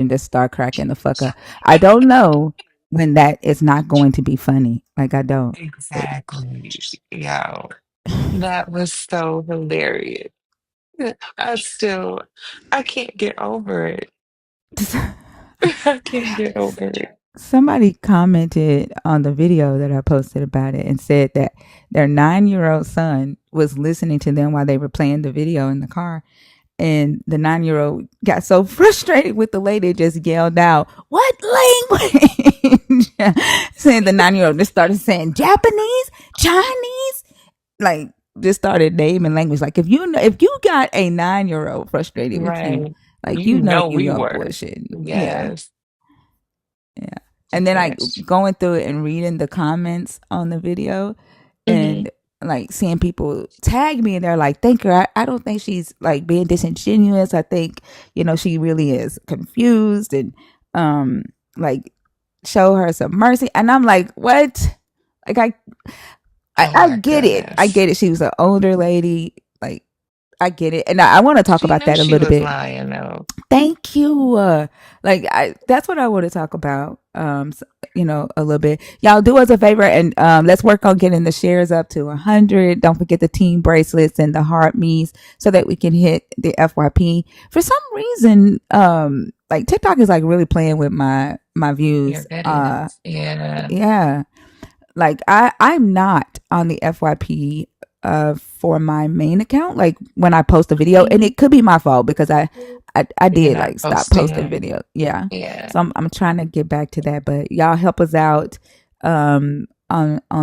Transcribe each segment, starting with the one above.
and just start cracking the fuck up. I don't know when that is not going to be funny. Like I don't. Exactly. Yeah. That was so hilarious. I still, I can't get over it. I can't get over it. Somebody commented on the video that I posted about it and said that their 9-year-old son was listening to them while they were playing the video in the car. And the 9-year-old got so frustrated with the lady, just yelled out, "What language?" Saying the 9-year-old just started saying Japanese, Chinese, like just started naming language. Like if you got a 9-year-old frustrated with you, Right. like You know you we are were. bullshitting. Yeah. Yes. Yeah. And then I Yes. going through it and reading the comments on the video Hmm. and like seeing people tag me and they're like, thank her. I don't think she's like being disingenuous. I think, she really is confused and like show her some mercy. And I'm like, what? Like Oh I my get it. I goodness. get it. She was an older lady. Like I get it. And I want to talk She about knew that a she little was bit. lying though. Thank you. That's what I want to talk about. A little bit. Y'all do us a favor and let's work on getting the shares up to 100. Don't forget the team bracelets and the heart me's so that we can hit the FYP. For some reason, like TikTok is like really playing with my Your views. videos. Yeah. Yeah, like I'm not on the FYP for my main account. Like when I post a video, and Hmm. it could be my fault because I You're did not like stop posting posting them. video. Yeah, Yeah. so I'm trying to get back to that. But y'all help us out on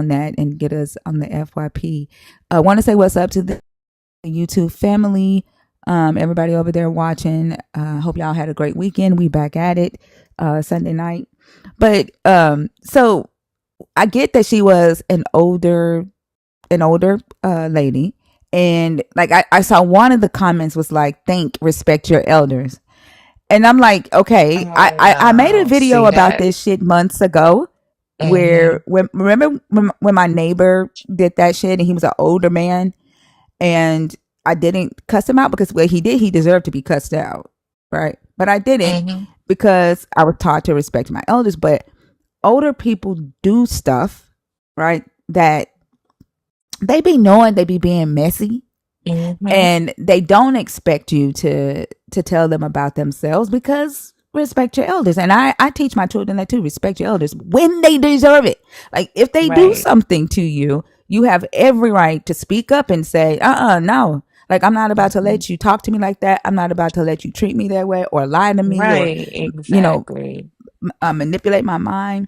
that and get us on the FYP. I want to say what's up to the YouTube family. Everybody over there watching. Hope y'all had a great weekend. We back at it Sunday night. But so I get that she was an older lady, and like I saw one of the comments was like, "Thank, respect your elders," and I'm like, okay, Oh I made a no. video See about that? this shit months ago. Hmm. Where remember when my neighbor did that shit and he was an older man and I didn't cuss him out because what he did he deserved to be cussed out, right? But I didn't Hmm. because I was taught to respect my elders. But older people do stuff, right? That they be knowing they be being messy Hmm. and they don't expect you to tell them about themselves because respect your elders. And I teach my children that too, respect your elders when they deserve it. Like if they do Right. something to you, you have every right to speak up and say, no. Like I'm not about to Mhm. let you talk to me like that. I'm not about to let you treat me that way or lie to me or Right. you know Exactly. manipulate my mind.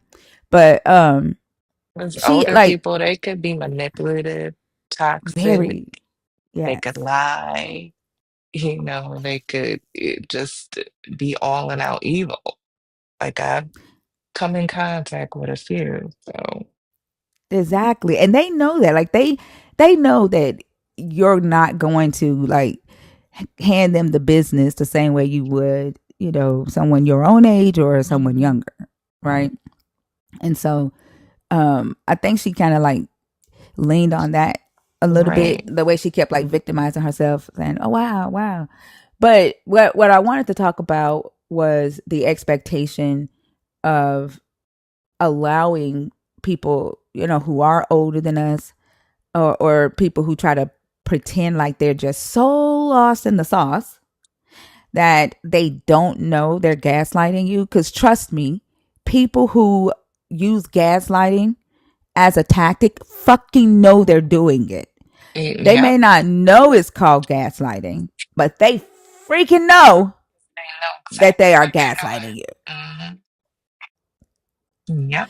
But Because she older like people, they could be manipulative, toxic, very they yes. could lie, they could just be all and out evil. Like I've come in contact with a few. So, Exactly. And they know that. Like they know that you're not going to like hand them the business the same way you would, someone your own age or someone mhm. younger, right? And so I think she kind of like leaned on that a little bit, Right. the way she kept like victimizing herself, saying, "Oh wow, wow." But what I wanted to talk about was the expectation of allowing people, who are older than us or people who try to pretend like they're just so lost in the sauce that they don't know they're gaslighting you. Because trust me, people who use gaslighting as a tactic fucking know they're doing it. They Yep. may not know it's called gaslighting, but they freaking know They know that exactly they are what gaslighting you. they're doing. Hmm. Yep.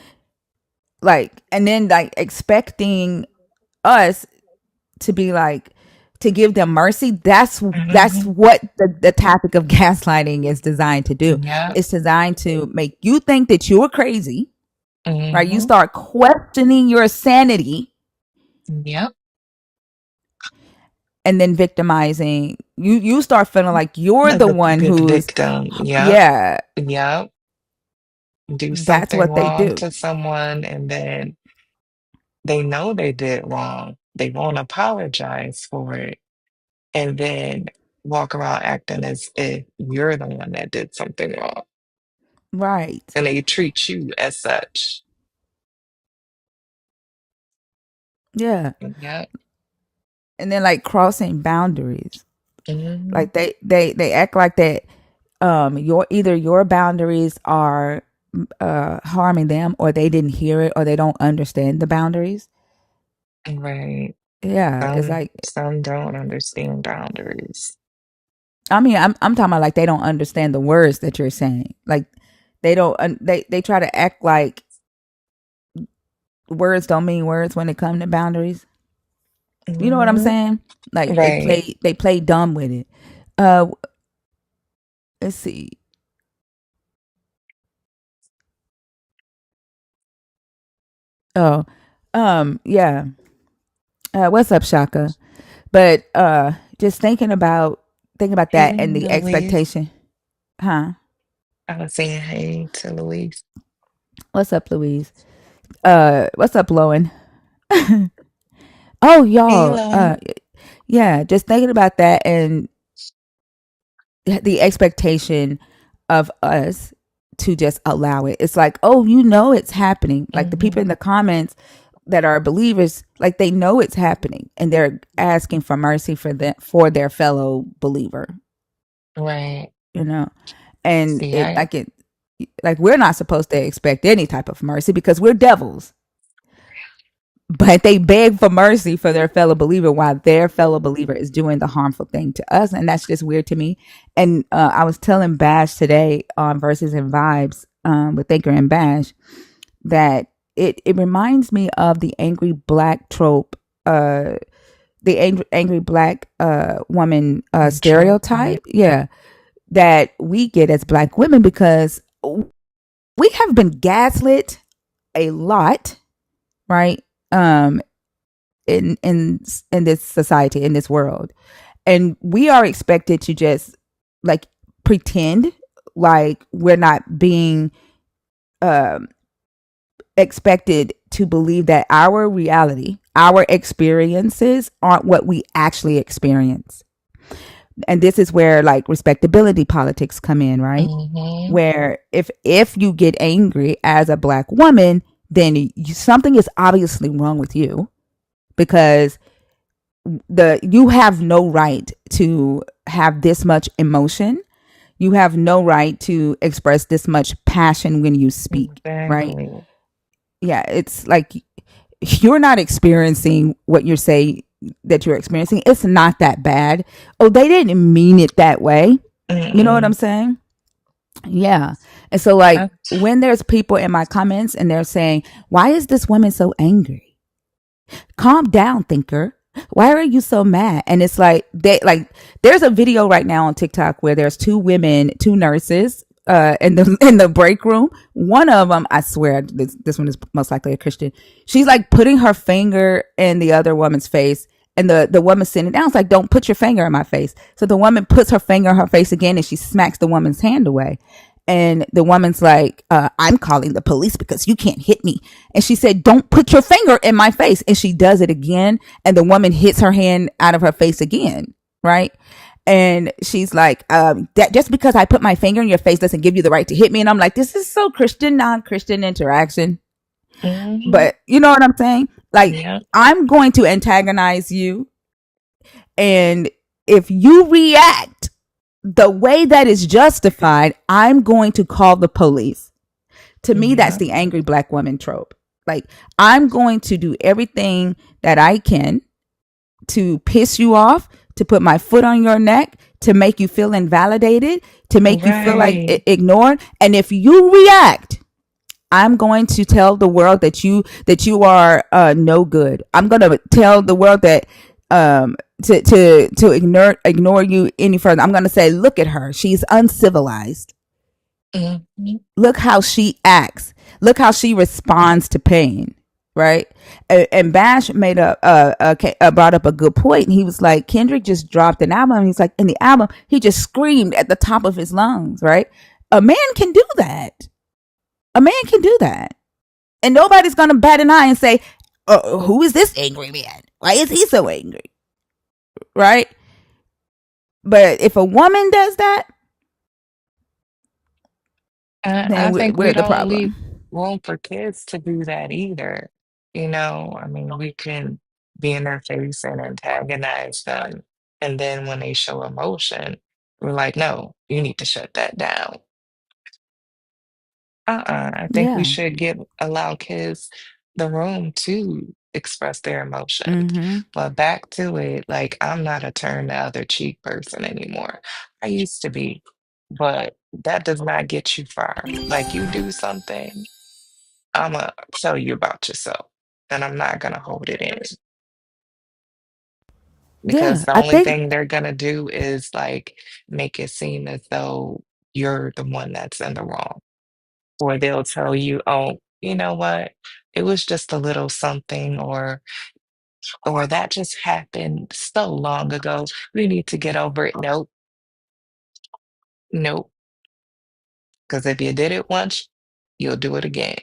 Like, and then like expecting us to be like to give them mercy. That's Hmm. what the topic of gaslighting is designed to do. Yep. It's designed to make you think that you are crazy, right? You Hmm. start questioning your sanity Yep. and then victimizing you start feeling like you're Like the a one good who's victim. Yep. yeah. Yep. Do That's something what they wrong do. to someone and then they know they did wrong. They won't apologize for it and then walk around acting as if you're the one that did something wrong. Right. and they treat you as such. Yeah. Yeah. And then like crossing boundaries. Hmm. Like they act like that your either your boundaries are harming them, or they didn't hear it, or they don't understand the boundaries. Right. Yeah, it's like, Some don't understand boundaries. I mean, I'm talking about like they don't understand the words that you're saying. Like they don't they try to act like words don't mean words when it comes to boundaries. You know what I'm Hmm. saying? Like Right. they play dumb with it. Uh let's see. Oh, yeah. What's up, Shaka? But just thinking about that Hey, and the Louise. expectation. Huh? I was saying hey to Louise. What's up, Louise? What's up, Lowen? Oh, Hey, y'all. Lauren. Yeah, just thinking about that and the expectation of us to just allow it. It's like, oh, you know, it's happening. Like the people Hmm. in the comments that are believers, like they know it's happening, and they're asking for mercy for their fellow believer. Right. You know, and See, it like we're not supposed to expect any type of mercy because we're devils. But they beg for mercy for their fellow believer while their fellow believer is doing the harmful thing to us. And that's just weird to me. And I was telling Bash today on Verses and Vibes with Thinker and Bash that it reminds me of the angry black trope, the angry black woman trope, stereotype. right? Yeah. That we get as black women because we have been gaslit a lot, right? Um, in this society, in this world, and we are expected to just like pretend like we're not being um expected to believe that our reality, our experiences aren't what we actually experience. And this is where like respectability politics come in, right? Hmm. Where if you get angry as a black woman, then something is obviously wrong with you, because you have no right to have this much emotion. You have no right to express this much passion when you speak, right? Exactly. Yeah, it's like you're not experiencing what you say that you're experiencing. It's not that bad. Oh, they didn't mean it that way. You know what I'm Mm-mm. saying? Yeah. And so like when there's people in my comments and they're saying, "Why is this woman so angry?" Calm down, thinker. Why are you so mad? And it's like there's a video right now on TikTok where there's two women, two nurses, in the break room. One of them, I swear, this one is most likely a Christian. She's like putting her finger in the other woman's face, and the woman sitting down is like, "Don't put your finger in my face." So the woman puts her finger in her face again, and she smacks the woman's hand away. And the woman's like, "I'm calling the police because you can't hit me." And she said, "Don't put your finger in my face." And she does it again. And the woman hits her hand out of her face again. Right. And she's like, that just because I put my finger in your face doesn't give you the right to hit me. And I'm like, this is so Christian, non-Christian interaction. Hmm. But you know what I'm saying? Like, Yeah. I'm going to antagonize you. And if you react the way that is justified, I'm going to call the police. To me, that's Yeah. the angry black woman trope. Like, I'm going to do everything that I can to piss you off, to put my foot on your neck, to make you feel invalidated, to make you feel like Right. ignored. And if you react, I'm going to tell the world that you are no good. I'm going to tell the world that to ignore you any further. I'm going to say, look at her. She's uncivilized. Hmm. Look how she acts. Look how she responds to pain. Right. And Bash made brought up a good point. He was like, Kendrick just dropped an album. He's like, in the album, he just screamed at the top of his lungs. Right. A man can do that. A man can do that. And nobody's going to bat an eye and say, who is this angry man? Why is he so angry? Right. But if a woman does that, I then think we we're the don't leave problem. room for kids to do that either. I mean, we can be in their face and antagonize them. And then when they show emotion, we're like, no, you need to shut that down. I think we Yeah. should allow kids the room to express their emotions. Mm-hmm. But back to it, like I'm not a turn the other cheek person anymore. I used to be, but that does not get you far. Like you do something, I'ma tell you about yourself, and I'm not gonna hold it in because Yeah. the I only think thing they're gonna do is like make it seem as though you're the one that's in the wrong. Or they'll tell you, "Oh, you know what? It was just a little something," or that just happened so long ago. We need to get over it. Nope, nope. Because if you did it once, you'll do it again.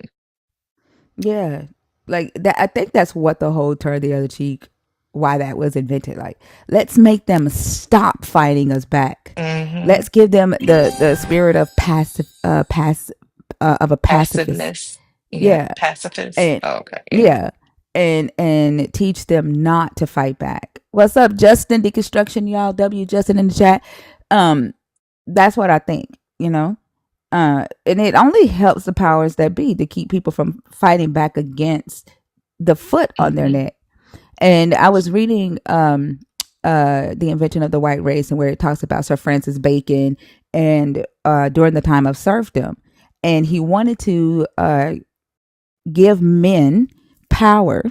yeah. Like that I think that's what the whole turn the other cheek why that was invented. Like, let's make them stop fighting us back. Hmm. Let's give them the spirit of of a pacifist. Passiveness. Yeah, Yeah. pacifist. And Okay, yeah. yeah. And teach them not to fight back. What's up, Justin? Deconstruction, y'all. Justin in the chat. Um, that's what I think, you know? And it only helps the powers that be to keep people from fighting back against the foot on their Hmm. neck. And I was reading The Invention of the White Race, and where it talks about Sir Francis Bacon and during the time of serfdom. And he wanted to give men power,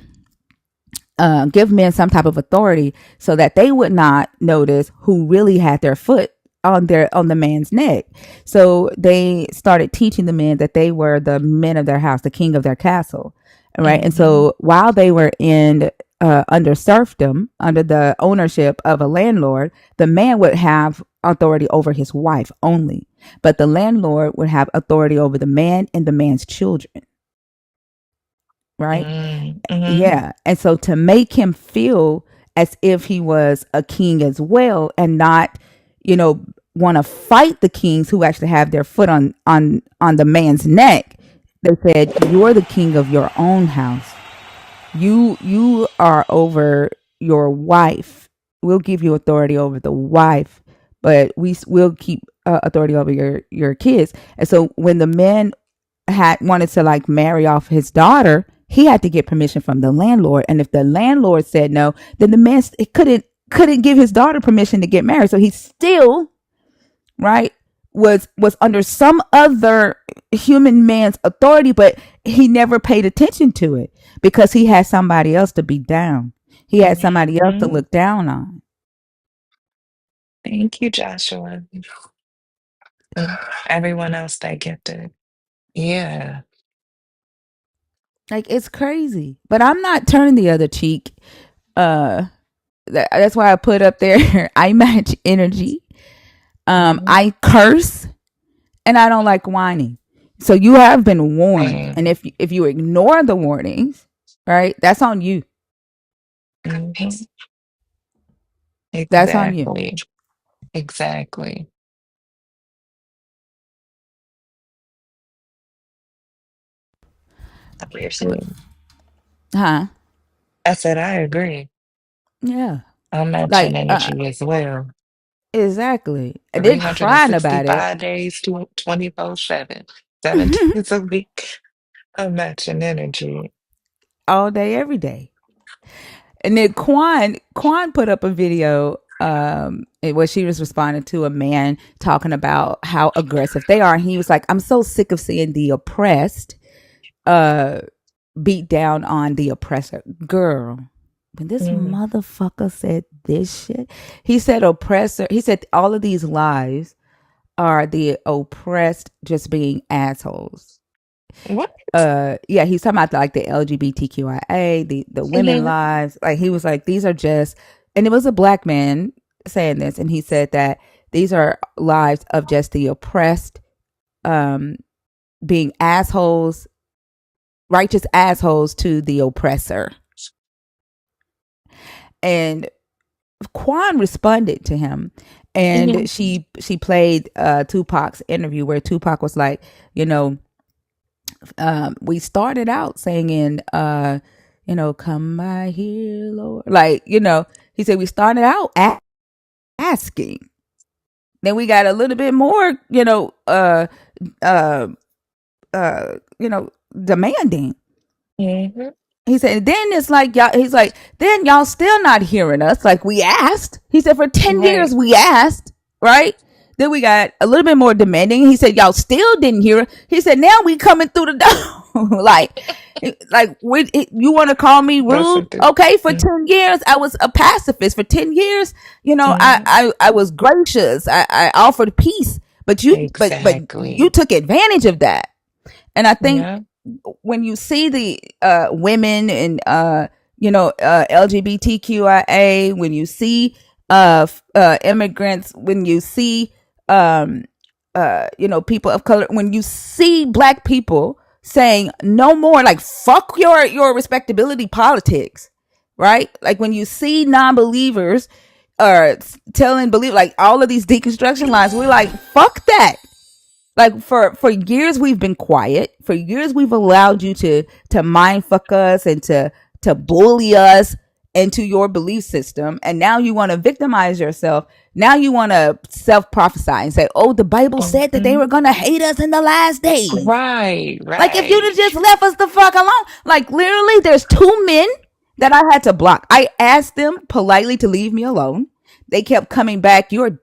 give men some type of authority so that they would not notice who really had their foot on the man's neck. So they started teaching the men that they were the men of their house, the king of their castle, right? And Hmm. so while they were in under serfdom, under the ownership of a landlord, the man would have authority over his wife only, but the landlord would have authority over the man and the man's children, right? Hmm. Yeah. And so to make him feel as if he was a king as well and not, want to fight the kings who actually have their foot on the man's neck, they said, "You're the king of your own house. You are over your wife. We'll give you authority over the wife, but we will keep authority over your kids." And so when the man had wanted to like marry off his daughter, he had to get permission from the landlord. And if the landlord said no, then the man couldn't give his daughter permission to get married. So he still, right, was under some other human man's authority, but he never paid attention to it because he had somebody else to be down. He had somebody else to Hmm. look down on. Thank you, Joshua. Everyone else that gifted. Yeah. Like, it's crazy. But I'm not turning the other cheek. Uh that's why I put up there I match energy. Hmm. I curse and I don't like whining. So you have been warned, Same. and if you ignore the warnings, right, that's on you. Hmm. That's on you. Exactly. Exactly. I agree. Huh? I said I agree. Yeah. I'm matching Like, energy as well. exactly. And then crying about it 365 days, 24/7, 7 days a week. I'm matching energy. all day, every day. And then Quan put up a video where she was responding to a man talking about how aggressive they are. And he was like, "I'm so sick of seeing the oppressed uh beat down on the oppressor." Girl, when this Mm. motherfucker said this shit, he said oppressor, he said all of these lies are the oppressed just being assholes. What? Yeah, he's talking about like the LGBTQIA, the women Mhm. lives. Like, he was like, these are just, and it was a black man saying this, and he said that these are lives of just the oppressed, um being assholes, righteous assholes to the oppressor. And Quan responded to him, and Mhm. she played Tupac's interview where Tupac was like, you know, we started out singing, come by here, Lord. Like, he said we started out asking. Then we got a little bit more, uh, demanding. Mhm. He said, then it's like y'all. He's like, then y'all still not hearing us. Like we asked. He said, for 10 years Right. we asked, right? Then we got a little bit more demanding. He said, y'all still didn't hear it. He said, now we coming through the door. You want to call me rude? Busting through. Okay, for Mm. 10 years I was a pacifist. For 10 years, Mhm. I was gracious. I offered peace, but you Exactly. took advantage of that. And I think Yeah. when you see the women and LGBTQIA, when you see immigrants, when you see people of color, when you see black people saying no more, like fuck your respectability politics, right? Like when you see non-believers telling believe, like all of these deconstruction lines, we're like fuck that. Like for years we've been quiet. For years we've allowed you to mind fuck us and to bully us into your belief system. And now you want to victimize yourself. Now you want to self prophesy and say, "Oh, the Bible said that they Mhm. were gonna hate us in the last days." Right. Like if you'd Right. have just left us the fuck alone. Like literally, there's two men that I had to block. I asked them politely to leave me alone. They kept coming back. You're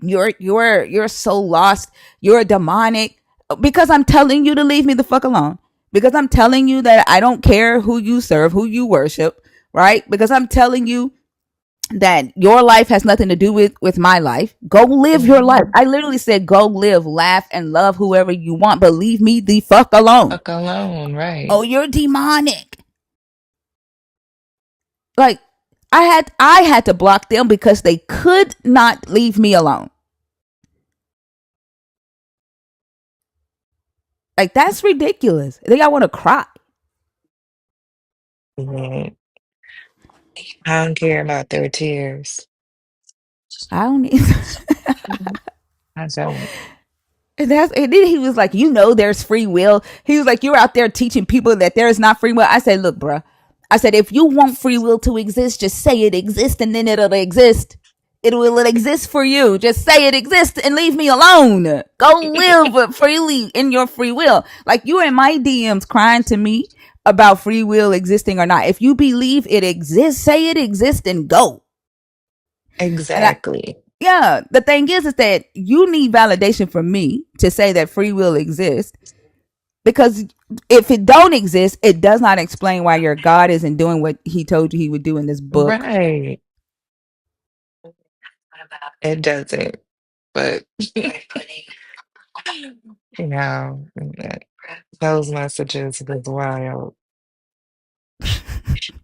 so lost. You're demonic. Because I'm telling you to leave me the fuck alone. Because I'm telling you that I don't care who you serve, who you worship, right? Because I'm telling you that your life has nothing to do with my life. Go live your life. Mhm. I literally said go live, laugh, and love whoever you want, but leave me the fuck alone. Fuck alone. Oh, Right. you're demonic. Like I had to block them because they could not leave me alone. Like that's ridiculous. I think I want to cry. Mhm. I don't care about their tears. I don't need. Mhm. I don't. And then he was like, there's free will. He was like, you're out there teaching people that there is not free will. I said, look, bro. I said, if you want free will to exist, just say it exists and then it'll exist. It will exist for you. Just say it exists and leave me alone. Go live freely in your free will. Like you in my DMs crying to me about free will existing or not. If you believe it exists, say it exists and go. And Exactly. yeah, the thing is that you need validation from me to say that free will exists, because if it don't exist, it does not explain why your God isn't doing what he told you he would do in this book. Right. It doesn't. But you know, those messages was wild.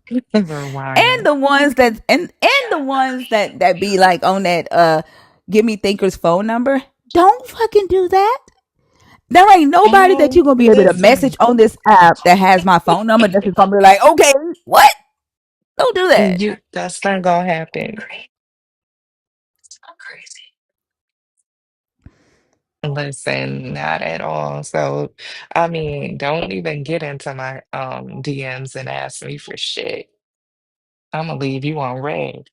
Were And wild. the ones that and the ones that be like on that give me thinker's phone number, don't fucking do that. There ain't nobody that Oh, you're gonna be able to message listen. on this app that has my phone number that's just gonna be like, okay, what? Don't do that. That's not gonna happen. Listen, not at all. So, I mean, don't even get into my DMs and ask me for shit. I'm gonna leave you on red.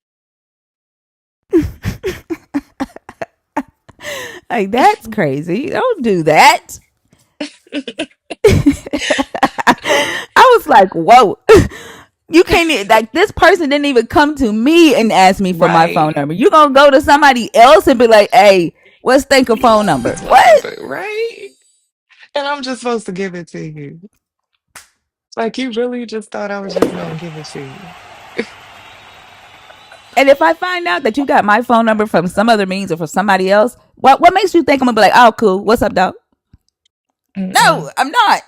Like that's crazy. Don't do that. I was like, whoa. You can't like this person didn't even come to me and ask me for my phone Right. number. You gonna go to somebody else and be like, hey, what's think a phone number? Phone What? number, right? And I'm just supposed to give it to you. Like you really just thought I was just gonna give it to you. And if I find out that you got my phone number from some other means or from somebody else, what makes you think I'm gonna be like, oh cool, what's up, dog? Mm-mm. No, I'm not.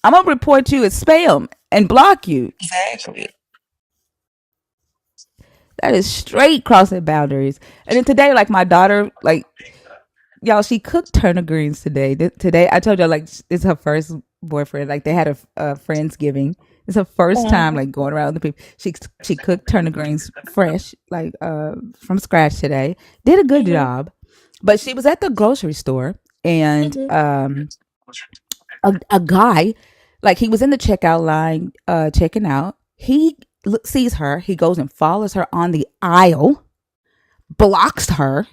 I'm gonna report you as spam and block you. Exactly. That is straight crossing boundaries. And then today, like my daughter, like y'all, she cooked turnip greens today. Today, I told y'all like it's her first boyfriend. Like they had a friendsgiving It's her first time Oh, like going around the people. She cooked turnip greens fresh, like from scratch today. Did a good mhm, job. But she was at the grocery store and mhm. a guy, like he was in the checkout line, checking out. He sees her. He goes and follows her on the aisle, blocks her,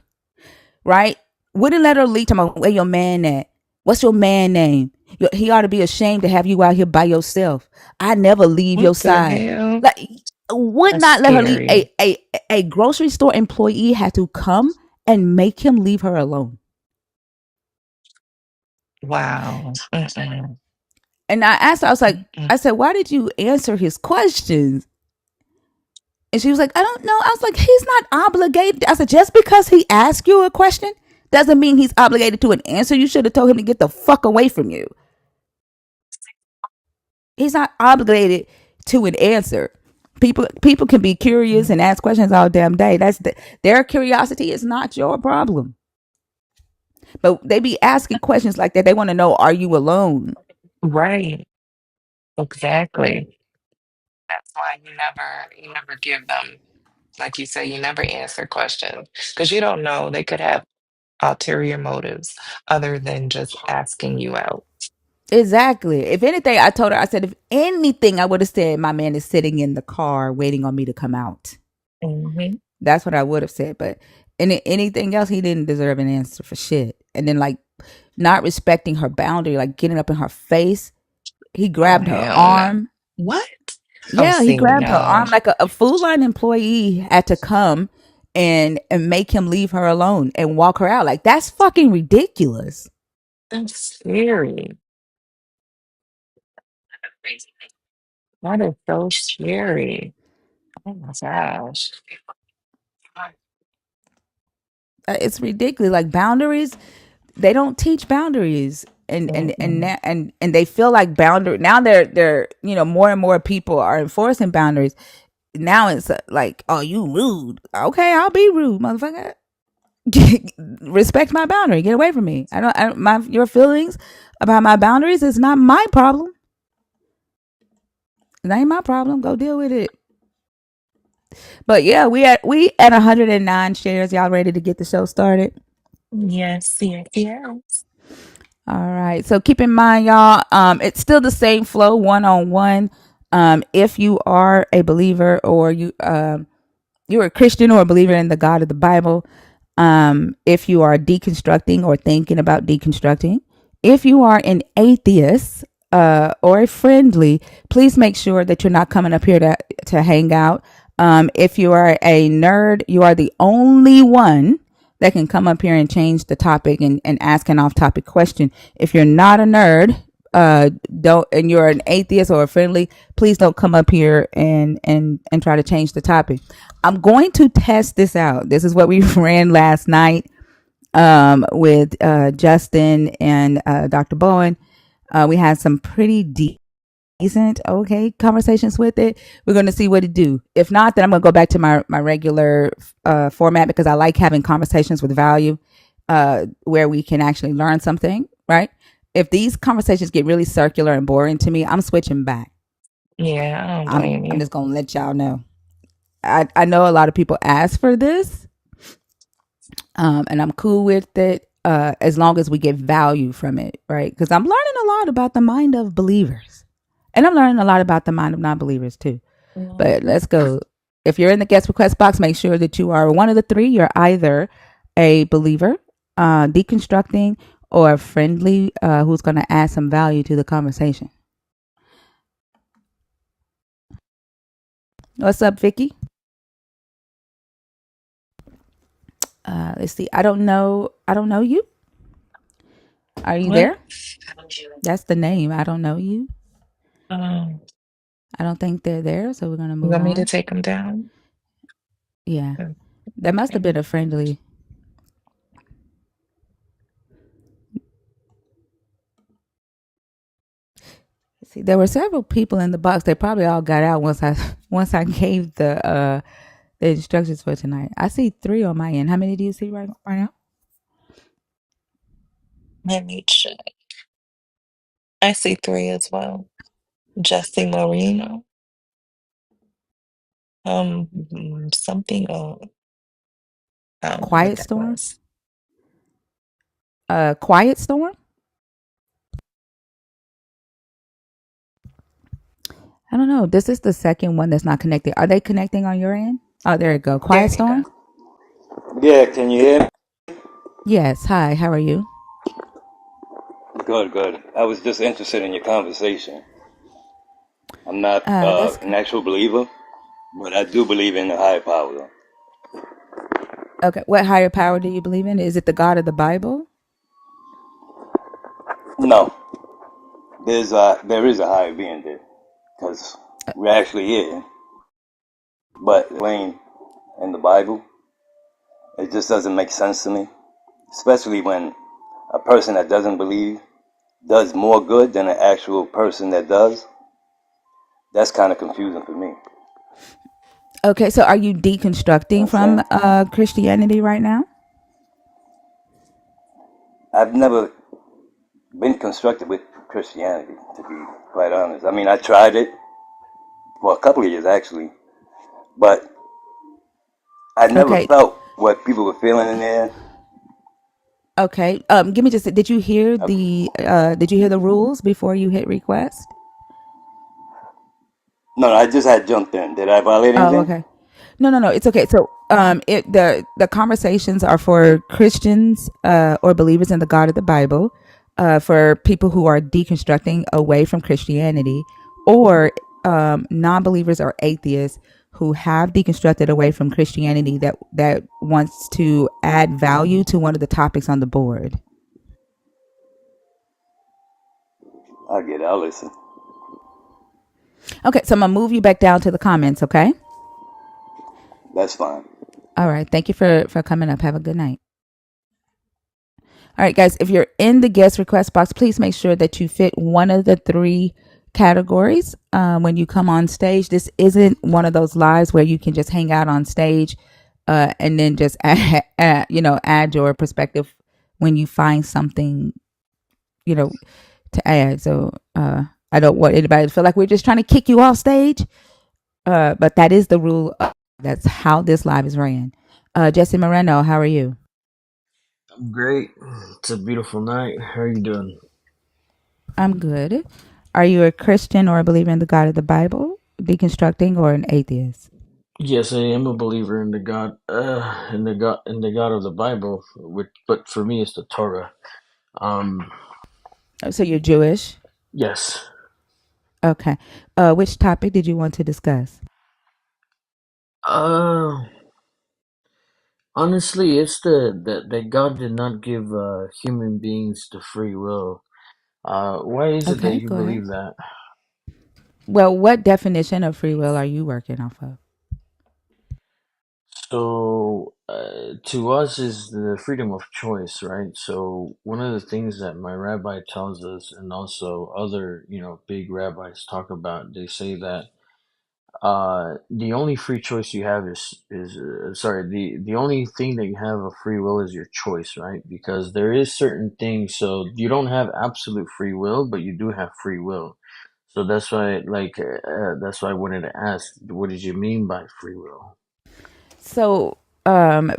right? Wouldn't let her leave. Talking about where your man at? What's your man name? He ought to be ashamed to have you out here by yourself. I never leave What your the side. hell? Like, would That's not let her leave. scary. A grocery store employee had to come and make him leave her alone. Wow. Mm-mm, And I asked her, I was like, mm-mm. I said, why did you answer his questions? And she was like, I don't know. I was like, he's not obligated. I said, just because he asked you a question doesn't mean he's obligated to an answer. You should have told him to get the fuck away from you. He's not obligated to an answer. People can be curious and ask questions all damn day. Their curiosity is not your problem. But they be asking questions like that. They want to know, are you alone? Right. Exactly. That's why you never give them, like you say, you never answer questions because you don't know. They could have ulterior motives other than just asking you out. Exactly. If anything, I told her, I said, if anything, I would have said, my man is sitting in the car waiting on me to come out. Hmm. That's what I would have said. But anything else, he didn't deserve an answer for shit. And then, like, not respecting her boundary, like getting up in her face, he Oh, grabbed her hell no. arm. What? Oh, Yeah, he see, grabbed her no. arm like a food line employee had to come and make him leave her alone and walk her out. Like, that's fucking ridiculous. That's scary. That is so scary. Oh my gosh. It's ridiculous. Like, boundaries, they don't teach boundaries. Mm-mm. And they feel like boundary now they're more and more people are enforcing boundaries. Now it's like, oh, you rude. Okay, I'll be rude, motherfucker. Respect my boundary. Get away from me. I don't my your feelings about my boundaries is not my problem. It ain't my problem. Go deal with it. But yeah, we at 109 shares. Y'all ready to get the show started? Yes, yes, yes. All right. So keep in mind, y'all, it's still the same flow, one on one. If you are a believer or you're a Christian or a believer in the God of the Bible, if you are deconstructing or thinking about deconstructing, if you are an atheist or a friendly, please make sure that you're not coming up here to hang out. If you are a nerd, you are the only one that can come up here and change the topic and ask an off topic question. If you're not a nerd, don't and you're an atheist or a friendly, please don't come up here and try to change the topic. I'm going to test this out. This is what we ran last night with Justin and Dr. Bowen. We had some pretty decent, okay, conversations with it. We're going to see what it do. If not, then I'm going to go back to my regular format because I like having conversations with value where we can actually learn something, right? If these conversations get really circular and boring to me, I'm switching back. Yeah, I don't I'm blame I'm you. just gonna let y'all know. I know a lot of people ask for this, and I'm cool with it as long as we get value from it, right? Because I'm learning a lot about the mind of believers, and I'm learning a lot about the mind of non-believers too. But Mhm. let's go. If you're in the guest request box, make sure that you are one of the three. You're either a believer, deconstructing, or a friendly who's going to add some value to the conversation. What's up, Vicky? Let's see. I don't know. I don't know you. Are you What? there? That's the name. I don't know you. Um, I don't think they're there, so we're gonna you move want me to on. take them down? Yeah, Mm, that must have okay. been a friendly. See, there were several people in the box. They probably all got out once I once I gave the instructions for tonight. I see three on my end. How many do you see right now? Let me check. I see three as well. Jesse Marino. Something. I don't know what Quiet that Storm? was. Quiet Storm? I don't know. This is the second one that's not connected. Are they connecting on your end? Oh, there you go. There Quiet you go. Storm? Yeah, can you hear me? Yes. Hi, how are you? Good, good. I was just interested in your conversation. I'm not That's an actual believer, but I do believe in the higher power, though. okay. What higher power do you believe in? Is it the God of the Bible? No, there is a higher being there, because we're actually here. But explain in the Bible, it just doesn't make sense to me, especially when a person that doesn't believe does more good than an actual person that does. That's kind of confusing for me. You Okay, so are you deconstructing from understand? Christianity right now? I've never been constructed with Christianity, to be quite honest. I mean, I tried it for a couple of years actually, but I never Okay, felt what people were feeling in there. okay. Give me just. Did you hear Um, the? Did you hear the rules before you hit request? no, I just had jumped in. Did I violate Oh, anything? okay. No, no, no. It's okay. So, the conversations are for Christians, or believers in the God of the Bible, for people who are deconstructing away from Christianity, or non-believers or atheists who have deconstructed away from Christianity that wants to add value to one of the topics on the board. I get it. I'll listen. Okay, so I'm gonna move you back down to the comments. Okay. That's fine. All right. Thank you for coming up. Have a good night. All right, guys, if you're in the guest request box, please make sure that you fit one of the three categories when you come on stage. This isn't one of those lives where you can just hang out on stage and then just add your perspective when you find something, you know, to add. So I don't want anybody to feel like we're just trying to kick you off stage, but that is the rule. That's how this live is ran. Jesse Moreno, how are you? I'm great. It's a beautiful night. How are you doing? I'm good. Are you a Christian or a believer in the God of the Bible, deconstructing, or an atheist? Yes, I am a believer in in the God of the Bible, but for me, it's the Torah. Um, So you're Jewish. yes. Okay. Which topic did you want to discuss? Uh, Honestly, it's that God did not give human beings the free will. Why is it that Okay, you go ahead. believe that? Well, what definition of free will are you working off of? So, to us is the freedom of choice, right? So, one of the things that my rabbi tells us, and also other, big rabbis talk about, they say that the only free choice you have the only thing that you have of free will is your choice, right? Because there is certain things, so you don't have absolute free will, but you do have free will. So that's why I wanted to ask, what did you mean by free will? So,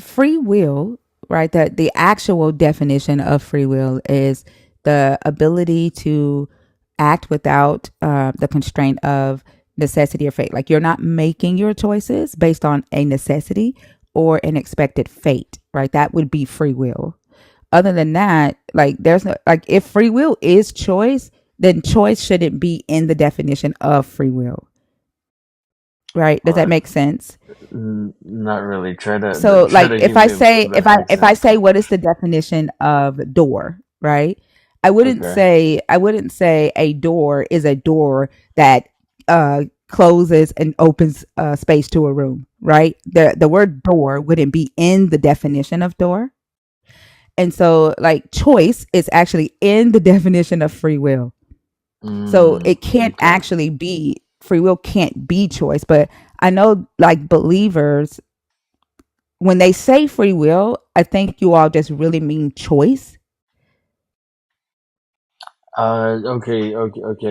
free will, right? The actual definition of free will is the ability to act without the constraint of necessity or fate. Like you're not making your choices based on a necessity or an expected fate, right? That would be free will. Other than that, like there's no like if free will is choice, then choice shouldn't be in the definition of free will, right? Does that Uh, make sense? Not really. Try to So try like to if give I me a say if better I say example. what is the definition of door, right? Okay. I wouldn't say a door is a door that closes and opens space to a room, right? The word door wouldn't be in the definition of door. And so like choice is actually in the definition of free will. So it can't Okay. actually be free will can't be choice, but I know like believers when they say free will, I think you all just really mean choice. Okay.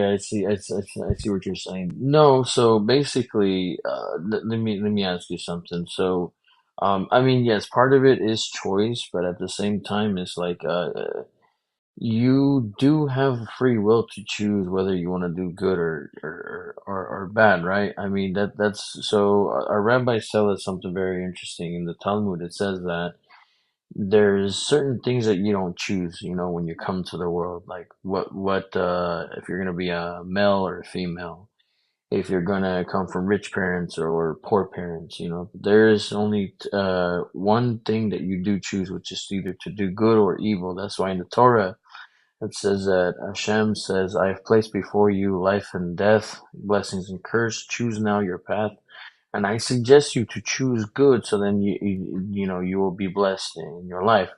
I see what you're saying. No, so basically, let me ask you something. So, I mean, yes, part of it is choice, but at the same time, it's like, you do have free will to choose whether you want to do good or bad, right? I mean, that's so. Our rabbis tell us something very interesting in the Talmud. It says that there's certain things that you don't choose, when you come to the world, like what if you're going to be a male or a female, if you're going to come from rich parents or poor parents, there is only one thing that you do choose, which is either to do good or evil. That's why in the Torah it says that Hashem says, I have placed before you life and death, blessings and curse. Choose now your path. And I suggest you to choose good, so then you will be blessed in your life.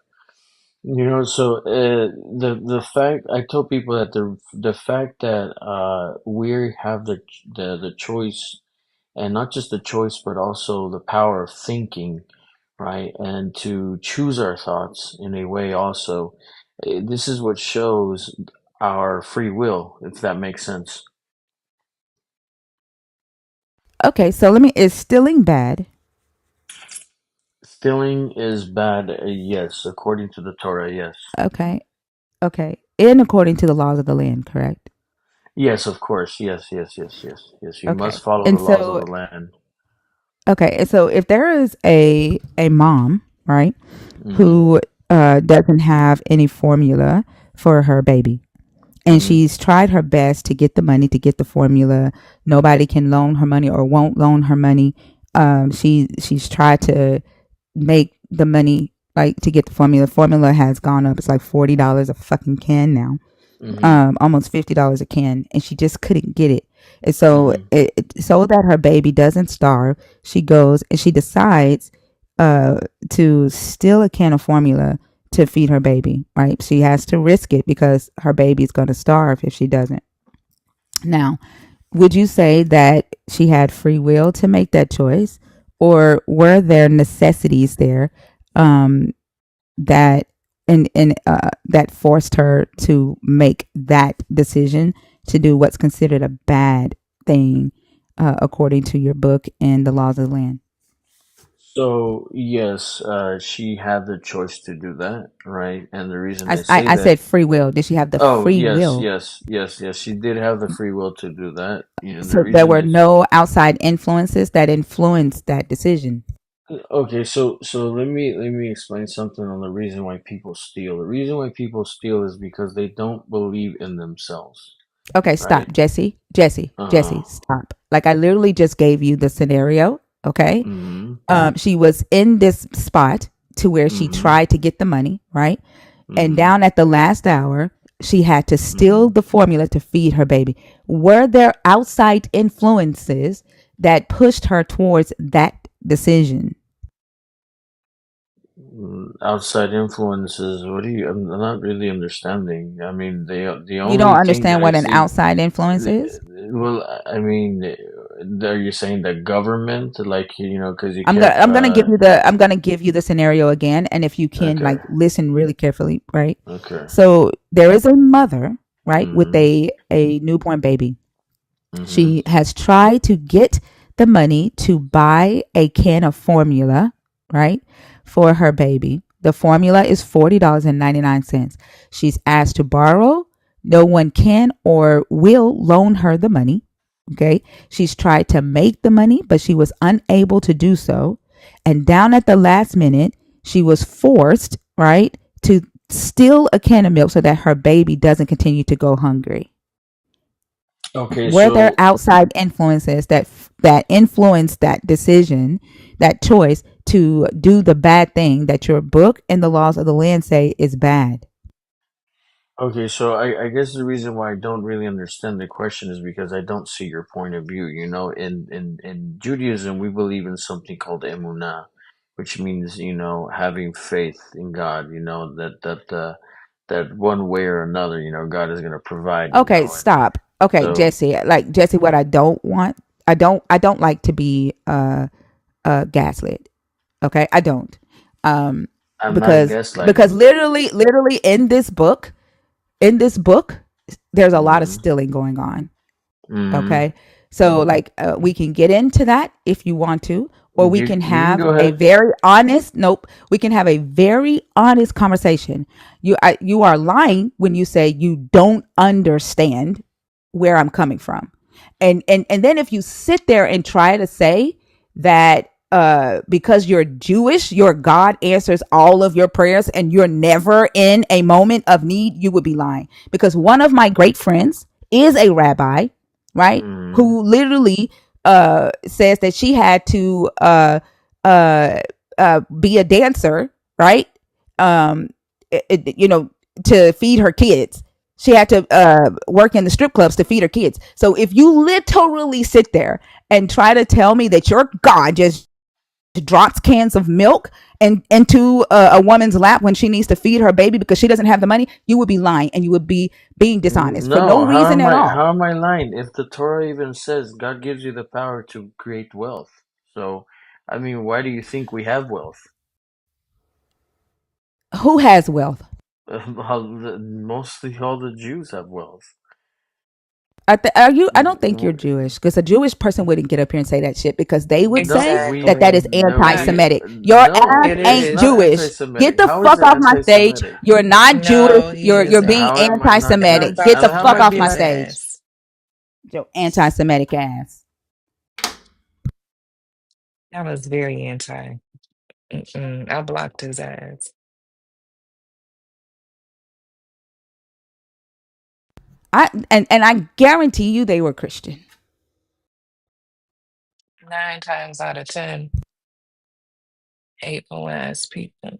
So the fact I tell people that the fact that we have the choice, and not just the choice, but also the power of thinking, right? And to choose our thoughts in a way also. This is what shows our free will, if that makes sense. Okay, so let me. Is stealing bad? Stealing is bad, yes, according to the Torah, yes. Okay, okay, and according to the laws of the land, correct? Yes, of course. Yes. You Okay, must follow and the laws of so the land. okay, and so if there is a mom, right, Mm-hmm. who doesn't have any formula for her baby, and Mm-hmm. she's tried her best to get the money to get the formula. Nobody can loan her money or won't loan her money. She's tried to make the money like to get the formula. Formula has gone up. It's like $40 a fucking can now, Mm-hmm. almost $50 a can, and she just couldn't get it. And so, Mm-hmm. so that her baby doesn't starve, she goes and she decides uh, to steal a can of formula to feed her baby. Right? She has to risk it because her baby's going to starve if she doesn't. Now, would you say that she had free will to make that choice, or were there necessities there um, that that forced her to make that decision to do what's considered a bad thing according to your book and the laws of the land? So yes, she had the choice to do that, right? And the reason I, I I, say I that, said free will. Did she have the oh free yes, will? she did have the free will to do that. The So there reason were is, no outside influences that influenced that decision. okay. So let me explain something on the reason why people steal. The reason why people steal is because they don't believe in themselves, Okay, right? stop, Jesse. Jesse, Uh-huh. Jesse, stop. Like I literally just gave you the scenario. Okay, Mm-hmm. she was in this spot to where she Mm-hmm. tried to get the money, right? And Mm-hmm. down at the last hour, she had to steal Mm-hmm. the formula to feed her baby. Were there outside influences that pushed her towards that decision? Outside influences. What do you? I'm not really understanding. I mean, the You don't only thing that understand I what an see. outside influence is? Well, I mean, are you saying the government, like, because you I'm gonna can't? I'm gonna give you the I'm gonna give you the scenario again, and if you can Okay, like listen really carefully, right? okay. So there is a mother, right, with Mm-hmm. a newborn baby. Mm-hmm. She has tried to get the money to buy a can of formula, right, for her baby. The formula is $40.99. She's asked to borrow. No one can or will loan her the money. Okay. She's tried to make the money, but she was unable to do so. And down at the last minute, she was forced, right, to steal a can of milk so that her baby doesn't continue to go hungry. Okay, Were there so outside influences that influenced that decision, that choice to do the bad thing that your book and the laws of the land say is bad? I guess the reason why I don't really understand the question is because I don't see your point of view. In Judaism, we believe in something called emunah, which means, having faith in God. That one way or another, God is going to provide. Okay, And stop. Okay, so Jesse, like Jesse, what I don't want, I don't like to be gaslit. Okay, I don't. Um I'm not because gaslighting. literally in this book, there's a lot of Mm-hmm. stealing going on. Mm-hmm. Okay. So, like, we can get into that if you want to, or we can You can have go a ahead. very honest, nope, we can have a very honest conversation. You are lying when you say you don't understand where I'm coming from. And then if you sit there and try to say that because you're Jewish, your God answers all of your prayers and you're never in a moment of need, you would be lying. Because one of my great friends is a rabbi, right? Mm-hmm. Who literally says that she had to be a dancer, right? Um, you know, to feed her kids. She had to work in the strip clubs to feed her kids. So if you literally sit there and try to tell me that your God just drops cans of milk and into a woman's lap when she needs to feed her baby because she doesn't have the money, you would be lying and you would be being dishonest for no No, reason at all. how am I lying? If the Torah even says God gives you the power to create wealth. So, I mean, why do you think we have wealth? Who has wealth? Mostly all the Jews have wealth. Are you? I don't think you're Jewish because a Jewish person wouldn't get up here and say that shit because they would No, say we that Exactly. that is no we Right. anti-Semitic. Your no, ass It ain't it's not is. Jewish. Get anti-Semitic. the How is fuck it off my stage. anti-Semitic? You're not Jewish. No, he You're being isn't. How am I not And I'm anti-Semitic. about Get the to how am fuck I block off being my his stage. ass. Your anti-Semitic ass. I was very anti. Mm-mm. I blocked his ass. And I guarantee you they were Christian. 9 times out of 10, hateful ass people.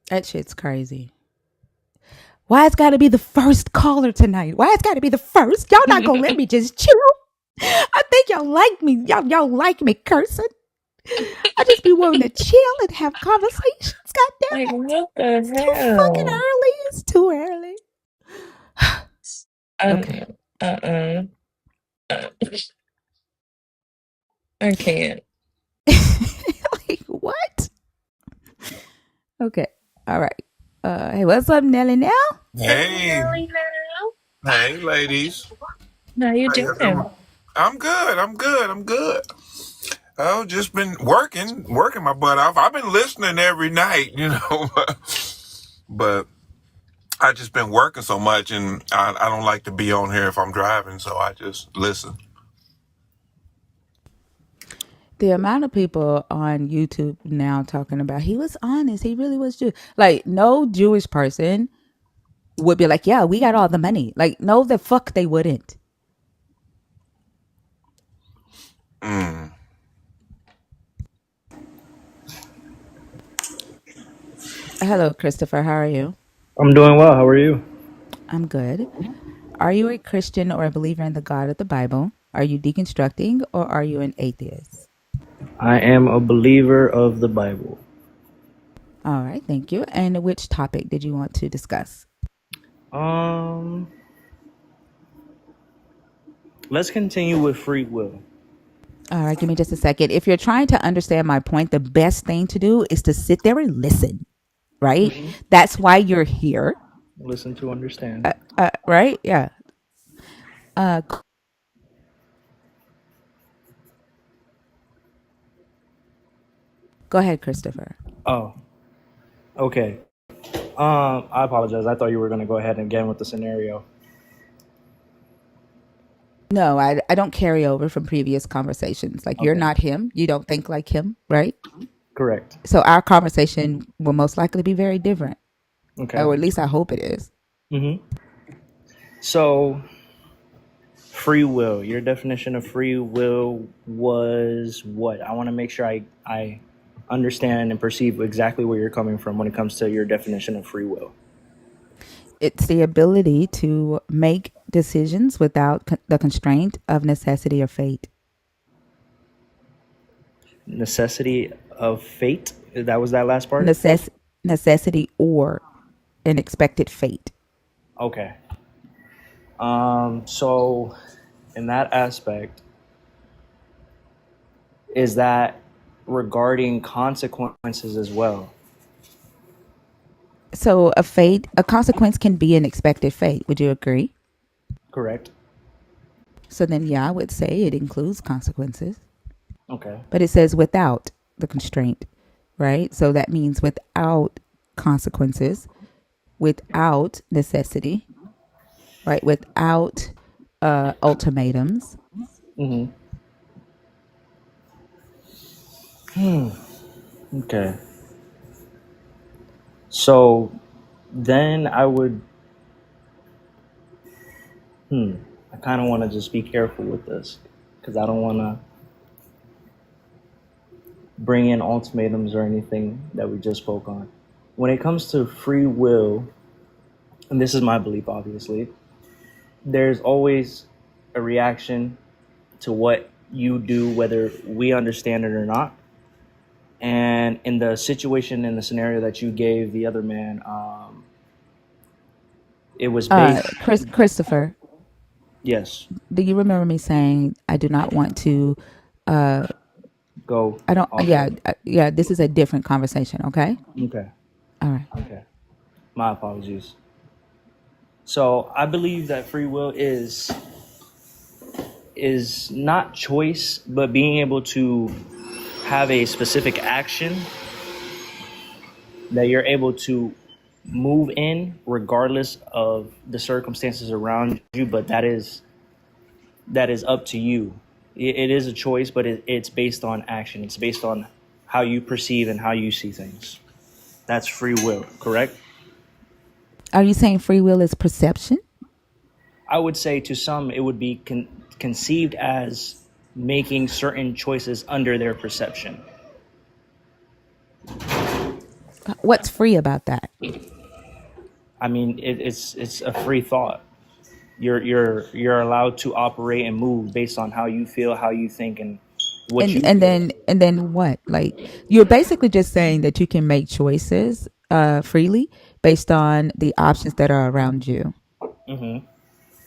That shit's crazy. Why it's got to be the first caller tonight? Why it's got to be the first? Y'all not gonna let me just chill? I think y'all like me. Y'all like me cursing. I just be wanting to chill and have conversations. God Like, damn it. what the It's too fucking hell? early. It's too early. Okay. Uh-uh. Uh, I can't. Like, what? Okay. All right. Hey, what's up, Nelly now? Hey, Hey, Nelly now. hey, ladies. How you How you doing? doing? I'm good. I'm good. I'm good. Oh, just been working my butt off. I've been listening every night, but I just been working so much, and I don't like to be on here if I'm driving, so I just listen. The amount of people on YouTube now talking about he was honest. He really was Jewish. Like, no Jewish person would be like, yeah, we got all the money. Like, no, the fuck they wouldn't. Mm. Hello, Christopher. How are you? I'm doing well. How are you? I'm good. Are you a Christian or a believer in the God of the Bible? Are you deconstructing or are you an atheist? I am a believer of the Bible. All right, thank you. And which topic did you want to discuss? Um, let's continue with free will. All right, give me just a second. If you're trying to understand my point, the best thing to do is to sit there and listen, right? Hmm. That's why you're here, Listen to understand. right? Yeah. Uh, Go ahead, Christopher. Oh, okay. I apologize. I thought you were going to go ahead and get with the scenario. No, I don't carry over from previous conversations. Like, you're Okay, not him. You don't think like him, right? correct. So our conversation will most likely be very different, Okay. or at least I hope it is. Hmm. So, free will. Your definition of free will was what? I want to make sure I understand and perceive exactly where you're coming from when it comes to your definition of free will. It's the ability to make decisions without the constraint of necessity or fate. Necessity of fate. That was that last part. Necess- Necessity or an expected fate. Okay. So in that aspect, is that regarding consequences as well. So a consequence can be an expected fate. Would you agree? Correct? So then, yeah, I would say it includes consequences, Okay. but it says without the constraint, right? So that means without consequences, without necessity, right? Without ultimatums. Mm-hmm. Okay. So then I would, I kind of want to just be careful with this because I don't want to bring in ultimatums or anything that we just spoke on. When it comes to free will, and this is my belief, obviously, there's always a reaction to what you do, whether we understand it or not. And in the situation, in the scenario that you gave the other man, it was based. Christopher, Yes. do you remember me saying I do not want to? Uh, Go I don't. off Yeah, of. yeah. This is a different conversation. Okay. Okay. All right. Okay. My apologies. So I believe that free will is not choice, but being able to have a specific action that you're able to move in regardless of the circumstances around you, but that is up to you. It is a choice, but it's based on action. It's based on how you perceive and how you see things. That's free will, correct? Are you saying free will is perception? I would say to some it would be conceived as making certain choices under their perception. What's free about that? I mean, it's a free thought. You're allowed to operate and move based on how you feel, how you think, and what you feel. And then what? Like you're basically just saying that you can make choices freely based on the options that are around you. Mm-hmm.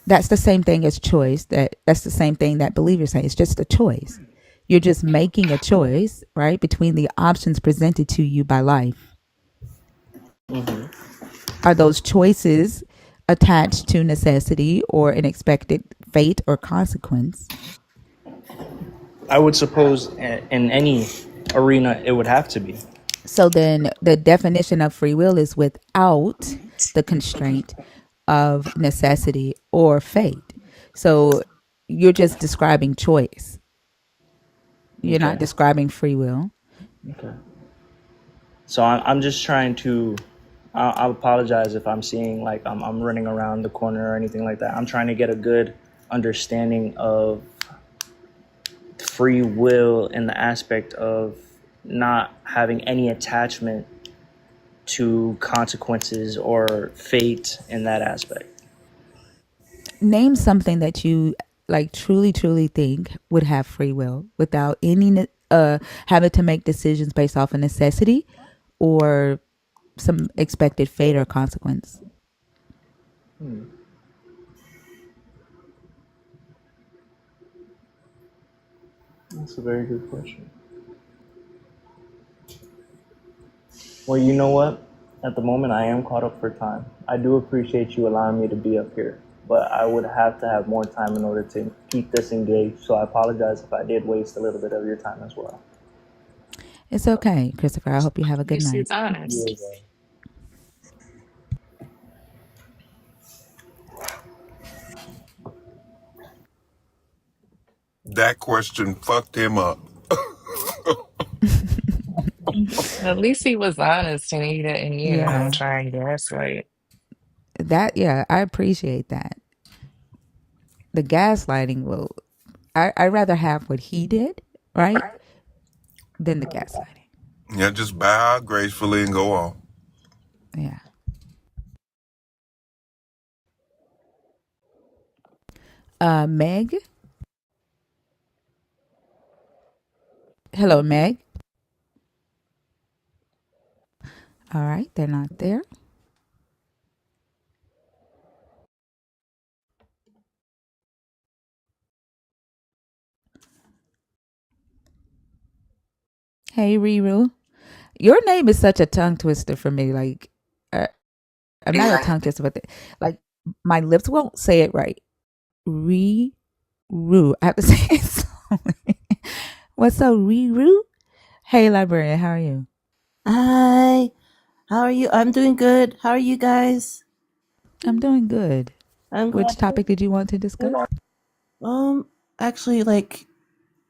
That's the same thing as choice. That's the same thing that believers say. It's just a choice. You're just making a choice, right, between the options presented to you by life. Mm-hmm. Are those choices attached to necessity or an expected fate or consequence? I would suppose in any arena it would have to be. So then the definition of free will is without the constraint of necessity or fate. So you're just describing choice. You're not Okay. describing free will. Okay. So I'm just trying to. I'll apologize if I'm seeing like I'm running around the corner or anything like that. I'm trying to get a good understanding of free will in the aspect of not having any attachment to consequences or fate in that aspect. Name something that you like truly think would have free will without any having to make decisions based off of necessity or some expected fate or consequence. That's a very good question. Well, you know what? At the moment, I am caught up for time. I do appreciate you allowing me to be up here, but I would have to have more time in order to keep this engaged. So I apologize if I did waste a little bit of your time as well. It's okay, Christopher. I hope you have a At good least night. he's honest. That question fucked him up. At least he was honest and he didn't, Yeah. try and gaslight. That, yeah, I appreciate that. The gaslighting will, I rather have what he did, right, than the gaslighting. Yeah, just bow gracefully and go on. Yeah. Meg. Hello, Meg. All right, they're not there. Hey, Riru. Your name is such a tongue twister for me. Like, uh, I'm not a tongue twister, but like my lips won't say it right. Riru. I have to say it slowly. What's up, Riru? Hey, librarian. How are you? Hi, how are you? I'm doing good. How are you guys? I'm doing good. I'm Which glad. topic did you want to discuss? Actually,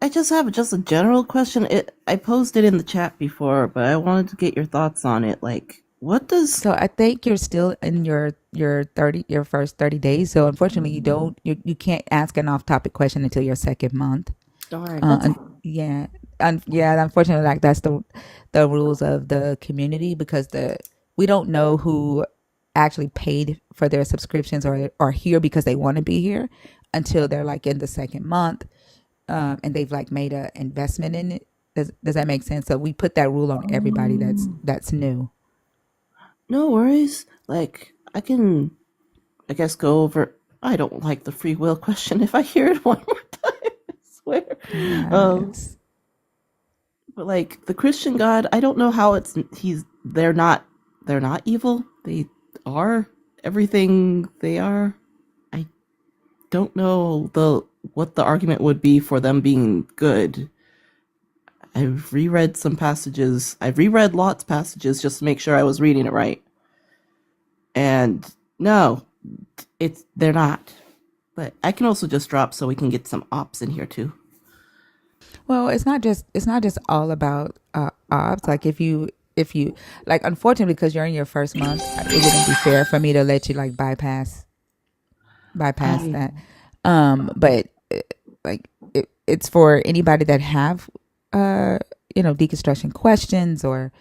I just have just a general question. I posted in the chat before, but I wanted to get your thoughts on it. Like, what does? So I think you're still in your first 30 days. So unfortunately, you can't ask an off topic question until your second month. Darn, that's Yeah, yeah. Unfortunately, like that's the rules of the community because the we don't know who actually paid for their subscriptions or are here because they want to be here until they're like in the second month, and they've like made an investment in it. Does that make sense? So we put that rule on everybody that's new. no worries. Like, I can, I guess, go over. I don't like the free will question. If I hear it one more time, I swear. Yeah, Um, it's but like the Christian God, I don't know how they're not evil. They are everything they are. I don't know what the argument would be for them being good. I've reread some passages. I've reread lots of passages just to make sure I was reading it right. And no, they're not. But I can also just drop so we can get some ops in here too. well, it's not just all about ops. Like if you like, unfortunately, because you're in your first month, it wouldn't be fair for me to let you like bypass I that. But like it's for anybody that have deconstruction questions or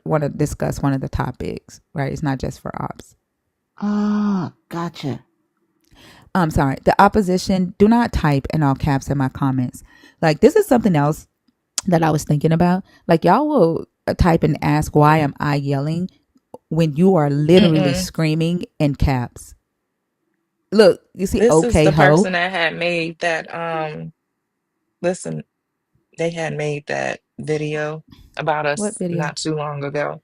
want to discuss one of the topics, right? It's not just for ops. gotcha. I'm sorry. The opposition, do not type in all caps in my comments. Like this is something else that I was thinking about. Like y'all will type and ask why am I yelling when you are literally Mm-mm. screaming in caps. Look, you see, This is okay, the ho. person that had made that listen, they had made that video about What us video? not too long ago.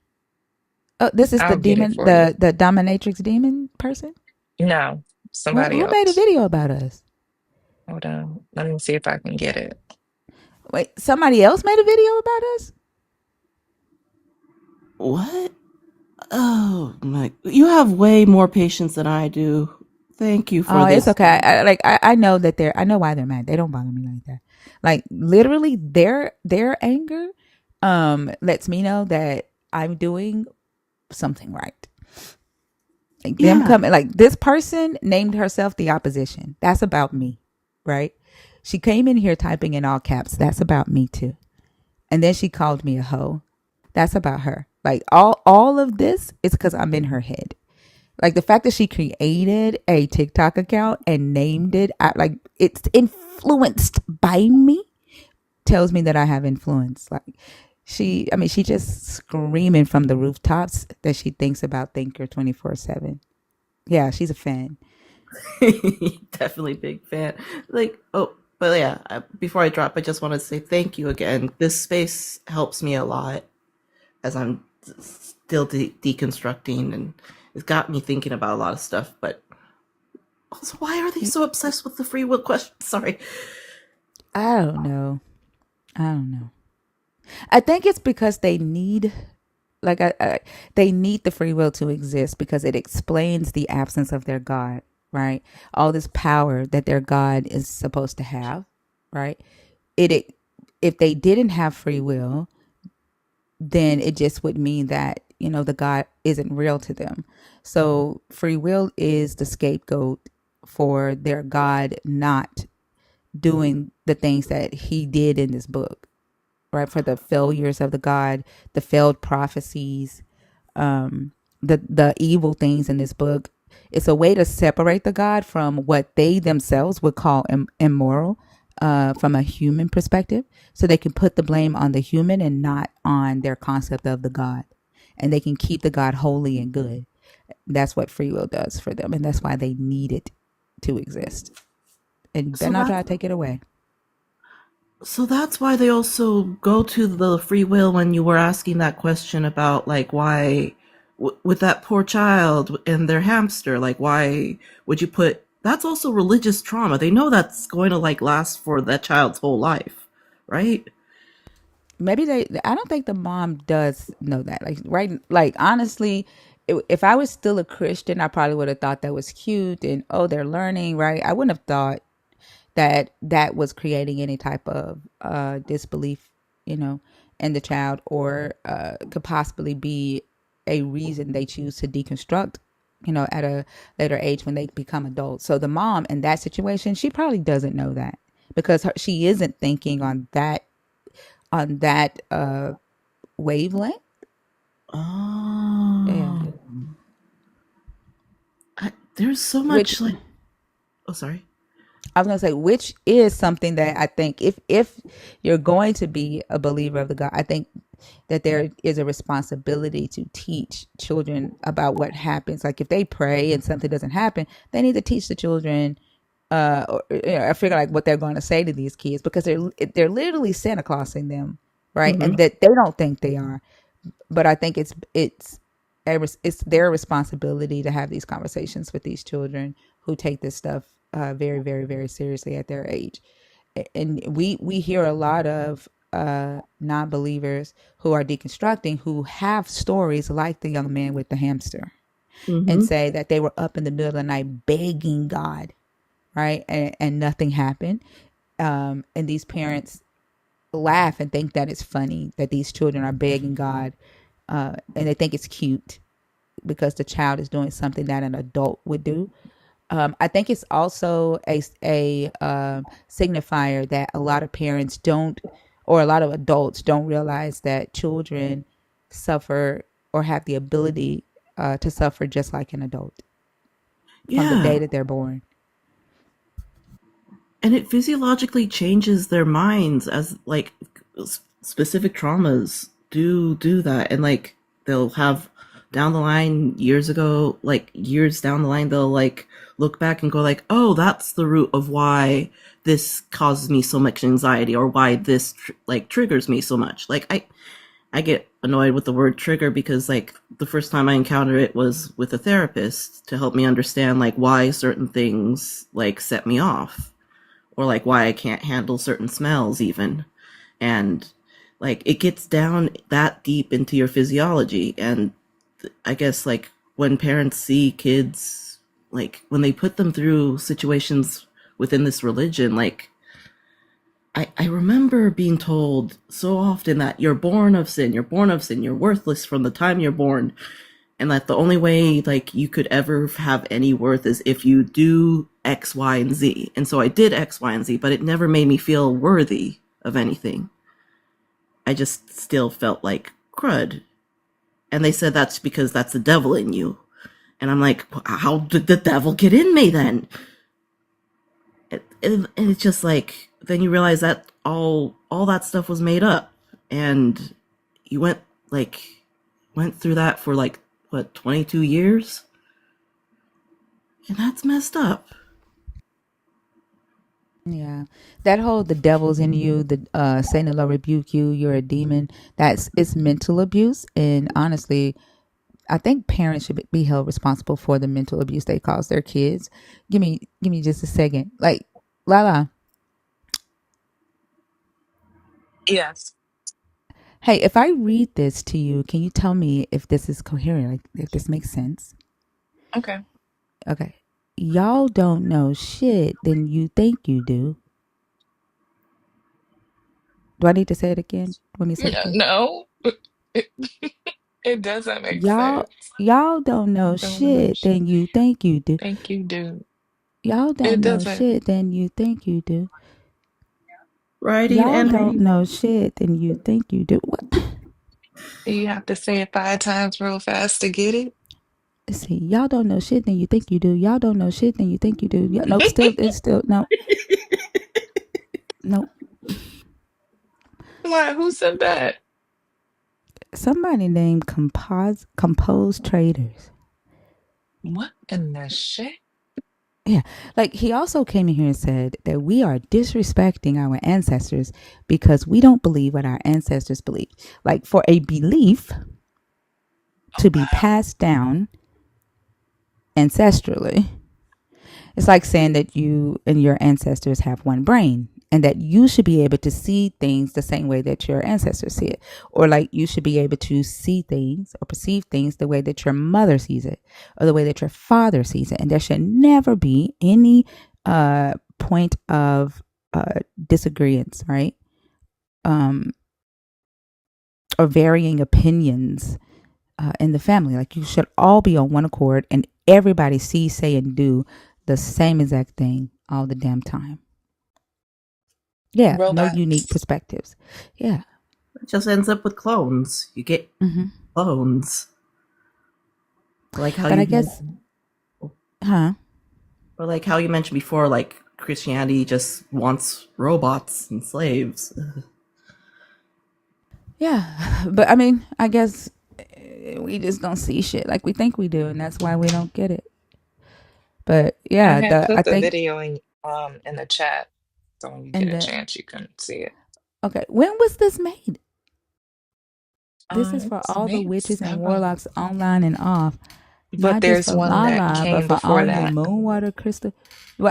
Oh, this is the I'll get it demon, for you. the dominatrix demon person. No, What? somebody Who made a else. video about us? Hold on. Let me see if I can get it. Wait, somebody else made a video about us? What? Oh my! You have way more patience than I do. Thank you for Oh, it's this. okay. I know that I know why they're mad. They don't bother me like that. Like literally their anger lets me know that I'm doing something right. Like them Yeah. coming like this person named herself the opposition. That's about me, right? She came in here typing in all caps. That's about me too. And then she called me a hoe. That's about her. Like all of this is because I'm in her head. Like the fact that she created a TikTok account and named it, like it's influenced by me, tells me that I have influence. Like she just screaming from the rooftops that she thinks about Thinker 24/7. Yeah, she's a fan. Definitely big fan. Like, oh, but yeah, before I drop, I just want to say thank you again. This space helps me a lot as I'm still deconstructing, and it's got me thinking about a lot of stuff. But also, why are they so obsessed with the free will question? Sorry. I don't know. I don't know. I think it's because they need like they need the free will to exist because it explains the absence of their God, right? All this power that their God is supposed to have, right? It if they didn't have free will, then it just would mean that the God isn't real to them. So free will is the scapegoat for their God not doing the things that he did in this book, right? For the failures of the God, the failed prophecies, the evil things in this book. It's a way to separate the God from what they themselves would call immoral, from a human perspective, so they can put the blame on the human and not on their concept of the God, and they can keep the God holy and good. That's what free will does for them, and that's why they need it to exist. And you better So not that try to take it away. So that's why they also go to the free will when you were asking that question about like why with that poor child and their hamster, like why would you put that's also religious trauma. They know that's going to like last for that child's whole life, right? Maybe they, I don't think the mom does know that. Like, right? Like, honestly, if I was still a Christian, I probably would have thought that was cute and, oh, they're learning, right? I wouldn't have thought that that was creating any type of disbelief, you know, in the child, or could possibly be a reason they choose to deconstruct, you know, at a later age when they become adults. So the mom in that situation, she probably doesn't know that because she isn't thinking on that wavelength. Yeah. Oh, there's so Which much like. Oh, sorry. I was gonna say, which is something that I think if you're going to be a believer of the God, I think that there is a responsibility to teach children about what happens. Like if they pray and something doesn't happen, they need to teach the children. Or, you know, I figure like what they're going to say to these kids because they're literally Santa Clausing them, right? Mm-hmm. And that they don't think they are. But I think it's their responsibility to have these conversations with these children who take this stuff very, very, very seriously at their age. And we hear a lot of non-believers who are deconstructing who have stories like the young man with the hamster and Mm-hmm. say that they were up in the middle of the night begging God, right, and nothing happened. And these parents laugh and think that it's funny that these children are begging God, and they think it's cute because the child is doing something that an adult would do. I think it's also a signifier that a lot of parents don't, or a lot of adults don't realize that children suffer or have the ability to suffer just like an adult from the Yeah. day that they're born. And it physiologically changes their minds as like specific traumas do that, and like they'll have down the line years down the line they'll like look back and go like, oh, that's the root of why this causes me so much anxiety, or why this like triggers me so much. Like I get annoyed with the word trigger because like the first time I encountered it was with a therapist to help me understand like why certain things like set me off, or like why I can't handle certain smells even. And like it gets down that deep into your physiology. And I guess like when parents see kids, like when they put them through situations within this religion, like I remember being told so often that you're born of sin, you're born of sin, you're worthless from the time you're born, and that the only way like you could ever have any worth is if you do X, Y, and Z. And so I did X, Y, and Z, but it never made me feel worthy of anything. I just still felt like crud. And they said that's because that's the devil in you. And I'm like, how did the devil get in me then? And it's just like then you realize that all that stuff was made up, and you went through that for like what 22 years, and that's messed up. Yeah, that whole the devil's in you, the Satan will rebuke you, you're a demon. That's it's mental abuse, and honestly, I think parents should be held responsible for the mental abuse they cause their kids. Give me just a second. Like, Lala, Yes. hey, if I read this to you, can you tell me if this is coherent? Like, if this makes sense? Okay. Okay. Y'all don't know shit, then you think you do. Do I need to say it again? Want me to say it again? No, it, it doesn't make Y'all, sense. y'all don't know Don't know. shit, then you think you do. Thank you, dude. Y'all It don't know doesn't. shit, then you think you do. Writing Y'all and don't know shit, then you think you do. What? You have to say it 5 times real fast to get it. Let's see. Y'all don't know shit, then you think you do. Y'all don't know shit, then you think you do. Nope. Still, it's still no, no. Why? Who said that? Somebody named Compose Traders. What in the shit? Yeah. Like he also came in here and said that we are disrespecting our ancestors because we don't believe what our ancestors believe. Like for a belief Oh to be wow. passed down ancestrally, it's like saying that you and your ancestors have one brain and that you should be able to see things the same way that your ancestors see it. Or like you should be able to see things or perceive things the way that your mother sees it or the way that your father sees it. And there should never be any point of disagreement, right? Um, or varying opinions in the family. Like you should all be on one accord and everybody see, say, and do the same exact thing all the damn time. Yeah, no unique Robots. perspectives. Yeah. It just ends up with clones. You get Mm-hmm. clones. Like how But you I guess, mentioned, huh? or like how you mentioned before, like Christianity just wants robots and slaves. Yeah. But I mean, I guess we just don't see shit like we think we do, and that's why we don't get it. But I yeah, had I put the think, video in the chat, so when you get and a the chance, you can see it. okay, when was this made? This is for It's all the made witches and several, warlocks online and off. but Not just there's for one that Lala, but came for before all you that. Moonwater Crystal.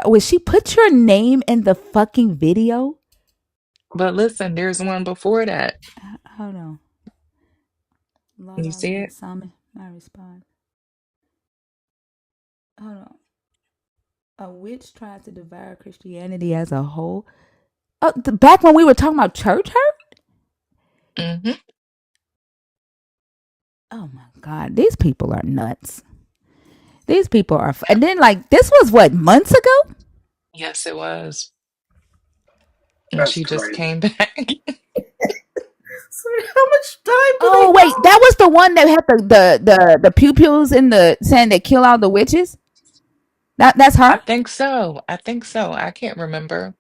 Would she put your name in the fucking video? But listen, there's one before that. Hold on. You Lala see Land it? Summon. My response. Hold on. A witch tried to devour Christianity as a whole. Oh, back when we were talking about church hurt? Mm-hmm. Oh my God. These people are nuts. These people are. Yep. And then, like, this was what, months ago? Yes, it was. And That's she just crazy. came back. So how much time do they Oh, wait. That was the one that had the pew pews in the saying they kill all the witches? That's her? I think so. I think so. I can't remember.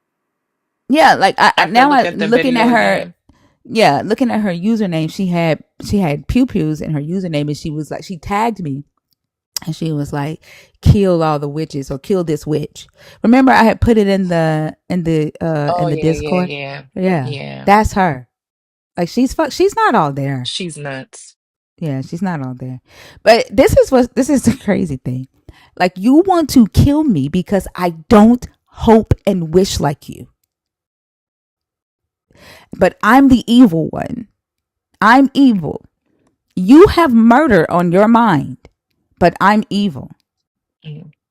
Yeah, like I have to now look I at the looking at video her. again. Yeah, looking at her username, she had pew pews in her username, and she was like, she tagged me, and she was like, "Kill all the witches" or "Kill this witch." Remember, I had put it in Oh the yeah, yeah, Discord. yeah. Yeah, Yeah. that's her. Like she's not all there. She's nuts. Yeah, she's not all there. But this is the crazy thing. Like you want to kill me because I don't hope and wish like you. But I'm the evil one. I'm evil. You have murder on your mind, but I'm evil.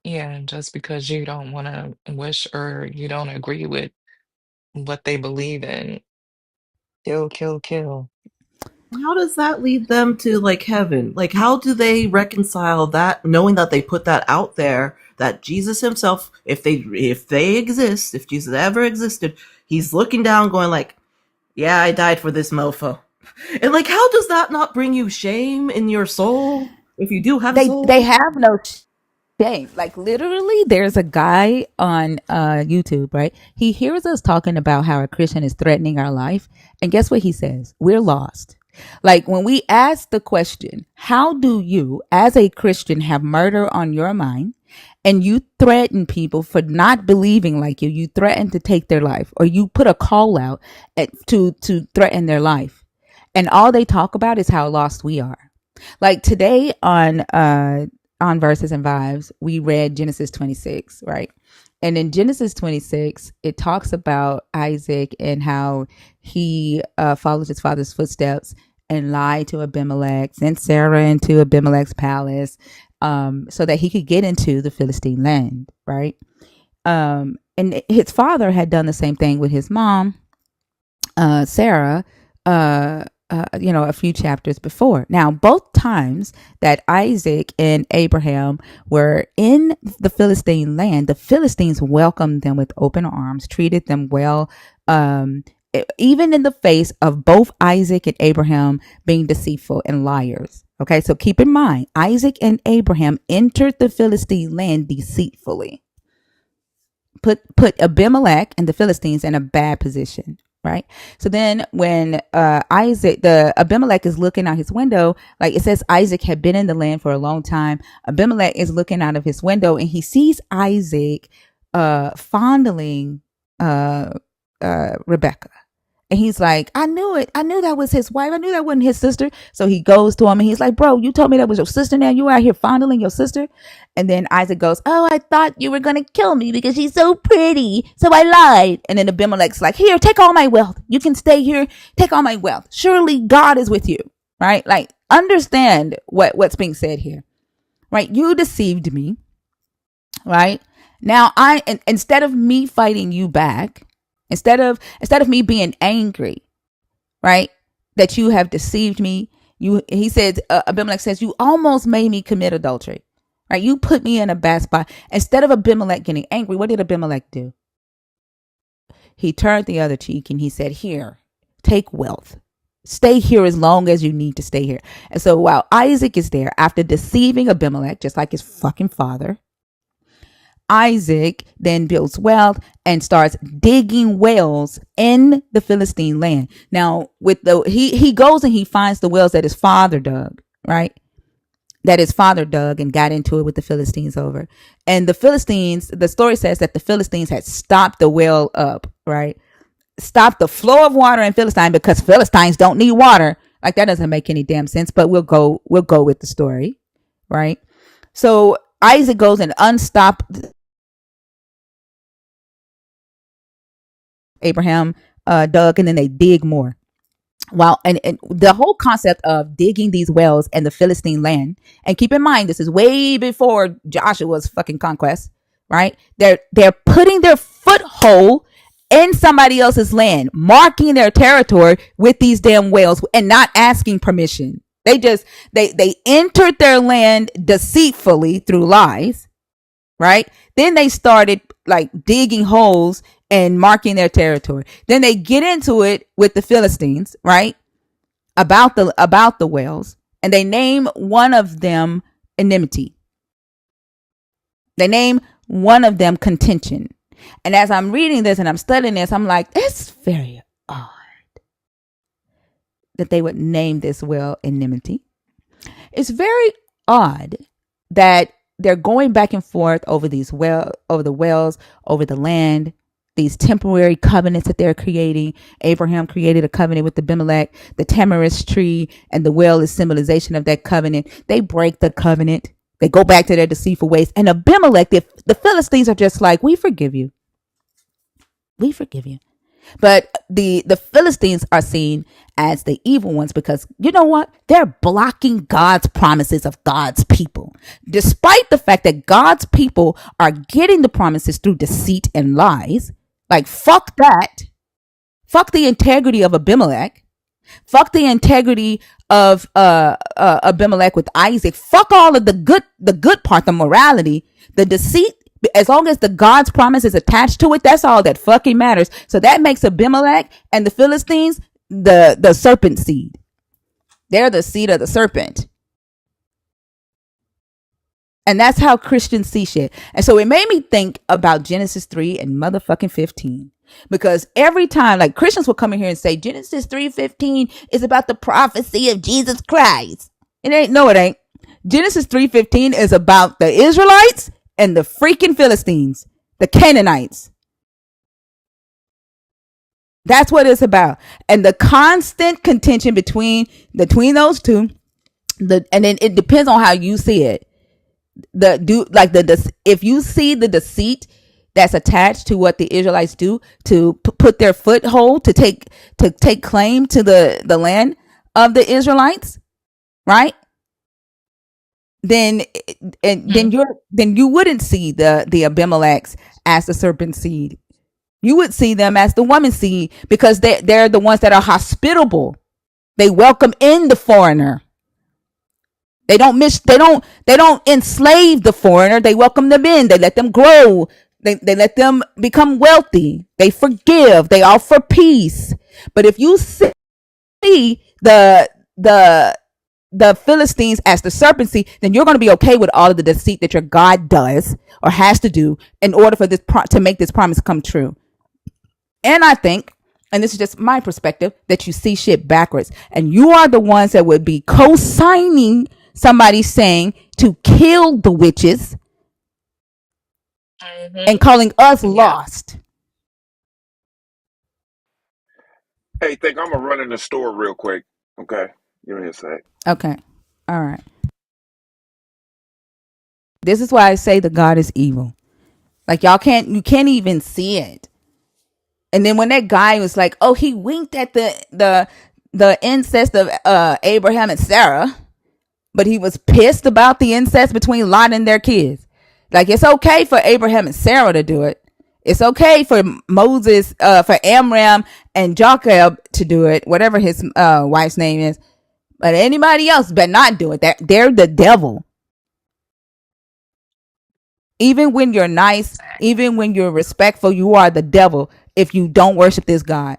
Yeah, and just because you don't want to wish or you don't agree with what they believe in, kill, kill, kill. How does that lead them to like heaven? Like how do they reconcile that knowing that they put that out there that Jesus himself, if they exist, if Jesus ever existed, he's looking down going like, "Yeah, I died for this mofo." And like how does that not bring you shame in your soul if you do have a They soul? have no shame. Like literally, there's a guy on YouTube, right? He hears us talking about how a Christian is threatening our life, and guess what he says? We're lost. Like when we ask the question, how do you, as a Christian, have murder on your mind? And you threaten people for not believing like you threaten to take their life, or you put a call out to threaten their life, and all they talk about is how lost we are. Like today on Verses and Vibes, we read Genesis 26, right? And in Genesis 26, it talks about Isaac and how he followed his father's footsteps and lied to Abimelech, sent Sarah into Abimelech's palace, so that he could get into the Philistine land, right? And his father had done the same thing with his mom, Sarah, a few chapters before. Now, both times that Isaac and Abraham were in the Philistine land, the Philistines welcomed them with open arms, treated them well, even in the face of both Isaac and Abraham being deceitful and liars. Okay, so keep in mind, Isaac and Abraham entered the Philistine land deceitfully. Put Abimelech and the Philistines in a bad position. right? So then when the Abimelech is looking out his window, like it says Isaac had been in the land for a long time. Abimelech is looking out of his window and he sees Isaac fondling Rebecca. And he's like, I knew it. I knew that was his wife. I knew that wasn't his sister. So he goes to him and he's like, bro, you told me that was your sister. Now you out here fondling your sister. And then Isaac goes, oh, I thought you were going to kill me because she's so pretty. So I lied. And then Abimelech's like, here, take all my wealth. You can stay here. Take all my wealth. Surely God is with you. Right? Like, understand what's being said here. Right? You deceived me. Right? Now, instead of me fighting you back, Instead of me being angry, right, that you have deceived me, he said, Abimelech says, you almost made me commit adultery, right? You put me in a bad spot. Instead of Abimelech getting angry, what did Abimelech do? He turned the other cheek and he said, here, take wealth. Stay here as long as you need to stay here. And so while Isaac is there, after deceiving Abimelech, just like his fucking father, Isaac then builds wealth and starts digging wells in the Philistine land. Now, he goes and he finds the wells that his father dug, right? That his father dug and got into it with the Philistines over. And the Philistines, the story says that the Philistines had stopped the well up, right? Stopped the flow of water in Philistine because Philistines don't need water. Like, that doesn't make any damn sense, but we'll go with the story, right? So Isaac goes and unstopped Abraham dug, and then they dig more. And the whole concept of digging these wells in the Philistine land, and keep in mind, this is way before Joshua's fucking conquest, right? They're putting their foothold in somebody else's land, marking their territory with these damn wells and not asking permission. They entered their land deceitfully through lies, right? Then they started like digging holes and marking their territory. Then they get into it with the Philistines, right? About the wells, and they name one of them enmity. They name one of them contention. And as I'm reading this and I'm studying this, I'm like, it's very odd that they would name this well enmity. It's very odd that they're going back and forth over the wells, over the land, these temporary covenants that they're creating. Abraham created a covenant with Abimelech. The tamarisk tree and the well is symbolization of that covenant. They break the covenant. They go back to their deceitful ways. And Abimelech, the Philistines are just like, we forgive you. We forgive you. But the Philistines are seen as the evil ones because, you know what? They're blocking God's promises of God's people. Despite the fact that God's people are getting the promises through deceit and lies. Like, fuck that. Fuck the integrity of Abimelech. Fuck the integrity of Abimelech with Isaac. Fuck all of the good part, the morality, the deceit. As long as the God's promise is attached to it, that's all that fucking matters. So that makes Abimelech and the Philistines the serpent seed. They're the seed of the serpent. And that's how Christians see shit. And so it made me think about Genesis 3 and motherfucking 15. Because every time, like, Christians will come in here and say Genesis 3:15 is about the prophecy of Jesus Christ. It ain't. No, it ain't. Genesis 3:15 is about the Israelites and the freaking Philistines, the Canaanites. That's what it's about. And the constant contention between those two, and then it depends on how you see it. If you see the deceit that's attached to what the Israelites do to put their foothold to take claim to the land of the Israelites, right? Then you wouldn't see the Abimelechs as the serpent seed. You would see them as the woman seed because they're the ones that are hospitable. They welcome in the foreigner. They don't enslave the foreigner. They welcome them in. They let them grow. They let them become wealthy. They forgive. They offer peace. But if you see the Philistines as the serpent seed, then you're going to be okay with all of the deceit that your God does or has to do in order for this to make this promise come true. And I think and this is just my perspective, that you see shit backwards. And you are the ones that would be co-signing somebody saying to kill the witches and Mm-hmm. calling us Yeah. lost. Hey, think I'm gonna run in the store real quick. Okay, give me a sec. Okay. All right. This is why I say the God is evil. Like you can't even see it. And then when that guy was like, "Oh, he winked at the incest of Abraham and Sarah," but he was pissed about the incest between Lot and their kids. Like, it's okay for Abraham and Sarah to do it. It's okay for Moses, for Amram and Jacob to do it, whatever his wife's name is. But anybody else better not do it. They're the devil. Even when you're nice, even when you're respectful, you are the devil if you don't worship this God.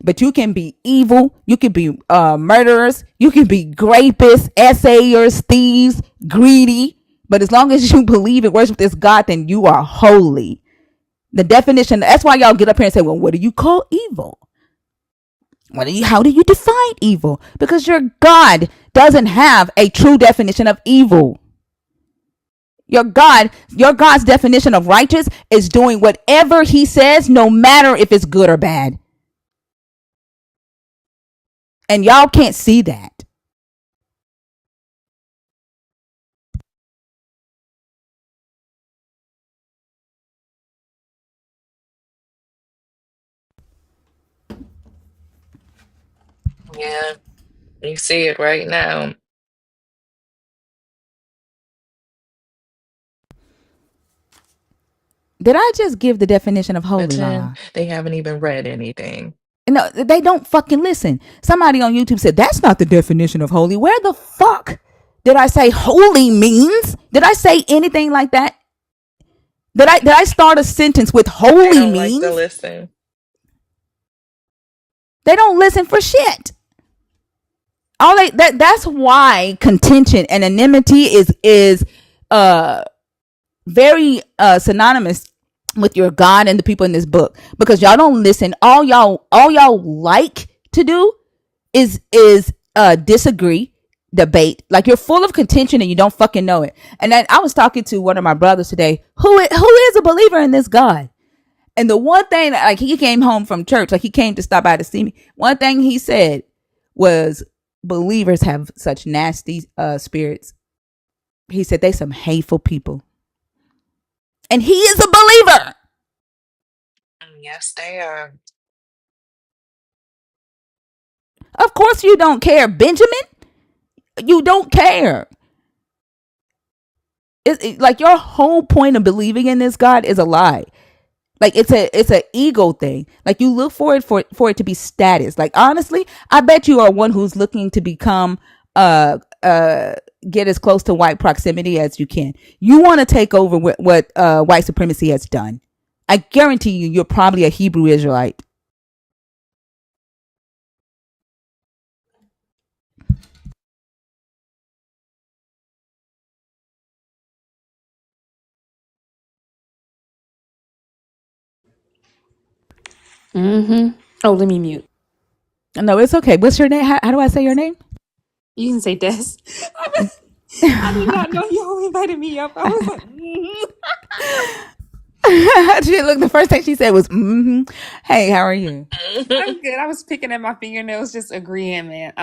But you can be evil, you can be murderers, you can be rapists, essayers, thieves, greedy. But as long as you believe and worship this God, then you are holy. The definition, that's why y'all get up here and say, well, what do you call evil? How do you define evil? Because your God doesn't have a true definition of evil. Your God's definition of righteous is doing whatever he says, no matter if it's good or bad. And y'all can't see that. Yeah. You see it right now. Did I just give the definition of holy, Pretend Lala? they haven't even read anything. No, they don't fucking listen. Somebody on YouTube said, that's not the definition of holy. Where the fuck did I say holy means? Did I say anything like that? Did I start a sentence with They holy don't like to means? listen. They don't listen for shit. That's why contention and enmity is very synonymous with your God and the people in this book, because y'all don't listen. All y'all like to do is disagree, debate. Like, you're full of contention and you don't fucking know it. And then I was talking to one of my brothers today who is a believer in this God. And the one thing, like, he came home from church, like he came to stop by to see me. One thing he said was, believers have such nasty spirits. He said they some hateful people. And he is a believer. Yes, they are. Of course you don't care, Benjamin. You don't care. Like, your whole point of believing in this God is a lie. Like, it's a ego thing. Like, you look for it to be status. Like, honestly, I bet you are one who's looking to become get as close to white proximity as you can. You want to take over what white supremacy has done. I guarantee you're probably a Hebrew Israelite. Oh, let me mute. No, it's okay. What's your name? How do I say your name? You can say Des. I did not know y'all invited me up. I was like, Look, the first thing she said was, mm-hmm. Hey, how are you? I'm good. I was picking at my fingernails, just agreeing, man.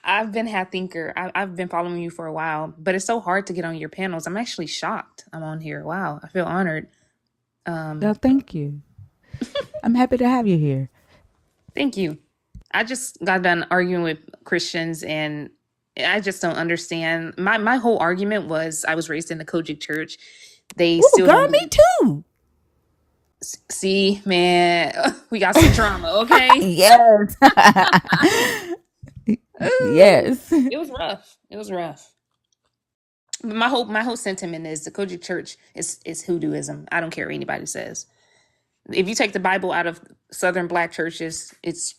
I've been Hat Thinker. I've been following you for a while, but it's so hard to get on your panels. I'm actually shocked I'm on here. Wow, I feel honored. Well, thank you. I'm happy to have you here. Thank you. I just got done arguing with Christians, and I just don't understand. My whole argument was I was raised in the Kojic church. They Ooh, still girl, don't me believe. too. See, man, we got some drama, okay? Yes. Ooh, Yes. it was rough. It was rough. But my whole sentiment is the Kojic church is hoodooism. I don't care what anybody says. If you take the Bible out of Southern Black churches, it's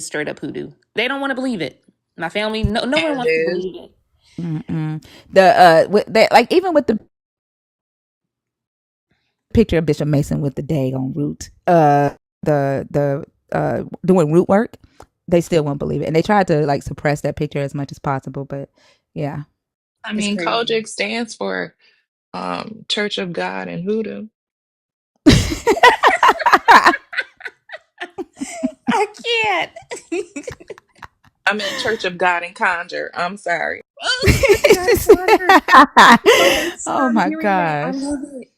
straight up hoodoo. They don't want to believe it. My family, no one And wants to is. believe it. Mm-mm. Like, even with the picture of Bishop Mason with the day on root, the doing root work, they still won't believe it, and they tried to like suppress that picture as much as possible. But yeah. I It's mean, crazy. Kojic stands for Church of God and Hoodoo. I can't. I meant Church of God and Conjure. I'm sorry. Oh, Church of God and Conquer. Don't Oh stop my hearing that. I gosh. love it.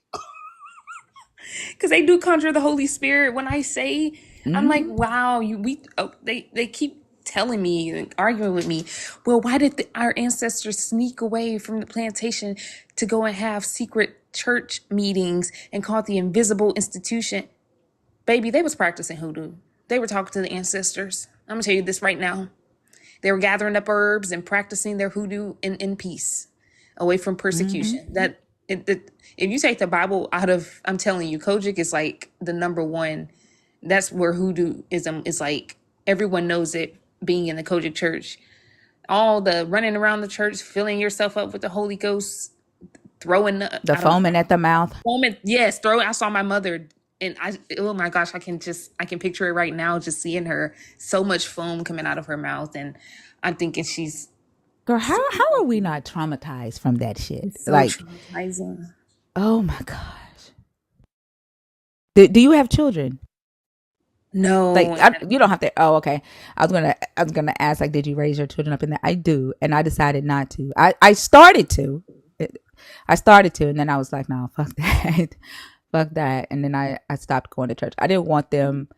Because they do conjure the Holy Spirit. When I say, I'm like, Hmm. wow, they keep telling me and arguing with me. Well, why did our ancestors sneak away from the plantation to go and have secret church meetings and call it the invisible institution? Baby, they was practicing hoodoo. They were talking to the ancestors. I'm gonna tell you this right now. They were gathering up herbs and practicing their hoodoo in peace, away from Hmm. persecution. If you take the Bible out of, I'm telling you, Kojic is like the number one. That's where hoodooism is like. Everyone knows it. Being in the Kojic church, all the running around the church, filling yourself up with the Holy Ghost, throwing. The I don't know. foaming at the mouth. Moment, yes, throw. I saw my mother, and oh my gosh, I can picture it right now, just seeing her, so much foam coming out of her mouth, and I'm thinking she's Girl, so, how are we not traumatized from that shit? it's so Like, traumatizing. oh my gosh. Do you have children? No, Like, you don't have to. Oh, okay. I was gonna ask, like, did you raise your children up in that? I do, and I decided not to. I started to. I started to, and then I was like, no, fuck that, fuck that, and then I stopped going to church. I didn't want them.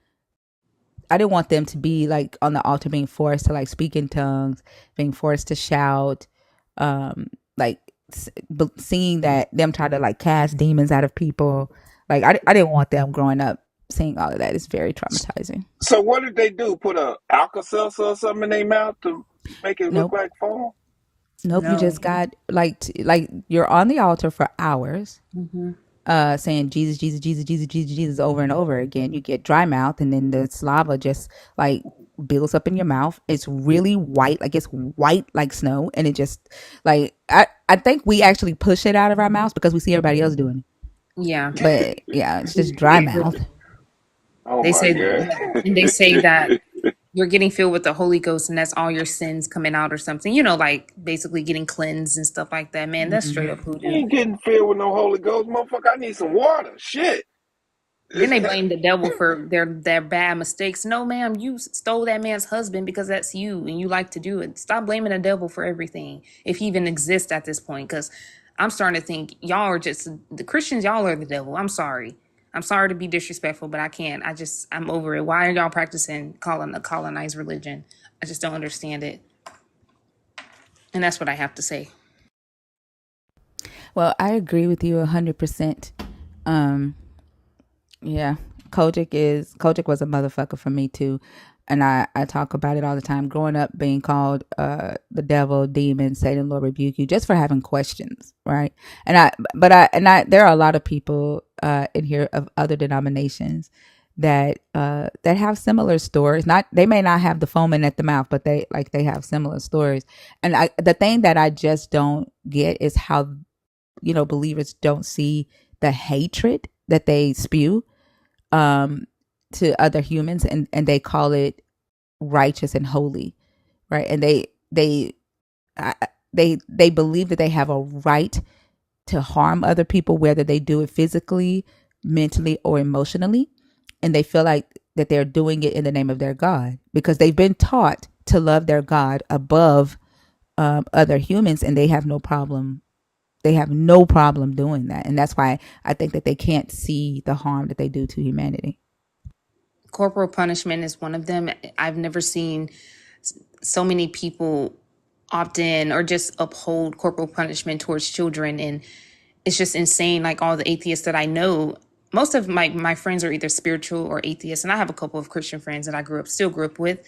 I didn't want them to be like on the altar being forced to like speak in tongues, being forced to shout, like seeing that them try to like cast demons out of people. Like I didn't want them growing up seeing all of that. It's very traumatizing. So what did they do? Put a Alka-Seltzer or something in their mouth to make it look Nope. like foam? Nope, you no. just got like you're on the altar for hours, Hmm. saying Jesus, Jesus, Jesus, Jesus, Jesus, Jesus over and over again. You get dry mouth, and then the slava just like builds up in your mouth. It's really white, like it's white like snow, and it just like I think we actually push it out of our mouths because we see everybody else doing it. Yeah, But yeah, it's just dry mouth. Oh they my say, god. yeah, and they say that you're getting filled with the Holy Ghost, and that's all your sins coming out or something. Like basically getting cleansed and stuff like that. Man, that's straight Hmm. up You hoodoo. ain't getting filled with no Holy Ghost, motherfucker. I need some water. Shit. Then they blame the devil for their bad mistakes. No, ma'am, you stole that man's husband because that's you and you like to do it. Stop blaming the devil for everything, if he even exists at this point. Because I'm starting to think y'all are just the Christians. Y'all are the devil. I'm sorry. I'm sorry to be disrespectful, but I can't. I'm over it. Why are y'all practicing calling a colonized religion? I just don't understand it, and that's what I have to say. Well, I agree with you 100%. Um, Yeah, Kojic was a motherfucker for me too, and I talk about it all the time. Growing up, being called the devil, demon, Satan, Lord rebuke you, just for having questions, right? And I there are a lot of people in here of other denominations that have similar stories. Not they may not have the foaming at the mouth, but they have similar stories. And the thing that I just don't get is how believers don't see the hatred that they spew um to other humans, and they call it righteous and holy, right? And I- they believe that they have a right to harm other people, whether they do it physically, mentally, or emotionally, and they feel like that they're doing it in the name of their God because they've been taught to love their God above other humans, and they have no problem doing that. And that's why I think that they can't see the harm that they do to humanity. Corporal punishment is one of them. I've never seen so many people opt in or just uphold corporal punishment towards children, and it's just insane. Like all the atheists that I know, most of my friends are either spiritual or atheists, and I have a couple of Christian friends that I still grew up with,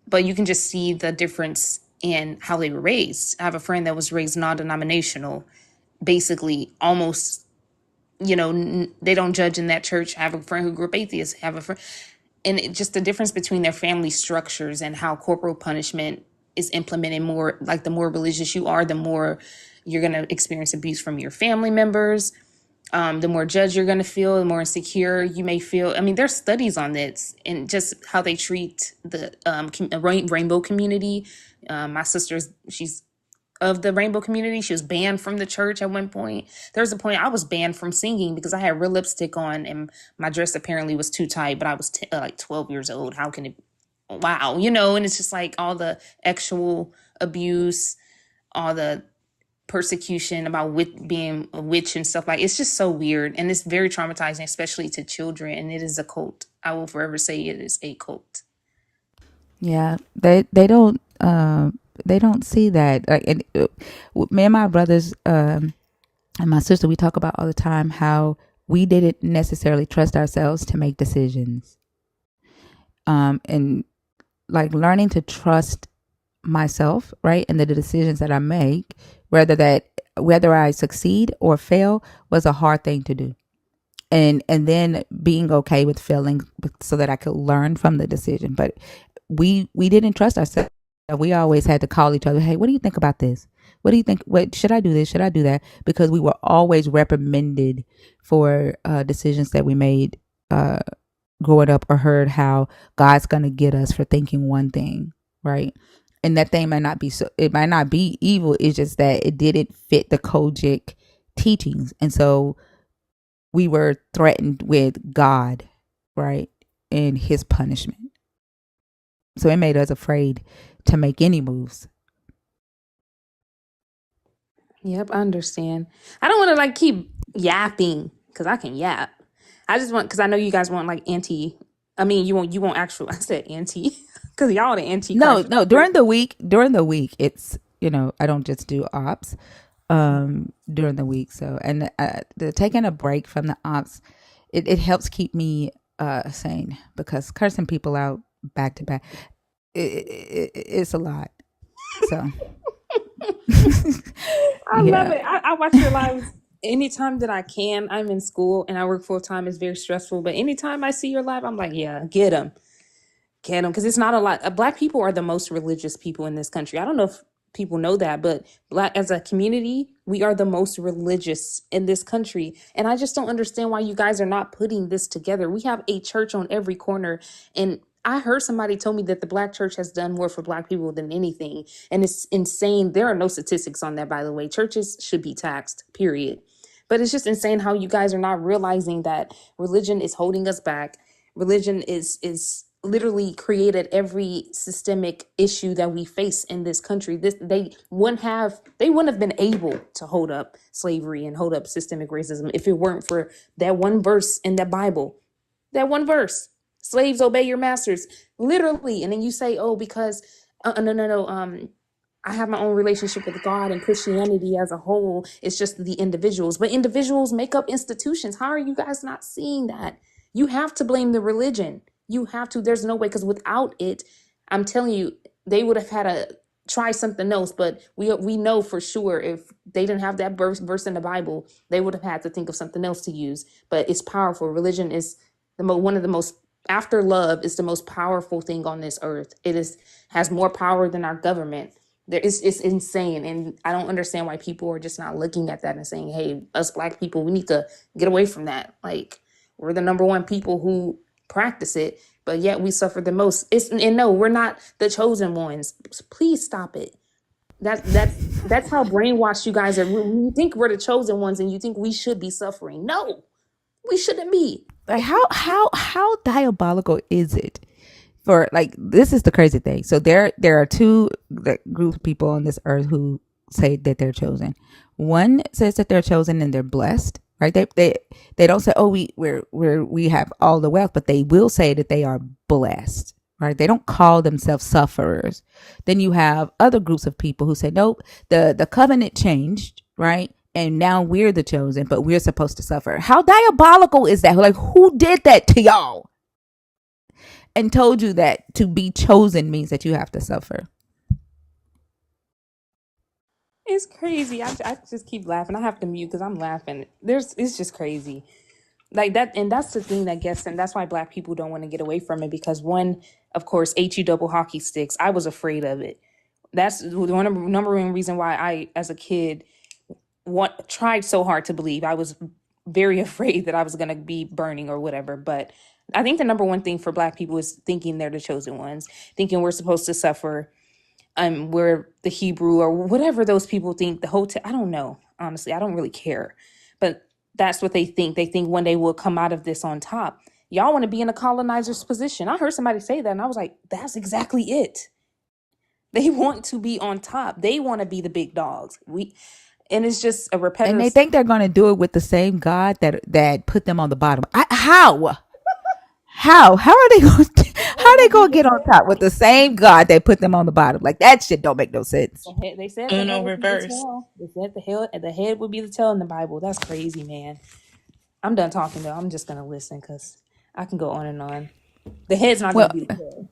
but you can just see the difference in how they were raised. I have a friend that was raised non-denominational, basically almost, they don't judge in that church. I have a friend who grew up atheist. I have a friend, and just the difference between their family structures and how corporal punishment is implemented. More like the more religious you are, the more you're going to experience abuse from your family members. The more judged you're going to feel, the more insecure you may feel. I mean, there's studies on this and just how they treat the rainbow community. My sister's, she's of the rainbow community. She was banned from the church at one point. There was a point I was banned from singing because I had real lipstick on and my dress apparently was too tight, but I was like 12 years old. How can it? Wow, and it's just like all the actual abuse, all the persecution about being a witch and stuff like it's just so weird and it's very traumatizing, especially to children. And it is a cult. I will forever say it is a cult. Yeah, they don't see that. Like, me and my brothers and my sister, we talk about all the time how we didn't necessarily trust ourselves to make decisions. And like learning to trust myself, right, and the decisions that I make, whether I succeed or fail, was a hard thing to do. And then being okay with failing so that I could learn from the decision. But we didn't trust ourselves. We always had to call each other. Hey, what do you think about this? What do you think? What should I do this? Should I do that? Because we were always reprimanded for decisions that we made growing up, or heard how God's gonna get us for thinking one thing, right? And that thing might not be so. It might not be evil. It's just that it didn't fit the Kojic teachings, and so we were threatened with God, right, and His punishment. So it made us afraid to make any moves. Yep, I understand. I don't want to like keep yapping because I can yap. I just want because I know you guys want like anti. I mean, you want actual. I said anti because y'all the No, anti-Christ. no. During the week, it's I don't just do ops. During the week, so and taking a break from the ops, it helps keep me sane, because cursing people out back to back, it's a lot. So I love yeah. it. I watch your lives anytime that I can. I'm in school and I work full time. It's very stressful, but anytime I see your live, I'm like, yeah, get them, because it's not a lot. Black people are the most religious people in this country. I don't know if people know that, but Black as a community, we are the most religious in this country. And I just don't understand why you guys are not putting this together. We have a church on every corner, and I heard somebody tell me that the Black church has done more for Black people than anything. And it's insane. There are no statistics on that, by the way. Churches should be taxed, period. But it's just insane how you guys are not realizing that religion is holding us back. Religion is literally created every systemic issue that we face in this country. They wouldn't have been able to hold up slavery and hold up systemic racism if it weren't for that one verse in that Bible. That one verse. Slaves, obey your masters. Literally. And then you say, oh, because no. I have my own relationship with God, and Christianity as a whole. It's just the individuals. But individuals make up institutions. How are you guys not seeing that? You have to blame the religion. You have to. There's no way, because without it, I'm telling you, they would have had to try something else. But we know for sure if they didn't have that verse in the Bible, they would have had to think of something else to use. But it's powerful. Religion is one of the most, after love, is the most powerful thing on this earth. Has more power than our government. It's insane, and I don't understand why people are just not looking at that and saying, hey, us Black people, we need to get away from that. Like, we're the number one people who practice it, but yet we suffer the most. And no, we're not the chosen ones. Please stop it. That's how brainwashed you guys are. You think we're the chosen ones and you think we should be suffering. No, we shouldn't be. Like how diabolical is it? For like, this is the crazy thing. So there are two groups of people on this earth who say that they're chosen. One says that they're chosen and they're blessed, right? They don't say, oh, we have all the wealth, but they will say that they are blessed, right? They don't call themselves sufferers. Then you have other groups of people who say, nope, the covenant changed, right? And now we're the chosen, but we're supposed to suffer. How diabolical is that? Like, who did that to y'all and told you that to be chosen means that you have to suffer? It's crazy. I just keep laughing. I have to mute because I'm laughing. It's just crazy. Like that, and that's the thing that gets, and that's why Black people don't want to get away from it, because one, of course, HU double hockey sticks. I was afraid of it. That's the number one reason why I, as a kid, tried so hard to believe. I was very afraid that I was going to be burning or whatever. But I think the number one thing for Black people is thinking they're the chosen ones, thinking we're supposed to suffer. We're the Hebrew or whatever those people think. The whole, I don't know. Honestly, I don't really care. But that's what they think. They think one day we'll come out of this on top. Y'all want to be in a colonizer's position. I heard somebody say that and I was like, that's exactly it. They want to be on top. They want to be the big dogs. And it's just a And they repetitive. think they're going to do it with the same God that put them on the bottom. How are they going to, how are they going to get on top with the same God that put them on the bottom? Like that shit don't make no sense. They said the head Uno would be the reverse. tail. They said the head would be the tail in the Bible. That's crazy, man. I'm done talking though. I'm just gonna listen because I can go on and on. The head's not gonna Well, be the tail.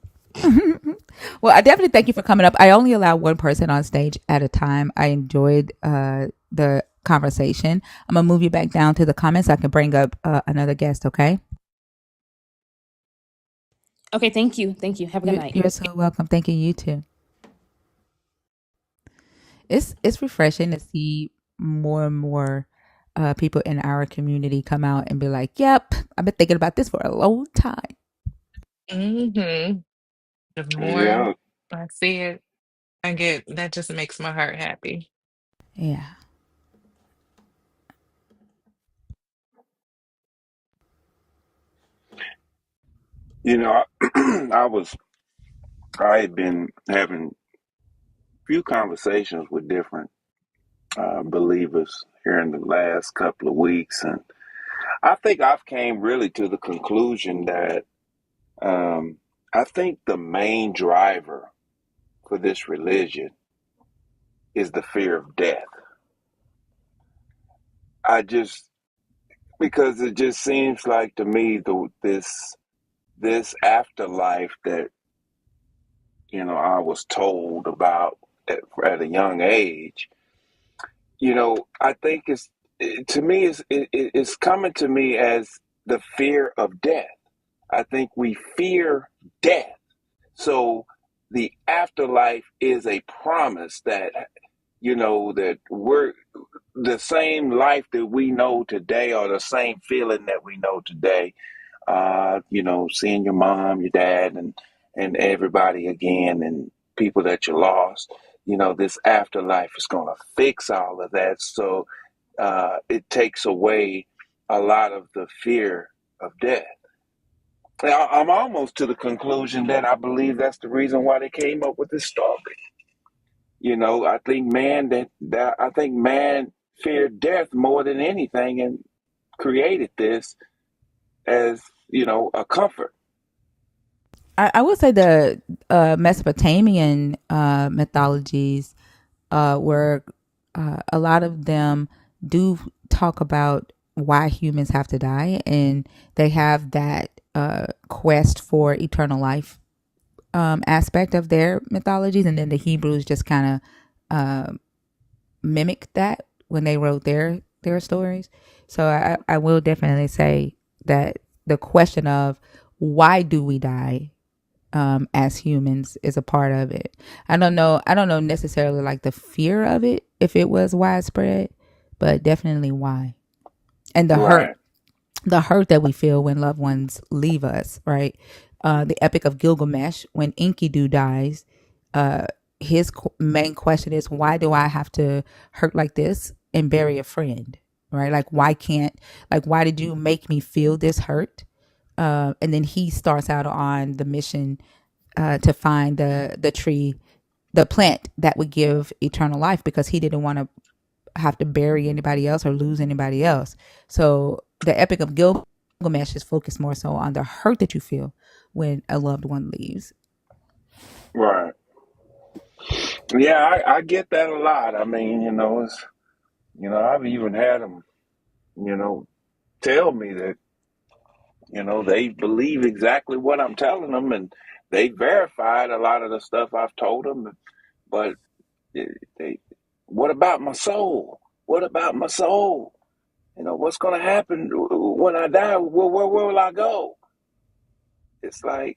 well, I definitely thank you for coming up. I only allow one person on stage at a time. I enjoyed the conversation. I'm gonna move you back down to the comments so I can bring up another guest. Okay. Okay, thank you. Thank you. Have a good night. You're so welcome. Thank you. You too. It's refreshing to see more and more people in our community come out and be like, "Yep, I've been thinking about this for a long time." Mm-hmm. The more Yeah, I see it, I get that just makes my heart happy. Yeah. you know, I had been having few conversations with different believers here in the last couple of weeks, and I think I've came really to the conclusion that um, I think the main driver for this religion is the fear of death. I just because it just seems like to me this afterlife that I was told about at a young age. I think to me it's coming to me as the fear of death. I think we fear death. So the afterlife is a promise that that we're the same life that we know today, or the same feeling that we know today. Seeing your mom, your dad, and everybody again, and people that you lost. This afterlife is going to fix all of that. So it takes away a lot of the fear of death. Now, I'm almost to the conclusion that I believe that's the reason why they came up with this story. I think man feared death more than anything, and created this as a comfort. I would say the Mesopotamian mythologies where a lot of them do talk about why humans have to die, and they have that quest for eternal life aspect of their mythologies, and then the Hebrews just kind of mimic that when they wrote their stories. So I will definitely say that the question of why do we die as humans is a part of it. I don't know necessarily like the fear of it if it was widespread, but definitely why. And Right. the hurt that we feel when loved ones leave us, right? The Epic of Gilgamesh, when Enkidu dies, uh, his main question is, why do I have to hurt like this and bury a friend, right? Like, why did you make me feel this hurt? And then he starts out on the mission to find the tree, the plant that would give eternal life, because he didn't want to have to bury anybody else or lose anybody else. So the Epic of Gilgamesh is focused more so on the hurt that you feel when a loved one leaves. Right. Yeah, I get that a lot. I mean, I've even had them, tell me that, they believe exactly what I'm telling them, and they verified a lot of the stuff I've told them. But they, what about my soul? What about my soul? What's going to happen when I die? Where will I go? It's like,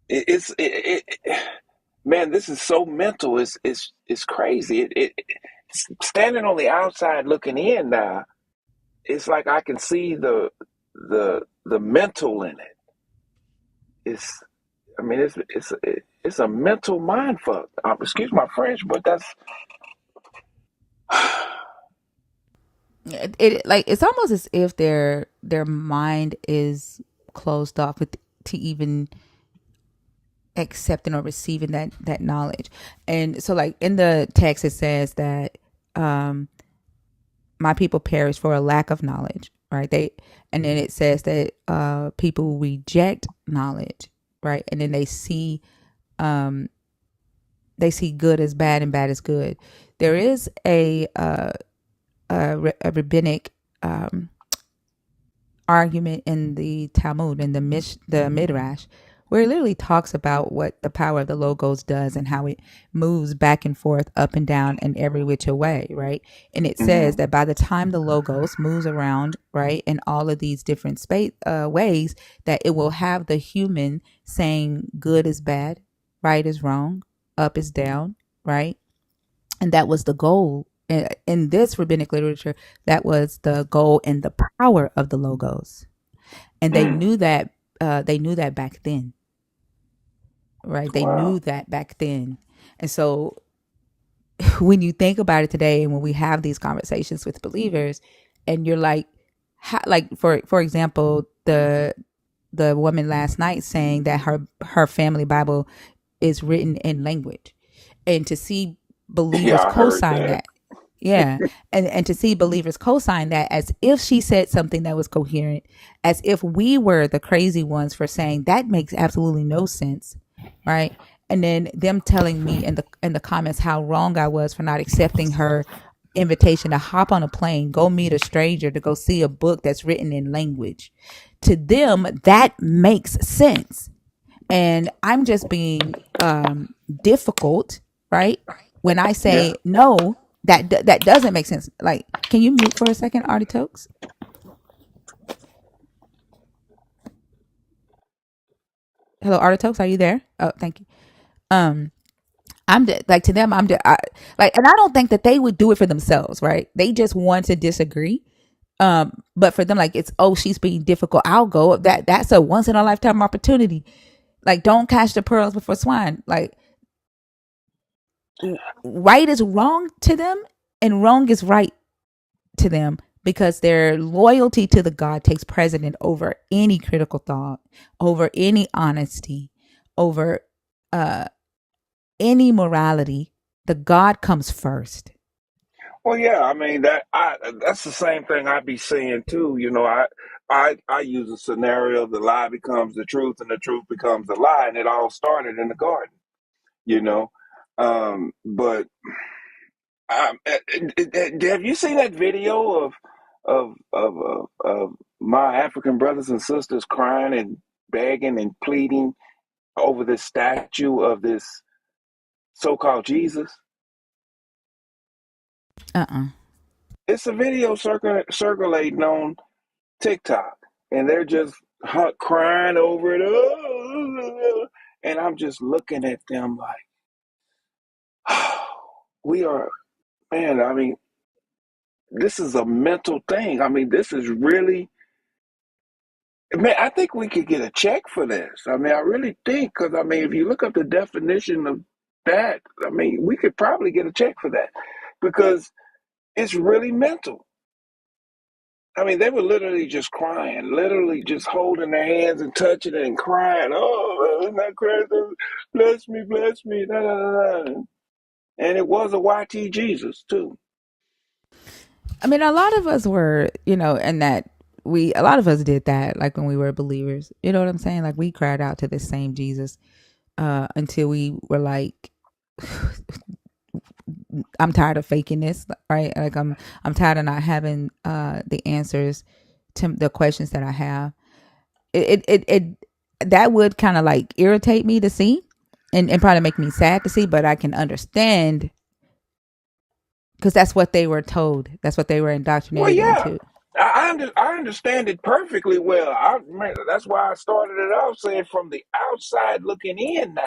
it's, man, this is so mental. It's crazy. standing on the outside looking in now, it's like I can see the mental in it. It's I mean it's a mental mind fuck. Excuse my French, but that's It like it's almost as if their mind is closed off with, to even accepting or receiving that knowledge. And so like in the text it says that um my people perish for a lack of knowledge, right? And then it says that people reject knowledge, right? And then um they see good as bad and bad as good. There is a rabbinic argument in the Talmud, in the Midrash, where it literally talks about what the power of the logos does and how it moves back and forth, up and down, and every which way, right? And it says that by the time the logos moves around, right, in all of these different ways, that it will have the human saying good is bad, right is wrong, up is down, right? And that was the goal in this rabbinic literature. That was the goal and the power of the logos, and they knew that. They knew that back then, right? They wow. knew that back then, and so when you think about it today, and when we have these conversations with believers, and you're like, like for example, the woman last night saying that her family Bible is written in language, and to see believers Yeah, I heard co-sign that. that. Yeah. And to see believers co-sign that as if she said something that was coherent, as if we were the crazy ones for saying that makes absolutely no sense. Right. And then them telling me in the comments how wrong I was for not accepting her invitation to hop on a plane, go meet a stranger, to go see a book that's written in language. To them, that makes sense. And I'm just being difficult, right? When I Yeah. say no, that doesn't make sense. Like, can you mute for a second, Artie Tokes? Hello, Artie Tokes, are you there? Oh, thank you. Um, like to them, like, and I don't think that they would do it for themselves, right? They just want to disagree. But for them, like, it's, oh, she's being difficult, I'll go. That's a once in a lifetime opportunity. Like, don't catch the pearls before swine. Like, right is wrong to them, and wrong is right to them, because their loyalty to the God takes precedent over any critical thought, over any honesty, over uh, any morality. The God comes first. Well, yeah, I mean that's the same thing I be saying too. You know, I use a scenario: the lie becomes the truth, and the truth becomes the lie, and it all started in the garden. You know, but have you seen that video of my African brothers and sisters crying and begging and pleading over this statue of this so-called Jesus? Uh-uh. It's a video circulating on TikTok, and they're just crying over it. Oh, and I'm just looking at them like, oh, we are, man. I mean, this is a mental thing. I mean, this is really, man. I think we could get a check for this. I mean, I really think, because I mean, if you look up the definition of that, I mean, we could probably get a check for that, because it's really mental. I mean, they were literally just crying, literally just holding their hands and touching it and crying. Oh, it's not crazy. Bless me, da, da, da, da. And it was a YT Jesus too. I mean, a lot of us were, and that a lot of us did that, like when we were believers. You know what I'm saying? Like, we cried out to the same Jesus until we were like, I'm tired of faking this, right? Like, I'm tired of not having the answers to the questions that I have. It that would kind of like irritate me to see, and probably make me sad to see, but I can understand, because that's what they were told. That's what they were Well, indoctrinated yeah, into. I understand it perfectly well. That's why I started it off saying from the outside looking in now.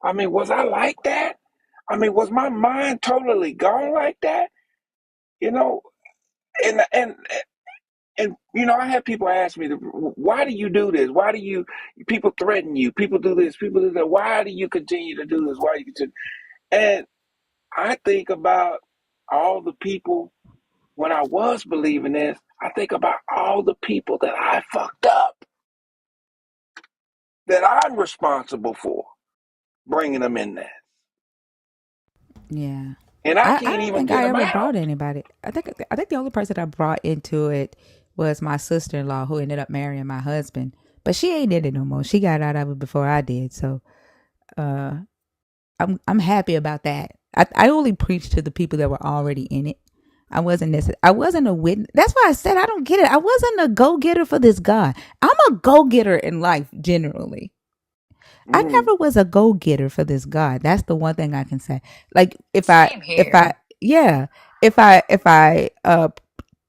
I mean, was I like that? I mean, was my mind totally gone like that? You know, and I had people ask me, why do you do this? Why do people threaten you? People do this, people do that. Why do you continue to do this? Why do you continue? And I think about all the people when I was believing this. I think about all the people that I fucked up, that I'm responsible for bringing them in there. Yeah. And I I can't don't even think get I them ever brought out. anybody. I think the only person I brought into it was my sister in law, who ended up marrying my husband. But she ain't in it no more. She got out of it before I did. So uh I'm happy about that. I only preached to the people that were already in it. I wasn't a witness. That's why I said I don't get it. I wasn't a go getter for this God. I'm a go getter in life generally. I Mm-hmm. never was a go getter for this God. That's the one thing I can say. Like Same here. yeah, if I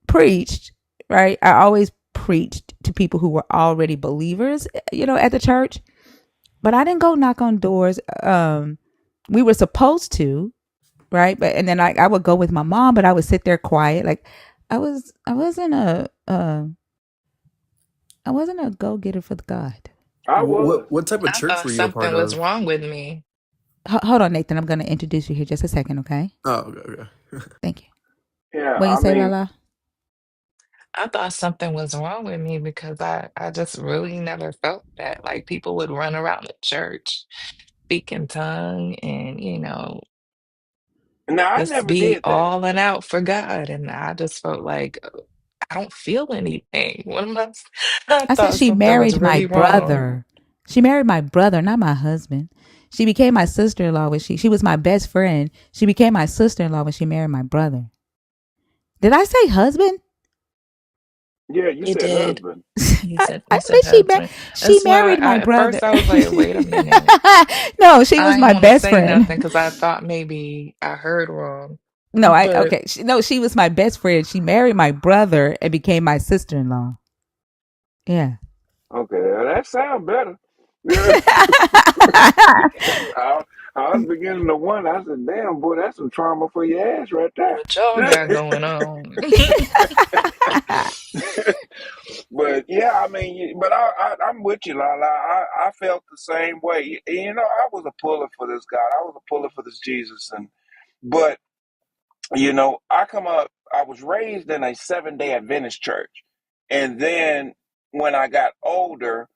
preached, right? I always preached to people who were already believers, at the church. But I didn't go knock on doors. We were supposed to, right? But and then I would go with my mom, but I would sit there quiet. Like I wasn't a go getter for the God. I was. What type of I church thought were you a part something was of? wrong with me. Hold on, Nathan. I'm going to introduce you here just a second, okay? Oh, okay, okay. Thank you. Yeah, What you I say, mean, Lala? I thought something was wrong with me because I just really never felt that. Like people would run around the church, speak in tongue, and now I just never be did that. all and out for God. And I just felt like I don't feel anything. What am I? I I said thought she something was married my really wrong. brother. She married my brother, not my husband. She became my sister-in-law when she was my best friend. She became my sister-in-law when she married my brother. Did I say husband? Yeah, you You said did. husband. You I said mean, husband. she That's why married my at brother. first I was like, wait a minute. No, she was I my didn't want to best say nothing friend. because I thought maybe I heard wrong. No, I But okay. No, she was my best friend. She married my brother and became my sister-in-law. Yeah. Okay, well, that sounds better. Yeah, I, I was beginning to wonder. I said, "Damn, boy, that's some trauma for your ass right there." what y'all got going on? But yeah, I mean, but I'm with you, Lala. I felt the same way. I was a puller for this God. I was a puller for this Jesus, but I come up. I was raised in a 7 Day Adventist church, and then when I got older,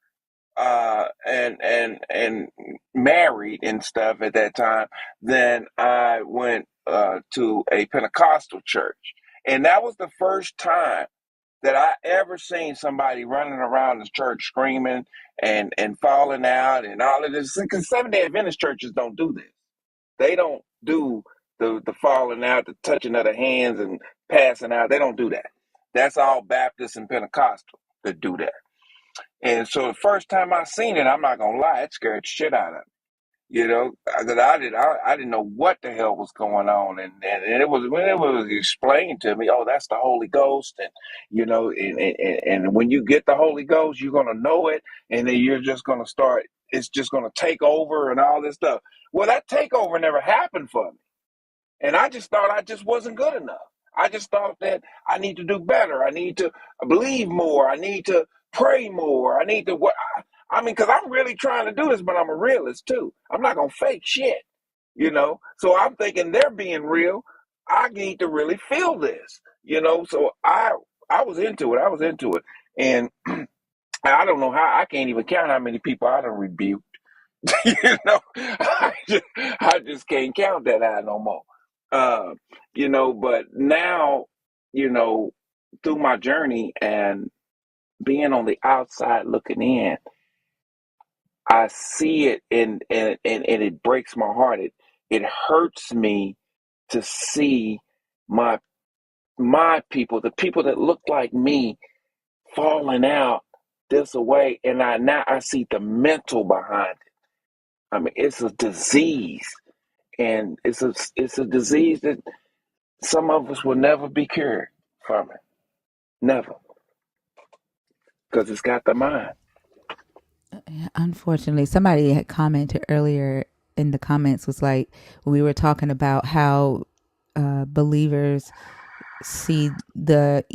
and married and stuff at that time, then I went to a Pentecostal church, and that was the first time that I ever seen somebody running around the church screaming and falling out and all of this. Because 7 Day Adventist churches don't do this. They don't do the falling out, the touching of the hands and passing out. They don't do that. That's all Baptist and Pentecostal that do that. And so the first time I seen it, I'm not gonna lie, it scared the shit out of me. That I didn't know what the hell was going on, and it was when it was explained to me. Oh, that's the Holy Ghost, and and when you get the Holy Ghost, you're gonna know it, and then you're just gonna start. It's just gonna take over and all this stuff. Well, that takeover never happened for me. And I just thought I just wasn't good enough. I just thought that I need to do better. I need to believe more. I need to pray more. I need to what I mean, because I'm really trying to do this, but I'm a realist too. I'm not gonna fake shit. So I'm thinking they're being real. I need to really feel this. So I was into it. I was into it. And I don't know how I can't even count how many people I done rebuked. I just can't count that high no more. Uh, but now, you know, through my journey and being on the outside looking in, I see it and it breaks my heart. It hurts me to see my my people, the people that look like me, falling out this way, and I see the mental behind it. I mean, it's a disease, and it's a disease that some of us will never be cured from it, never, because it's got the mind. Unfortunately, somebody had commented earlier. in the comments was like, we were talking about how believers see the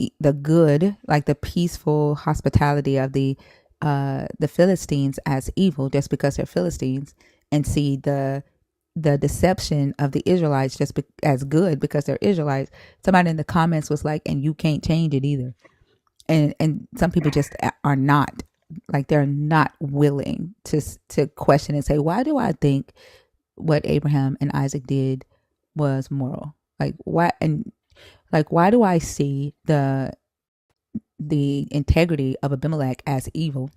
good, like the peaceful hospitality of the Philistines as evil just because they're Philistines, and see the deception of the Israelites just as good because they're Israelites. Somebody in the comments was like, and you can't change it either. And some people just are not, like, they're not willing to question and say, why do I think what Abraham and Isaac did was moral? Like, why? And like, why do I see the integrity of Abimelech as evil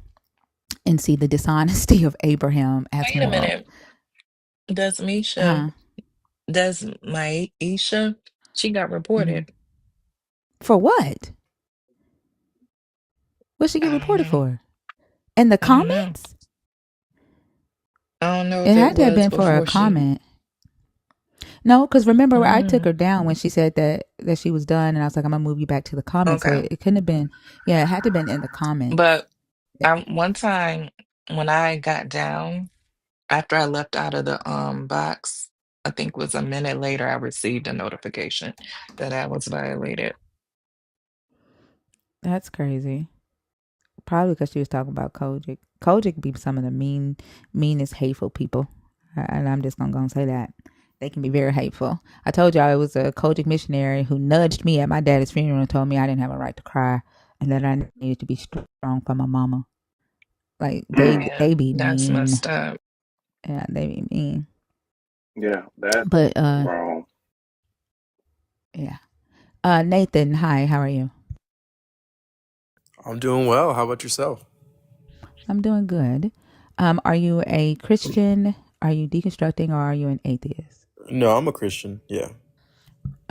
and see the dishonesty of Abraham as Wait a moral? minute. Does Misha, Huh? does Maisha, she got Mm. reported. For what? What she get I don't reported know. for? In the I don't know. comments? I don't know It if it had to have was been for a before she. comment. No, because remember I took Mm, her down when she said that she was done, and I was like, I'm gonna move you back to the comments. So okay. it couldn't have been. Yeah, it had to have been in the comments. But one time when I got down, after I left out of the box, I think it was a minute later, I received a notification that I was violated. That's crazy. Probably because she was talking about Kojic. Kojic be some of the meanest, hateful people, and I'm just gonna go and say that they can be very hateful. I told y'all it was a Kojic missionary who nudged me at my daddy's funeral and told me I didn't have a right to cry and that I needed to be strong for my mama. Like Yeah, they be that's mean. messed up. Yeah, they be mean. Yeah, that's But wrong. yeah. Nathan, hi, how are you? I'm doing well. How about yourself? I'm doing good. Are you a Christian? Are you deconstructing, or are you an atheist? No, I'm a Christian. Yeah.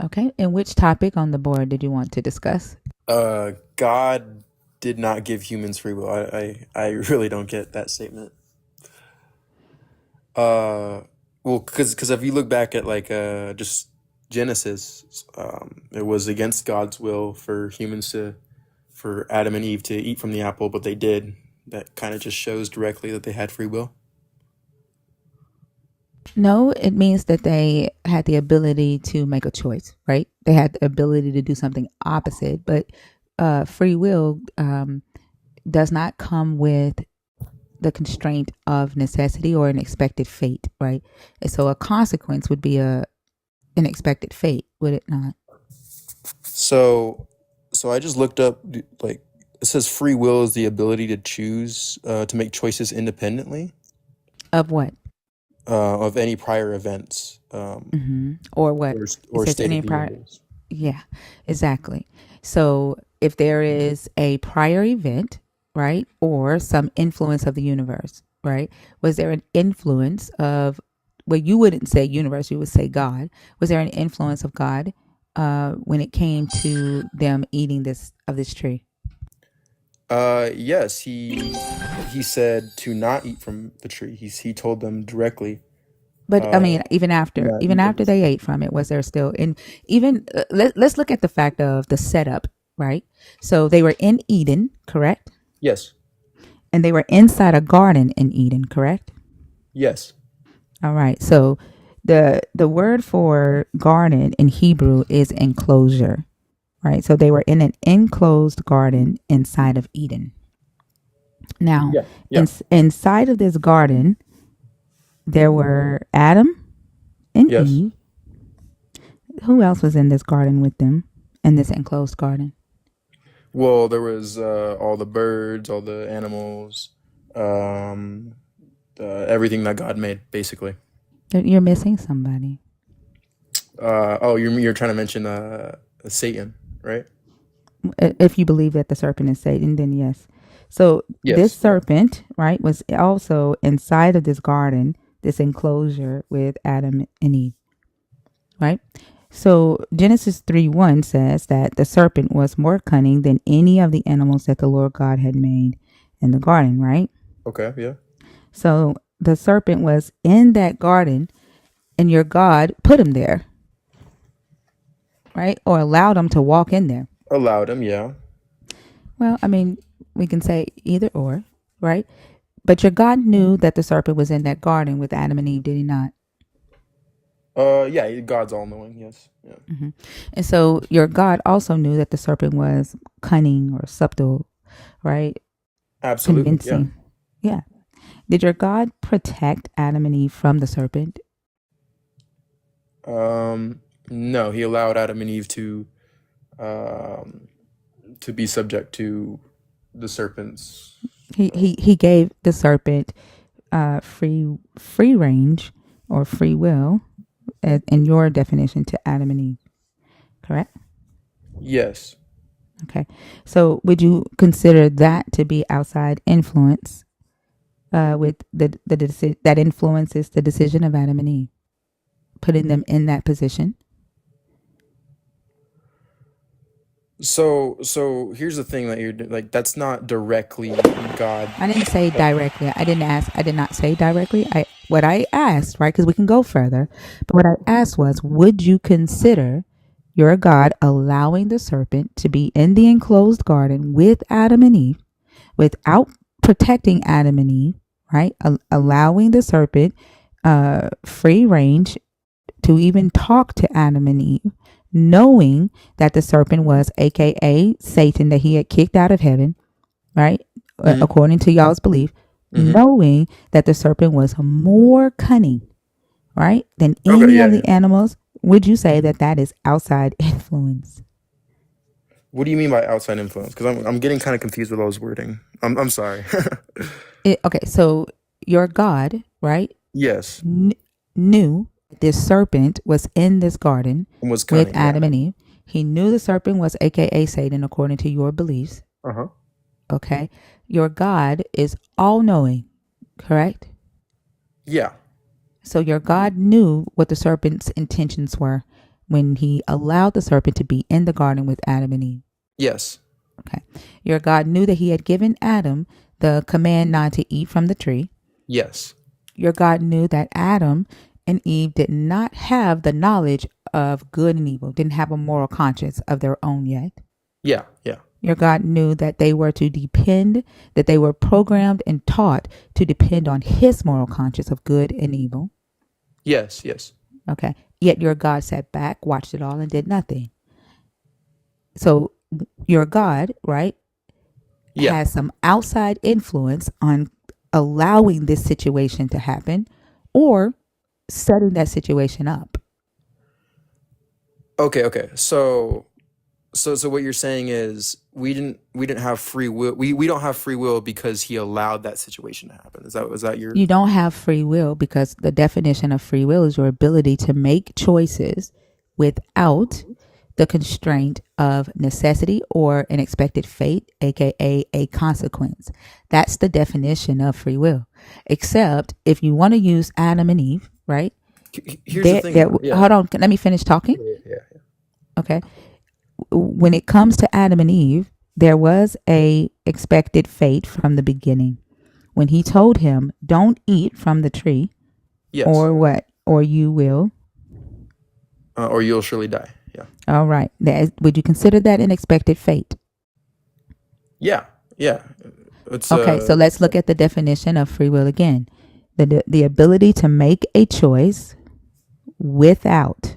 Okay. And which topic on the board did you want to discuss? God did not give humans free will. I really don't get that statement. Uh, well, because if you look back at like just Genesis, it was against God's will for humans to, for Adam and Eve to eat from the apple, but they did. That kind of just shows directly that they had free will. No, it means that they had the ability to make a choice, right? They had the ability to do something opposite, but free will does not come with the constraint of necessity or an expected fate, right? And so a consequence would be an expected fate, would it not? So, so I just looked up like it says free will is the ability to choose to make choices independently Of what? of any prior events Or what? or It or says state any of the prior. universe. Yeah, exactly. So if there is a prior event, right, or some influence of the universe, right, was there an influence of, well, you wouldn't say universe, you would say God. Was there an influence of God when it came to them eating this tree? Yes, he said to not eat from the tree. He told them directly, But I uh, mean, do not even eat of after this they tree. ate from it, was there still in even let's look at the fact of the setup, right? So they were in Eden, correct? Yes, And they were inside a garden in Eden, correct? yes, All right. So the word for garden in Hebrew is enclosure, right? So they were in an enclosed garden inside of Eden. Now, yeah, yeah, inside of this garden, there were Adam and yes. Eve. Who else was in this garden with them in this enclosed garden? Well, there was all the birds, all the animals, um, everything that God made, basically. You're missing somebody. Oh, you're trying to mention Satan, right? If you believe that the serpent is Satan, then yes. So this Yes, yeah. serpent, right, was also inside of this garden, this enclosure with Adam and Eve, right? So Genesis 3:1 says that the serpent was more cunning than any of the animals that the Lord God had made in the garden, right? Okay, yeah. So the serpent was in that garden and your God put him there, right? Or allowed him to walk in there. Allowed him, yeah. Well, I mean, we can say either or, right? But your God knew that the serpent was in that garden with Adam and Eve, did he not? Yeah, God's all knowing. Yes. Yeah. Mm-hmm. And so your God also knew that the serpent was cunning or subtle, right? Absolutely. Yeah. Convincing. Yeah. Did your God protect Adam and Eve from the serpent? No, he allowed Adam and Eve to be subject to the serpent's. He gave the serpent free range or free will, in your definition, to Adam and Eve. Correct? Yes. Okay. So would you consider that to be outside influence, with that influences the decision of Adam and Eve, putting them in that position? So here's the thing that you're like, that's not directly God. I didn't say directly. I did not say directly. What I asked, right? Because we can go further. But what I asked was, would you consider your God allowing the serpent to be in the enclosed garden with Adam and Eve without protecting Adam and Eve, right? Allowing the serpent free range to even talk to Adam and Eve, knowing that the serpent was AKA Satan, that he had kicked out of heaven, right? Mhm. According to y'all's belief, Mhm. knowing that the serpent was more cunning, right, than Okay. any Yeah. of the Yeah. animals. Would you say that that is outside influence? What do you mean by outside influence? Because I'm getting kind of confused with all this wording. I'm sorry. Okay, so your God, right, Yes. knew this serpent was in this garden Was with cunning. Yeah. Adam and Eve. He knew the serpent was AKA Satan, according to your beliefs. Uh-huh. Okay. Your God is all knowing, correct? Yeah. So your God knew what the serpent's intentions were when he allowed the serpent to be in the garden with Adam and Eve. Yes. Okay. Your God knew that he had given Adam the command not to eat from the tree. Yes. Your God knew that Adam and Eve did not have the knowledge of good and evil, didn't have a moral conscience of their own yet. Yeah. Yeah. Your God knew that they were to depend, that they were programmed and taught to depend on his moral conscience of good and evil. Yes. Yes. Okay. Yet your God sat back, watched it all, and did nothing. So your God, right, Yeah. has some outside influence on allowing this situation to happen or setting that situation up. Okay. Okay. So what you're saying is we didn't have free will. We don't have free will because he allowed that situation to happen. Is that your? You don't have free will because the definition of free will is your ability to make choices without the constraint of necessity or an expected fate, aka a consequence. That's the definition of free will. Except if you want to use Adam and Eve, right? Here's the thing. Though. Yeah. Hold on, let me finish talking. Yeah. Okay. When it comes to Adam and Eve, there was a expected fate from the beginning. When he told him, don't eat from the tree, Yes. or what, or you will. Or you'll surely die. Yeah. All right. Would you consider that an expected fate? Yeah. Yeah. It's Okay, so let's look at the definition of free will again. The ability to make a choice without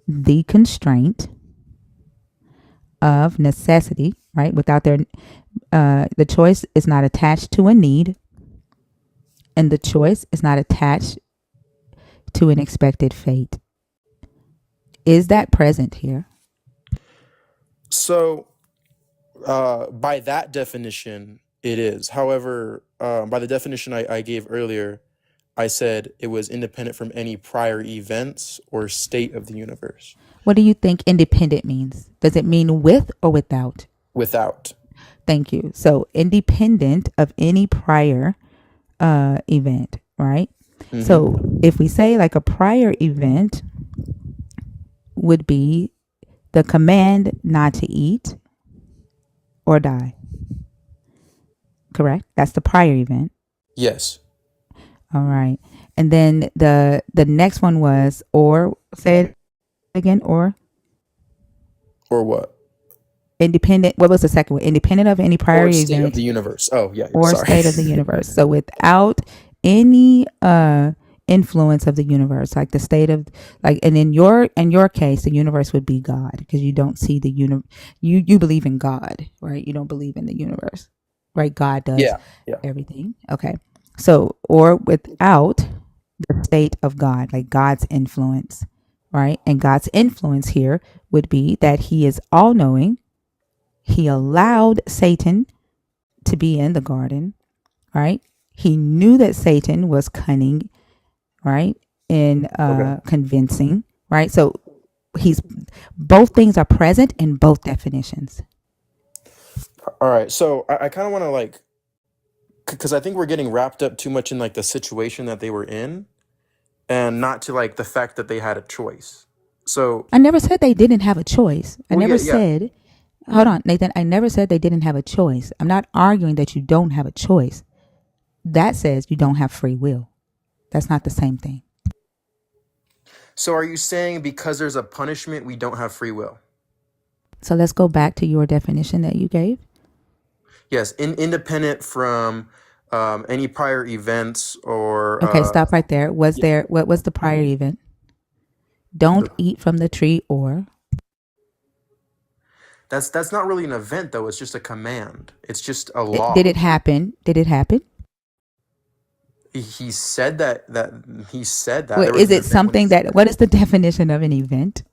the constraint of necessity, right? Without the choice is not attached to a need, and the choice is not attached to an expected fate. Is that present here? So, by that definition, it is. However, by the definition I gave earlier, I said it was independent from any prior events or state of the universe. What do you think independent means? Does it mean with or without? Without. Thank you. So independent of any prior event, right? Mm-hmm. So if we say like a prior event would be the command not to eat or die. Correct? That's the prior event. Yes. All right. And then the next one was, or say it again, or Or what? independent. What was the second one? Independent of any prior Or state of event the universe. Oh yeah, or sorry. state of the universe. So without any influence of the universe, like the state of, like, and in your case, the universe would be God, because you don't see the you believe in God, right? You don't believe in the universe, right? God does Yeah, yeah. everything. Okay. So, or without the state of God, like God's influence, right? And God's influence here would be that he is all knowing. He allowed Satan to be in the garden, right? He knew that Satan was cunning, right? And Okay. convincing, right? So he's, both things are present in both definitions. All right. So I kind of want to like, because I think we're getting wrapped up too much in like the situation that they were in, and not to like the fact that they had a choice. So, I never said they didn't have a choice. I well, yeah, never yeah. said, hold on, Nathan. I never said they didn't have a choice. I'm not arguing that you don't have a choice. That says you don't have free will. That's not the same thing. So are you saying because there's a punishment, we don't have free will? So let's go back to your definition that you gave. Yes, independent from any prior events or Okay, stop right there. Was there, what was the prior event? Don't the, eat from the tree, or that's not really an event though. It's just a command. It's just a did law. it happen? Did it happen? He said that he said that Well, there was is an it event when he something said that, it. what is the definition of an event?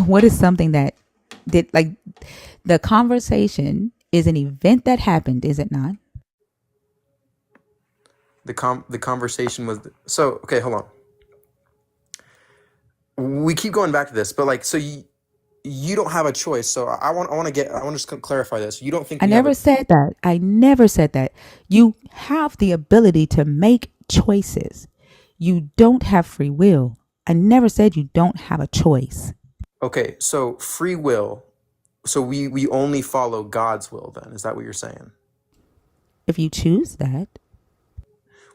What is something that did, like, the conversation is an event that happened, is it not? The conversation was so okay. Hold on. We keep going back to this, but like, so you don't have a choice. So I want to just clarify this. You don't think I we have a never said that. I never said that. You have the ability to make choices. You don't have free will. I never said you don't have a choice. okay? So free will. So we only follow God's will. Then is that what you're saying? If you choose that,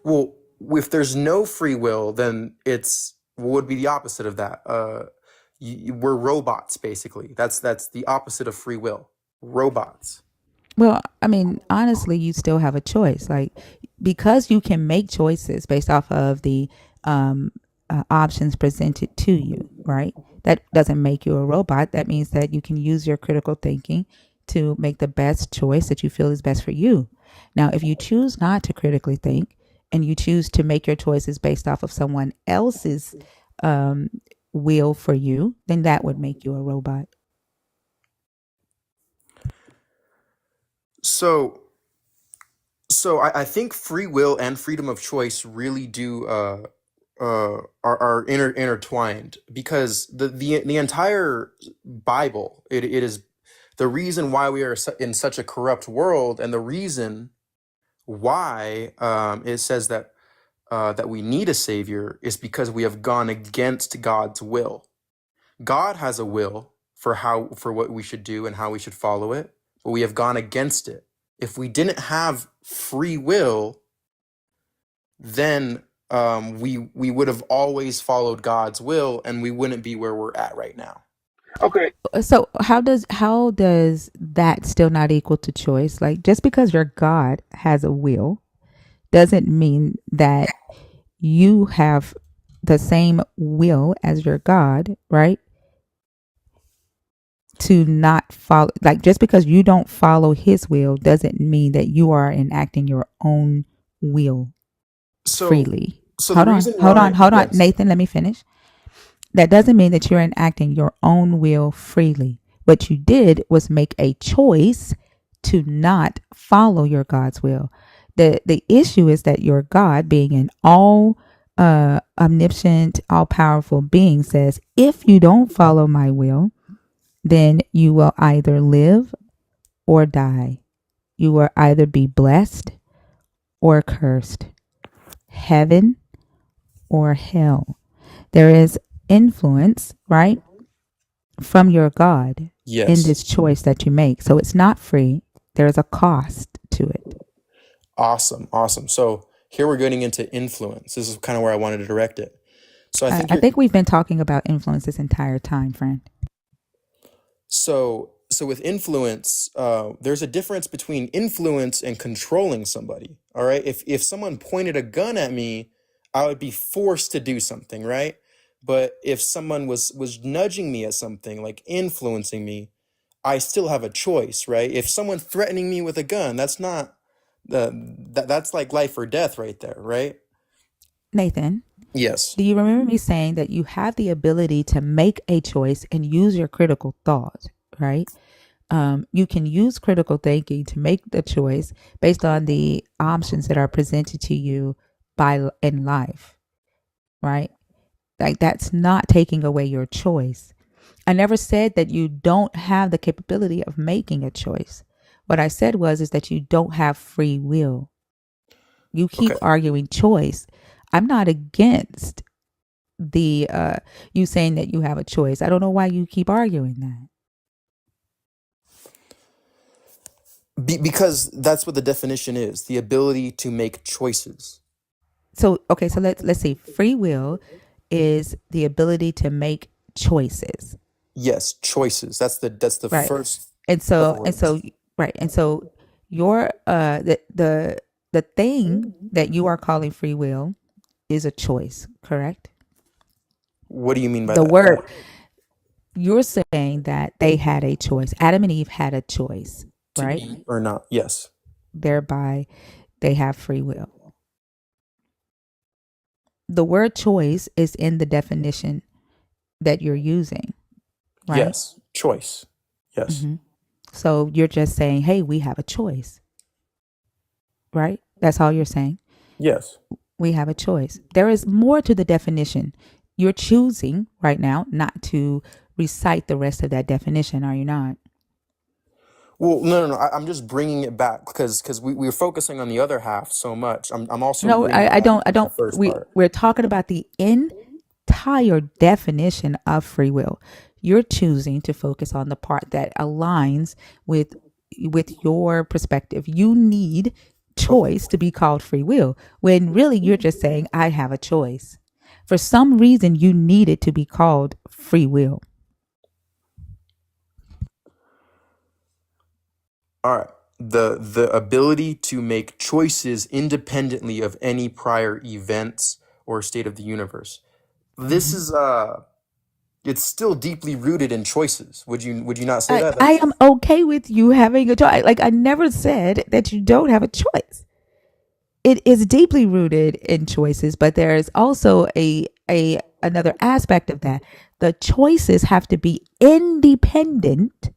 Well, if there's no free will, then it's what would be the opposite of that. We're robots, basically. That's the opposite of free will. Robots. well, I mean, honestly, you still have a choice. Like, because you can make choices based off of the options presented to you, right? That doesn't make you a robot. That means that you can use your critical thinking to make the best choice that you feel is best for you. Now, if you choose not to critically think and you choose to make your choices based off of someone else's um, will for you, then that would make you a robot. So I think free will and freedom of choice really do are intertwined, because the entire Bible, it is the reason why we are in such a corrupt world, and the reason why it says that we need a savior is because we have gone against God's will. God has a will for what we should do and how we should follow it, but we have gone against it. If we didn't have free will, then we would have always followed God's will, and we wouldn't be where we're at right now. Okay. So how does that still not equal to choice? Like, just because your God has a will doesn't mean that you have the same will as your God, right? To not follow, like, just because you don't follow his will doesn't mean that you are enacting your own will So freely. so the Hold on, reason hold on, why, hold on, yes. Nathan, let me finish. That doesn't mean that you're enacting your own will freely. What you did was make a choice to not follow your God's will. The issue is that your God, being an all omniscient, all powerful being, says, if you don't follow my will, then you will either live or die. You will either be blessed or cursed, heaven or hell. There is influence, right, from your God in Yes. this choice that you make. So it's not free. There is a cost to it. Awesome. So here we're getting into influence. This is kind of where I wanted to direct it. So I think I you're think we've been talking about influence this entire time, friend. so so with influence, there's a difference between influence and controlling somebody. All right. If someone pointed a gun at me, I would be forced to do something, right? But if someone was nudging me at something, like influencing me, I still have a choice, right? If someone's threatening me with a gun, that's not that's like life or death right there, right? Nathan, Yes. do you remember me saying that you have the ability to make a choice and use your critical thought, right? You can use critical thinking to make the choice based on the options that are presented to you by in life, right? Like that's not taking away your choice. I never said that you don't have the capability of making a choice. What I said was is that you don't have free will. You keep Okay. arguing choice. I'm not against the you saying that you have a choice. I don't know why you keep arguing that. Because that's what the definition is, the ability to make choices. So okay, so let's see. Free will is the ability to make choices, Yes, choices. That's the right? first And of the so and words. so right. And so your the thing that you are calling free will is a choice, correct? What do you mean by The that? word you're saying that they had a choice. Adam and Eve had a choice, To right? eat or not? Yes. Thereby they have free will. The word choice is in the definition that you're using, right? Yes. Choice. Yes. hmm So you're just saying, hey, we have a choice, right? That's all you're saying. Yes. We have a choice. There is more to the definition. You're choosing right now not to recite the rest of that definition, are you not? Well, no. I'm just bringing it back because we're focusing on the other half so much. I'm also No, bringing I back don't. I the don't. first part. We're talking about the entire definition of free will. You're choosing to focus on the part that aligns with your perspective. You need Okay. choice to be called free will, when really you're just saying I have a choice. For some reason, you need it to be called free will. All right. The ability to make choices independently of any prior events or state of the universe. This Mm-hmm. is it's still deeply rooted in choices. Would you not say that? I am okay with you having a choice. Like I never said that you don't have a choice. It is deeply rooted in choices, but there is also a another aspect of that. The choices have to be independent,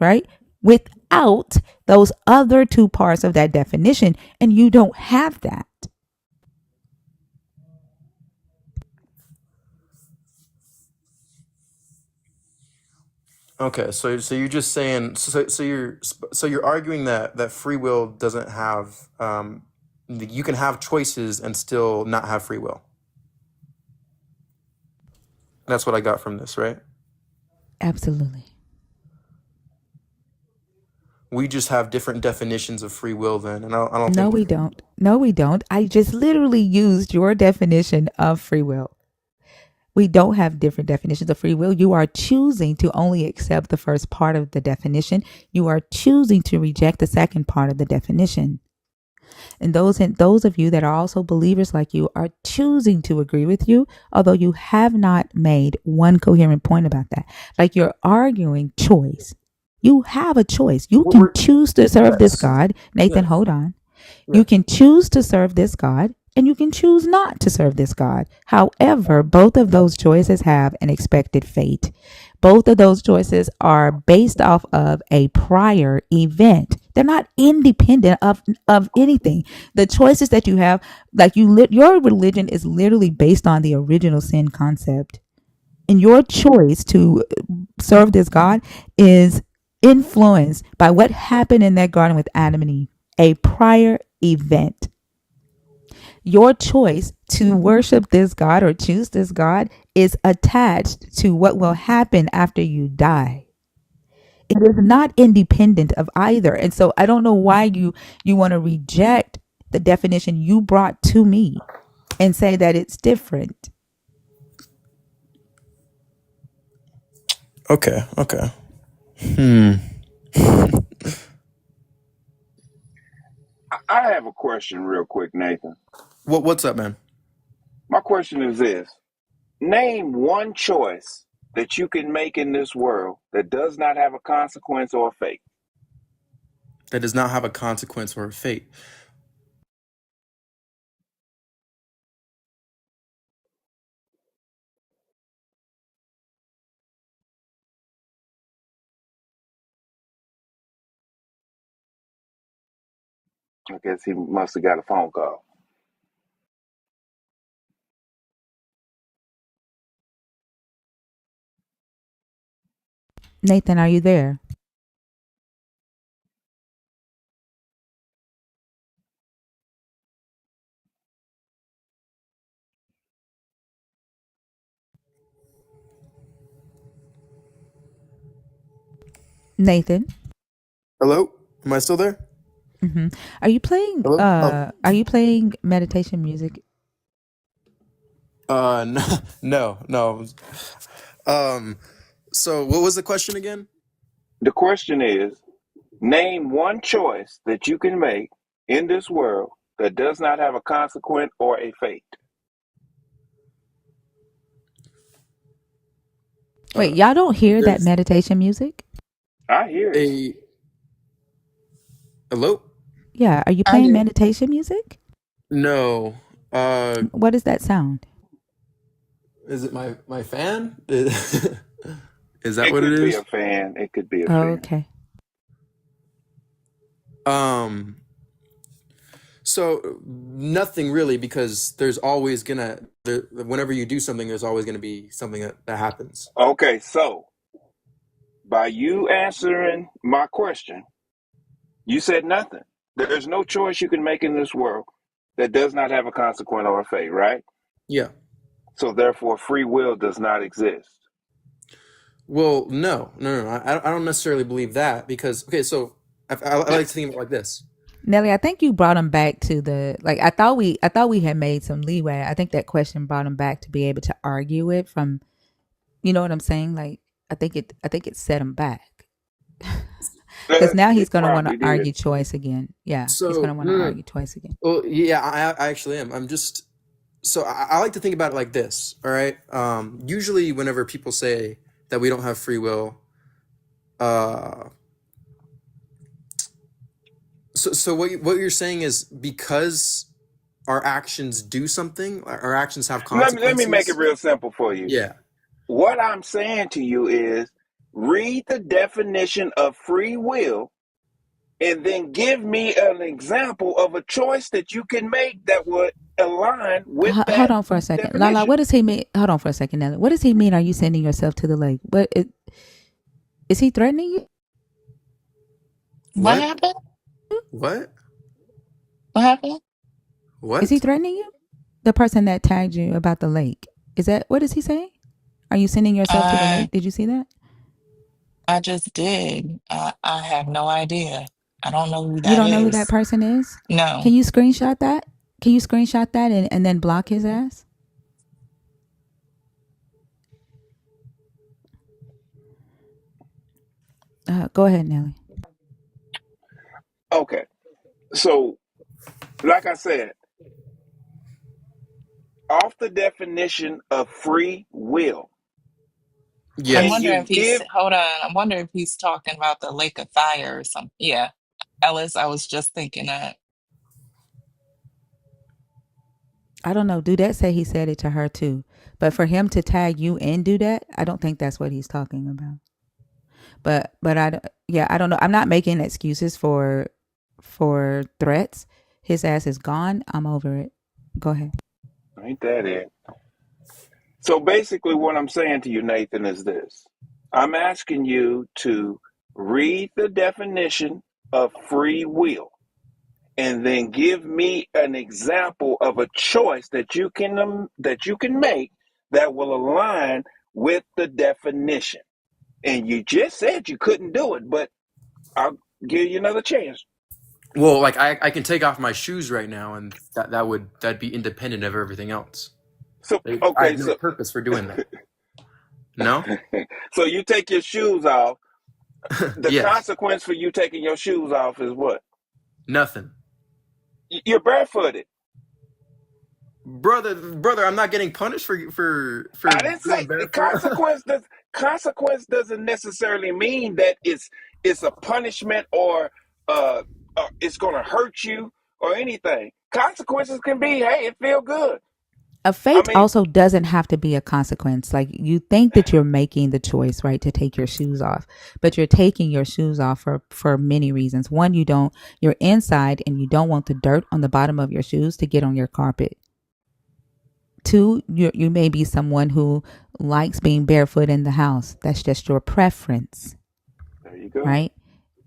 right? Without those other two parts of that definition, and you don't have that. Okay, so you're just saying so you're arguing that free will doesn't have you can have choices and still not have free will. That's what I got from this, right? Absolutely. We just have different definitions of free will then, and I don't No, think we don't. No, we don't. I just literally used your definition of free will. We don't have different definitions of free will. You are choosing to only accept the first part of the definition. You are choosing to reject the second part of the definition. And those of you that are also believers like you are choosing to agree with you, although you have not made one coherent point about that. Like you're arguing choice. You have a choice. You well, can we're choose to serve this yes. God. Nathan, Yes. hold on. You Yes. can choose to serve this God and you can choose not to serve this God. However, both of those choices have an expected fate. Both of those choices are based off of a prior event. They're not independent of anything. The choices that you have, like your religion is literally based on the original sin concept. And your choice to serve this God is influenced by what happened in that garden with Adam and Eve, a prior event. Your choice to worship this God or choose this God is attached to what will happen after you die. It is not independent of either. And so I don't know why you want to reject the definition you brought to me and say that it's different. Okay. Okay. Hmm. I have a question real quick, Nathan. What's up, man? My question is this. Name one choice that you can make in this world that does not have a consequence or a fate. That does not have a consequence or a fate. I guess he must have got a phone call. Nathan, are you there? Nathan? Hello? Am I still there? Mm-hmm. Are you playing Hello? Oh. are you playing meditation music? No, no. So what was the question again? The question is, name one choice that you can make in this world that does not have a consequence or a fate. Wait, y'all don't hear that There's meditation music? I hear it. a hello? Yeah, are you I playing do. meditation music? No. What does that sound? Is it my fan? Is that It what it could be is? a fan. It could be a Oh, fan. okay. Um so nothing really, because there's always whenever you do something, there's always gonna be something that happens. Okay, so by you answering my question, you said nothing. There's no choice you can make in this world that does not have a consequence or a fate, right? Yeah. So therefore, free will does not exist. Well, no. I don't necessarily believe that, because okay, so I like to think of it like this. Nelly, I think you brought him back to the like. I thought we had made some leeway. I think that question brought him back to be able to argue it from. You know what I'm saying? Like, I think it set him back because now he's It gonna want to probably did. argue choice again. Yeah, he's So gonna want to no. argue choice again. Well, yeah, I actually am. I'm just so I like to think about it like this. All right. Usually, whenever people say that we don't have free will, uh, so what you're saying is because our actions do something, our actions have Let me make it consequences. real simple for you. Yeah. What I'm saying to you is read the definition of free will and then give me an example of a choice that you can make that would align with Hold that on for a second, Lala. definition. What does he mean? Hold on for a second, Nelly. What does he mean? Are you sending yourself to the lake? Is he threatening you? What What? happened? What? What happened? Is he What? threatening you? The person that tagged you about the lake. Is that what is he saying? Are you sending yourself to the I lake? Did you see that? I just did. I have no idea. I don't know who You that don't know who that is. person is? Can No. you screenshot that? Can you screenshot that and then block his ass? Go ahead, Nelly. Okay. So, like I said, off the definition of free will, I'm can Yes. wondering you if he's give hold on. I'm wondering if he's talking about the Lake of Fire or something. Yeah. Ellis, I was just thinking that. I don't know. Dudette said he said it to her too. But for him to tag you and do that, I don't think that's what he's talking about. But I don't know. I'm not making excuses for threats. His ass is gone. I'm over it. Go ahead. ain't that it? So basically what I'm saying to you, Nathan, is this. I'm asking you to read the definition of free will and then give me an example of a choice that you can make that will align with the definition. And you just said you couldn't do it, but I'll give you another chance. Well, like I can take off my shoes right now, and that'd be independent of everything else. So I okay, have no purpose for doing that. No? so you take your shoes off The Yes. consequence for you taking your shoes off is what? Nothing. You're barefooted. Brother, I'm not getting punished for I didn't being say the barefoot. consequence doesn't necessarily mean that it's a punishment uh, or it's going to hurt you or anything. Consequences can be, hey, it feel good. A I fate mean, also doesn't have to be a consequence. Like you think that you're making the choice, right, to take your shoes off, but you're taking your shoes off for many reasons. One, you're inside and you don't want the dirt on the bottom of your shoes to get on your carpet. Two, you may be someone who likes being barefoot in the house. That's just your preference, there you go. right?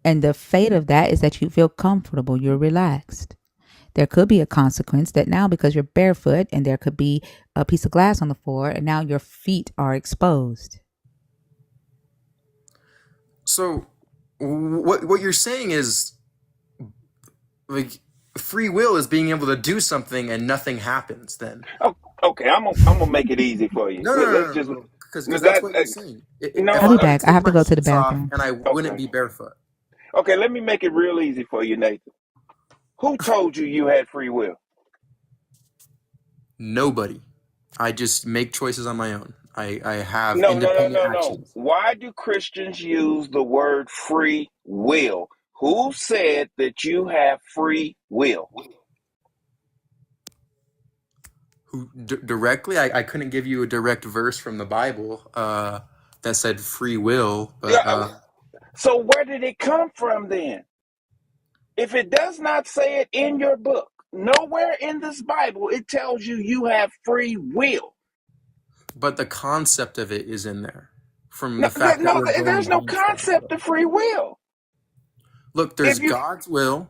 And the fate of that is that you feel comfortable, you're relaxed. There could be a consequence that now, because you're barefoot and there could be a piece of glass on the floor and now your feet are exposed. So what you're saying is like free will is being able to do something and nothing happens then. Oh, okay, I'm gonna make it easy for you. No, Let's no, just no. Because that's that. what you're saying. No, I'll If be I were to back. I take have to my go to the shoes off bathroom. and I wouldn't okay, be barefoot. okay. Let me make it real easy for you, Nathan. Who told you you had free will? Nobody. I just make choices on my own. I have No, no, no, independent no, no. actions. Why do Christians use the word free will? Who said that you have free will? Who directly? I couldn't give you a direct verse from the Bible that said free will, Yeah. but So where did it come from then? If it does not say it in your book, nowhere in this Bible it tells you you have free will. the concept of it is in there from No, the fact that no, we're going there's no against God's concept will. of free will. Look, there's If you God's will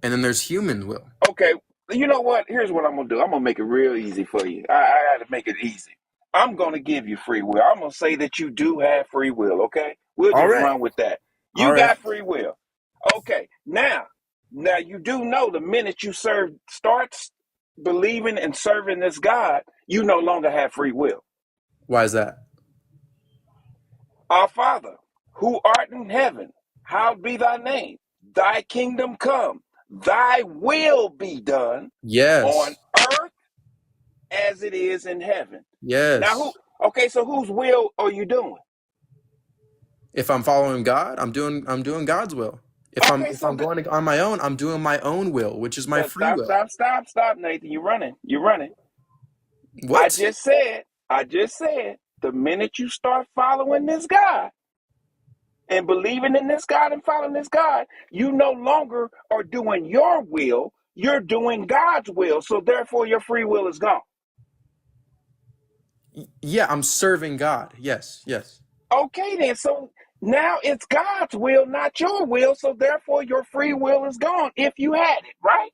and then there's human will. okay, you know what? Here's what I'm gonna do. I'm gonna make it real easy for you. I got to make it easy. I'm gonna give you free will. I'm gonna say that you do have free will. Okay, we'll All just right. run with that. All You right. got free will. Okay, now you do know the minute you starts believing and serving this God, you no longer have free will. Why is that? Our Father, who art in heaven, hallowed be thy name. Thy kingdom come. Thy will be done on Yes. earth as it is in heaven. Now, Yes. okay, so whose will are you doing? If I'm following God, I'm doing God's will. If I'm Okay, if so I'm going on my own, I'm doing my own will, which is my free stop, will. stop, stop, stop, Nathan. You're running. You're running. I What? just said, I just said, the minute you start following this God and believing in this God and following this God, you no longer are doing your will. You're doing God's will. So therefore, your free will is gone. Yeah, I'm serving God. Yes, yes. Okay, then. So now it's God's will, not your will. So therefore, your free will is gone if you had it, right?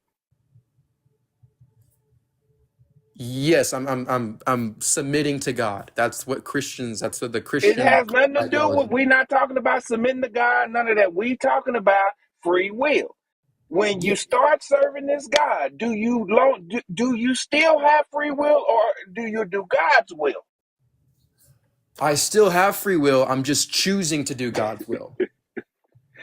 Yes, I'm submitting to God. That's what Christians. That's what the It Christian has nothing to do with, ideology. we're not talking about submitting to God, none of that. We talking about free will. When Yeah, you start serving this God, do you still have free will or do you do God's will? I still have free will. I'm just choosing to do God's will.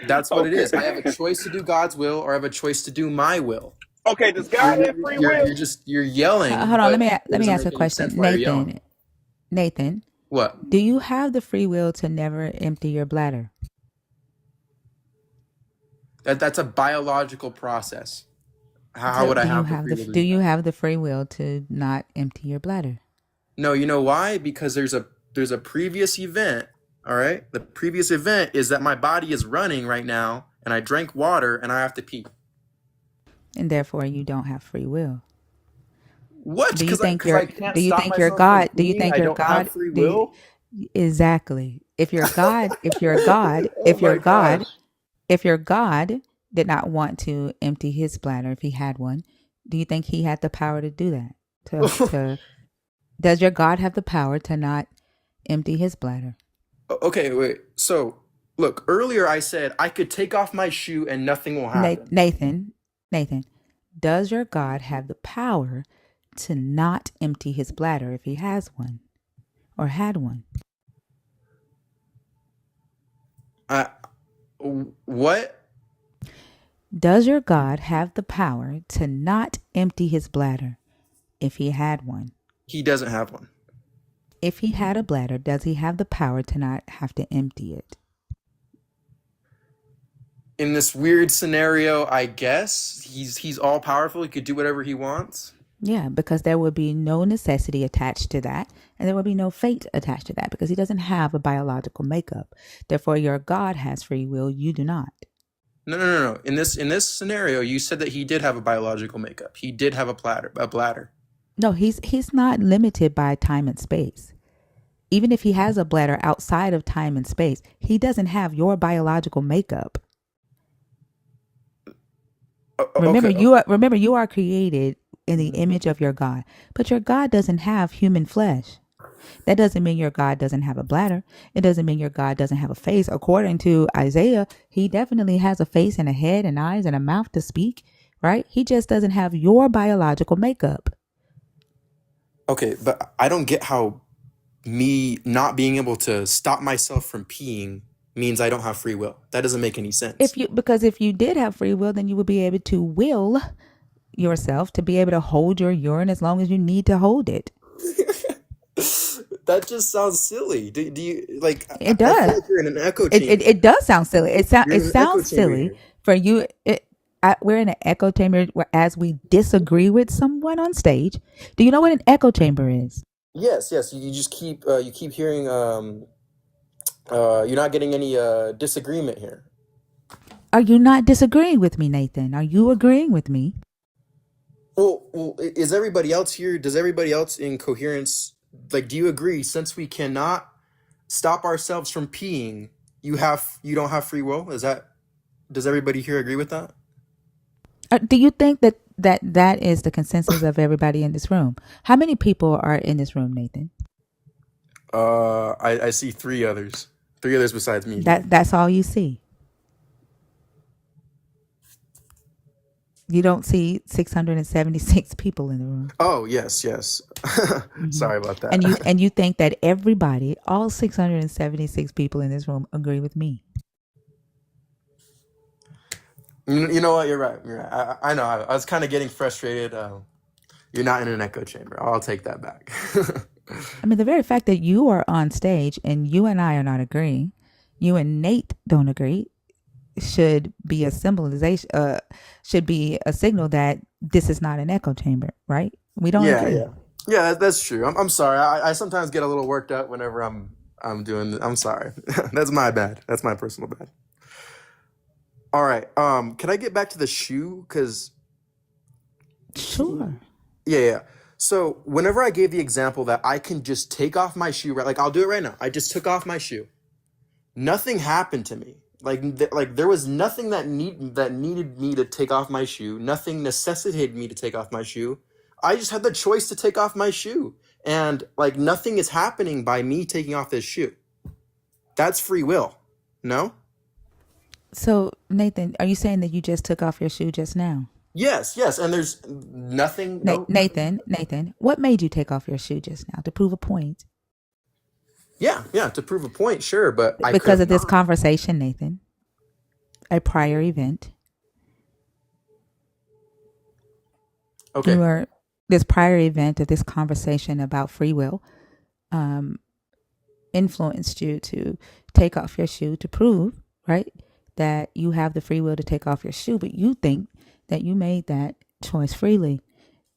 That's what it Okay. is. I have a choice to do God's will, or I have a choice to do my will. Okay, does You're God have free you're, will? you're just you're yelling, Hold on. but it Let me doesn't ask a make any question, sense why you're yelling. Nathan. Nathan, What? do you have the free will to never empty your bladder? That's a biological process. How So would I have the free will to do do you that? have the free will to not empty your bladder? No, you know why? Because there's a previous event. All right, the previous event is that my body is running right now, and I drank water, and I have to pee. And therefore you don't have free will. What? Do you think Because I can't stop you're myself from God? Do you peeing? think I you're don't have God? free will. Exactly. If you're God, Oh my gosh. if your God did not want to empty his bladder if he had one, do you think he had the power to do that? To Does your God have the power to not empty his bladder? Okay, wait. So look, earlier I said I could take off my shoe and nothing will happen. Nathan, does your God have the power to not empty his bladder if he has one or had one? I What? Does your God have the power to not empty his bladder if he had one? He doesn't have one. If he had a bladder, does he have the power to not have to empty it? In this weird scenario, I guess he's all powerful. He could do whatever he wants. Yeah, because there would be no necessity attached to that, and there would be no fate attached to that because he doesn't have a biological makeup. Therefore, your God has free will. You do not. No. In this scenario, you said that he did have a biological makeup. He did have a bladder. No, he's not limited by time and space. Even if he has a bladder outside of time and space, he doesn't have your biological makeup. Remember, Okay. you are created in the image of your God, but your God doesn't have human flesh. That doesn't mean your God doesn't have a bladder. It doesn't mean your God doesn't have a face. According to Isaiah, he definitely has a face and a head and eyes and a mouth to speak, right? He just doesn't have your biological makeup. Okay, but I don't get how me not being able to stop myself from peeing means I don't have free will. That doesn't make any sense. Because if you did have free will, then you would be able to will yourself to be able to hold your urine as long as you need to hold it. That just sounds silly. Do you like? It I feel does. like you're in an echo chamber. It does sound silly. You're It in an echo sounds chamber silly here. for you. We're in an echo chamber as we disagree with someone on stage. Do you know what an echo chamber is? Yes. You just keep you keep hearing you're not getting any disagreement here. Are you not disagreeing with me, Nathan? Are you agreeing with me? Well, is everybody else here? Does everybody else in coherence like? Do you agree? Since we cannot stop ourselves from peeing, you don't have free will. Is that? Does everybody here agree with that? Do you think that is the consensus of everybody in this room? How many people are in this room, Nathan? I see three others besides me. That's all you see. You don't see 676 people in the room. Oh, yes. Mm-hmm. Sorry about that. And you think that everybody, all 676 people in this room, agree with me? You know what? You're right. I know. I was kind of getting frustrated. You're not in an echo chamber. I'll take that back. I mean, the very fact that you are on stage and you and I are not agreeing, you and Nate don't agree, should be a symbolization. Should be a signal that this is not an echo chamber, right? We don't agree. Yeah. That's true. I'm sorry. I sometimes get a little worked up whenever I'm doing. I'm sorry. That's my bad. That's my personal bad. All right. Can I get back to the shoe? Because Sure. yeah. So whenever I gave the example that I can just take off my shoe, right? Like I'll do it right now. I just took off my shoe. Nothing happened to me. Like there was nothing that needed me to take off my shoe. Nothing necessitated me to take off my shoe. I just had the choice to take off my shoe, and like nothing is happening by me taking off this shoe. That's free will. No? So, Nathan, are you saying that you just took off your shoe just now? Yes, and there's nothing. No. Nathan, what made you take off your shoe just now? To prove a point? Yeah, to prove a point, sure, but I could Because have of this not. conversation, Nathan, a prior event. Okay. This prior event of this conversation about free will influenced you to take off your shoe to prove, right, that you have the free will to take off your shoe, but you think that you made that choice freely,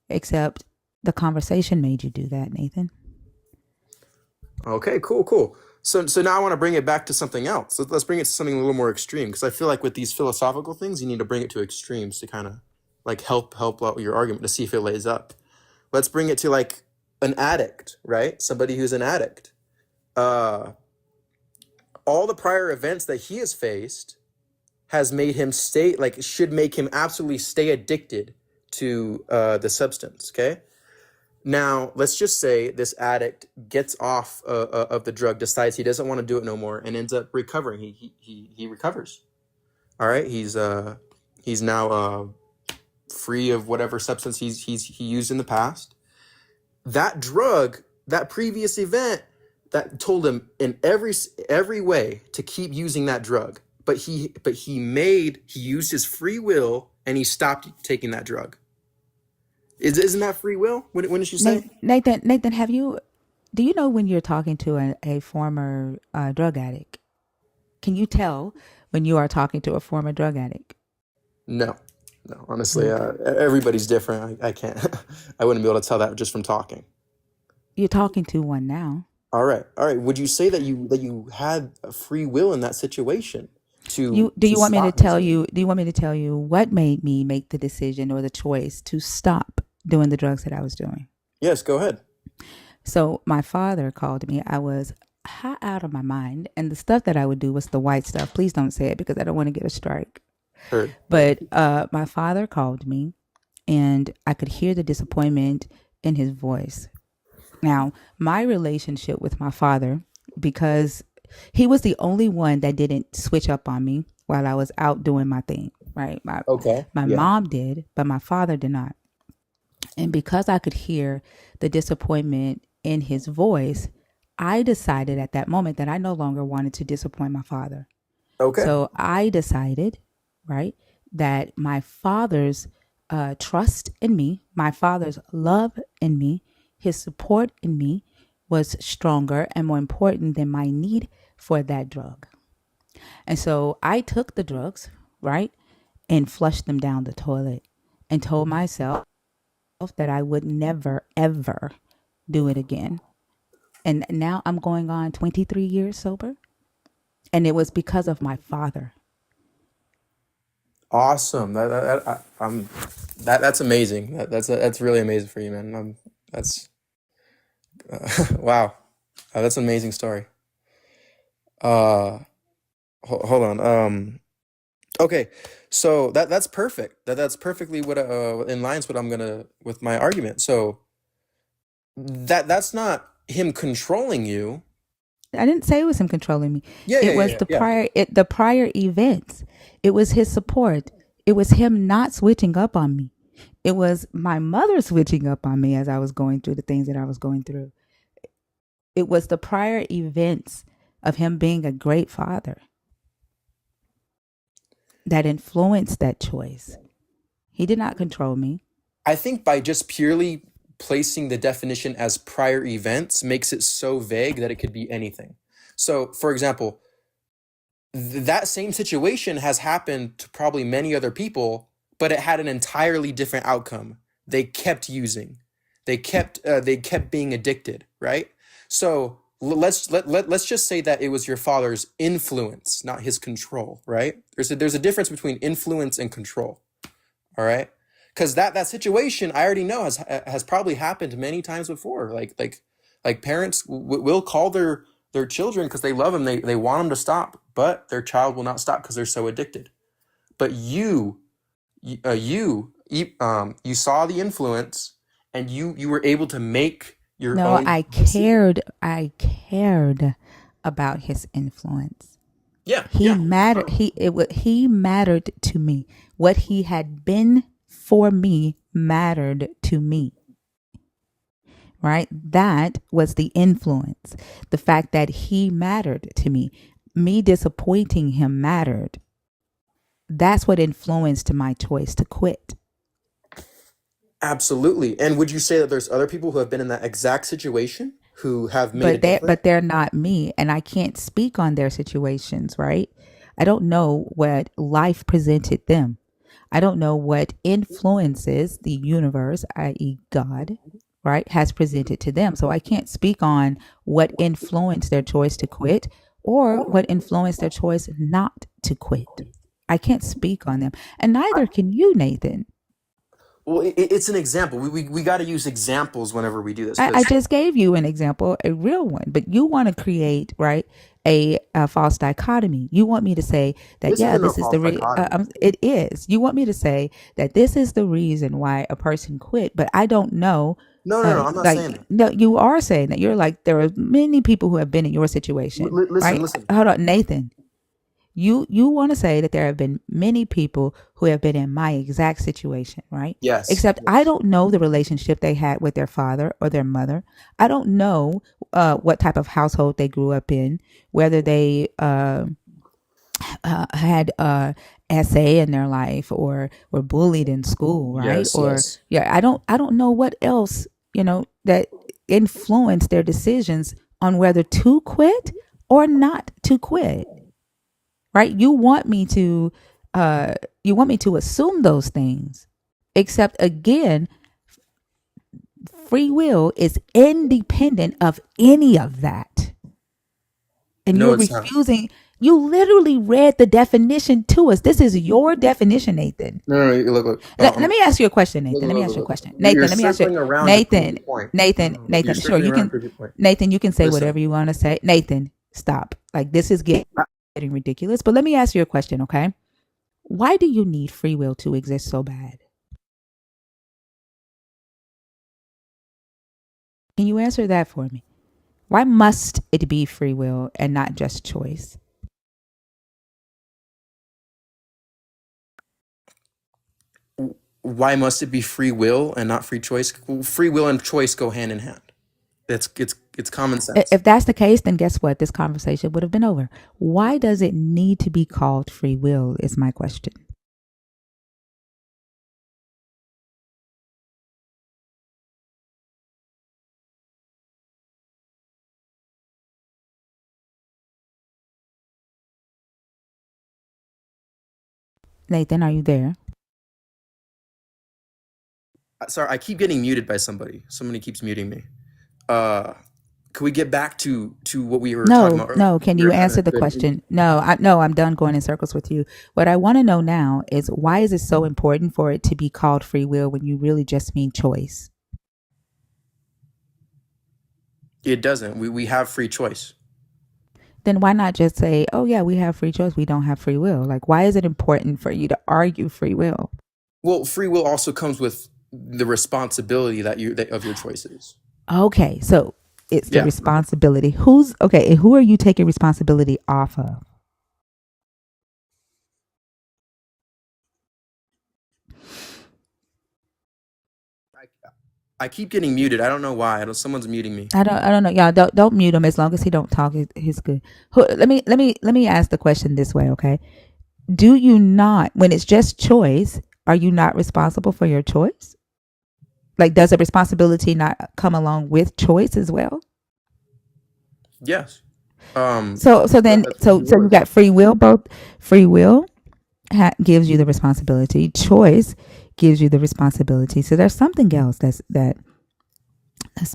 except the conversation made you do that, Nathan. Okay, cool. So now I want to bring it back to something else. Let's bring it to something a little more extreme, because I feel like with these philosophical things, you need to bring it to extremes to kind of like help out your argument to see if it lays up. Let's bring it to like an addict, right? Somebody who's an addict. All the prior events that he has faced has made him should make him absolutely stay addicted to the substance, okay? Now, let's just say this addict gets off of the drug, decides he doesn't want to do it no more, and ends up recovering. He recovers. All right, he's now free of whatever substance he used in the past. That drug, that previous event, that told him in every way to keep using that drug. but he used his free will and he stopped taking that drug. Isn't that free will? Wouldn't you say? Nathan, do you know when you're talking to a former drug addict? Can you tell when you are talking to a former drug addict? No, honestly, Okay. everybody's different. I can't, I wouldn't be able to tell that just from talking. You're talking to one now. All right. Would you say that you had a free will in that situation Do to you want me to stop tell using it? you? Do you want me to tell you what made me make the decision or the choice to stop doing the drugs that I was doing? Yes, go ahead. So my father called me. I was high out of my mind, and the stuff that I would do was the white stuff. Please don't say it because I don't want to get a strike. Heard. But my father called me, and I could hear the disappointment in his voice. Now, my relationship with my father, because he was the only one that didn't switch up on me while I was out doing my thing, right? Okay. My Yeah. mom did, but my father did not. And because I could hear the disappointment in his voice, I decided at that moment that I no longer wanted to disappoint my father. Okay. So I decided, right, that my father's trust in me, my father's love in me, his support in me was stronger and more important than my need for that drug. And so I took the drugs, right, and flushed them down the toilet and told myself that I would never, ever do it again. And now I'm going on 23 years sober. And it was because of my father. Awesome. That's amazing. That's really amazing for you, man. That's wow. That's an amazing story. Uh, hold on. Okay. So that's perfect. That's perfectly what in lines what I'm gonna with my argument. So that's not him controlling you. I didn't say it was him controlling me. Yeah, It was yeah. the prior events. It was his support. It was him not switching up on me. It was my mother switching up on me as I was going through the things that I was going through. It was the prior events of him being a great father that influenced that choice. He did not control me. I think by just purely placing the definition as prior events makes it so vague that it could be anything. So, for example, that same situation has happened to probably many other people, but it had an entirely different outcome. They kept using. They kept being addicted, right? So, let's just say that it was your father's influence, not his control, right? There's a difference between influence and control. All right, because that situation I already know has probably happened many times before. Like parents will call their children because they love them, they want them to stop, but their child will not stop because they're so addicted. But you saw the influence, and you were able to make your No, own I decision. cared. I cared about his influence. Yeah, He yeah. mattered. He mattered to me. What he had been for me mattered to me. Right? That was the influence. The fact that he mattered to me. Me disappointing him mattered. That's what influenced my choice to quit. Absolutely. And would you say that there's other people who have been in that exact situation who have made a difference? But they're not me, and I can't speak on their situations, right? I don't know what life presented them. I don't know what influences the universe, i.e., God, right, has presented to them. So I can't speak on what influenced their choice to quit or what influenced their choice not to quit. I can't speak on them. And neither can you, Nathan. Well, it's an example. We got to use examples whenever we do this I because just gave you an example, a real one, but you want to create, right, a false dichotomy. You want me to say that, this yeah, isn't no this is false dichotomy. it is. You want me to say that this is the reason why a person quit, but I don't know. No. I'm not saying that. No, you are saying that. You're like, there are many people who have been in your situation, Listen, right? listen. Hold on, Nathan. You want to say that there have been many people who have been in my exact situation, right? Yes. Except I don't know the relationship they had with their father or their mother. I don't know what type of household they grew up in, whether they had essay in their life or were bullied in school, right? Yes, Or yes. yeah, I don't know what else, that influenced their decisions on whether to quit or not to quit, right? You want me to assume those things. Except again, free will is independent of any of that. And No, you're it's not. refusing. You literally read the definition to us. This is your definition, Nathan. No, no, no, look, look. Let me ask you a question, Look, Nathan. Let me look, ask look, you a look. question. You're Nathan, let me ask you. circling around to prove Nathan, your point. Nathan, No, you're Nathan. Sure, circling you around to can. prove your point. Nathan, you can say Listen, whatever you want to say. Nathan, stop. Like, this is getting ridiculous. But let me ask you a question, okay? Why do you need free will to exist so bad? Can you answer that for me? Why must it be free will and not just choice? why must it be free will and not free choice? Well, free will and choice go hand in hand. It's common sense. If that's the case, then guess what? This conversation would have been over. Why does it need to be called free will? Is my question. Nathan, are you there? Sorry, I keep getting muted by somebody. Somebody keeps muting me. Uh, can we get back to what we were talking No, about earlier? no. Can We you were having answer a the good. question? No, I'm done going in circles with you. What I want to know now is why is it so important for it to be called free will when you really just mean choice? It doesn't. We have free choice. Then why not just say, oh yeah, we have free choice, we don't have free will? Like, why is it important for you to argue free will? Well, free will also comes with the responsibility of your choices. Okay, so it's the Yeah. responsibility. Who's okay? And who are you taking responsibility off of? I, I keep getting muted. I don't know why. Someone's muting me. I don't know, y'all. Don't mute him as long as he don't talk. He's good. Let me ask the question this way, okay? Do you not, when it's just choice, are you not responsible for your choice? Like, does a responsibility not come along with choice as well? Yes. So you got free will. Both free will gives you the responsibility. Choice gives you the responsibility. So there's something else that's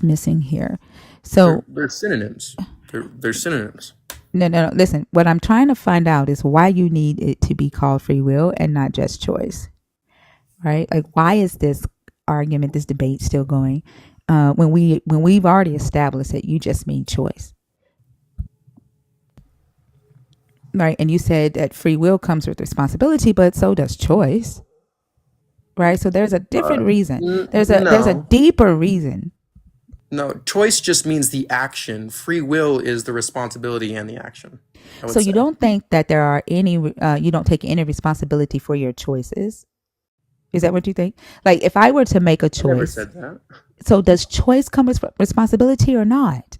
missing here. So They're synonyms. They're synonyms. no. Listen, what I'm trying to find out is why you need it to be called free will and not just choice, right? Like, why is this argument, this debate still going when we've already established that you just mean choice, right? And you said that free will comes with responsibility, but so does choice, right? So there's a different reason. There's a No. deeper reason. No, choice just means the action. Free will is the responsibility and the action, I So would you say. don't think that there are any, you don't take any responsibility for your choices? Is that what you think? Like, if I were to make a I never choice, said that. so does choice come with responsibility or not?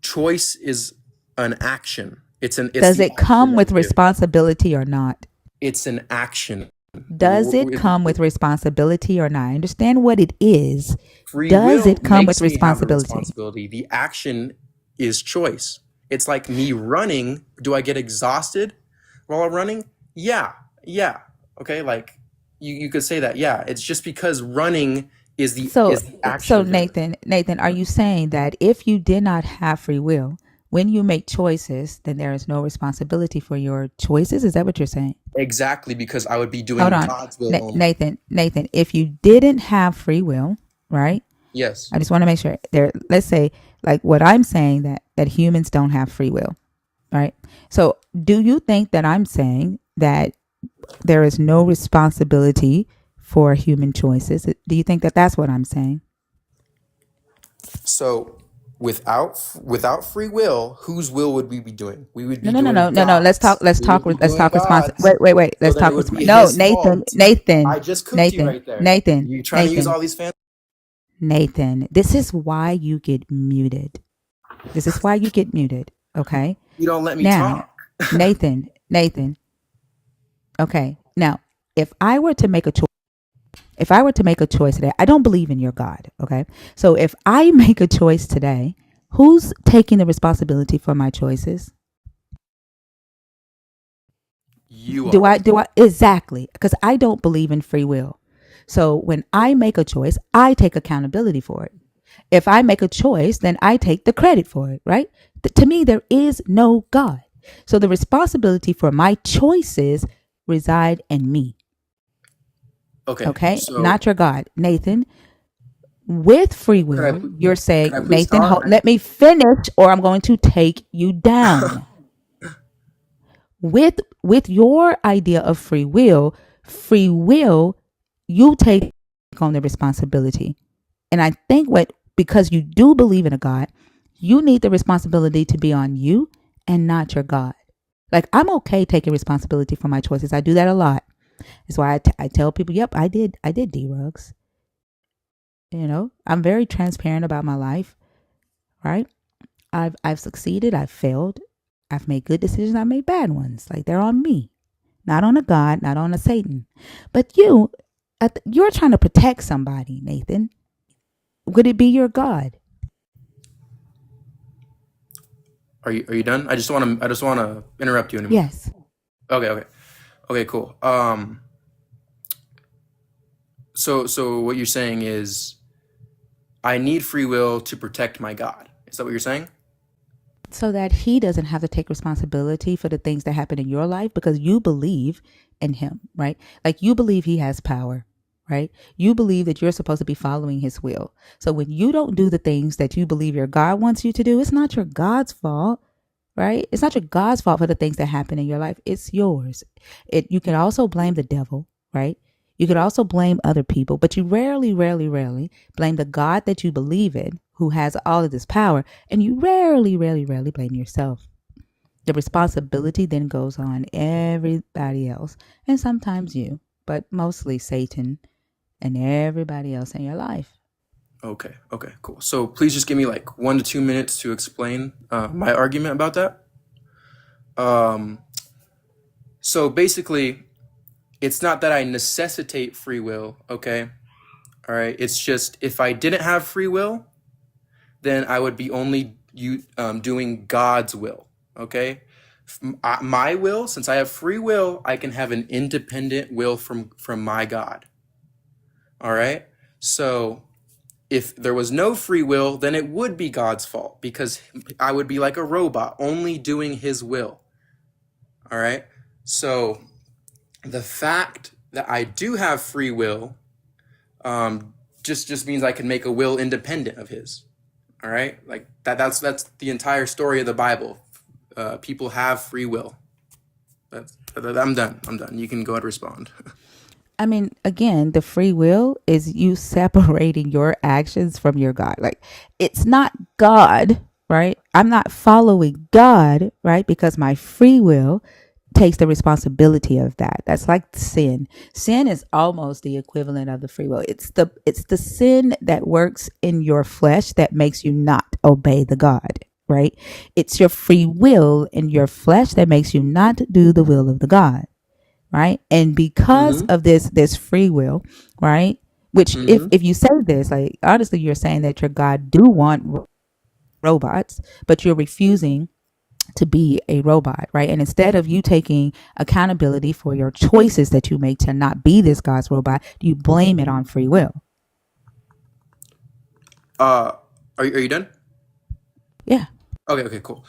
Choice is an action. It's Does the it action come that with we do. responsibility or not? It's an action. Does it W- come with responsibility or not? I understand what it is. Free Does will it come with makes me have the responsibility? responsibility. The action is choice. It's like me running. Do I get exhausted while I'm running? Yeah. Yeah. Okay, like you could say that. Yeah, it's just because running is the So, is the action so of doing it. Nathan, are you saying that if you did not have free will, when you make choices, then there is no responsibility for your choices? Is that what you're saying? Exactly, because I would be Hold doing on, God's will only. Nathan, if you didn't have free will, right? Yes. I just want to make sure there. Let's say, like what I'm saying, that humans don't have free will, right? So, do you think that I'm saying that there is no responsibility for human choices? Do you think that that's what I'm saying? So without free will, whose will would we be doing? We would No, be no, no, no, doing no, no. Let's talk. God's. Let's We talk. would be Let's doing talk. God's. Wait. So Let's then it talk. would be No, his fault. I just cooked you right there. You trying to use all these fancy. Nathan. This is why you get muted. This is why you get muted. Okay. You don't let me Now, talk. Nathan. Okay. Now, if I were to make a choice, if I were to make a choice today, I don't believe in your God. Okay. So if I make a choice today, who's taking the responsibility for my choices? You Do are. I, do I, exactly. Because I don't believe in free will. So when I make a choice, I take accountability for it. If I make a choice, then I take the credit for it, right? To me, there is no God. So the responsibility for my choices reside in me. Okay. Okay. So Not your God. Nathan, with free can I will, you're saying, can I please Nathan, talk? let me finish or I'm going to take you down. With your idea of free will, you take on the responsibility. And I think what because you do believe in a God, you need the responsibility to be on you and not your God. Like I'm okay taking responsibility for my choices. I do that a lot. That's why I tell people, "Yep, I did D-rugs." I'm very transparent about my life, right? I've succeeded, I've failed, I've made good decisions, I've made bad ones. Like they're on me, not on a God, not on a Satan. But you're trying to protect somebody, Nathan. Would it be your God? Are you done? I just want to interrupt you anymore. Yes. Okay, cool. So what you're saying is I need free will to protect my God. Is that what you're saying? So that he doesn't have to take responsibility for the things that happen in your life because you believe in him, right? Like you believe he has power, right? You believe that you're supposed to be following his will. So when you don't do the things that you believe your God wants you to do, it's not your God's fault, right? It's not your God's fault for the things that happen in your life. It's yours. You can also blame the devil, right? You could also blame other people, but you rarely, rarely, rarely blame the God that you believe in, who has all of this power, and you rarely, rarely, rarely blame yourself. The responsibility then goes on everybody else, and sometimes you, but mostly Satan and everybody else in your life. Okay, cool. So please just give me like 1 to 2 minutes to explain my argument about that. Um, so basically, it's not that I necessitate free will, okay? All right. It's just if I didn't have free will, then I would be only doing God's will, okay? My will, since I have free will, I can have an independent will from my God. All right. So if there was no free will, then it would be God's fault because I would be like a robot, only doing his will. All right. So the fact that I do have free will just means I can make a will independent of his. All right. Like that's the entire story of the Bible. People have free will. I'm done. I'm done. You can go ahead and respond. I mean, again, the free will is you separating your actions from your God. Like, it's not God, right? I'm not following God, right? Because my free will takes the responsibility of that. That's like sin. Sin is almost the equivalent of the free will. It's the sin that works in your flesh that makes you not obey the God, right? It's your free will in your flesh that makes you not do the will of the God, right? And because Mm-hmm. of this free will, right? Which if Mm-hmm. if you say this, like honestly, you're saying that your God do want robots, but you're refusing to be a robot, right? And instead of you taking accountability for your choices that you make to not be this God's robot, you blame it on free will. Are you done? Yeah. Okay, cool.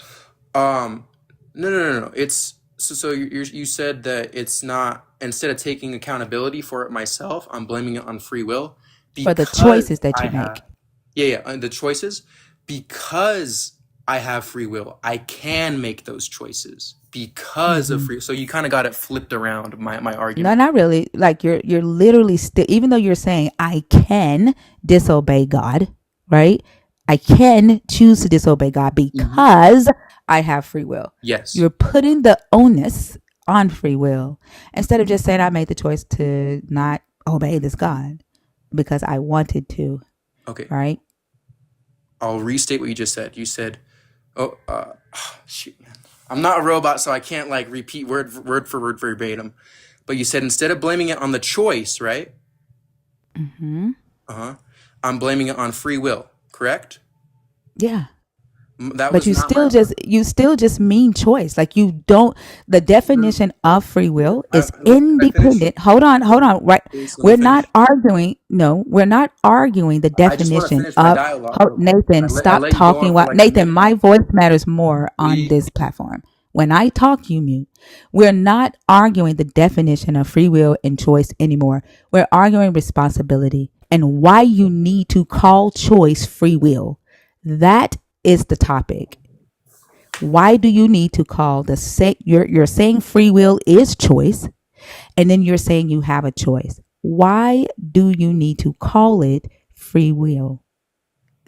Um, no. It's so you said that it's not, instead of taking accountability for it myself, I'm blaming it on free will For the because choices that I you make. have, yeah, and the choices, because I have free will, I can make those choices because of Mm-hmm. free. So you kind of got it flipped around, my No, argument. not really. Like you're literally still, even though you're saying I can disobey God, right? I can choose to disobey God Mm-hmm. because I have free will. Yes. You're putting the onus on free will instead of just saying I made the choice to not obey this God because I wanted to, Okay. right? I'll restate what you just said. You said, "Oh, shoot, man. I'm not a robot, so I can't like repeat word for word verbatim. But you said instead of blaming it on the choice, right? Mm-hmm. Uh-huh. I'm blaming it on free will, correct? Yeah. That But was not my you still just mean choice. Like you don't, the definition of free will is Can I finish? independent. Hold on. Right. Please let me We're not finish. arguing. No, we're not arguing the I just want to definition finish my of dialogue real quick. Nathan, I stop let you go talking on for while like a Nathan, minute. my voice matters more on Please. this platform. When I talk, you mute. We're not arguing the definition of free will and choice anymore. We're arguing responsibility and why you need to call choice free will. That is the topic. Why do you need to call you're saying free will is choice, and then you're saying you have a choice. Why do you need to call it free will?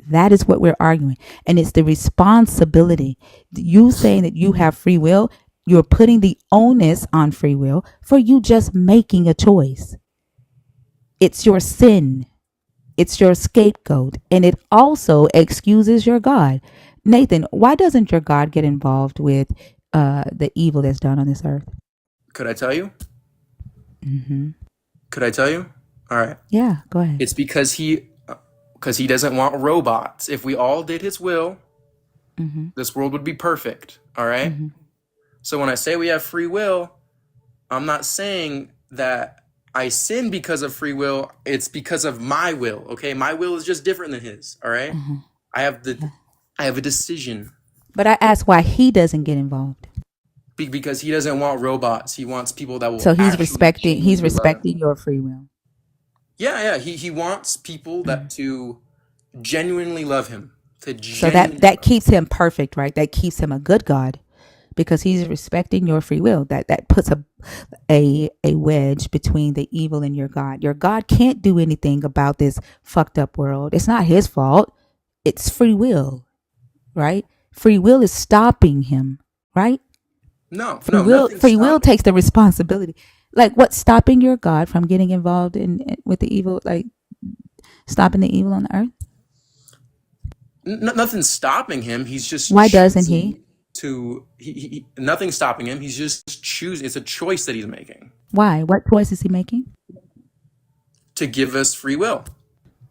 That is what we're arguing. And it's the responsibility. You saying that you have free will, you're putting the onus on free will for you just making a choice. It's your sin. It's your scapegoat. And it also excuses your God. Nathan, why doesn't your God get involved with the evil that's done on this earth? Could I tell you? Mm-hmm. Could I tell you? All right. Yeah, go ahead. It's because he doesn't want robots. If we all did his will, Mm-hmm. this world would be perfect. All right. Mm-hmm. So when I say we have free will, I'm not saying that I sin because of free will. It's because of my will. Okay, my will is just different than his. All right. Mm-hmm. I have a decision. But I asked why he doesn't get involved. Because he doesn't want robots. He wants people that will So actually he's genuinely love him. respecting your free will. Yeah. He wants people that to genuinely love him. To So genuinely that love him. keeps him perfect, right? That keeps him a good God because he's respecting your free will. That puts a wedge between the evil and your God. Your God can't do anything about this fucked up world. It's not his fault. It's free will, right? Free will is stopping him, right? No, nothing's Free will stopping. takes the responsibility. Like what's stopping your God from getting involved in with the evil, like stopping the evil on the earth? Nothing's stopping him. He's just Why doesn't he? choosing to. Nothing's stopping him. He's just choosing. It's a choice that he's making Why? What choice is he making? to give us free will.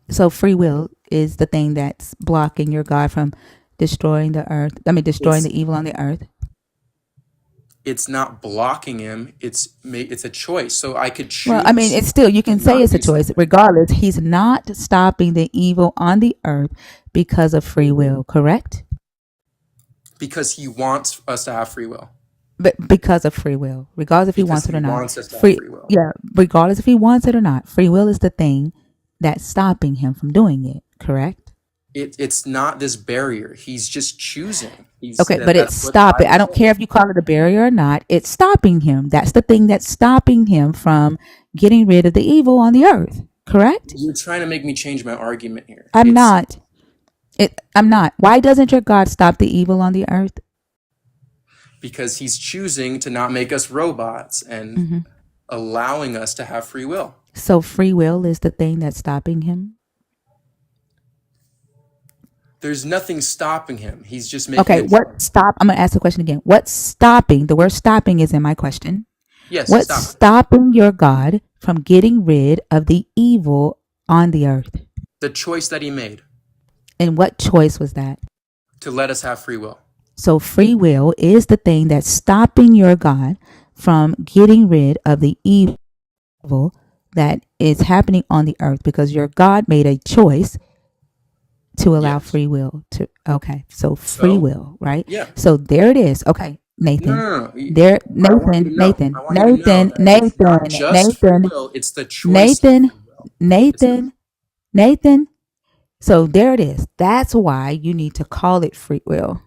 So free will is the thing that's blocking your God from destroying the earth. I mean, destroying It's the evil on the earth. it's not blocking him. It's a choice. So I could Well, I mean, choose it's still, you to can say not it's a do choice. something Regardless, he's not stopping the evil on the earth because of free will, correct? because he wants us to have free will. But because of free will, regardless if he Because wants it he or not. wants us to have free will. Yeah, regardless if he wants it or not. Free will is the thing that's stopping him from doing it, correct? It's not this barrier. He's just choosing. Okay, but it's That's what the stopping. Bible I don't care says. if you call it a barrier or not. It's stopping him. That's the thing that's stopping him from getting rid of the evil on the earth. Correct? You're trying to make me change my argument here. I'm not. I'm not. Why doesn't your God stop the evil on the earth? Because he's choosing to not make us robots and Mm-hmm. allowing us to have free will. So free will is the thing that's stopping him. There's nothing stopping him. He's just making Okay, a choice. I'm going to ask the question again. What's stopping? The word stopping is in my question. Yes, What's stop it. stopping your God from getting rid of the evil on the earth? The choice that he made And what choice was that? to let us have free will. So free will is the thing that's stopping your God from getting rid of the evil that is happening on the earth because your God made a choice to allow Yes. free will to. Okay, so free So, will, right? yeah. So there it is. Okay, Nathan. No. There, I want you to know. I want you to know that it's not just free will. It's the choice of free will. Nathan. So there it is. That's why you need to call it free will,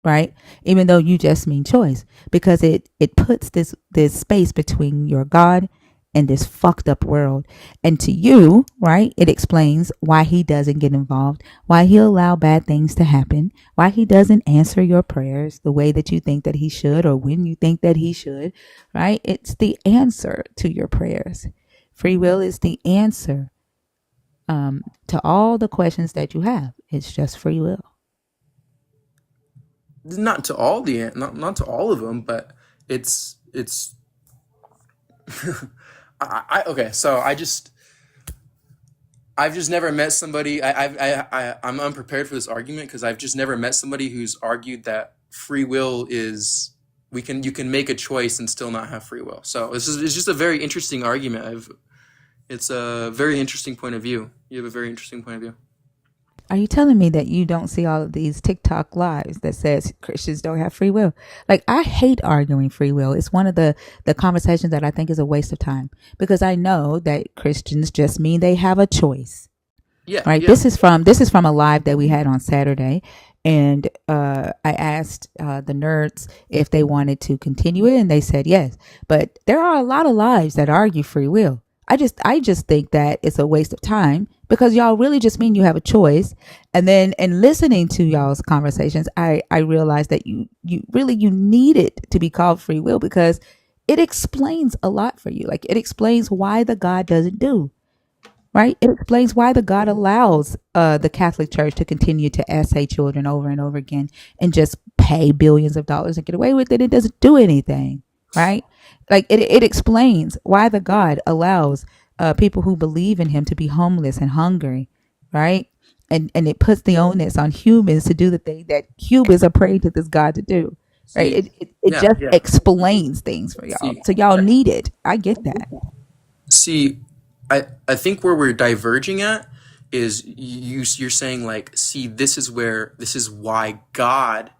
right? Even though you just mean choice, because it puts this space between your God and this fucked up world. And to you, right, it explains why he doesn't get involved, why he'll allow bad things to happen, why he doesn't answer your prayers the way that you think that he should or when you think that he should, right? It's the answer to your prayers. Free will is the answer to all the questions that you have. It's just free will. not to all not to all of them, but it's okay. So I've just never met somebody. I'm unprepared for this argument because I've just never met somebody who's argued that free will is you can make a choice and still not have free will. So it's just a very interesting argument. It's a very interesting point of view. You have a very interesting point of view. Are you telling me that you don't see all of these TikTok lives that says Christians don't have free will? Like, I hate arguing free will. It's one of the conversations that I think is a waste of time because I know that Christians just mean they have a choice. Yeah. Right. Yeah. This is from a live that we had on Saturday. And I asked the nerds if they wanted to continue it, and they said yes. But there are a lot of lives that argue free will. I just think that it's a waste of time because y'all really just mean you have a choice. And then in listening to y'all's conversations, I realized that you need it to be called free will because it explains a lot for you. Like, it explains why the God doesn't do. Right? It explains why the God allows the Catholic Church to continue to essay children over and over again and just pay billions of dollars and get away with it. It doesn't do anything, right? Like, it explains why the God allows people who believe in him to be homeless and hungry, right? And it puts the onus on humans to do the thing that humans are praying to this God to do, right? It just explains things for y'all. See, So y'all need it. I get that. See, I think where we're diverging at is you're saying like, see, this is why God,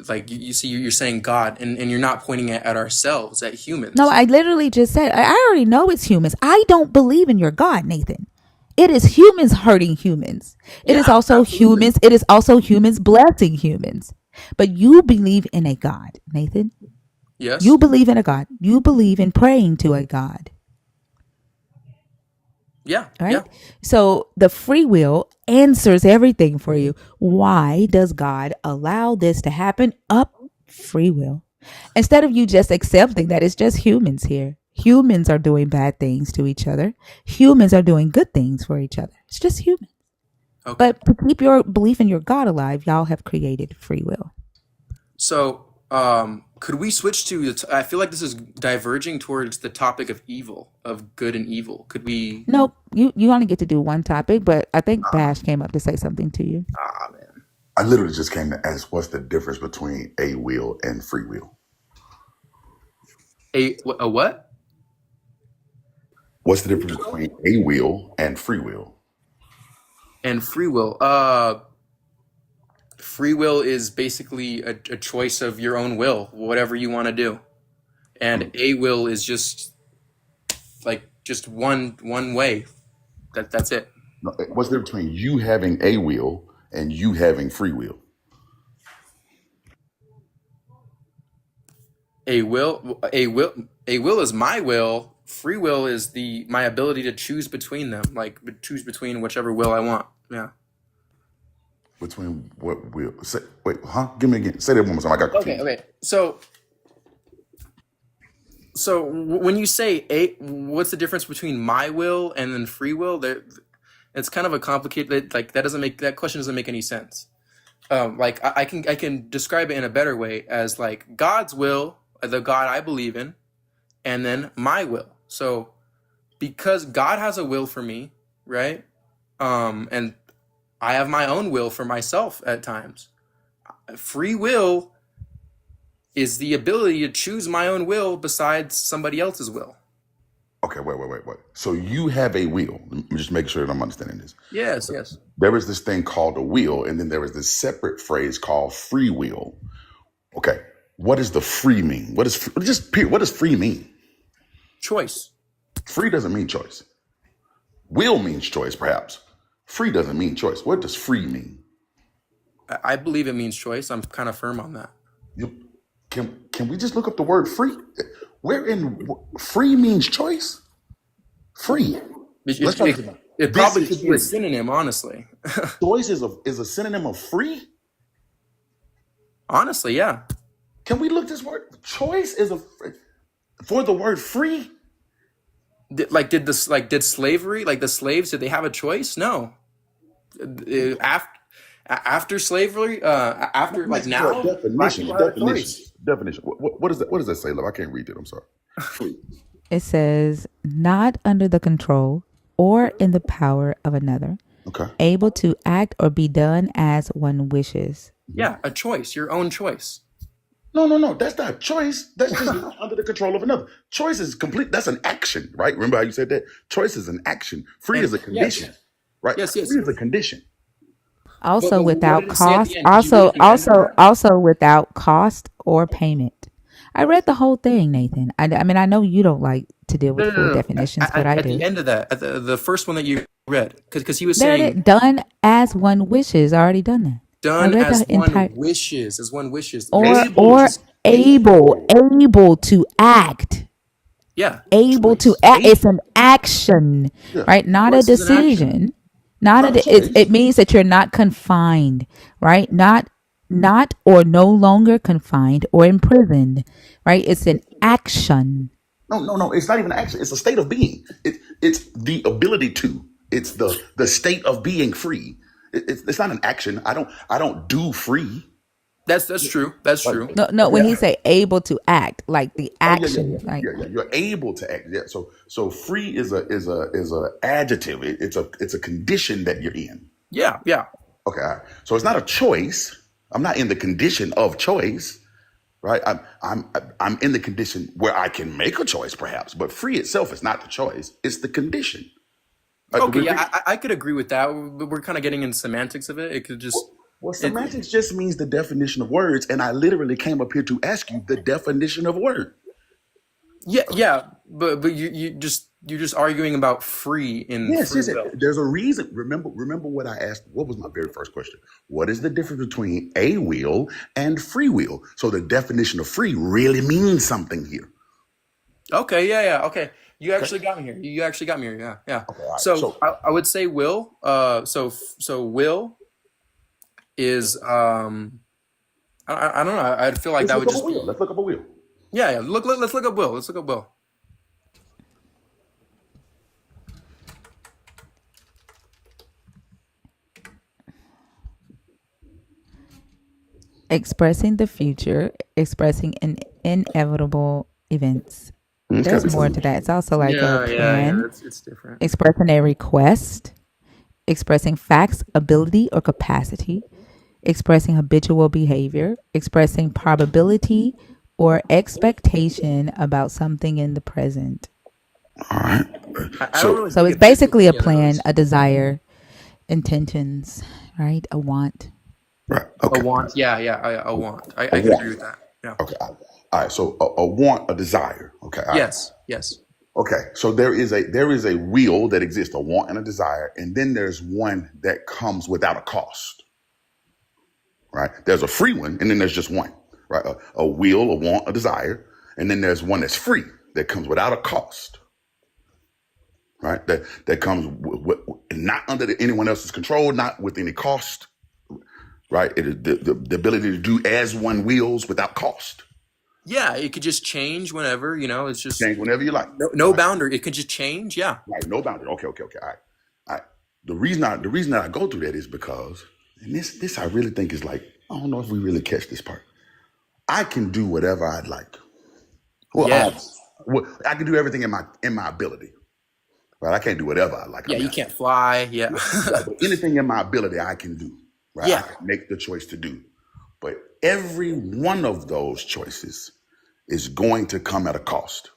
like you see, you're saying God, and you're not pointing at ourselves, at humans. No, I literally just said, I already know it's humans. I don't believe in your God, Nathan. It is humans hurting humans. It is also humans. It is also humans blessing humans. But you believe in a God, Nathan. Yes. You believe in a God. You believe in praying to a God. Yeah. Right? Yeah. So the free will answers everything for you. Why does God allow this to happen? Free will. Instead of you just accepting that it's just humans here. Humans are doing bad things to each other. Humans are doing good things for each other. It's just humans. Okay. But to keep your belief in your God alive, y'all have created free will. So, could we switch to? I feel like this is diverging towards the topic of evil, of good and evil. Could we? Nope. You only get to do one topic, but I think Bash came up to say something to you. Man. I literally just came to ask, what's the difference between a will and free will? A what? What's the difference between a will and free will? And free will. Free will is basically a choice of your own will, whatever you want to do. And a will is just like just one way. That's it. No, what's the difference between you having a will and you having free will? A will is my will. Free will is my ability to choose between them, like choose between whichever will I want. Yeah. Between what will? Wait, huh? Give me again. Say that one more time. I got confused. Okay. So when you say what's the difference between my will and then free will? It's kind of a complicated. Like that question doesn't make any sense. Like I can describe it in a better way as like God's will, the God I believe in, and then my will. So because God has a will for me, right? And I have my own will for myself at times. Free will is the ability to choose my own will besides somebody else's will. Okay, wait. So you have a will. Let me just make sure that I'm understanding this. Yes. There is this thing called a will, and then there is this separate phrase called free will. Okay, what does the free mean? What does free mean? Choice. Free doesn't mean choice. Will means choice, perhaps. Free doesn't mean choice. What does free mean? I believe it means choice. I'm kind of firm on that. Can we just look up the word free? Where in free means choice? Free. It probably could be a synonym, honestly. Choice is a synonym of free? Honestly, yeah. Can we look this word? Choice is for the word free? Did slavery, like the slaves, did they have a choice? No. After slavery, after like Listen to a now, black definition. people A have a definition. choice. Definition. What does that? What does that say, love? I can't read it. I'm sorry. Please. It says, not under the control or in the power of another, Okay. able to act or be done as one wishes. Yeah, a choice, your own choice. No. That's not a choice. That's just not under the control of another. Choice is complete. That's an action, right? Remember how you said that? Choice is an action. Free And is a yes, condition, right? yes, Free yes. is a condition. Also But what without did it say at cost, the end? Did you read the end of that? also without cost or payment. I read the whole thing, Nathan. I mean, I know you don't like to deal No, with no, full no, no. definitions, but I At the do. end of that, at the first one that you read, because he was There it saying is. Done as one wishes. I already done that. I done read the as entire one wishes, as one wishes. or Able Which to. or is able Able. able to act. yeah, Able to Choice. act. It's Able. an action, Yeah. right? Not a choice is an action. decision. Not Not a a. It choice. means that you're not confined, right? Not or no longer confined or imprisoned, right? It's an action. No. It's not even action. It's a state of being. It's the ability to. It's the state of being free. It's not an action. I don't do free. That's true. That's Like, true. No. yeah. When he say able to act, like the Oh yeah. action, like Yeah. You're able to act. Yeah. So free is a adjective. It's a condition that you're in. Yeah, yeah. Okay. All right. So it's not a choice. I'm not in the condition of choice, right? I'm in the condition where I can make a choice, perhaps. But free itself is not the choice. It's the condition. Do Okay, we yeah, agree? I could agree with that. We're kind of getting into semantics of it. It could just Well, it semantics just means the definition of words, and I literally came up here to ask you the definition of word. yeah, but you're just arguing about free in free Yes. will. There's a reason. Remember what I asked. What was my very first question? What is the difference between a will and free will? So the definition of free really means something here. Okay, yeah. Okay. You Okay. actually got me here. You actually got me here. Yeah, yeah. Okay. All right. So So I would say will. So will is I don't know. I'd feel like let's that look would up a just wheel. be Let's look up a wheel. yeah. Let's look up will. Let's look up will. expressing the future, expressing inevitable events. There's more to that. It's also like a Yeah. plan, It's different. expressing a request, expressing facts, ability, or capacity, expressing habitual behavior, expressing probability or expectation about something in the present. All right. I don't So really So think it's it fits with basically a any of plan, those. a desire, intentions, right? A want. right. A Okay. want. Yeah. A want. A I could agree want. with that. Yeah. Okay. All right. So a want, a desire. Okay. All right. Yes. Okay. So there is a will that exists, a want and a desire, and then there's one that comes without a cost. Right. There's a free one, and then there's just one. Right. A will, a want, a desire, and then there's one that's free that comes without a cost. Right. That comes not under anyone else's control, not with any cost. Right. It is the ability to do as one wills without cost. Yeah, it could just change whenever, it's just Change whenever you like. no Right. boundary. It could just change. Yeah. Right. No boundary. Okay. All right. All right. The reason that I go through that is because, and this I really think is like, I don't know if we really catch this part. I can do whatever I'd like. Well, Yes. I can do everything in my ability. Right. I can't do whatever I like. I Yeah, mean, you can't fly. Yeah. right, but anything in my ability I can do. Right. I Yeah. can make the choice to do. But every one of those choices is going to come at a cost.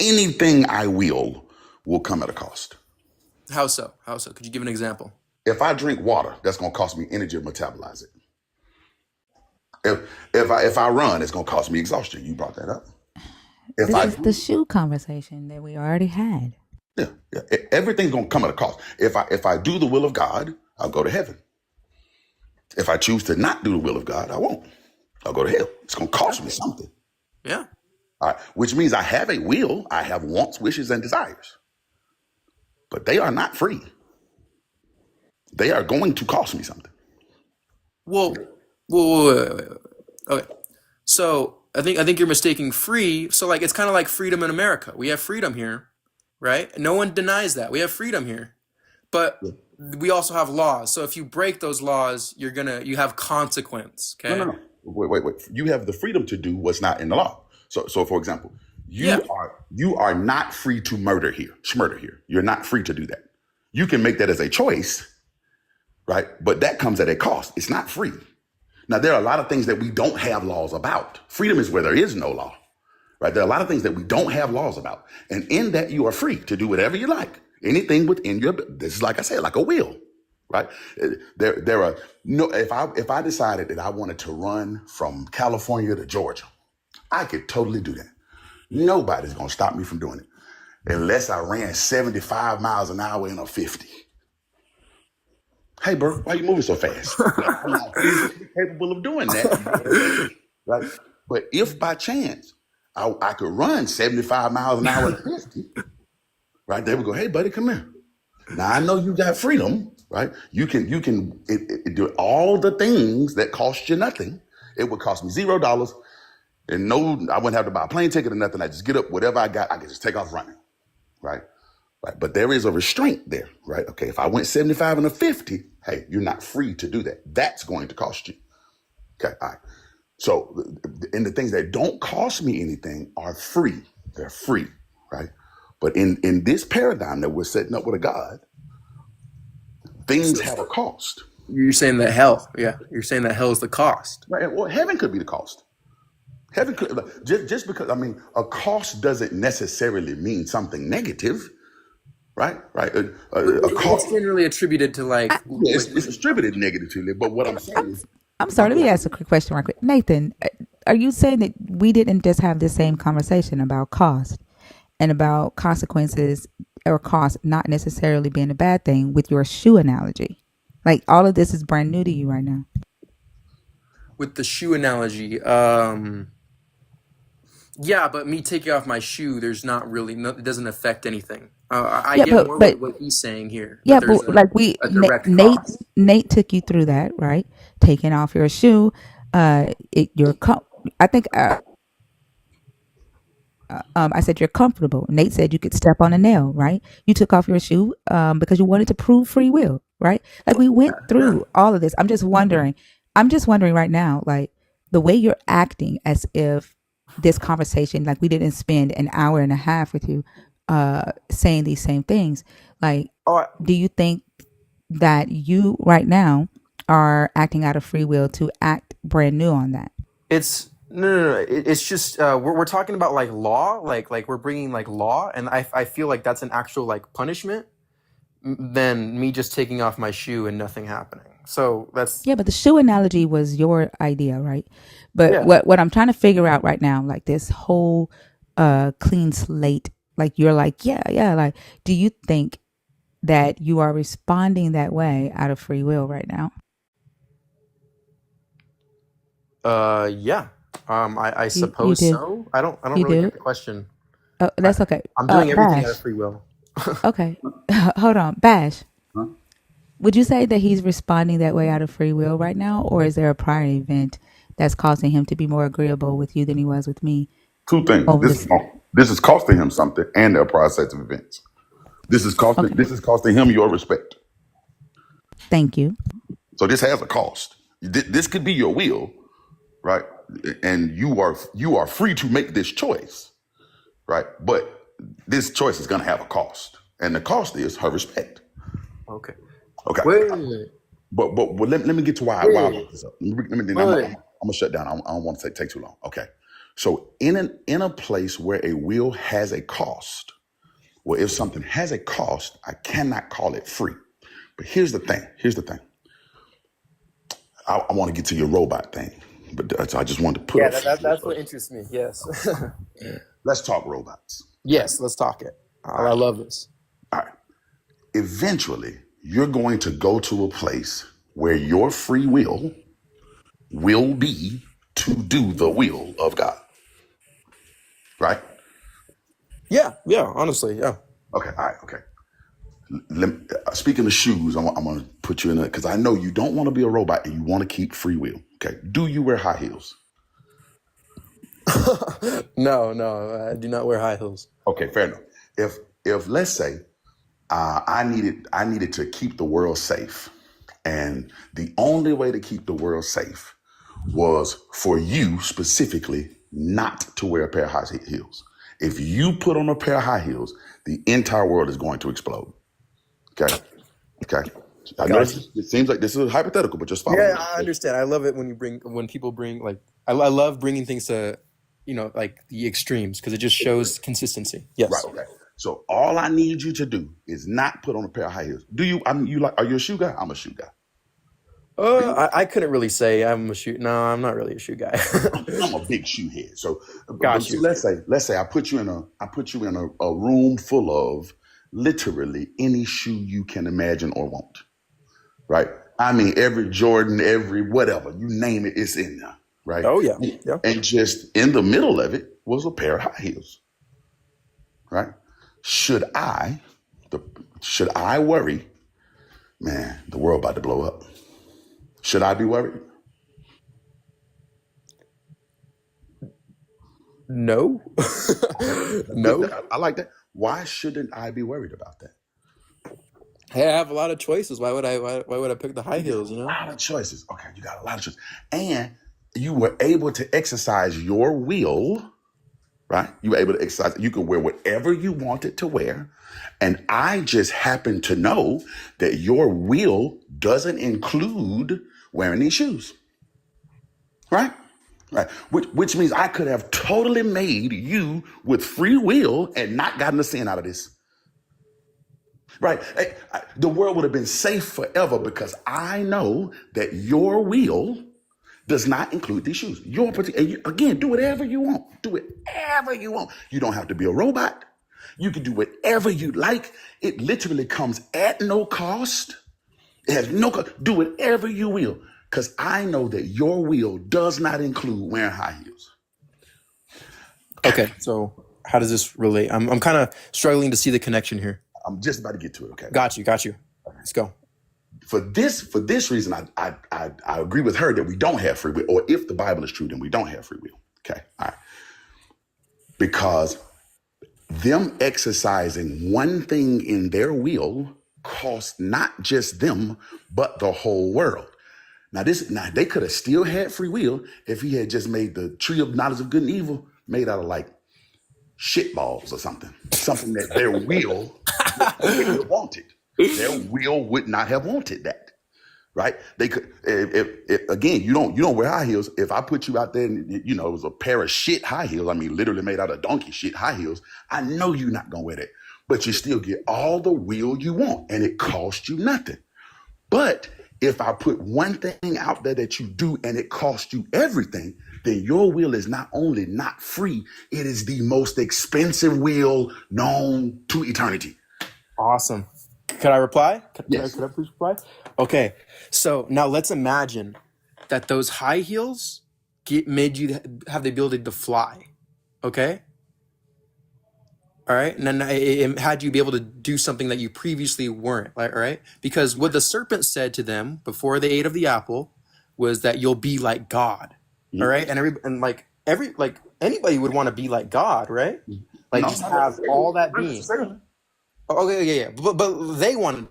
Anything I will come at a cost. How so? How so? Could you give an example? If I drink water, that's going to cost me energy to metabolize it. If I run, it's going to cost me exhaustion. You brought that up. If This I is the shoe conversation that we already had. yeah, everything's going to come at a cost. If I do the will of God, I'll go to heaven. If I choose to not do the will of God, I won't. I'll go to hell. It's going to cost me something. Yeah. All right, which means I have a will. I have wants, wishes, and desires, but they are not free. They are going to cost me something. Well, wait. Okay. So I think you're mistaking free. So like it's kind of like freedom in America. We have freedom here, right? No one denies that. We have freedom here. But we also have laws. So if you break those laws, you have consequence. No, no, Okay. no. Wait. You have the freedom to do what's not in the law. So for example, Yeah. you are not free to murder here, schmurder here. You're not free to do that. You can make that as a choice, right? But that comes at a cost. It's not free. Now, there are a lot of things that we don't have laws about. Freedom is where there is no law, right? There are a lot of things that we don't have laws about. And in that, you are free to do whatever you like. Anything within your, this is like I said, like a will, right? There are no, if I decided that I wanted to run from California to Georgia, I could totally do that. Nobody's going to stop me from doing it unless I ran 75 miles an hour in a 50. Hey, bro, why you moving so fast? I'm not physically capable of doing that, right? But if by chance I could run 75 miles an hour at 50, right? They would go, hey, buddy, come here. Now I know you got freedom, right? You can do all the things that cost you nothing. It would cost me $0, and no, I wouldn't have to buy a plane ticket or nothing. I just get up, whatever I got, I can just take off running, right? Right. But there is a restraint there, right? Okay, if I went 75 and a 50, hey, you're not free to do that. That's going to cost you. Okay, all right. So, and the things that don't cost me anything are free. They're free, right? But in this paradigm that we're setting up with a God, things have a cost. You're saying that hell. Yeah. You're saying that hell is the cost. Right? Well, heaven could be the cost. Heaven could, just because, I mean, a cost doesn't necessarily mean something negative. Right. A cost. It's generally attributed to like. Yeah, it's distributed negatively. But what I'm saying is, I'm sorry. Let me ask a quick question, right quick. Nathan, are you saying that we didn't just have this same conversation about cost and about consequences or cost not necessarily being a bad thing with your shoe analogy? Like all of this is brand new to you right now. With the shoe analogy, yeah, but me taking off my shoe, there's not really, it doesn't affect anything. I Yeah, get more but what he's saying here, that yeah, there's but like a direct Nate cost. took you through that, right? Taking off your shoe, I think I said you're comfortable. Nate said you could step on a nail, right? You took off your shoe because you wanted to prove free will, right? Like we went Yeah. through all of this. I'm just wondering. right now, like the way you're acting as if this conversation, like we didn't spend an hour and a half with you, saying these same things. Like, Oh, do you think that you right now are acting out of free will to act brand new on that? it's no. It's just we're talking about like law, like we're bringing like law, and I feel like that's an actual like punishment than me just taking off my shoe and nothing happening. So that's Yeah, but the shoe analogy was your idea, right? But yeah. what I'm trying to figure out right now, like this whole clean slate, like you're like, yeah, like do you think that you are responding that way out of free will right now? Yeah. I You suppose do. so. I don't You really do? get the question. Oh, I, that's okay. I'm doing everything out of Bash. free will. Okay. Hold on. Bash. huh? Would you say that he's responding that way out of free will right now, or is there a prior event that's causing him to be more agreeable with you than he was with me Two things. over this? This is costing him something, and their process of events. Okay. This is costing him your respect. Thank you. So this has a cost. This could be your will, right? And you are free to make this choice, right? But this choice is going to have a cost, and the cost is her respect. Okay. Okay. Wait. But let me get to why I brought this up. I'm gonna shut down. I don't want to take too long. Okay. So in a place where a will has a cost, well, if something has a cost, I cannot call it free. But here's the thing. I want to get to your robot thing, but I just wanted to put Yeah, up. that's what interests me. Yes. Let's talk robots. Yes, let's talk it. I love this. All right. Eventually, you're going to go to a place where your free will be to do the will of God. Right? Yeah, honestly, yeah. Okay. All right. Okay. Speaking of shoes, I'm going to put you in a, because I know you don't want to be a robot and you want to keep free will. Okay. Do you wear high heels? No, I do not wear high heels. Okay. Fair enough. If let's say I needed to keep the world safe, and the only way to keep the world safe was for you specifically not to wear a pair of high heels. If you put on a pair of high heels, the entire world is going to explode. Okay. I know Gotcha. it seems like this is hypothetical, but just follow Yeah, me. I understand. I love it when people bring like I love bringing things to like the extremes because it just shows consistency. Right. Yes. Okay. So all I need you to do is not put on a pair of high heels. Do you? I mean, you like? Are you a shoe guy? I'm a shoe guy. Are you? I couldn't really say I'm a shoe. No, I'm not really a shoe guy. I'm a big shoe head. So, Got so you. let's say I put you in a room full of literally any shoe you can imagine or want. Right. I mean, every Jordan, every whatever you name it, it's in there. Right. Oh yeah, yeah. And just in the middle of it was a pair of high heels. Right. Should I worry? Man, the world about to blow up. Should I be worried? No, no. I like that. Why shouldn't I be worried about that? Hey, I have a lot of choices. Why would I pick the high You got heels? a lot of choices. Okay, you got a lot of choices. And you were able to exercise your will, right? You were able to exercise. You could wear whatever you wanted to wear. And I just happen to know that your will doesn't include wearing these shoes, right? Right. Which means I could have totally made you with free will and not gotten a sin out of this. Right. The world would have been safe forever because I know that your will does not include these shoes. Again, do whatever you want. Do whatever you want. You don't have to be a robot. You can do whatever you like. It literally comes at no cost. It has no cost. Do whatever you will. Because I know that your will does not include wearing high heels. Okay, so how does this relate? I'm kind of struggling to see the connection here. I'm just about to get to it. Okay. Got you. Let's go. For this reason, I agree with her that we don't have free will, or if the Bible is true, then we don't have free will. Okay, all right. Because them exercising one thing in their will cost not just them, but the whole world. Now they could have still had free will if he had just made the tree of knowledge of good and evil made out of like shit balls or something that their will wouldn't have wanted. Their will would not have wanted that, right? They could, if again, you don't wear high heels. If I put you out there and it was a pair of shit high heels, I mean, literally made out of donkey shit high heels, I know you're not gonna wear that, but you still get all the will you want, and it costs you nothing. But if I put one thing out there that you do and it costs you everything, then your will is not only not free, it is the most expensive will known to eternity. Awesome. Could I reply? Yes. Could I please reply? Okay. So now let's imagine that those high heels made you have the ability to fly. Okay. All right. And then it had you be able to do something that you previously weren't. All right. Because what the serpent said to them before they ate of the apple was that you'll be like God. All right. And anybody would want to be like God, right? Like just have all that being. Okay, yeah. But they wanted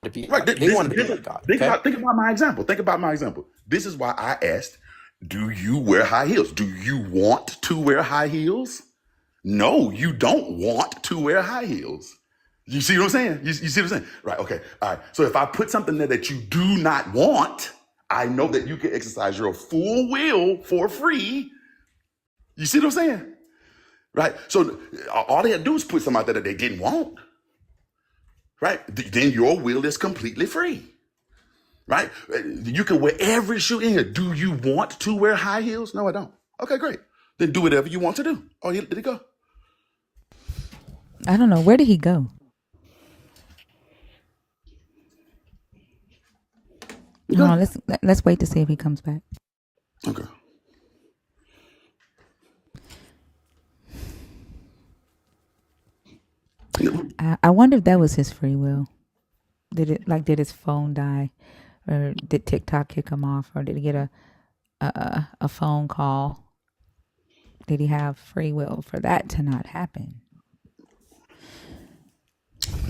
to be right. They wanted to be like God. Think about my example. This is why I asked, do you wear high heels? Do you want to wear high heels? No, you don't want to wear high heels. You see what I'm saying? You see what I'm saying? Right, okay. All right. So if I put something there that you do not want, I know that you can exercise your full will for free. You see what I'm saying? Right? So all they had to do is put something out there that they didn't want. Right? Then your will is completely free. Right? You can wear every shoe in here. Do you want to wear high heels? No, I don't. Okay, great. Then do whatever you want to do. Oh, did he go? I don't know. Where did he go? No, let's wait to see if he comes back. Okay. I wonder if that was his free will. Did his phone die, or did TikTok kick him off, or did he get a phone call? Did he have free will for that to not happen?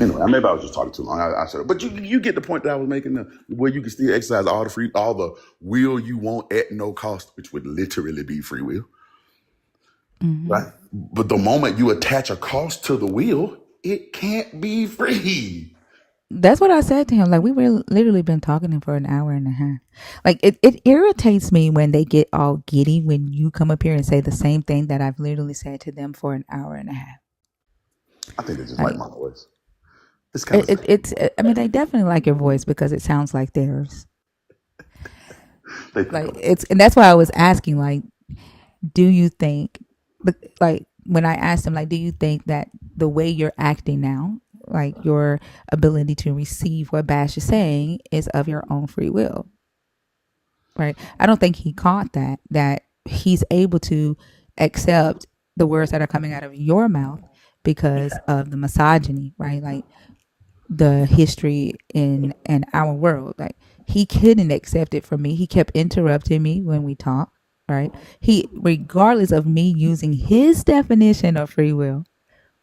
Anyway, maybe I was just talking too long. I said, but you get the point that I was making, where you can still exercise all the will you want at no cost, which would literally be free will, Hmm. right? But the moment you attach a cost to the will, it can't be free. That's what I said to him. Like we were literally been talking to him for an hour and a half. Like it irritates me when they get all giddy when you come up here and say the same thing that I've literally said to them for an hour and a half. I think they just like Like my voice. It's kind of sad. I mean, they definitely like your voice because it sounds like theirs. They think Like I'm and that's why I was asking, like, do you think, like when I asked him, like, do you think that the way you're acting now, like your ability to receive what Bash is saying, is of your own free will, right? I don't think he caught that he's able to accept the words that are coming out of your mouth because of the misogyny, right? Like the history in our world. Like he couldn't accept it from me. He kept interrupting me when we talked, right? He, regardless of me using his definition of free will,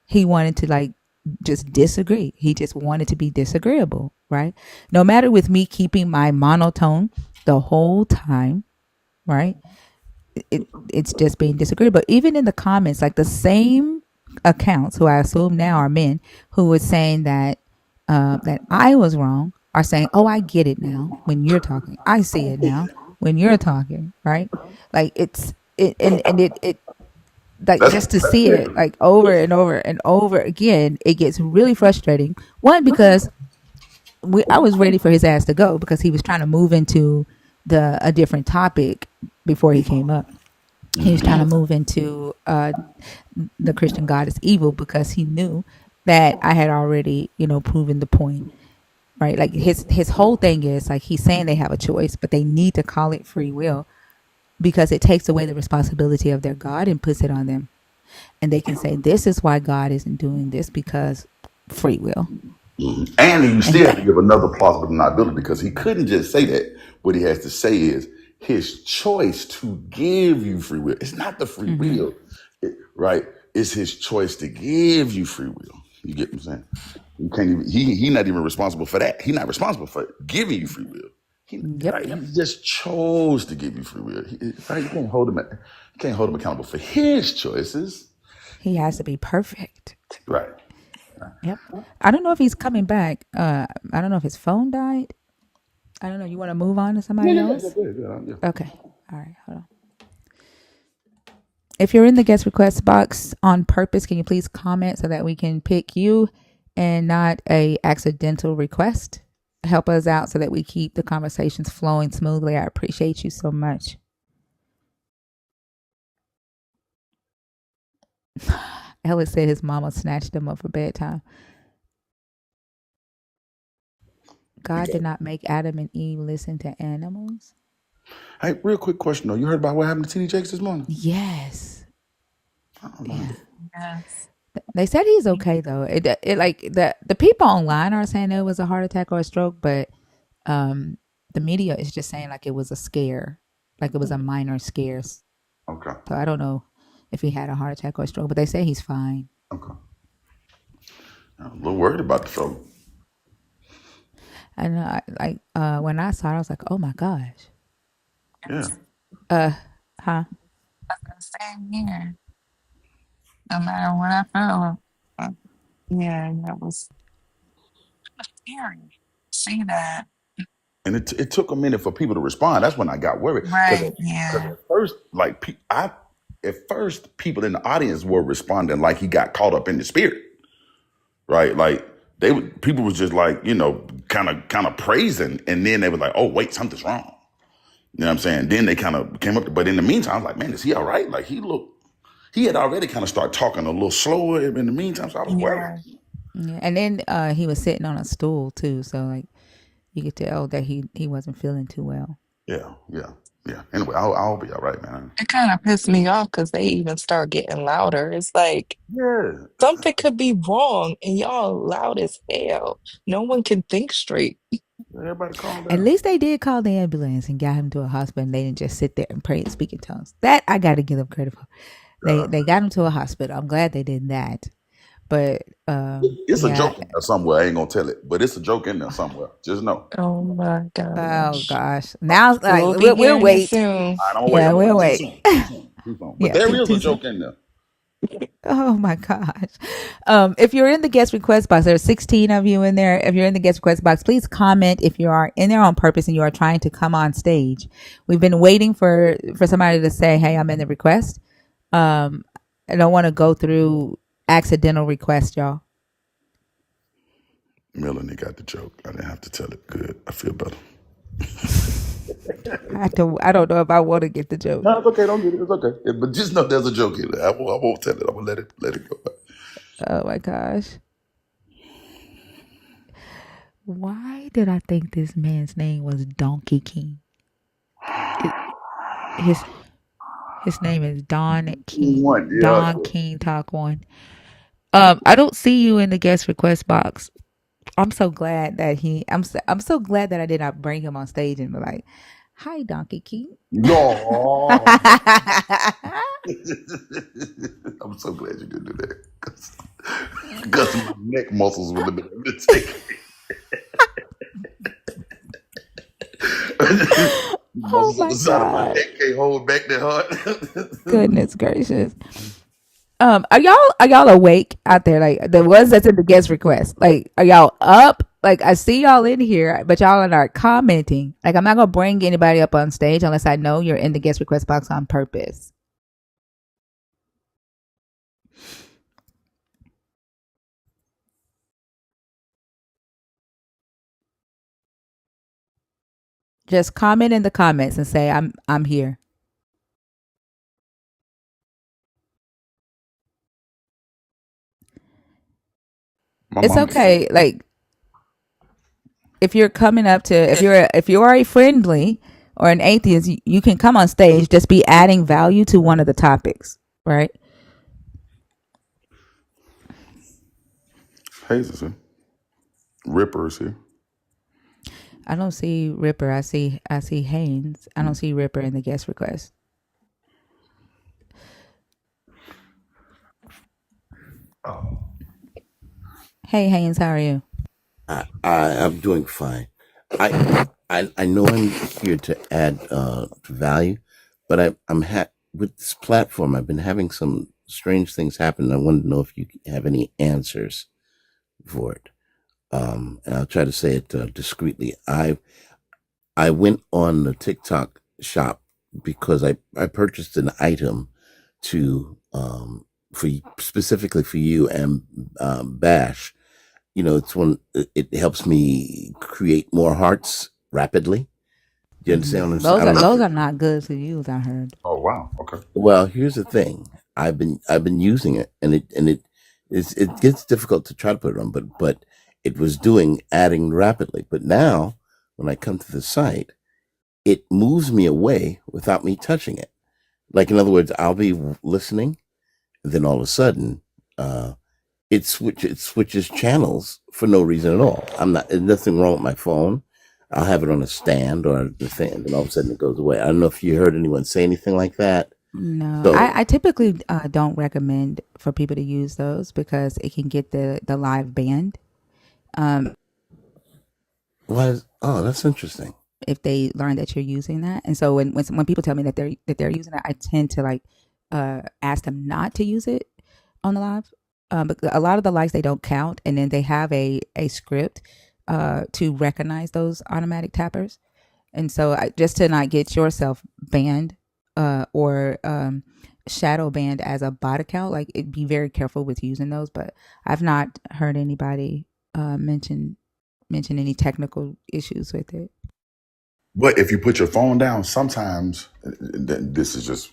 he wanted to like just disagree. He just wanted to be disagreeable, right? No matter with me keeping my monotone the whole time, right? It's just being disagreeable. Even in the comments, like the same accounts, who I assume now are men, who was saying that I was wrong, are saying, "Oh, I get it now." When you're talking, I see it now. When you're talking, right? Like it like that's just to see it like over and over and over again, it gets really frustrating. One, because I was ready for his ass to go because he was trying to move into a different topic before he came up. He was trying to move into the Christian God is evil because he knew that I had already, proven the point, right? Like his whole thing is like he's saying they have a choice, but they need to call it free will because it takes away the responsibility of their God and puts it on them. And they can say this is why God isn't doing this because free will. and you And still have to give another plausible deniability because he couldn't just say that. What he has to say is his choice to give you free will. It's not the free mm-hmm. will, right? It's his choice to give you free will. You get what I'm saying? You can't even. He not even responsible for that. He's not responsible for giving you free will. Yep. Right? He just chose to give you free will. Right? You can't hold him. You can't hold him accountable for his choices. He has to be perfect. Right. Yep. I don't know if he's coming back. I don't know if his phone died. I don't know. You want to move on to Yeah, somebody yeah, yeah, yeah, else? yeah, yeah. Okay. All right. Hold on. If you're in the guest request box on purpose, can you please comment so that we can pick you and not a accidental request? Help us out so that we keep the conversations flowing smoothly. I appreciate you so much. Ellis said his mama snatched him up for bedtime. God did not make Adam and Eve listen to animals. Hey, real quick question though. You heard about what happened to TD Jakes this morning? Yes. I don't know. Yeah. Yes. They said he's okay though. It like the people online are saying it was a heart attack or a stroke, but um the media is just saying like it was a scare, like it was a minor scare. So Okay. I don't know if he had a heart attack or a stroke, but they say he's fine. Okay. I'm a little worried about the trouble. And when I saw it, I was like, oh my gosh. Yeah. Uh, huh? Same here. No matter what I feel. Yeah, that was scary. See that. And it took a minute for people to respond. That's when I got worried because Right. because Yeah. at first, like at first, people in the audience were responding like he got caught up in the spirit, right? Like people was just like kind of praising, and then they were like, "Oh wait, something's wrong." You know what I'm saying? Then they kind of came up, but in the meantime, I was like, "Man, is he all right?" Like he had already kind of started talking a little slower in the meantime, so I was worried. Yeah. Yeah. And then he was sitting on a stool too, so like you could tell that he wasn't feeling too well. Yeah, yeah, yeah. Anyway, I'll be all right, man. It kind of pissed me off because they even start getting louder. It's like Yeah, something could be wrong and y'all loud as hell. No one can think straight. everybody calm At down. least they did call the ambulance and got him to a hospital. And they didn't just sit there and pray and speak in tongues. That I got to give them credit for. They got him to a hospital. I'm glad they did that. But It's a yeah. joke in there somewhere. I ain't gonna tell it, but it's a joke in there somewhere. Just know. Oh my Oh gosh. gosh. Now, like We'll be we'll hearing it wait. soon. All right, I'm gonna wait. Yeah, I'm gonna we'll wait. Too wait. soon. Too soon. Too soon. But Yeah, there is a too soon. joke in there. Oh my gosh. If you're in the guest request box, there's 16 of you in there. If you're in the guest request box, please comment if you are in there on purpose and you are trying to come on stage. We've been waiting for somebody to say, "Hey, I'm in the request." I don't want to go through accidental requests, y'all. Melanie got the joke. I didn't have to tell it. Good. I feel better. I don't know if I want to get the joke. No, it's okay. Don't get it. It's okay. But just know there's a joke in there. I won't tell it. I'm gonna let it go. Oh my gosh. Why did I think this man's name was Donkey King? His his name is Don King. One, yeah. Don King Talk One. I don't see you in the guest request box. I'm so glad that I'm so glad that I did not bring him on stage and be like, "Hi, Donkey King." No. I'm so glad you didn't do that. Because my neck muscles would have been able to take it. Oh Muscles on my the side of my god. neck can't hold back that hard. Goodness gracious. Are y'all awake out there? Like the ones that's in the guest request. Like, are y'all up? Like I see y'all in here, but y'all are not commenting. Like I'm not gonna bring anybody up on stage unless I know you're in the guest request box on purpose. Just comment in the comments and say I'm here. My It's mom gets okay. Like if you're coming up to if you are a friendly or an atheist, you can come on stage. Just be adding value to one of the topics, right? Hazel's here. Ripper's here. I don't see Ripper. I see Haynes. I don't see Ripper in the guest request. Hey Haynes, how are you? I'm doing fine. I know I'm here to add value, but with this platform. I've been having some strange things happen. I want to know if you have any answers for it. And I'll try to say it discreetly. I went on the TikTok shop because I purchased an item to for specifically for you and Bash. It's it helps me create more hearts rapidly. Do you understand what I'm saying? I don't know if Those are not good to use. I heard. Oh wow. Okay. well, here's the thing. I've been using it, and it gets difficult to try to put it on, but it was adding rapidly. But now, when I come to the site, it moves me away without me touching it. Like, in other words, I'll be listening, and then all of a sudden, it switches channels for no reason at all. There's nothing wrong with my phone. I'll have it on a stand or the thing, and then all of a sudden it goes away. I don't know if you heard anyone say anything like that. No, So I typically don't recommend for people to use those because it can get the live banned. that's interesting. If they learn that you're using that. And so when people tell me that they're using it, I tend to like ask them not to use it on the live. But a lot of the likes they don't count, and then they have a script to recognize those automatic tappers. And so just to not get yourself banned or shadow banned as a bot account, like be very careful with using those. But I've not heard anybody mention any technical issues with it. But if you put your phone down, sometimes this is just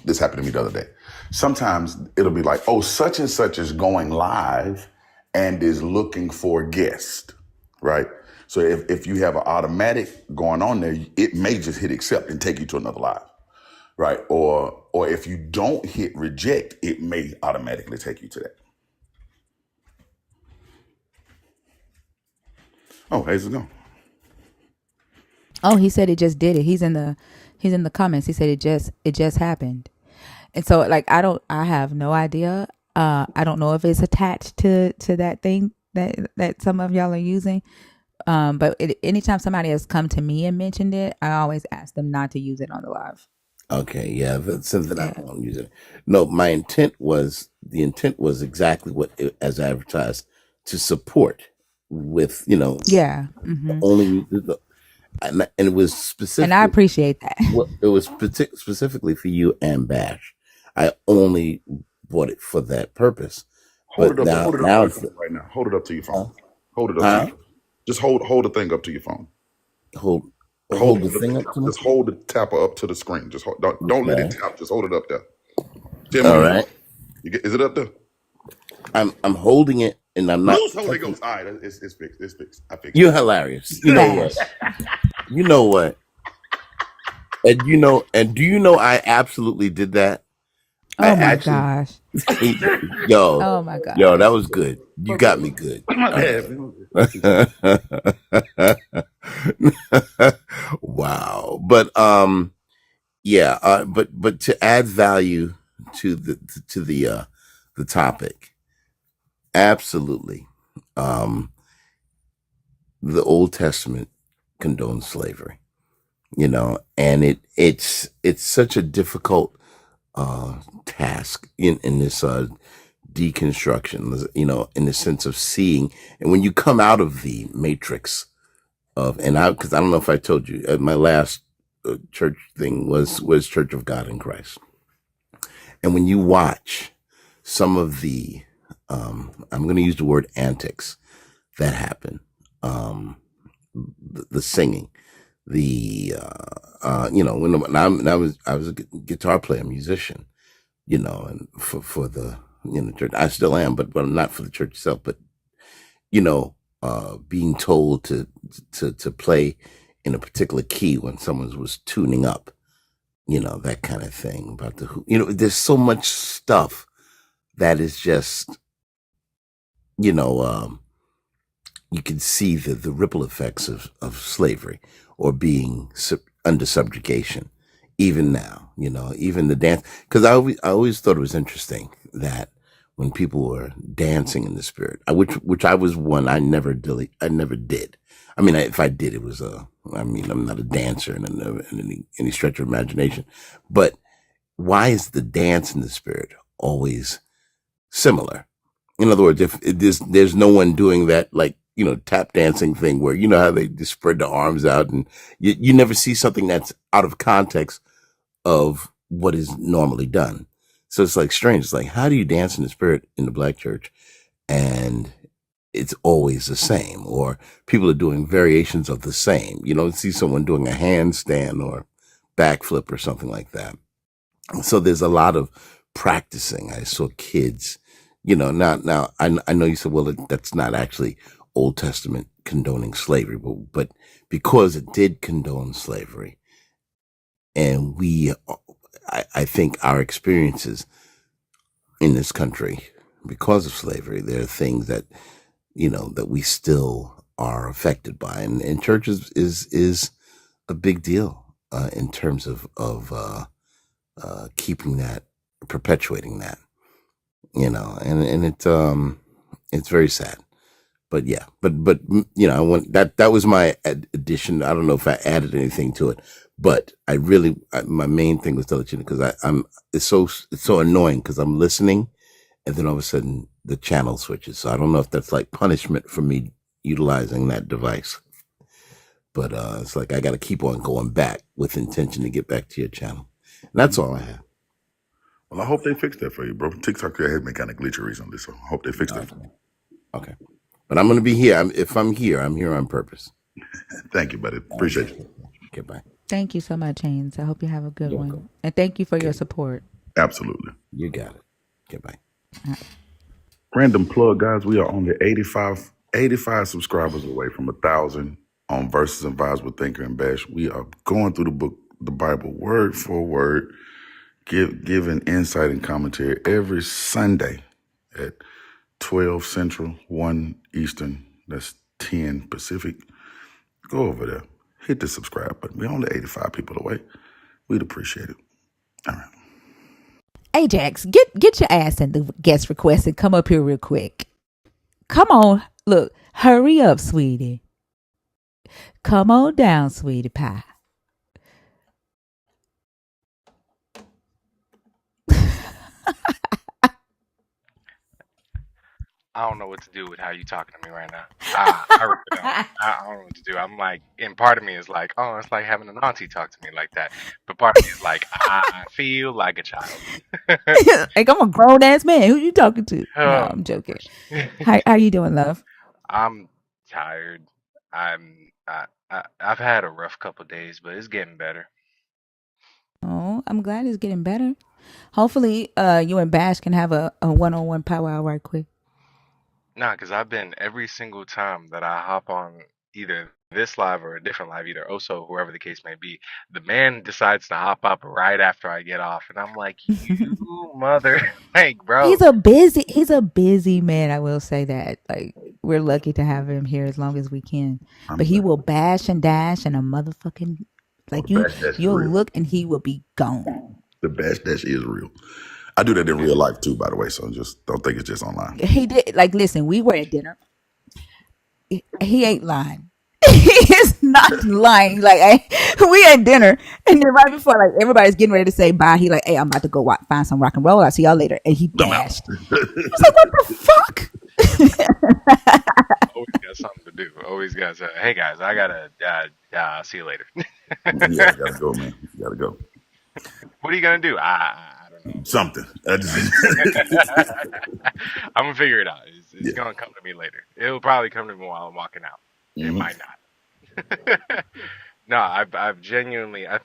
this happened to me the other day. Sometimes it'll be like, oh, such and such is going live and is looking for a guest, right? So if you have an automatic going on there, it may just hit accept and take you to another live, right? Or if you don't hit reject, it may automatically take you to that. Oh, how's it going? Oh, he said it just did it. He's in the comments. He said it just happened. And so like I have no idea I don't know if it's attached to that thing that some of y'all are using. But anytime somebody has come to me and mentioned it, I always ask them not to use it on the live. Okay, yeah, that's something I Yeah. don't want to use it. No, the intent was exactly what as advertised to support with Yeah. Hmm. only and it was And I specifically appreciate that. it was specifically for you and Bash. I only bought it for that purpose. But Hold it up to now your it's phone right now. Hold it up to your huh? phone. Hold it up to your Huh? phone. Just hold the thing up to your phone. Hold Hold hold the the thing up to me. just hold the tapper up to the screen. Just don't let it Okay. tap. Just hold it up there. Tell me All when you right. want. Is it up there? I'm holding it and I'm not Loose Holy touching. Ghost. All right, it's fixed. It's fixed. I fixed You're hilarious. You know what? Bash. You know what? And do you know I absolutely did that? I Oh my actually gosh. yo, Oh my yo, that gosh. was good. You got me it. good. My All bad. right. Man. I appreciate it. Wow. But yeah, but to add value to the topic, absolutely. Um the Old Testament condones slavery, and it's such a difficult task in this deconstruction, in the sense of seeing. And when you come out of the matrix of, because I don't know if I told you, my last church thing was Church of God in Christ. And when you watch some of the, I'm going to use the word antics that happen, the singing, the when I was a guitar player, musician, and for the church, I still am, but not for the church itself, but being told to play in a particular key when someone was tuning up, that kind of thing about there's so much stuff that is just, you know, um, you can see the ripple effects of slavery or being under subjugation, even now, even the dance. Because I always thought it was interesting that when people were dancing in the spirit, which I was one, I never did. I mean, if I did, it was I mean, I'm not a dancer in any stretch of imagination, but why is the dance in the spirit always similar? In other words, if there's no one doing that, like, tap dancing thing where, how they just spread their arms out, and you never see something that's out of context of what is normally done. So it's like strange. It's like, how do you dance in the spirit in the black church? And it's always the same, or people are doing variations of the same. You don't see someone doing a handstand or backflip or something like that. So there's a lot of practicing. I saw kids, now I know you said, well, that's not actually Old Testament condoning slavery, but because it did condone slavery, and I think our experiences in this country because of slavery, there are things that, that we still are affected by. And churches is a big deal, in terms of keeping that, perpetuating that, and it's very sad. But yeah, but I want that was my addition. I don't know if I added anything to it, but my main thing was to let you know, because it's so annoying, because I'm listening, and then all of a sudden the channel switches. So I don't know if that's like punishment for me utilizing that device, but it's like I got to keep on going back with intention to get back to your channel. And that's all I have. Well, I hope they fix that for you, bro. TikTok has been kind of glitchy recently, so I hope they fix that for Okay. Okay. But I'm going to be here. If I'm here, I'm here on purpose. you. Thank you, buddy. Okay. Appreciate you. Okay, bye. Thank you so much, Haynes. I hope you have a good You're one. welcome. And thank you for your Okay. support. Absolutely. You got it. Okay, bye. Random plug, guys. We are only 85 subscribers away from 1,000 on Verses and Vibes with Thinker and Bash. We are going through the Bible, word for word, giving insight and commentary every Sunday at 12 Central, 1 Eastern. That's 10 Pacific. Go over there. Hit the subscribe button. We're only 85 people away. We'd appreciate it. All right. Ajax, get your ass in the guest request and come up here real quick. Come on, look, hurry up, sweetie. Come on down, sweetie pie. I don't know what to do with how you talking to me right now. I really don't. I don't know what to do. I'm like, and part of me is like, oh, it's like having an auntie talk to me like that. But part of me is like, I feel like a child. Like I'm a grown ass man. Who you talking to? No, Oh I'm joking. Lord. How you doing, love? I'm tired. I've had a rough couple days, but it's getting better. Oh, I'm glad it's getting better. Hopefully, you and Bash can have a one-on-one power hour right quick. Nah, because I've been every single time that I hop on either this live or a different live, either Oso, whoever the case may be, the man decides to hop up right after I get off, and I'm like, you mother, like, bro. He's a busy man. I will say that. Like we're lucky to have him here as long as we can. I'm But he glad. will bash and dash and a motherfucking Oh, like the you. bash dash is You'll real. look and he will be gone. The bash dash is real. I do that in real life too, by the way. So just don't think it's just online. He did. Like listen, we were at dinner. He ain't lying. He is not lying. Like we at dinner, and then right before like everybody's getting ready to say bye, he like, "Hey, I'm about to go find some rock and roll. I'll see y'all later." And he I'm out. dashed. I was like, "What the fuck?" Always got something to do. Always got, hey guys, I gotta, see you later. Yeah, I gotta go, man. Gotta go. What are you gonna do? I don't know. Something. I just I'm gonna figure it out. It's yeah. gonna come to me later. It'll probably come to me while I'm walking out. It Hmm. might not. No, I've genuinely. I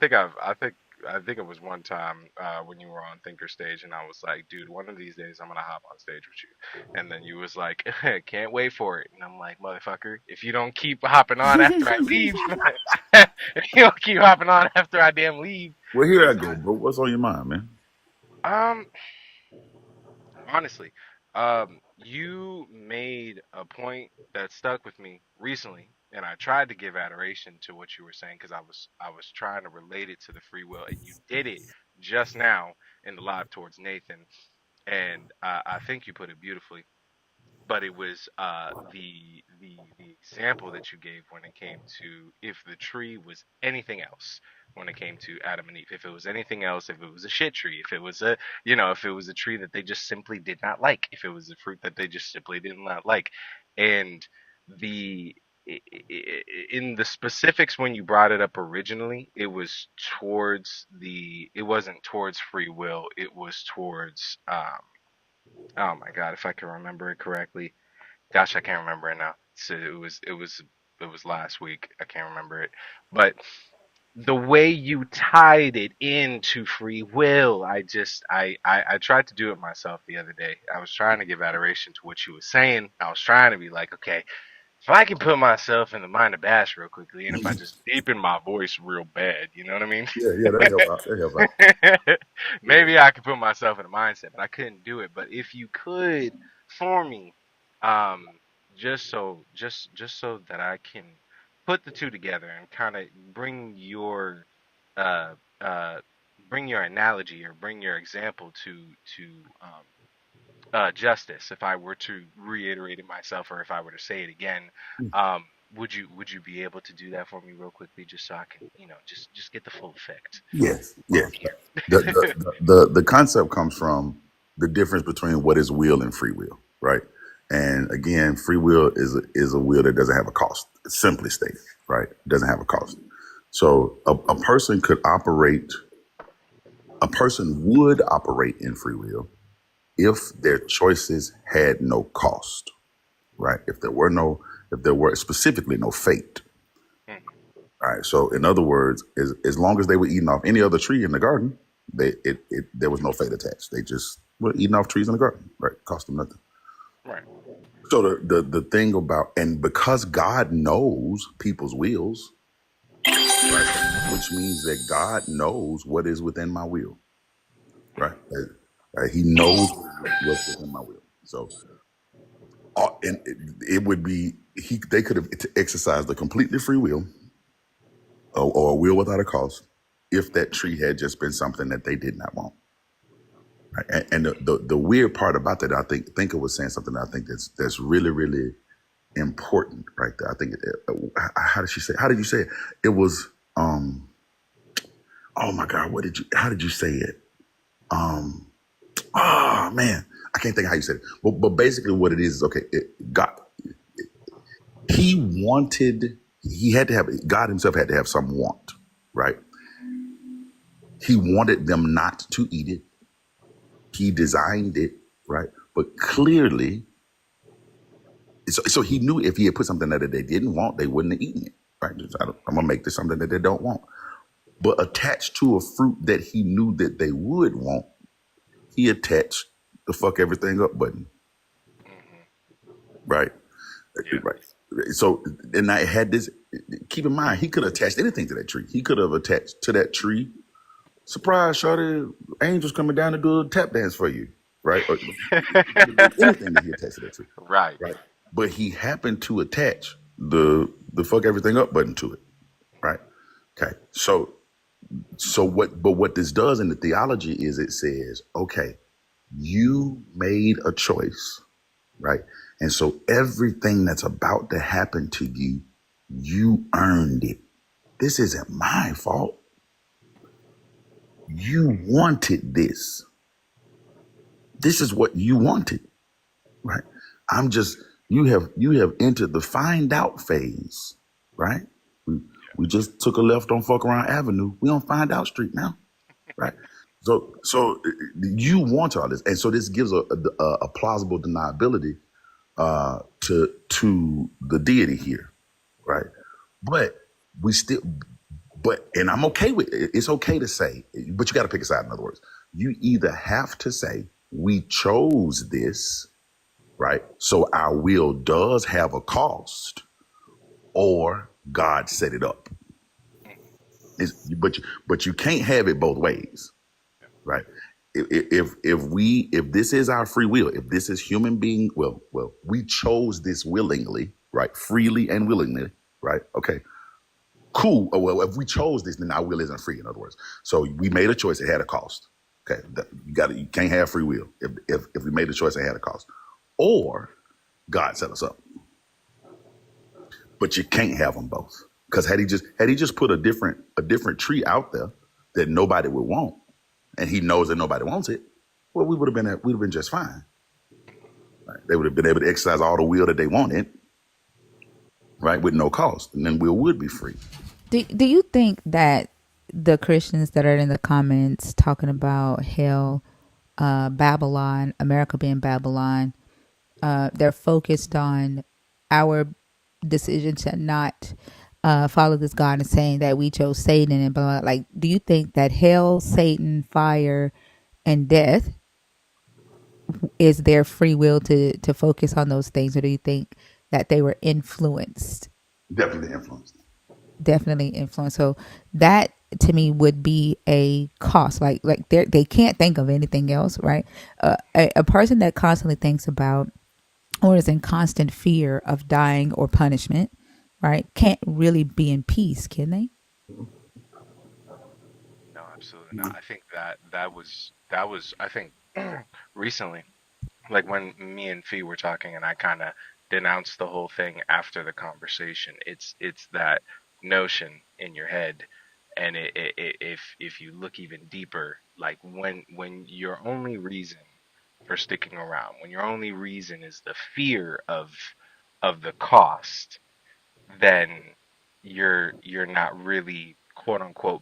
think it was one time when you were on Thinker Stage, and I was like, dude, one of these days I'm gonna hop on stage with you. And then you was like, can't wait for it. And I'm like, motherfucker, if you don't keep hopping on after I leave, if you don't keep hopping on after I damn leave, Well, here I it's go, bro. What's on your mind, man? not. Honestly, you made a point that stuck with me recently, and I tried to give adoration to what you were saying because I was trying to relate it to the free will, and you did it just now in the live towards Nathan, and I think you put it beautifully, but it was the example that you gave when it came to if the tree was anything else, when it came to Adam and Eve, if it was anything else, if it was a shit tree, if it was a, if it was a tree that they just simply did not like, if it was a fruit that they just simply did not like, and the in the specifics when you brought it up originally, it wasn't towards free will, it was towards oh my god, if I can remember it correctly. Gosh, I can't remember it now. So it was last week. I can't remember it. But the way you tied it into free will, I tried to do it myself the other day. I was trying to give adoration to what you were saying. I was trying to be like, okay, if I can put myself in the mind of Bash real quickly, and if I just deepen my voice real bad, you know what I mean? Yeah, yeah, that help out. That help out. Maybe I could put myself in a mindset, but I couldn't do it. But if you could for me, um, just so that I can put the two together and kind of uh uh bring your analogy or bring your example to um justice, if I were to reiterate it myself or if I were to say it again, um, would you be able to do that for me real quickly, just so I can, just get the full effect Yes, while yes. I'm here? The concept comes from the difference between what is will and free will, right? And again, free will is a will that doesn't have a cost. It's simply stated, right? It doesn't have a cost. So a person could operate. A person would operate in free will if their choices had no cost, right? If there were specifically no fate. Mhm. All right. So in other words, as long as they were eating off any other tree in the garden, there was no fate attached. They just were eating off trees in the garden, right? Cost them nothing. Right. So the thing about, and because God knows people's wills, right, which means that God knows what is within my will, right? Mhm. He knows what's within my will. So and it would be they could have exercised a completely free will or a will without a cause if that tree had just been something that they did not want. And the weird part about that, I think it was saying something that I think that's really really important right there. I think how did she say? How did you say it? It was oh my God, how did you say it? Oh man, I can't think of how you said it. But basically what it is okay, God, he had to have, God himself had to have some want, right? He wanted them not to eat it. He designed it, right? But clearly, so he knew if he had put something there that they didn't want, they wouldn't have eaten it, right? I'm gonna make this something that they don't want. But attached to a fruit that he knew that they would want, he attached the fuck everything up button, Hmm. right? Yeah. Right. So, and I had this, keep in mind, he could have attached anything to that tree. He could have attached to that tree, surprise, shorty, angels coming down to do a tap dance for you, right? Or anything that he attached to that tree, Right. right? But he happened to attach the fuck everything up button to it, right? Okay. What this does in the theology is it says, okay, you made a choice, right? And so everything that's about to happen to you, you earned it. This isn't my fault. You wanted this. This is what you wanted, right? I'm just you have entered the find out phase, right? We just took a left on Fuck Around Avenue. We on Find Out Street now, right? So you want all this, and so this gives a plausible deniability to the deity here, right? But we still, and I'm okay with it. It's okay to say, but you got to pick a side. In other words, you either have to say we chose this, right? So our will does have a cost, or God set it up. But you can't have it both ways, right? If this is our free will, if this is human being, we chose this willingly, right? Freely and willingly, right? Okay, cool. Well, if we chose this, then our will isn't free. In other words, so we made a choice; it had a cost. Okay, you can't have free will if we made a choice, it had a cost, or God set us up. But you can't have them both because had he just put a different tree out there that nobody would want, and he knows that nobody wants it, well, we'd have been just fine. Right? They would have been able to exercise all the will that they wanted, right, with no cost, and then we would be free. Do you think that the Christians that are in the comments talking about hell, Babylon, America being Babylon, they're focused on our decision to not follow this God and saying that we chose Satan and blah, blah. Like, do you think that hell, Satan, fire, and death is their free will to focus on those things, or do you think that they were influenced? Definitely influenced. Definitely influenced. So that to me would be a cost. Like they can't think of anything else, right? A person that constantly thinks about or is in constant fear of dying or punishment, right, can't really be in peace, can they? No, absolutely not. I think that was I think recently, like when me and Fee were talking, and I kind of denounced the whole thing after the conversation. It's that notion in your head, and if you look even deeper, like when your only reason for sticking around, when your only reason is the fear of the cost, then you're not really quote unquote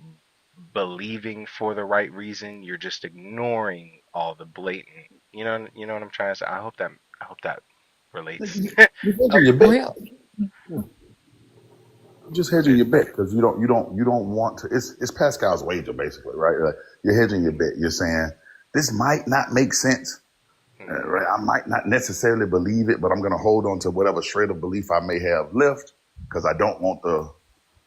believing for the right reason. You're just ignoring all the blatant. You know what I'm trying to say. I hope that relates. You're hedging Help. your bet. Real. You're just hedging It, your bet because you don't want to. It's Pascal's wager basically, right? Like you're hedging your bet. You're saying this might not make sense. mhm. Right? I might not necessarily believe it, but I'm going to hold on to whatever shred of belief I may have left because I don't want the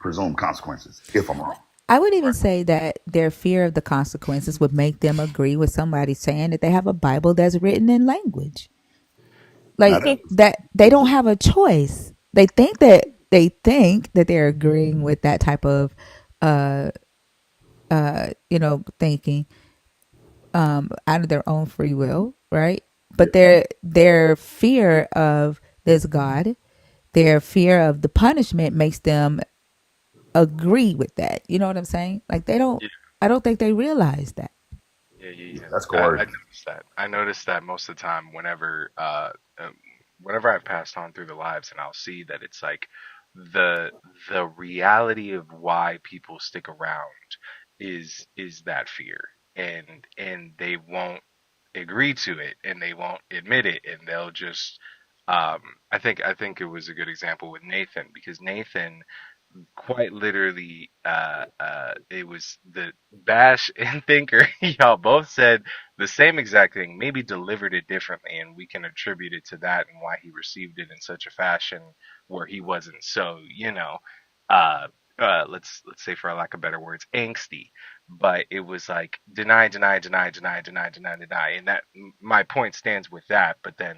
presumed consequences if I'm wrong. I would even Right. say that their fear of the consequences would make them agree with somebody saying that they have a Bible that's written in language. Now Like that that they don't have a choice. They think that they're agreeing with that type of thinking. out of their own free will, right? But Yeah. their fear of this God, their fear of the punishment makes them agree with that. You know what I'm saying? Like they don't. Yeah, I don't think they realize that. yeah. That's I coercion. noticed that. I noticed that most of the time whenever I've passed on through the lives, and I'll see that it's like the the reality of why people stick around is that fear, and they won't agree to it, and they won't admit it, and they'll just I think it was a good example with Nathan, because Nathan quite literally it was the Bash and Thinker y'all both said the same exact thing, maybe delivered it differently, and we can attribute it to that and why he received it in such a fashion where he wasn't so, uh let's say, for lack of better words, angsty. But it was like deny, deny, deny, deny, deny, deny, deny, and that my point stands with that. But then,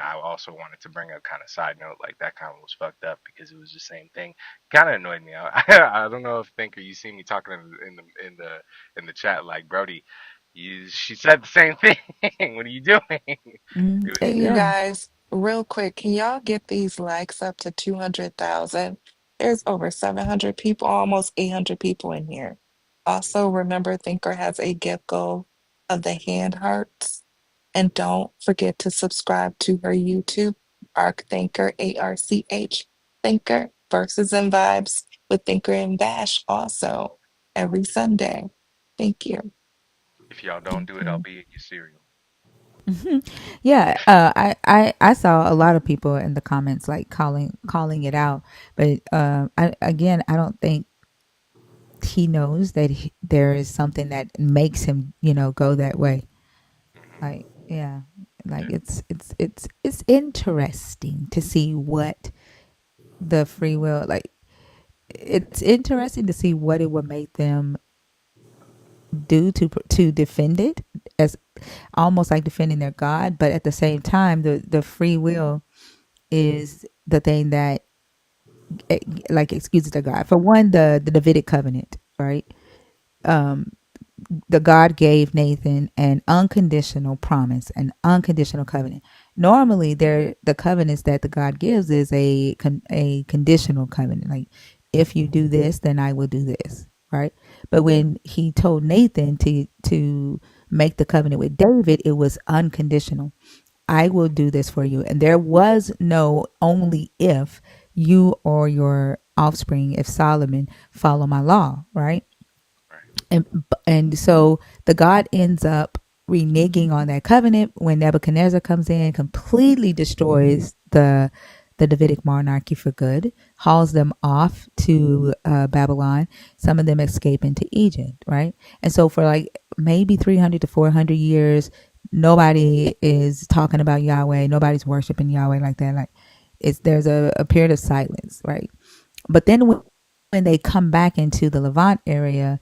I also wanted to bring a kind of side note, like that kind of was fucked up because it was the same thing. Kind of annoyed me. I don't know if Thinker, you see me talking in the chat, like, Brody, she said the same thing. What are you doing? Mm, It was, Hey, you yeah. guys, real quick, can y'all get these likes up to 200,000? There's over 700 people, almost 800 people in here. Also, remember, Thinker has a gift goal of the hand hearts. And don't forget to subscribe to her YouTube, Arc Thinker, ARCH Thinker, Verses and Vibes with Thinker and Bash, also every Sunday. Thank you. if y'all don't Thank do it, I'll you. be in your cereal. Yeah, I saw a lot of people in the comments like calling it out, but I don't think he knows that there is something that makes him, go that way. Hmm. Like, yeah, like Yeah. it's interesting to see what the free will, like, it's interesting to see what it would make them do to defend it, as almost like defending their God, but at the same time, the free will is the thing that, eh, like, excuses their God. For one, the Davidic covenant, right? Um, the God gave Nathan an unconditional promise, an unconditional covenant. Normally, the covenants that the God gives is a conditional covenant. Like, if you do this, then I will do this, right? But when he told Nathan to make the covenant with David, it was unconditional. I will do this for you, and there was no only if you or your offspring, if Solomon, follow my law, right? Right. And so the God ends up reneging on that covenant when Nebuchadnezzar comes in, completely destroys the Davidic monarchy for good, hauls them off to Babylon. Some of them escape into Egypt, right? And so for like maybe 300 to 400 years, nobody is talking about Yahweh. Nobody's worshiping Yahweh like that. Like, there's a period of silence, right? But then when they come back into the Levant area,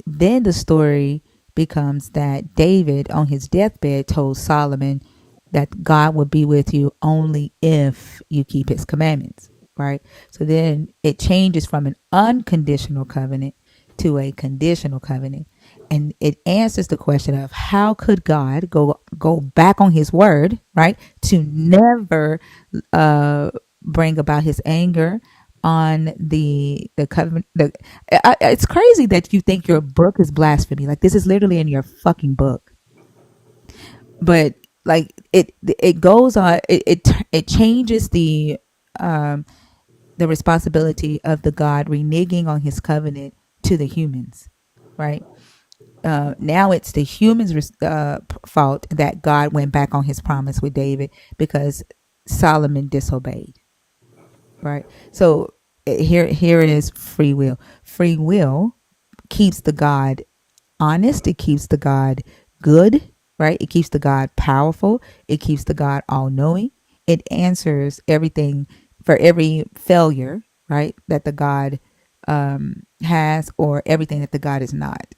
then the story becomes that David, on his deathbed, told Solomon that God will be with you only if you keep his commandments, right? So then it changes from an unconditional covenant to a conditional covenant. And it answers the question of how could God go back on his word, right? To never bring about his anger on the covenant. It's crazy that you think your book is blasphemy. Like, this is literally in your fucking book, but like it goes on. It changes um the responsibility of the God reneging on his covenant to the humans, right? Now it's the humans' fault that God went back on his promise with David because Solomon disobeyed, right? So here it is, free will. Free will keeps the God honest. It keeps the God good, right? It keeps the God powerful. It keeps the God all knowing. It answers everything for every failure, right? That the God has, or everything that the God is not.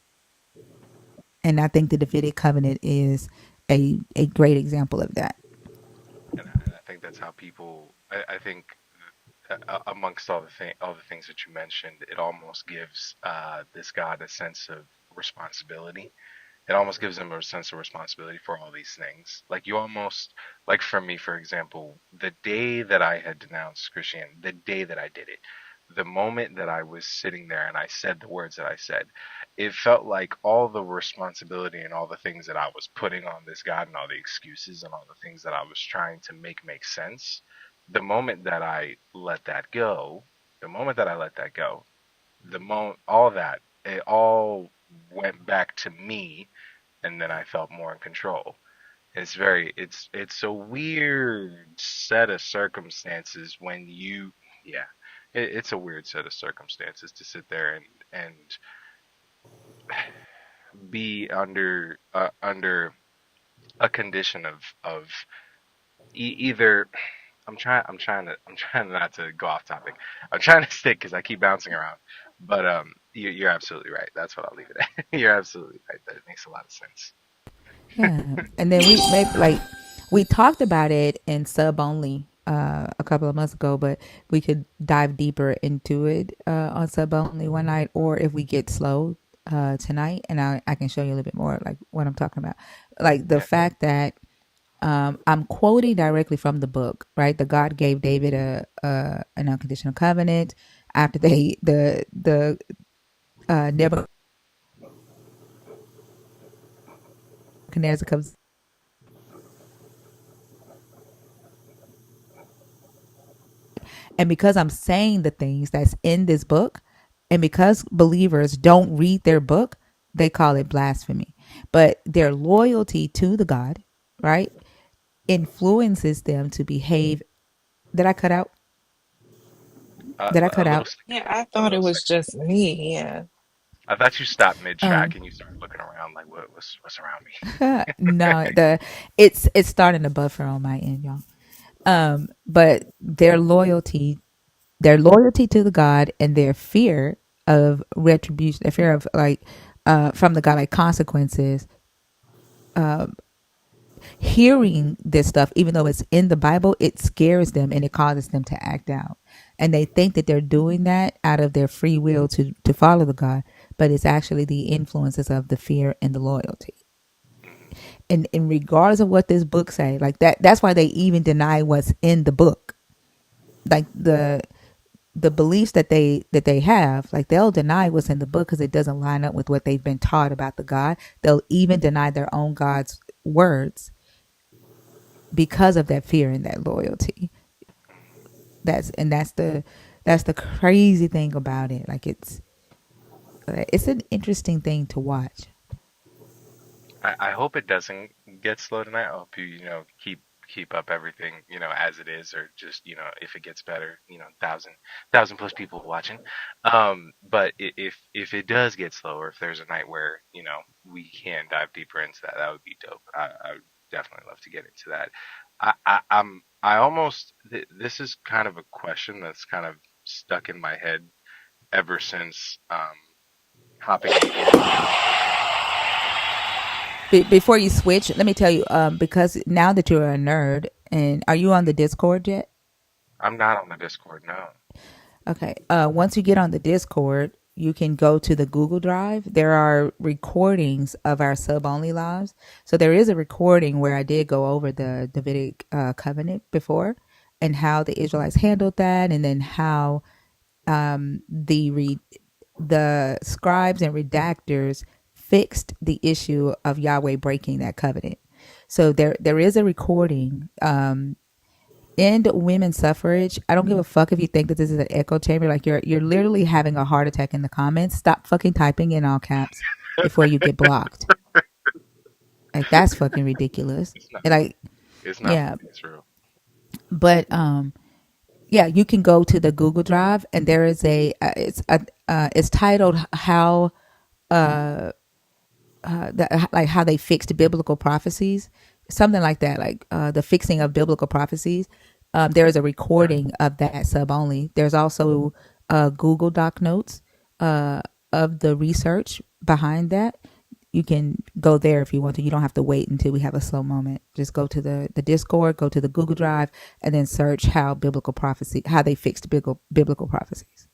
And I think the Davidic covenant is a great example of that. And I think that's how people. I think amongst all the things that you mentioned, it almost gives this God a sense of responsibility, it almost gives them a sense of responsibility for all these things. Like you almost, like for me, for example, the day that I had denounced Christianity, the day that I did it, the moment that I was sitting there and I said the words that I said, it felt like all the responsibility and all the things that I was putting on this God and all the excuses and all the things that I was trying to make sense, the moment that I let that go, the moment that I let that go, the moment all that, it all went back to me, and then I felt more in control. It's a weird set of circumstances when you, yeah, it's a weird set of circumstances to sit there and be under a condition of either. I'm trying not to go off topic. I'm trying to stick because I keep bouncing around. But you're absolutely right. That's what I'll leave it at. You're absolutely right. That makes a lot of sense. Yeah, and then we maybe like we talked about it in sub only a couple of months ago, but we could dive deeper into it on sub only one night, or if we get slow tonight, and I can show you a little bit more like what I'm talking about, like the Yeah. fact that I'm quoting directly from the book, right? The God gave David a an unconditional covenant after the Nebuchadnezzar comes. And because I'm saying the things that's in this book, and because believers don't read their book, they call it blasphemy. But their loyalty to the God, right, influences them to behave. Did I cut out? Did I A cut little out? Yeah, signal. I A thought it little was signal. just me. Yeah. I thought you stopped mid track Um, and you started looking around like what's around me. no, it's starting to buffer on my end, y'all. But their loyalty to the God and their fear of retribution, their fear of like from the God, like consequences, hearing this stuff, even though it's in the Bible, it scares them and it causes them to act out. And they think that they're doing that out of their free will to follow the God, but it's actually the influences of the fear and the loyalty. Mhm. And regardless of what this book say, like that's why they even deny what's in the book. Like the beliefs that they have, like they'll deny what's in the book because it doesn't line up with what they've been taught about the God. They'll even deny their own God's words because of that fear and that loyalty. That's the crazy thing about it. Like it's an interesting thing to watch. I hope it doesn't get slow tonight. I hope you keep up everything as it is, or just if it gets better, thousand plus people watching. But if it does get slower, if there's a night where we can dive deeper into that, that would be dope. I would definitely love to get into that. I almost this is kind of a question that's kind of stuck in my head ever since hopping in here. Before you switch, let me tell you, because now that you're a nerd, and are you on the Discord yet? I'm not on the Discord, no. Okay. Once you get on the Discord, you can go to the Google Drive. There are recordings of our sub only lives. So there is a recording where I did go over the Davidic covenant before and how the Israelites handled that, and then how the scribes and redactors fixed the issue of Yahweh breaking that covenant. So there is a recording. End women's suffrage. I don't give a fuck if you think that this is an echo chamber. Like you're literally having a heart attack in the comments. Stop fucking typing in all caps before you get blocked. Like that's fucking ridiculous. It's not And funny. like It's not yeah, funny. It's real. but yeah, you can go to the Google Drive and there is it's titled how like how they fixed biblical prophecies, something like that, like the fixing of biblical prophecies. There is a recording of that sub only. There's also Google Doc notes of the research behind that. You can go there if you want to. You don't have to wait until we have a slow moment. Just go to the Discord, go to the Google Drive, and then search how they fixed biblical prophecies.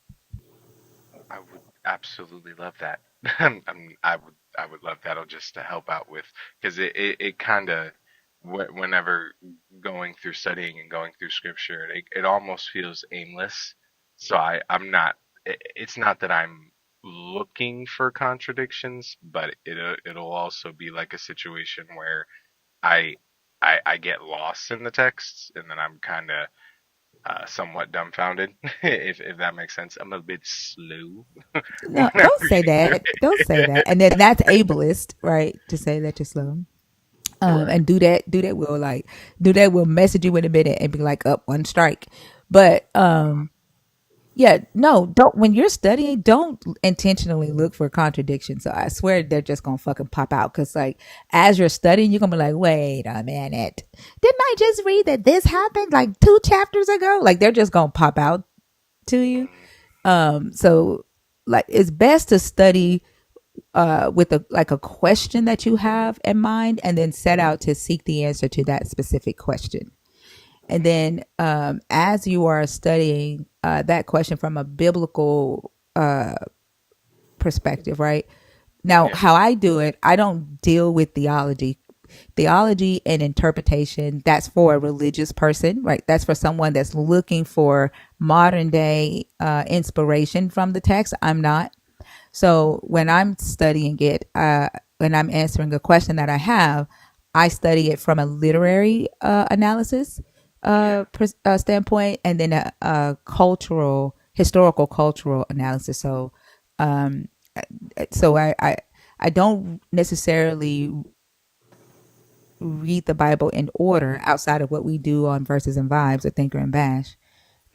I would absolutely love that. I would I would love that'll just to help out with because it kind of whenever going through studying and going through scripture, it almost feels aimless. So I'm not. It's not that I'm looking for contradictions, but it'll also be like a situation where I I get lost in the text and then I'm kind of somewhat dumbfounded, if that makes sense. I'm a bit slow when No, I'm don't say reading through that. Don't say that. And then that's ableist, right? To say that you're slow. Right. And do that will message you in a minute and be like up one strike. But yeah, no, don't when you're studying, don't intentionally look for contradictions. So I swear they're just gonna fucking pop out. Cause like as you're studying, you're gonna be like, wait a minute. Didn't I just read that this happened like 2 chapters ago? Like they're just gonna pop out to you. Mm, So like it's best to study with a question that you have in mind and then set out to seek the answer to that specific question. And then as you are studying that question from a biblical perspective, right? Now, yeah. how I do it, I don't deal with theology. Theology and interpretation, that's for a religious person, right? That's for someone that's looking for modern day inspiration from the text. I'm not. So when I'm studying it, when I'm answering a question that I have, I study it from a literary analysis Yeah. standpoint, and then a cultural, historical, cultural analysis. Um, so I don't necessarily read the Bible in order outside of what we do on Verses and Vibes or Thinker and Bash.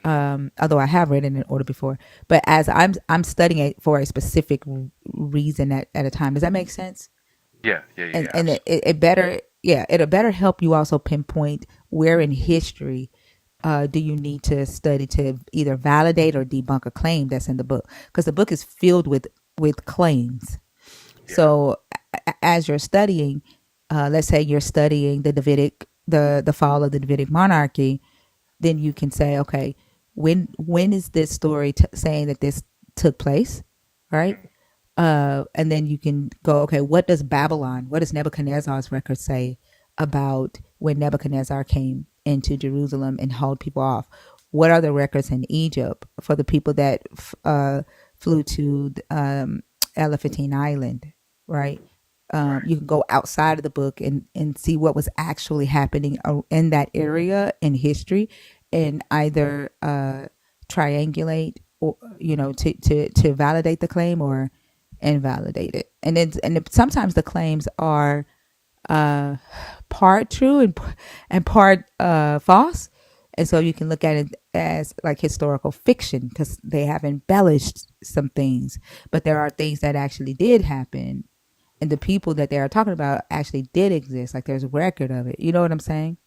Mm, Although I have read it in order before, but as I'm studying it for a specific reason at a time. Does that make sense? yeah. Yeah. Yeah. And Yeah. it better, yeah, it'll better help you also pinpoint where in history do you need to study to either validate or debunk a claim that's in the book, because the book is filled with claims. Yeah. So as you're studying, let's say you're studying the fall of the Davidic monarchy, then you can say, okay, when is this story saying that this took place, right? Mm, And then you can go, okay, what does Nebuchadnezzar's record say about when Nebuchadnezzar came into Jerusalem and hauled people off? What are the records in Egypt for the people that flew to Elephantine Island, right? right. You can go outside of the book and see what was actually happening in that area in history, and either triangulate or to validate the claim or invalidate it. And sometimes the claims are uh, part true and part false, and so you can look at it as like historical fiction because they have embellished some things, but there are things that actually did happen, and the people that they are talking about actually did exist. Like there's a record of it. You know what I'm saying?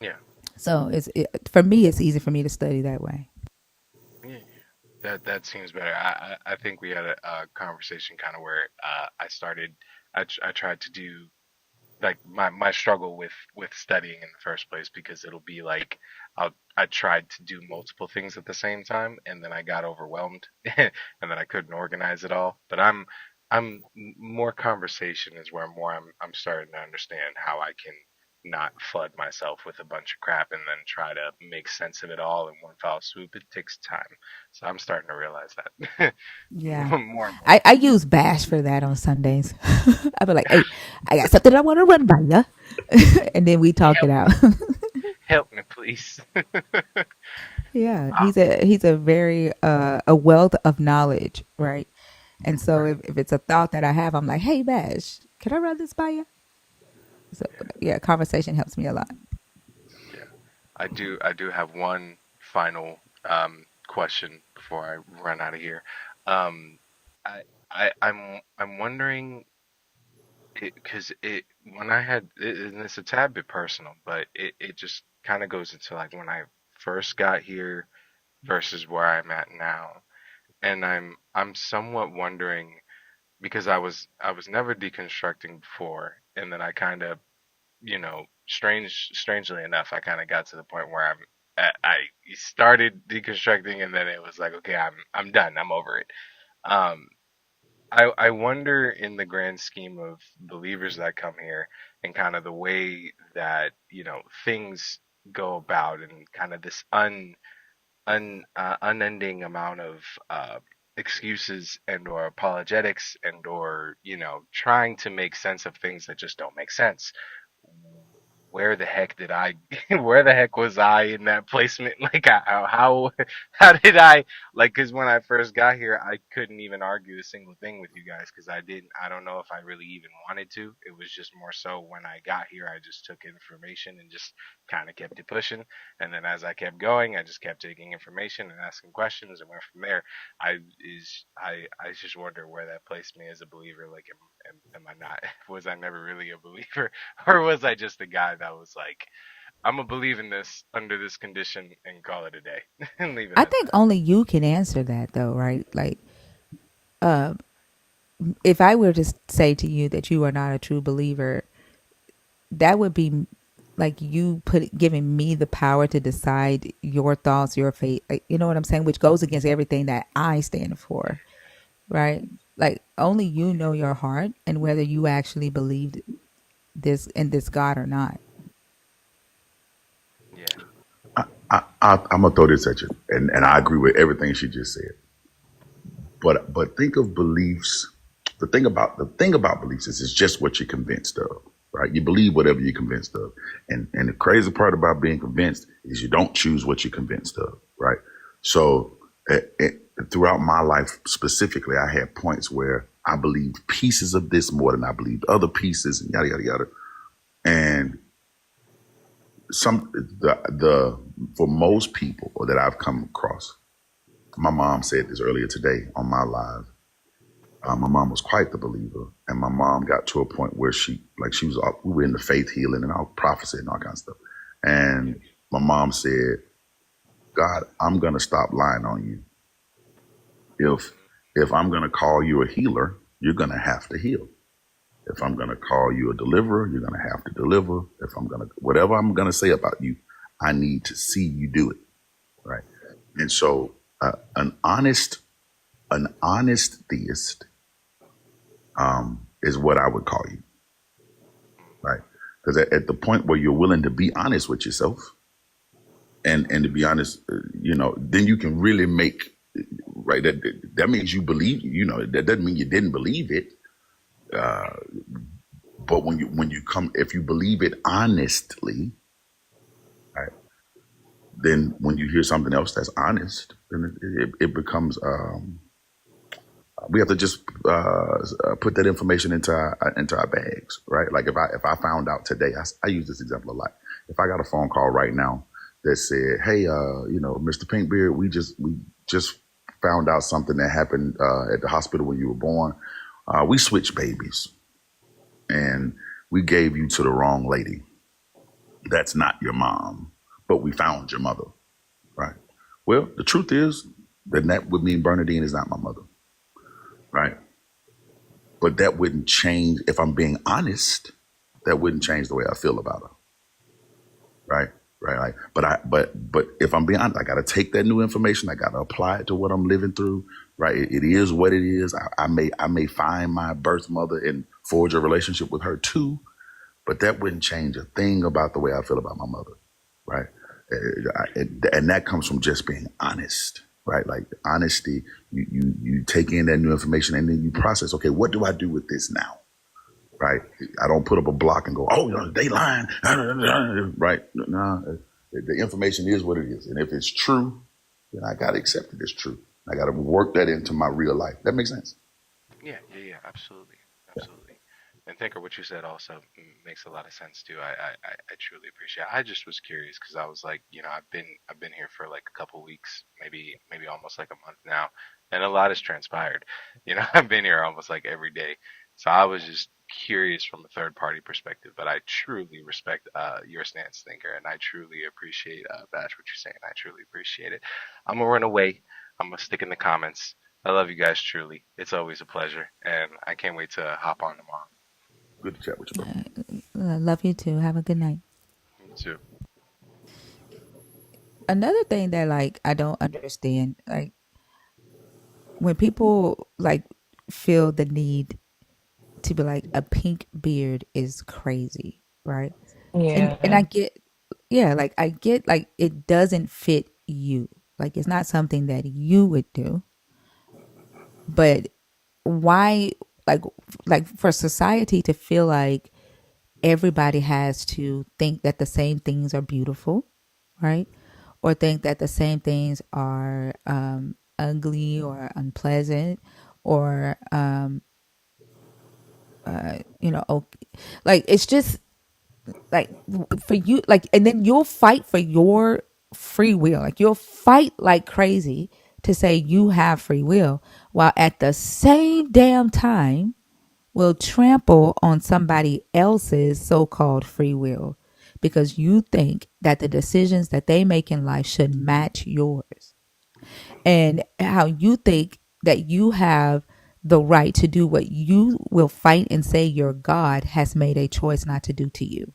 Yeah. So for me, it's easy for me to study that way. Yeah. That seems better. I think we had a conversation kind of where I started. I tried to do like my struggle with studying in the first place because it'll be like I tried to do multiple things at the same time and then I got overwhelmed and then I couldn't organize it all. But I'm more conversation is where more I'm starting to understand how I can not flood myself with a bunch of crap and then try to make sense of it all in one foul swoop. It takes time. So I'm starting to realize that Yeah. more and more. I use Bash for that on Sundays. I'll be like, hey, I got something I want to run by you. And then we talk it Help out. me. Help me, please. Yeah. Ah, He's a very a wealth of knowledge, right? And so right. if it's a thought that I have, I'm like, hey Bash, can I run this by you? So Yeah. yeah, conversation helps me a lot. Yeah. I do have one final question before I run out of here. Um I'm wondering because it when I had and it's a tad bit personal, but it just kind of goes into like when I first got here versus where I'm at now. And I'm somewhat wondering because I was never deconstructing before, and then I kind of strangely enough, I kind of got to the point where I started deconstructing, and then it was like, okay, I'm done, I'm over it. Um, I wonder in the grand scheme of believers that come here and kind of the way that, things go about and kind of this unending amount of excuses and or apologetics and or trying to make sense of things that just don't make sense. Where the heck did I where the heck was I in that placement? Like how did I, like, because when I first got here I couldn't even argue a single thing with you guys because I don't know if I really even wanted to. It was just more so when I got here I just took information and just kind of kept it pushing, and then as I kept going I just kept taking information and asking questions and went from there. I just wonder where that placed me as a believer. Like, am I not? Was I never really a believer, or was I just a guy that was like, I'm gonna believe in this under this condition and call it a day and leave it I at think only you can answer that though, right? Like, uh, if I were to say to you that you are not a true believer, that would be like you giving me the power to decide your thoughts, your fate. Like, you know what I'm saying? Which goes against everything that I stand for, right? Like only you know your heart and whether you actually believed this in this God or not. that. Yeah. I'm gonna throw this at you, and I agree with everything she just said. But think of beliefs. The thing about beliefs is it's just what you're convinced of, right? You believe whatever you're convinced of, and the crazy part about being convinced is you don't choose what you're convinced of, right? So throughout my life specifically, I had points where I believed pieces of this more than I believed other pieces, and yada yada yada. And the for most people that I've come across, my mom said this earlier today on my live. My mom was quite the believer, and my mom got to a point where she was, we were in the faith healing and all prophecy and all kinds of stuff. And my mom said, God, I'm going to stop lying on you. If, if I'm going to call you a healer, you're going to have to heal. If I'm going to call you a deliverer, you're going to have to deliver. If I'm going to, whatever I'm going to say about you, I need to see you do it. Right. And so, an honest theist, is what I would call you, right? Because at the point where you're willing to be honest with yourself, and to be honest, then you can really make right. That means you believe. That doesn't mean you didn't believe it. But when you come, if you believe it honestly, right, then when you hear something else that's honest, then it becomes. We have to just put that information into our bags, right? Like if I found out today, I use this example a lot. If I got a phone call right now that said, "Hey, Mr. Pinkbeard, we just found out something that happened at the hospital when you were born. We switched babies, and we gave you to the wrong lady. That's not your mom, but we found your mother, right?" Well, the truth is that would mean Bernadine is not my mother, right? But that wouldn't change, if I'm being honest, that wouldn't change the way I feel about her. Right. Right. Right. But if I'm being honest, I gotta take that new information, I gotta apply it to what I'm living through. Right. It is what it is. I may find my birth mother and forge a relationship with her too, but that wouldn't change a thing about the way I feel about my mother. Right. And that comes from just being honest. Right. Like honesty, you take in that new information and then you process, okay, what do I do with this now? Right. I don't put up a block and go, oh, they lying. Right. No, the information is what it is. And if it's true, then I got to accept it as true. I got to work that into my real life. That makes sense. Yeah, yeah, yeah, absolutely, absolutely. And Thinker, what you said also makes a lot of sense too. I truly appreciate it. I just was curious because I was like, I've been here for like a couple weeks, maybe almost like a month now, and a lot has transpired. I've been here almost like every day, so I was just curious from a third party perspective. But I truly respect your stance, Thinker, and I truly appreciate Bash what you're saying. I truly appreciate it. I'm gonna run away. I'm gonna stick in the comments. I love you guys truly. It's always a pleasure, and I can't wait to hop on tomorrow. Good to chat with you, bro. Love you too. Have a good night. You too. Another thing that like I don't understand, like when people like feel the need to be like a pink beard is crazy, right? And I Yeah. get, yeah, like I get like it doesn't fit you. Like it's not something that you would do. But why like for society to feel like everybody has to think that the same things are beautiful, right? Or think that the same things are ugly or unpleasant or okay. Like it's just like for you, like, and then you'll fight for your free will, like you'll fight like crazy to say you have free will, while at the same damn time will trample on somebody else's so-called free will because you think that the decisions that they make in life should match yours, and how you think that you have the right to do what you will fight and say your God has made a choice not to do to you.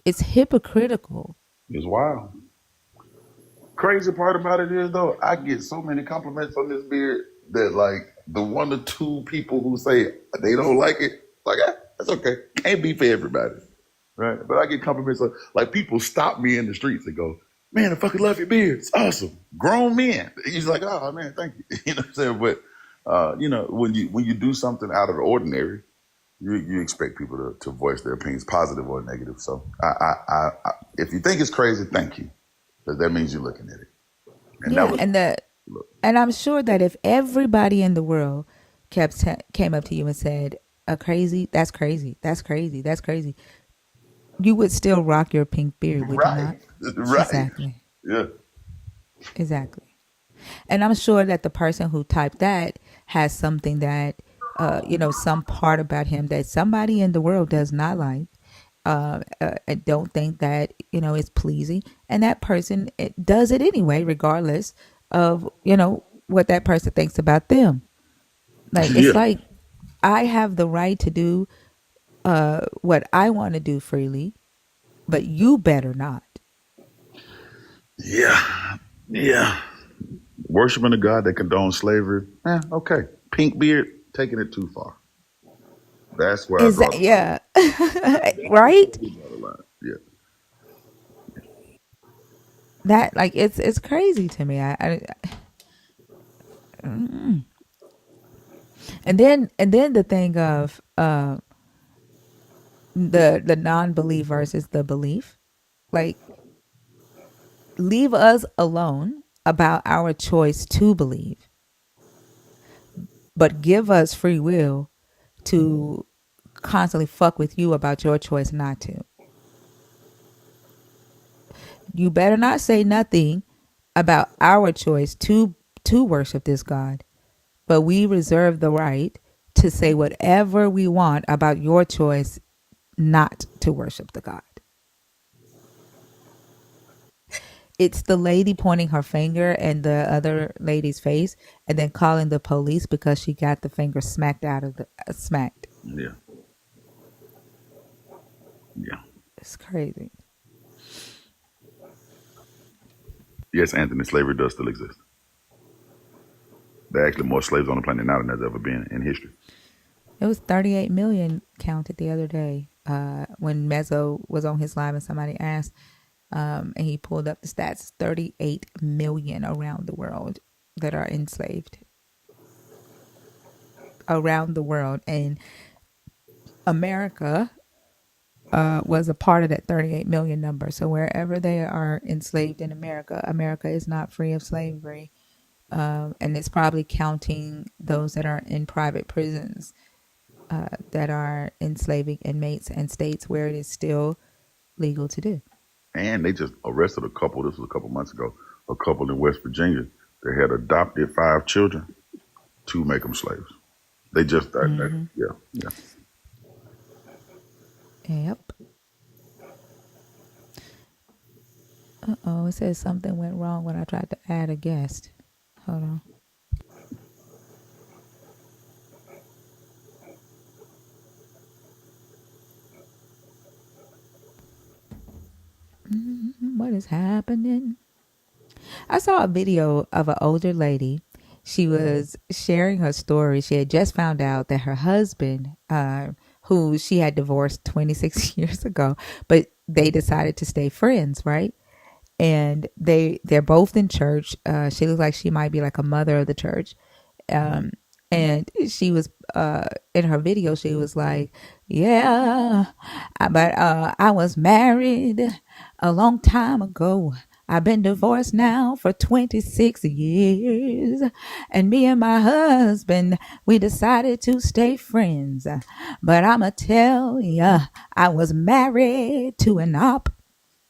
It's hypocritical. It's wild. Crazy part about it is though, I get so many compliments on this beard that like the one or two people who say they don't like it, like that's okay. Can't be for everybody, right? But I get compliments like people stop me in the streets and go, "Man, I fucking love your beard. It's awesome." Grown men. He's like, "Oh man, thank you." You know what I'm saying? But when you do something out of the ordinary, you expect people to voice their opinions, positive or negative. So I if you think it's crazy, thank you, because that means you're looking at it. And that Yeah, was and I'm sure that if everybody in the world came up to you and said, "A crazy, that's crazy, that's crazy, that's crazy," you would still rock your pink beard, would you right, not? right, Exactly. yeah, Exactly. And I'm sure that the person who typed that has something that, some part about him that somebody in the world does not like. I don't think that, is pleasing. And that person does it anyway, regardless of, what that person thinks about them. Like, it's yeah, like I have the right to do what I want to do freely, but you better not. yeah, yeah. Worshiping a God that condones slavery, okay. Pink beard, taking it too far. That's where I Is draw that, the line. yeah. That's where Right? we draw the line. Yeah, That, like, it's crazy to me. And then the thing of the non-belief versus the belief, like, leave us alone about our choice to believe, but give us free will to constantly fuck with you about your choice not to. You better not say nothing about our choice to worship this God, but we reserve the right to say whatever we want about your choice not to worship the God. It's the lady pointing her finger in the other lady's face and then calling the police because she got the finger smacked out of the smacked. yeah, yeah. It's crazy. Yes, Anthony, slavery does still exist. There are actually more slaves on the planet now than there's ever been in history. It was 38 million counted the other day when Mezzo was on his live and somebody asked, and he pulled up the stats, 38 million around the world that are enslaved around the world. And America was a part of that 38 million number. So wherever they are enslaved in America, America is not free of slavery. And it's probably counting those that are in private prisons that are enslaving inmates in states where it is still legal to do. And they just arrested a couple. This was a couple months ago. A couple in West Virginia that had adopted 5 children to make them slaves. They just yeah, yeah. Yep. Uh-oh, it says something went wrong when I tried to add a guest. Hold on. What is happening? I saw a video of an older lady she was sharing her story. She had just found out that her husband, who she had divorced 26 years ago, but they decided to stay friends, right? And they're both in church. She looks like she might be like a mother of the church. Um, and she was in her video. She was like, "Yeah, but I was married a long time ago. I've been divorced now for 26 years. And me and my husband, we decided to stay friends. But I'ma tell ya, I was married to an op."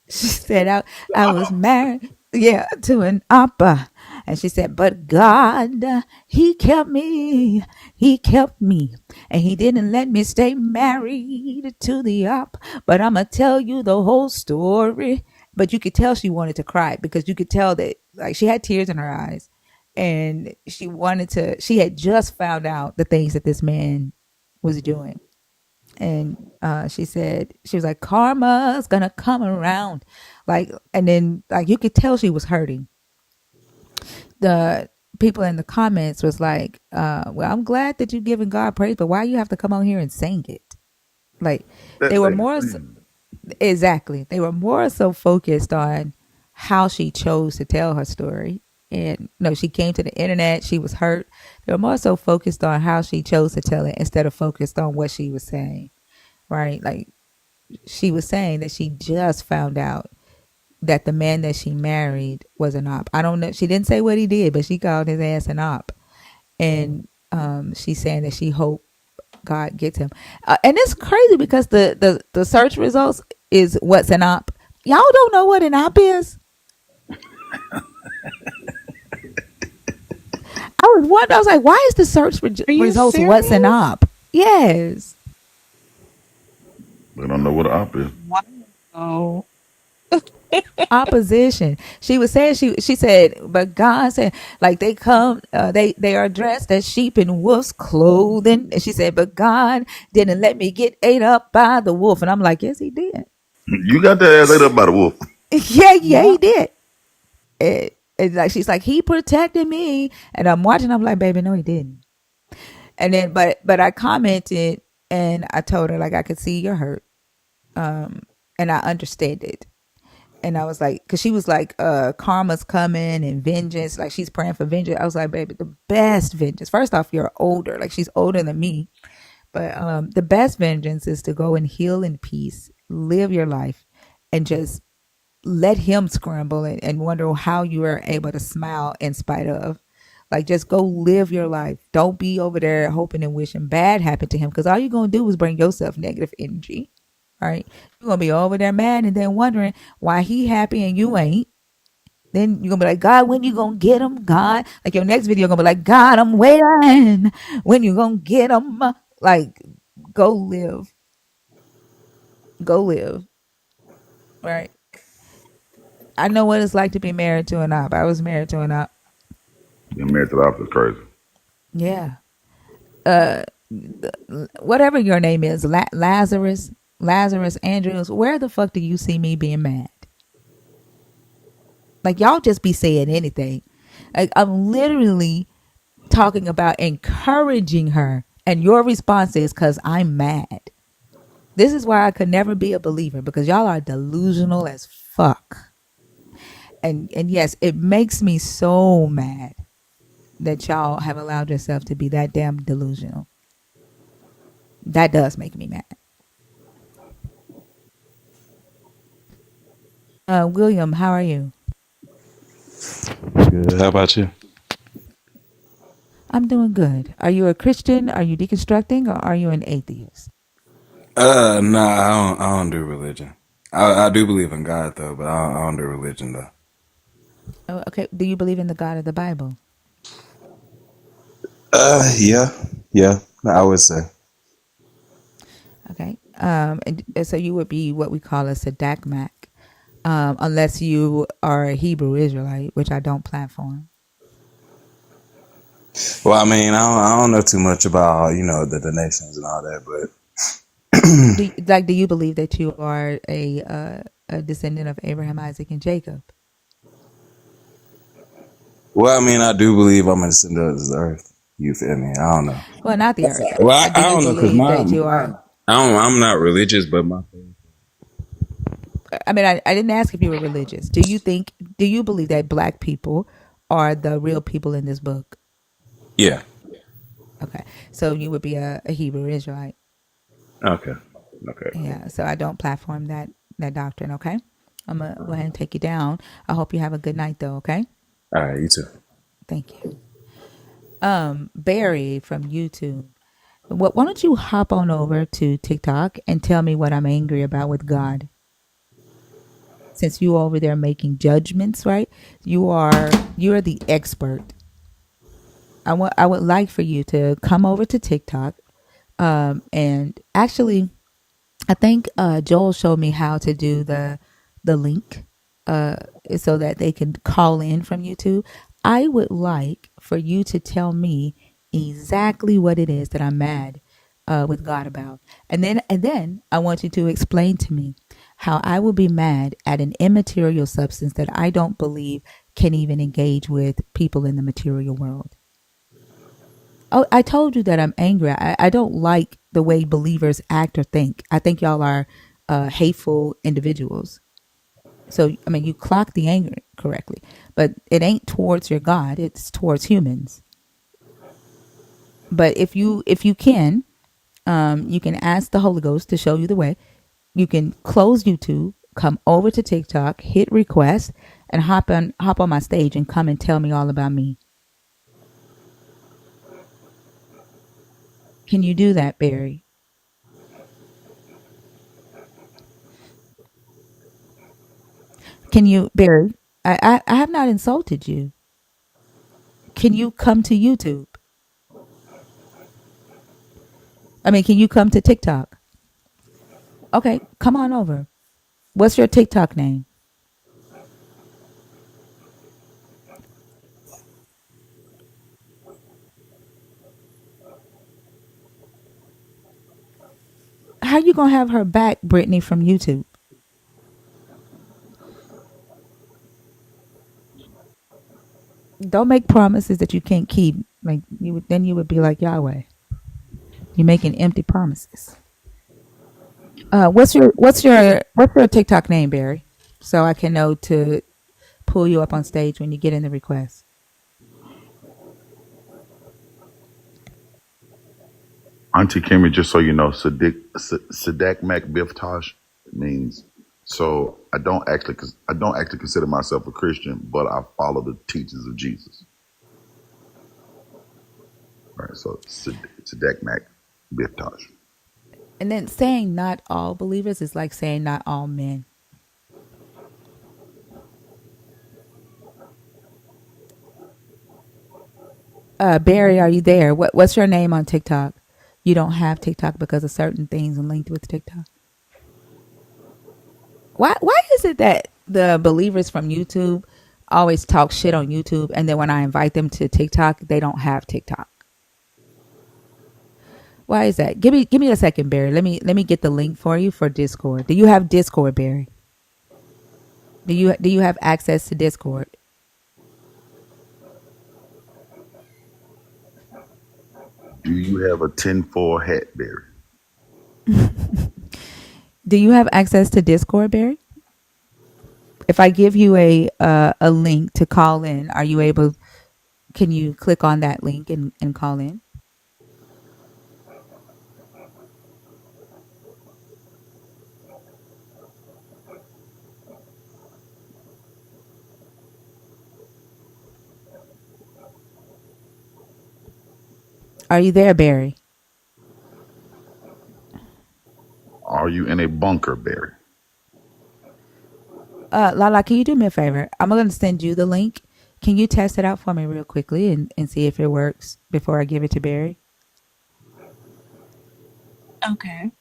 She said, I was married, yeah, to an opera. And she said, but God, he kept me. He kept me. And he didn't let me stay married to the op. But I'm going to tell you the whole story. But you could tell she wanted to cry because you could tell that, like, she had tears in her eyes. And she had just found out the things that this man was doing. And she said, she was like, karma's gonna come around, like, and then like you could tell she was hurting. The people in the comments was like, well, I'm glad that you're giving God praise, but why you have to come on here and sing it? Like, they That's were ain't more sin. exactly, they were more so focused on how she chose to tell her story. And no, she came to the internet, she was hurt. They were more so focused on how she chose to tell it instead of focused on what she was saying, right? Like, she was saying that she just found out that the man that she married was an op. I don't know. She didn't say what he did, but she called his ass an op. And she's saying that she hoped God gets him. And it's crazy because the search results is what's an op. Y'all don't know what an op is? I was wondering, I was like, why is the search Are you results what's an serious? op? Yes. They don't know what an op is. Wow. Opposition. She was saying she said, but God said, like they come, they are dressed as sheep in wolf's clothing. And she said, but God didn't let me get ate up by the wolf. And I'm like, yes, he did. You got that ass ate up by the wolf. Yeah, he What? did. And like she's like, he protected me. And I'm watching. I'm like, baby, no, he didn't. And then, but I commented and I told her like I could see your hurt, and I understand it. And I was like, because she was like, karma's coming and vengeance. Like she's praying for vengeance. I was like, baby, the best vengeance. First off, you're older. Like she's older than me. But the best vengeance is to go and heal in peace, live your life, and just let him scramble and wonder how you are able to smile in spite of. Like just go live your life. Don't be over there hoping and wishing bad happened to him because all you're gonna do is bring yourself negative energy. All right. You're gonna be over there mad and then wondering why he happy and you ain't. Then you're gonna be like, God, when you gonna get him? God, like your next video gonna be like, God, I'm waiting. When you gonna get him? Like, go live, go live. Right. I know what it's like to be married to an op. I was married to an op. Being married to the op is crazy. Yeah. Uh, Whatever your name is, Lazarus Andrews. Where the fuck do you see me being mad? Like y'all just be saying anything. Like I'm literally talking about encouraging her, and your response is because I'm mad. This is why I could never be a believer because y'all are delusional as fuck. And yes, it makes me so mad that y'all have allowed yourself to be that damn delusional. That does make me mad. William, how are you? Good. How about you? I'm doing good. Are you a Christian? Are you deconstructing? Or are you an atheist? Nah, I don't do religion. I do believe in God though, but I don't do religion though. Oh, okay. Do you believe in the God of the Bible? Yeah, yeah, I would say. Okay. And so you would be what we call a Sadakmak, unless you are a Hebrew Israelite, which I don't platform. Well, I mean, I don't know too much about the donations and all that, but Do you believe that you are a descendant of Abraham, Isaac, and Jacob? Well, I mean, I do believe I'm a descendant of this earth. You feel me? I don't know. Well, not the earth. Well, Do I you don't know because believe that you are? I'm not religious, but my I mean, I didn't ask if you were religious. Do you believe that black people are the real people in this book? yeah. Okay. So you would be a Hebrew Israelite. Okay. Okay. Yeah. So I don't platform that doctrine. Okay. I'm going to go ahead and take you down. I hope you have a good night, though. Okay. All right. You too. Thank you. Barry from YouTube. Why don't you hop on over to TikTok and tell me what I'm angry about with God? Since you over there making judgments, right? You are the expert. I would like for you to come over to TikTok, and actually, I think Joel showed me how to do the link, uh, so that they can call in from YouTube. I would like for you to tell me exactly what it is that I'm mad with God about, and then I want you to explain to me how I will be mad at an immaterial substance that I don't believe can even engage with people in the material world. Oh, I told you that I'm angry. I don't like the way believers act or think. I think y'all are hateful individuals. So, I mean, you clock the anger correctly, but it ain't towards your God. It's towards humans. But if you can, you can ask the Holy Ghost to show you the way. You can close YouTube, come over to TikTok, hit request, and hop on my stage and come and tell me all about me. Can you do that, Barry? Can you, Barry? I have not insulted you. Can you come to YouTube? I mean, can you come to TikTok? Okay, come on over. What's your TikTok name? How you gonna have her back, Brittany, from YouTube? Don't make promises that you can't keep. Like then you would be like Yahweh. You're making empty promises. What's your TikTok name, Barry? So I can know to pull you up on stage when you get in the request. Auntie Kimmy, just so you know, Sadak Mac Biftosh means. So I don't actually consider myself a Christian, but I follow the teachings of Jesus. Right. So Sadak Mac Biftosh. And then saying not all believers is like saying not all men. Barry, are you there? What's your name on TikTok? You don't have TikTok because of certain things linked with TikTok. Why is it that the believers from YouTube always talk shit on YouTube, and then when I invite them to TikTok, they don't have TikTok? Why is that? Give me a second, Barry. Let me get the link for you for Discord. Do you have Discord, Barry? Do you have access to Discord? Do you have a tinfoil hat, Barry? Do you have access to Discord, Barry? If I give you a link to call in, are you able? Can you click on that link and call in? Are you there, Barry? Are you in a bunker, Barry? Lala, can you do me a favor? I'm going to send you the link. Can you test it out for me real quickly and see if it works before I give it to Barry? Okay.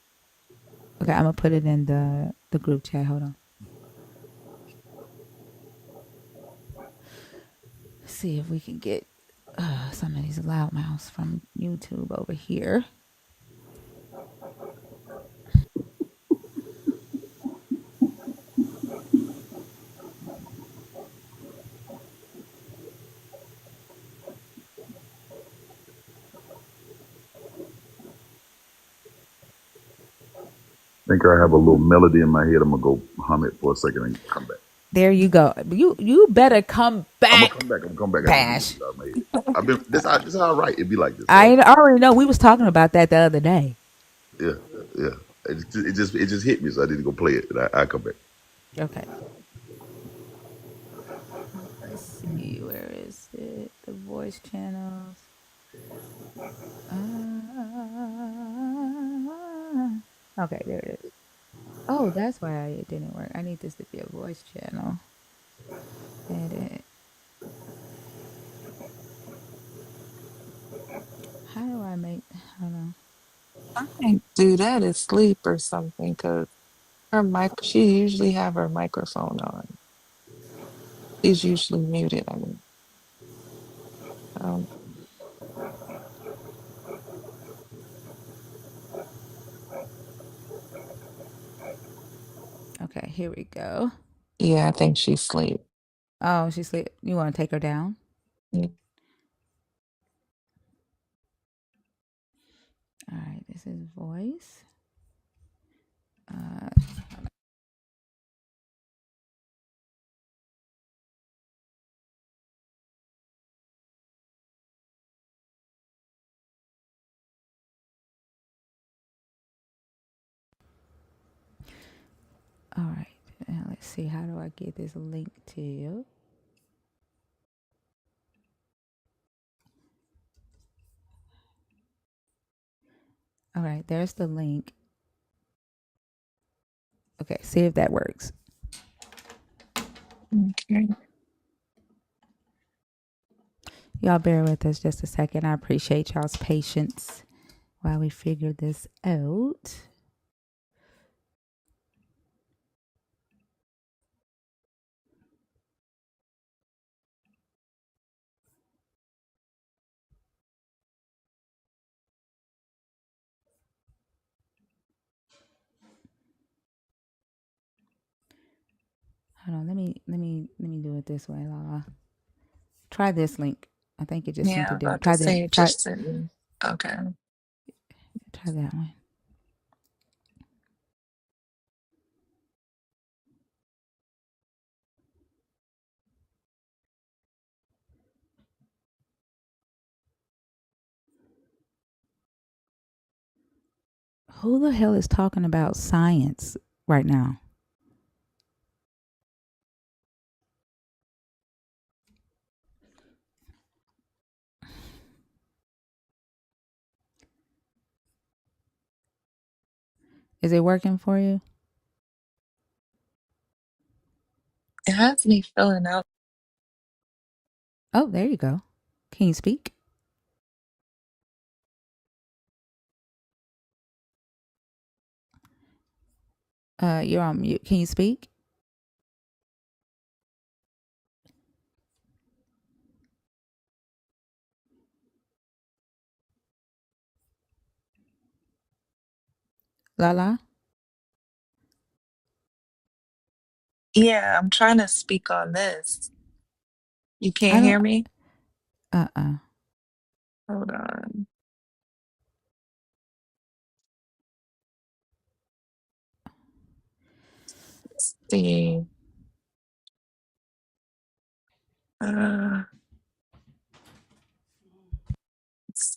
Okay, I'm going to put it in the group chat. Hold on. See if we can get some of these loudmouths from YouTube over here. I think I have a little melody in my head. I'm gonna go hum it for a second and come back. There you go. You better come I'm gonna back, come back. I'm gonna come back. I got a little Bash. melody out of my head. I've been this how I write. It be like this. I already know we was talking about that the other day. Yeah, yeah. It just hit me, so I need to go play it. And I come back. Okay. Let's see. Where is it? The voice channels. Okay, there it is. Oh, that's why it didn't work. I need this to be a voice channel. Edit. How do I make? Hold on. I might do that at sleep or something because she usually have her microphone on. She's usually muted. I mean, um, Okay, here we go. yeah, I think she's asleep. Oh, she's sleep. You want to take her down? Yeah. All right, this is voice. Uh, all right, now let's see. How do I get this link to you? All right, there's the link. Okay, see if that works. Okay. Y'all bear with us just a second. I appreciate y'all's patience while we figure this out. Hold on, let me do it this way, Lala. Try this link. I think it just sent Yeah, a I'm different. about to Try the say it try just sent me. Okay. try that one. Who the hell is talking about science right now? Is it working for you? It has me filling out. Oh, there you go. Can you speak? You're on mute. Can you speak? Lala? Yeah, I'm trying to speak on this. You I can't don't hear me? uh-uh. Hold on. Let's see. Uh,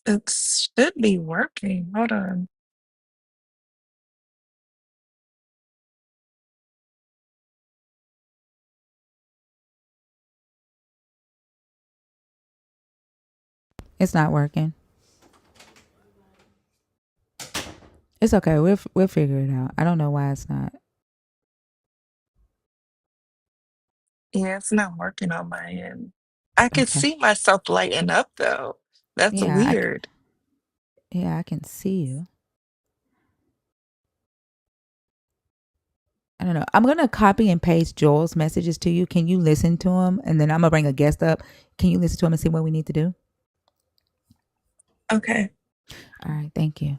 it should be working. Hold on. It's not working. It's okay. We'll figure it out. I don't know why it's not. Yeah, it's not working on my end. I could Okay. see myself lighting up though. That's Yeah, weird. I can see you. I don't know. I'm gonna copy and paste Joel's messages to you. Can you listen to them? And then I'm gonna bring a guest up. Can you listen to him and see what we need to do? Okay. All right. Thank you.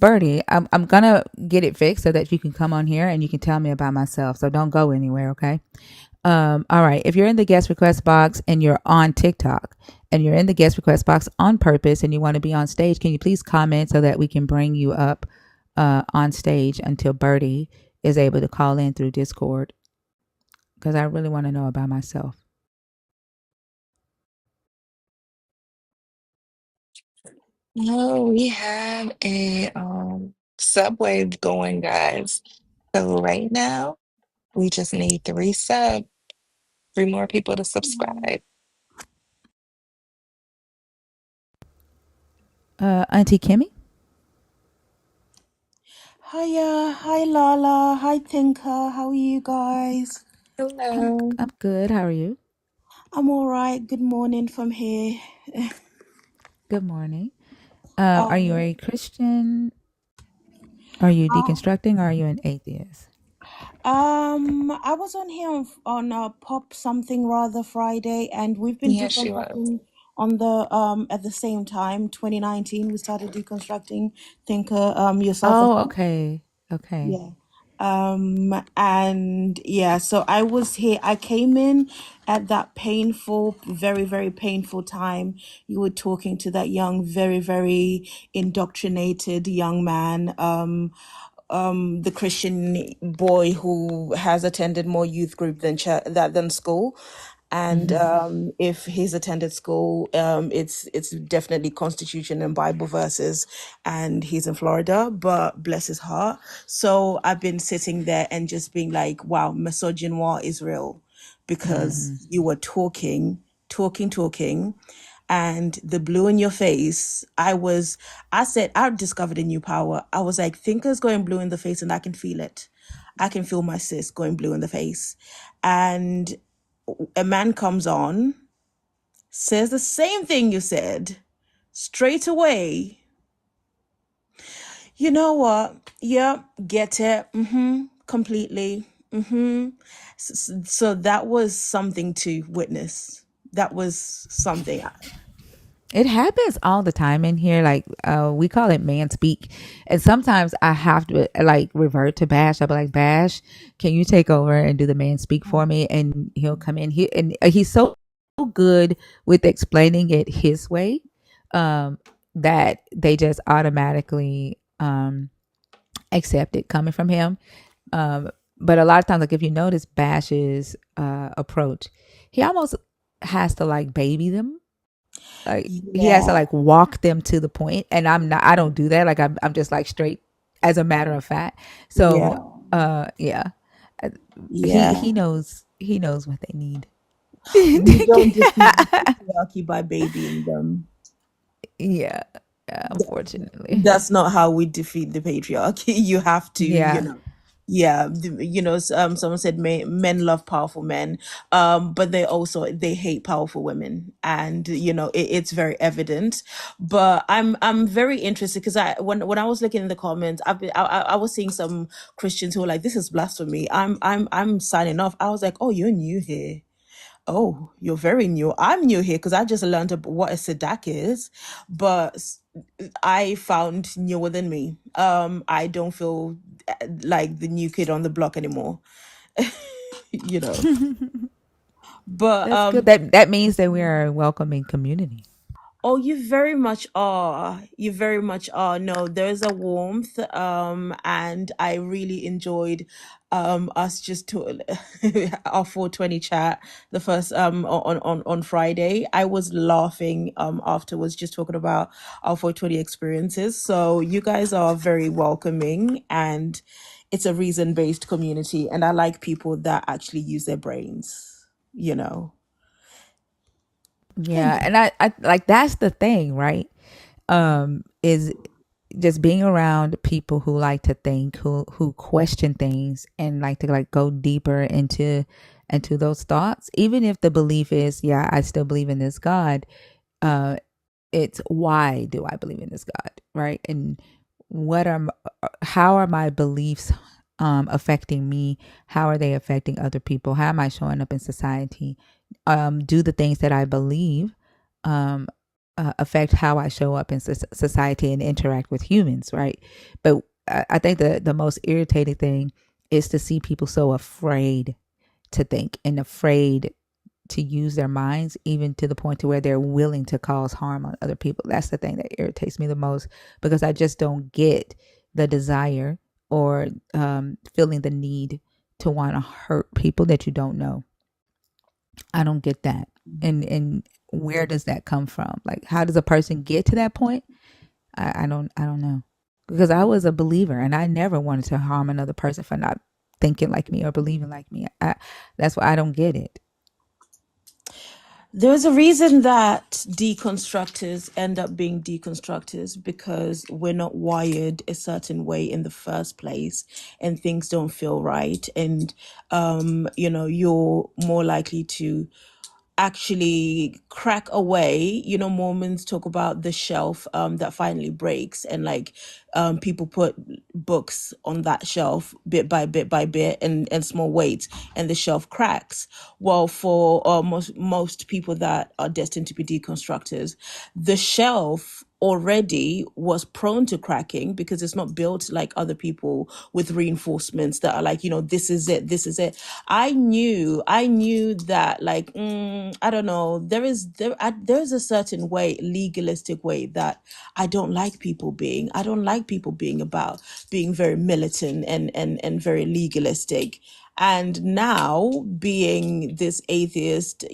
Birdie, I'm gonna get it fixed so that you can come on here and you can tell me about myself. So don't go anywhere, okay? All right. If you're in the guest request box and you're on TikTok and you're in the guest request box on purpose and you want to be on stage, can you please comment so that we can bring you up on stage until Birdie is able to call in through Discord because I really want to know about myself. No, we have a subway going, guys. So right now, we just need 3 more people to subscribe. Auntie Kimmy? Hiya, hi Lala, hi Tinker, how are you guys? I'm Hello. I'm good. How are you? I'm alright, good morning from here. Good morning. Are you Um, a Christian? Are you uh, deconstructing? Or are you an atheist? I was on here on Pop Something Rather Friday, and we've been Yes, she was. deconstructing on the at the same time. 2019, we started deconstructing. Tinker, yourself and Oh, I. okay. Okay. Yeah. And yeah, so I was here. I came in at that painful, very, very painful time. You were talking to that young, very, very indoctrinated young man, the Christian boy who has attended more youth group than than school. And Hmm. if he's attended school, it's definitely Constitution and Bible verses, and he's in Florida. But bless his heart. So I've been sitting there and just being like, "Wow, misogynoir is real," because Hmm. you were talking, and the blue in your face. I said, I discovered a new power. I was like, thinkers going blue in the face, and I can feel it. I can feel my sis going blue in the face. And a man comes on, says the same thing you said straight away. You know what? Yeah, get it. Completely. So that was something to witness. That was something. It happens all the time in here. Like we call it man speak, and sometimes I have to like revert to Bash. I'll be like, Bash, can you take over and do the man speak for me? And he'll come in. He's so good with explaining it his way, that they just automatically accept it coming from him. But a lot of times, like if you notice Bash's approach, he almost has to like baby them. Like he has to Yeah, like walk them to the point, and I don't do that. Like I'm just like straight as a matter of fact. So yeah, yeah. Uh, he yeah. knows what they need. We don't defeat the patriarchy by babying them. Yeah, yeah, unfortunately. That's not how we defeat the patriarchy. You have to, Yeah. yeah, someone said men love powerful men, but they hate powerful women, and it's very evident. But I'm very interested because when I was looking in the comments, I was seeing some Christians who were like, "This is blasphemy." I'm signing off. I was like, "Oh, you're new here." Oh, you're very new. I'm new here because I just learned what a Sadak is, but I found newer than me. I don't feel like the new kid on the block anymore, you know. But That's good. That means that we are a welcoming community. oh, you very much are. You very much are. No, there's a warmth. And I really enjoyed us just to our 420 chat the first on Friday. I was laughing afterwards just talking about our 420 experiences. So you guys are very welcoming, and it's a reason-based community, and I like people that actually use their brains, you know. Yeah, and I like that's the thing, right? Is just being around people who like to think, who question things and like to like go deeper into those thoughts, even if the belief is, yeah, I still believe in this God. Uh, it's why do I believe in this God, right? And how are my beliefs affecting me? How are they affecting other people? How am I showing up in society? Do the things that I believe um, affect how I show up in society and interact with humans, right? But I think the most irritating thing is to see people so afraid to think and afraid to use their minds, even to the point to where they're willing to cause harm on other people. That's the thing that irritates me the most, because I just don't get the desire or feeling the need to want to hurt people that you don't know. I don't get that. And where does that come from? Like, how does a person get to that point? I don't know. Because I was a believer and I never wanted to harm another person for not thinking like me or believing like me. That's why I don't get it. There's a reason that deconstructors end up being deconstructors, because we're not wired a certain way in the first place, and things don't feel right. And, you're more likely to actually crack away. Mormons talk about the shelf that finally breaks, and like people put books on that shelf bit by bit by bit, and small weights, and the shelf cracks. Well, for most people that are destined to be deconstructors, the shelf already was prone to cracking, because it's not built like other people with reinforcements that are like, this is it, this is it. I knew that, like, I don't know, there's a certain way, legalistic way, that I don't like people being about being very militant and very legalistic. And now, being this atheist,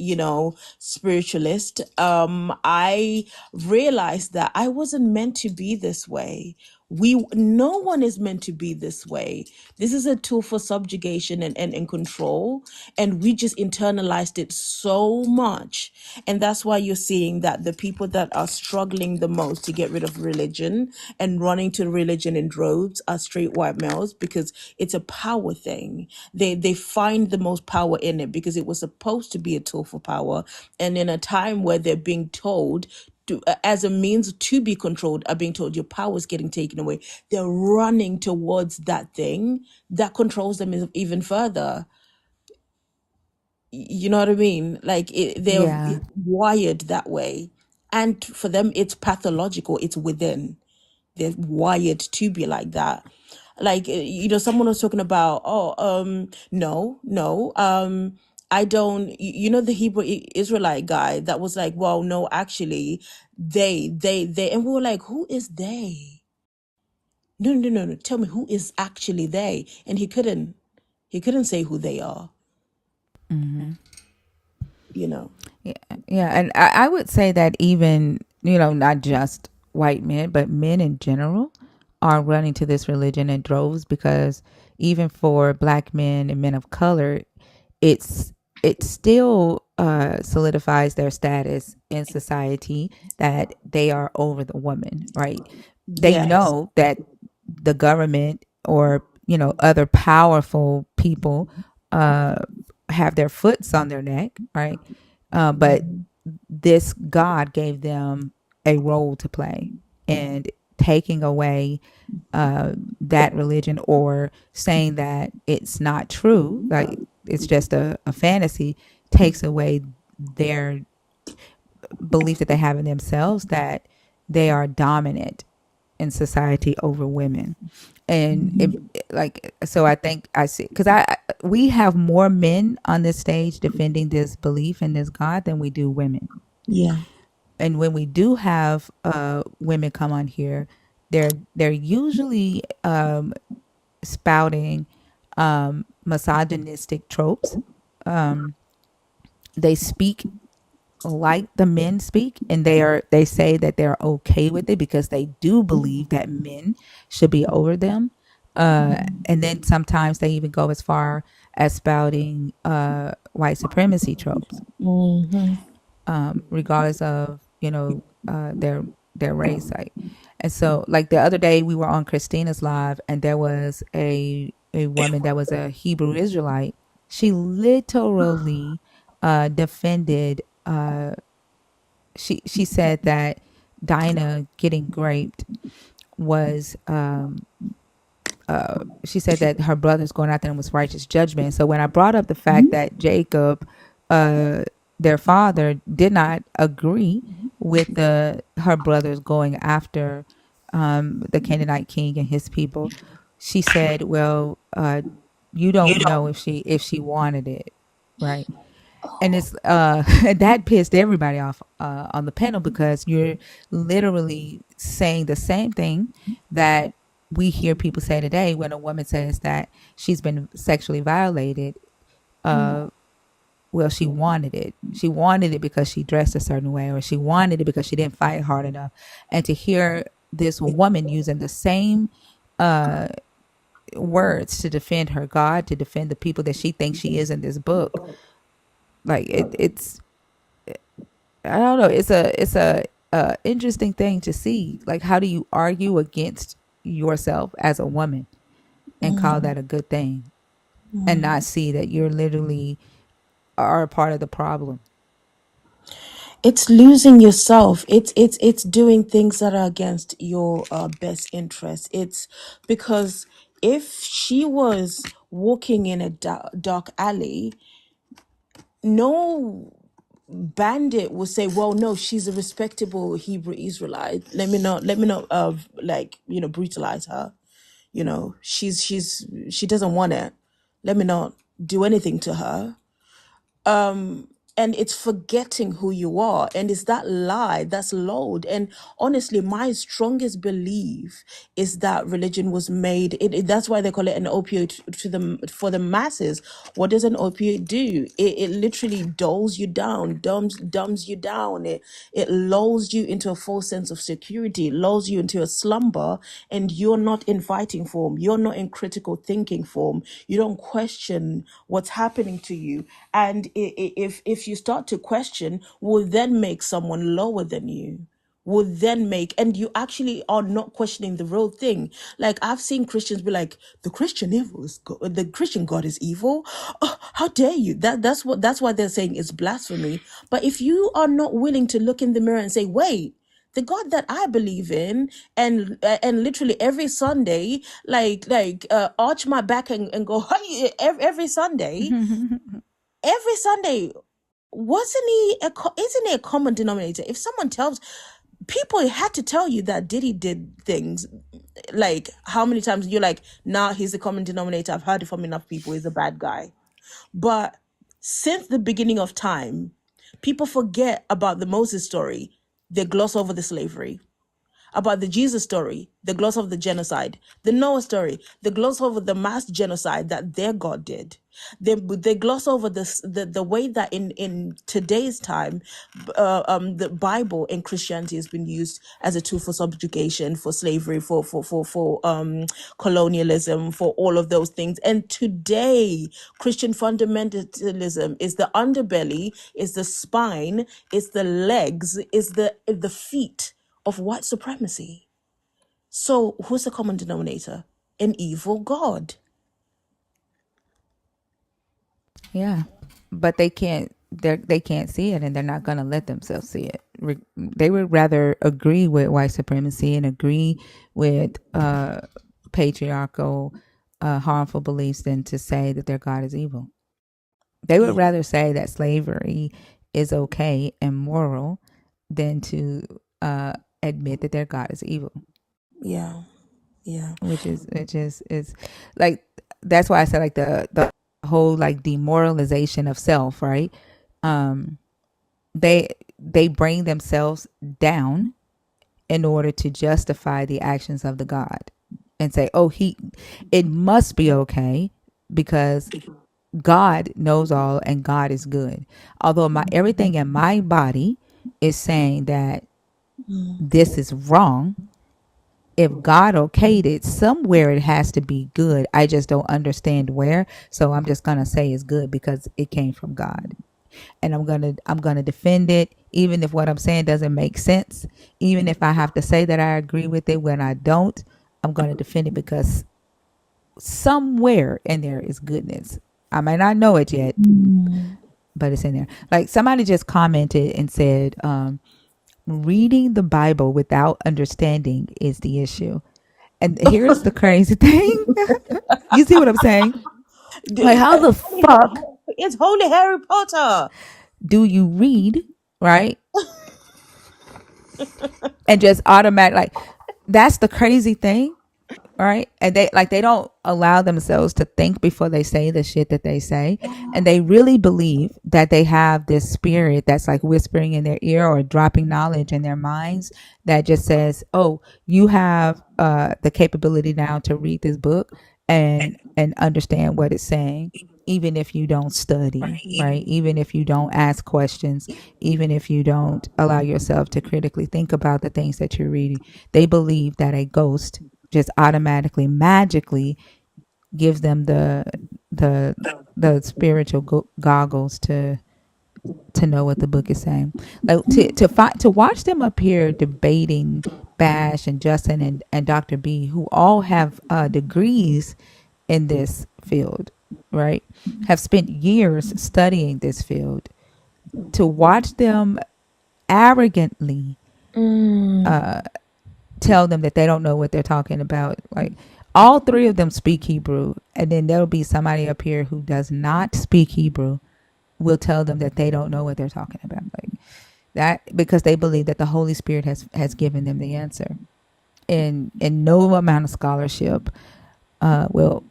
spiritualist, I realized that I wasn't meant to be this way. No one is meant to be this way. This is a tool for subjugation and control, and we just internalized it so much. And that's why you're seeing that the people that are struggling the most to get rid of religion and running to religion in droves are straight white males, because it's a power thing. They find the most power in it, because it was supposed to be a tool for power, and in a time where they're being told as a means to be controlled, are being told your power is getting taken away, they're running towards that thing that controls them even further. You know what I mean? Like, they're Yeah. wired that way, and for them it's pathological, it's within. They're wired to be like that. Like, someone was talking about, no, I don't, the Hebrew Israelite guy that was like, well, no, actually, they, and we were like, who is they? No, no, no, no, tell me, who is actually they? And he couldn't say who they are, Mm-hmm. you know. Yeah, yeah, and I would say that even not just white men, but men in general are running to this religion in droves, because even for black men and men of color, it's it still solidifies their status in society, that they are over the woman, right? They Yes. know that the government or other powerful people uh, have their foots on their neck, right? But this God gave them a role to play, and taking away that religion, or saying that it's not true, like it's just a fantasy, takes away their belief that they have in themselves, that they are dominant in society over women. And like, so I think I see, because we have more men on this stage defending this belief in this God than we do women. Yeah. And when we do have women come on here, they're usually spouting misogynistic tropes. Um, they speak like the men speak, and they say that they're okay with it because they do believe that men should be over them. And then sometimes they even go as far as spouting white supremacy tropes, Hmm. regardless of their race. Like, and so, like, the other day we were on Christina's live, and there was a woman that was a Hebrew Israelite. She literally defended. She said that Dinah getting raped was. She said that her brother's going after them was righteous judgment. So when I brought up the fact that Jacob, their father, did not agree with her brothers going after the Canaanite king and his people, she said, "Well, you don't know if she wanted it, right?" And it's that pissed everybody off on the panel, because you're literally saying the same thing that we hear people say today when a woman says that she's been sexually violated, uh, well, she wanted it. She wanted it because she dressed a certain way, or she wanted it because she didn't fight hard enough. And to hear this woman using the same uh, words to defend her God, to defend the people that she thinks she is in this book, like it's I don't know. It's a interesting thing to see. Like, how do you argue against yourself as a woman and call that a good thing, and not see that you're literally are a part of the problem? It's losing yourself. It's doing things that are against your best interest. It's because if she was walking in a dark alley, no bandit will say, well, no, she's a respectable Hebrew Israelite, let me not like, brutalize her. She doesn't want it, let me not do anything to her. And it's forgetting who you are, and it's that lie that's loud. And honestly, my strongest belief is that religion was made, that's why they call it an opioid to the for the masses. What does an opioid do? It literally dulls you down, dumbs you down. It lulls you into a false sense of security, lulls you into a slumber, and you're not in fighting form, you're not in critical thinking form, you don't question what's happening to you. And if you start to question, will then make someone lower than you, would then make, and you actually are not questioning the real thing. Like, I've seen Christians be like, the Christian evil is God, the Christian God is evil. Oh, how dare you? That's why they're saying it's blasphemy. But if you are not willing to look in the mirror and say, wait, the God that I believe in, and literally every Sunday, arch my back and go, hey, every Sunday, every Sunday, isn't he a common denominator? If someone tells people, had to tell you that Diddy did things, like, how many times you're like, nah, he's the common denominator, I've heard it from enough people, he's a bad guy. But since the beginning of time, people forget about the Moses story, they gloss over the slavery. About the Jesus story, the gloss of the genocide. The Noah story, the gloss over the mass genocide that their God did. They gloss over the way that in today's time, the Bible in Christianity has been used as a tool for subjugation, for slavery, for colonialism, for all of those things. And today, Christian fundamentalism is the underbelly, is the spine, is the legs, is the feet of white supremacy. So who's the common denominator? An evil God. Yeah, but they can't see it, and they're not going to let themselves see it. They would rather agree with white supremacy and agree with patriarchal, harmful beliefs than to say that their God is evil. They would Yeah. rather say that slavery is okay and moral than to admit that their God is evil. Yeah. Yeah. Which is like, that's why I said, like, the whole, like, demoralization of self, right? Um, they bring themselves down in order to justify the actions of the God, and say, oh, it must be okay because God knows all and God is good. Although everything in my body is saying that this is wrong, if God okayed it, somewhere it has to be good. I just don't understand where. So I'm just gonna say it's good because it came from God. And I'm gonna defend it, even if what I'm saying doesn't make sense. Even if I have to say that I agree with it when I don't, I'm gonna defend it because somewhere in there is goodness. I might not know it yet, but it's in there. Like, somebody just commented and said, reading the Bible without understanding is the issue. And here's the crazy thing. You see what I'm saying? Like, how the fuck It's Holy Harry Potter. do you read, right? And just automatic, like, that's the crazy thing. right? And they don't allow themselves to think before they say the shit that they say, and they really believe that they have this spirit that's like whispering in their ear or dropping knowledge in their minds that just says, "Oh, you have the capability now to read this book and understand what it's saying." Even if you don't study, right? Even if you don't ask questions, even if you don't allow yourself to critically think about the things that you're reading, they believe that a ghost just automatically magically gives them the the spiritual goggles to know what the book is saying. Like to watch them up here debating Bash and Justin and Dr. B, who all have degrees in this field, right? Have spent years studying this field. To watch them arrogantly tell them that they don't know what they're talking about. Like all three of them speak Hebrew, and then there'll be somebody up here who does not speak Hebrew will tell them that they don't know what they're talking about. Like that because they believe that the Holy Spirit has given them the answer. And no amount of scholarship will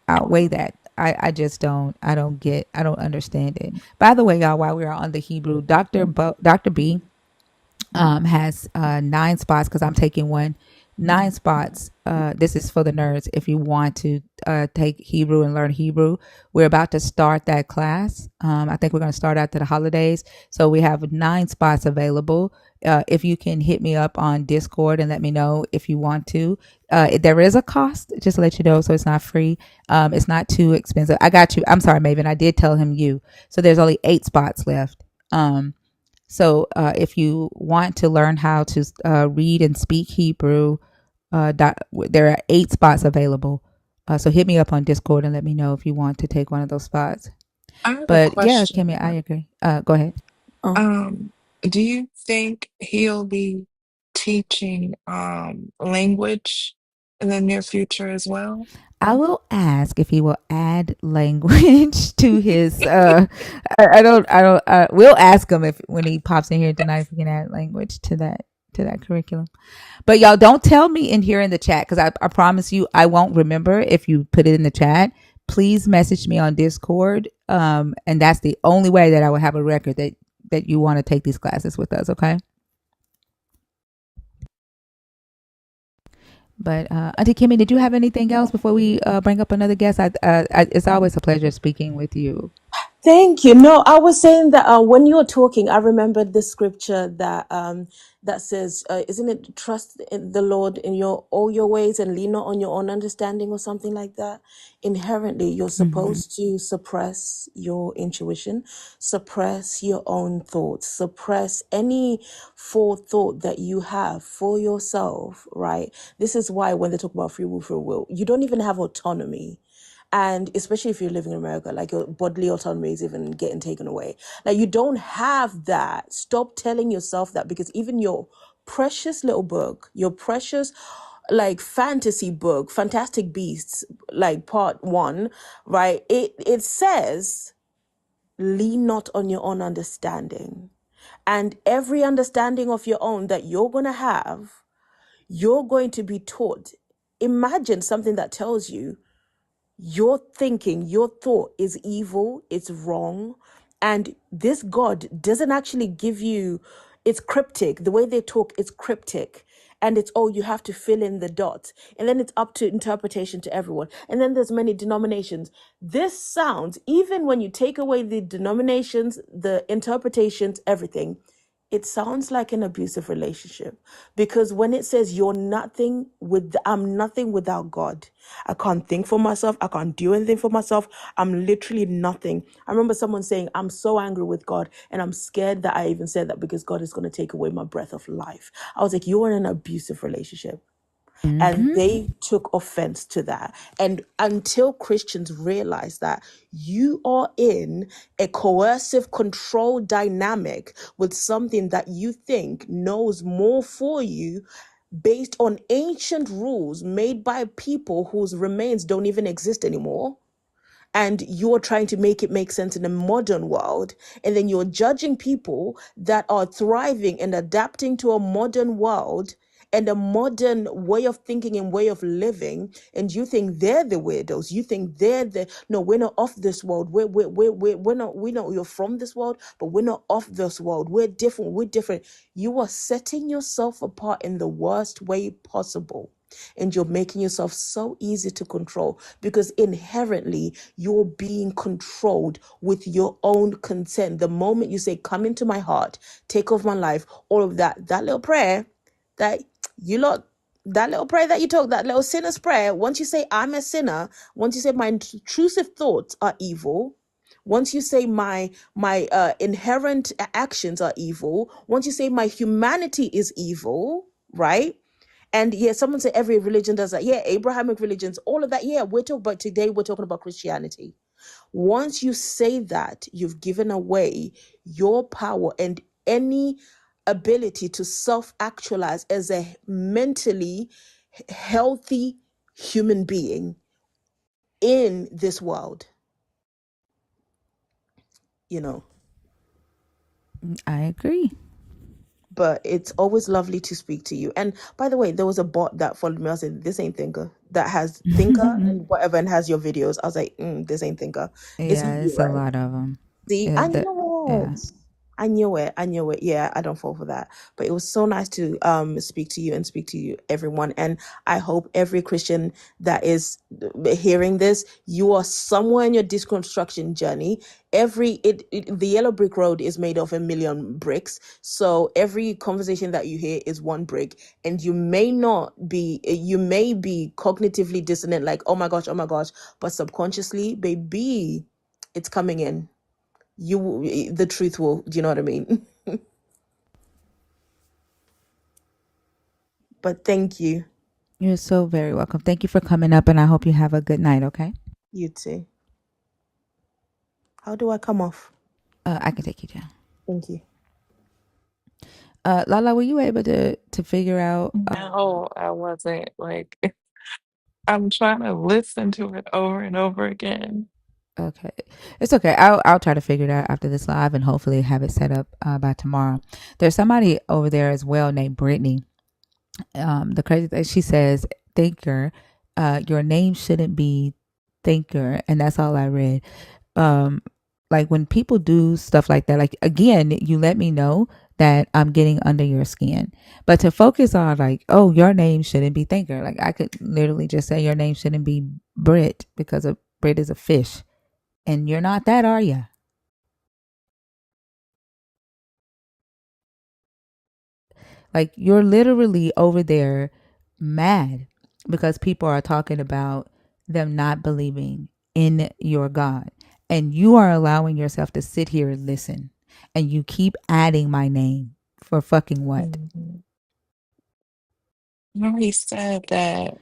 outweigh that. I don't understand it. By the way, y'all, while we are on the Hebrew, Dr. B has 9 spots because I'm taking one. 9 spots. This is for the nerds. If you want to take Hebrew and learn Hebrew, we're about to start that class. I think we're going to start after the holidays. So we have 9 spots available. If you can hit me up on Discord and let me know if you want to. There is a cost, just to let you know, so it's not free. It's not too expensive. I got you. I'm sorry, Maven. I did tell him you. So there's only 8 spots left. So if you want to learn how to read and speak Hebrew, there are 8 spots available. So hit me up on Discord and let me know if you want to take one of those spots. I have a But yeah, question. Kimmy, I agree. Go ahead. Oh, Um, do you think he'll be teaching language in the near future as well? I will ask if he will add language to his. We'll ask him if when he pops in here tonight if we can add language to that curriculum. But y'all don't tell me in here in the chat because I promise you I won't remember if you put it in the chat. Please message me on Discord. And that's the only way that I will have a record that you want to take these classes with us. Okay. But Auntie Kimmy, did you have anything else before we bring up another guest? It's always a pleasure speaking with you. Thank you. No, I was saying that when you were talking, I remembered the scripture that says, isn't it trust in the Lord in your all your ways and lean not on your own understanding or something like that? Inherently, you're Mm-hmm. supposed to suppress your intuition, suppress your own thoughts, suppress any forethought that you have for yourself, right? This is why when they talk about free will, you don't even have autonomy. And especially if you're living in America, like your bodily autonomy is even getting taken away. Like you don't have that. Stop telling yourself that, because even your precious little book, your precious like fantasy book, Fantastic Beasts, like part 1, right? It says, lean not on your own understanding. And every understanding of your own that you're gonna have, you're going to be taught. Imagine something that tells you your thinking, your thought is evil, it's wrong. And this God doesn't actually give you, it's cryptic. The way they talk is cryptic. And it's, oh, you have to fill in the dots. And then it's up to interpretation to everyone. And then there's many denominations. This sounds, even when you take away the denominations, the interpretations, everything, it sounds like an abusive relationship, because when it says I'm nothing without God. I can't think for myself. I can't do anything for myself. I'm literally nothing. I remember someone saying, I'm so angry with God and I'm scared that I even said that because God is going to take away my breath of life. I was like, you're in an abusive relationship. And Mm-hmm. they took offense to that. And until Christians realize that you are in a coercive control dynamic with something that you think knows more for you, based on ancient rules made by people whose remains don't even exist anymore, and you're trying to make it make sense in a modern world, and then you're judging people that are thriving and adapting to a modern world, and a modern way of thinking and way of living, and you think they're the weirdos. You think they're the no. We're not of this world. We're not. We know you're from this world, but we're not of this world. We're different. We're different. You are setting yourself apart in the worst way possible. And you're making yourself so easy to control because inherently you're being controlled with your own consent. The moment you say, "Come into my heart, take over my life," all of that, that little prayer that you lot, that little prayer that you talk, that little sinner's prayer, once you say, "I'm a sinner," once you say, "My intrusive thoughts are evil," once you say my inherent actions are evil, once you say my humanity is evil, right? And yeah, someone said every religion does that. Yeah, Abrahamic religions, all of that. Yeah, we're talking about Christianity. Once you say that, you've given away your power and any ability to self-actualize as a mentally healthy human being in this world, you know. I agree. But it's always lovely to speak to you. And by the way, there was a bot that followed me. I said, "This ain't Thinker." That has Thinker and whatever and has your videos. I was like, "This ain't Thinker. It's Yeah, you, it's a right?" lot of them. See, Yeah, I knew yeah. it. I knew it. I knew it. Yeah, I don't fall for that. But it was so nice to speak to you and speak to you, everyone. And I hope every Christian that is hearing this, you are somewhere in your deconstruction journey. The yellow brick road is made of a million bricks. So every conversation that you hear is one brick, and you may be cognitively dissonant, like, oh my gosh, but subconsciously, baby, it's coming in. The truth will, do you know what I mean? But thank you. You're so very welcome. Thank you for coming up, and I hope you have a good night. Okay. You too. How do I come off? I can take you down. Thank you. Lala, were you able to figure out? No, I wasn't. Like, I'm trying to listen to it over and over again. Okay, it's okay. I'll try to figure it out after this live, and hopefully have it set up by tomorrow. There's somebody over there as well named Brittany. The crazy thing, she says, "Thinker, your name shouldn't be Thinker," and that's all I read. Um, like when people do stuff like that, like again, you let me know that I'm getting under your skin. But to focus on like, oh, your name shouldn't be Thinker. Like I could literally just say your name shouldn't be Brit because a Brit is a fish. And you're not that, are you? Like you're literally over there mad because people are talking about them not believing in your God. And you are allowing yourself to sit here and listen. And you keep adding my name for fucking what? Mhm. No, he said that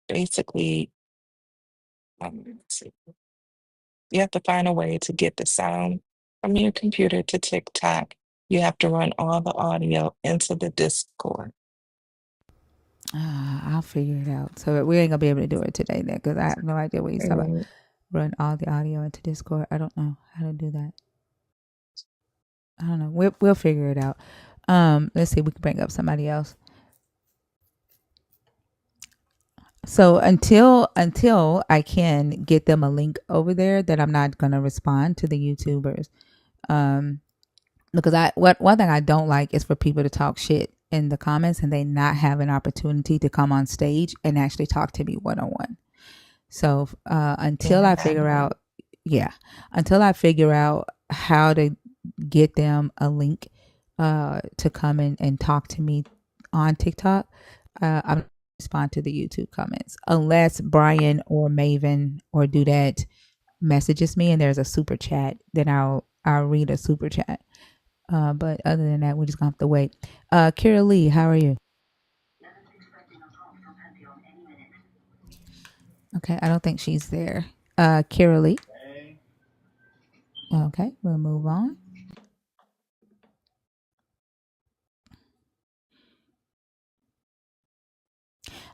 basically, let's see, you have to find a way to get the sound from your computer to TikTok. You have to run all the audio into the Discord. I'll figure it out. So we ain't gonna be able to do it today then, because I have no idea what he's talking about. And Run all the audio into Discord. I don't know how to do that. I don't know. We'll figure it out. Let's see. We can bring up somebody else. So until I can get them a link over there, that I'm not gonna respond to the YouTubers. Because one thing I don't like is for people to talk shit in the comments and they not have an opportunity to come on stage and actually talk to me one on one. So until yeah, I that figure part. out, yeah, until I figure out how to get them a link to come in and talk to me on TikTok, I'm not respond to the YouTube comments unless Brian or Maven or Dudette messages me and there's a super chat. Then I'll read a super chat. But other than that, we're just gonna have to wait. Kira Lee, how are you? Okay, I don't think she's there. Kira Lee. Okay, we'll move on.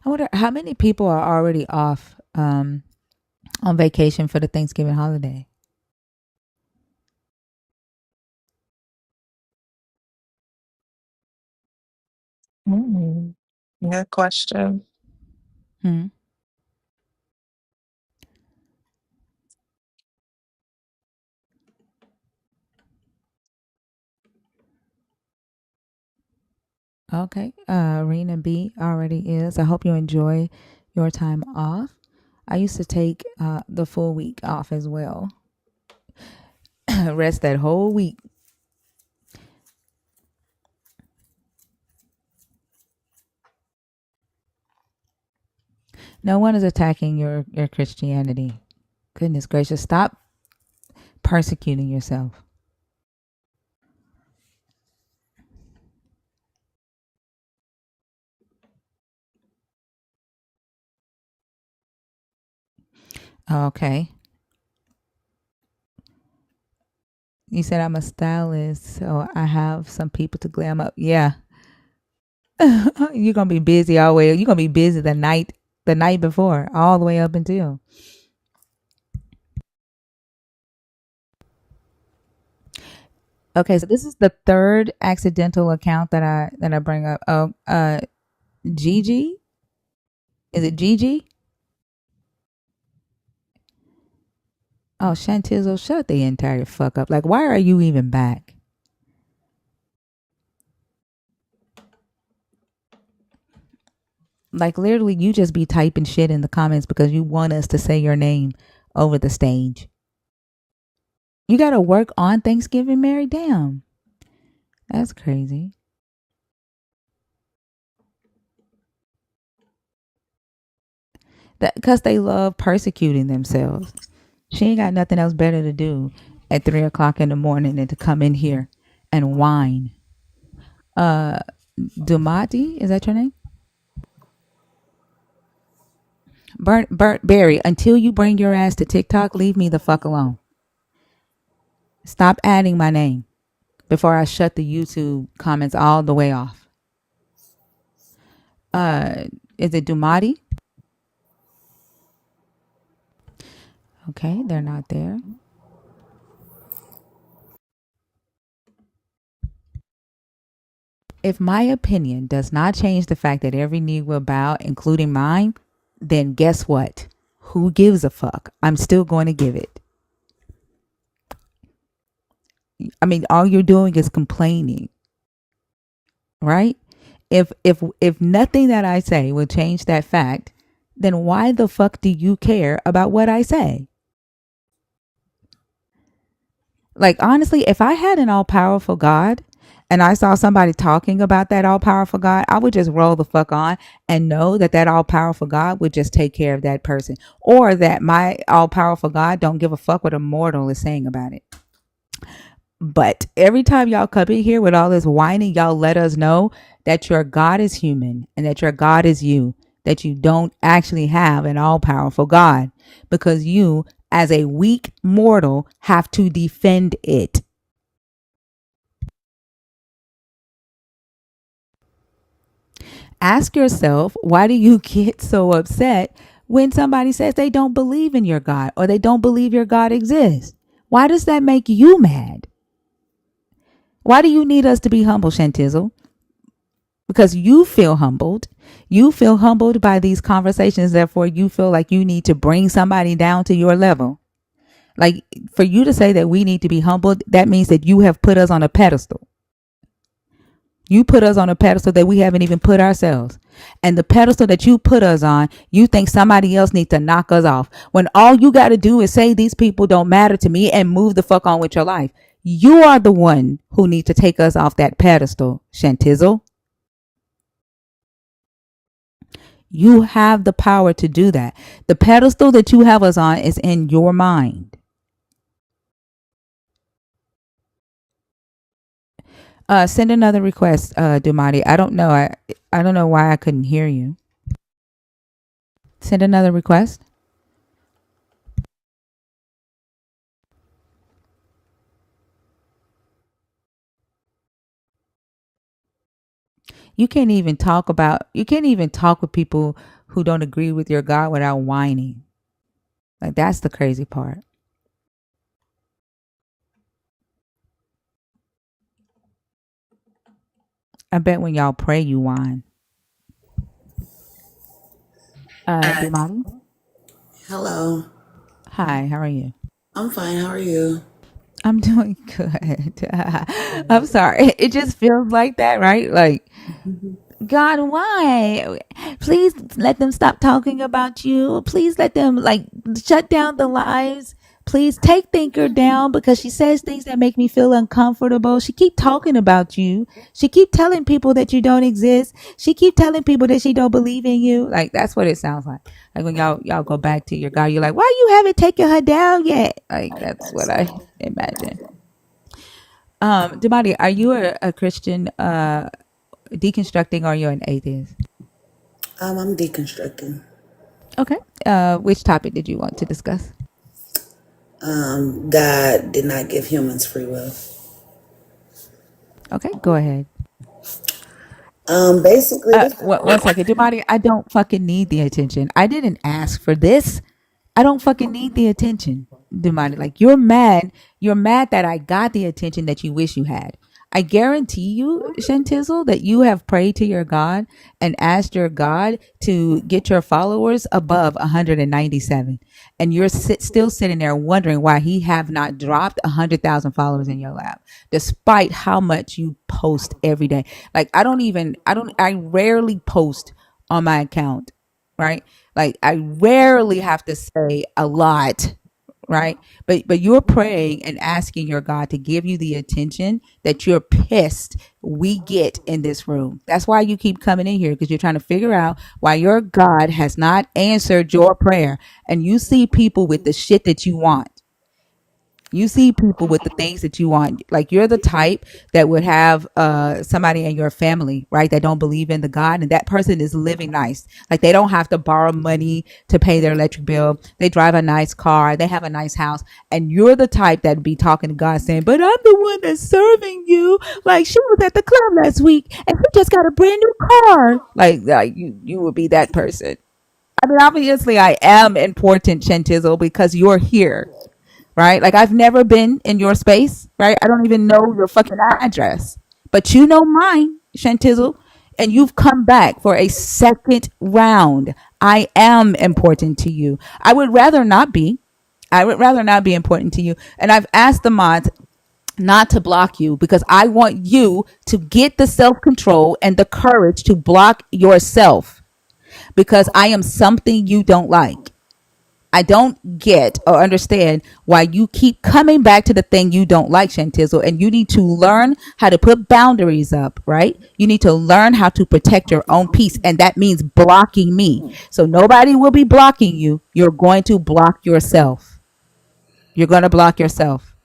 I wonder how many people are already off on vacation for the Thanksgiving holiday. Mm, good question. Hmm. Okay. Rena B already is. I hope you enjoy your time off. I used to take the full week off as well. Rest that whole week. No one is attacking your Christianity. Goodness gracious. Stop persecuting yourself. Okay. You said I'm a stylist, so I have some people to glam up. Yeah. You're gonna be busy all the way. You're gonna be busy the night before, all the way up until. Okay, so this is the third accidental account that I bring up. Oh, Gigi? Is it Gigi? Oh, Shantizzle, shut the entire fuck up. Like, why are you even back? Like, literally, you just be typing shit in the comments because you want us to say your name over the stage. You gotta work on Thanksgiving, Mary? Damn. That's crazy. That because they love persecuting themselves. She ain't got nothing else better to do at 3 o'clock in the morning than to come in here and whine. Uh, Dumati, is that your name? Burnt Berry. Until you bring your ass to TikTok, leave me the fuck alone. Stop adding my name before I shut the YouTube comments all the way off. Uh, is it Dumati? Okay, they're not there. If my opinion does not change the fact that every knee will bow, including mine, then guess what? Who gives a fuck? I'm still going to give it. I mean, all you're doing is complaining, right? If nothing that I say will change that fact, then why the fuck do you care about what I say? Like, honestly, if I had an all-powerful God and I saw somebody talking about that all-powerful God, I would just roll the fuck on and know that that all-powerful God would just take care of that person, or that my all-powerful God don't give a fuck what a mortal is saying about it. But every time y'all come in here with all this whining, y'all let us know that your God is human and that your God is you, that you don't actually have an all powerful God, because you, as a weak mortal, have to defend it. Ask yourself, why do you get so upset when somebody says they don't believe in your God or they don't believe your God exists? Why does that make you mad? Why do you need us to be humble, Shantizzle? Because you feel humbled. You feel humbled by these conversations. Therefore, you feel like you need to bring somebody down to your level. Like, for you to say that we need to be humbled, that means that you have put us on a pedestal. You put us on a pedestal that we haven't even put ourselves. And the pedestal that you put us on, you think somebody else needs to knock us off. When all you got to do is say these people don't matter to me and move the fuck on with your life. You are the one who needs to take us off that pedestal, Shantizzle. You have the power to do that. The pedestal that you have us on is in your mind. Send another request, Dumati. I don't know. I don't know why I couldn't hear you. Send another request. You can't even talk with people who don't agree with your God without whining. Like, that's the crazy part. I bet when y'all pray, you whine. Dumani? Hello. Hi, how are you? I'm fine. How are you? I'm doing good. I'm sorry. It just feels like that, right? Like, God, why? Please let them stop talking about you. Please let them like shut down the lives. Please take Thinker down because she says things that make me feel uncomfortable. She keep talking about you. She keep telling people that you don't exist. She keep telling people that she don't believe in you. Like that's what it sounds like. Like when y'all go back to your God, you're like, why you haven't taken her down yet? Like that's what I imagine. Damani, are you a Christian deconstructing or are you an atheist? I'm deconstructing. Okay. Which topic did you want to discuss? God did not give humans free will. Okay, go ahead. Basically, this. One second, Damani. I don't fucking need the attention. I didn't ask for this. I don't fucking need the attention, Dumani. Like you're mad. You're mad that I got the attention that you wish you had. I guarantee you, Shantizzle, that you have prayed to your God and asked your God to get your followers above 197, and you're still sitting there wondering why He have not dropped 100,000 followers in your lap, despite how much you post every day. Like I rarely post on my account, right? Like I rarely have to say a lot, right? But you're praying and asking your God to give you the attention that you're pissed we get in this room. That's why you keep coming in here because you're trying to figure out why your God has not answered your prayer. And you see people with the shit that you want. You see people with the things that you want. Like you're the type that would have somebody in your family, right, that don't believe in the God, and that person is living nice. Like they don't have to borrow money to pay their electric bill. They drive a nice car. They have a nice house. And you're the type that would be talking to God saying, but I'm the one that's serving you. Like she was at the club last week and she just got a brand new car. Like you would be that person. I mean, obviously I am important, Chentizzle, because you're here, right? Like I've never been in your space, right? I don't even know your fucking address, but you know mine, Shantizzle, and you've come back for a second round. I am important to you. I would rather not be. I would rather not be important to you. And I've asked the mods not to block you because I want you to get the self control and the courage to block yourself because I am something you don't like. I don't get or understand why you keep coming back to the thing you don't like, Shantizzle, and you need to learn how to put boundaries up, right? You need to learn how to protect your own peace, and that means blocking me. So nobody will be blocking you. You're going to block yourself. You're going to block yourself.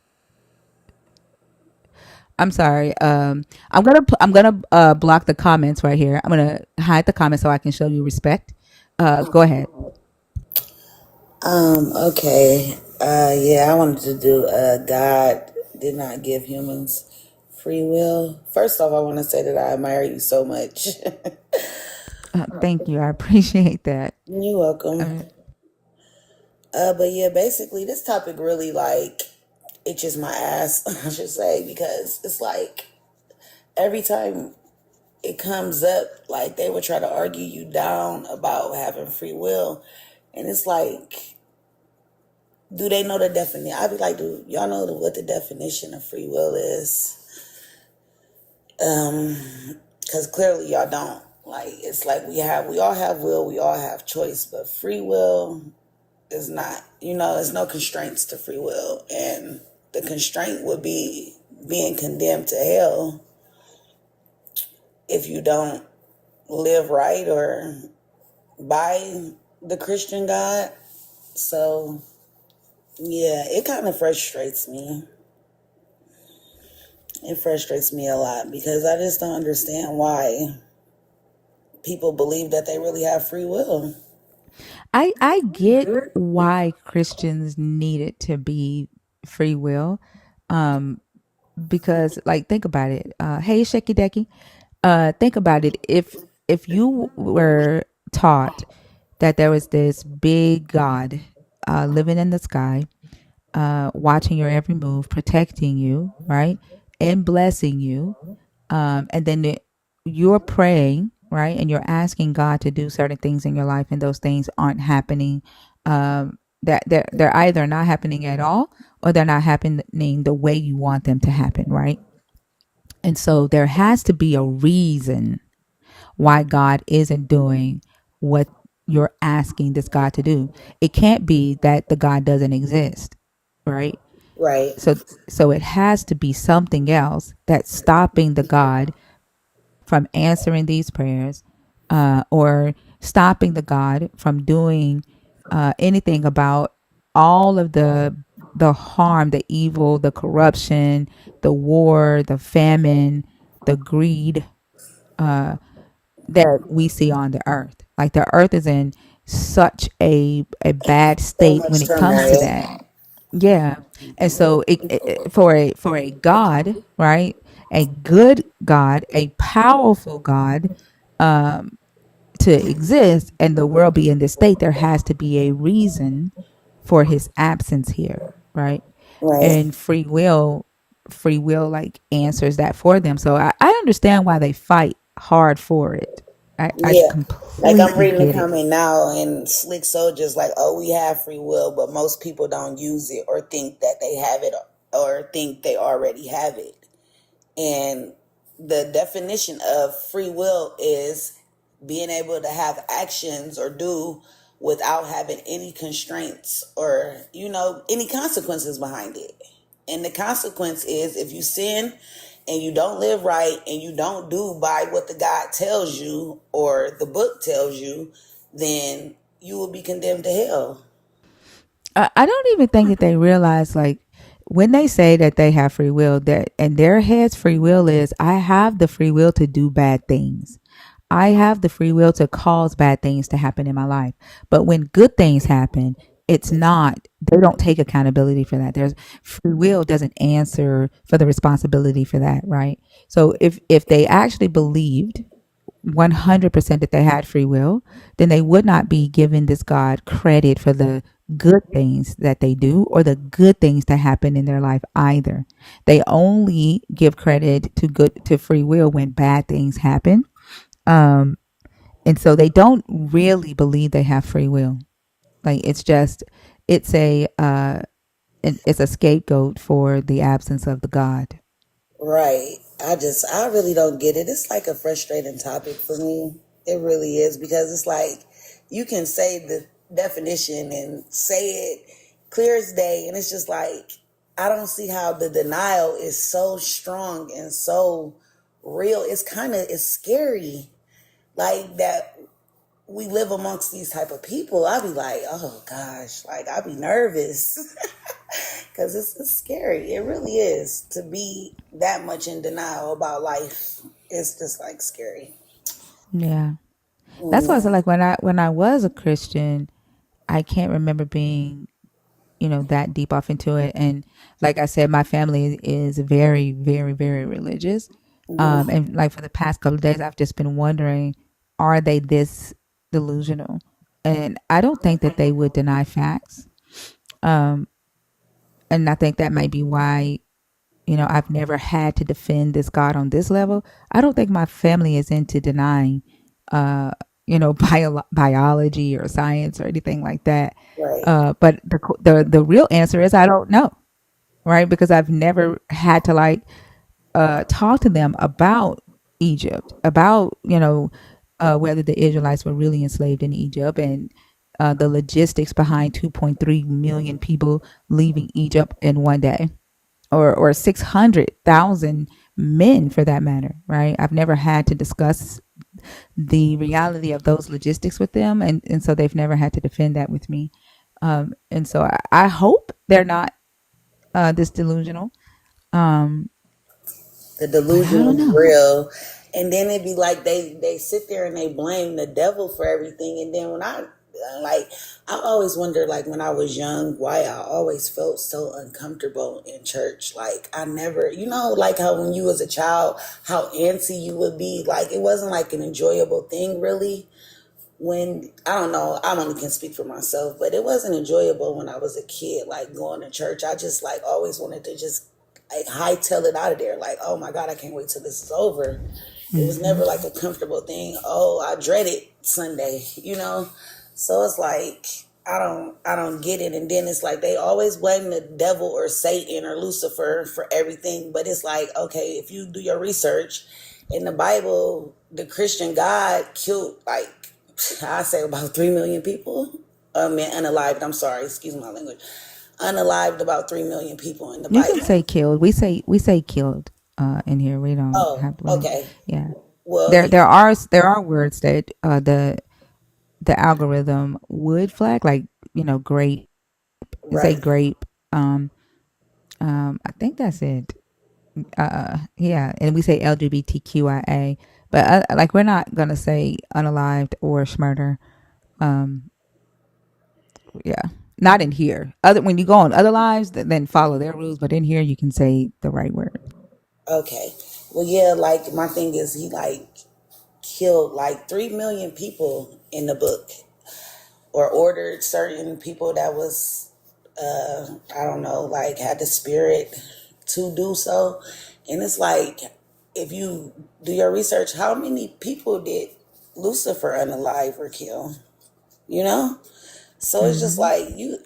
I'm sorry. I'm gonna block the comments right here. I'm gonna hide the comments so I can show you respect. Go ahead. Okay. Yeah, I wanted to do. God did not give humans free will. First off, I want to say that I admire you so much. Thank you. I appreciate that. You're welcome. Uh, But yeah, basically, this topic really like itches my ass. I should say because it's like every time it comes up, like they would try to argue you down about having free will, and it's like, do they know the definition? I'd be like, do y'all know what the definition of free will is? Because clearly y'all don't. Like it's like we all have will, we all have choice, but free will is not. There's no constraints to free will, and the constraint would be being condemned to hell if you don't live right or by the Christian God. So yeah, it kind of frustrates me. It frustrates me a lot because I just don't understand why people believe that they really have free will. I get why Christians need it to be free will, um, because like think about it. Hey, Shecky Decky, think about it. If you were taught that there was this big God living in the sky, watching your every move, protecting you, right, and blessing you, and then you're praying, right, and you're asking God to do certain things in your life, and those things aren't happening, that they're either not happening at all, or they're not happening the way you want them to happen, right? And so there has to be a reason why God isn't doing what you're asking this God to do. It can't be that the God doesn't exist, right? Right. So so it has to be something else that's stopping the God from answering these prayers, or stopping the God from doing anything about all of the harm, the evil, the corruption, the war, the famine, the greed, that we see on the earth. Like the earth is in such a bad So state when much it comes to turmoil. that. Yeah. And so for a God, right? A good God, a powerful God, to exist and the world be in this state, there has to be a reason for his absence here, right? Right. And free will like answers that for them. So I understand why they fight hard for it. I Yeah. Like I'm completely reading the get it. comment now, and Slick Soldier's like, "Oh, we have free will, but most people don't use it or think that they have it or think they already have it." And the definition of free will is being able to have actions or do without having any constraints or, any consequences behind it. And the consequence is if you sin and you don't live right and you don't do by what the God tells you or the book tells you, then you will be condemned to hell. I don't even think that they realize, like, when they say that they have free will, that in their heads free will is, I have the free will to do bad things. I have the free will to cause bad things to happen in my life. But when good things happen, it's not, they don't take accountability for that. There's free will doesn't answer for the responsibility for that, right? So if they actually believed 100% that they had free will, then they would not be giving this God credit for the good things that they do or the good things that happen in their life either. They only give credit to free will when bad things happen. Um, and so they don't really believe they have free will. Like it's it's a scapegoat for the absence of the God. Right. I really don't get it. It's like a frustrating topic for me. It really is because it's like you can say the definition and say it clear as day. And it's just like, I don't see how the denial is so strong and so real. It's scary. Like that we live amongst these type of people. I'd be like, oh gosh, like I'd be nervous. Because it's scary. It really is to be that much in denial about life. It's just like scary. Yeah. That's why I said, Mm, like, when I was a Christian, I can't remember being, that deep off into it. And like I said, my family is very, very, very religious. mm-hmm. And like for the past couple of days, I've just been wondering, are they this delusional? And I don't think that they would deny facts. Um, and I think that might be why, I've never had to defend this God on this level. I don't think my family is into denying, uh, biology or science or anything like that. Right, But the real answer is I don't know, right? Because I've never had to like talk to them about Egypt, about whether the Israelites were really enslaved in Egypt, and the logistics behind 2.3 million people leaving Egypt in one day, or 600,000 men for that matter, right? I've never had to discuss the reality of those logistics with them, and so they've never had to defend that with me. And so I hope they're not this delusional. Um, the but I delusion don't is know. real, and then it'd be like they sit there and they blame the devil for everything. And then when I always wonder, like when I was young, why I always felt so uncomfortable in church. Like I never, like how when you was a child, how antsy you would be. Like it wasn't like an enjoyable thing, really. When I don't know, I only can speak for myself, but it wasn't enjoyable when I was a kid, like going to church. I just like always wanted to just like hightail it out of there. Like, oh my God, I can't wait till this is over. It was never like a comfortable thing. Oh, I dreaded Sunday, you know? So it's like I don't get it. And then it's like they always blame the devil or Satan or Lucifer for everything. But it's like, okay, if you do your research in the Bible, the Christian God killed like I say about 3 million people. I mean unalived, I'm sorry, excuse my language. Unalived about 3 million people in the You can say Bible. killed. We say killed in here. We don't Oh, have to. okay. Yeah. Well, There are words that the algorithm would flag, like, grape. It's a right. grape. Um I think that's it. Yeah, and we say LGBTQIA, but like, we're not gonna say unalived or schmurder. Um, yeah, not in here. Other When you go on other lives, then follow their rules. But in here, you can say the right word. Okay. Well, yeah, like my thing is he like killed like 3 million people in the book or ordered certain people that was I don't know, like had the spirit to do so. And it's like if you do your research, how many people did Lucifer unalive or kill? You know? So it's just Hmm. like you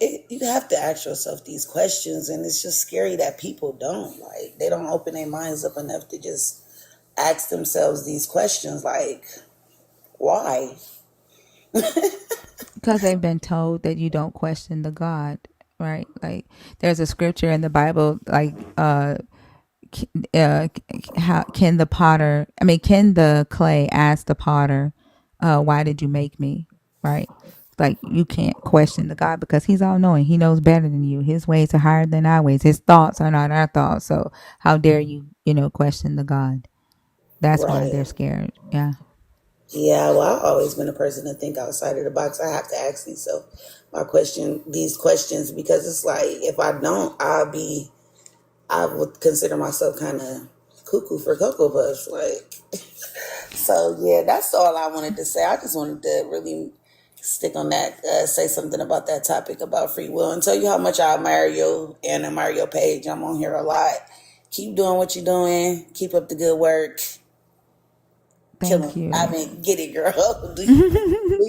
have to ask yourself these questions, and it's just scary that people don't like they don't open their minds up enough to just ask themselves these questions like why. Because they've been told that you don't question the God, right? Like, there's a scripture in the Bible, like, how can the potter, I mean, can the clay ask the potter, why did you make me? Right? Like, you can't question the God because he's all knowing. He knows better than you. His ways are higher than our ways. His thoughts are not our thoughts. So how dare you, question the God? That's why they're Right. scared. Yeah. Yeah, well, I've always been a person to think outside of the box. I have to ask myself these questions because it's like if I don't, I would consider myself kind of cuckoo for Cocoa Puffs. Like, so yeah, that's all I wanted to say. I just wanted to really stick on that, say something about that topic about free will, and tell you how much I admire you and admire your page. I'm on here a lot. Keep doing what you're doing. Keep up the good work. Kill Thank him. I you. mean, get it, girl. Do your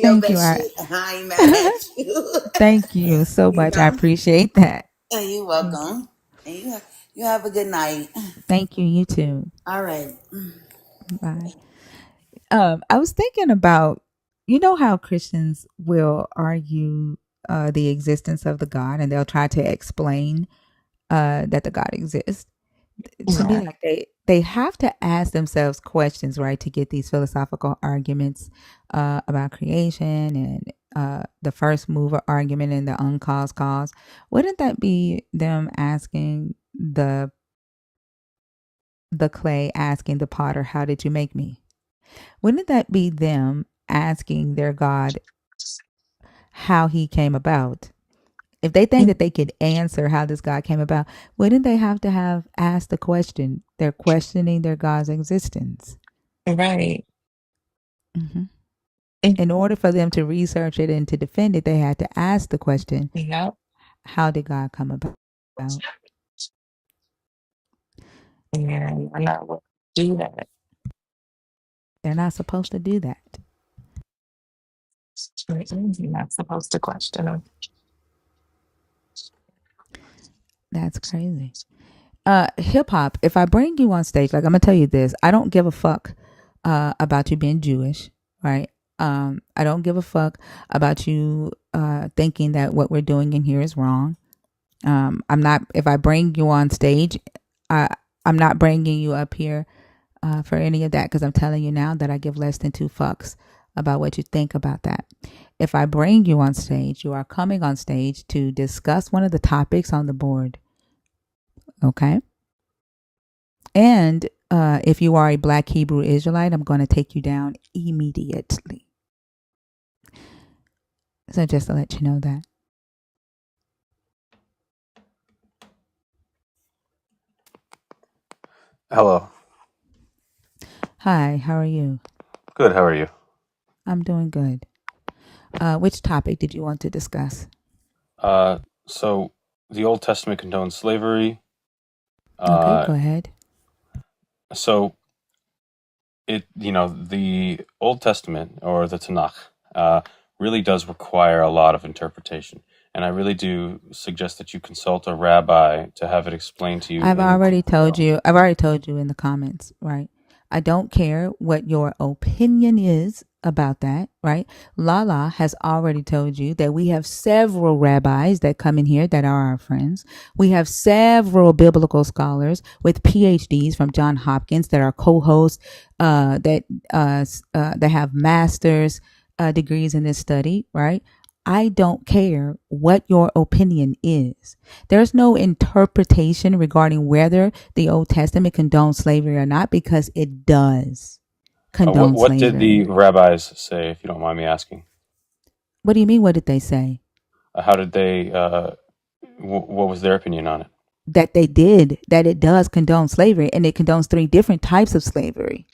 Thank you. best shit. I ain't mad at you. Thank you so You much. I know? appreciate that. And you're Thank you. welcome. And you have a good night. Thank you. You too. All right. Bye. I was thinking about, how Christians will argue the existence of the God, and they'll try to explain that the God exists. To me, Right. like, they have to ask themselves questions, right, to get these philosophical arguments about creation and the first mover argument and the uncaused cause. Wouldn't that be them asking the clay asking the potter, "How did you make me?" Wouldn't that be them asking their God how he came about? If they think that they could answer how this God came about, wouldn't they have to have asked the question? They're questioning their God's existence. Right. Hmm. Mm. In order for them to research it and to defend it, they had to ask the question, Yep. how did God come about? And I'm not going to do that. They're not supposed to do that. You're not supposed to question them. That's crazy. Hip hop, if I bring you on stage, like, I'm gonna tell you this, I don't give a fuck about you being Jewish, right? I don't give a fuck about you thinking that what we're doing in here is wrong. I'm not, if I bring you on stage, I I'm not bringing you up here for any of that, because I'm telling you now that I give less than two fucks about what you think about that. If I bring you on stage, you are coming on stage to discuss one of the topics on the board, okay? And if you are a Black Hebrew Israelite, I'm going to take you down immediately. So just to let you know that. Hello. Hi, how are you? Good. How are you? I'm doing good. Which topic did you want to discuss? So the Old Testament condones slavery. Okay, Uh, go ahead. so the Old Testament or the Tanakh really does require a lot of interpretation, and I really do suggest that you consult a rabbi to have it explained to you I've in already told detail. you. I've already told you in the comments, right? I don't care what your opinion is about that, right? Lala has already told you that we have several rabbis that come in here that are our friends. We have several biblical scholars with PhDs from John Hopkins that are co-hosts, that have masters degrees in this study, right? I don't care what your opinion is. There's no interpretation regarding whether the Old Testament condones slavery or not, because it does condone What did the slavery. rabbis say, if you don't mind me asking? What do you mean? What did they say? How did they? What was their opinion on it? That it does condone slavery, and it condones 3 different types of slavery.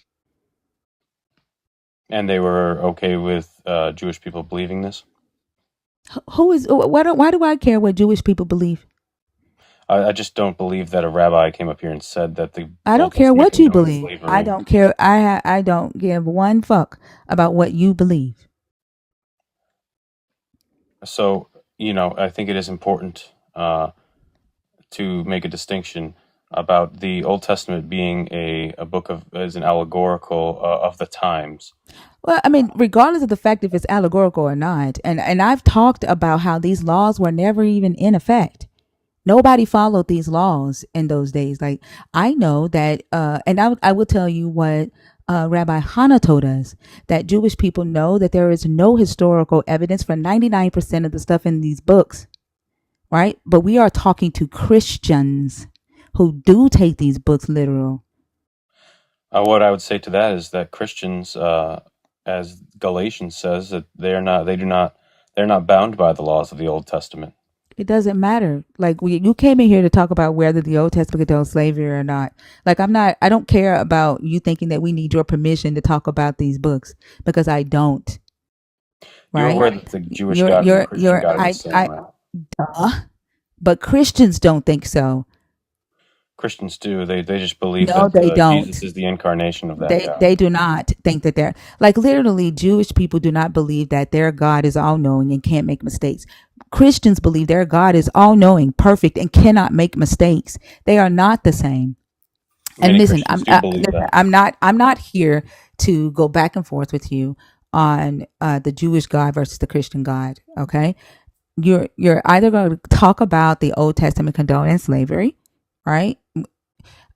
And they were okay with Jewish people believing this? Why do I care what Jewish people believe? I just don't believe that a rabbi came up here and said that the I Old don't care Testament what you condones believe. I slavery. don't care. I don't give one fuck about what you believe. So, I think it is important to make a distinction about the Old Testament being a book of as an allegorical of the times. Well, I mean, regardless of the fact if it's allegorical or not, and I've talked about how these laws were never even in effect. Nobody followed these laws in those days. Like, I know that, and I will tell you what Rabbi Hanna told us, that Jewish people know that there is no historical evidence for 99% of the stuff in these books, right? But we are talking to Christians who do take these books literal. What I would say to that is that Christians, as Galatians says, that they're not bound by the laws of the Old Testament. It doesn't matter. Like, you came in here to talk about whether the Old Testament condones slavery or not. Like, I don't care about you thinking that we need your permission to talk about these books, because I don't. You're Right? aware that the Jewish God and the Christian God are the same, right? Duh. But Christians don't think so. Christians do. They just believe No, that they Jesus don't. is the incarnation of that God. They do not think that they're, like, literally, Jewish people do not believe that their God is all knowing and can't make mistakes. Christians believe their God is all knowing, perfect, and cannot make mistakes. They are not the same. And Many listen, Christians do believe that. I'm not here to go back and forth with you on the Jewish God versus the Christian God. Okay, you're either going to talk about the Old Testament condoning slavery, right?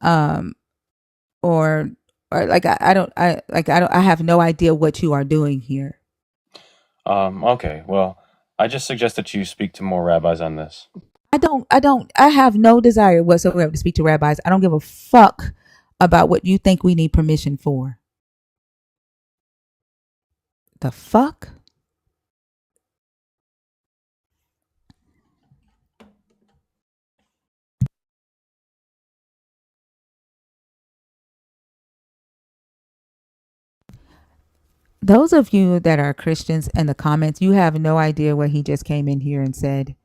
Um, or like, I have no idea what you are doing here. Okay, well, I just suggest that you speak to more rabbis on this. I have no desire whatsoever to speak to rabbis. I don't give a fuck about what you think we need permission for. The fuck? Those of you that are Christians in the comments, you have no idea what he just came in here and said.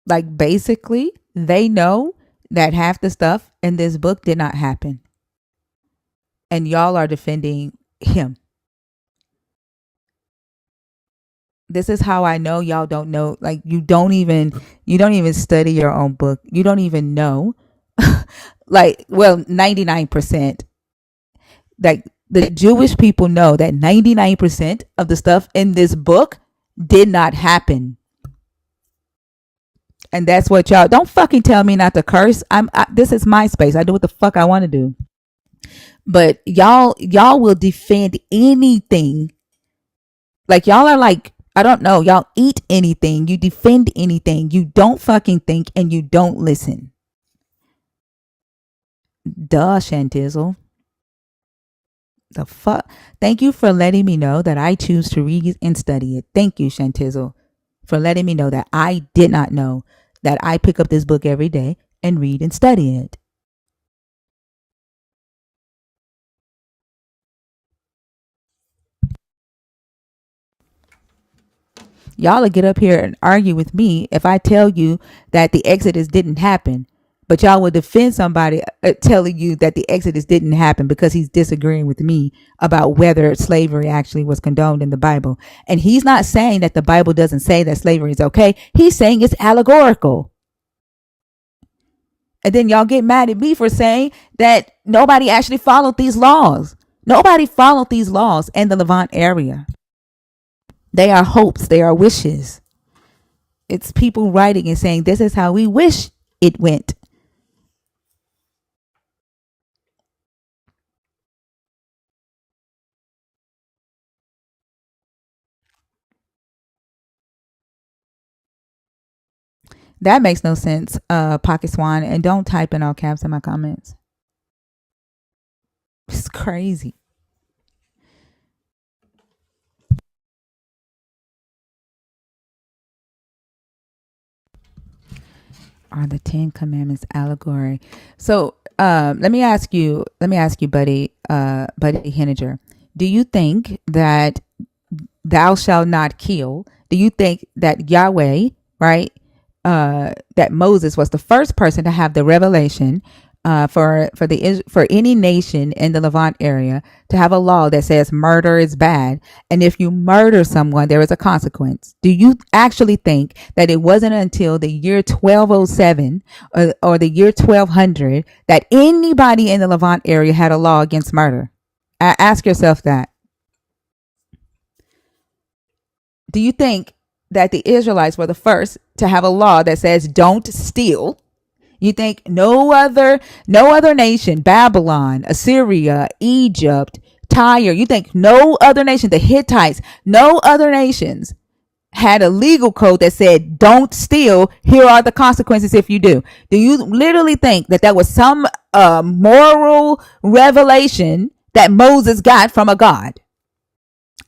Like, basically, they know that half the stuff in this book did not happen. And y'all are defending him. This is how I know y'all don't know. Like, you don't even study your own book. You don't even know. Like, well, 99%. Like, the Jewish people know that 99% of the stuff in this book did not happen. And that's what y'all don't fucking tell me not to curse. This is my space. I do what the fuck I want to do. But y'all will defend anything. Like, y'all are like, I don't know, y'all eat anything, you defend anything, you don't fucking think, and you don't listen. Duh, Shantizzle. The fuck? Thank you for letting me know that I choose to read and study it. Thank you, Shantizzle, for letting me know that I did not know that I pick up this book every day and read and study it. Y'all will get up here and argue with me if I tell you that the Exodus didn't happen. But y'all would defend somebody telling you that the Exodus didn't happen because he's disagreeing with me about whether slavery actually was condoned in the Bible. And he's not saying that the Bible doesn't say that slavery is okay. He's saying it's allegorical. And then y'all get mad at me for saying that nobody actually followed these laws. Nobody followed these laws in the Levant area. They are hopes, they are wishes. It's people writing and saying, this is how we wish it went. That makes no sense, Pocket Swan. And don't type in all caps in my comments. It's crazy. Are the Ten Commandments allegory? So let me ask you, Buddy Henniger, do you think that thou shalt not kill? Do you think that Yahweh, right? That Moses was the first person to have the revelation for any nation in the Levant area to have a law that says murder is bad, and if you murder someone, there is a consequence. Do you actually think that it wasn't until the year 1207 or the year 1200 that anybody in the Levant area had a law against murder? Ask yourself that. Do you think that the Israelites were the first to have a law that says don't steal? You think no other nation, Babylon, Assyria, Egypt, Tyre, you think no other nation, the Hittites, no other nations had a legal code that said don't steal, here are the consequences if you do? Do you literally think that was some moral revelation that Moses got from a God?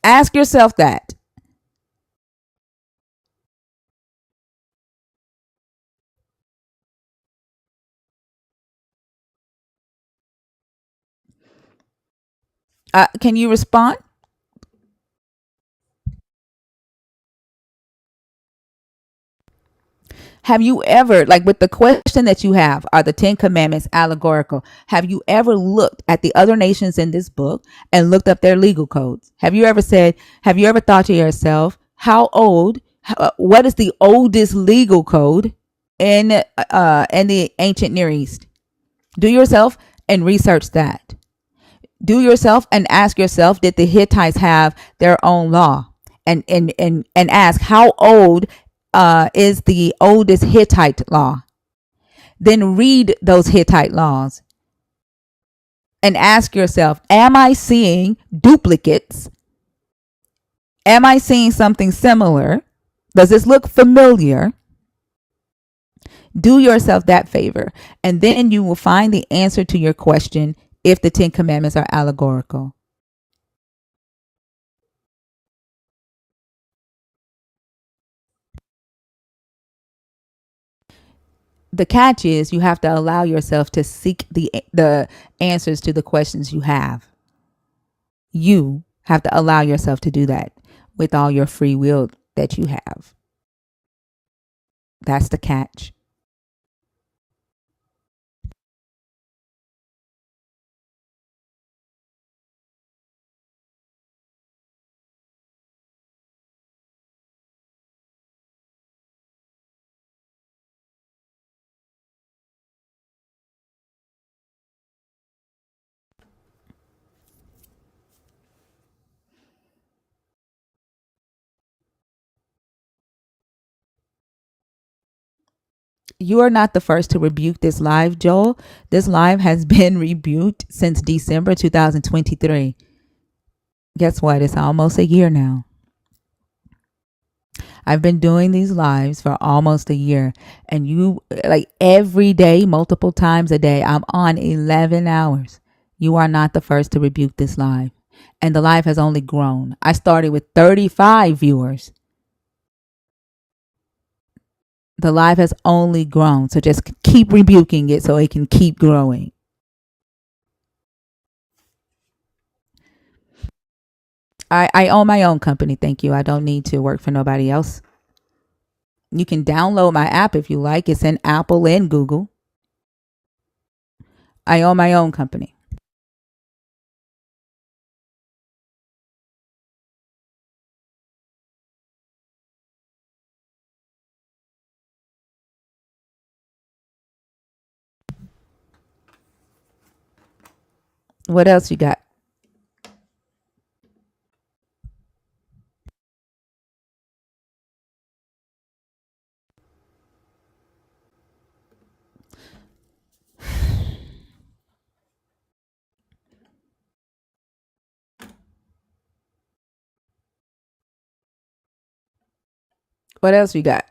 Ask yourself that. Can you respond? Have you ever, like with the question that you have, are the Ten Commandments allegorical? Have you ever looked at the other nations in this book and looked up their legal codes? Have you ever thought to yourself, what is the oldest legal code in the ancient Near East? Do yourself and research that. Do yourself and ask yourself, did the Hittites have their own law? And ask, how old is the oldest Hittite law? Then read those Hittite laws and ask yourself, am I seeing duplicates? Am I seeing something similar? Does this look familiar? Do yourself that favor, and then you will find the answer to your question if the Ten Commandments are allegorical. The catch is you have to allow yourself to seek the answers to the questions you have. You have to allow yourself to do that with all your free will that you have. That's the catch. You are not the first to rebuke this live, Joel. This live has been rebuked since December 2023. Guess what? It's almost a year now. I've been doing these lives for almost a year, and you, like every day, multiple times a day, I'm on 11 hours. You are not the first to rebuke this live, and the live has only grown. I started with 35 viewers. The live has only grown, so just keep rebuking it so it can keep growing. I own my own company, thank you. I don't need to work for nobody else. You can download my app if you like. It's in Apple and Google. I own my own company. What else you got? What else you got?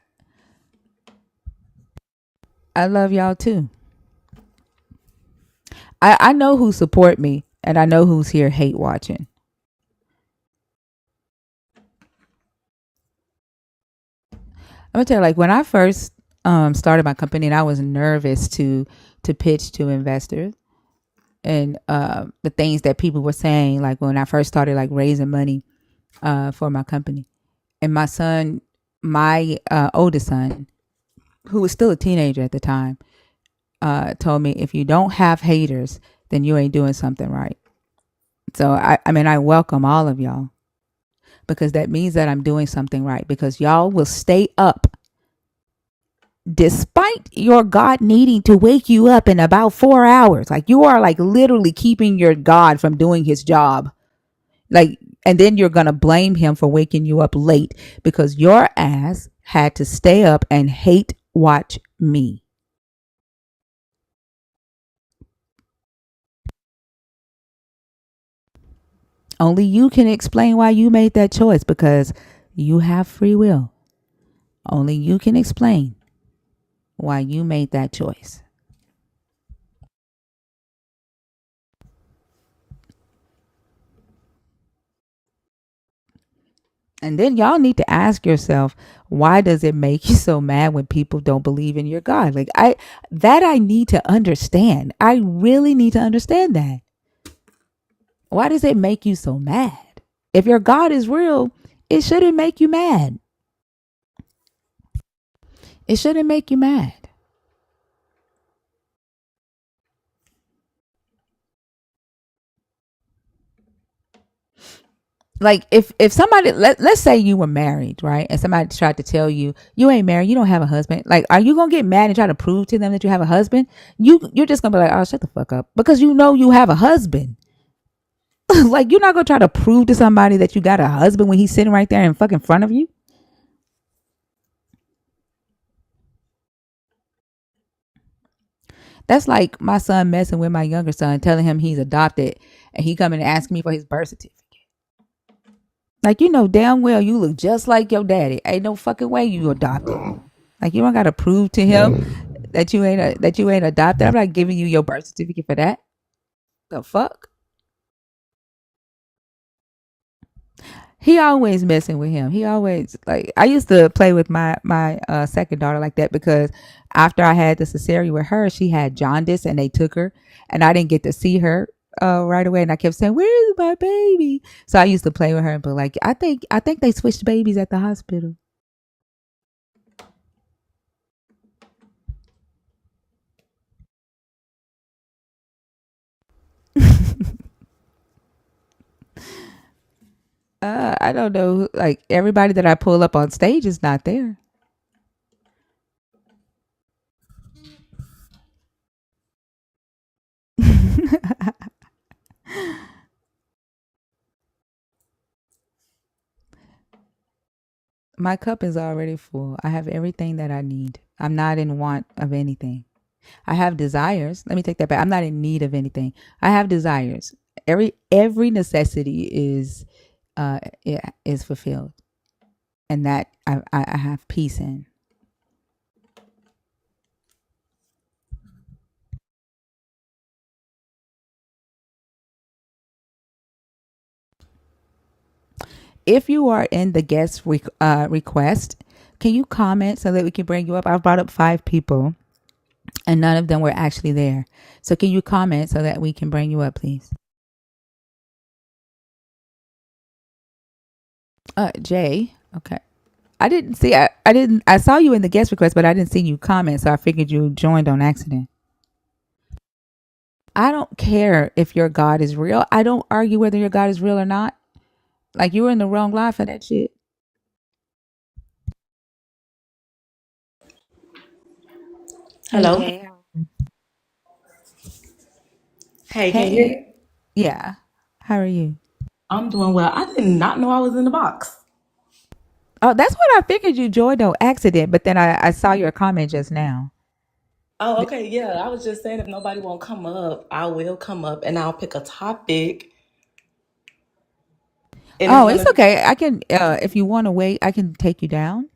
I love y'all too. I know who support me, and I know who's here hate watching. I'm gonna tell you, like when I first started my company, and I was nervous to pitch to investors, and the things that people were saying, like when I first started like raising money for my company, and my son, my oldest son, who was still a teenager at the time, told me, if you don't have haters, then you ain't doing something right. So I mean, I welcome all of y'all, because that means that I'm doing something right, because y'all will stay up despite your God needing to wake you up in about 4 hours. Like you are like literally keeping your God from doing his job. Like, and then you're going to blame him for waking you up late because your ass had to stay up and hate watch me. Only you can explain why you made that choice, because you have free will. Only you can explain why you made that choice. And then y'all need to ask yourself, why does it make you so mad when people don't believe in your God? Like I need to understand. I really need to understand that. Why does it make you so mad? If your God is real, it shouldn't make you mad. It shouldn't make you mad. Like if somebody, let's say you were married, right, and somebody tried to tell you you ain't married, you don't have a husband, like are you gonna get mad and try to prove to them that you have a husband? You're just gonna be like, oh, shut the fuck up, because you know you have a husband. Like you're not gonna try to prove to somebody that you got a husband when he's sitting right there in fucking front of you. That's like my son messing with my younger son, telling him he's adopted, and he coming and asking me for his birth certificate. Like, you know damn well you look just like your daddy. Ain't no fucking way you adopted. Like you don't gotta prove to him that you ain't adopted. I'm not giving you your birth certificate for that. The fuck? He always messing with him. He always, like, I used to play with my second daughter like that, because after I had the cesarean with her, she had jaundice and they took her, and I didn't get to see her right away, and I kept saying, "Where's my baby?" So I used to play with her and be like, "I think they switched babies at the hospital." I don't know. Like everybody that I pull up on stage is not there. My cup is already full. I have everything that I need. I'm not in want of anything. I have desires. Let me take that back. I'm not in need of anything. I have desires. Every necessity is fulfilled, and that I have peace in. If you are in the request, can you comment so that we can bring you up? I've brought up 5 people, and none of them were actually there. So can you comment so that we can bring you up, please? Jay. Okay. I didn't see. I didn't. I saw you in the guest request, but I didn't see you comment. So I figured you joined on accident. I don't care if your God is real. I don't argue whether your God is real or not. Like, you were in the wrong line for that shit. Hey, Hello. Jay. Hey, can you hear Hey. me? Yeah. How are you? I'm doing well. I did not know I was in the box. Oh, that's what I figured you joined on accident, but then I saw your comment just now. Oh, okay. Yeah, I was just saying if nobody won't come up, I will come up and I'll pick a topic, and it's Oh, it's gonna be. okay. I can, if you want to wait, I can take you down.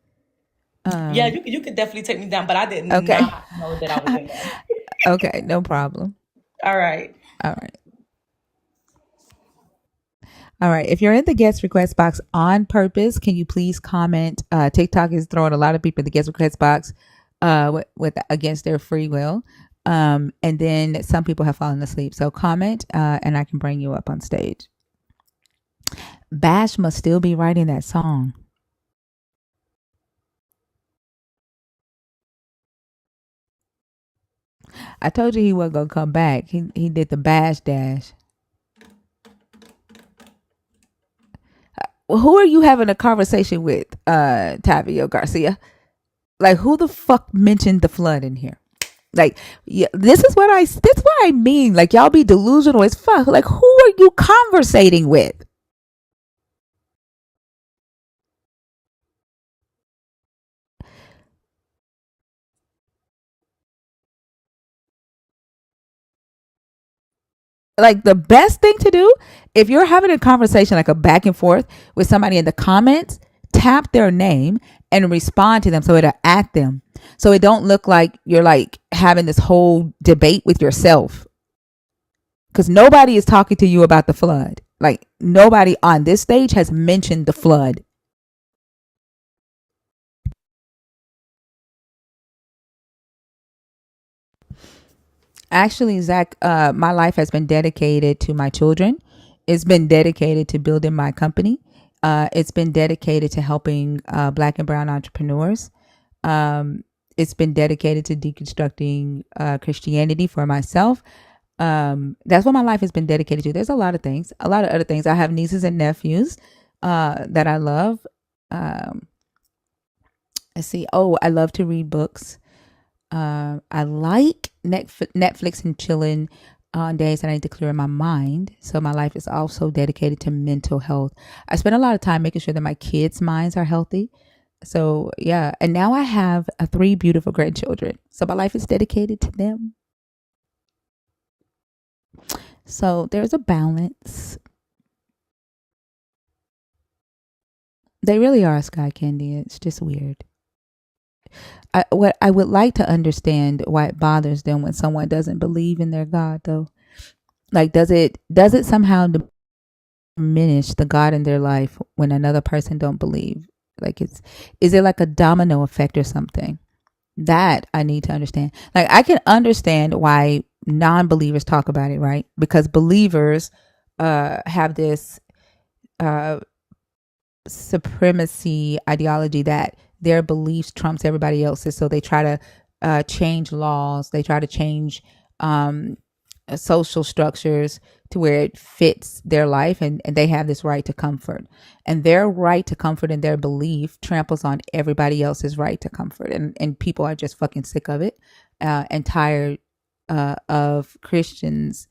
Yeah, Um, you could definitely take me down, but I did okay. not know that I was in there. Okay, no problem. All right. All right. All right. If you're in the guest request box on purpose, can you please comment? TikTok is throwing a lot of people in the guest request box with against their free will. And then some people have fallen asleep. So comment and I can bring you up on stage. Bash must still be writing that song. I told you he wasn't gonna come back. He did the bash dash. Well, who are you having a conversation with, Tavio Garcia? Like, who the fuck mentioned the flood in here? Like, yeah, this is what I mean. Like, y'all be delusional as fuck. Like, who are you conversating with? Like, the best thing to do if you're having a conversation, like a back and forth with somebody in the comments, tap their name and respond to them so it'll at them. So it don't look like you're like having this whole debate with yourself. Because nobody is talking to you about the flood. Like, nobody on this stage has mentioned the flood. Actually, Zach, my life has been dedicated to my children. It's been dedicated to building my company. It's been dedicated to helping Black and Brown entrepreneurs. Um, it's been dedicated to deconstructing Christianity for myself. That's what my life has been dedicated to. There's a lot of things, a lot of other things. I have nieces and nephews that I love. Um, let's see. Oh, I love to read books. I like Netflix and chilling on days that I need to clear my mind. So my life is also dedicated to mental health. I spend a lot of time making sure that my kids' minds are healthy. So yeah, and now I have three beautiful grandchildren. So my life is dedicated to them. So there's a balance. They really are sky candy. It's just weird. What I would like to understand why it bothers them when someone doesn't believe in their God, though. Like, does it somehow diminish the God in their life when another person don't believe? Like, is it like a domino effect or something? That I need to understand. Like, I can understand why non-believers talk about it, right? Because believers have this uh supremacy ideology that their beliefs trumps everybody else's. So they try to change laws. They try to change um, social structures to where it fits their life, and they have this right to comfort. And their right to comfort and their belief tramples on everybody else's right to comfort. And people are just fucking sick of it and tired of Christians.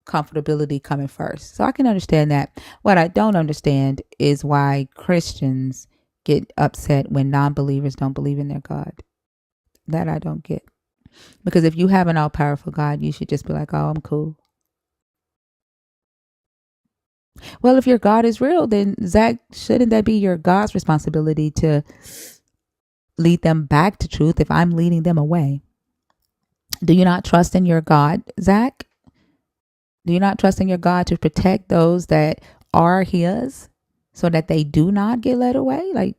Comfortability coming first. So I can understand that. What I don't understand is why Christians get upset when non believers don't believe in their God. That I don't get. Because if you have an all powerful God, you should just be like, oh, I'm cool. Well, if your God is real, then Zach, shouldn't that be your God's responsibility to lead them back to truth if I'm leading them away? Do you not trust in your God, Zach? Do you not trust in your God to protect those that are His so that they do not get led away? Like,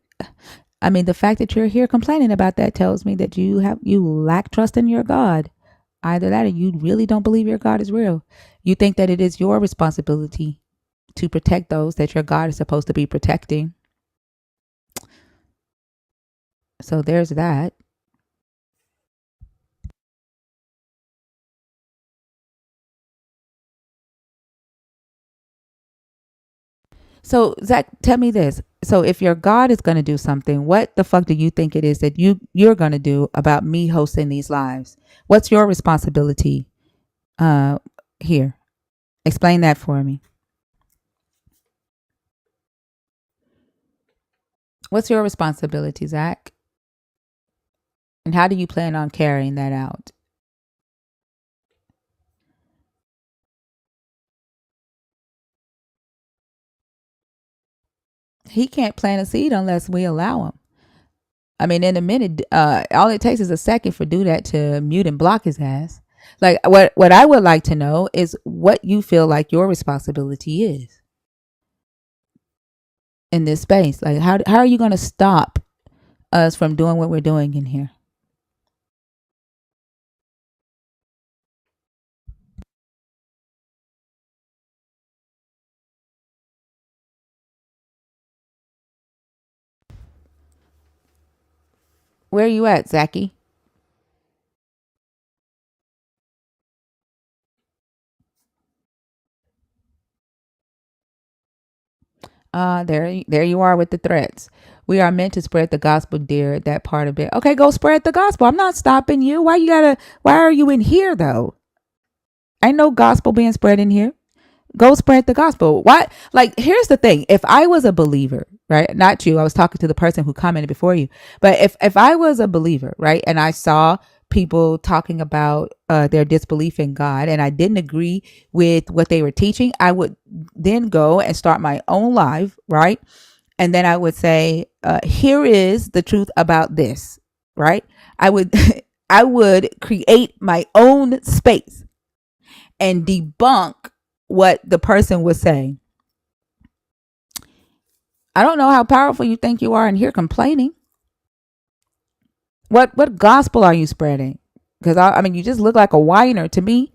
I mean, the fact that you're here complaining about that tells me that you lack trust in your God. Either that or you really don't believe your God is real. You think that it is your responsibility to protect those that your God is supposed to be protecting. So there's that. So Zach, tell me this. So if your God is going to do something, what the fuck do you think it is that you're going to do about me hosting these lives? What's your responsibility uh here? Explain that for me. What's your responsibility, Zach? And how do you plan on carrying that out? He can't plant a seed unless we allow him. I mean, in a minute, all it takes is a second for do that to mute and block his ass. Like what I would like to know is what you feel like your responsibility is in this space. Like how are you going to stop us from doing what we're doing in here? Where are you at, Zachy? There you are with the threats. We are meant to spread the gospel, dear. That part of it. Okay, go spread the gospel. I'm not stopping you. Why are you in here though? Ain't no gospel being spread in here. Go spread the gospel. Why? Like, here's the thing. If I was a believer, right? Not you. I was talking to the person who commented before you. But if I was a believer, right, and I saw people talking about their disbelief in God, and I didn't agree with what they were teaching, I would then go and start my own life, right? And then I would say, here is the truth about this, right? I would I would create my own space and debunk what the person was saying. I don't know how powerful you think you are in here complaining. What gospel are you spreading? Because I mean, you just look like a whiner to me.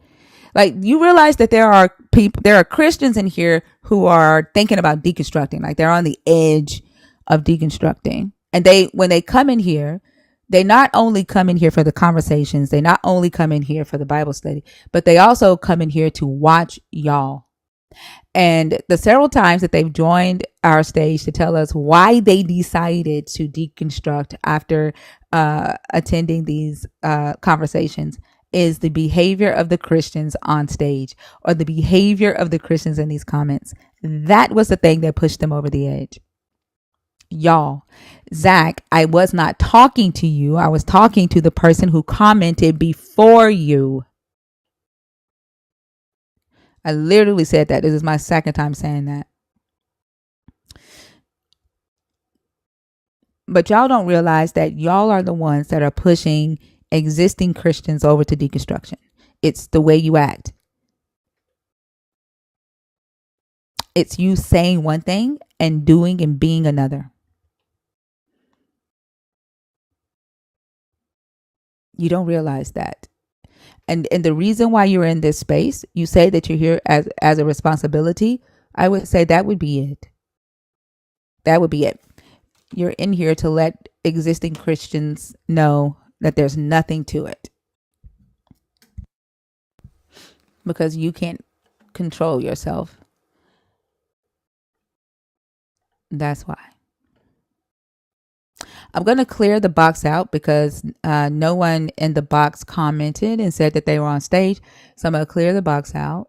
Like, you realize that there are Christians in here who are thinking about deconstructing. Like, they're on the edge of deconstructing, and when they come in here, they not only come in here for the conversations, they not only come in here for the Bible study, but they also come in here to watch y'all. And the several times that they've joined our stage to tell us why they decided to deconstruct after attending these conversations is the behavior of the Christians on stage or the behavior of the Christians in these comments. That was the thing that pushed them over the edge. Y'all, Zach, I was not talking to you. I was talking to the person who commented before you. I literally said that. This is my second time saying that. But y'all don't realize that y'all are the ones that are pushing existing Christians over to deconstruction. It's the way you act. It's you saying one thing and doing and being another. You don't realize that. And the reason why you're in this space, you say that you're here as a responsibility. I would say that would be it. That would be it. You're in here to let existing Christians know that there's nothing to it. Because you can't control yourself. That's why. I'm going to clear the box out because no one in the box commented and said that they were on stage. So I'm going to clear the box out.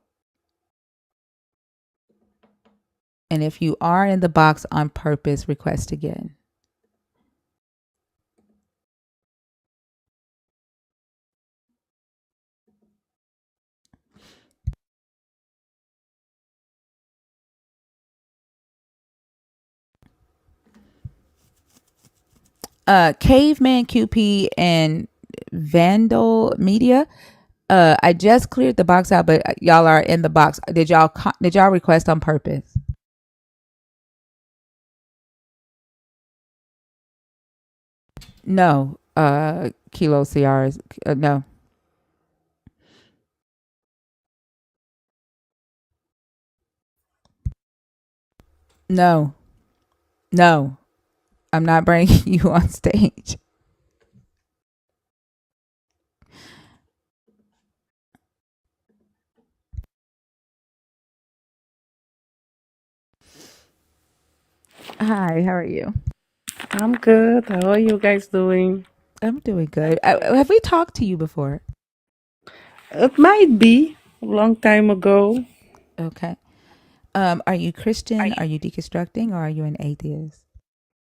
And if you are in the box on purpose, request again. Caveman QP and Vandal Media. I just cleared the box out, but y'all are in the box. Did y'all request on purpose? No. Kilo CRs. No. No. No. I'm not bringing you on stage. Hi, how are you? I'm good. How are you guys doing? I'm doing good. Have we talked to you before? It might be a long time ago. Okay. Are you Christian? Are you deconstructing, or are you an atheist?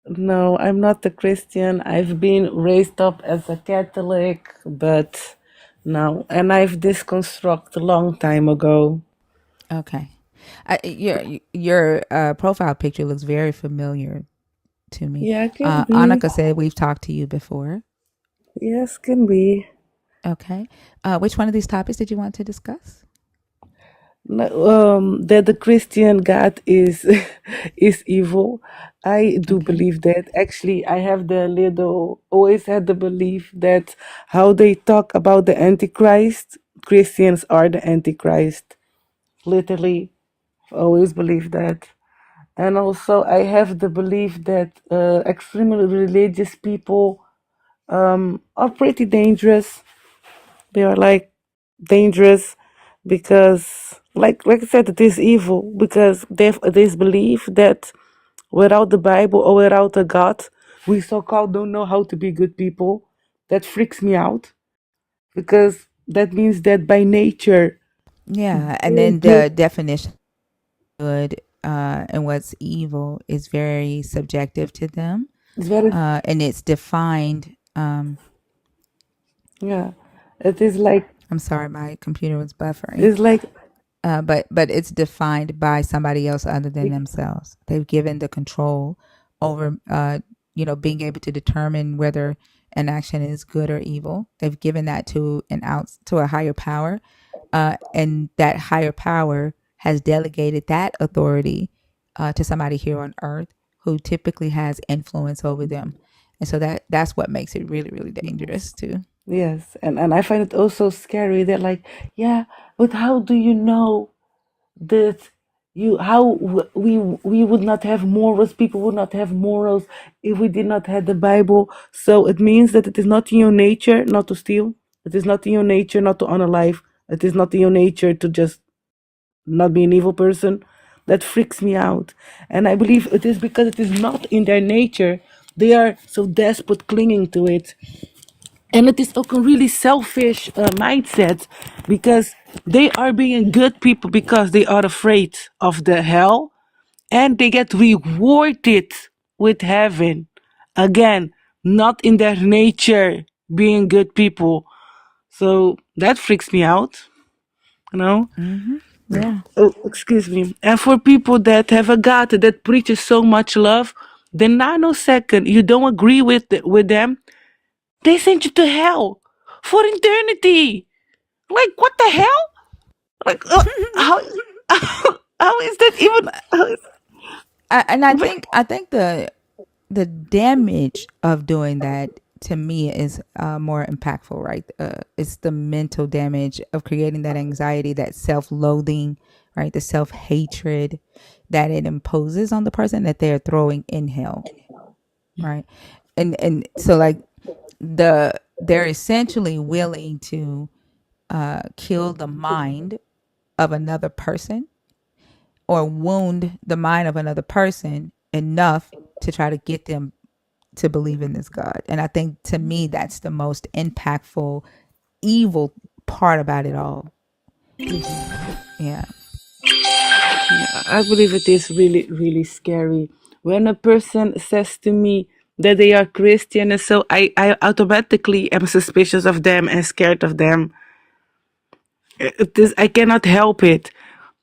No, I'm not a Christian. I've been raised up as a Catholic, but no, and I've deconstructed a long time ago. Okay. Your profile picture looks very familiar to me. Yeah, can be. Annika said we've talked to you before. Yes, can be. Okay. Which one of these topics did you want to discuss? No, that the Christian God is is evil. I do Okay. believe that. Actually, I have the little always had the belief that how they talk about the Antichrist, Christians are the Antichrist. Literally, always believe that. And also, I have the belief that extremely religious people are pretty dangerous. They are like dangerous because like I said, it is evil because they have this belief that without the Bible or without a God, we so called don't know how to be good people. That freaks me out because that means that by nature Yeah, and they're then good. the definition of good and what's evil is very subjective to them, It's very and it's defined. yeah. It is like I'm sorry, my computer was buffering. it's like But it's defined by somebody else other than themselves. They've given the control over, being able to determine whether an action is good or evil. They've given that to to a higher power, and that higher power has delegated that authority to somebody here on earth who typically has influence over them. And so that's what makes it really, really dangerous too. yes, and I find it also scary that like yeah, but how do you know that you how we would not have morals, people would not have morals if we did not have the Bible? So it means that it is not in your nature not to steal, it is not in your nature not to honor life, it is not in your nature to just not be an evil person. That freaks me out, and I believe it is because it is not in their nature. They are so desperate clinging to it, and it is also really selfish mindset because they are being good people because they are afraid of the hell, and they get rewarded with heaven. Again, not in their nature being good people. So that freaks me out, you know. Yeah. Oh, excuse me. And for people that have a God that preaches so much love, the nanosecond you don't agree with them, they send you to hell for eternity. Like what the hell? Like how how is that even? How is, And I think the damage of doing that to me is more impactful, right? It's the mental damage of creating that anxiety, that self-loathing, right? The self-hatred that it imposes on the person that they're throwing in hell, right? And so like they're essentially willing to kill the mind of another person or wound the mind of another person enough to try to get them to believe in this God. And I think to me, that's the most impactful, evil part about it all. Yeah. I believe it is really really scary when a person says to me that they are Christian, and so I automatically am suspicious of them and scared of them. It is I cannot help it.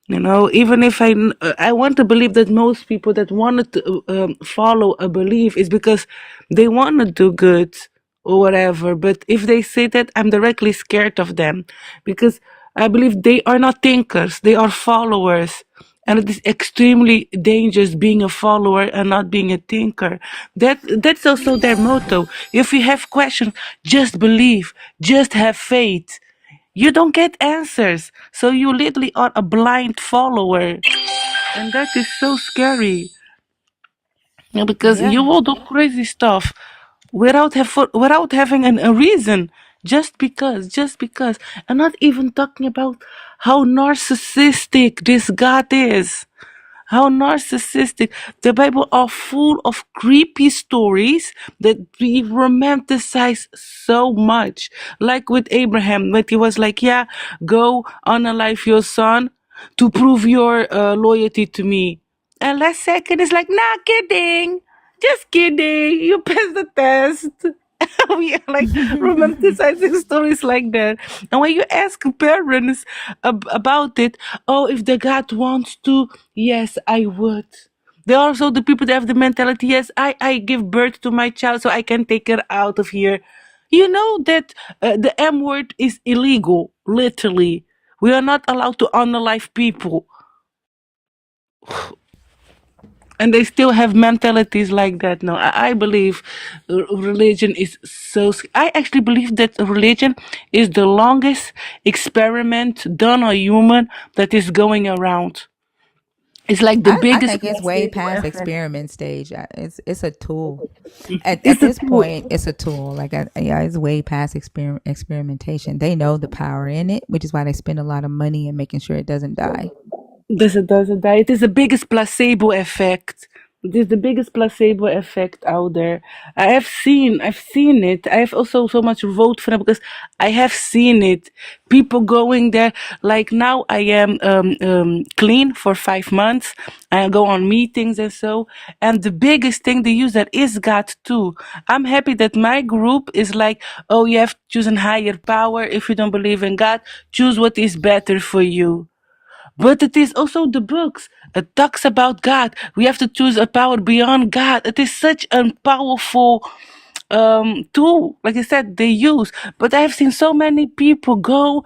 You know, even if I want to believe that most people that wanted to follow a belief is because they want to do good or whatever. But if they say that, I'm directly scared of them because I believe they are not thinkers; they are followers, and it is extremely dangerous being a follower and not being a thinker. That's also their motto. If you have questions, just believe, just have faith. You don't get answers. So you literally are a blind follower. And that is so scary. Yeah, because you Yeah. will do crazy stuff without having a reason. Just because. I'm not even talking about how narcissistic this God is. how narcissistic. The Bible are full of creepy stories that we romanticize so much. Like with Abraham, when he was like, yeah, go unalive your son to prove your loyalty to me. And last second is like, nah, kidding. Just kidding. You passed the test. We are like romanticizing stories like that. And when you ask parents about it, oh, if the God wants to, yes, I would. They're also the people that have the mentality, yes, I give birth to my child so I can take her out of here. You know that the M word is illegal, literally. We are not allowed to unalive people. And they still have mentalities like that. No, I believe religion is so. I actually believe that religion is the longest experiment done on human that is going around. It's like the I biggest think it's way placebo past effect. experiment stage. It's a tool. At It's a this tool. point, it's a tool. Yeah, it's way past experimentation. They know the power in it, which is why they spend a lot of money in making sure it doesn't die. Doesn't die. It is the biggest placebo effect. It is the biggest placebo effect out there. I've seen it. I have also so much vote for it because I have seen it. People going there, like now I am clean for 5 months. I go on meetings and so. And the biggest thing they use that is God too. I'm happy that my group is like, oh, you have to choose a higher power. If you don't believe in God, choose what is better for you. But it is also the books. It talks about God. We have to choose a power beyond God. It is such a powerful tool, like I said, they use. But I have seen so many people go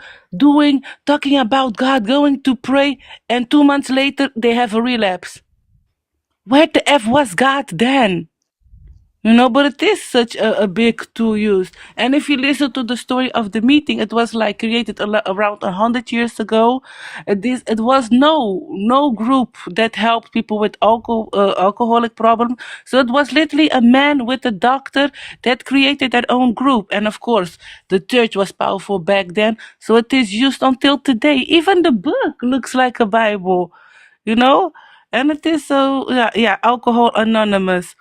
talking about God, going to pray, and 2 months later they have a relapse. Where the F was God then? You know, but it is such a big tool used. And if you listen to the story of the meeting, it was like created around 100 years ago. It was no group that helped people with alcoholic problem. So it was literally a man with a doctor that created their own group. And of course, the church was powerful back then, so it is used until today. Even the book looks like a Bible, you know. And it is so yeah, Alcohol Anonymous.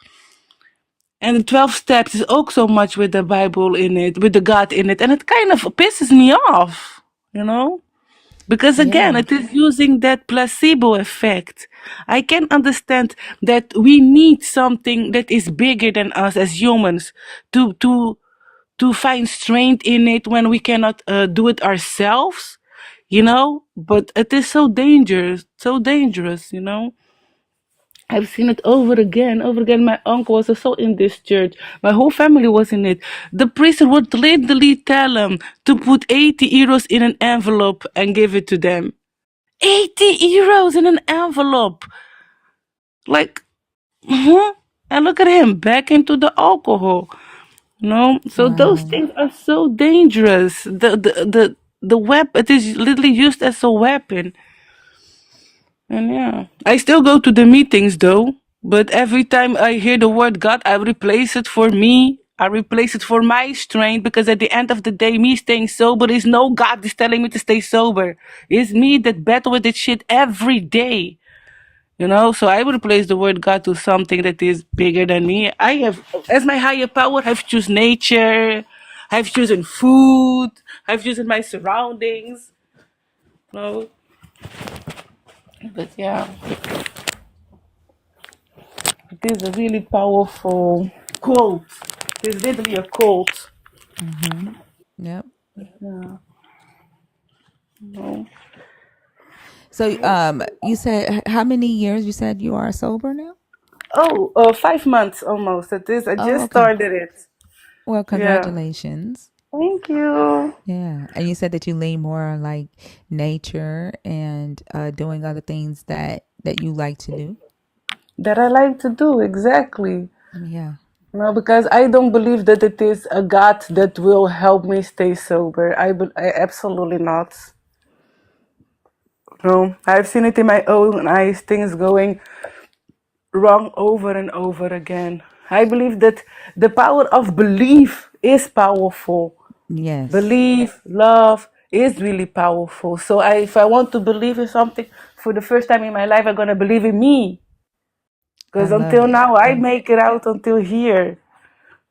And the 12 steps is also much with the Bible in it, with the God in it. And it kind of pisses me off, you know? Because again, Yeah. it is using that placebo effect. I can understand that we need something that is bigger than us as humans to find strength in it when we cannot do it ourselves, you know? But it is so dangerous, you know? I've seen it over again, over again. My uncle was also in this church. My whole family was in it. The priest would literally tell him to put 80 euros in an envelope and give it to them. 80 euros in an envelope. Like, huh? And look at him, back into the alcohol. No, so those Wow. things are so dangerous. The weapon, it is literally used as a weapon. And yeah, I still go to the meetings though. But every time I hear the word God, I replace it for me. I replace it for my strength because at the end of the day, me staying sober is no God is telling me to stay sober. It's me that battle with this shit every day. You know, so I would replace the word God to something that is bigger than me. I have, as my higher power, I've chosen nature, I've chosen food, I've chosen my surroundings. You know, but yeah. It is a really powerful quote. It's literally a quote. Mm-hmm. Yep. Yeah. No. So, you said how many years you said you are sober now? Oh, 5 months almost. It is. I Oh, just okay. started it. Well, Yeah. congratulations. Thank you. Yeah. And you said that you lean more on like nature and doing other things that you like to do. That I like to do exactly. Yeah. No, because I don't believe that it is a God that will help me stay sober. I absolutely not. No, I've seen it in my own eyes. Things going wrong over and over again. I believe that the power of belief is powerful. Yes. Belief, love is really powerful. So if I want to believe in something, for the first time in my life, I'm gonna believe in me. I Because love until it. now, I make it out until here.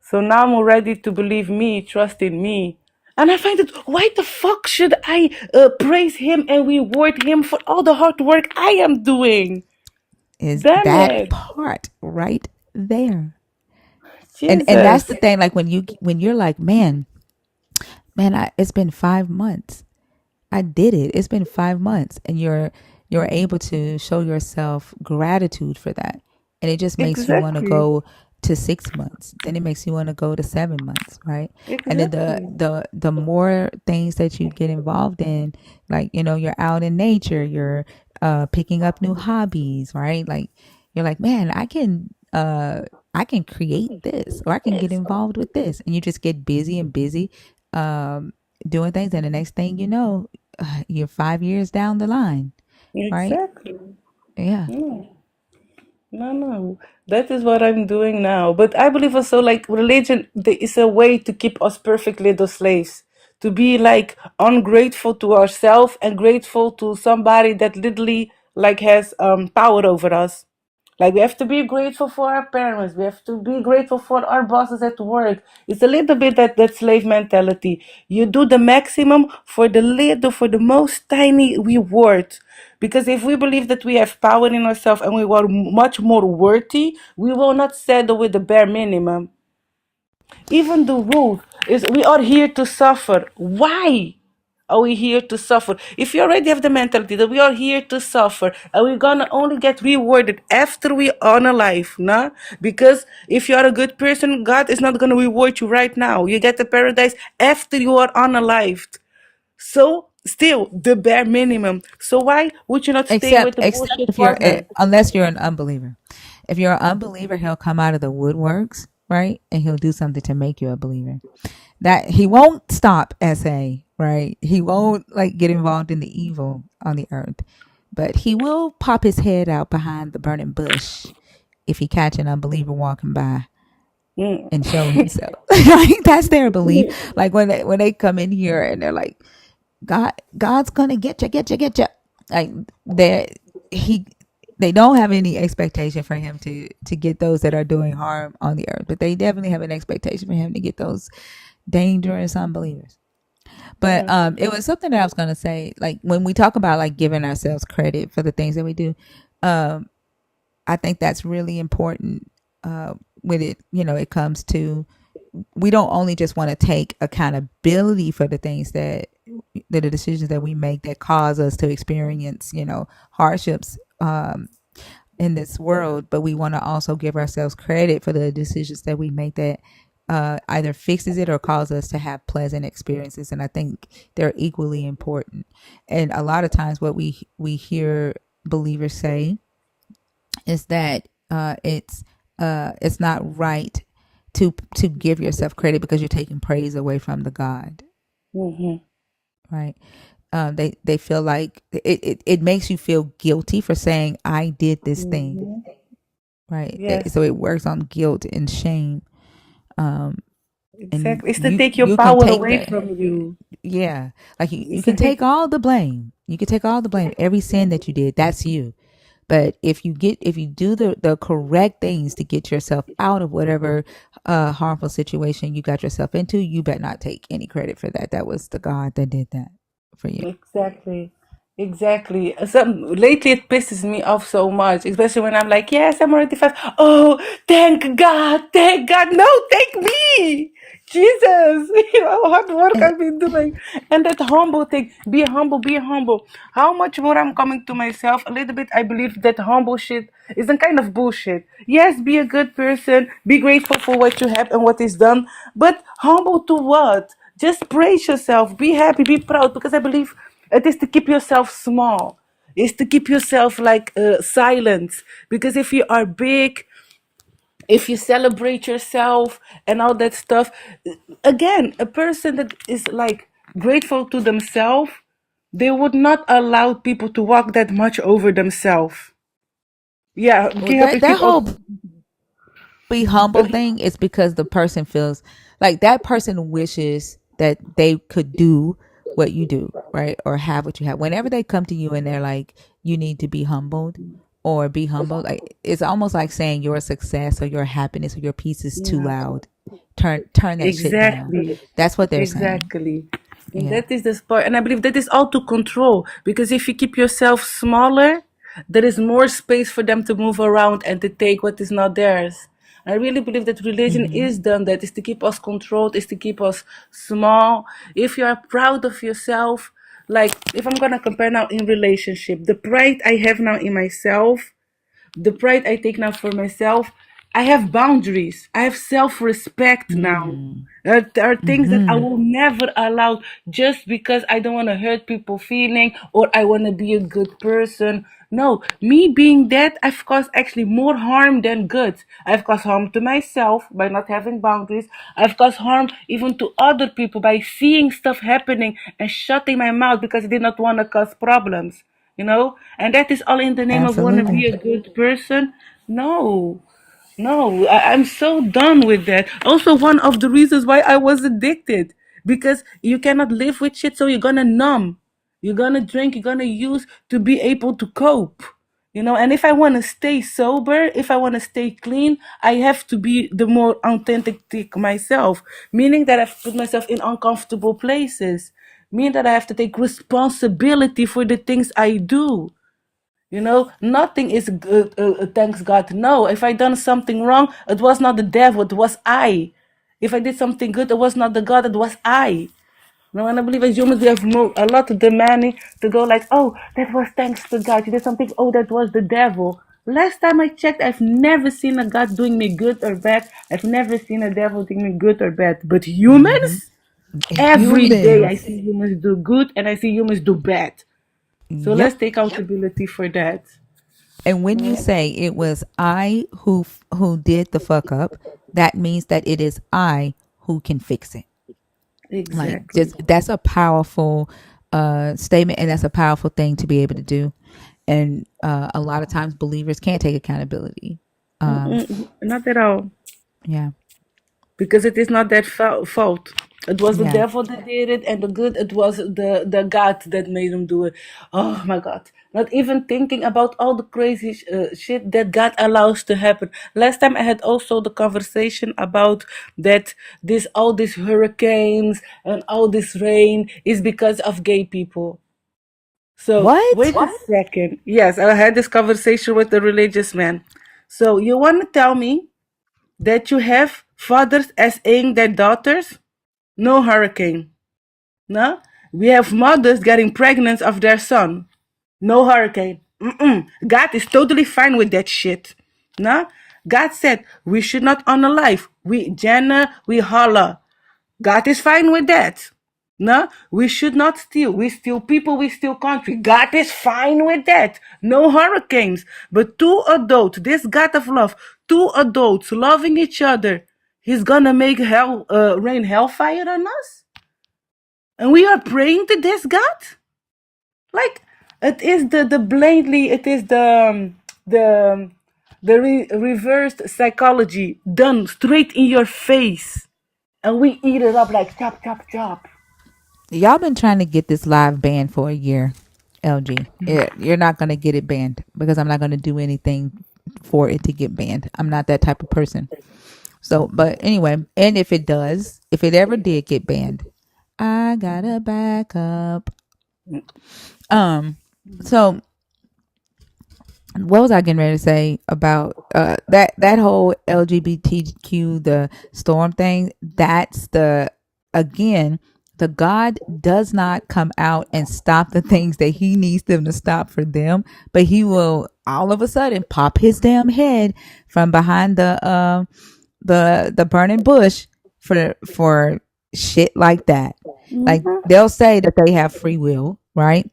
So now I'm ready to believe me, trust in me. And I find it, why the fuck should I praise him and reward him for all the hard work I am doing? Is Damn that it. part right there? And that's Jesus. the thing. Like when you're like, man, it's been 5 months. I did it. It's been 5 months, and you're able to show yourself gratitude for that, and it just makes you want to Exactly. go to 6 months. Then it makes you want to go to 7 months, right? And then the Exactly. the the more things that you get involved in, like you're out in nature, you're picking up new hobbies, right? Like you're like, man, I can create this, or I can get involved with this, and you just get busy and busy. Um, Doing things, and the next thing you know, you're 5 years down the line, right? Exactly. Yeah. No, no. That is what I'm doing now. But I believe also, like, religion is a way to keep us perfect little slaves. To be like ungrateful to ourselves and grateful to somebody that literally like has power over us. Like we have to be grateful for our parents. We have to be grateful for our bosses at work. It's a little bit that slave mentality. You do the maximum for the little, for the most tiny reward. Because if we believe that we have power in ourselves and we are much more worthy, we will not settle with the bare minimum. Even the rule is we are here to suffer. Why are we here to suffer? If you already have the mentality that we are here to suffer and we're gonna only get rewarded after we are alive, nah? Because if you are a good person, God is not gonna reward you right now. You get the paradise after you are unalived. So still the bare minimum. So why would you not stay with the Except bullshit if you're partner? unless you're an unbeliever. If you're an unbeliever, he'll come out of the woodworks, right? And he'll do something to make you a believer. That he won't stop SA, right? He won't like get involved in the evil on the earth. But he will pop his head out behind the burning bush if he catch an unbeliever walking by Mm. and show himself. Like that's their belief. Like when they come in here and they're like, God's gonna get you. Like he they don't have any expectation for him to get those that are doing harm on the earth, but they definitely have an expectation for him to get those dangerous unbelievers. But Yeah. it was something that I was gonna say. Like when we talk about like giving ourselves credit for the things that we do, um, I think that's really important. When it comes to, we don't only just want to take accountability for the things the decisions that we make that cause us to experience, hardships in this world, but we want to also give ourselves credit for the decisions that we make that either fixes it or cause us to have pleasant experiences. And I think they're equally important. And a lot of times, what we hear believers say is that it's not right to give yourself credit because you're taking praise away from the God, Mm-hmm. right? They feel like it makes you feel guilty for saying I did this thing, Mm-hmm. right? Yes. So it works on guilt and shame, um, and Exactly. It's to you take your you can power take away the from you. yeah, like you It's can to take take. all the blame. You can take all the blame. Every sin that you did, that's you. But if you do the correct things to get yourself out of whatever harmful situation you got yourself into, you better not take any credit for that. That was the God that did that for you. Exactly. Exactly. Lately it pisses me off so much, especially when I'm like, yes, I'm already fast. Oh, thank God, thank God. No, thank me. Jesus, how hard work And I've been doing. And that humble thing, be humble, be humble. How much more I'm coming to myself, a little bit, I believe that humble shit is a kind of bullshit. Yes, be a good person, be grateful for what you have and what is done, but humble to what? Just praise yourself, be happy, be proud, because I believe it is to keep yourself small. It's to keep yourself like silent. Because if you are big, if you celebrate yourself and all that stuff, again, a person that is like grateful to themselves, they would not allow people to walk that much over themselves. Yeah, well, can you help me that keep up? whole be humble thing is because the person feels like that person wishes that they could do what you do. right? Or have what you have. Whenever they come to you and they're like, you need to be humbled or be humbled, like it's almost like saying your success or your happiness or your peace is too Yeah, loud. Turn that shit down. exactly. That's what they're saying. Exactly. And Yeah. that is the sport. And I believe that is all to control. Because if you keep yourself smaller, there is more space for them to move around and to take what is not theirs. I really believe that religion Mm-hmm. is done that, is to keep us controlled, is to keep us small. If you are proud of yourself, like if I'm gonna compare now in relationship, the pride I have now in myself, the pride I take now for myself, I have boundaries. I have self respect now. Mm-hmm. There are things that I Mm-hmm. will never allow just because I don't want to hurt people feeling or I want to be a good person. No, me being that, I've caused actually more harm than good. I've caused harm to myself by not having boundaries. I've caused harm even to other people by seeing stuff happening and shutting my mouth because I did not want to cause problems, and that is all in the name of want to Absolutely. be a good person. No, no, I'm so done with that. Also, one of the reasons why I was addicted, because you cannot live with shit, so you're gonna numb, you're gonna drink, you're gonna use to be able to cope. And if I want to stay sober, if I want to stay clean, I have to be the more authentic myself, meaning that I've put myself in uncomfortable places, meaning that I have to take responsibility for the things I do. Nothing is good, thanks God. No, if I done something wrong, it was not the devil, it was I. If I did something good, it was not the God, it was I. No, and I believe as humans we have a lot of demanding to go like, oh, that was thanks to God. You did something, oh, that was the devil. Last time I checked, I've never seen a God doing me good or bad. I've never seen a devil doing me good or bad. But Mm-hmm. humans, every day I Humans. see humans do good and I see humans do bad. So Yep. let's take accountability for that. And when you Yeah, say it was I who did the fuck up, that means that it is I who can fix it. Like exactly. just that's a powerful statement, and that's a powerful thing to be able to do. And a lot of times believers can't take accountability. Um, Not at all. yeah, Because it is not that fault. It was the yeah. devil that did it, and the good, it was the God that made him do it. Oh my God. Not even thinking about all the crazy shit that God allows to happen. Last time I had also the conversation about that all these hurricanes and all this rain is because of gay people. So What? wait a second. Yes, I had this conversation with the religious man. So you want to tell me that you have fathers as ailing their daughters? No hurricane. No? We have mothers getting pregnant of their son. No hurricane. God is totally fine with that shit. No? God said we should not honor life. We Jenna, we holler. God is fine with that. No, we should not steal. We steal people, we steal country. God is fine with that. No hurricanes. But two adults, this God of love, two adults loving each other, He's gonna make rain hellfire on us? And we are praying to this God? Like, it is the blatantly, it is the reversed psychology done straight in your face. And we eat it up like chop, chop, chop. Y'all been trying to get this live banned for a year. LG, you're not gonna get it banned because I'm not gonna do anything for it to get banned. I'm not that type of person. So, but anyway, and if it does, if it ever did get banned, I gotta back up. So what was I getting ready to say about that whole LGBTQ the storm thing? That's the again, the God does not come out and stop the things that he needs them to stop for them, but he will all of a sudden pop his damn head from behind the burning bush for shit like that. Like they'll say that they have free will, right?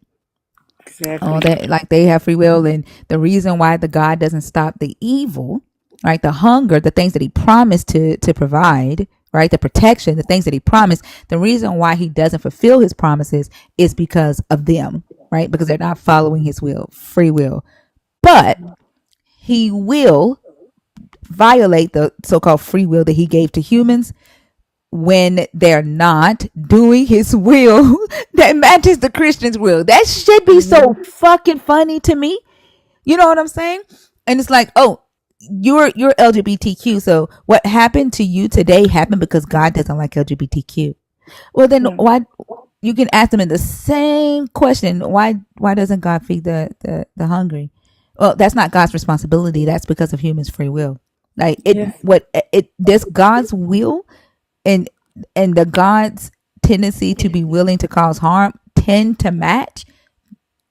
Oh, Exactly. that like they have free will, and the reason why the God doesn't stop the evil, right? The hunger, the things that He promised to provide, right? The protection, the things that He promised. The reason why He doesn't fulfill His promises is because of them, right? Because they're not following His will, free will. But He will violate the so-called free will that He gave to humans when they're not doing his will that matches the Christian's will. That should be so fucking funny to me. You know what I'm saying? And it's like, oh, you're LGBTQ, so what happened to you today happened because God doesn't like LGBTQ. Well, then Yeah. why? You can ask them in the same question. Why doesn't God feed the hungry? Well, that's not God's responsibility. That's because of humans' free will. Like Yes. this God's will and the God's tendency to be willing to cause harm tend to match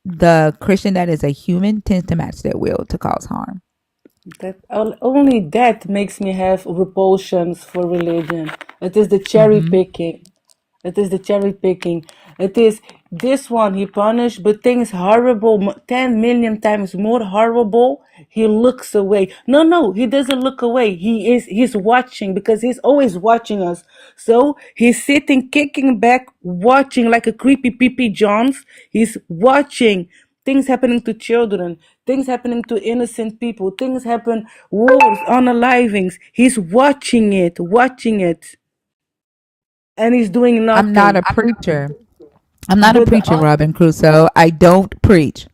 the Christian that is a human tends to match their will to cause harm. That only that makes me have repulsions for religion. It is the cherry Mm-hmm. picking. It is the cherry picking. It is this one he punished, but things horrible, 10 million times more horrible. He looks away. No, no, he doesn't look away. He's watching because he's always watching us. So he's sitting, kicking back, watching like a creepy peepee Jones. He's watching things happening to children, things happening to innocent people, things happen, wars, unalivings. He's watching it, and he's doing I'm not a nothing. preacher. I'm not a But the preacher, Robin Crusoe. I don't preach.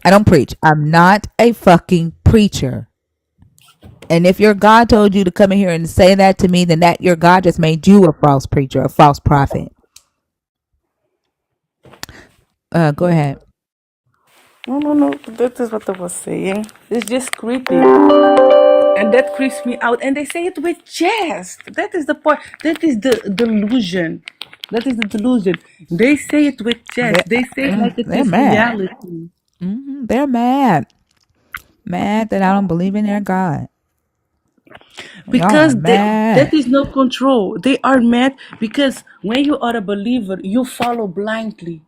I don't preach. I'm not a fucking preacher. And if your God told you to come in here and say that to me, then that your God just made you a false preacher, a false prophet. Go ahead. no, no, no. That is what I was saying. It's just creepy, and that creeps me out. And they say it with jest. That is the point. That is the delusion. That is the delusion. They say it with jest. They say it like it They're is mad. reality. They're mad. Mad that I don't believe in their God. Y'all are Because that mad. is no control. They are mad because when you are a believer, you follow blindly,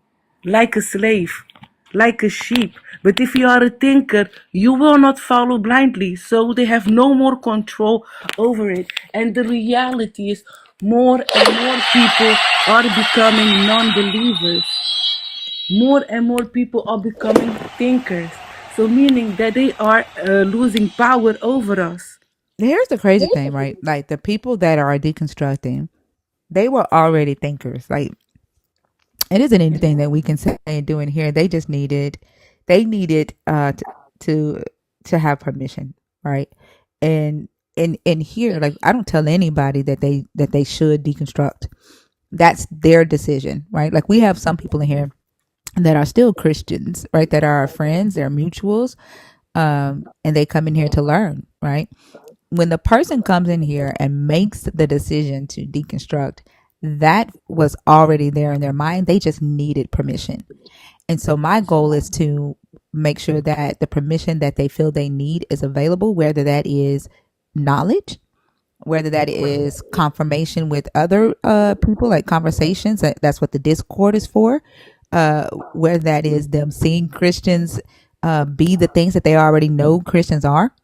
like a slave, like a sheep. But if you are a thinker, you will not follow blindly. So they have no more control over it. And the reality is more and more people are becoming non-believers. More and more people are becoming thinkers. So meaning that they are losing power over us. Here's the crazy thing, right? Like the people that are deconstructing, they were already thinkers. Like it isn't anything that we can say and do in here. They needed to to have permission, right? And in here, like I don't tell anybody that they should deconstruct. That's their decision, right? Like we have some people in here that are still Christians, right? That are our friends, they're mutuals, and they come in here to learn, right? When the person comes in here and makes the decision to deconstruct, that was already there in their mind. They just needed permission. And so my goal is to make sure that the permission that they feel they need is available, whether that is knowledge, whether that is confirmation with other people, like conversations. That's what the Discord is for. Whether that is them seeing Christians be the things that they already know Christians are,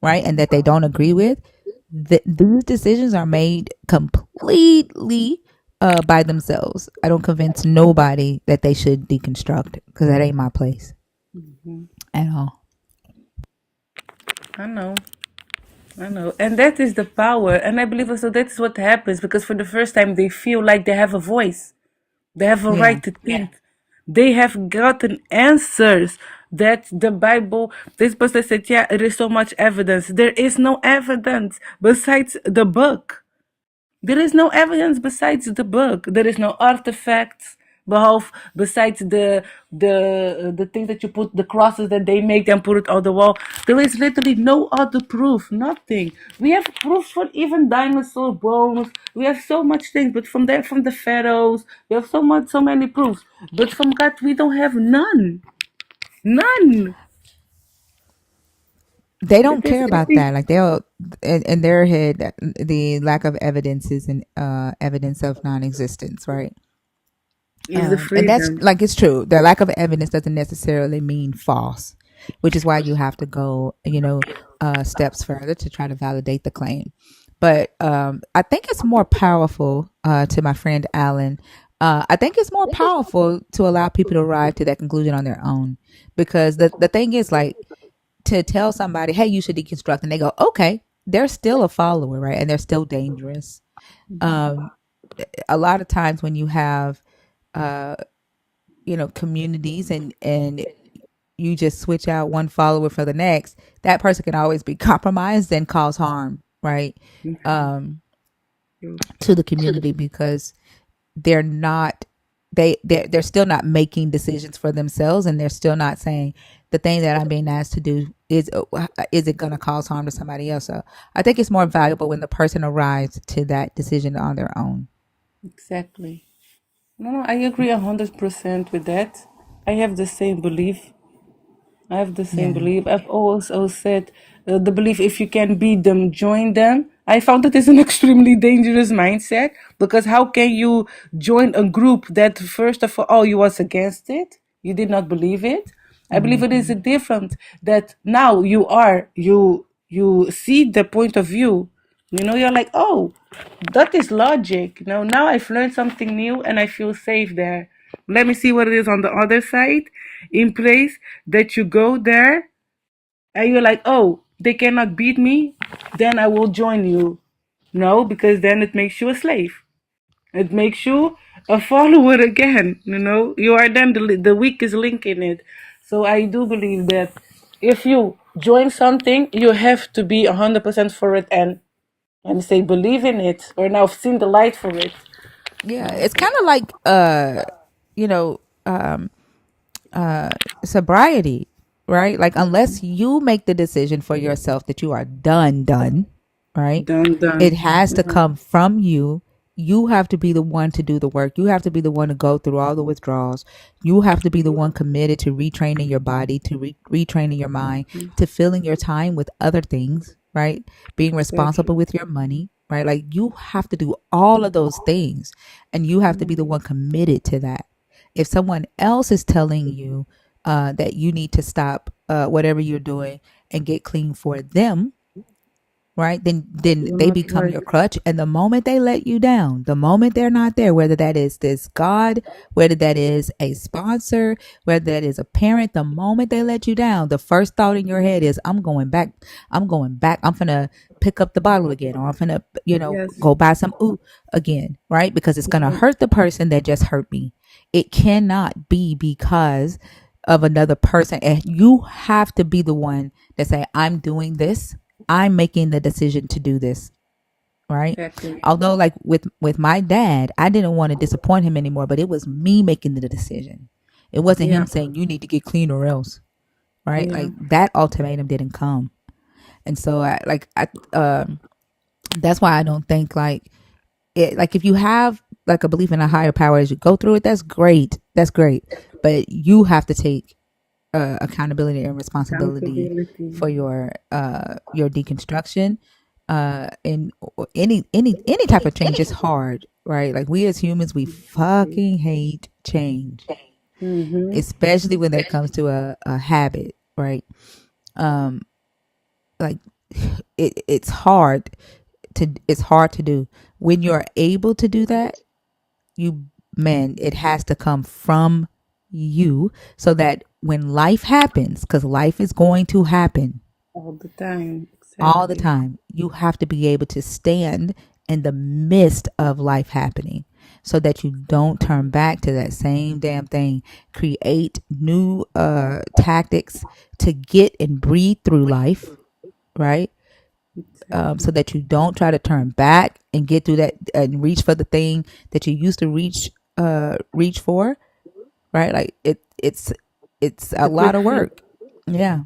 right, and that they don't agree with. These decisions are made completely by themselves. I don't convince nobody that they should deconstruct because that ain't my place at all. I know. I know. And that is the power. And I believe also that is what happens because for the first time they feel like they have a voice. They have a Yeah. right to think. They have gotten answers that the Bible, this person said, yeah, there is so much evidence. There is no evidence besides the book. There is no evidence besides the book. There is no artifacts besides the things that you put, the crosses that they make and put it on the wall. There is literally no other proof. Nothing. We have proof for even dinosaur bones. We have so much things, but from there, from the pharaohs, we have so many proofs. But from God, we don't have none. None. They don't That is care about that. Like they'll in their head, the lack of evidence is an evidence of non-existence, right? is the And that's freedom. like it's true. The lack of evidence doesn't necessarily mean false, which is why you have to go, steps further to try to validate the claim. But I think it's more powerful, to my friend Alan. I think it's more powerful to allow people to arrive to that conclusion on their own, because the thing is, like, to tell somebody, hey, you should deconstruct, and they go, okay, they're still a follower, right? And they're still dangerous. Um, a lot of times when you have, uh, communities and you just switch out one follower for the next, that person can always be compromised and cause harm, right? Um, to the community because they're not they're still not making decisions for themselves, and they're still not saying the thing that I'm being asked to do is it going to cause harm to somebody else. So I think it's more valuable when the person arrives to that decision on their own. Exactly. No, I agree 100% with that. I have the same belief. I have the same Yeah. belief. I've also said the belief if you can beat them, join them. I found that is an extremely dangerous mindset because how can you join a group that first of all you was against it, you did not believe it. I believe it is Mm-hmm. a different that now you see the point of view. You're like, oh, that is logic. Now I've learned something new and I feel safe there. Let me see what it is on the other side in place that you go there and you're like, oh, they cannot beat me, then I will join you. No, because then it makes you a slave. It makes you a follower again. You are then the weakest link in it. So I do believe that if you join something, you have to be 100% for it and say believe in it or now seen the light for it. Yeah, No. it's kind of like you know um uh sobriety, right? Like unless you make the decision for yourself that you are done, right? It Done. has to Yeah. come from you. You have to be the one to do the work. You have to be the one to go through all the withdrawals. You have to be the one committed to retraining your body, to retraining your mind, to filling your time with other things, right? Being responsible Exactly. with your money, right? Like you have to do all of those things, and you have to be the one committed to that. If someone else is telling you that you need to stop whatever you're doing and get clean for them, right? Then You're they not become right. your crutch. And the moment they let you down, the moment they're not there, whether that is this God, whether that is a sponsor, whether that is a parent, the moment they let you down, the first thought in your head is, I'm going back. I'm going back. I'm gonna pick up the bottle again, or I'm gonna, Yes. go buy some ooh again, right? Because it's gonna hurt the person that just hurt me. It cannot be because of another person. And you have to be the one that say, I'm doing this. I'm making the decision to do this, right? Exactly. Although like with my dad, I didn't want to disappoint him anymore, but it was me making the decision. It wasn't Yeah. him saying you need to get clean or else, right? Yeah. Like that ultimatum didn't come. And so that's why I don't think like it, like if you have like a belief in a higher power as you go through it, that's great. That's great. But you have to take accountability and responsibility Accountability. for your deconstruction. And any type of change is hard, right? Like we as humans, we fucking hate change, Mm-hmm. especially when it comes to a habit, right? Um, like it's hard to do. When you're able to do that, you man, it has to come from you so that when life happens, because life is going to happen All the time. all the Exactly. time, you have to be able to stand in the midst of life happening so that you don't turn back to that same damn thing. Create new tactics to get and breathe through life, right? So Exactly. that you don't try to turn back and get through that and reach for the thing that you used to reach for, right? Like it's a The lot quick of fix. work. Yeah.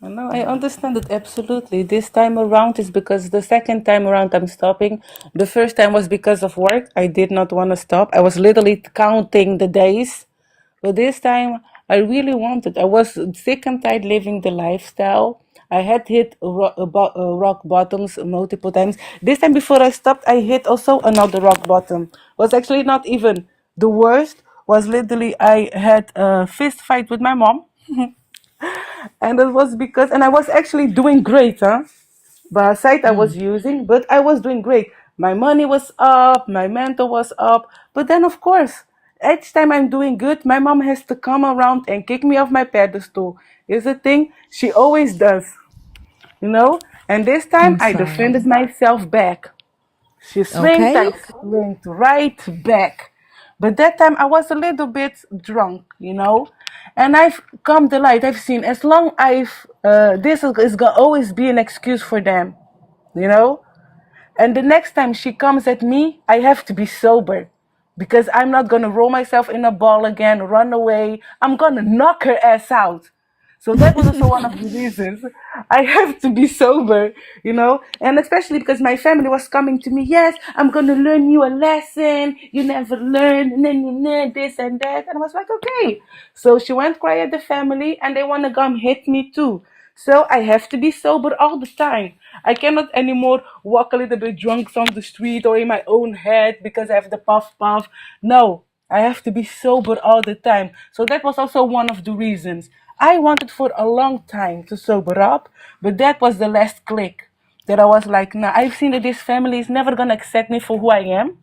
No, I understand it absolutely. This time around is because the second time around I'm stopping. The first time was because of work. I did not want to stop. I was literally counting the days. But this time I really wanted. I was sick and tired living the lifestyle. I had hit rock bottoms multiple times. This time before I stopped, I hit also another rock bottom. Was actually not even the worst. Was literally I had a fist fight with my mom. And it was because, and I was actually doing great, huh? But site I was Mm. using, but I was doing great. My money was up, my mental was up. But then, of course, each time I'm doing good, my mom has to come around and kick me off my pedestal. Is the thing she always does, you know? And this time I'm I defended sorry. myself back. She swinged, Okay. I swinged right back. But that time I was a little bit drunk, and I've come to light. I've seen as long this is gonna always be an excuse for them, you know. And the next time she comes at me, I have to be sober because I'm not gonna roll myself in a ball again, run away. I'm gonna knock her ass out. So that was also one of the reasons I have to be sober, and especially because my family was coming to me. Yes, I'm gonna learn you a lesson. You never learn, and then you learn this and that. And I was like, okay. So she went cry at the family, and they wanna come hit me too. So I have to be sober all the time. I cannot anymore walk a little bit drunk on the street or in my own head because I have the puff puff. No, I have to be sober all the time. So that was also one of the reasons. I wanted for a long time to sober up, but that was the last click that I was like, nah, I've seen that this family is never gonna accept me for who I am.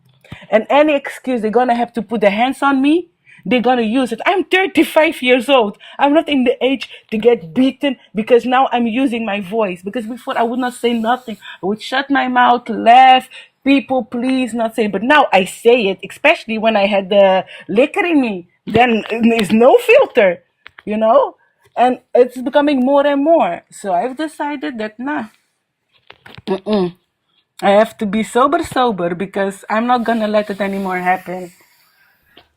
And any excuse they're gonna have to put their hands on me, they're gonna use it. I'm 35 years old. I'm not in the age to get beaten because now I'm using my voice. Because before I would not say nothing. I would shut my mouth, laugh, people please not say. But now I say it, especially when I had the liquor in me. Then there's no filter, you know? And it's becoming more and more. So I've decided that nah, I have to be sober because I'm not gonna let it anymore happen.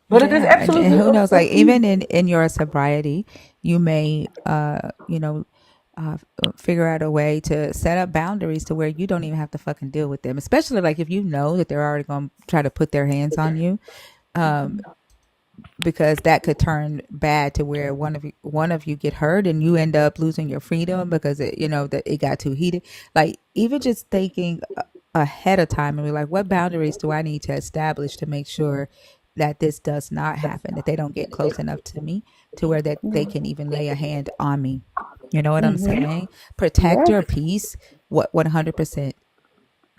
But it is Yeah, and absolutely who knows? Like okay. even in your sobriety, you may figure out a way to set up boundaries to where you don't even have to fucking deal with them. Especially like if you know that they're already going to try to put their hands on you, because that could turn bad to where one of you get hurt and you end up losing your freedom because that it got too heated. Like even just thinking ahead of time and be like, what boundaries do I need to establish to make sure that this does not happen, that they don't get close enough to me to where that they can even lay a hand on me. You know what I'm saying? Protect Yes, your peace. What 100%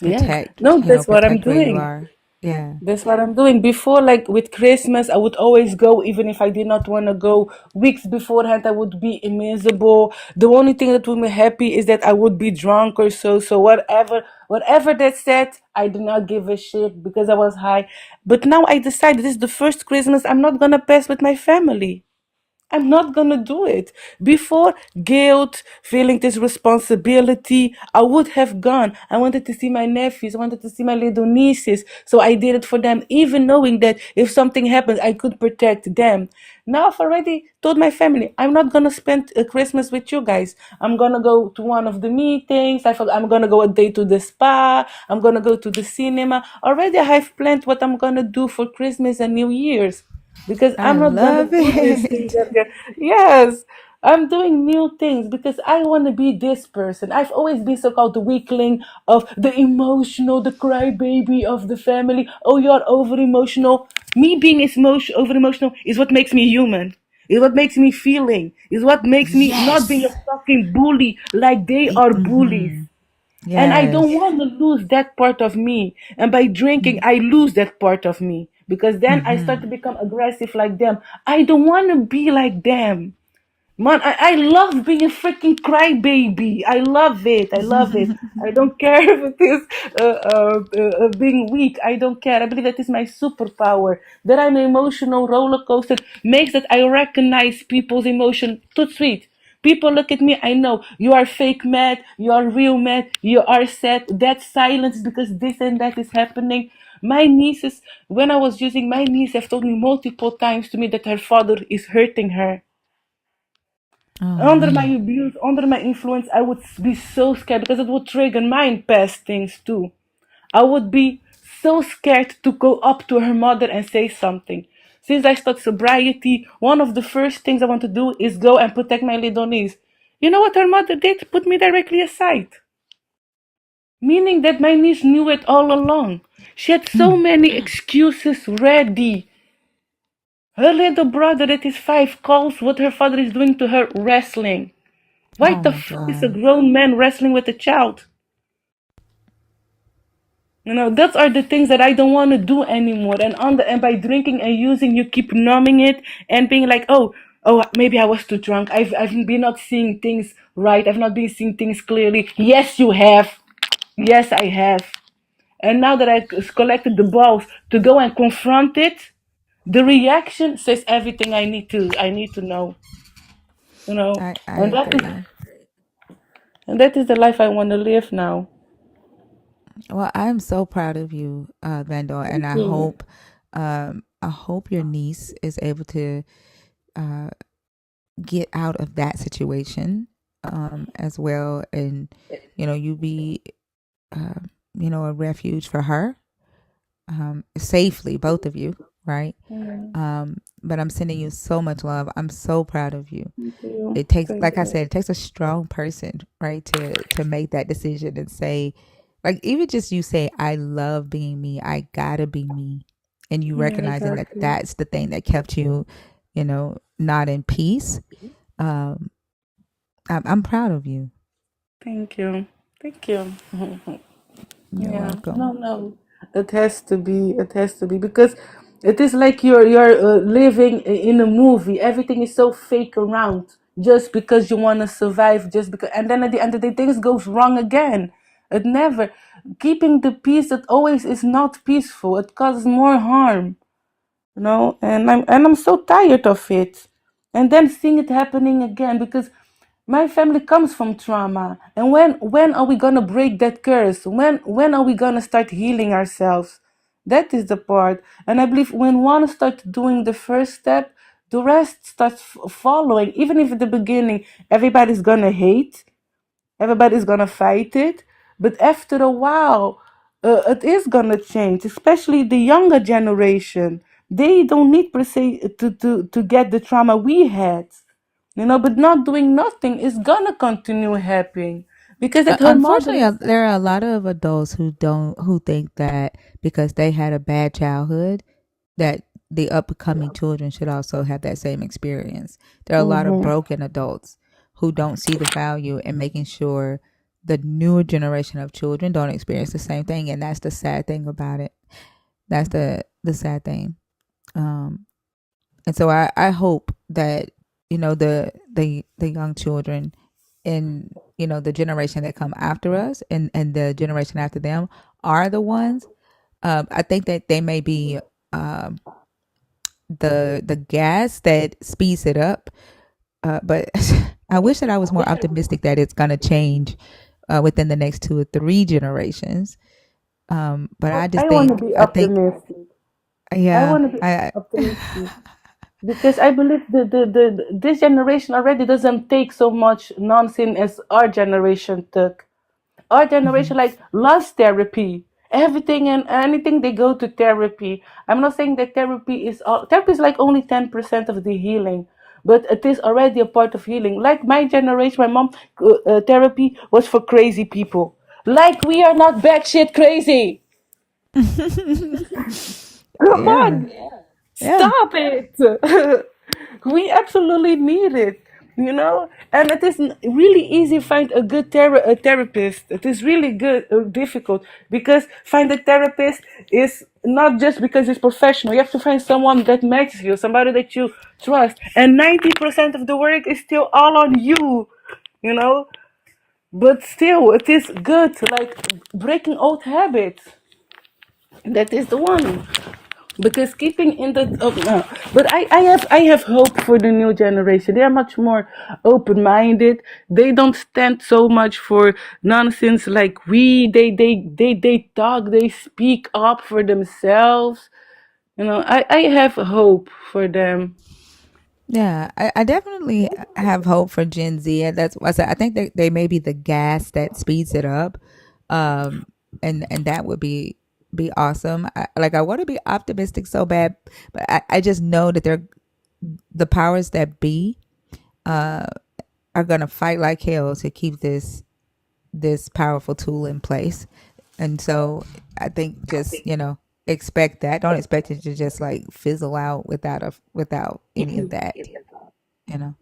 yes. protect, No, that's what I'm protect where you doing. are. Yeah. That's what I'm doing. Before, like with Christmas, I would always go, even if I did not want to go. Weeks beforehand, I would be miserable. The only thing that would make me happy is that I would be drunk or so. So whatever that said, I did not give a shit because I was high. But now I decided this is the first Christmas I'm not gonna pass with my family. I'm not gonna do it. Before guilt, feeling this responsibility, I would have gone. I wanted to see my nephews, I wanted to see my little nieces. So I did it for them, even knowing that if something happens, I could protect them. Now I've already told my family, I'm not gonna spend a Christmas with you guys. I'm gonna go to one of the meetings. I'm gonna go a day to the spa. I'm gonna go to the cinema. Already I have planned what I'm gonna do for Christmas and New Year's because I I'm not gonna love do these things it. again. Yes, I'm doing new things because I want to be this person. I've always been so-called the weakling of the emotional, the crybaby of the family. Oh, you're over emotional. Me being over emotional is what makes me human. Is what makes me feeling. Is what makes me not being a Yes. fucking bully like they are bullies. Mm-hmm. And I don't Yes. want to lose that part of me. And by drinking, I lose that part of me because then I start Mm-hmm. to become aggressive like them. I don't want to be like them. Man, I love being a freaking crybaby. I love it. I love it. I don't care if it is being weak. I don't care. I believe that is my superpower. That I'm an emotional roller coaster makes that I recognize people's emotion too sweet. People look at me, I know you are fake mad, you are real mad, you are sad. That silence because this and that is happening. My nieces, when I was using, my niece have told me multiple times to me that her father is hurting her. Oh Under my man. abuse, under my influence, I would be so scared because it would trigger my past things too. I would be so scared to go up to her mother and say something. Since I started sobriety, one of the first things I want to do is go and protect my little niece. You know what her mother did? Put me directly aside. Meaning that my niece knew it all along. She had so many excuses ready. Her little brother that is 5 calls what her father is doing to her wrestling. Why Oh the my fuck is a god. grown man wrestling with a child? Those are the things that I don't want to do anymore. And by drinking and using, you keep numbing it and being like, oh, maybe I was too drunk. I've been not seeing things right. I've not been seeing things clearly. Yes, you have. Yes, I have. And now that I collected the balls to go and confront it, the reaction says everything I need to know. You know, I and agree. that is the life I want to live now. Well, I'm so proud of you, Vandal, and Thank you. I hope your niece is able to uh, get out of that situation as well, and you be uh, a refuge for her safely, both of you, right? Mm, But I'm sending you so much love. I'm so proud of you. thank you. It takes, Thank like I you. said, it takes a strong person, right, to make that decision and say, like, even just you say, I love being me. I gotta be me, and you Yeah, recognizing that exactly. that's the thing that kept you, not in peace. Um, I'm proud of you. Thank you. Thank you. You're Yeah, no, welcome. no. It has to be. It has to be because it is like you're living in a movie. Everything is so fake around just because you want to survive. Just because, and then at the end of the day, things goes wrong again. It never keeping the peace. It always is not peaceful. It causes more harm. And I'm so tired of it, and then seeing it happening again because my family comes from trauma. And when are we gonna break that curse? When are we gonna start healing ourselves? That is the part. And I believe when one starts doing the first step, the rest starts following. Even if at the beginning everybody's gonna hate, everybody's gonna fight it, but after a while, it is gonna change. Especially the younger generation, they don't need per se to get the trauma we had, but not doing nothing is gonna continue happening because that her mother Unfortunately, is. there are a lot of adults who think that because they had a bad childhood, that the upcoming children should also have that same experience. There are a lot of Mm-hmm. broken adults who don't see the value in making sure the newer generation of children don't experience the same thing, and that's the sad thing about it. That's the sad thing. Um, and so I hope that the young children in the generation that come after us and the generation after them are the ones. I think that they may be um, the gas that speeds it up. But I wish that I was more optimistic that it's going to change within the next 2 or 3 generations. But I just I want to think be I think optimistic. I yeah want to be I optimistic because I believe this generation already doesn't take so much nonsense as our generation took. Our generation Mhm. like loves therapy. Everything and anything they go to therapy. I'm not saying that therapy is like only 10% of the healing, but it is already a part of healing. Like my generation, my mom, therapy was for crazy people. Like we are not batshit crazy. Come Yeah, on, yeah. stop it. We absolutely need it, and it is really easy to find a good therapist. It is really good difficult because find a therapist is not just because it's professional. You have to find someone that matches you, somebody that you trust, and 90% of the work is still all on you, you know but still it is good, like breaking old habits. That is the one. Because keeping in the no. But I have hope for the new generation. They are much more open-minded. They don't stand so much for nonsense like we. They talk, they speak up for themselves. I have hope for them. Yeah, I definitely have hope for Gen Z. That's why I said I think they may be the gas that speeds it up, um, and that would be awesome. I want to be optimistic so bad, but I just know that they're the powers that be uh, are gonna fight like hell to keep this powerful tool in place, and so I think just expect that. Don't expect it to just like fizzle out without any of that. You know.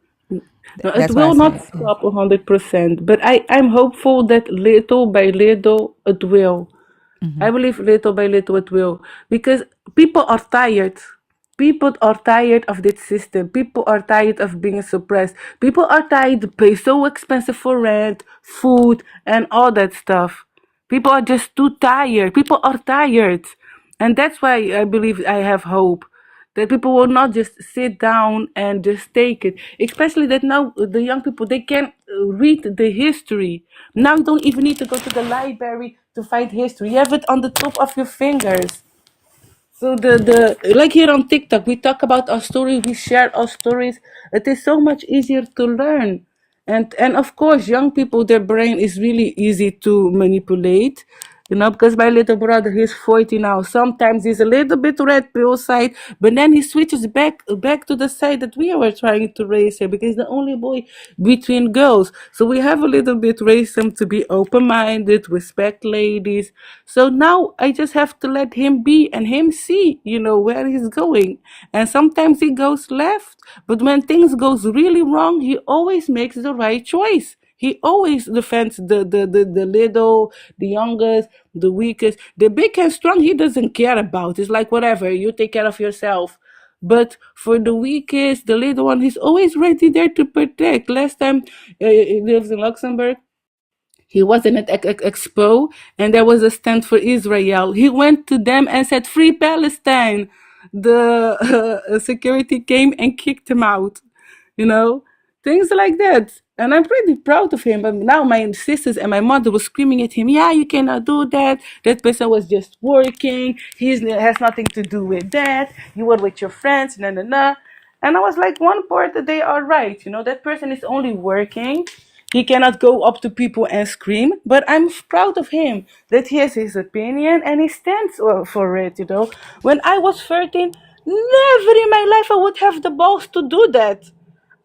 No, it That's why I will not said, yeah. stop 100%, but I'm hopeful that little by little it will. Hmm. I believe little by little it will, because people are tired. People are tired of this system. People are tired of being suppressed. People are tired to pay so expensive for rent, food, and all that stuff. People are just too tired. People are tired. And that's why I believe I have hope that people will not just sit down and just take it. Especially that now the young people, they can read the history. Now you don't even need to go to the library to find history. You have it on the top of your fingers. So the like here on TikTok, we talk about our stories, we share our stories. It is so much easier to learn. And of course, young people, their brain is really easy to manipulate. You know, because my little brother, he's 40 now. Sometimes he's a little bit red pill side, but then he switches back to the side that we were trying to raise him because he's the only boy between girls. So we have a little bit raised him to be open-minded, respect ladies. So now I just have to let him be and him see, where he's going. And sometimes he goes left, but when things goes really wrong, he always makes the right choice. He always defends the little, the youngest, the weakest. The big and strong, he doesn't care about. It's like, whatever, you take care of yourself. But for the weakest, the little one, he's always ready there to protect. Last time, he lives in Luxembourg. He was in an expo, and there was a stand for Israel. He went to them and said, "Free Palestine." The security came and kicked him out. You know, things like that. And I'm pretty proud of him. But now my sisters and my mother was screaming at him, "Yeah, you cannot do that. That person was just working. He has nothing to do with that. You were with your friends, na na na." And I was like, one part that they are right. That person is only working. He cannot go up to people and scream, but I'm proud of him that he has his opinion and he stands for it. When I was 13, never in my life I would have the balls to do that.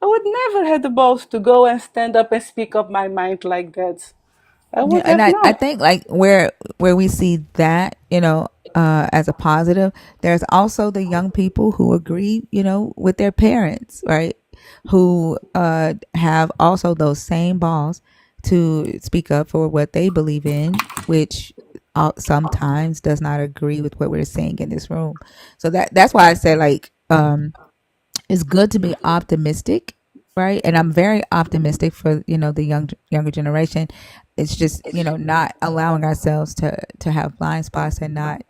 I would never have the balls to go and stand up and speak up my mind like that. I Yeah, would and have I not. think like where we see that, as a positive, there's also the young people who agree, with their parents, right? Who have also those same balls to speak up for what they believe in, which sometimes does not agree with what we're saying in this room. So that's why I say like it's good to be optimistic, right? And I'm very optimistic for the younger generation. It's just not allowing ourselves to have blind spots and not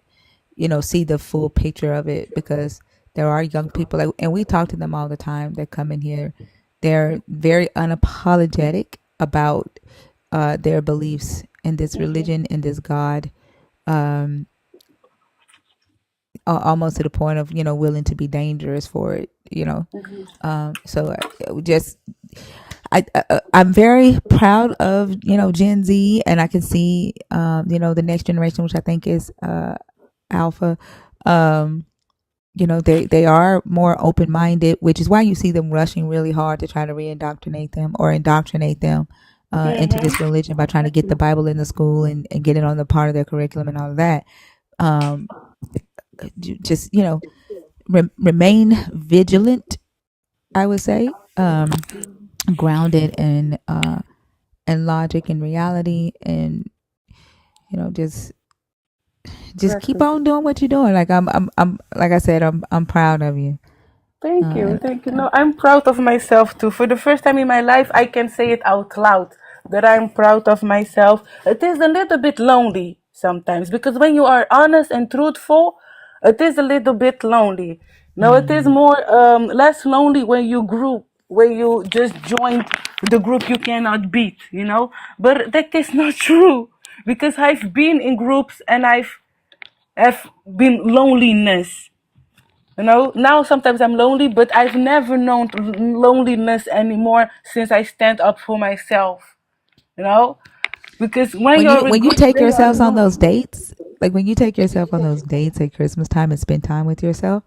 see the full picture of it, because there are young people and we talk to them all the time that come in here. They're very unapologetic about their beliefs in this religion, in this God, um, almost to the point of willing to be dangerous for it. So just I'm very proud of Gen Z, and I can see the next generation, which I think is Alpha. Um, they are more open minded, which is why you see them rushing really hard to try to reindoctrinate them or indoctrinate them into this religion by trying to get the Bible in the school and get it on the part of their curriculum and all of that. Um, just remain vigilant, I would say, grounded in logic and reality, and just keep Exactly. on doing what you're doing. Like I'm like I said, I'm proud of you. Thank you, And thank you. No, I'm proud of myself too. For the first time in my life, I can say it out loud that I'm proud of myself. It is a little bit lonely sometimes because when you are honest and truthful, it is a little bit lonely. No, it is more less lonely when you just joined the group you cannot beat. But that is not true because I've been in groups and have been loneliness. Now sometimes I'm lonely, but I've never known loneliness anymore since I stand up for myself. You know, because when when you're with you groups, take they are yourselves on those known. dates, like when you take yourself on those dates at Christmas time and spend time with yourself,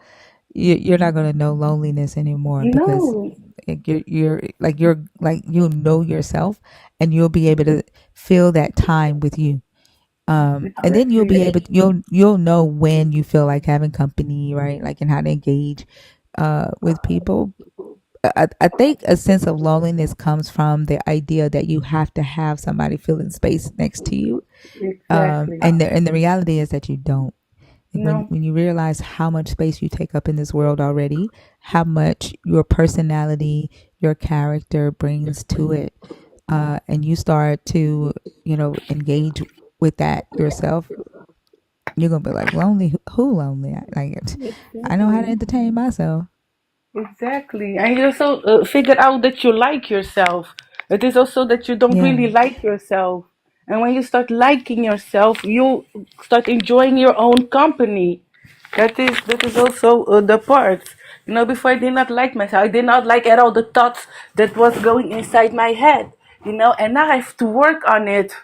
you're not going to know loneliness anymore, because No, you're like you know yourself, and you'll be able to feel that time with you. And then you'll be exactly. able you'll know when you feel like having company, right? Like, and how to engage with people. I think a sense of loneliness comes from the idea that you have to have somebody filling space next to you. Exactly. And the reality is that you don't. Like No, when you realize how much space you take up in this world already, how much your personality, your character brings to it, and you start to engage with that yourself, you're gonna be like, lonely? Who lonely? Like, I know how to Exactly. entertain myself. Exactly. And you also figure out that you like yourself. It is also that you don't Yeah. really like yourself. And when you start liking yourself, you start enjoying your own company. That is also the part. You know, before I did not like myself. I did not like at all the thoughts that was going inside my head. You know, and now I have to work on it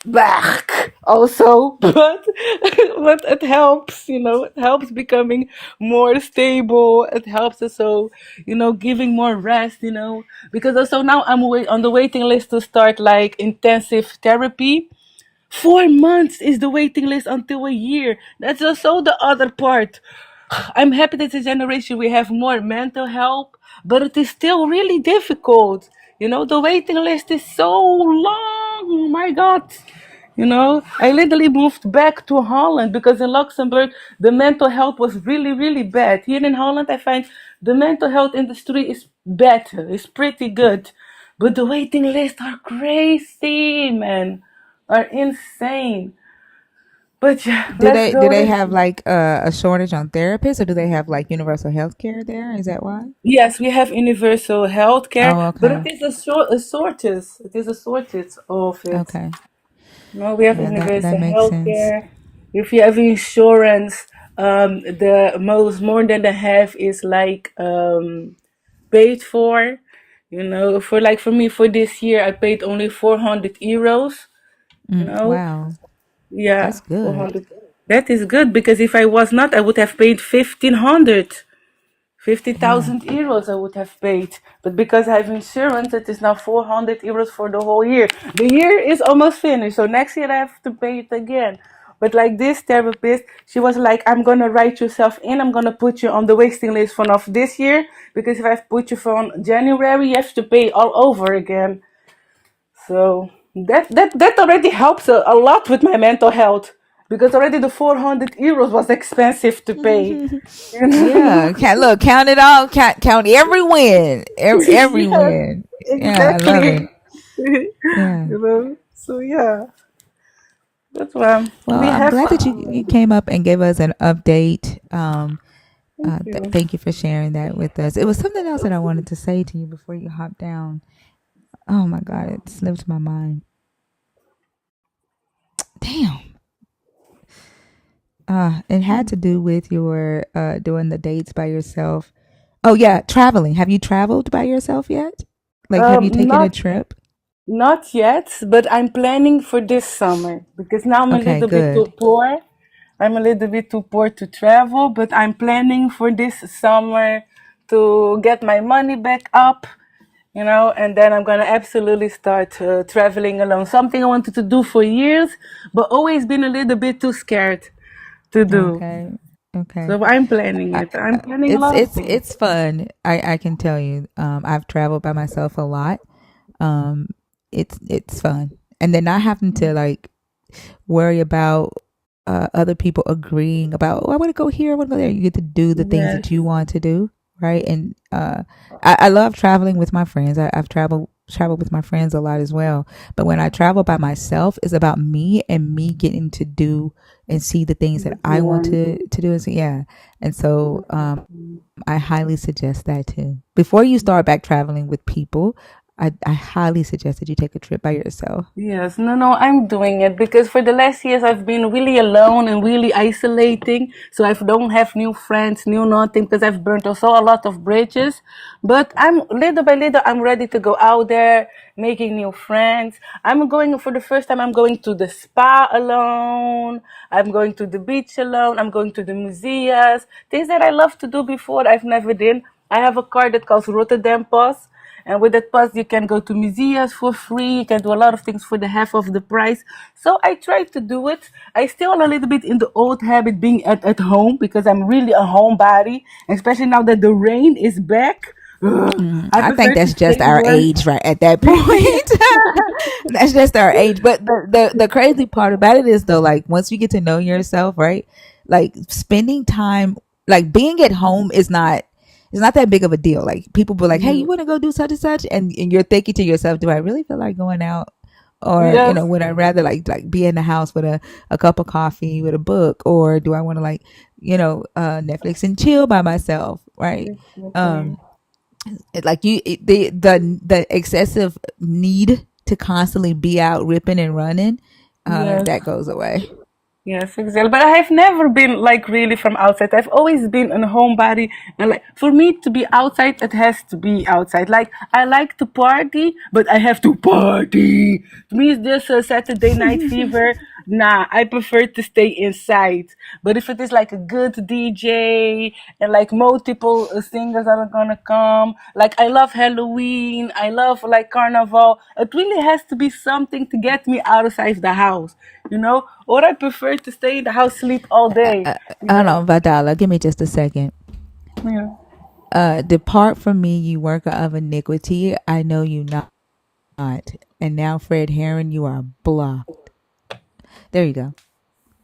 back also, but it helps, you know, it helps becoming more stable. It helps also, you know, giving more rest, you know, because also now I'm on the waiting list to start like intensive therapy. 4 months is the waiting list until a year. That's also the other part. I'm happy that this generation we have more mental help, but it is still really difficult. You know, the waiting list is so long. Oh my God. You know, I literally moved back to Holland because in Luxembourg the mental health was really, really bad. Here in Holland, I find the mental health industry is better, it's pretty good, but the waiting lists are crazy, man, are insane. But yeah, let's Do go. they have like a shortage on therapists, or do they have like universal health care there? Is that why? Yes, we have universal health care, Oh, but it okay. is a shortage. It is a shortage of it. Okay. No, we have Yeah, that universal makes health sense. care. If you have insurance, the most more than the half is like paid for. You know, for me for this year, I paid only 400 euros. You know, Wow, yeah, that's good. 400. That is good because if I was not, I would have paid 1,500. Yeah. 50,000 euros I would have paid. But because I have insurance, it is now 400 euros for the whole year. The year is almost finished, so next year I have to pay it again. But like this therapist, she was like, I'm gonna write yourself in, I'm gonna put you on the waiting list for of this year, because if I put you for January, you have to pay all over again. So that already helps a lot with my mental health. Because already the 400 euros was expensive to pay. You know? Yeah. Count it all. Count every win. Every Yes, win. Yeah, I love exactly. it. Yeah. So yeah, that's why Well, we I'm have. glad that you came up and gave us an update. Thank you. Thank you for sharing that with us. It was something else that I wanted to say to you before you hopped down. Oh my God, it slipped my mind. Damn. It had to do with your doing the dates by yourself. Oh yeah, traveling. Have you traveled by yourself yet? Like, have you taken a Not trip? yet, but I'm planning for this summer because now I'm a Okay, little bit too good. poor. I'm a little bit too poor to travel, but I'm planning for this summer to get my money back up, you know, and then I'm gonna absolutely start traveling alone. Something I wanted to do for years, but always been a little bit too scared to do. Okay. Okay. So I'm planning I, it. I'm planning a it's lot of it's things. it's fun. I can tell you. I've traveled by myself a lot. Um, it's fun, and then not having to like worry about other people agreeing about. Oh, I want to go here. I want to go there. You get to do the things Yes. that you want to do, right? And I love traveling with my friends. I've traveled with my friends a lot as well. But when I travel by myself, it's about me and me getting to do and see the things that What you I want want. to do. And so, yeah, and so I highly suggest that too. Before you start back traveling with people, I highly suggest that you take a trip by yourself. Yes, no, I'm doing it because for the last years I've been really alone and really isolating. So I don't have new friends, new nothing because I've burnt also a lot of bridges. But I'm little by little, I'm ready to go out there, making new friends. I'm going for the first time, I'm going to the spa alone. I'm going to the beach alone. I'm going to the museums, things that I love to do before I've never done. I have a card that calls Rotterdam Pass. And with that pass, you can go to museums for free. You can do a lot of things for the half of the price. So I try to do it. I still a little bit in the old habit being at home because I'm really a homebody. Especially now that the rain is back. I I think prefer to that's stay just our indoors. age right at that point. That's just our age. But the crazy part about it is though, like once you get to know yourself, right? Like spending time, like being at home is not, it's not that big of a deal. Like people be like, hey, you want to go do such and such? And you're thinking to yourself, do I really feel like going out Or, Yes. would I rather like be in the house with a cup of coffee with a book, or do I want to Netflix and chill by myself, right? Exactly. Um the excessive need to constantly be out ripping and running, Yes. that goes away. Yes, exactly. But I have never been like really from outside. I've always been a homebody, and like for me to be outside, it has to be outside. Like I like to party, but I have to party. To me, it's just a Saturday night fever. Nah, I prefer to stay inside. But if it is like a good DJ and like multiple singers are gonna come, like I love Halloween, I love like Carnival. It really has to be something to get me outside the house, or I prefer to stay in the house, sleep all day, Hold on, Vidala, give me just a second. Yeah. Depart from me, you worker of iniquity. I know you not. And now, Fred Heron, you are blocked. There you go.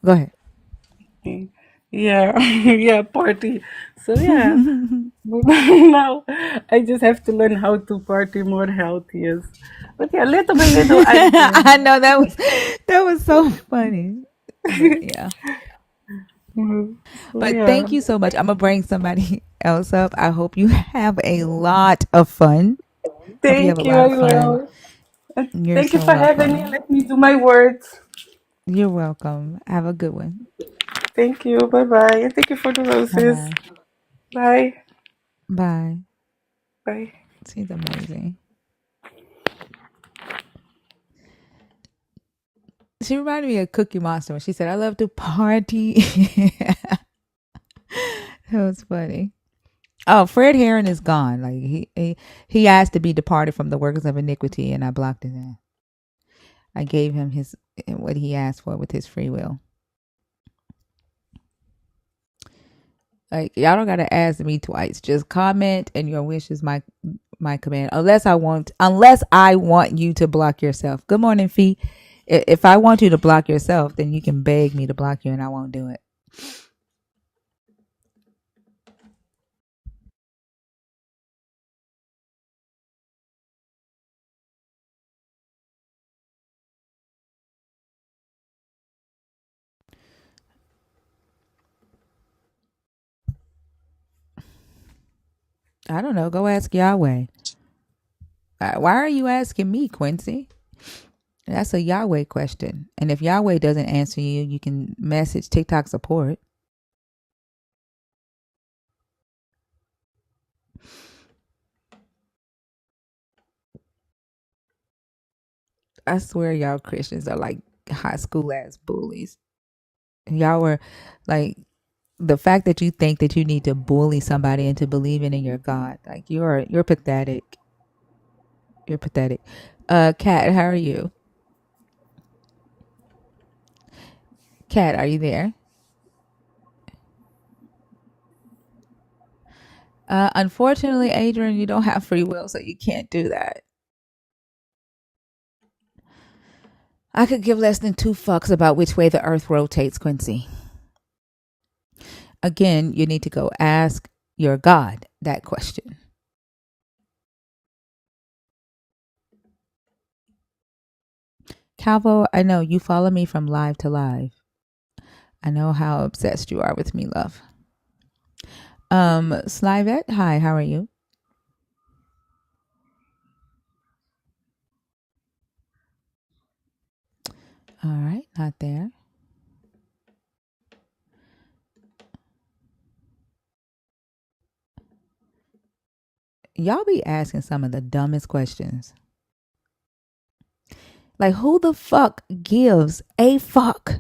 Go ahead. Yeah, yeah, party. So yeah, now I just have to learn how to party more healthy. Yes, but yeah, little by little I'm I doing. know that was so funny. But yeah. So But yeah, thank you so much. I'm gonna bring somebody else up. I hope you have a lot of fun. Hope you have a thank you. lot I of fun. will. And You're thank you so for having me. welcome. Let me do my words. You're welcome. Have a good one. Thank you. Bye bye. And thank you for the Bye roses. bye. Bye. Bye. Bye. She's amazing. She reminded me of Cookie Monster when she said, "I love to party." That was funny. Oh, Fred Heron is gone. Like he asked to be departed from the workers of iniquity, and I blocked his ass. I gave him his what he asked for with his free will. Like y'all don't gotta ask me twice. Just comment, and your wish is my command. Unless I want you to block yourself. Good morning, Fee. If I want you to block yourself, then you can beg me to block you, and I won't do it. I don't know. Go ask Yahweh. Why are you asking me, Quincy? That's a Yahweh question. And if Yahweh doesn't answer you, you can message TikTok support. I swear y'all Christians are like high school ass bullies. Y'all were like the fact that you think that you need to bully somebody into believing in your God. Like you're pathetic. You're pathetic. Kat, how are you? Kat, are you there? Unfortunately, Adrian, you don't have free will, so you can't do that. I could give less than two fucks about which way the earth rotates, Quincy. Again, you need to go ask your God that question. Calvo, I know you follow me from live to live. I know how obsessed you are with me, love. Slyvet, hi, how are you? All right, not there. Y'all be asking some of the dumbest questions. Like, who the fuck gives a fuck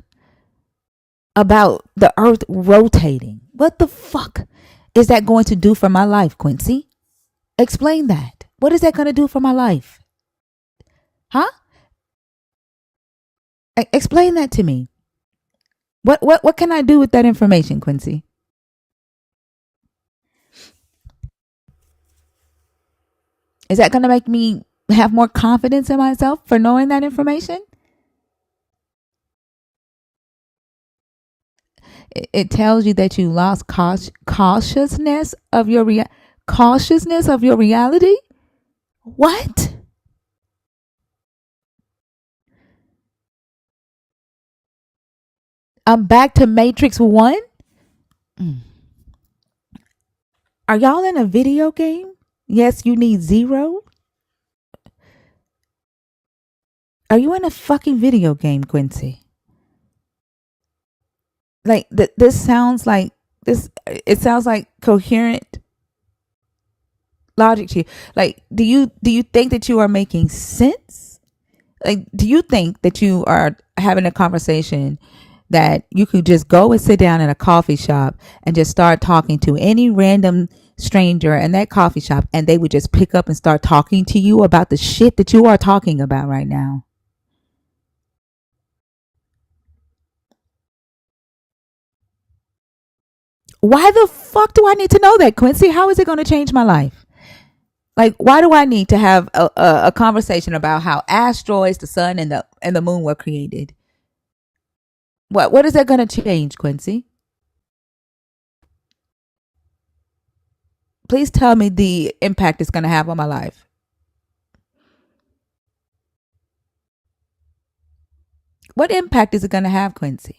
about the earth rotating? What the fuck is that going to do for my life, Quincy? Explain that. What is that going to do for my life? Huh? Explain that to me. What can I do with that information, Quincy? Is that going to make me have more confidence in myself for knowing that information? It tells you that you lost cautiousness of your cautiousness of your reality. What? I'm back to Matrix 1? Are y'all in a video game? Yes, you need zero? Are you in a fucking video game, Quincy? Like this sounds like this. It sounds like coherent logic to you. Like, do you think that you are making sense? Like, do you think that you are having a conversation that you could just go and sit down in a coffee shop and just start talking to any random stranger in that coffee shop, and they would just pick up and start talking to you about the shit that you are talking about right now? Why the fuck do I need to know that, Quincy? How is it going to change my life? Like, why do I need to have a conversation about how asteroids, the sun, and the moon were created? What is that going to change, Quincy? Please tell me the impact it's going to have on my life. What impact is it going to have, Quincy?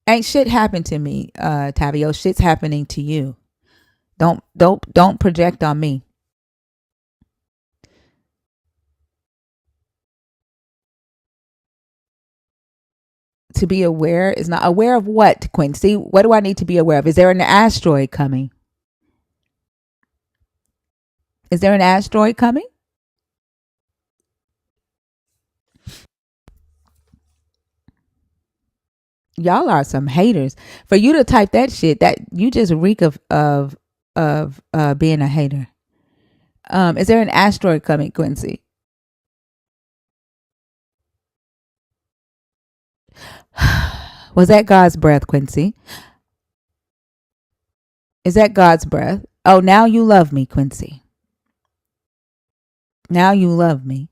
Ain't shit happened to me, Tavio. Shit's happening to you. Don't project on me. To be aware is not aware of what, Quincy? What do I need to be aware of? Is there an asteroid coming? Is there an asteroid coming? Y'all are some haters. For you to type that shit, that you just reek of being a hater. Is there an asteroid coming, Quincy? Was that God's breath, Quincy? Is that God's breath? Oh, now you love me, Quincy. Now you love me.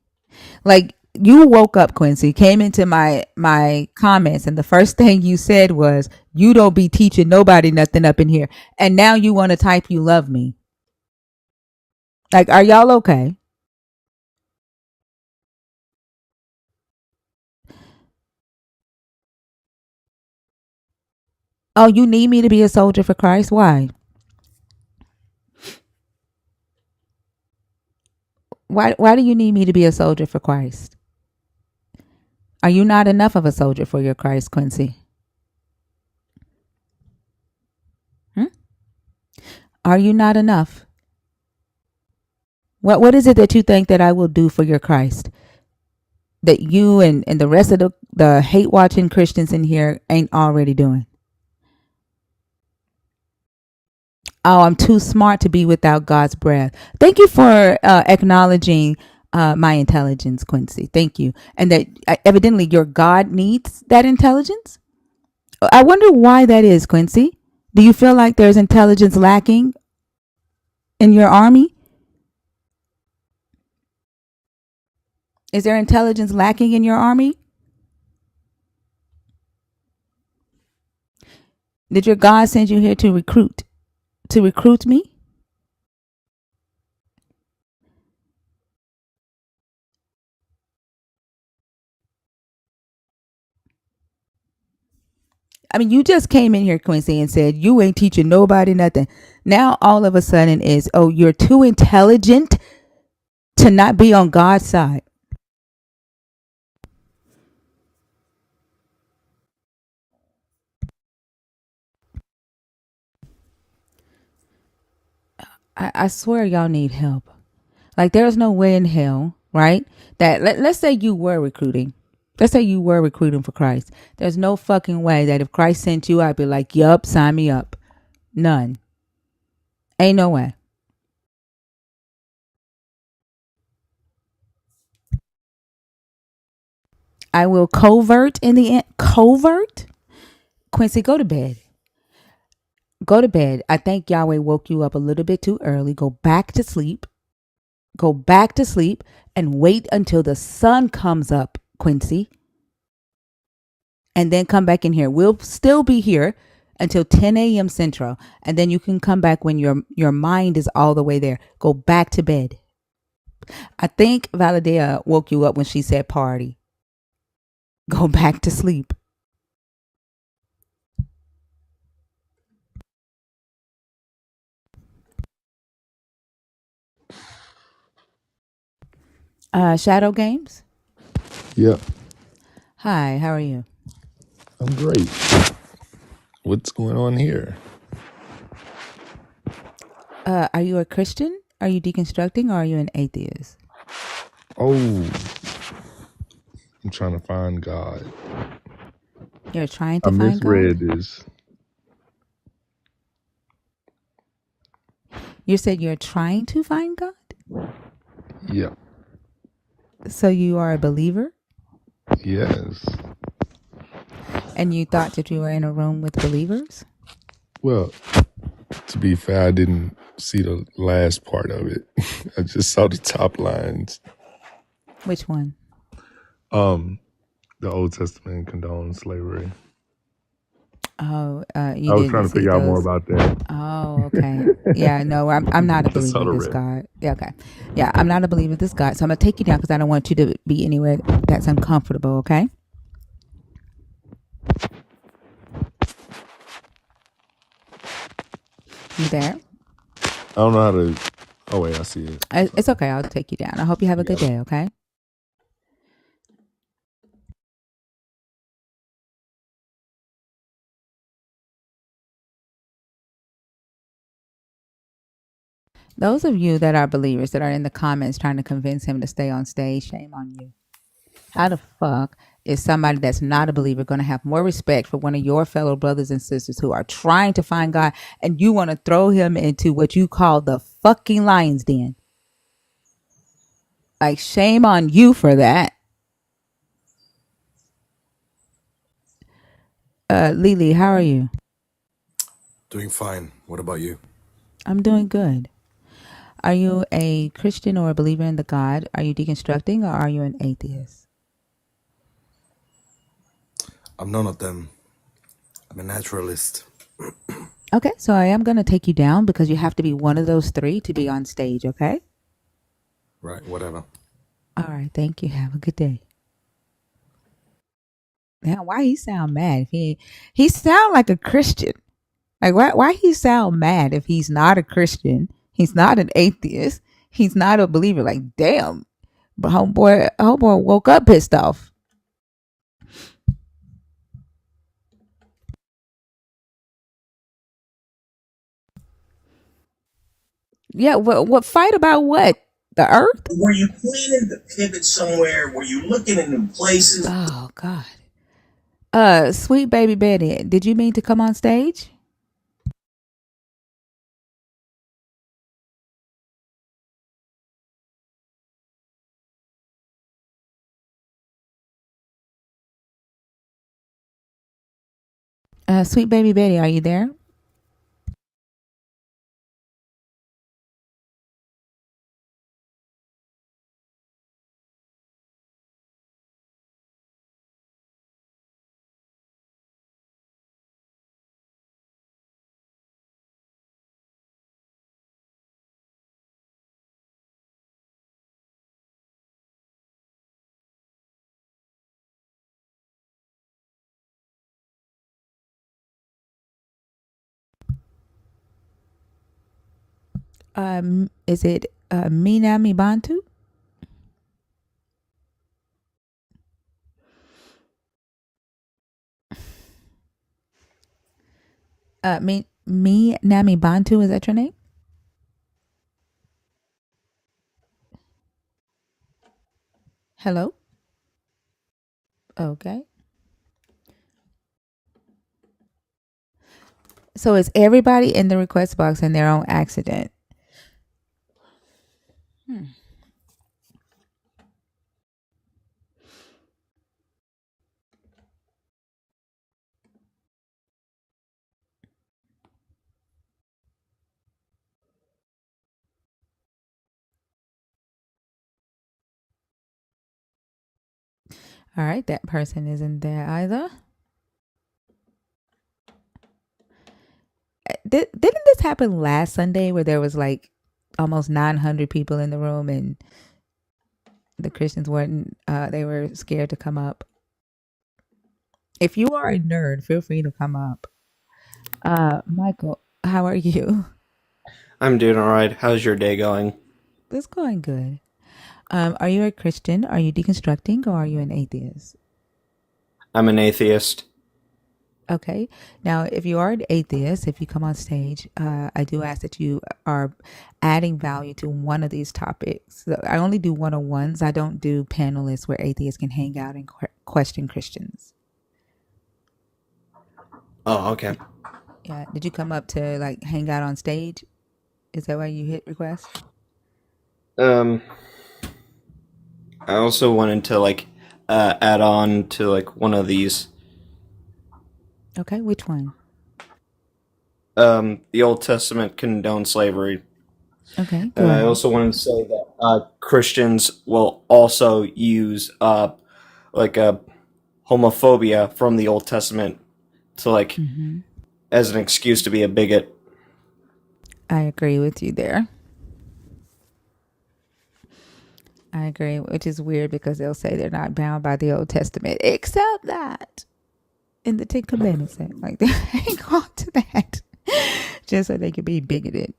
Like, you woke up, Quincy, came into my comments, and the first thing you said was, you don't be teaching nobody nothing up in here. And now you want to type you love me. Like, are y'all okay? Oh, you need me to be a soldier for Christ? Why? Why do you need me to be a soldier for Christ? Are you not enough of a soldier for your Christ, Quincy? Are you not enough? What is it that you think that I will do for your Christ that you and the rest of the hate watching Christians in here ain't already doing? Oh, I'm too smart to be without God's breath. Thank you for acknowledging my intelligence, Quincy. Thank you. And that evidently your God needs that intelligence. I wonder why that is, Quincy. Do you feel like there's intelligence lacking in your army? Is there intelligence lacking in your army? Did your God send you here to recruit me? I mean, you just came in here, Quincy, and said you ain't teaching nobody nothing. Now all of a sudden is, oh, you're too intelligent to not be on God's side. I swear y'all need help. Like, there's no way in hell, right? That let's say you were recruiting. Let's say you were recruiting for Christ. There's no fucking way that if Christ sent you, I'd be like, yup, sign me up. None. Ain't no way. I will covert in the end. Covert? Quincy, go to bed. Go to bed. I think Yahweh woke you up a little bit too early. Go back to sleep. Go back to sleep and wait until the sun comes up, Quincy. And then come back in here. We'll still be here until 10 a.m. Central. And then you can come back when your mind is all the way there. Go back to bed. I think Valadea woke you up when she said party. Go back to sleep. Shadow Games. Yep, Hi, how are you? I'm great. What's going on here? Are you a Christian? Are you deconstructing or are you an atheist? Oh, I'm trying to find God. You're trying I to find God? misread this. You said you're trying to find God? Yep, So you are a believer? yes. And you thought that you were in a room with believers? Well, to be fair, I didn't see the last part of it. I just saw the top lines. Which one? The Old Testament condones slavery. Oh, you I was trying didn't to see figure out more those. about that. Oh, okay. Yeah, no, I'm not a I believer saw in the this red. God. Yeah, okay. Yeah, I'm not a believer in this God. So I'm gonna take you down because I don't want you to be anywhere that's uncomfortable. Okay. You there? I don't know how to. Oh wait, I see it. It's okay. I'll take you down. I hope you have a good Yeah. day. Okay. Those of you that are believers that are in the comments trying to convince him to stay on stage, shame on you. How the fuck is somebody that's not a believer going to have more respect for one of your fellow brothers and sisters who are trying to find God and you want to throw him into what you call the fucking lion's den? Like, shame on you for that. Lily, how are you? Doing fine. What about you? I'm doing good. Are you a Christian or a believer in the God? Are you deconstructing or are you an atheist? I'm none of them. I'm a naturalist. Okay, so I am going to take you down because you have to be one of those three to be on stage, okay? Right, whatever. All right, thank you. Have a good day. Now, why he sound mad? If he sound like a Christian. Like why he sound mad if he's not a Christian? He's not an atheist. He's not a believer. Like, damn. But homeboy woke up pissed off. Yeah, what fight about what? The earth? Were you planning to pivot somewhere? Were you looking at new places? Oh God. Sweet baby Betty, did you mean to come on stage? Sweet baby Betty, are you there? Is it Minami Bantu? Me Nami Bantu, is that your name? Hello? Okay. So is everybody in the request box in their own accident? Hmm. All right, that person isn't there either. Didn't this happen last Sunday where there was like almost 900 people in the room and The Christians weren't. They were scared to come up. If you are a nerd, feel free to come up. Michael, how are you? I'm doing all right. How's your day going? It's going good. Are you a Christian? Are you deconstructing, or are you an atheist? I'm an atheist. Okay. Now, if you are an atheist, if you come on stage, I do ask that you are adding value to one of these topics. So I only do one-on-ones. I don't do panelists where atheists can hang out and question Christians. Oh, okay. Yeah. Did you come up to like hang out on stage? Is that why you hit request? Um, I also wanted to add on to like one of these. Okay. Which one? The Old Testament condones slavery. Okay. Go I ahead. also wanted to say that Christians will also use like homophobia from the Old Testament to as an excuse to be a bigot. I agree with you there. I agree, which is weird because they'll say they're not bound by the Old Testament, except that in the Ten Commandments, like they hang on to that just so they can be bigoted.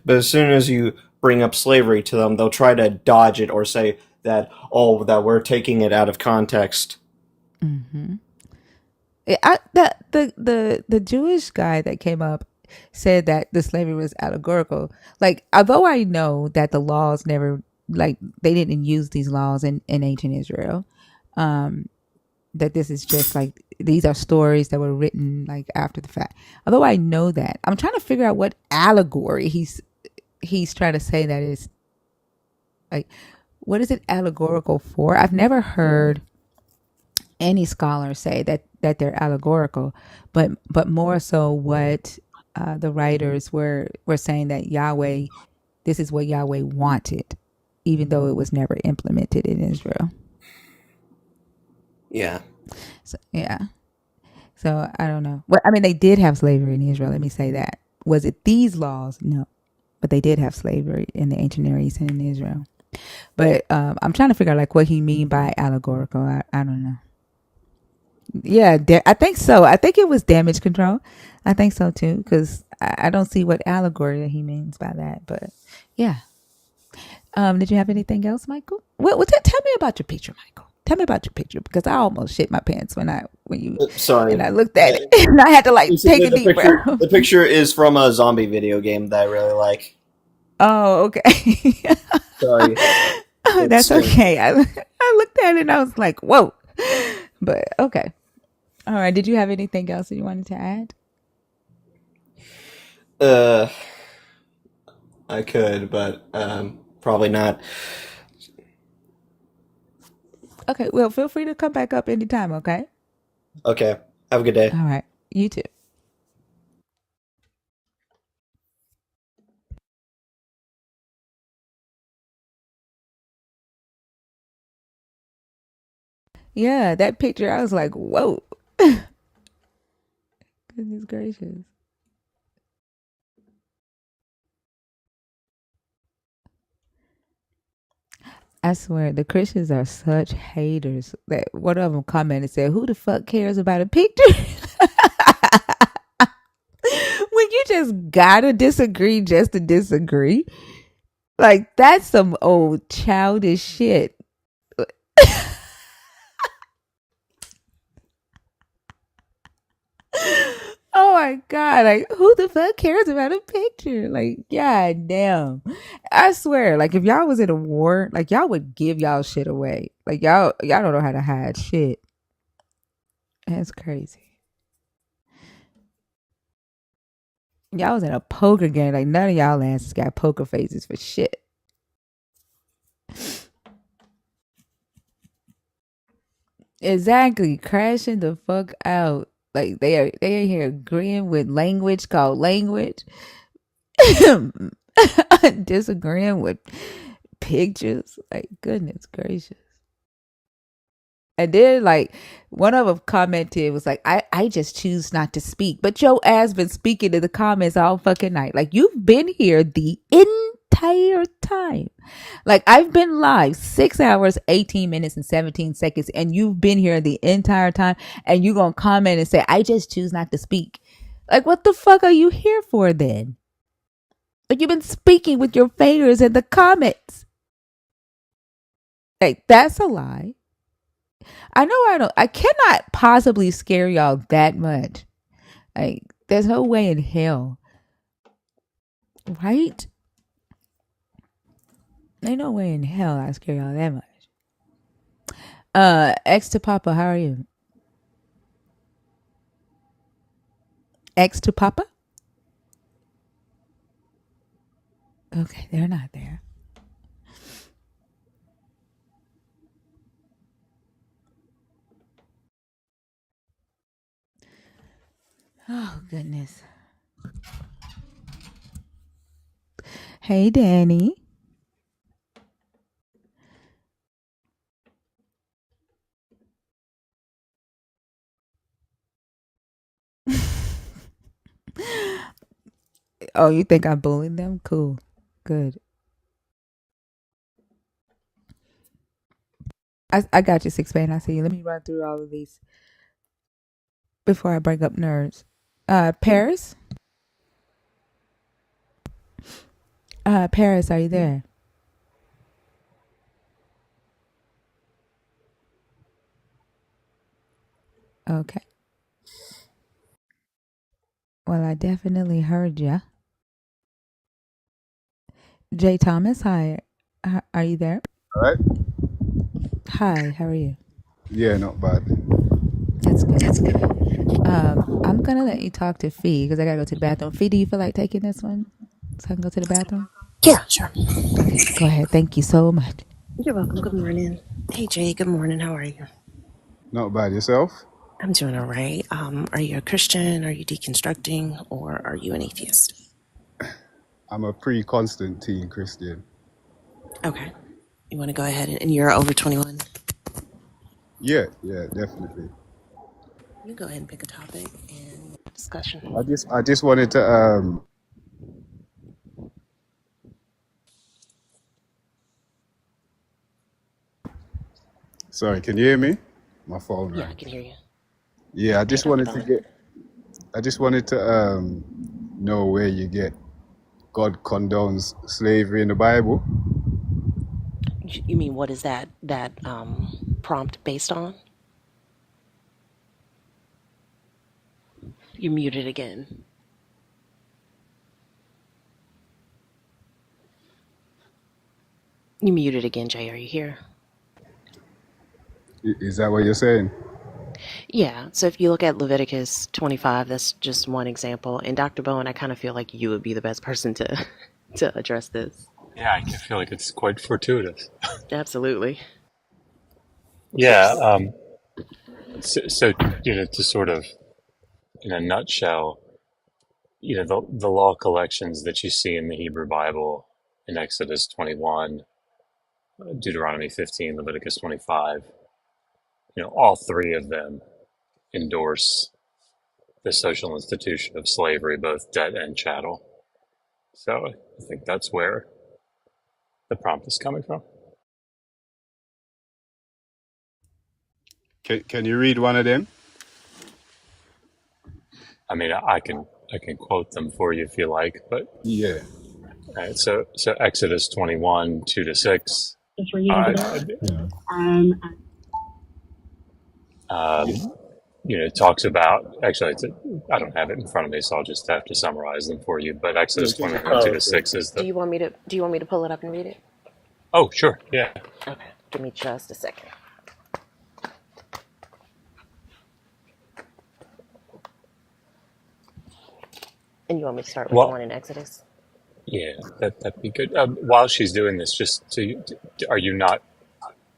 But as soon as you bring up slavery to them, they'll try to dodge it or say that, oh, that we're taking it out of context. Mm-hmm. The Jewish guy that came up said that the slavery was allegorical. Like, although I know that the laws never, like, they didn't use these laws in ancient Israel, that this is just like, these are stories that were written like after the fact. Although I know that, I'm trying to figure out what allegory he's trying to say that is. Like, what is it allegorical for? I've never heard any scholar say that they're allegorical, but more so what the writers were saying, that Yahweh, this is what Yahweh wanted, even though it was never implemented in Israel. Yeah. So, yeah. So I don't know. Well, I mean, they did have slavery in Israel. Let me say that. Was it these laws? No, but they did have slavery in the ancient Near East and in Israel. But I'm trying to figure out like what he mean by allegorical. I don't know. Yeah, I think so. I think it was damage control. I think so too, because I don't see what allegory that he means by that. But yeah. Did you have anything else, Michael? Well, tell me about your picture, Michael. Tell me about your picture, because I almost shit my pants when you Sorry. and I looked at it and I had to like take a deep breath. The picture is from a zombie video game that I really like. Oh, okay. Sorry. That's okay. I looked at it and I was like, whoa. But okay. All right. Did you have anything else that you wanted to add? I could, but probably not. Okay. Well, feel free to come back up anytime. Okay. Okay. Have a good day. All right. You too. Yeah, that picture, I was like, whoa. Goodness gracious. I swear, the Christians are such haters that one of them commented and said, who the fuck cares about a picture? When you just gotta disagree just to disagree. Like, that's some old childish shit. Oh my God. Like, who the fuck cares about a picture? Like, god damn. I swear, like, if y'all was in a war, like, y'all would give y'all shit away. Like, y'all don't know how to hide shit. That's crazy. Y'all was in a poker game. Like, none of y'all asses got poker faces for shit. Exactly. Crashing the fuck out. Like, they are here agreeing with language called language. Disagreeing with pictures. Like, goodness gracious. And then, like, one of them commented, was like, I just choose not to speak. But your ass been speaking in the comments all fucking night. Like, you've been here the entire time. Like, I've been live 6 hours, 18 minutes, and 17 seconds, and you've been here the entire time, and you're going to comment and say, I just choose not to speak. Like, what the fuck are you here for then? Like, you've been speaking with your fingers in the comments. Like, that's a lie. I cannot possibly scare y'all that much. Like, there's no way in hell. Right? Ain't no way in hell I scare y'all that much. X to Papa, how are you? X to Papa? Okay, they're not there. Oh, goodness. Hey, Danny. Oh, you think I bullied them? Cool. Good. I got you, Six Man. I see you. Let me run through all of these before I bring up nerds. Paris? Paris, are you there? Okay. Well, I definitely heard ya. Jay Thomas, hi. Are you there? All right. Hi, how are you? Yeah, not bad. That's good. I'm gonna let you talk to Fee because I gotta go to the bathroom. Fee, do you feel like taking this one so I can go to the bathroom? Yeah, sure. Okay, go ahead. Thank you so much. You're welcome. Good morning. Hey, Jay. Good morning. How are you? Not bad. Yourself? I'm doing all right. Are you a Christian? Are you deconstructing? Or are you an atheist? I'm a pre-Constantine Christian. Okay. You want to go ahead and you're over 21? Yeah, definitely. You go ahead and pick a topic and discussion. I just wanted to Sorry, can you hear me? My phone Yeah, I rang. can hear you. Yeah, Hey, Dr. Bond. I just wanted to know where you get God condones slavery in the Bible. You mean what is that prompt based on? You're muted again. You muted again, Jay. Are you here? Is that what you're saying? Yeah. So if you look at Leviticus 25, that's just one example. And Dr. Bowen, I kind of feel like you would be the best person to to address this. Yeah, I feel like it's quite fortuitous. Absolutely. So Yeah. So to sort of, in a nutshell, the law collections that you see in the Hebrew Bible in Exodus 21, Deuteronomy 15, Leviticus 25, all three of them endorse the social institution of slavery, both debt and chattel. So I think that's where the prompt is coming from. Can you read one of them? I mean, I can quote them for you if you like, but Yeah. so Exodus 21, 2-6. Just for you to get. Um, it talks about, actually, I don't have it in front of me, so I'll just have to summarize them for you. But Exodus 21, 2-6 is do the, you want me to pull it up and read it? oh, sure, yeah. Okay. Give me just a second. And you want me to start with the one Well, in Exodus? yeah, that'd be good. While she's doing this, are you not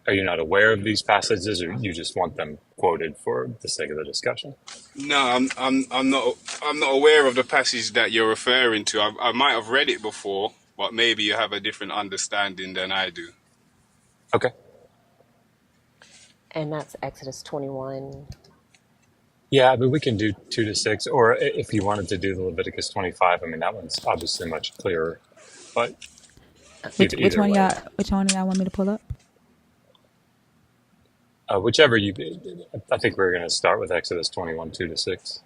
aware of these passages, or you just want them quoted for the sake of the discussion? No, I'm not aware of the passage that you're referring to. I might have read it before, but maybe you have a different understanding than I do. Okay. And that's Exodus 21. Yeah, but we can do 2-6, or if you wanted to do the Leviticus 25, I mean, that one's obviously much clearer. But Which Either one of way, y'all? Which one of y'all want me to pull up? whichever you. I think we're going to start with Exodus 21 2 to 6.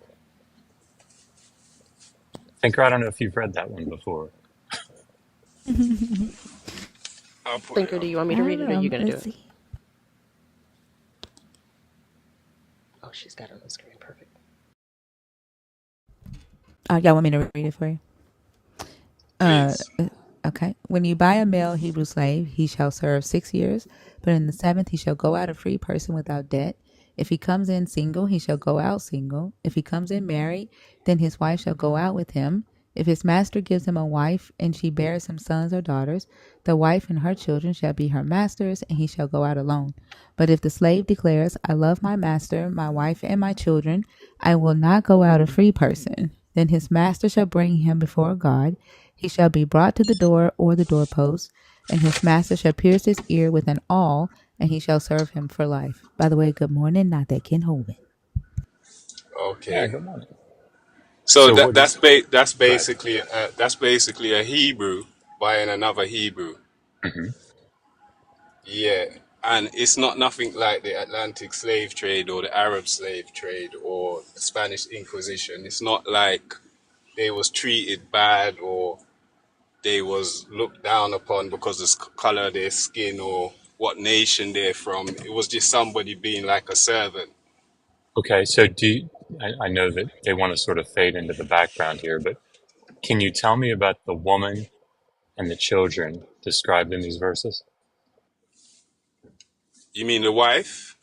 Thinker, I don't know if you've read that one before. I'll put it Thinker, do up. you want me I to don't read it or are you know. going to do Let's it? see. Oh, she's got it on the screen. Perfect. Oh, y'all want me to read it for you? Uh, Please. okay. When you buy a male Hebrew slave, he shall serve 6 years, but in the seventh he shall go out a free person without debt. If he comes in single, he shall go out single. If he comes in married, then his wife shall go out with him. If his master gives him a wife, and she bears him sons or daughters, the wife and her children shall be her master's, and he shall go out alone. But if the slave declares, I love my master, my wife, and my children, I will not go out a free person, then his master shall bring him before God. He shall be brought to the door or the doorpost, and his master shall pierce his ear with an awl, and he shall serve him for life. By the way, good morning. Not that Ken Holman. Yeah, Okay. good morning. So So what? Go ahead. that's basically a Hebrew buying another Hebrew. Hmm. Yeah. And it's not nothing like the Atlantic slave trade or the Arab slave trade or the Spanish Inquisition. It's not like they was treated bad or they was looked down upon because of the color of their skin or what nation they're from. It was just somebody being like a servant. Okay, so I know that they want to sort of fade into the background here, but can you tell me about the woman and the children described in these verses? You mean the wife?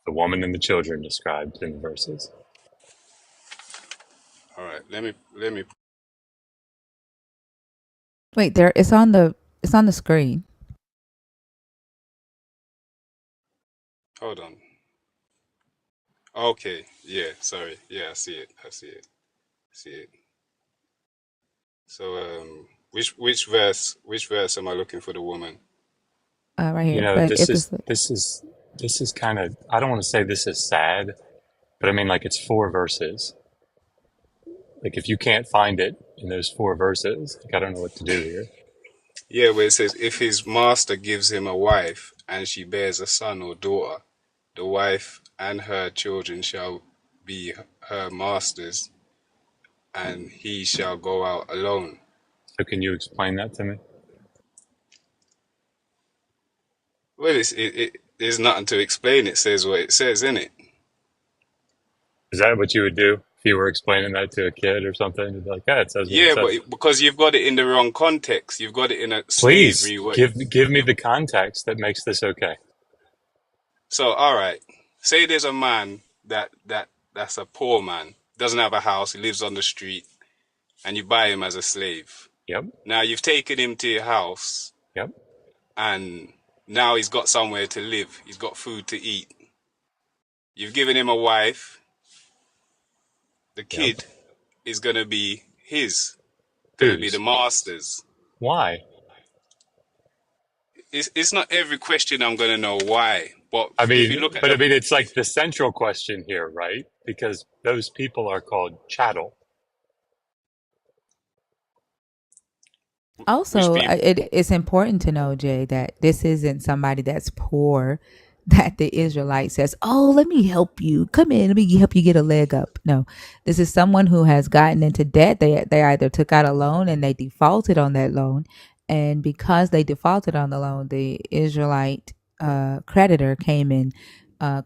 The woman and the children described in the verses. All right, let me Wait, there. It's on the screen. hold on. Okay, yeah, sorry. Yeah, I see it. I see it. See it. So which verse am I looking for the woman? Right You here. know, But if this, this is kind of, I don't want to say this is sad, but I mean like it's 4 verses. Like if you can't find it in those 4 verses, like I don't know what to do here. Yeah, where it says if his master gives him a wife and she bears a son or daughter, the wife and her children shall be her masters, and he shall go out alone. So can you explain that to me? Well, there's nothing to explain. It says what it says, innit? Is that what you would do if you were explaining that to a kid or something? You'd be like, yeah, it says what it Yeah, but says. because you've got it in the wrong context, you've got it in a Please slavery way. give me the context that makes this okay. So, all right, say there's a man that's a poor man, doesn't have a house, he lives on the street, and you buy him as a slave. Yep, Now you've taken him to your house, yep, and now he's got somewhere to live. He's got food to eat. You've given him a wife. The yep. kid is gonna be his, gonna be the Whose? master's. Why? It's not every question I'm gonna know why, but I if you mean, look at but I the mean, it's like the central question here, right? Because those people are called chattel. which also, people, it's important to know, Jay, that this isn't somebody that's poor. That the Israelite says, "Oh, let me help you. Come in, let me help you get a leg up." No, this is someone who has gotten into debt. They either took out a loan and they defaulted on that loan, and because they defaulted on the loan, the Israelite creditor came in,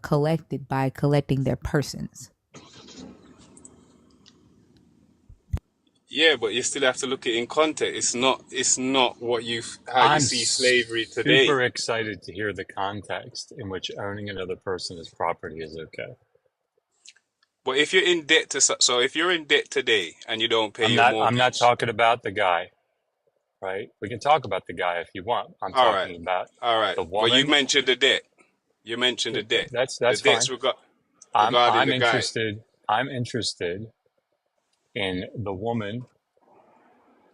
collected by collecting their persons. yeah, but you still have to look at it in context. It's not what you how you I'm see slavery super today. excited to hear the context in which owning another person as property is okay. But if you're in debt so if you're in debt today and you don't pay your I'm not mortgage, talking about the guy, right? We can talk about the guy if you want. I'm all right, talking about all right. the But you woman. mentioned the debt. You mentioned the debt. The That's debt's fine. regarding I'm the guy. interested. I'm interested in the woman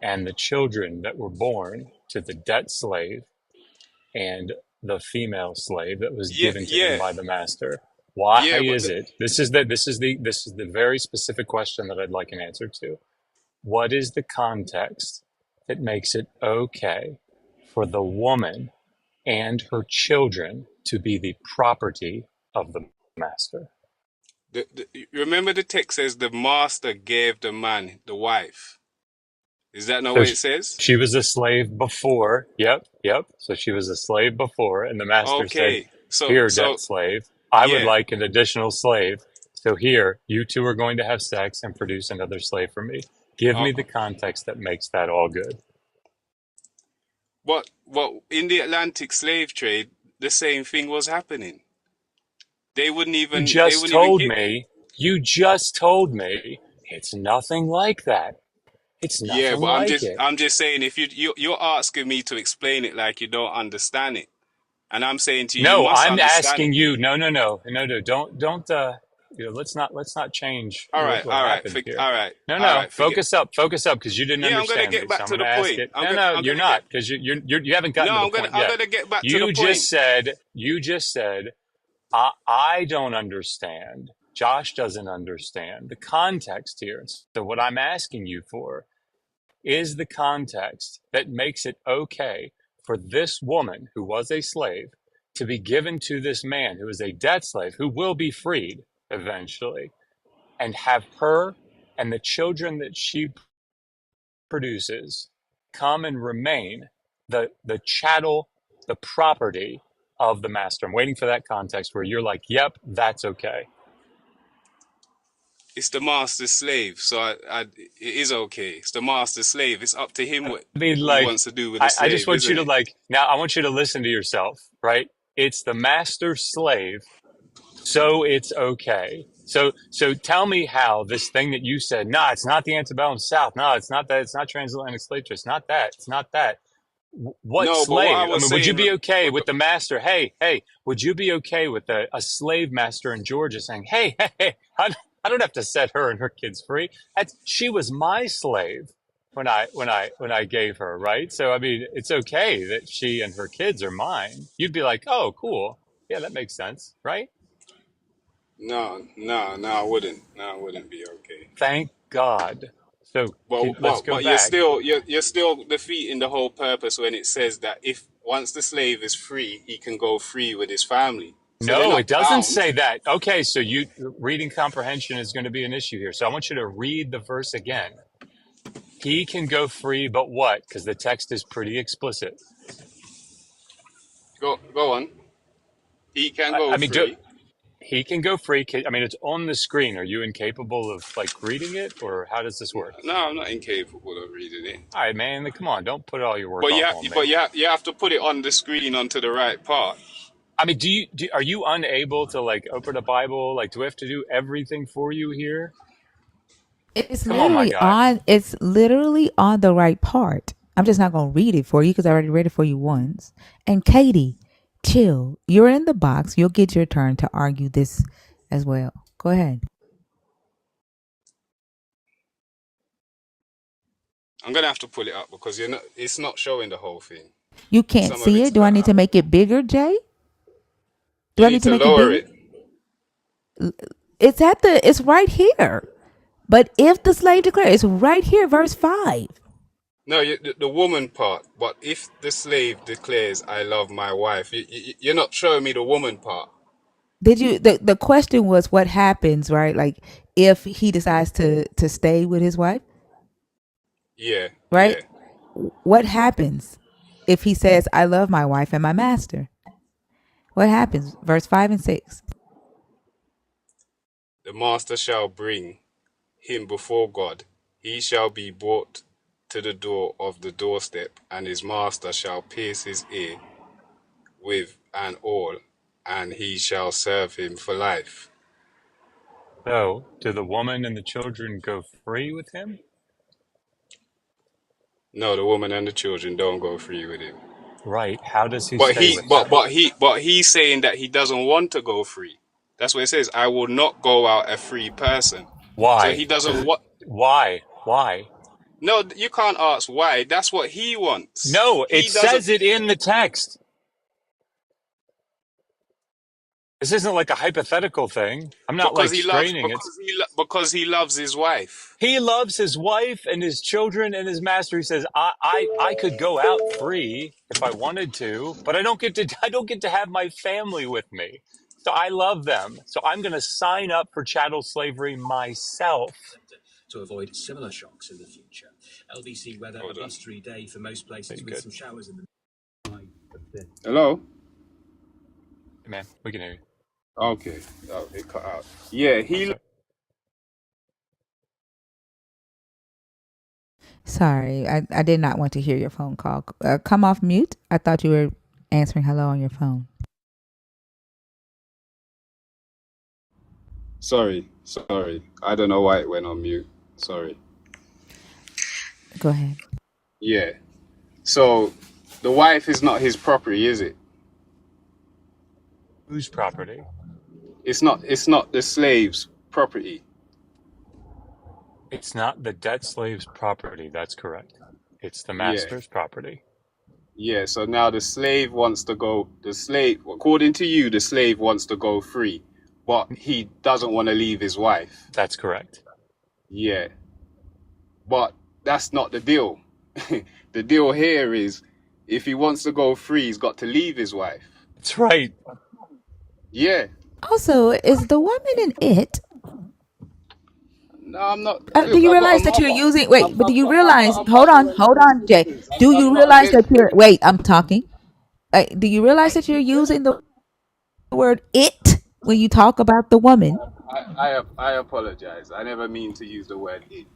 and the children that were born to the debt slave and the female slave that was Yeah, given to him yeah, by the master. Why yeah. But is it? This is the very specific question that I'd like an answer to. What is the context that makes it okay for the woman and her children to be the property of the master? Remember the text says the master gave the man the wife. Is that not So what it says? she was a slave before. Yep, yep. So she was a slave before, and the master said, Okay. So "Here, so debt slave, I would yeah. like an additional slave. So here, you two are going to have sex and produce another slave for me. Give Uh, me the context that makes that all good." but in the Atlantic slave trade, the same thing was happening. They wouldn't You even they just wouldn't even told give. me. You just told me it's nothing like that. It's Yeah, nothing but like it. I'm just saying if you're asking me to explain it like you don't understand it, and I'm saying to you, you No, must I'm understand it. asking you. No, no, no, no, no. Don't. Let's not change what All right, happened here. all right, No, all no. right. Forget. Focus up, because you didn't Yeah, I'm gonna understand me. get So back I'm to going the to ask point. it. No, no, I'm you're gonna get. not, because you haven't gotten No, to the point I'm yet. gonna get back to the You point. just said. I don't understand. Josh doesn't understand the context here. So what I'm asking you for is the context that makes it okay for this woman who was a slave to be given to this man who is a debt slave who will be freed eventually, and have her and the children that she produces come and remain the chattel, the property of the master. I'm waiting for that context where you're like, yep, that's okay. It's the master slave, so it is okay. It's the master slave. It's up to him I mean, what he like, wants to do with the I just slave, want you isn't to it? like, now I want you to listen to yourself, right? It's the master slave, so it's okay. So tell me how this thing that you said, no, it's not the antebellum South. No, it's not that. It's not transatlantic slave trade. It's not that. It's not that. What No, but what I slave? I was mean, would you saying, be okay with the master? Hey, would you be okay with a slave master in Georgia saying, hey, I don't have to set her and her kids free. She was my slave when I gave her, right? So I mean, it's okay that she and her kids are mine. You'd be like, oh, cool, yeah, that makes sense, right? no, I wouldn't. No, I wouldn't be okay. Thank God. So let's But go but you're back. still you're still defeating the whole purpose when it says that if once the slave is free, he can go free with his family. So they're No, it not doesn't bound. say that. Okay, so you reading comprehension is going to be an issue here. So I want you to read the verse again. He can go free, but what? Because the text is pretty explicit. Go on. He can I go mean, free. he can go free. I mean, it's on the screen. Are you incapable of like reading it, or how does this work? No, I'm not incapable of reading it. All right, man. Come on, don't put all your work But off on me. you have to put it on the screen onto the right part. I mean, are you unable to like open a Bible? Like, do we have to do everything for you here? It's Come on, my literally guy. on. It's literally on the right part. I'm just not gonna read it for you because I already read it for you once. And Katie, chill. You're in the box. You'll get your turn to argue this as well. Go ahead. I'm gonna have to pull it up because it's not showing the whole thing. You can't Some of see it's it. Do I cut need to out. make it bigger, Jay? Do You I need need to to make it lower bigger? it. It's right here. But if the slave declare, it's right here, verse 5. No, the woman part. But if the slave declares, "I love my wife," you're not showing me the woman part. Did you the question was what happens, right? Like if he decides to stay with his wife, Yeah, right? yeah. What happens if he says, I love my wife and my master? What happens? Verse 5 and 6. The master shall bring him before God. He shall be brought to the door of the doorstep, and his master shall pierce his ear with an awl, and he shall serve him for life. So, do the woman and the children go free with him? No, the woman and the children don't go free with him. Right. How does he But stay he, with but them? but he, but he's saying that he doesn't want to go free. That's what it says. I will not go out a free person. So Why? he doesn't Because want. why? Why? No, you can't ask why. That's what he wants. No, it He doesn't. says it in the text. This isn't like a hypothetical thing. I'm not because like he loves straining it. because he loves his wife. He loves his wife and his children and his master. He says, I could go out free if I wanted to, but I don't get to have my family with me. So I love them. So I'm going to sign up for chattel slavery myself. To avoid similar shocks in the future. LBC weather, a blustery day for most places with some showers in the Hello? Hey man, we can hear you. Okay. Oh, it cut out. Yeah, he. Sorry, I did not want to hear your phone call. Come off mute. I thought you were answering hello on your phone. Sorry. I don't know why it went on mute. Sorry. Go ahead. Yeah. So, the wife is not his property, is it? Whose property? It's not. It's not the slave's property. It's not the debt slave's property. That's correct. It's the Yeah. master's property. Yeah. So now the slave wants to go. The slave, according to you, the slave wants to go free, but he doesn't want to leave his wife. That's correct. Yeah. But that's not the deal. The deal here is, if he wants to go free, he's got to leave his wife. That's right. Yeah. Also, is the woman in it? No, I'm not. Do Look, you I've got realize a that you're mother. using? Wait, but do you realize? I'm Hold not on, doing Jay. things. Do you I'm not realize that against you're? it. Wait, I'm talking. Do you realize that you're using the word "it" when you talk about the woman? I apologize. I never mean to use the word it.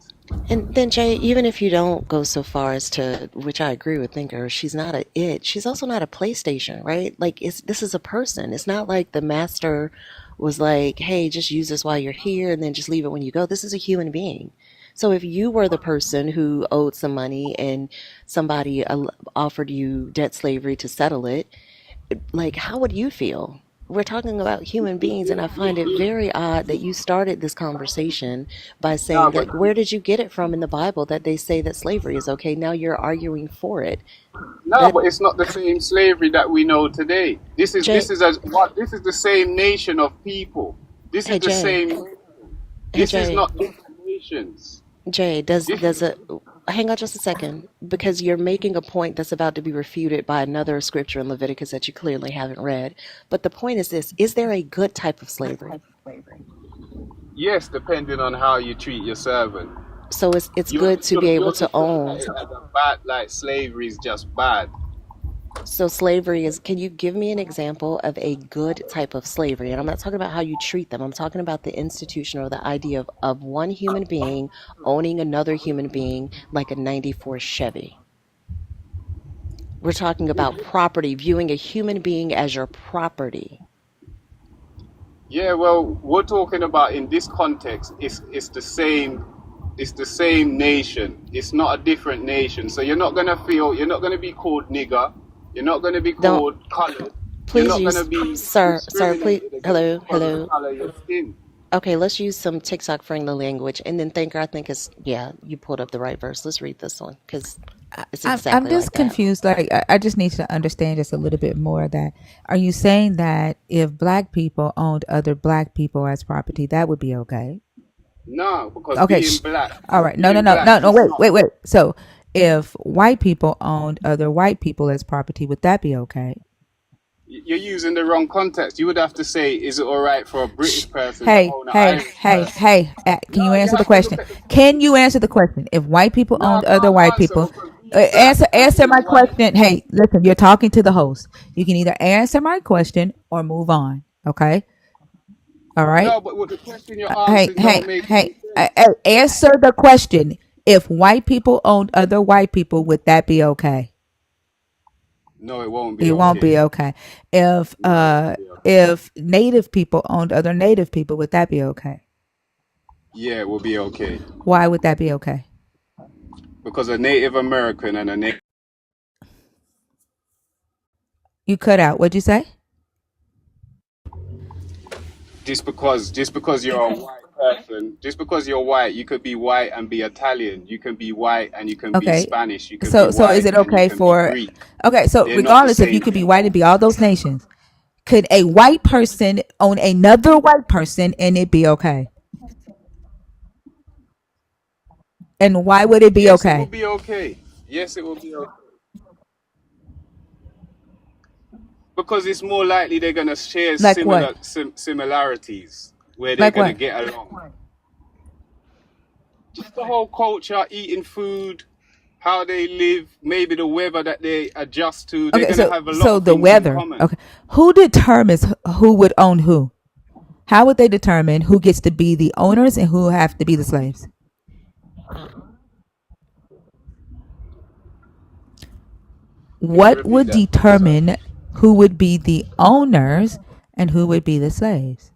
And then Jay, even if you don't go so far as to, which I agree with Thinker, she's not a it. She's also not a PlayStation, right? Like this is a person. It's not like the master was like, "Hey, just use this while you're here, and then just leave it when you go." This is a human being. So if you were the person who owed some money and somebody offered you debt slavery to settle it, like how would you feel? We're talking about human beings, and I find it very odd that you started this conversation by No, saying, but like, where did you get it from in the Bible that they say that slavery is okay? Now you're arguing for it. no, That but it's not the same slavery that we know today. This is Jay, this is the same nation of people. This is hey the Jay, same. hey This is Jay, not different nations. Jay, This does it? Hang on just a second, because you're making a point that's about to be refuted by another scripture in Leviticus that you clearly haven't read. But the point is this: is there a good type of slavery? yes, depending on how you treat your servant. So it's good to be able You're to just looking at own. it as a bad, like slavery is just bad. So slavery is, can you give me an example of a good type of slavery? And I'm not talking about how you treat them. I'm talking about the institution or the idea of one human being owning another human being like a 94 Chevy. We're talking about property, viewing a human being as your property. Yeah, well, we're talking about in this context, it's the same. It's the same nation. It's not a different nation. So you're not gonna be called nigger. You're not gonna be Don't, called colored. You're please not gonna use, be sir, please, discriminated against hello, because of the hello. color of your skin. Okay, let's use some TikTok friendly language. And then Thinker, I think is, yeah, you pulled up the right verse. Let's read this one because it's I'm exactly just like that. confused. Like I just need to understand just a little bit more. That are you saying that if black people owned other black people as property, that would be okay? No, because Okay. All right. No. No. being No. black No. No. is Wait. not. Wait. Wait. So if white people owned other white people as property, would that be okay? You're using the wrong context. You would have to say, is it all right for a Shh. British person to Hey. own an Hey. Irish Hey. person? Hey. Can you No, you answer the have to look question? at the Can you context. answer the question? If white people No, I owned other can't white answer people, because being black and answer my being white. question. Hey, listen. You're talking to the host. You can either answer my question or move on. Okay. All right. No, but with the question you're Hey, answering hey, don't make hey, any sense. answer the question. If white people owned other white people, would that be okay? No, it won't be It won't okay. be okay. If No, it won't be okay. if native people owned other native people, would that be okay? Yeah, it will be okay. Why would that be okay? Because a Native American and a native You cut out. What'd you say? just because you're a white person, just because you're white, you could be white and be Italian. You can be white and you can be Okay. Spanish. You can be So is white it and you okay can be for? Greek. Okay. So They're not the regardless if you same could be thing. white and be all those nations, Could a white person own another white person and it be okay? And why would it be Yes, it will okay? be okay. Yes, it will be okay. Because it's more likely they're gonna share Like what? similarities where they're Like gonna what? get along. Just the whole culture, eating food, how they live, maybe the weather that they adjust to. They're Okay, gonna so have a lot so of the things in weather. common. Okay, who determines who would own who? How would they determine who gets to be the owners and who have to be the slaves? Could you What repeat would that? Sorry. determine who would be the owners and who would be the slaves?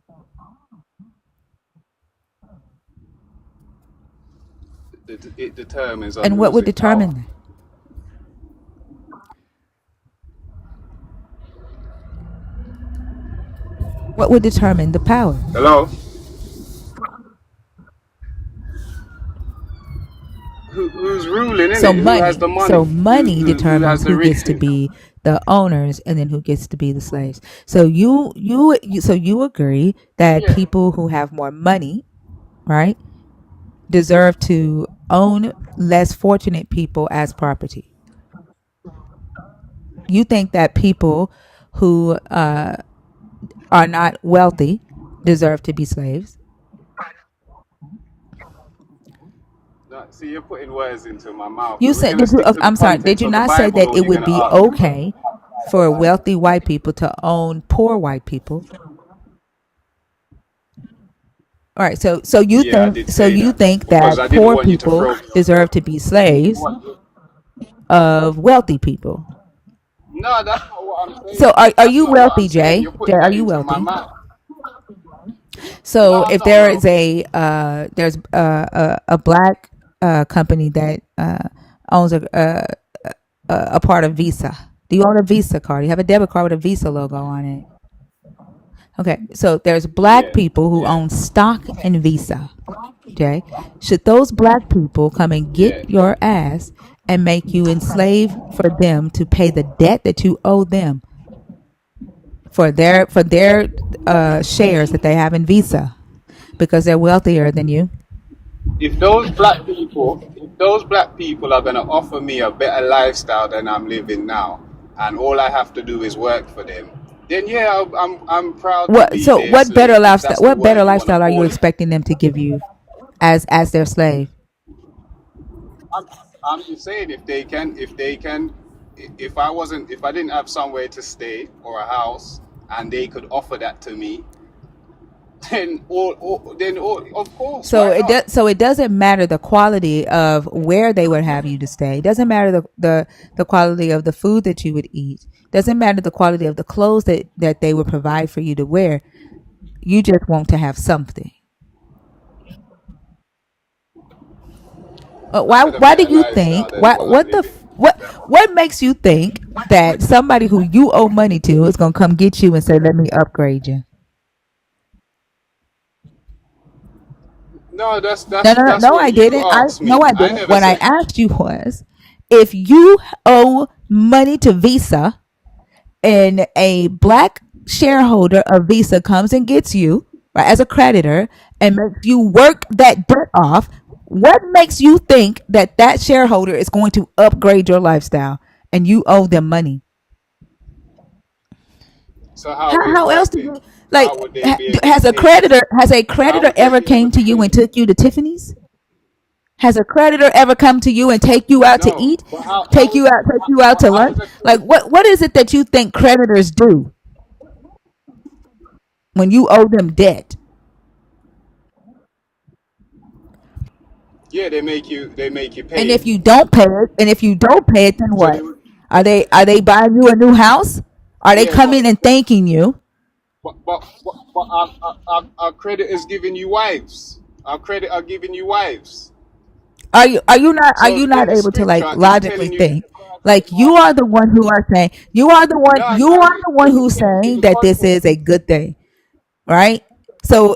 It determines on And what who's would in power. determine that? What would determine the power? Hello? Who's ruling in So it? Who has money. the money? So Who, money who, who has determines the who gets to riches? be the owners and then who gets to be the slaves. So you agree that Yeah. people who have more money, right, deserve to own less fortunate people as property. You think that people who are not wealthy deserve to be slaves. No, see, you're putting words into my mouth. You We're said, gonna did you, stick to the I'm sorry, did contents you of the not say Bible, that or it you're would gonna be argue. okay for wealthy white people to own poor white people? All right, Yeah, I did so say you that think because that I didn't poor want you to people throw me off deserve to there. be I didn't slaves want you. of wealthy people? No, that's not what I'm So saying. are That's you not what wealthy, I'm saying. Jay? You're Jay, putting are that you into my wealthy? mouth. No, So I'm if not there is wealthy. a black company that owns a part of Visa. Do you own a Visa card? You have a debit card with a Visa logo on it. Okay, so there's black Yeah, people who yeah, own stock in Visa. Okay, should those black people come and get yeah. your ass and make you enslave for them to pay the debt that you owe them for their shares that they have in Visa because they're wealthier than you? If those black people are gonna offer me a better lifestyle than I'm living now, and all I have to do is work for them, then yeah, I'm proud to What be so their what better slave, if lifestyle? that's the What better word you want to lifestyle are you call it. expecting them to give you as their slave? I'm, I'm just saying, if I didn't have somewhere to stay or a house, and they could offer that to me, of course, So why not? it doesn't matter the quality of where they would have you to stay. It doesn't matter the quality of the food that you would eat. It doesn't matter the quality of the clothes that they would provide for you to wear. You just want to have something. I said a Why do better you lifestyle think than what I'm living. what makes you think that somebody who you owe money to is gonna come get you and say, "Let me upgrade you"? No, No, no, no, that's no, what I you didn't. asked No, me. I I didn't. never What I said. asked you was, if you owe money to Visa and a black shareholder of Visa comes and gets you, right, as a creditor and makes you work that debt off, what makes you think that that shareholder is going to upgrade your lifestyle and you owe them money? So how would it How else work do then? you like? How would they be able to Has a pay me? How creditor would they ever be able came to to you pay and me? took you to Tiffany's? Has a creditor ever come to you and take you out to No. eat? But Take you out to how lunch? is a Like credit? what is it that you think creditors do when you owe them debt? Yeah, they make you And pay if it. you don't pay it, then So they what? would. Are they buying you a new house? Are they Yeah, coming and thanking you? but our credit is giving you wives. Our credit are giving you wives. Are So you in not the able to like scripture, it's logically telling you that think? the first Like you wife. are the one who are saying No, you no, are the one who's in saying the that this context. is a good thing, right? So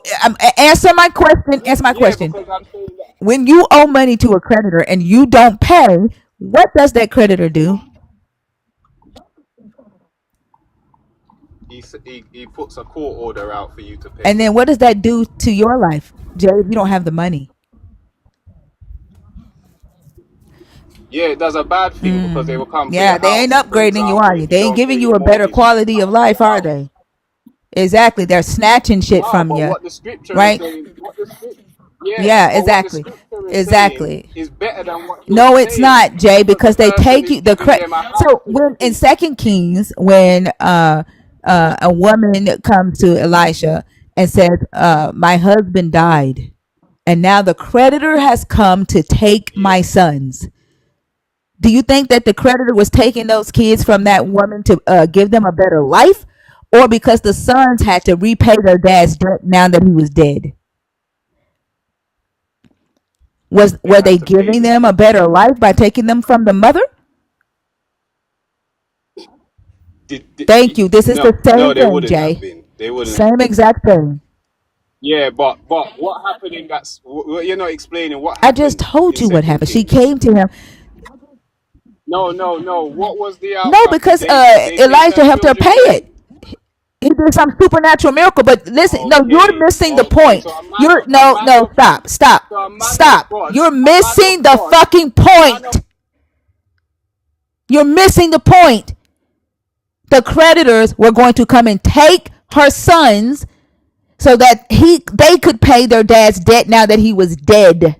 answer my question. Yeah, Answer my yeah, question. because I'm saying that. When you owe money to a creditor and you don't pay, what does that creditor do? he puts a court order out for you to pay. And then what does that do to your life, Jay, if you don't have the money? Yeah, it does a bad thing because they will come for your Yeah, they ain't house, for upgrading you, example, are you? if you They ain't don't pay giving you your a better mortgage quality of on life, your are house. they? Exactly. They're snatching shit No, from but you, what the scripture is right? saying, yeah, Yeah, but what the exactly. scripture is saying Exactly. is better than what you're No, it's saying not, Jay, because the because they person take is you the giving credit. them a house So to live when in in. Second Kings, when a woman comes to Elisha and says, "My husband died, and now the creditor has come to take Yeah. my sons." Do you think that the creditor was taking those kids from that woman to give them a better life, or because the sons had to repay their dad's debt now that he was dead? They Were had they to pay giving the them a debt. better life by taking them from the mother? Thank you. This is the No, no, same they thing, wouldn't have Jay. been. They wouldn't have Same been. exact thing. Yeah, but what happened in that? You're not explaining what I just happened told in you what Second happened. She Kings. came to him. No, no, no. What was the No, outcome? because Did they take her Elijah helped her pay children back? it. He did some supernatural miracle. But listen, no, you're Okay, missing the okay. point. So You're no, no, stop, stop, a man of stop. God, You're a man missing of the God, fucking a man point. of You're missing the point. The creditors were going to come and take her sons so that they could pay their dad's debt now that he was dead.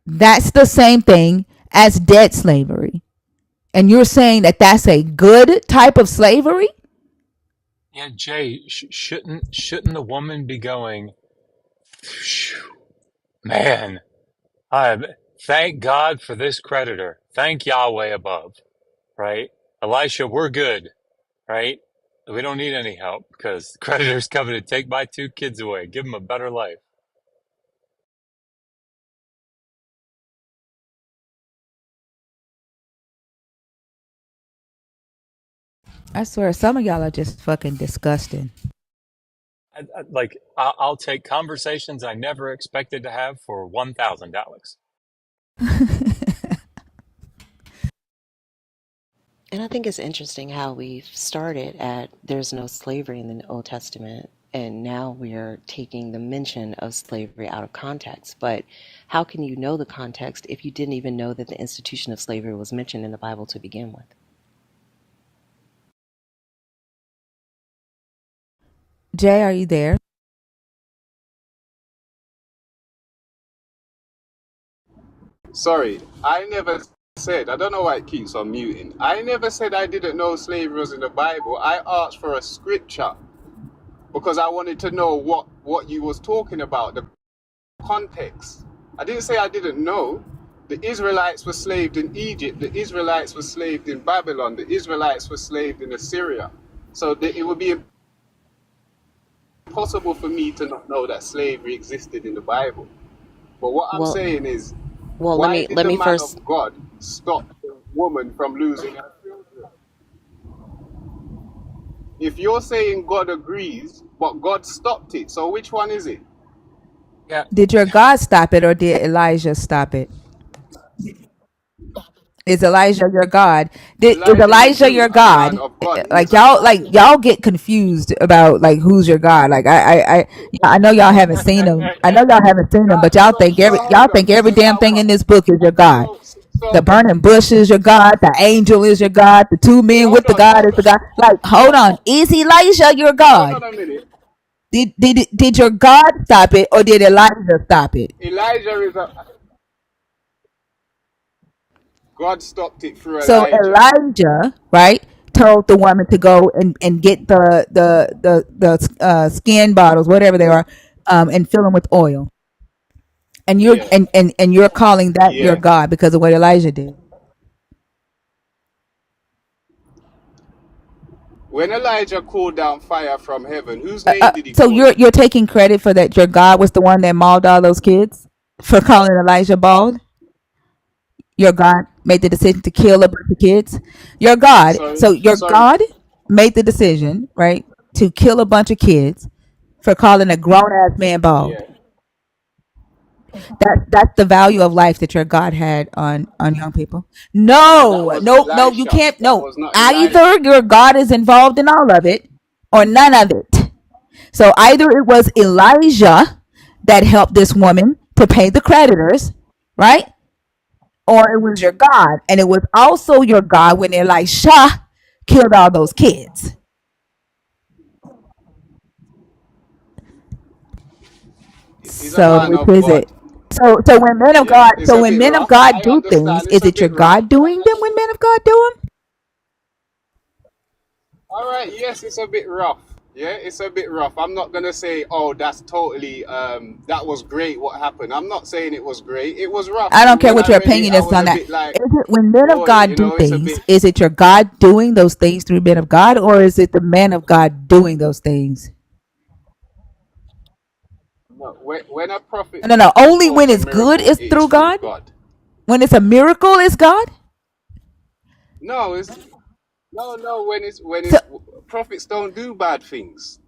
That's the same thing as debt slavery. And you're saying that that's a good type of slavery? Yeah, Jay, shouldn't the woman be going, man, I thank God for this creditor. Thank Yahweh above, right? Elisha, we're good, right? We don't need any help because the creditor's coming to take my two kids away. Give them a better life. I swear, some of y'all are just fucking disgusting. I'll take conversations I never expected to have for 1,000, Alex. And I think it's interesting how we've started at there's no slavery in the Old Testament, and now we're taking the mention of slavery out of context. But how can you know the context if you didn't even know that the institution of slavery was mentioned in the Bible to begin with? Jay, are you there? Sorry, I never said. I don't know why it keeps on muting. I never said I didn't know slavery was in the Bible. I asked for a scripture because I wanted to know what you was talking about, the context. I didn't say I didn't know. The Israelites were slaved in Egypt. The Israelites were slaved in Babylon. The Israelites were slaved in Assyria. So it would be impossible for me to not know that slavery existed in the Bible. But what I'm Well, saying is, well, let why me did let the me man first. of God stop the woman from losing her children? If you're saying God agrees, but God stopped it, so which one is it? Yeah, Did your God stop it or did Elijah stop it? Is Elijah your God? Is Elijah is Elijah who? your A man God? of God. He's Like a y'all get confused about like who's your God. Like I know y'all haven't seen him. I know y'all haven't seen him, but y'all hold think on. every So damn now thing in what? this book is your God. The So burning bush is your God. The angel is your God. The two men with hold the on, God is hold the on, God. Like, hold on, is Elijah your hold God? on a minute. Did your God stop it or did Elijah stop it? Elijah is a God stopped it through So Elijah. Elijah, right, told the woman to go and get the skin bottles, whatever they are, and fill them with oil. And you're Yeah, and you're calling that your yeah. God because of what Elijah did. When Elijah called down fire from heaven, whose name did he So call on? you're taking credit for that. Your God was the one that mauled all those kids for calling Elijah bald. Your God made the decision to kill a bunch of kids. Your God, Sorry, so your sorry. God made the decision, right, to kill a bunch of kids for calling a grown ass man bald. Yeah. That's the value of life that your God had on young people. No, that No, was no, no, you Elisha. can't. That No, was not Elijah. either your God is involved in all of it, or none of it. So either it was Elijah that helped this woman to pay the creditors, right? Or it was your God, and it was also your God when Elisha killed all those kids. He's a So man which of is it? God. So when men of Yeah, God, it's so a when bit men of rough. God I do things, understand. It's is a it your bit rough. God doing them when men of God do them? All right. Yes, it's a bit rough. Yeah, it's a bit rough. I'm not gonna say, oh, that's totally. That was great. What happened? I'm not saying it was great. It was rough. I don't care When what I your read it, opinion I is was on a that. bit like, Is it when men of boy, God you do know, it's a things, bit. is it your God doing those things through men of God, or is it the man of God doing those things? No, when a prophet No, no, no. Only when performs a it's good miracle, is it is through through God. God. When it's a miracle, is God. No, it's no. So, Prophets don't do bad things.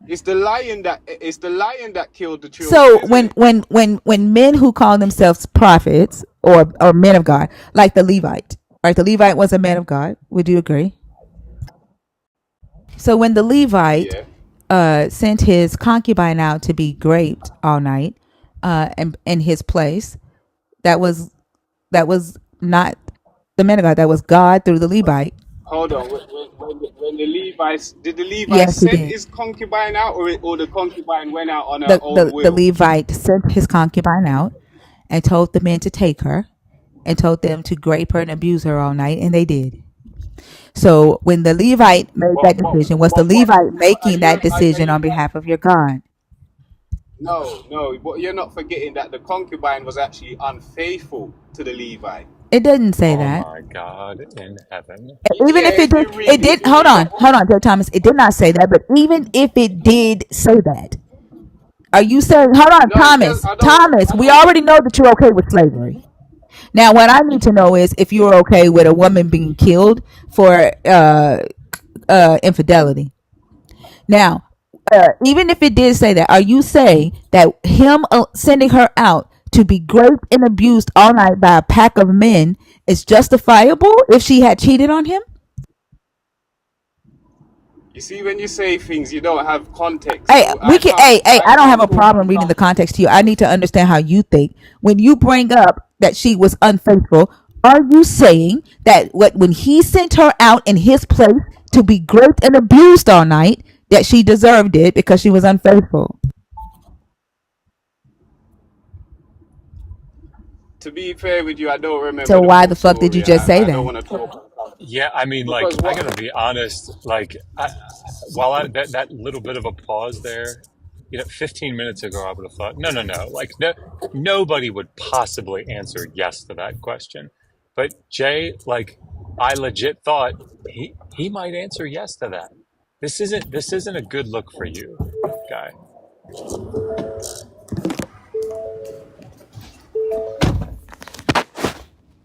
It's the lion that killed the children, so isn't it? when men who call themselves prophets or men of God, like the Levite, right? The Levite was a man of God. Would you agree? So when the Levite Yeah. sent his concubine out to be raped all night, and in his place, that was not the man of God. That was God through the Levite. Hold on. When the Levites did the Levites Yes, he send did. his concubine out, or the concubine went out on her own The will? Levite sent his concubine out and told the men to take her and told them to grape her and abuse her all night, and they did. So when the Levite made But that but decision, was the but but, Levite but are making you that are decision you on behalf of your God? no, but you're not forgetting that the concubine was actually unfaithful to the Levite. It didn't say Oh that. my God in heaven. Even Yeah, if it if did, you it read it, did. if you read that. Hold on, Joe Thomas. It did not say that. But even if it did say that, are you saying? Hold on, No, it does. Thomas. I don't. Thomas, I we don't. already know that you're okay with slavery. Now, what I need to know is if you're okay with a woman being killed for infidelity. Now, even if it did say that, are you saying that him sending her out to be raped and abused all night by a pack of men is justifiable if she had cheated on him? You see, when you say things, you don't have context. Hey, So we I can. can't. Hey, I I don't have can't a talk problem on reading the behalf. context to you. I need to understand how you think. When you bring up that she was unfaithful, are you saying that when he sent her out in his place to be raped and abused all night, that she deserved it because she was unfaithful? To be fair with you, I don't remember So the why full the fuck did you story, and just say I don't that? want to talk on something Yeah, I mean, because like, I what. gotta be honest. Like, while that little bit of a pause there, 15 minutes ago, I would have thought, no, no, no. Like, no, nobody would possibly answer yes to that question. But Jay, like, I legit thought he might answer yes to that. This isn't a good look for you, guy.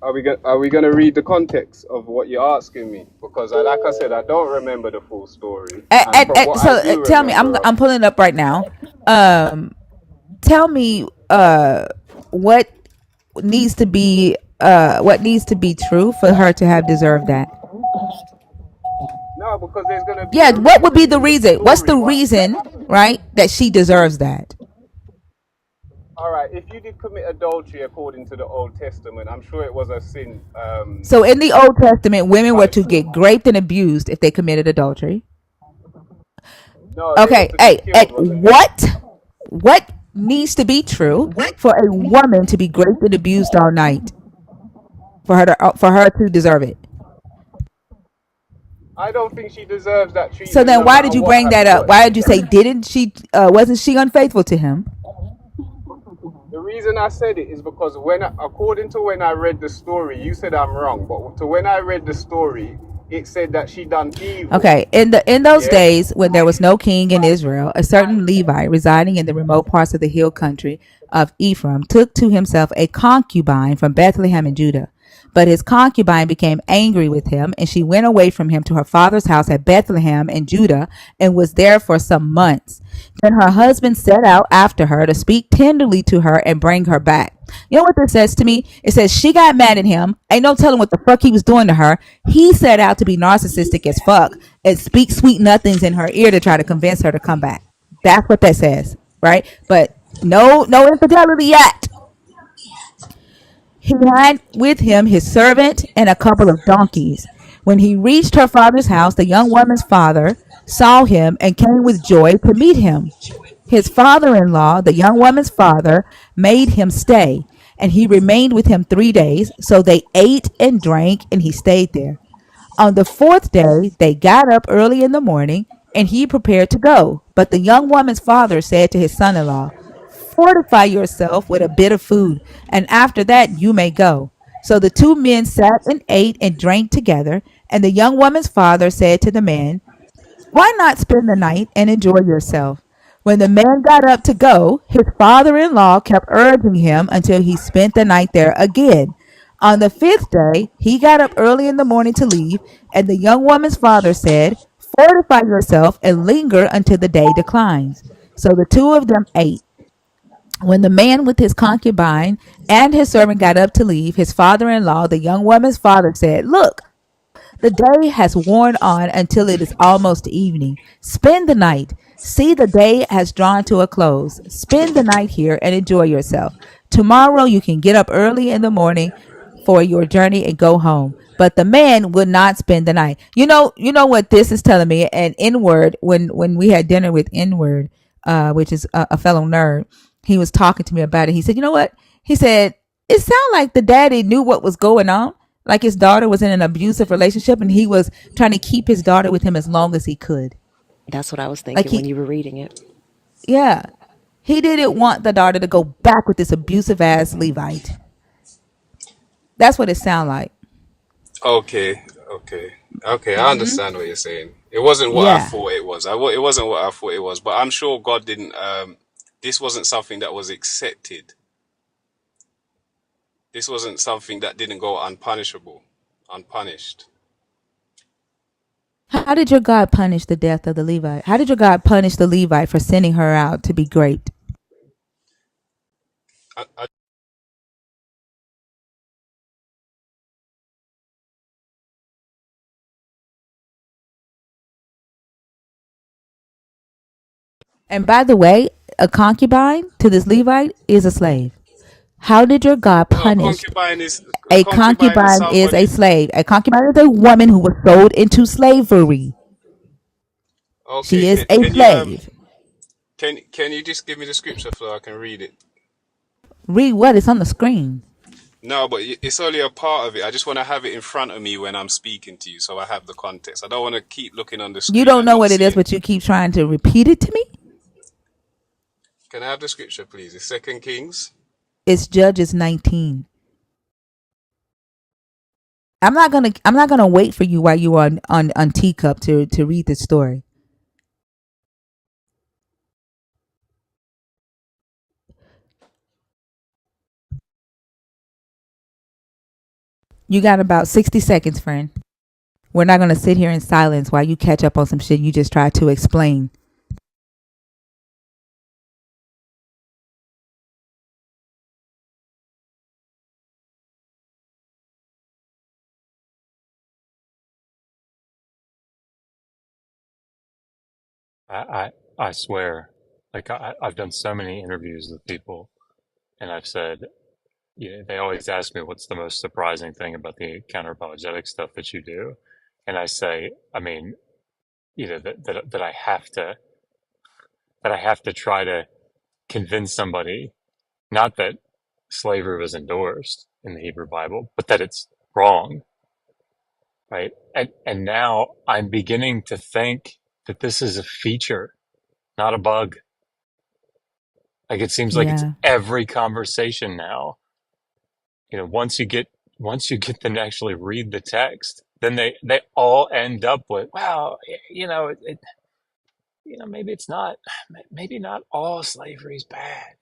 Are we gonna read the context of what you're asking me? Because like I said, I don't remember the full story, and from what I So do tell me, remember, I'm pulling it up right now. Um, Tell me what what needs to be true for her to have deserved that. no, because there's gonna be Yeah, a what would be reason the in the reason? What's story. the reason, right, that she deserves that? All right, if you did commit adultery according to the Old Testament, I'm sure it was a sin. So in the Old Testament, women were to Punishment. get raped and abused if they committed adultery. No, they were Okay, to be hey, killed, wasn't it? what needs to be true for a woman to be raped and abused all night for her to deserve it? I don't think she deserves that So treatment, then no why matter did you what bring that happened. up? Why did you say didn't she wasn't she unfaithful to him? The reason I said it is because according to when I read the story, you said I'm wrong, but to when I read the story, it said that she done evil. Okay, in those Yeah. days when there was no king in Israel, a certain Levite residing in the remote parts of the hill country of Ephraim took to himself a concubine from Bethlehem in Judah. But his concubine became angry with him, and she went away from him to her father's house at Bethlehem in Judah, and was there for some months. Then her husband set out after her to speak tenderly to her and bring her back. You know what this says to me? It says she got mad at him. Ain't no telling what the fuck he was doing to her. He set out to be narcissistic as fuck and speak sweet nothings in her ear to try to convince her to come back. That's what that says, right? But no infidelity yet. He had with him his servant and a couple of donkeys. When he reached her father's house, the young woman's father saw him and came with joy to meet him. His father in law, the young woman's father, made him stay, and he remained with him 3 days. So they ate and drank, and he stayed there. On the fourth day, they got up early in the morning, and he prepared to go. But the young woman's father said to his son in law, "Fortify yourself with a bit of food, and after that you may go." So the two men sat and ate and drank together. And the young woman's father said to the man, "Why not spend the night and enjoy yourself?" When the man got up to go, his father in law kept urging him until he spent the night there again. On the fifth day, he got up early in the morning to leave, and the young woman's father said, "Fortify yourself and linger until the day declines." So the two of them ate. When the man with his concubine and his servant got up to leave, his father in law, the young woman's father, said, "Look, the day has worn on until it is almost evening. Spend the night. See, the day has drawn to a close. Spend the night here and enjoy yourself. Tomorrow you can get up early in the morning for your journey and go home." But the man would not spend the night. You know what this is telling me. And Inward, when we had dinner with Inward, which is a fellow nerd, he was talking to me about it. He said, "You know what?" He said, "It sounded like the daddy knew what was going on, like his daughter was in an abusive relationship, and he was trying to keep his daughter with him as long as he could." That's what I was Like thinking when he, you were reading it. yeah, he didn't want the daughter to go back with this abusive ass Levite. That's what it sounded like. Okay, okay. I understand what you're saying. It wasn't what I Yeah. thought it was. It wasn't what I thought it was. But I'm sure God didn't. This wasn't something that was accepted. This wasn't something that didn't go unpunished. How did your God punish the death of the Levite? How did your God punish the Levite for sending her out to be raped? I And by the way, a concubine to this Levite is a slave. How did your God well, punish a a concubine is concubine? Is a somebody. slave. A concubine is a woman who was sold into slavery. She Okay, is can a can you slave. can you just give me the scripture so I can read it? Read what is on the screen. No, but it's only a part of it. I just want to have it in front of me when I'm speaking to you, so I have the context. I don't want to keep looking on the You screen don't and know not what it see is, it. but you keep trying to repeat it to me. Can I have the scripture, please? It's Second Kings. It's Judges 19. I'm not gonna wait for you while you are on teacup to read the story. You got about 60 seconds, friend. We're not gonna sit here in silence while you catch up on some shit you just tried to explain. I, I swear, like I've done so many interviews with people, and I've said, they always ask me what's the most surprising thing about the counter-apologetic stuff that you do, and I say, I mean, that I have to try to convince somebody, not that slavery was endorsed in the Hebrew Bible, but that it's wrong, right? And now I'm beginning to think that this is a feature, not a bug. Like it seems like it's Yeah. every conversation now. Once you get them to actually read the text, then they all end up with, wow, maybe it's not, maybe not all slavery is bad.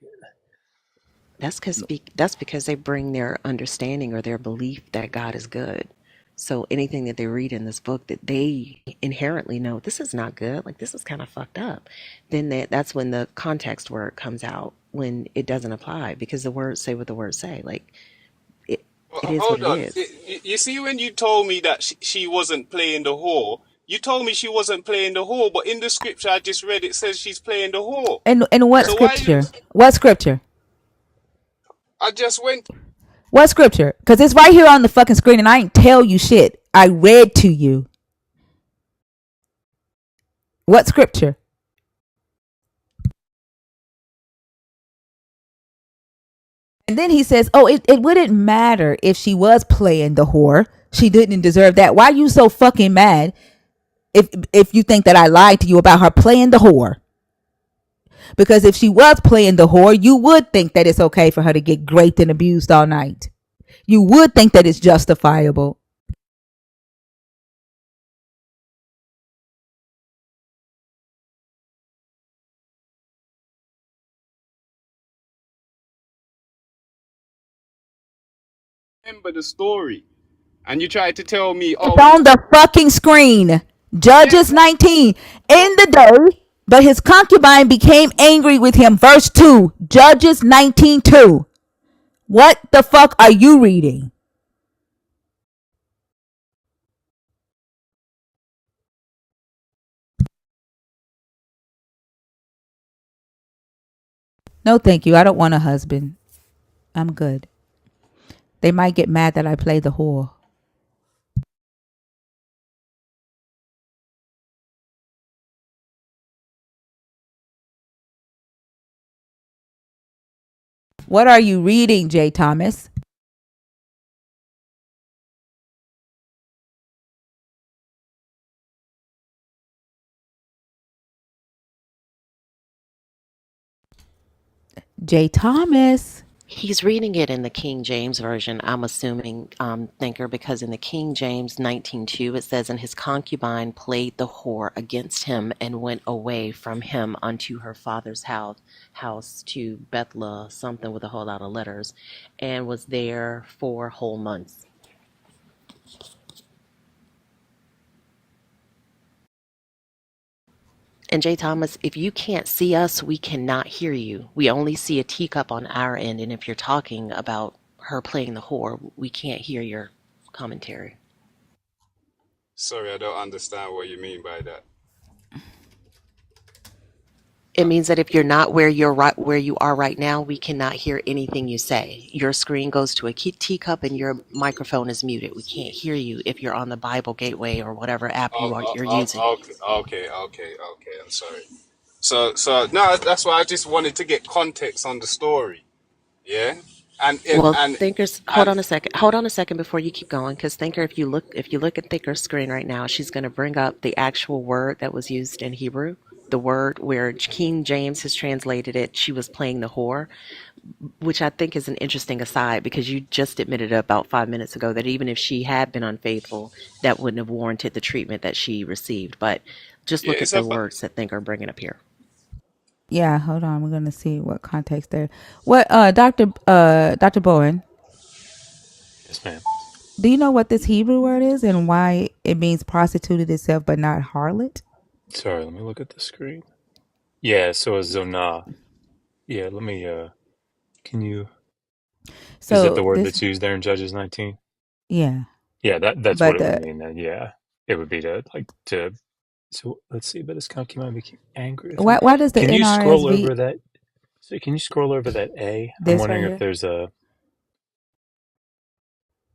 That's because they bring their understanding or their belief that God is good. So anything that they read in this book that they inherently know this is not good, like this is kind of fucked up, then that's when the context word comes out when it doesn't apply because the words say what the words say. Like it is what Hold it on. is. You see, when you told me that she wasn't playing the whore, you told me she wasn't playing the whore, but in the scripture I just read, it says she's playing the whore. And what So why you? scripture? What scripture? I just went. What scripture? Because it's right here on the fucking screen, and I ain't tell you shit. I read to you. What scripture? And then he says, "Oh, it wouldn't matter if she was playing the whore. She didn't deserve that. Why are you so fucking mad if you think that I lied to you about her playing the whore? Because if she was playing the whore, you would think that it's okay for her to get raped and abused all night. You would think that it's justifiable." Remember the story, and you tried to tell me, It's oh, on the fucking screen. yeah, Judges 19. In the day, but his concubine became angry with him. Verse 2. Judges 19:2. What the fuck are you reading? No, thank you. I don't want a husband. I'm good. They might get mad that I play the whore. What are you reading, J. Thomas? J. Thomas. He's reading it in the King James version, I'm assuming, Thinker, because in the King James 19:2 it says, "And his concubine played the whore against him and went away from him unto her father's house to Bethlehem," something with a whole lot of letters, "and was there 4 whole months." And Jay Thomas, if you can't see us, we cannot hear you. We only see a teacup on our end, and if you're talking about her playing the whore, we can't hear your commentary. sorry, I don't understand what you mean by that. It means that if you're not where you are right now, we cannot hear anything you say. Your screen goes to a teacup and your microphone is muted. We can't hear you if you're on the Bible Gateway or whatever app you're using. Okay. I'm sorry. So no, that's why I just wanted to get context on the story. Yeah, and and Well, and, Thinkers, hold and on a second. Hold on a second before you keep going, because Thinker, if you look at Thinker's screen right now, she's going to bring up the actual word that was used in Hebrew, the word where King James has translated it. She was playing the whore, which I think is an interesting aside because you just admitted about 5 minutes ago that even if she had been unfaithful, that wouldn't have warranted the treatment that she received. But just yeah, look at it's the about. words that Thinker bringing up here. Yeah, hold on. We're gonna see what context there. What Dr. Bowen, Yes, ma'am. do you know what this Hebrew word is and why it means prostituted itself but not harlot? Sorry, let me look at the screen. Yeah, so a zonah. Yeah, let me can you is it So the word this that's used there in Judges 19? yeah. Yeah, that's what But it would the mean then. Yeah. It would be to so let's see, but his concubine became angry with him. why does the Can you scroll NRSV over that? So can you scroll over that A? I'm this right wondering if here? there's a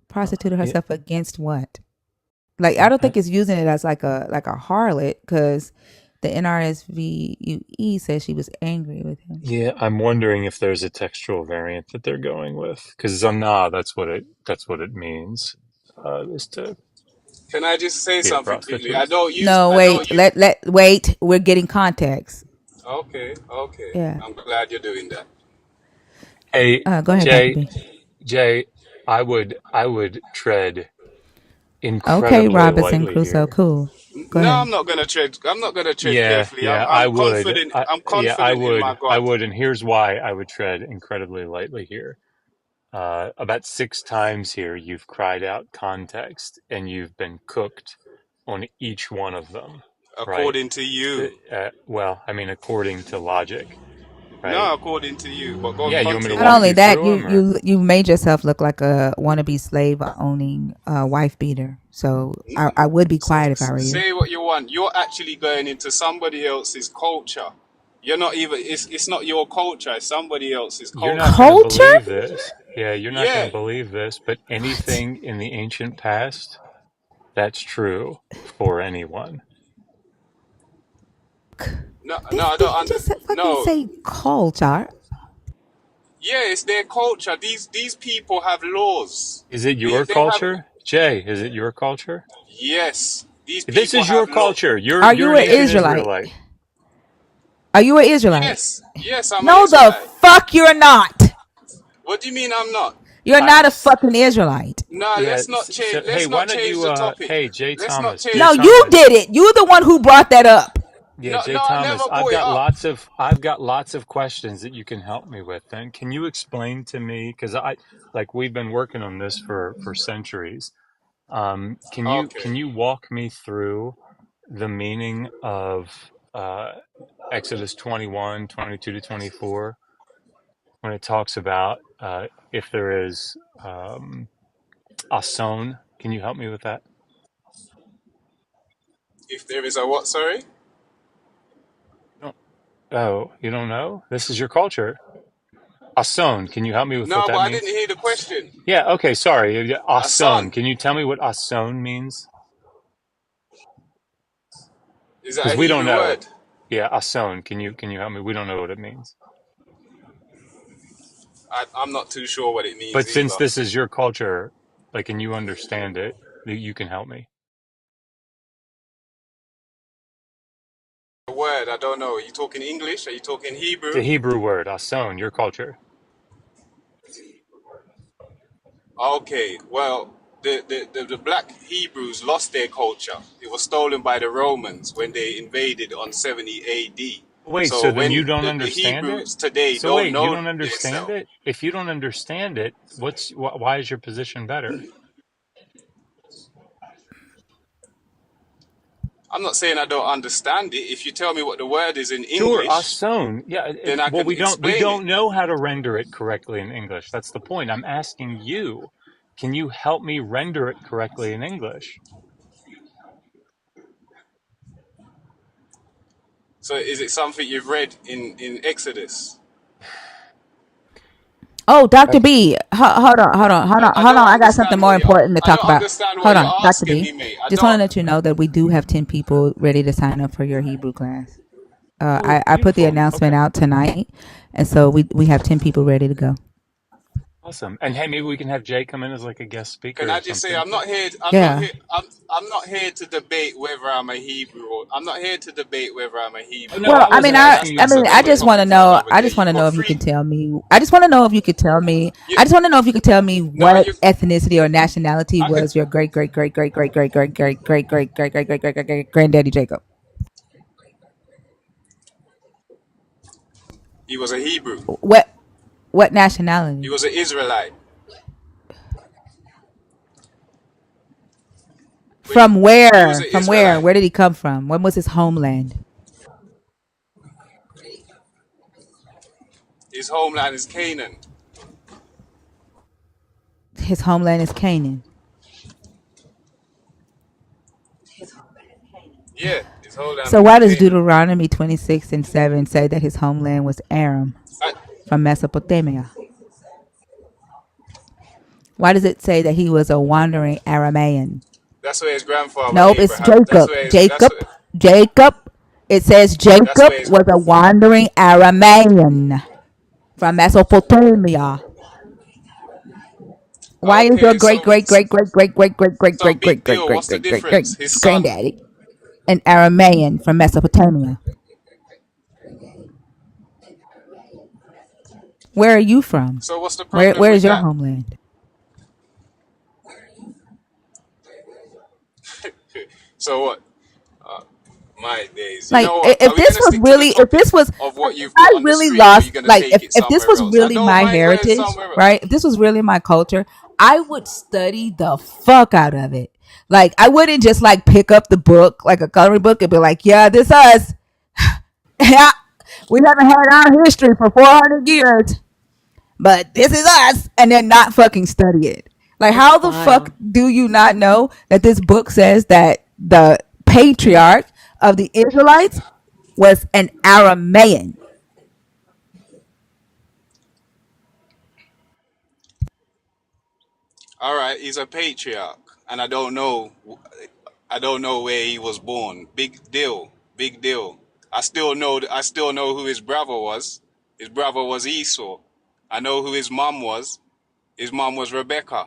Prostituted yeah, herself against what? Like I don't I, think it's using it as like a harlot because the NRSVUE says she was angry with him. yeah, I'm wondering if there's a textual variant that they're going with cuz zonah that's what it means. Is to Can I just say be a something quickly? prostitute. No, I don't wait. use. Let wait. We're getting context. Okay. Yeah. I'm glad you're doing that. Hey, Go ahead, Dr. Jay, B. Jay, I would tread Okay, incredibly Robinson lightly Crusoe. here. Cool. Go No, ahead. I'm not gonna tread. I'm not gonna tread Yeah, carefully. yeah, I'm I would. confident. I'm Yeah, I confident in my would. I God. would, and here's why I would tread incredibly lightly here. About 6 times here, you've cried out context, and you've been cooked on each one of them, right? According to you, Well, I mean, according to logic, right? no, according to you. But go Yeah, you want me to Not continue. walk only you that, through you them, or you made yourself look like a wannabe slave owning wife beater. So I would be quiet if I were you. Say what you want. You're actually going into somebody else's culture. You're not even. It's not your culture. It's somebody else's you're not going culture. to Culture? believe this. Yeah, you're not going Yeah. to believe this, but What? anything in the ancient past, that's true for anyone. No, no, This I did don't he under. just fucking No. say culture? Yeah, it's their culture. These people have laws. Is it They your they have. culture? Jay, is it your culture? Yes, these This people is your have law. culture. You're Are you're you an an ancient Yes, Israelite? Israelite. Are you an Israelite? yes, I'm an No, the Israelite. fuck you're not. What do you mean I'm not? You're I not a fucking Israelite. Nah, yeah. let's not change. So hey, Let's why not don't change you? the topic. Hey, Jay Let's not Thomas. change. Jay No, you Thomas. did it. You the one who brought that up. Yeah, No, Jay no, I never Thomas. brought it up. I've got lots of questions that you can help me with. Then can you explain to me? Because we've been working on this for centuries. Okay. Can you walk me through the meaning of Exodus 21, 22 to 24 when it talks about if there is a son? Can you help me with that? If there is a what? Sorry. No. Oh, you don't know? This is your culture. Ason, can you help me with what No, but that I didn't means? hear the question. Yeah, okay, sorry. Yeah, A Ason, son. can you tell me what Ason means? Is that Because a we don't Hebrew know. word? Yeah, Ason, can you help me? We don't know what it means. I'm not too sure what it means But since either. this is your culture, like, and you understand it, you can help me. A word, I don't know. Are you talking English? Are you talking It's a Hebrew? Hebrew word, Ason, your culture. Okay. Well, the black Hebrews lost their culture. It was stolen by the Romans when they invaded on 70 AD. Wait, So so then when you don't the understand it? Hebrews today So don't wait, you know don't understand themselves. it? If you don't understand it, why is your position better? I'm not saying I don't understand it. If you tell me what the word is in Sure, English, Ason. Yeah, then I well, can we explain it. don't know how to render it correctly in English. That's the point. I'm asking you, can you help me render it correctly in English? So is it something you've read in Exodus? Oh, Dr. Okay. B, I hold on. don't I got something understand more what you're. important to I talk don't about. understand what Hold you're on, Dr. asking B. me, mate. I Just want to don't. let you know that we do have 10 people ready to sign up for your Hebrew class. Oh, I put the beautiful. announcement Okay. out tonight, and so we have 10 people ready to go. Awesome. And hey, maybe we can have Jay come in as like a guest Can speaker or I just say something I'm too. not here. I'm not Yeah. here. I'm not here to debate whether I'm a Hebrew. I'm not here to debate whether I'm a Oh, Hebrew no, or Well, I I wasn't mean, Israelite. asking you on I That's a just debate. want to topic for know. another I day. just want You've to know got if you three. can tell me. I just want to know if you could tell me. You, I just want to know if you could tell me no, what you. ethnicity or nationality I could. was your great great great great great great great great great great great great great great great great granddaddy Jacob. He was a Hebrew. What He nationality? was an Israelite. When From he was where? an From where? Israelite, Where did he come from? When was his homeland? his homeland is Canaan. His homeland is Canaan. Yeah, his homeland So is why does Canaan. Deuteronomy 26:7 say that his homeland was Aram I, from Mesopotamia? Why does it say that he was a wandering Aramaean? that's where his grandfather Nope, it's Abraham. That's Jacob. where his. Jacob. Jacob. It says That's Jacob where his. was a wandering Aramaean from Mesopotamia. Why is your Okay, great great great great great great great great so great great big great deal. great What's the great great great difference? His son. granddaddy an Aramaean from Mesopotamia? Where are you from? So what's the Where problem is with your that? homeland? So what? My days. You Like know what? Are if we this gonna was stick to the really, if topic this was, of like what if you've I put on the really screen, or are you lost, gonna like take it if this somewhere was else? I really don't my mind going heritage, somewhere else. right? If this was really my culture, I would study the fuck out of it. Like I wouldn't just like pick up the book like a coloring book and be like, yeah, this us. Yeah, we haven't had our history for 400 years, but this is us, and then not fucking study it. Like, It's how the fuck wild. do you not know that this book says that the patriarch of the Israelites was an Aramaean? All right, he's a patriarch, and I don't know. I don't know where he was born. Big deal. Big deal. I still know. I still know who his brother was. His brother was Esau. I know who his mom was. His mom was Rebecca.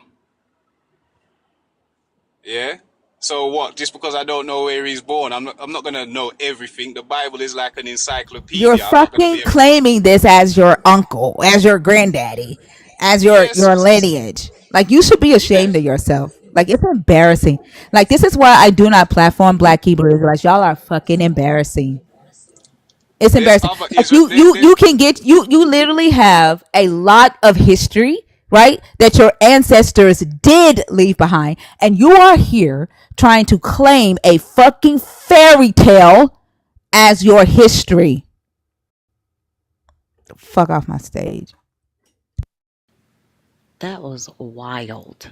Yeah. So what? Just because I don't know where he's born, I'm not gonna know everything. The Bible is like an You're encyclopedia. I'm not gonna fucking be able. claiming this as your uncle, as your granddaddy, as Yes. your lineage. Like, you should be Yeah. ashamed of yourself. Like, it's embarrassing. Like, this is why I do not platform Black Hebrew Israelites. Y'all are fucking embarrassing. It's There's embarrassing. other Like Israel. you can get you literally have a lot of history, right? That your ancestors did leave behind, and you are here trying to claim a fucking fairy tale as your history. Fuck off my stage. That was wild.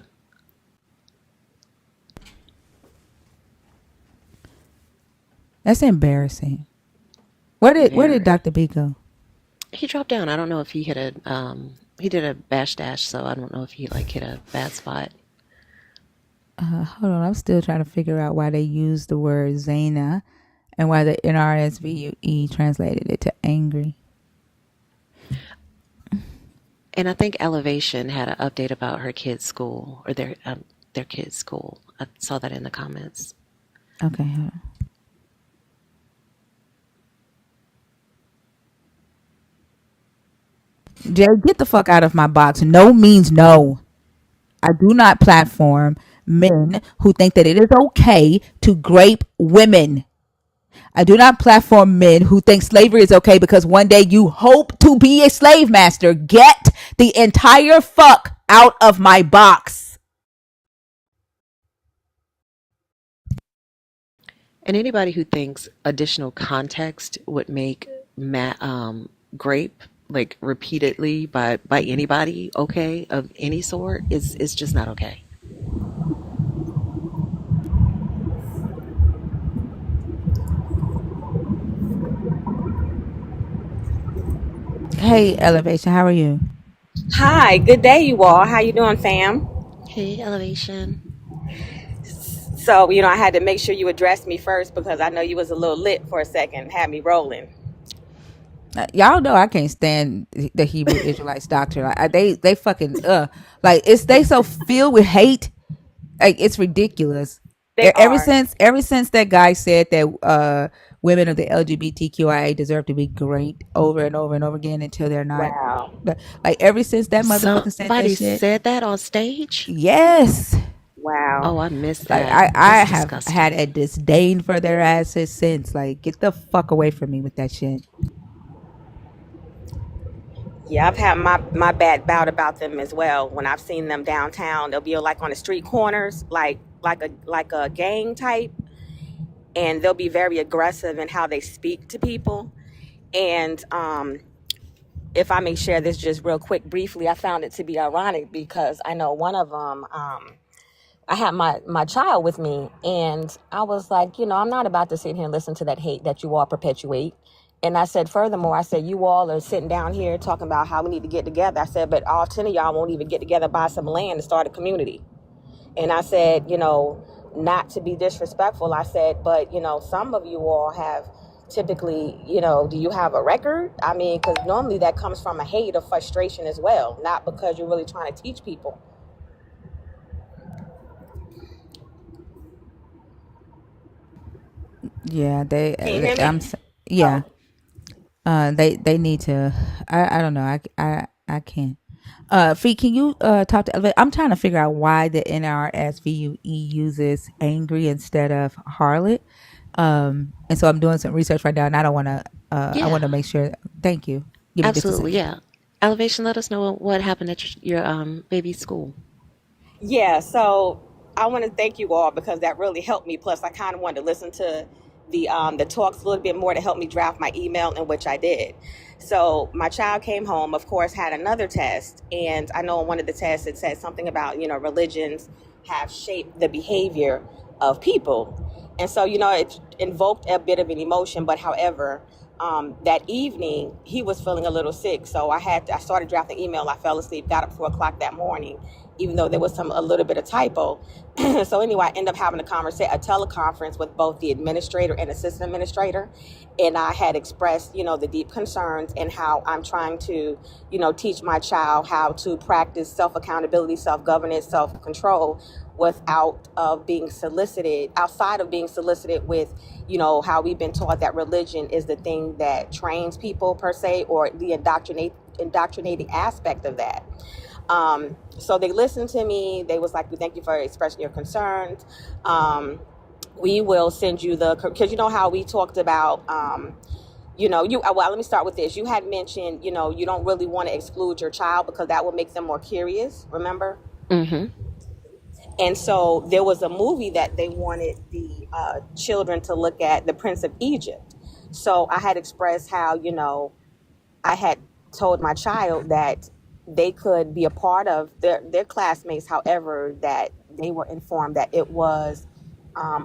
That's embarrassing. Where did Very. Dr. B go? He dropped down. I don't know if he hit a he did a bash dash, so I don't know if he like hit a bad spot. Hold on, I'm still trying to figure out why they used the word Zaina and why the NRSVUE translated it to angry. And I think Elevation had an update about her kids' school or their kids' school. I saw that in the comments. Okay, hold on. Jay, get the fuck out of my box. No means no. I do not platform men who think that it is okay to grape women. I do not platform men who think slavery is okay because one day you hope to be a slave master. Get the entire fuck out of my box. And anybody who thinks additional context would make grape like repeatedly by anybody okay of any sort is just not okay. Hey, Elevation, how are you? Hi, good day, you all. How you doing, fam? Hey, Elevation. So, I had to make sure you addressed me first because I know you was a little lit for a second, had me rolling. Y'all know I can't stand the Hebrew Israelites doctrine. Like, they fucking like they so filled with hate. Like, it's ridiculous. They are. Ever since that guy said that women of the LGBTQIA deserve to be great over and over and over again until they're not. Wow. Like, ever since that motherfucker said that Somebody shit. said that on stage? Yes. Wow. Oh, I missed Like, that. I That's have had disgusting. a disdain for their asses since. Like, get the fuck away from me with that shit. Yeah, I've had my bad bout about them as well. When I've seen them downtown, they'll be like on the street corners, like a gang type, and they'll be very aggressive in how they speak to people. And if I may share this just real quick, briefly, I found it to be ironic because I know one of them. I had my child with me, and I was like, I'm not about to sit here and listen to that hate that you all perpetuate. And I said, furthermore, I said, you all are sitting down here talking about how we need to get together. I said, but all 10 of y'all won't even get together, buy some land and start a community. And I said, not to be disrespectful, I said, but, some of you all have typically, do you have a record? I mean, because normally that comes from a hate or frustration as well, not because you're really trying to teach people. Yeah, Can you hear I'm. me? Yeah. Oh, They need to. I don't know. I can't. Fee, can you talk to Elevate? I'm trying to figure out why the NRSVUE uses angry instead of harlot, And so I'm doing some research right now, and I don't want to. I Yeah, want to make sure. Thank you. Give me just a absolutely. second. Yeah. Elevation, let us know what happened at your baby's school. Yeah, so I want to thank you all because that really helped me. Plus, I kind of wanted to listen to the talks a little bit more to help me draft my email, in which I did. So my child came home, of course, had another test, and I know in one of the tests it said something about religions have shaped the behavior of people, and so it invoked a bit of an emotion. But however, that evening he was feeling a little sick, so I started drafting email. I fell asleep, got up 4 o'clock that morning, even though there was a little bit of typo. So anyway, I ended up having a teleconference with both the administrator and assistant administrator, and I had expressed, the deep concerns and how I'm trying to, teach my child how to practice self-accountability, self-governance, self-control without being solicited, outside of being solicited with, how we've been taught that religion is the thing that trains people per se, or the indoctrinating aspect of that. So they listened to me. They was like, "We thank you for expressing your concerns. We will send you because you know how we talked about, well, let me start with this. You had mentioned, you don't really want to exclude your child because that will make them more curious, remember? Mm-hmm. And so there was a movie that they wanted the children to look at, The Prince of Egypt. So I had expressed how, I had told my child that they could be a part of their classmates, however, that they were informed that it was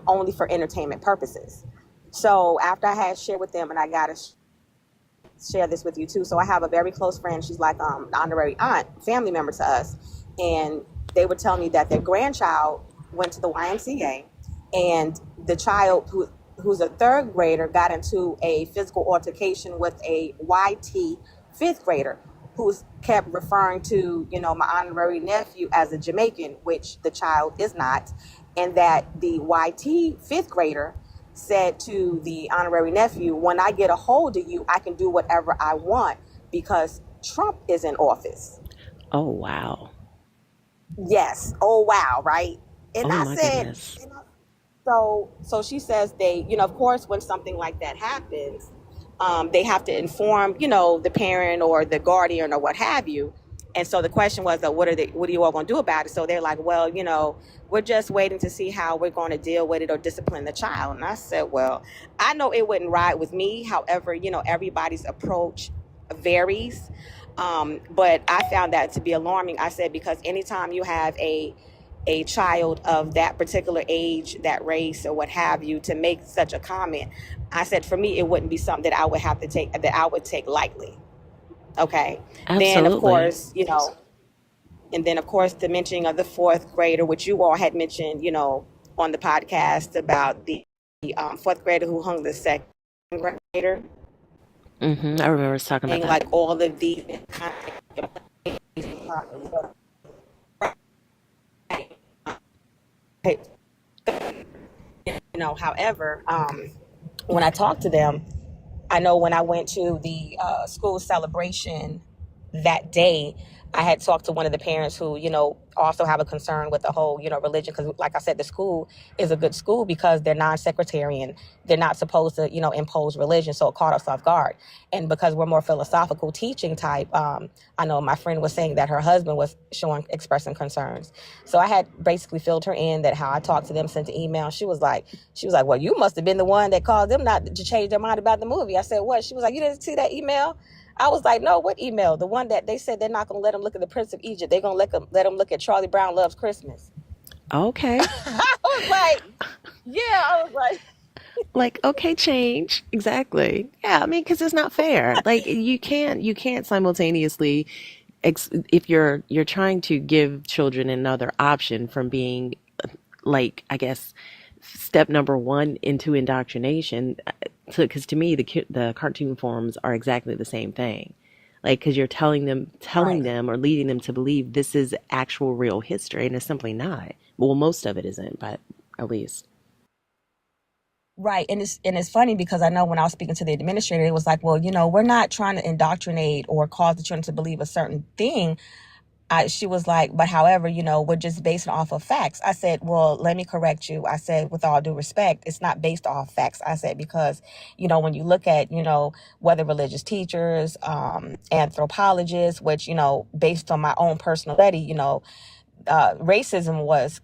only for entertainment purposes. So after I had shared with them, and I got to share this with you too. So I have a very close friend. She's like an honorary aunt, family member to us. And they were telling me that their grandchild went to the YMCA, and the child who's a third grader got into a physical altercation with a YT fifth grader who's kept referring to, my honorary nephew as a Jamaican, which the child is not. And that the YT fifth grader said to the honorary nephew, "When I get a hold of you, I can do whatever I want because Trump is in office." Oh, wow. Yes. Oh, wow. Right. And Oh, I my said, goodness. so she says they, of course, when something like that happens, they have to inform, the parent or the guardian or what have you. And so the question was, what are you all going to do about it? So they're like, well, we're just waiting to see how we're going to deal with it or discipline the child. And I said, well, I know it wouldn't ride with me. However, everybody's approach varies. But I found that to be alarming. I said, because anytime you have a child of that particular age, that race, or what have you, to make such a comment, I said, for me, it wouldn't be something that I would take lightly. Okay. Then, of Absolutely. course, and then, of course, the mentioning of the fourth grader, which you all had mentioned, on the podcast about the fourth grader who hung the second grader, Mm-hmm. I remember us talking about and that. like all of the however, when I talked to them, I know when I went to the school celebration that day, I had talked to one of the parents who, also have a concern with the whole, religion. Because like I said, the school is a good school because they're non-sectarian. They're not supposed to, impose religion. So it caught us off guard. And because we're more philosophical teaching type, I know my friend was saying that her husband was expressing concerns. So I had basically filled her in that how I talked to them, sent the email. She was like, well, you must have been the one that caused them not to change their mind about the movie. I said, what? She was like, you didn't see that email? I was like, no, what email? The one that they said they're not going to let them look at the Prince of Egypt. They're going to let them look at Charlie Brown Loves Christmas. Okay. I was like, I was like, Like, okay, change. Exactly. Yeah, I mean, because it's not fair. Like, you can't simultaneously, if you're trying to give children another option from being, like, I guess, step number one into indoctrination, because to me, the cartoon forms are exactly the same thing. Like, because you're telling right. them or leading them to believe this is actual real history, and it's simply not. Well, most of it isn't, but at least. Right. And it's funny because I know when I was speaking to the administrator, it was like, well, we're not trying to indoctrinate or cause the children to believe a certain thing. she was like, but however, we're just based off of facts. I said, well, let me correct you. I said, with all due respect, it's not based off facts. I said, because, when you look at, whether religious teachers, anthropologists, which, based on my own personal study, racism was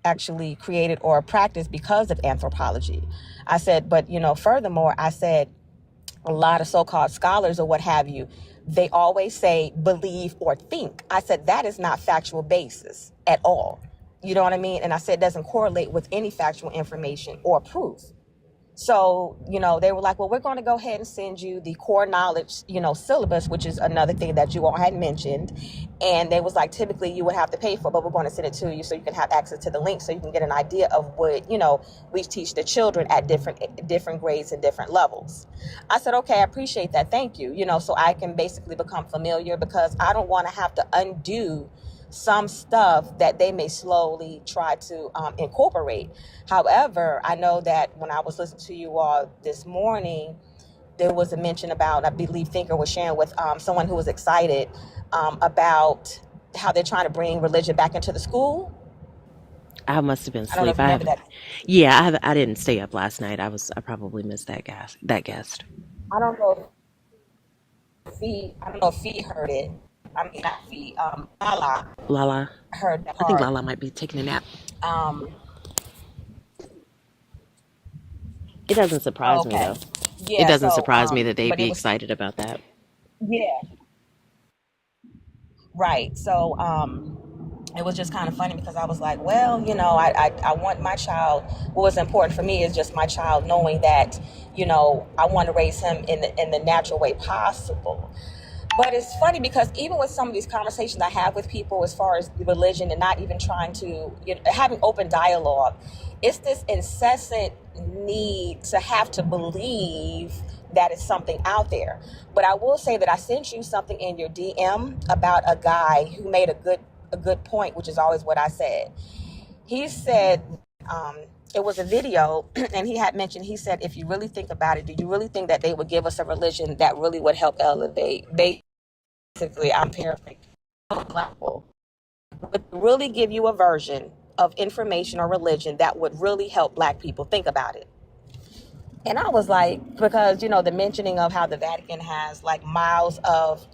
actually created or practiced because of anthropology. I said, but, furthermore, I said, a lot of so-called scholars or what have you, they always say believe or think. I said that is not factual basis at all. You know what I mean? And I said it doesn't correlate with any factual information or proof. So, they were like, well, we're going to go ahead and send you the core knowledge, syllabus, which is another thing that you all had mentioned. And they was like, typically you would have to pay for, but we're going to send it to you so you can have access to the link so you can get an idea of what, we teach the children at different grades and different levels. I said, okay, I appreciate that. Thank you. So I can basically become familiar, because I don't want to have to undo some stuff that they may slowly try to incorporate. However, I know that when I was listening to you all this morning, there was a mention about, I believe Thinker was sharing with someone who was excited about how they're trying to bring religion back into the school. I must have been I don't know if asleep. you remember that. Yeah, I didn't stay up last night. I probably missed that guest. I don't know if Fee heard it. I mean, not Fee. Lala. Heard that I think part. Lala might be taking a nap. Um, It doesn't surprise me, okay. though. It Yeah. doesn't So, surprise me that they'd but be it was, excited about that. yeah, right. So, it was just kind of funny, because I was like, well, I want my child. What was important for me is just my child knowing that, I want to raise him in the natural way possible. But it's funny, because even with some of these conversations I have with people as far as religion, and not even trying to, having open dialogue, it's this incessant need to have to believe that it's something out there. But I will say that I sent you something in your DM about a guy who made a good point, which is always what I said. He said, it was a video, and he had mentioned, he said, if you really think about it, do you really think that they would give us a religion that really would help elevate? Basically, I'm paraphrasing, would really give you a version of information or religion that would really help Black people? Think about it. And I was like, because, the mentioning of how the Vatican has like miles of,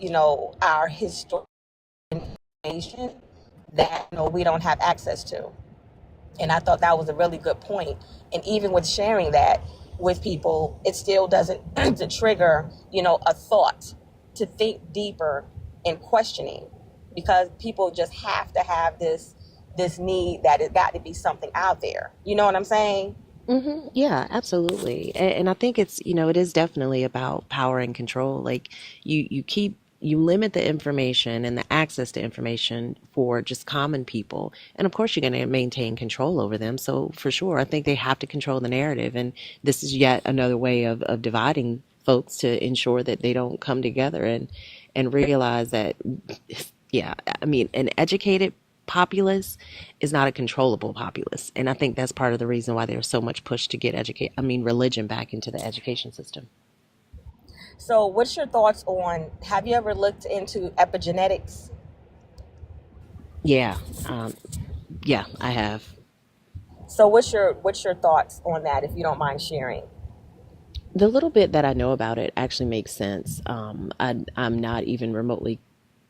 our historical information that, we don't have access to. And I thought that was a really good point. And even with sharing that with people, it still doesn't to trigger, a thought to think deeper in questioning, because people just have to have this need that it got to be something out there. You know what I'm saying? Yeah, absolutely. And I think it is definitely about power and control. Like you limit the information and the access to information for just common people. And of course, you're going to maintain control over them. So for sure, I think they have to control the narrative. And this is yet another way of dividing folks to ensure that they don't come together and realize that, yeah, I mean, an educated populace is not a controllable populace. And I think that's part of the reason why there's so much push to get religion back into the education system. So what's your thoughts on, have you ever looked into epigenetics? Yeah. Yeah, I have. So what's your thoughts on that, if you don't mind sharing? The little bit that I know about it actually makes sense. I'm not even remotely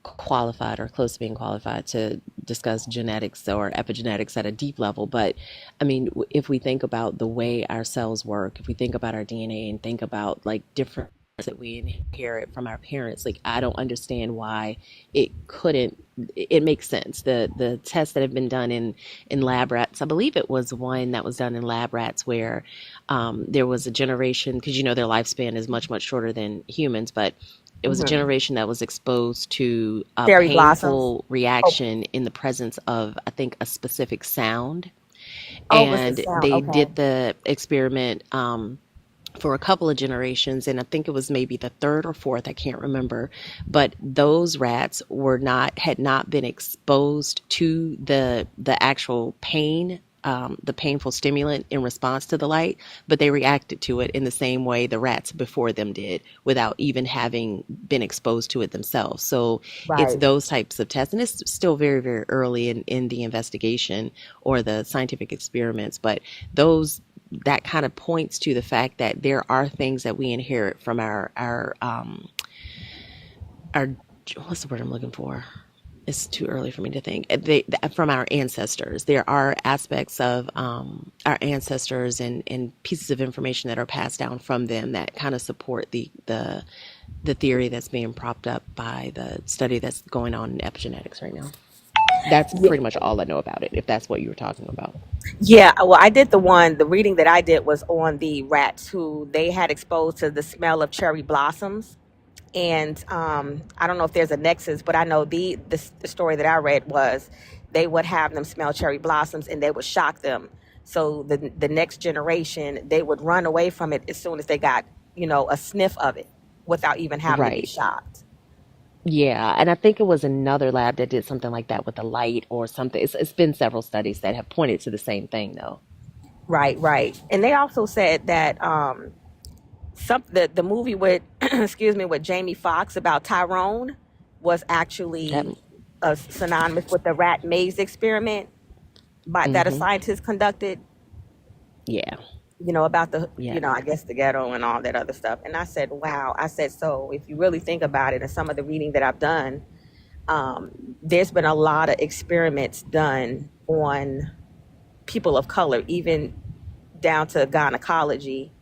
qualified or close to being qualified to discuss genetics or epigenetics at a deep level. But I mean, if we think about the way our cells work, if we think about our DNA and think about like different that we inherit from our parents, like I don't understand why it makes sense. The tests that have been done in lab rats, I believe it was one that was done in lab rats where there was a generation, because their lifespan is much, much shorter than humans, but it was a generation that was exposed to a Fairy painful blossoms. reaction in the presence of, I think, a specific sound. Oh, was the And sound they okay? did the experiment for a couple of generations, and I think it was maybe the third or fourth, I can't remember, but those rats had not been exposed to the actual pain the painful stimulant in response to the light, but they reacted to it in the same way the rats before them did without even having been exposed to it themselves. So it's Right. those types of tests. And it's still very, very early in the investigation or the scientific experiments, but those that kind of points to the fact that there are things that we inherit from our what's the word I'm looking for? It's too early for me to think. From our ancestors, there are aspects of our ancestors and pieces of information that are passed down from them that kind of support the theory that's being propped up by the study that's going on in epigenetics right now. That's Yeah. pretty much all I know about it, if that's what you were talking about. Yeah, well, I did the reading that I did was on the rats who they had exposed to the smell of cherry blossoms. And I don't know if there's a nexus, but I know the story that I read was they would have them smell cherry blossoms and they would shock them. So the next generation, they would run away from it as soon as they got, a sniff of it without even having to be Right. shocked. Yeah, and I think it was another lab that did something like that with the light or something. It's been several studies that have pointed to the same thing, though. Right, right. And they also said that the movie with excuse me, with Jamie Foxx about Tyrone was That, actually synonymous with the rat maze experiment that a mm-hmm. scientist conducted, Yeah, about the, yeah. I guess the ghetto and all that other stuff. And I said, wow. I said, so if you really think about it, and some of the reading that I've done, there's been a lot of experiments done on people of color, even down to gynecology.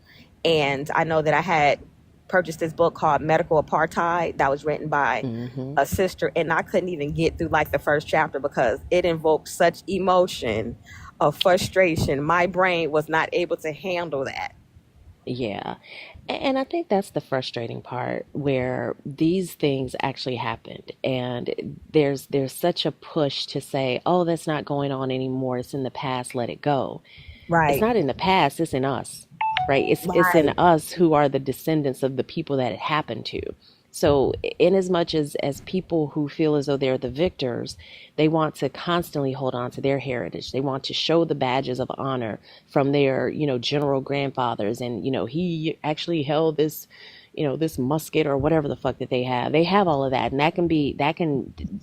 And I know that I had purchased this book called Medical Apartheid that was written by Mm-hmm. a sister, and I couldn't even get through like the first chapter because it invoked such emotion of frustration. My brain was not able to handle that. Yeah. And I think that's the frustrating part where these things actually happened and there's such a push to say, "Oh, that's not going on anymore. It's in the past, let it go." It's Right, not in the past, it's in us. Right? It's in right, us who are the descendants of the people that it happened to. So, in as much as people who feel as though they're the victors, they want to constantly hold on to their heritage. They want to show the badges of honor from their, general grandfathers. And, he actually held this, this musket or whatever the fuck that they have. They have all of that. And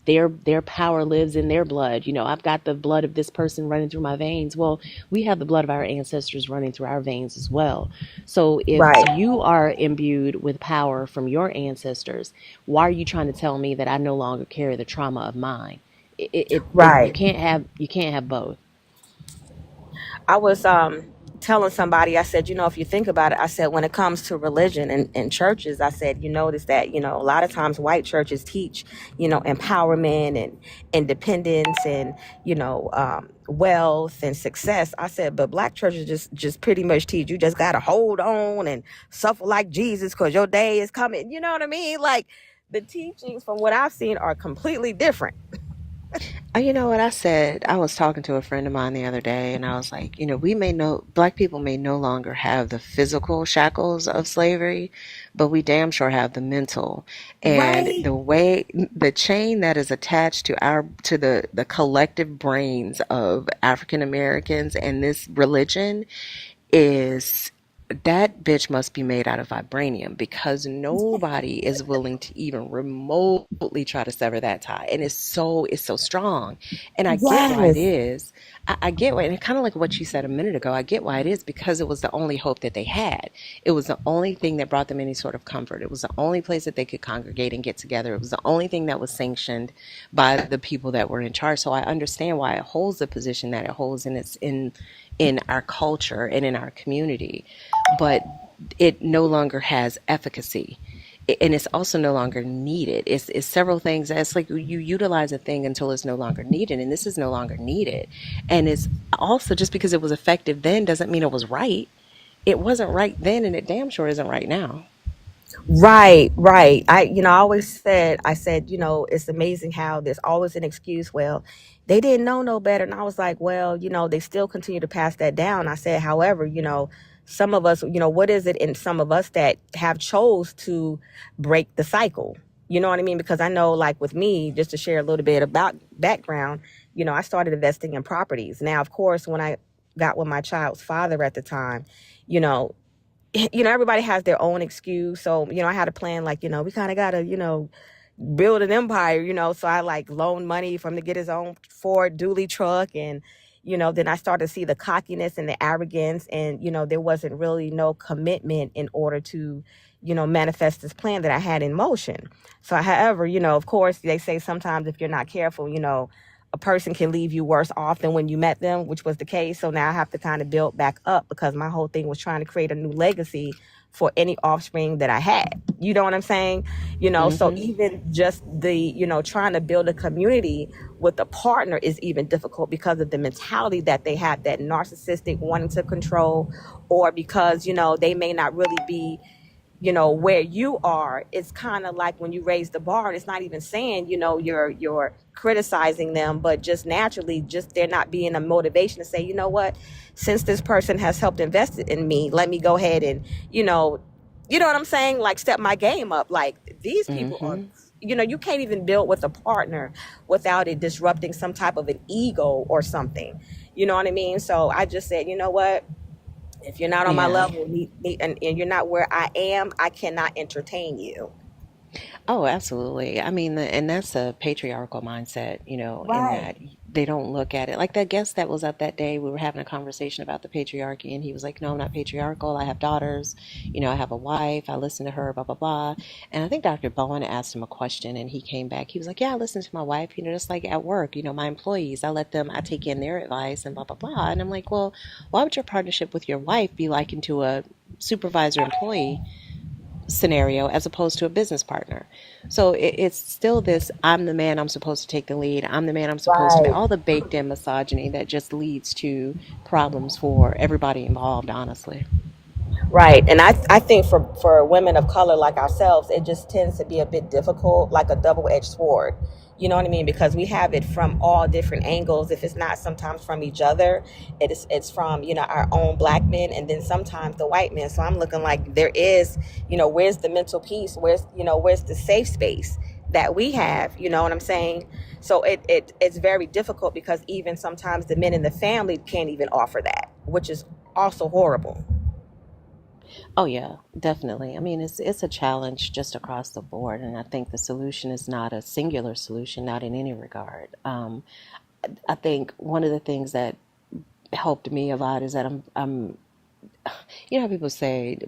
their power lives in their blood. I've got the blood of this person running through my veins. Well, we have the blood of our ancestors running through our veins as well. So if right, you are imbued with power from your ancestors, why are you trying to tell me that I no longer carry the trauma of mine? You right. can't have both. I was telling somebody, I said, if you think about it, I said, when it comes to religion and churches, I said, you notice that, a lot of times white churches teach, empowerment and independence and, wealth and success. I said, but black churches just pretty much teach you just got to hold on and suffer like Jesus because your day is coming. You know what I mean? Like the teachings from what I've seen are completely different. You know what I said? I was talking to a friend of mine the other day, and I was like, black people may no longer have the physical shackles of slavery, but we damn sure have the mental. And Right. the chain that is attached to the collective brains of African Americans and this religion is that bitch must be made out of vibranium because nobody is willing to even remotely try to sever that tie. And it's so strong. And I get why it Yes. is. I get why, and kind of like what you said a minute ago, I get why it is because it was the only hope that they had. It was the only thing that brought them any sort of comfort. It was the only place that they could congregate and get together. It was the only thing that was sanctioned by the people that were in charge. So I understand why it holds the position that it holds in our culture and in our community, but it no longer has efficacy. And it's also no longer needed. It's several things. It's like you utilize a thing until it's no longer needed, and this is no longer needed. And it's also just because it was effective then doesn't mean it was right. It wasn't right then, and it damn sure isn't right now. Right, right. I always I said, it's amazing how there's always an excuse. Well, they didn't know no better. And I was like, well, they still continue to pass that down. I said, however, some of us, what is it in some of us that have chose to break the cycle? You know what I mean? Because I know, like with me, just to share a little bit about background, I started investing in properties. Now, of course, when I got with my child's father at the time, you know, everybody has their own excuse. So, I had a plan like, we kind of got to, build an empire, so I like loaned money for him to get his own Ford dually truck. And, then I started to see the cockiness and the arrogance, and, there wasn't really no commitment in order to, manifest this plan that I had in motion. So, however, of course, they say sometimes if you're not careful, a person can leave you worse off than when you met them, which was the case. So now I have to kind of build back up, because my whole thing was trying to create a new legacy for any offspring that I had. You know what I'm saying? So even just the, trying to build a community with a partner is even difficult because of the mentality that they have, that narcissistic wanting to control, or because, they may not really be, where you are. It's kind of like when you raise the bar, and it's not even saying, you're criticizing them, but just naturally, just there not being a motivation to say, what, since this person has helped invest in me, let me go ahead and, what I'm saying? Like, step my game up. Like, these people are, you can't even build with a partner without it disrupting some type of an ego or something. You know what I mean? So I just said, you know what? If you're not on my Yeah. level, and you're not where I am, I cannot entertain you. Oh, absolutely. I mean, and that's a patriarchal mindset, in Right. that they don't look at it. Like that guest that was up that day, we were having a conversation about the patriarchy, and he was like, "No, I'm not patriarchal. I have daughters. I have a wife. I listen to her, blah, blah, blah." And I think Dr. Bowen asked him a question, and he came back. He was like, "Yeah, I listen to my wife, just like at work, my employees, I take in their advice and blah, blah, blah." And I'm like, well, why would your partnership with your wife be likened to a supervisor employee scenario as opposed to a business partner? So it's still this, I'm the man, I'm supposed to take the lead, I'm the man, I'm supposed to be, Right. all the baked in misogyny that just leads to problems for everybody involved, honestly. Right. And I think for women of color like ourselves, it just tends to be a bit difficult, like a double-edged sword. You know what I mean? Because we have it from all different angles. If it's not sometimes from each other, it's from, our own black men, and then sometimes the white men. So I'm looking like there is, where's the mental peace? Where's the safe space that we have? You know what I'm saying? So it's very difficult, because even sometimes the men in the family can't even offer that, which is also horrible. Oh yeah, definitely. I mean, it's a challenge just across the board, and I think the solution is not a singular solution, not in any regard. I think one of the things that helped me a lot is that I'm how people say,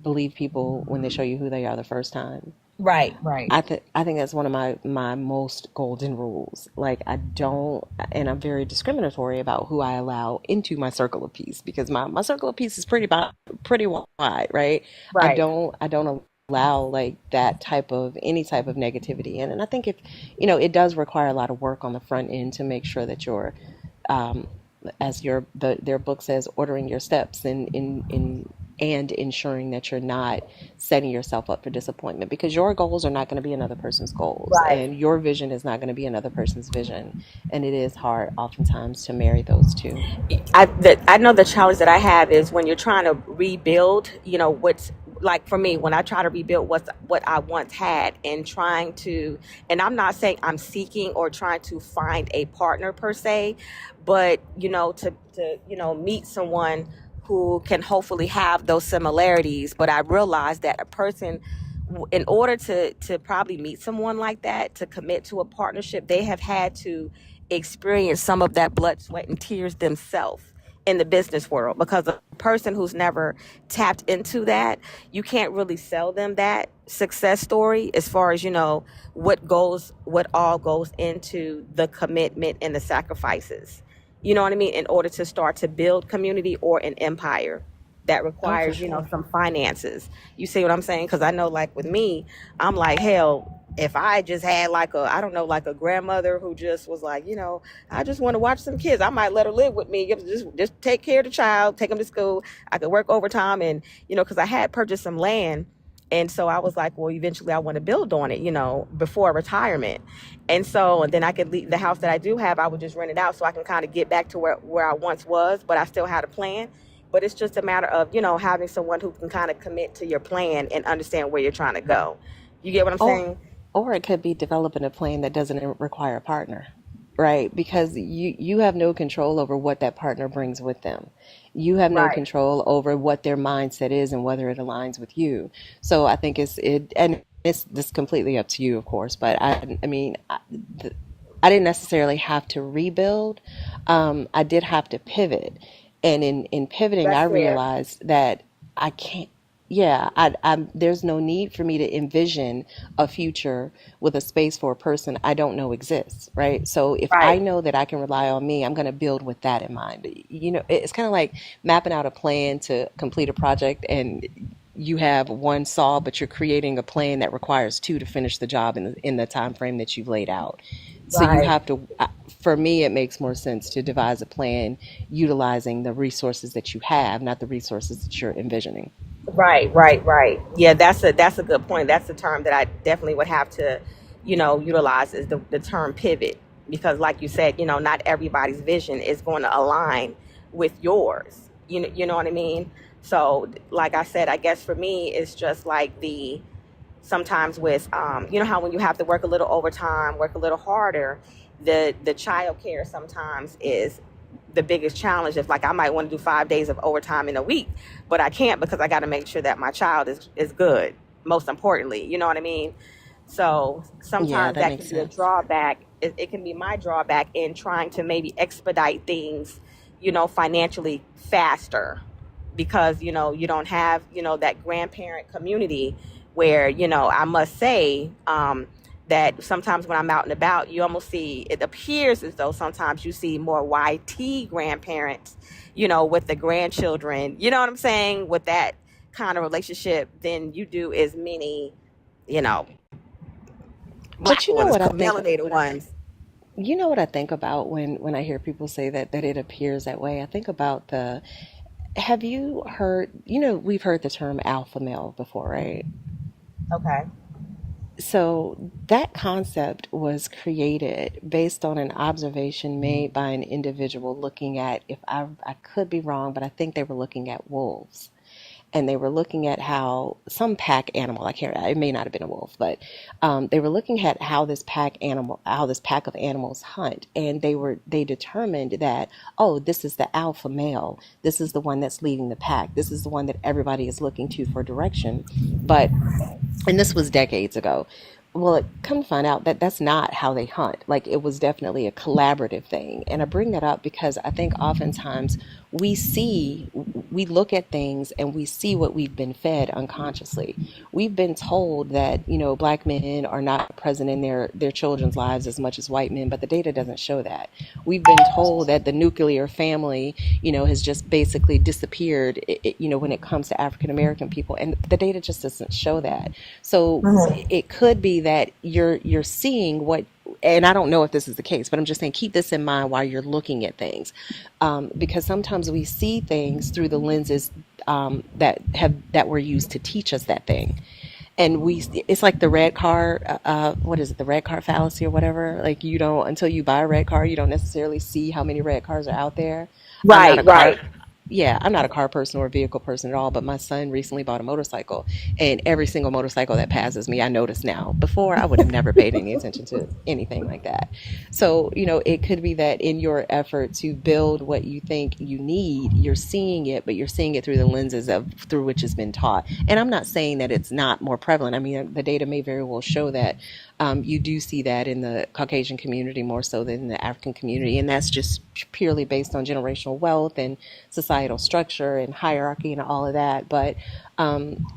believe people when they show you who they are the first time. Right, right. I think that's one of my most golden rules. Like, I don't, and I'm very discriminatory about who I allow into my circle of peace, because my circle of peace is pretty wide, right? Right. I don't allow like that type of any type of negativity in. And I think if it does require a lot of work on the front end to make sure that you're, um, as their book says, ordering your steps in and ensuring that you're not setting yourself up for disappointment, because your goals are not going to be another person's goals, Right. and your vision is not going to be another person's vision, and it is hard oftentimes to marry those two. I know the challenge that I have is when you're trying to rebuild, what's like for me, when I try to rebuild what I once had, and trying to, and I'm not saying I'm seeking or trying to find a partner per se, but, to, meet someone who can hopefully have those similarities. But I realized that a person, in order to probably meet someone like that, to commit to a partnership, they have had to experience some of that blood, sweat, and tears themselves in the business world. Because a person who's never tapped into that, you can't really sell them that success story, as far as, what all goes into the commitment and the sacrifices. You know what I mean? In order to start to build community or an empire, that Oh, for requires, sure. some finances. You see what I'm saying? Because I know, like with me, I'm like, hell, if I just had like I don't know, like a grandmother who just was like, I just want to watch some kids, I might let her live with me. Just take care of the child, take them to school. I could work overtime, and, because I had purchased some land. And so I was like, well, eventually I want to build on it, before retirement. And then I could leave the house that I do have, I would just rent it out, so I can kind of get back to where I once was, but I still had a plan. But it's just a matter of, having someone who can kind of commit to your plan and understand where you're trying to go. You get what I'm Or saying? or it could be developing a plan that doesn't require a partner. right? Because you have no control over what that partner brings with them. You have no Right. control over what their mindset is and whether it aligns with you. So I think it's this completely up to you, of course. But I mean, I didn't necessarily have to rebuild. I did have to pivot, and in pivoting, I That's fair. realized that I can't. Yeah, there's no need for me to envision a future with a space for a person I don't know exists, right? So if I Right. know that I can rely on me, I'm going to build with that in mind. You know, it's kind of like mapping out a plan to complete a project, and you have one saw, but you're creating a plan that requires two to finish the job in the time frame that you've laid out. So you Right. have to, for me, it makes more sense to devise a plan utilizing the resources that you have, not the resources that you're envisioning. Right, right, right. Yeah, that's a good point. That's the term that I definitely would have to, utilize is the term pivot because, like you said, not everybody's vision is going to align with yours. You know what I mean? So, like I said, I guess for me, it's just like the sometimes with how when you have to work a little overtime, work a little harder, the child care sometimes is the biggest challenge. If like I might want to do 5 days of overtime in a week, but I can't because I got to make sure that my child is good, most importantly, you know what I mean? So Yeah, sometimes that that makes can be a sense. drawback. It can be my drawback in trying to maybe expedite things, financially faster because you don't have that grandparent community where I must say that sometimes when I'm out and about you almost see it appears as though sometimes you see more YT grandparents with the grandchildren, you know what I'm saying, with that kind of relationship than you do as many you know But black you know ones, what I think? melanated ones. You know what I think about when I hear people say that it appears that way. I think about the. Have you heard? You know, we've heard the term alpha male before, right? Okay. So that concept was created based on an observation made by an individual looking at, if I could be wrong, but I think they were looking at wolves. And they were looking at how some pack animal, I can't, it may not have been a wolf, but they were looking at how this pack of animals hunt. And they determined that, oh, this is the alpha male. This is the one that's leading the pack. This is the one that everybody is looking to for direction. But and this was decades ago. Well, come to find out that that's not how they hunt. Like it was definitely a collaborative thing. And I bring that up because I think oftentimes we look at things and we see what we've been fed unconsciously. We've been told that, black men are not present in their children's lives as much as white men, but the data doesn't show that. We've been told that the nuclear family, has just basically disappeared, when it comes to African American people. And the data just doesn't show that. So it could be that you're seeing what, and I don't know if this is the case, but I'm just saying keep this in mind while you're looking at things, because sometimes we see things through the lenses that were used to teach us that thing, and it's like the red car, what is it, the red car fallacy or whatever. Like you don't, until you buy a red car, you don't necessarily see how many red cars are out there. I'm not Right, a car right. Yeah, I'm not a car person or a vehicle person at all, but my son recently bought a motorcycle, and every single motorcycle that passes me, I notice now. Before, I would have never paid any attention to anything like that. So, it could be that in your effort to build what you think you need, you're seeing it, but you're seeing it through the lenses of through which it's been taught. And I'm not saying that it's not more prevalent. I mean, the data may very well show that you do see that in the Caucasian community more so than the African community, and that's just purely based on generational wealth and societal structure and hierarchy and all of that. But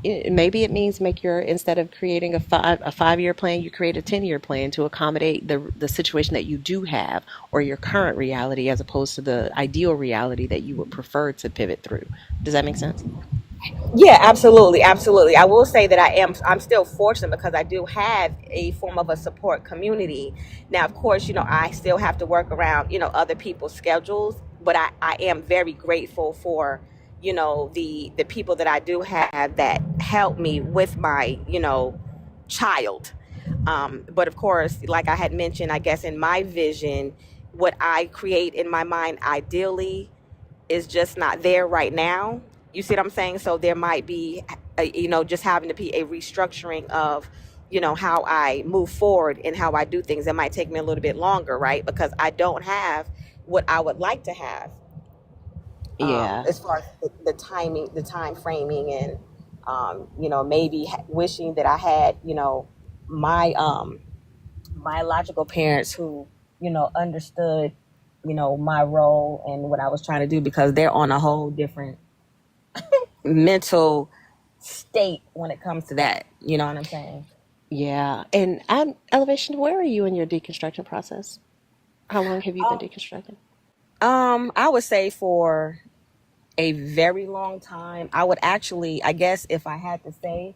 maybe it means instead of creating a 5 year plan, you create a 10-year plan to accommodate the situation that you do have or your current reality as opposed to the ideal reality that you would prefer to pivot through. Does that make sense? Yeah, absolutely, absolutely. I will say that I'm still fortunate because I do have a form of a support community. Now, of course, I still have to work around, other people's schedules, but I am very grateful for, the people that I do have that help me with my, child. But of course, like I had mentioned, I guess in my vision, what I create in my mind ideally is just not there right now. You see what I'm saying? So there might be, just having to be a restructuring of, how I move forward and how I do things. It might take me a little bit longer, right? Because I don't have what I would like to have, Yeah. as far as the timing, the time framing, and maybe wishing that I had, my biological parents who, understood, my role and what I was trying to do, because they're on a whole different mental state when it comes to that. You know what I'm saying? Yeah. And Elevation, where are you in your deconstruction process? How long have you been deconstructing? I would say for a very long time. I would actually, I guess, if I had to say,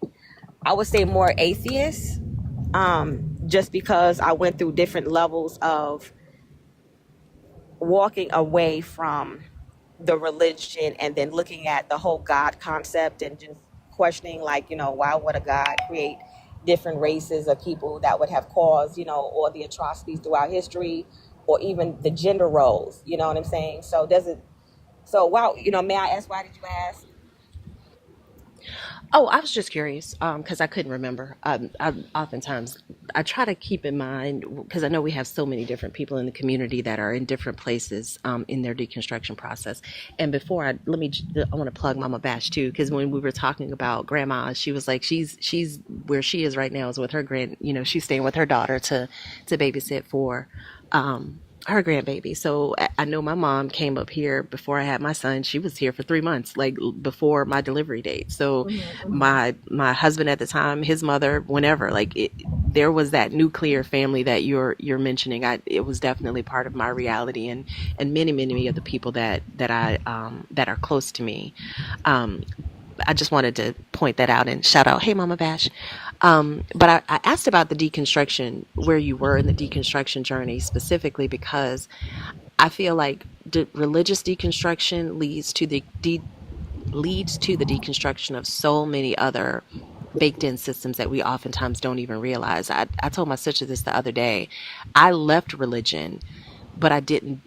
I would say more atheist. Just because I went through different levels of walking away from the religion and then looking at the whole God concept and just questioning, like, why would a God create different races of people that would have caused, all the atrocities throughout history, or even the gender roles, you know what I'm saying? So does it, so wow, may I ask, why did you ask? Oh, I was just curious because I couldn't remember. Oftentimes, I try to keep in mind because I know we have so many different people in the community that are in different places in their deconstruction process. And before I want to plug Mama Bash too, because when we were talking about Grandma, she was like, she's where she is right now is with her she's staying with her daughter to babysit for. Her grandbaby. So I know my mom came up here before I had my son. She was here for 3 months, like before my delivery date. So my husband at the time, his mother, whenever, there was that nuclear family that you're mentioning. It was definitely part of my reality, and many of the people that are close to me. I just wanted to point that out and shout out, hey, Mama Bash. But I asked about the deconstruction, where you were in the deconstruction journey specifically, because I feel like religious deconstruction leads to the deconstruction of so many other baked in systems that we oftentimes don't even realize. I told my sister this the other day. I left religion, but I didn't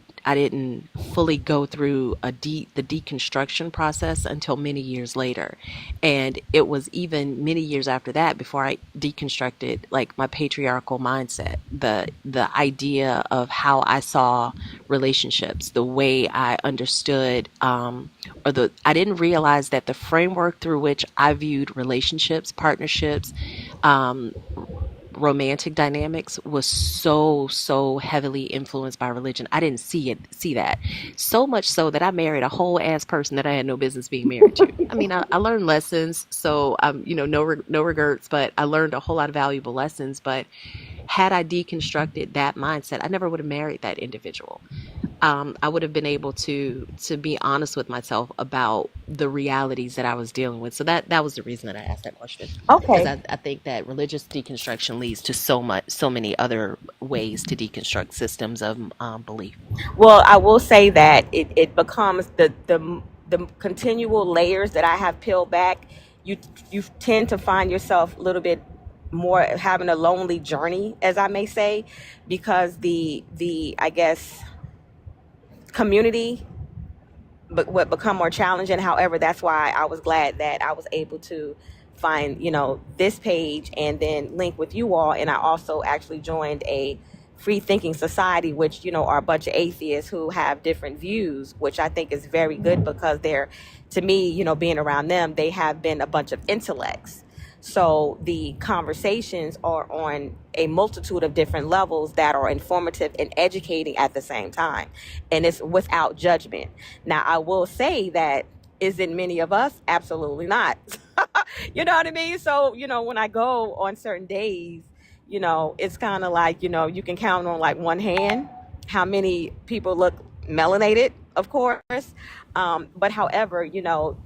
fully go through the deconstruction process until many years later. And it was even many years after that before I deconstructed like my patriarchal mindset, the idea of how I saw relationships, the way I understood, I didn't realize that the framework through which I viewed relationships, partnerships, romantic dynamics was so heavily influenced by religion. I didn't see that, so much so that I married a whole ass person that I had no business being married to. I mean, I learned lessons, so no regrets, but I learned a whole lot of valuable lessons. But had I deconstructed that mindset, I never would have married that individual. I would have been able to be honest with myself about the realities that I was dealing with. So that was the reason that I asked that question, because Okay. I think that religious deconstruction leads to so many other ways to deconstruct systems of belief. Well, I will say that it becomes the continual layers that I have peeled back. You tend to find yourself a little bit more having a lonely journey, as I may say, because the I guess community but what become more challenging. However, that's why I was glad that I was able to find, this page and then link with you all. And I also actually joined a free thinking society, which, are a bunch of atheists who have different views, which I think is very good, because they're, to me, being around them, they have been a bunch of intellects. So the conversations are on a multitude of different levels that are informative and educating at the same time. And it's without judgment. Now, I will say that, is it many of us? Absolutely not. You know what I mean? So, when I go on certain days, it's kind of like, you can count on like one hand how many people look melanated, of course. But however,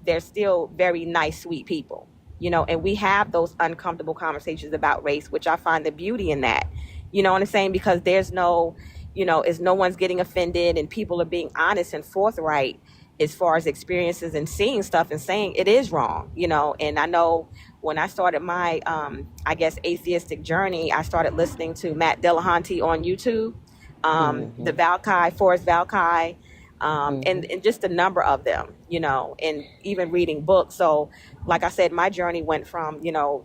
they're still very nice, sweet people, and we have those uncomfortable conversations about race, which I find the beauty in that. You know what I'm saying? Because there's no, is no one's getting offended, and people are being honest and forthright as far as experiences and seeing stuff and saying it is wrong, and I know when I started my, I guess, atheistic journey, I started listening to Matt Dillahunty on YouTube, the Hmm. Valkai, Forrest Valkai, Hmm. and just a number of them, and even reading books. So, like I said, my journey went from,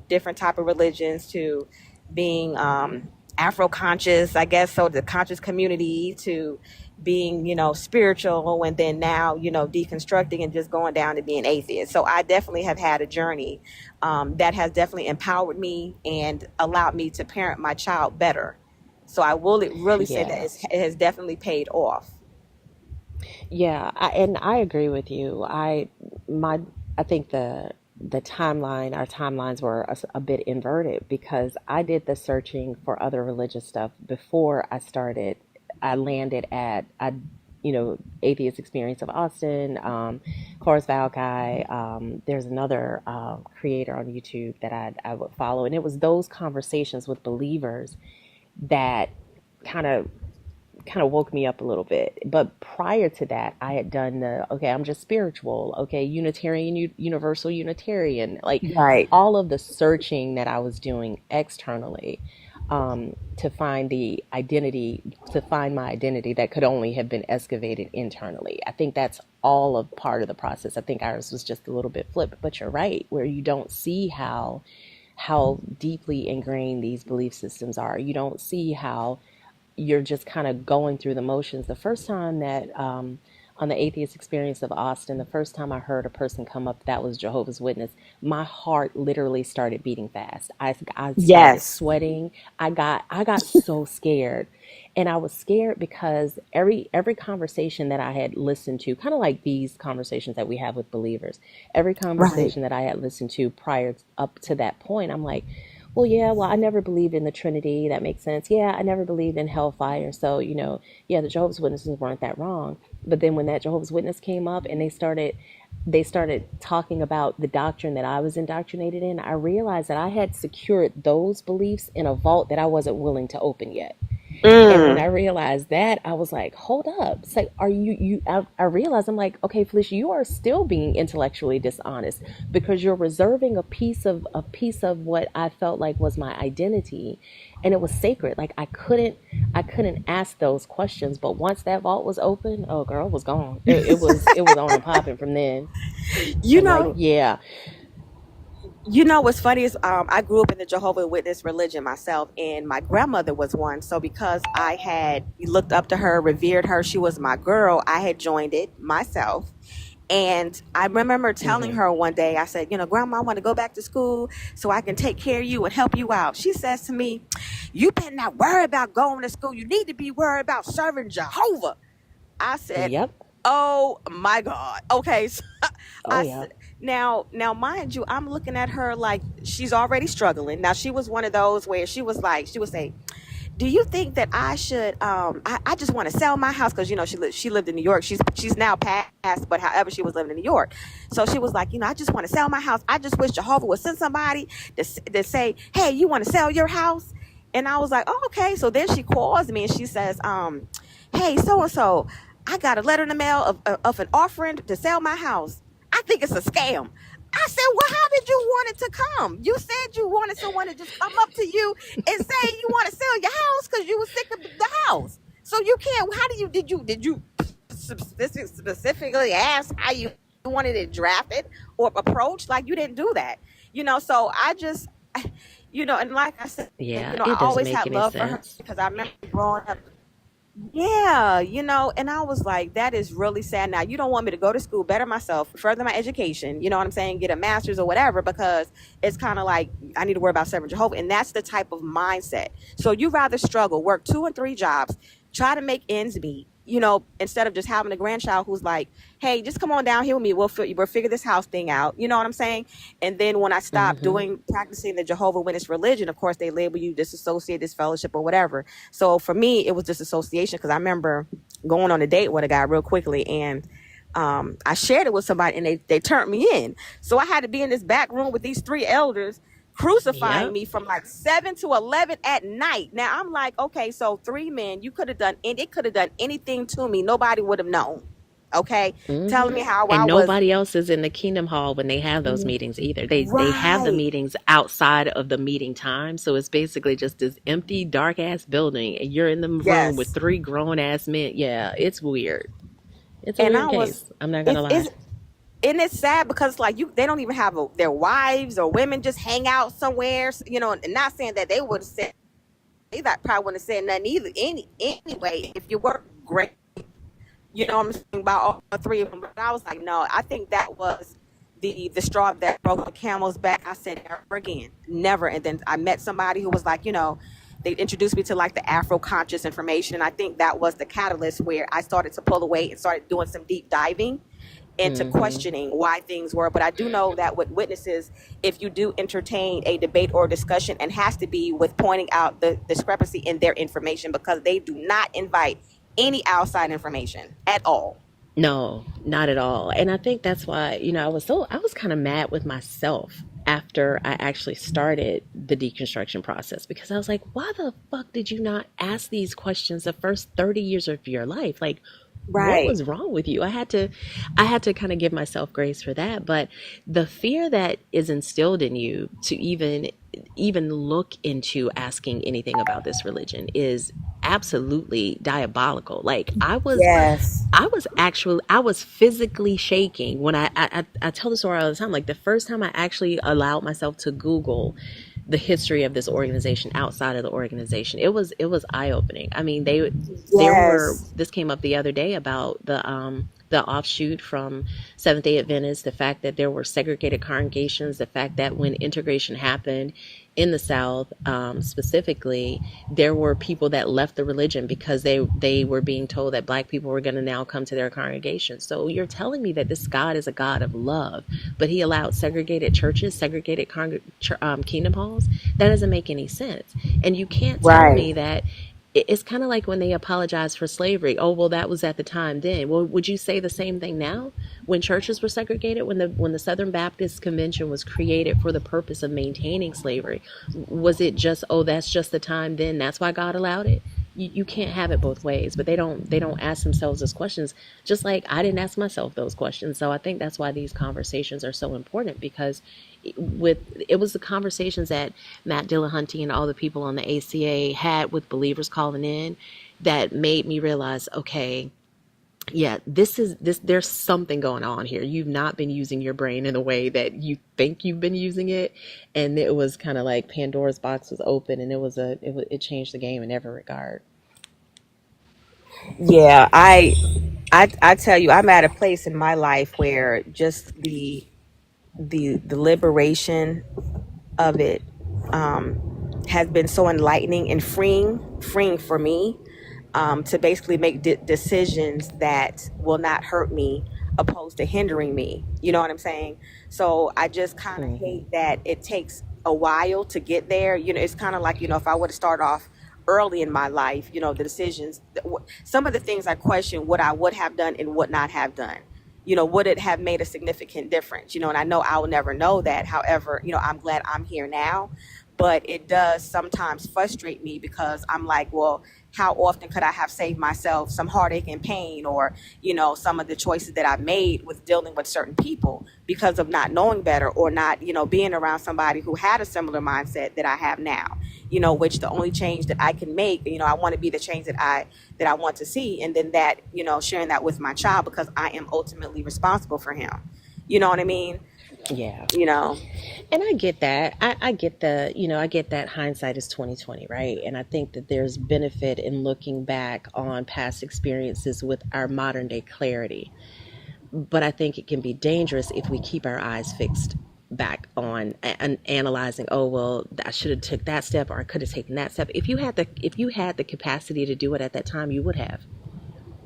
different type of religions to being Afro conscious, I guess, so the conscious community, to being, spiritual, and then now, deconstructing and just going down to being atheist. So I definitely have had a journey that has definitely empowered me and allowed me to parent my child better. So I will really say that Yeah. it has definitely paid off. Yeah, and I agree with you. My I think the timeline, our timelines were a bit inverted because I did the searching for other religious stuff before I started. I landed at Atheist Experience of Austin, Chorus Valkai. There's another creator on YouTube that I would follow, and it was those conversations with believers that kind of woke me up a little bit. But prior to that, I had done okay, I'm just spiritual. Okay, Unitarian, Universal Unitarian, like Right. all of the searching that I was doing externally to find my identity that could only have been excavated internally. I think that's all of part of the process. I think ours was just a little bit flipped, but you're right, where you don't see how deeply ingrained these belief systems are. You don't see how you're just kind of going through the motions. The first time that on the Atheist Experience of Austin, the first time I heard a person come up that was Jehovah's Witness, my heart literally started beating fast. I started Yes. sweating. I got so scared. And I was scared because every conversation that I had listened to, kind of like these conversations that we have with believers, every Right. conversation that I had listened to prior up to that point, I'm like, well, yeah, well, I never believed in the Trinity. That makes sense. Yeah, I never believed in hellfire. So, yeah, the Jehovah's Witnesses weren't that wrong. But then when that Jehovah's Witness came up and they started talking about the doctrine that I was indoctrinated in, I realized that I had secured those beliefs in a vault that I wasn't willing to open yet. And when I Mm. realized that, I was like, hold up. It's like, are I realized, I'm like, okay, Felicia, you are still being intellectually dishonest because you're reserving a piece of what I felt like was my identity. And it was sacred. Like I couldn't ask those questions. But once that vault was open, oh girl, it was gone. It was on and popping from then. You And like, know, yeah. what's funny is I grew up in the Jehovah Witness religion myself, and my grandmother was one. So because I had looked up to her, revered her, she was my girl, I had joined it myself. And I remember telling Hmm. her one day, I said, Grandma, I want to go back to school so I can take care of you and help you out. She says to me, you better not worry about going to school. You need to be worried about serving Jehovah. I said, Yep. oh my God. Okay. So Oh I yeah. said, now, mind you, I'm looking at her like she's already struggling. Now, she was one of those where she would say, do you think that I should I just want to sell my house, because she lived in New York. She's now passed, but however, she was living in New York. So she was like, I just want to sell my house. I just wish Jehovah would send somebody to say, hey, you want to sell your house? And I was like, oh, okay. So then she calls me and she says, hey, so and so, I got a letter in the mail of an offering to sell my house. I think it's a scam. I said, well, how did you want it to come? You said you wanted someone to just come up to you and say you want to sell your house because you were sick of the house. So you can't. How do you did you specifically ask how you wanted it drafted or approached? Like, you didn't do that. So I just, and like I said, Yeah. I It doesn't always make had any love for her sense. because I remember growing up. Yeah, and I was like, that is really sad. Now, you don't want me to go to school, better myself, further my education, you know what I'm saying, get a master's or whatever, because it's kind of like I need to worry about serving Jehovah. And that's the type of mindset. So you rather struggle, work 2 and 3 jobs, try to make ends meet, instead of just having a grandchild who's like, hey, just come on down here with me. We'll figure this house thing out. You know what I'm saying? And then when I stopped Hmm. practicing the Jehovah Witness religion, of course, they label you disassociate, disfellowship, or whatever. So for me, it was disassociation, because I remember going on a date with a guy real quickly, and I shared it with somebody, and they turned me in. So I had to be in this back room with these 3 elders crucifying Yep. me from like 7 to 11 at night. Now I'm like, okay, so 3 men, you could have done, and it could have done anything to me. Nobody would have known. Okay, telling me how And I was nobody else is in the Kingdom Hall when they have those meetings either. They have the right. meetings outside of the meeting time, so it's basically just this empty, dark ass building, and you're in the room with Yes, three grown ass men. Yeah, it's weird. It's a and weird I was. case. I'm not gonna It's lie. And it's sad because like they don't even have their wives or women just hang out somewhere, you know, and not saying that they would have said, they probably wouldn't have said nothing either anyway if you were great, you know what I'm saying, about all three of them. But I was like, no, I think that was the straw that broke the camel's back. I said never again, never. And then I met somebody who was like, you know, they introduced me to like the Afro conscious information, and I think that was the catalyst where I started to pull away and started doing some deep diving into Mm-hmm. questioning why things were. But I do know that with witnesses, if you do entertain a debate or discussion, and has to be with pointing out the discrepancy in their information, because they do not invite any outside information at all. No, not at all. And I think that's why, you know, I was kind of mad with myself after I actually started the deconstruction process, because I was like, why the fuck did you not ask these questions the first 30 years of your life? Like, what Right. was wrong with you? I had to kind of give myself grace for that. But the fear that is instilled in you to even look into asking anything about this religion is absolutely diabolical. Like Yes. I was physically shaking when I tell the story all the time. Like the first time I actually allowed myself to Google the history of this organization outside of the organization, it was eye opening. I mean, Yes. this came up the other day about the offshoot from Seventh Day Adventists, the fact that there were segregated congregations, the fact that when integration happened in the South, specifically, there were people that left the religion because they were being told that black people were going to now come to their congregation. So you're telling me that this God is a God of love, but he allowed segregated churches, segregated kingdom halls? That doesn't make any sense. And you can't tell Right. me that it's kind of like when they apologize for slavery. Oh, well, that was at the time then. Well, would you say the same thing now? When churches were segregated, when the Southern Baptist Convention was created for the purpose of maintaining slavery, was it just, oh, that's just the time then, that's why God allowed it? You can't have it both ways. But they don't ask themselves those questions, just like I didn't ask myself those questions. So I think that's why these conversations are so important, because it was the conversations that Matt Dillahunty and all the people on the ACA had with believers calling in that made me realize, okay, yeah, this there's something going on here. You've not been using your brain in the way that you think you've been using it. And it was kind of like Pandora's box was open, and it changed the game in every regard. Yeah, I tell you, I'm at a place in my life where just the liberation of it has been so enlightening and freeing for me, to basically make decisions that will not hurt me opposed to hindering me. You know what I'm saying? So I just kind of Hmm. hate that it takes a while to get there. You know, it's kind of like, you know, if I would have started off early in my life, you know, the decisions, some of the things I question what I would have done and would not have done. You know, would it have made a significant difference? You know, and I know I will never know that. However, you know, I'm glad I'm here now. But it does sometimes frustrate me because I'm like, well, how often could I have saved myself some heartache and pain, or, you know, some of the choices that I made with dealing with certain people because of not knowing better, or not, you know, being around somebody who had a similar mindset that I have now, you know, which the only change that I can make, you know, I want to be the change that I want to see. And then that, you know, sharing that with my child, because I am ultimately responsible for him. You know what I mean? Yeah. You know, And I get that. I get I get that hindsight is 2020, right? And I think that there's benefit in looking back on past experiences with our modern day clarity. But I think it can be dangerous if we keep our eyes fixed back on and analyzing, oh well, I should have took that step, or I could have taken that step. If you had the capacity to do it at that time, you would have.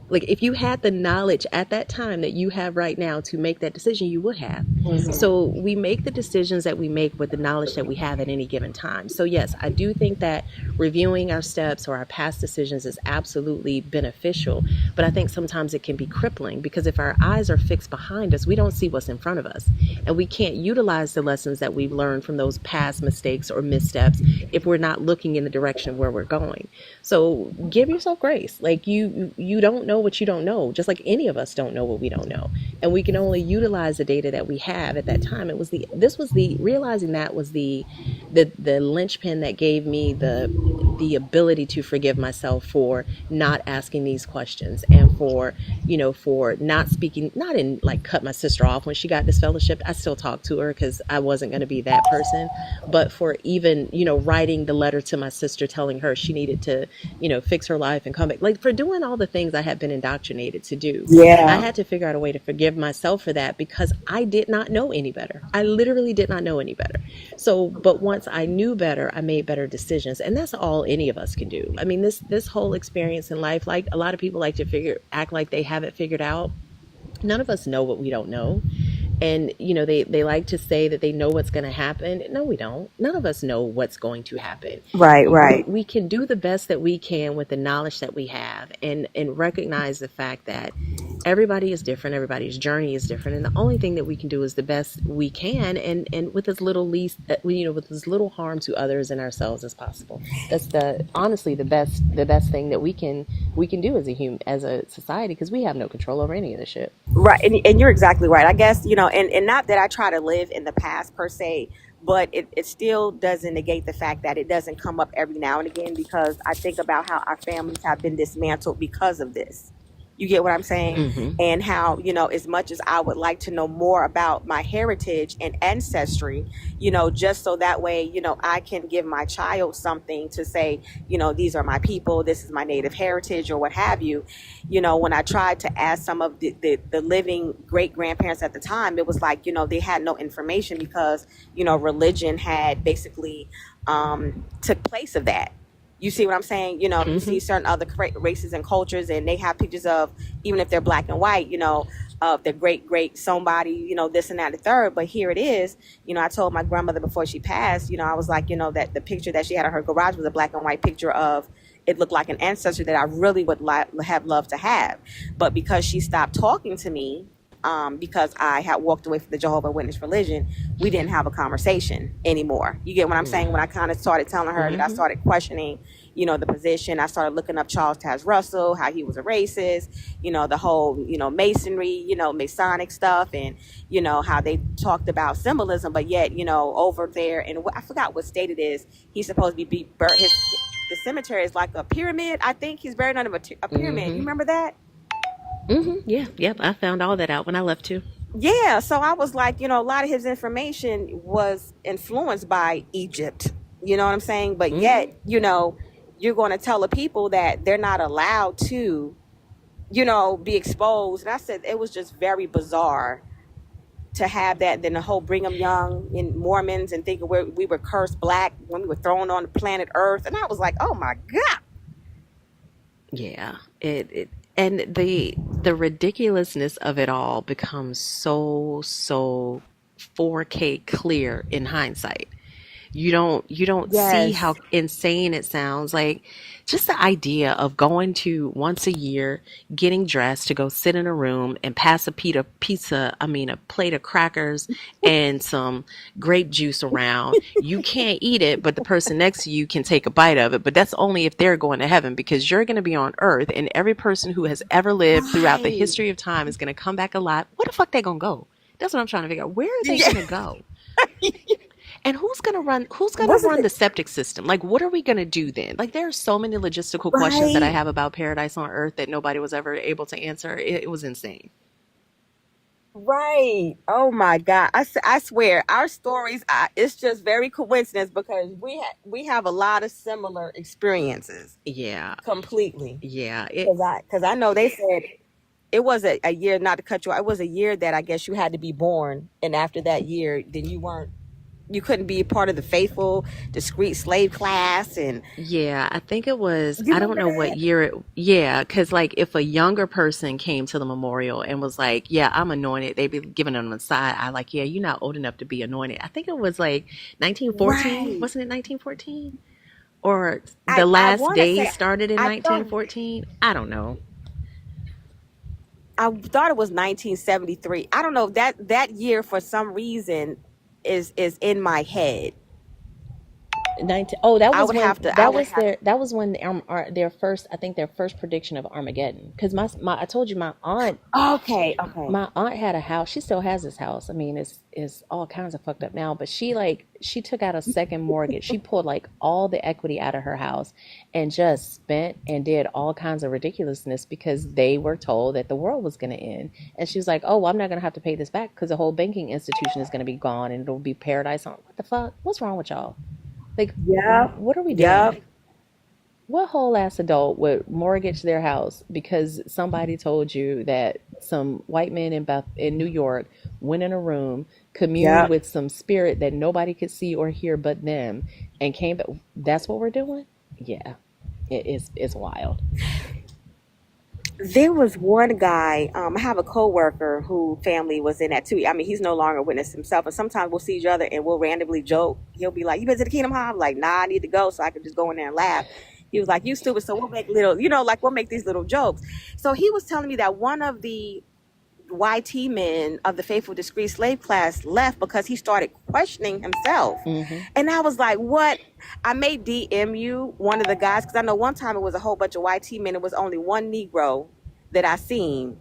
Like if you had the knowledge at that time that you have right now to make that decision, you would have. So we make the decisions that we make with the knowledge that we have at any given time. So yes, I do think that reviewing our steps or our past decisions is absolutely beneficial, but I think sometimes it can be crippling, because if our eyes are fixed behind us, we don't see what's in front of us, and we can't utilize the lessons that we've learned from those past mistakes or missteps if we're not looking in the direction where we're going. So give yourself grace. Like you don't know what you don't know, just like any of us don't know what we don't know. And we can only utilize the data that we have at that time. Realizing that was the linchpin that gave me the ability to forgive myself for not asking these questions, and for, for not speaking, not in like cut my sister off when she got disfellowshipped. I still talk to her because I wasn't going to be that person. But for even, writing the letter to my sister telling her she needed to, fix her life and come back, like for doing all the things I had been indoctrinated to do. I Yeah. had to figure out a way to forgive myself for that, because I did not know any better. I literally did not know any better. So, but once I knew better, I made better decisions. And that's all any of us can do. I mean, this whole experience in life, like a lot of people like to act like they have it figured out. None of us know what we don't know. And they like to say that they know what's going to happen. No, we don't. None of us know what's going to happen. Right, right. We can do the best that we can with the knowledge that we have, and recognize the fact that everybody is different, everybody's journey is different, and the only thing that we can do is the best we can, and with as little with as little harm to others and ourselves as possible. That's honestly the best thing that we can do as a society, because we have no control over any of this shit. Right, and you're exactly right. I guess, and not that I try to live in the past per se, but it still doesn't negate the fact that it doesn't come up every now and again, because I think about how our families have been dismantled because of this. You get what I'm saying? Hmm. And how, as much as I would like to know more about my heritage and ancestry, just so that way, I can give my child something to say, these are my people, this is my native heritage, or what have you. When I tried to ask some of the living great grandparents at the time, it was like, they had no information, because, religion had basically took place of that. You see what I'm saying? You see Hmm. certain other races and cultures, and they have pictures of, even if they're black and white, of their great somebody, this and that and the third. But here it is. I told my grandmother before she passed, I was like, that the picture that she had in her garage was a black and white picture of, it looked like an ancestor that I really would have loved to have. But because she stopped talking to me, because I had walked away from the Jehovah's Witness religion, we didn't have a conversation anymore. You get what I'm saying? When I kind of started telling her that I Hmm. started questioning, the position, I started looking up Charles Taz Russell, how he was a racist, the whole, masonry, Masonic stuff, and, how they talked about symbolism, but yet, over there, and I forgot what state it is, he's supposed to be buried, the cemetery is like a pyramid. I think he's buried under a pyramid. You Hmm. remember that? Yeah. Yep. I found all that out when I left too. Yeah, so I was like, a lot of his information was influenced by Egypt. You know what I'm saying? But Hmm. yet, you're going to tell the people that they're not allowed to, be exposed. And I said it was just very bizarre to have that. Then the whole Brigham Young and Mormons, and thinking we were cursed black when we were thrown on the planet Earth. And I was like, oh my God. Yeah. It and the ridiculousness of it all becomes so 4K clear in hindsight. You don't see Yes. how insane it sounds. Like, just the idea of going to once a year, getting dressed to go sit in a room and pass a plate of crackers and some grape juice around. You can't eat it, but the person next to you can take a bite of it. But that's only if they're going to heaven, because you're going to be on earth, and every person who has ever lived throughout the Right. history of time is going to come back alive. Where the fuck they going to go? That's what I'm trying to figure out. Where are they Yeah. going to go? And who's gonna run Wasn't the it septic system? Like, what are we gonna do then? Like, there are so many logistical questions that I right? have about paradise on earth that nobody was ever able to answer. It was insane. Right. Oh my God. I swear our stories, it's just very coincidence, because we have a lot of similar experiences Yeah, completely. yeah. It Because I know they said it was a year, not to cut you off, it was a year that I guess you had to be born. And after that year, then you couldn't be part of the faithful, discreet slave class. And Yeah, I think it was, you I don't remember know what that? year yeah, because like if a younger person came to the memorial and was like, yeah, I'm anointed, they'd be giving them a side eye, like, yeah, you're not old enough to be anointed. I think it was like 1914, Right. wasn't it 1914? Or the I last want to days say, started in I thought 1914? I don't know. I thought it was 1973. I don't know, that year for some reason is in my head. Oh, that I was would when have to. I that would was have. their that was when their first, I think, their first prediction of Armageddon. Because my I told you Okay. Okay. my aunt had a house. She still has this house. I mean, it's all kinds of fucked up now. But she took out a second mortgage. She pulled like all the equity out of her house and just spent and did all kinds of ridiculousness because they were told that the world was going to end. And she was like, "Oh, well, I'm not going to have to pay this back because the whole banking institution is going to be gone and it'll be paradise on." What the fuck? What's wrong with y'all? Like, Yep. what are we Yep. doing? What whole ass adult would mortgage their house because somebody told you that some white man in New York went in a room, communed Yep. with some spirit that nobody could see or hear but them, and came back? That's what we're doing? Yeah, it's wild. There was one guy. I have a coworker who family was in that too. I mean, he's no longer a witness himself, and sometimes we'll see each other and we'll randomly joke. He'll be like, "You been to the Kingdom Hall?" I'm like, "Nah, I need to go," so I could just go in there and laugh. He was like, "You stupid." So we'll make little, like we'll make these little jokes. So he was telling me that one of the YT men of the faithful discreet slave class left because he started questioning himself. Mm-hmm. And I was like, what? I may DM you one of the guys because I know one time it was a whole bunch of YT men. It was only one Negro that I seen.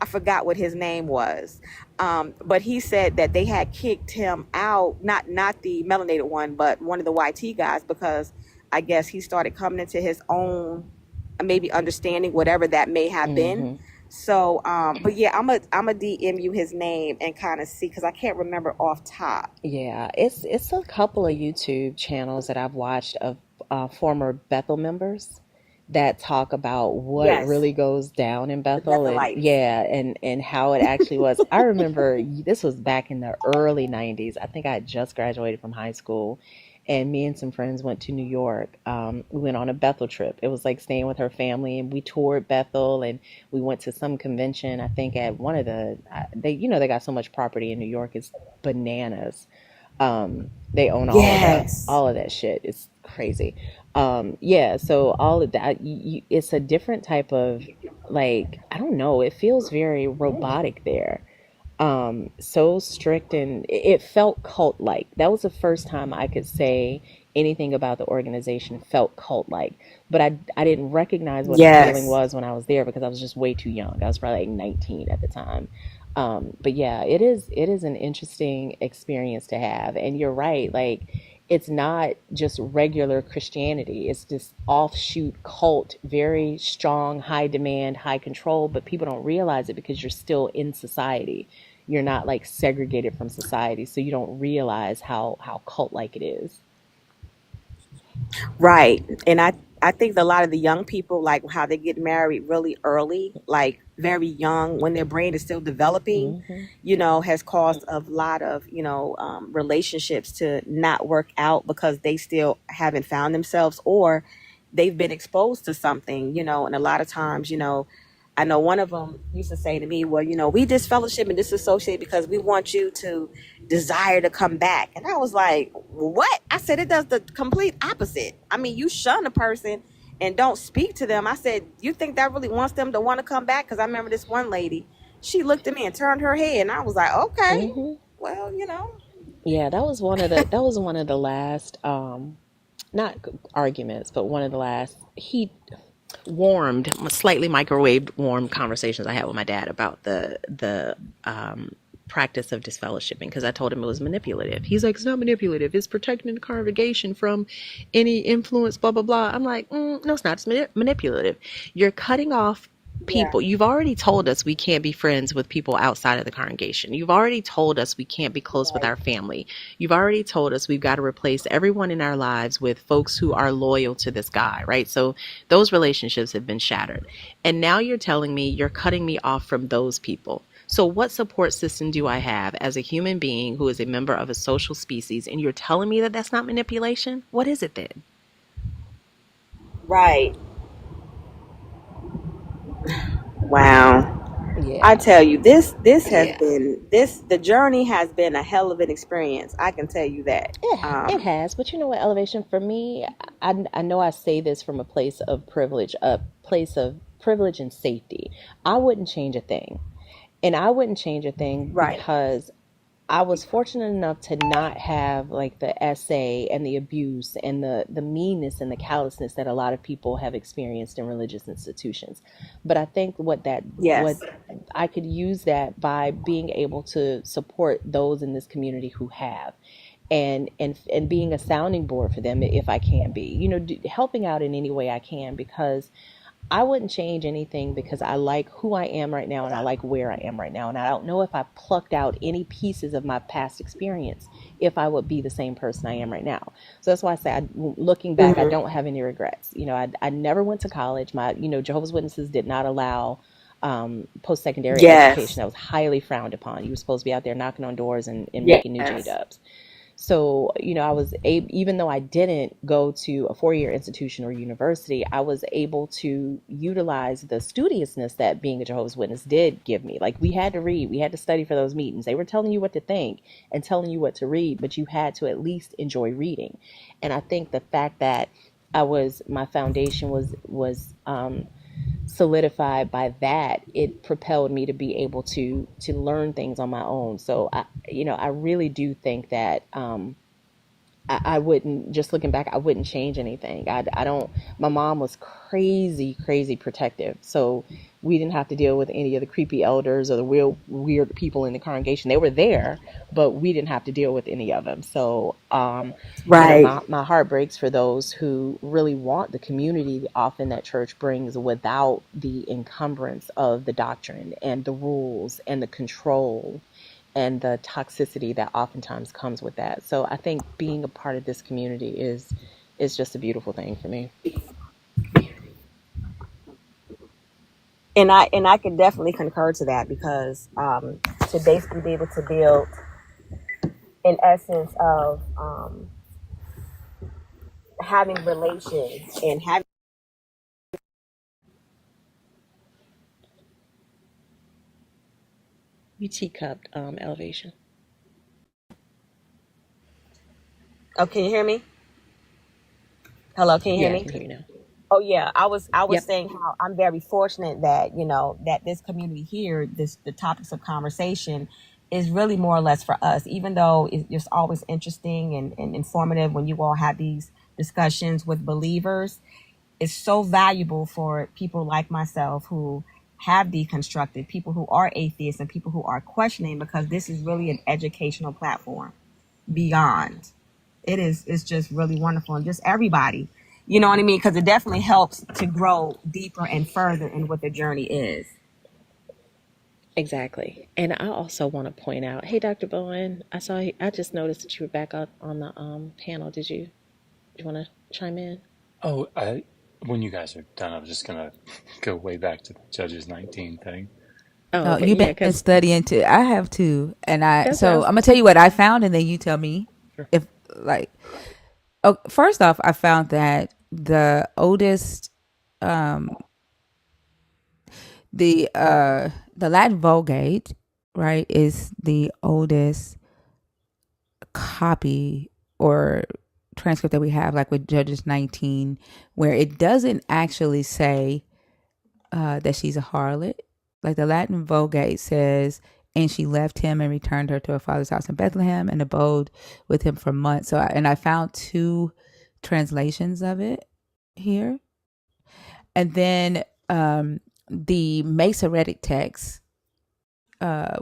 I forgot what his name was. But he said that they had kicked him out, not the melanated one, but one of the YT guys, because I guess he started coming into his own, maybe understanding whatever that may have been. Mm-hmm. So, but yeah, I'm a DM you his name and kind of see because I can't remember off top. Yeah, it's a couple of YouTube channels that I've watched of former Bethel members that talk about what Yes, really goes down in the Bethel, and Bethelites. yeah, and how it actually was. I remember this was back in the early 90s. I think I had just graduated from high school, and me and some friends went to New York. We went on a Bethel trip. It was like staying with her family, and we toured Bethel, and we went to some convention. I think at one of the they got so much property in New York, it's bananas. They own Yes. all of that shit. It's crazy. Yeah, so all of that, it's a different type of, like, I don't know, it feels very robotic there. So strict, and it felt cult like. That was the first time I could say anything about the organization felt cult like. But I didn't recognize what the feeling Yes. was when I was there because I was just way too young. I was probably like 19 at the time. But yeah, it is an interesting experience to have. And you're right, like, it's not just regular Christianity. It's this offshoot cult, very strong, high demand, high control, but people don't realize it because you're still in society. You're not like segregated from society, so you don't realize how cult like it is. Right. And I think a lot of the young people, like how they get married really early, like very young, when their brain is still developing, Hmm. has caused a lot of, relationships to not work out because they still haven't found themselves or they've been exposed to something, and a lot of times, I know one of them used to say to me, well, we disfellowship and disassociate because we want you to desire to come back. And I was like, what? I said, it does the complete opposite. I mean, you shun a person and don't speak to them. I said, you think that really wants them to want to come back? Because I remember this one lady, she looked at me and turned her head. And I was like, okay, Hmm. well, Yeah, that was one of the last not arguments, but one of the last heat warmed, slightly microwaved warm conversations I had with my dad about the practice of disfellowshipping, because I told him it was manipulative. He's like, it's not manipulative. It's protecting the congregation from any influence, blah, blah, blah. I'm like, no, it's not. It's manipulative. You're cutting off yeah, people. You've already told us we can't be friends with people outside of the congregation. You've already told us we can't be close with right, our family. You've already told us we've got to replace everyone in our lives with folks who are loyal to this guy, right? So those relationships have been shattered. And now you're telling me you're cutting me off from those people. So what support system do I have as a human being who is a member of a social species? And you're telling me that that's not manipulation? What is it then? right. Wow. I Yeah. tell you, this has been the journey has been a hell of an experience. I can tell you that. It has, but you know what, Elevation, for me, I know I say this from a place of privilege and safety. I wouldn't change a thing. And I wouldn't change a thing Right. because I was fortunate enough to not have like the essay and the abuse and the meanness and the callousness that a lot of people have experienced in religious institutions. But I think what Yes. I could use that by being able to support those in this community who have, and being a sounding board for them if I can be, helping out in any way I can, because I wouldn't change anything, because I like who I am right now and I like where I am right now. And I don't know if I plucked out any pieces of my past experience if I would be the same person I am right now. So that's why I say, looking back, I Hmm. don't have any regrets. I never went to college. Jehovah's Witnesses did not allow post-secondary Yes. education. That was highly frowned upon. You were supposed to be out there knocking on doors and making new Yes. J-dubs. So, I was able, even though I didn't go to a 4-year institution or university, I was able to utilize the studiousness that being a Jehovah's Witness did give me. Like, we had to read, we had to study for those meetings. They were telling you what to think and telling you what to read, but you had to at least enjoy reading. And I think the fact that my foundation was solidified by that, it propelled me to be able to learn things on my own. So I really do think that I wouldn't, just looking back, I wouldn't change anything. I don't, my mom was crazy, crazy protective. So we didn't have to deal with any of the creepy elders or the real weird people in the congregation. They were there, but we didn't have to deal with any of them. So, Right. my heart breaks for those who really want the community often that church brings without the encumbrance of the doctrine and the rules and the control and the toxicity that oftentimes comes with that. So I think being a part of this community is just a beautiful thing for me. And I could definitely concur to that, because to basically be able to build an essence of having relations and having. You teacupped elevation. Oh, can you hear me? Hello, can you hear Yeah, I me? can hear you now. Oh yeah, I was Yep, saying how I'm very fortunate that that this community here, the topics of conversation, is really more or less for us. Even though it's always interesting and informative when you all have these discussions with believers, it's so valuable for people like myself who have deconstructed, people who are atheists, and people who are questioning, because this is really an educational platform beyond. It's just really wonderful, and just everybody, you know what I mean? Because it definitely helps to grow deeper and further in what the journey is. exactly. And I also want to point out, hey, Dr. Bowen, I just noticed that you were back up on the panel. Do you want to chime in? Oh, when you guys are done, I was just gonna go way back to the Judges 19 thing. Oh, Oh, okay, you've yeah, been because studying too. I have too, and that's what I so was. I'm gonna tell you what I found, and then you tell me Sure. if like. Oh, first off, I found that the oldest, um, the Latin Vulgate, right, is the oldest copy or transcript that we have, like with Judges 19, where it doesn't actually say that she's a harlot. Like the Latin Vulgate says, and she left him and returned her to her father's house in Bethlehem and abode with him for months. And I found two translations of it here. And then the Masoretic text,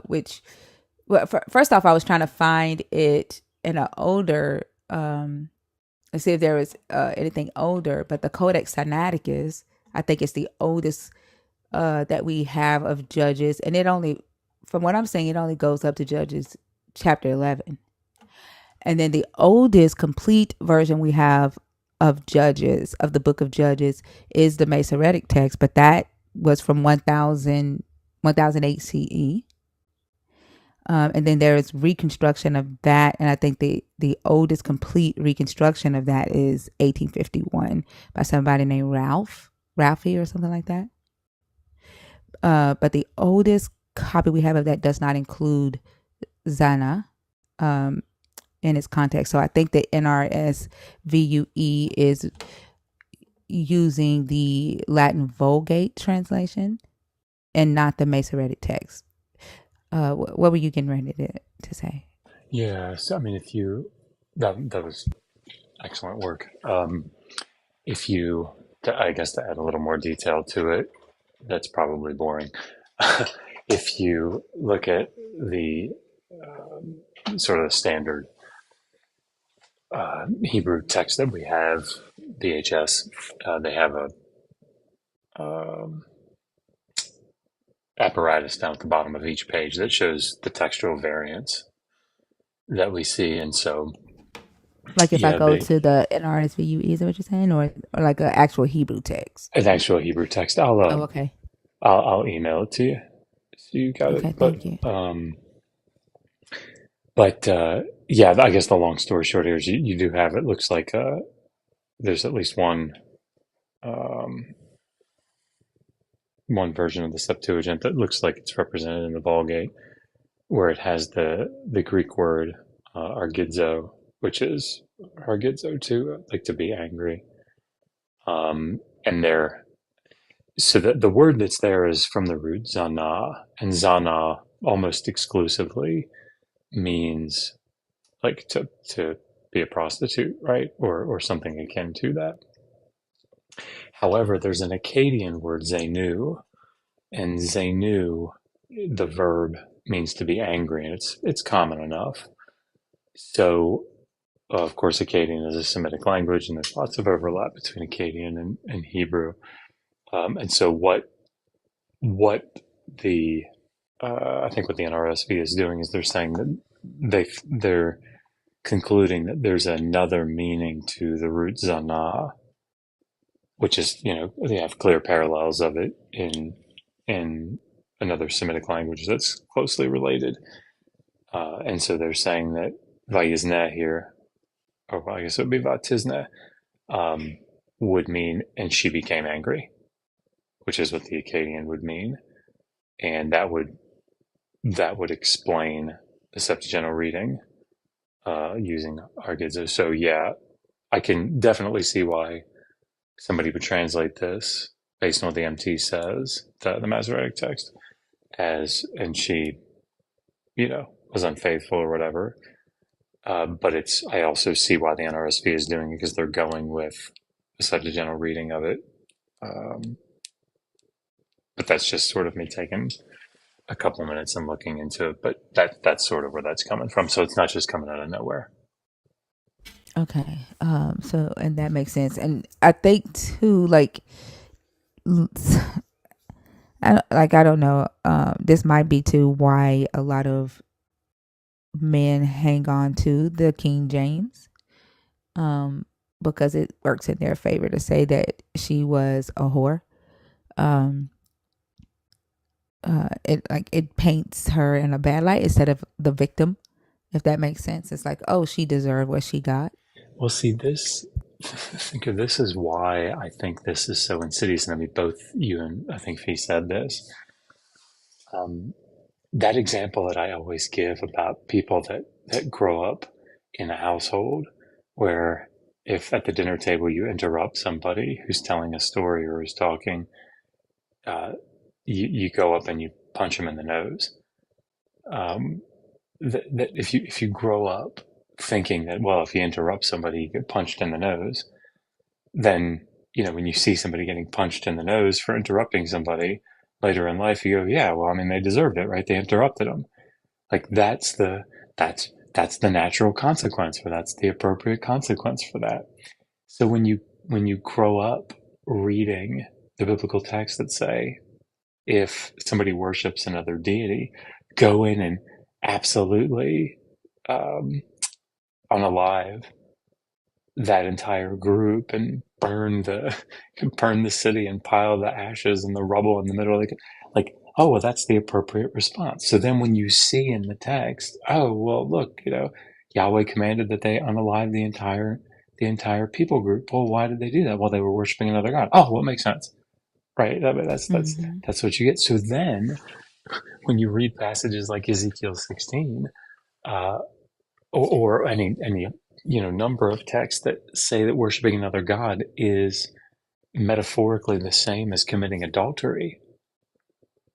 which, well, first off, I was trying to find it in an older, let's see if there was anything older, but the Codex Sinaiticus, I think it's the oldest that we have of Judges, and it only, from what I'm saying, it only goes up to Judges chapter 11. And then the oldest complete version we have of Judges, of the book of Judges, is the Masoretic text, but that was from 1008 CE. And then there is reconstruction of that, and I think the oldest complete reconstruction of that is 1851 by somebody named Ralphie or something like that. But the oldest copy we have of that does not include Zana in its context. So I think the NRS VUE is using the Latin Vulgate translation and not the Masoretic text. What were you getting ready to say? Yeah. So, I mean, if you, that was excellent work. If you, I guess to add a little more detail to it, that's probably boring. If you look at the sort of standard Hebrew text that we have, BHS, they have a apparatus down at the bottom of each page that shows the textual variants that we see. And so, Like if I yeah, go to the NRSVU, is that what you're saying, or like an actual Hebrew text? an actual Hebrew text. Oh, okay. I'll email it to you so you got Okay, it. But thank you. yeah, I guess the long story short here is you do have, it looks like there's at least um, one version of the Septuagint that looks like it's represented in the Vulgate, where it has the Greek word argidzo, which is argidzo to like to be angry. And there, so the word that's there is from the root zana, and zana almost exclusively means like to be a prostitute, right, or something akin to that. However, there's an Akkadian word zenu, and zenu, the verb means to be angry, and it's common enough. So, of course, Akkadian is a Semitic language, and there's lots of overlap between Akkadian and Hebrew. And so, what the I think what the NRSV is doing is they're saying that they're concluding that there's another meaning to the root zana, which is, they have clear parallels of it in another Semitic language that's closely related. And so they're saying that vayizne here, or I guess it would be vatizne, would mean, and she became angry, which is what the Akkadian would mean. And that would explain the Septuagintal reading using argidzo. So yeah, I can definitely see why somebody would translate this based on what the MT says, the Masoretic text, as, and she, was unfaithful or whatever. But I also see why the NRSV is doing it, because they're going with the Septuagintal reading of it. But that's just sort of me taking a couple minutes and looking into it. But that's sort of where that's coming from. So it's not just coming out of nowhere. Okay. So, and that makes sense. And I think too, like, I don't know. This might be too why a lot of men hang on to the King James, because it works in their favor to say that she was a whore. It paints her in a bad light instead of the victim, if that makes sense. It's like, oh, she deserved what she got. Well, see, think of this is why I think this is so insidious. And I mean, both you and I think Fee said this. That example that I always give about people that grow up in a household where if at the dinner table you interrupt somebody who's telling a story or is talking, you go up and you punch them in the nose. That if you grow up thinking that, well, if you interrupt somebody, you get punched in the nose, then, when you see somebody getting punched in the nose for interrupting somebody later in life, you go, yeah, well, I mean, they deserved it, right? They interrupted them. Like that's the natural consequence, or that's the appropriate consequence for that. So when you grow up reading the biblical texts that say, if somebody worships another deity, go in and absolutely unalive that entire group and burn the city and pile the ashes and the rubble in the middle of like, oh, well, that's the appropriate response. So then when you see in the text, oh, well, look, Yahweh commanded that they unalive the entire people group. Well, why did they do that? Well, they were worshiping another god. Oh, well, it makes sense. Right. I mean, that's what you get. So then when you read passages like Ezekiel 16, or any number of texts that say that worshiping another god is metaphorically the same as committing adultery,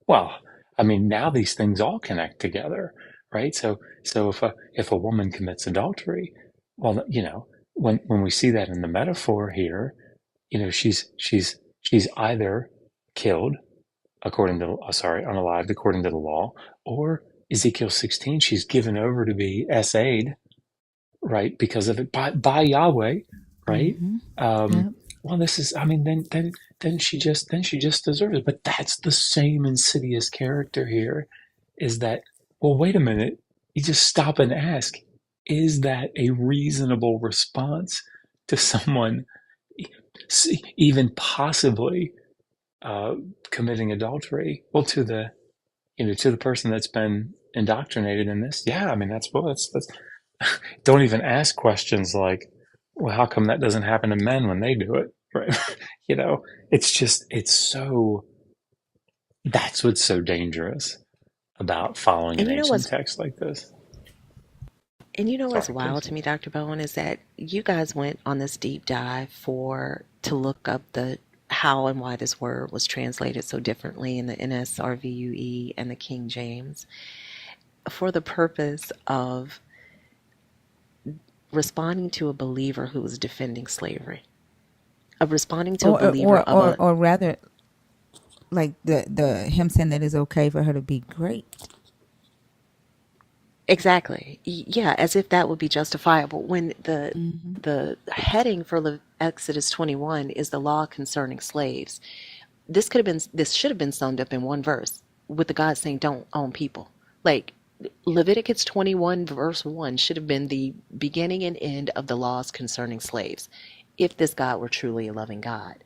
well, I mean, now these things all connect together, right? So if a woman commits adultery, well, when we see that in the metaphor here, she's either killed according to unalived according to the law, or Ezekiel 16, she's given over to be essayed, right, because of it by Yahweh, right? Mm-hmm. Um, Yep. well, this is, I mean, then she just deserves it. But that's the same insidious character here. Is that, well? Wait a minute. You just stop and ask: is that a reasonable response to someone, even possibly uh, committing adultery? Well, to the person that's been indoctrinated in this, yeah. I mean, that's don't even ask questions like, well, how come that doesn't happen to men when they do it? Right? It's so, that's what's so dangerous about following And an you know ancient what's text like this. and you know what's Sorry, wild Casey. to me, Dr. Bowen, is that you guys went on this deep dive to look up the how and why this word was translated so differently in the NSRVUE and the King James for the purpose of responding to a believer who was defending slavery, of responding to a believer of a Or rather, like the him saying that it's okay for her to be great. exactly, yeah, as if that would be justifiable when Mm-hmm. the heading for Exodus 21 is the law concerning slaves. This should have been summed up in one verse with the God saying don't own people. Like Leviticus 21 verse 1 should have been the beginning and end of the laws concerning slaves if this God were truly a loving God.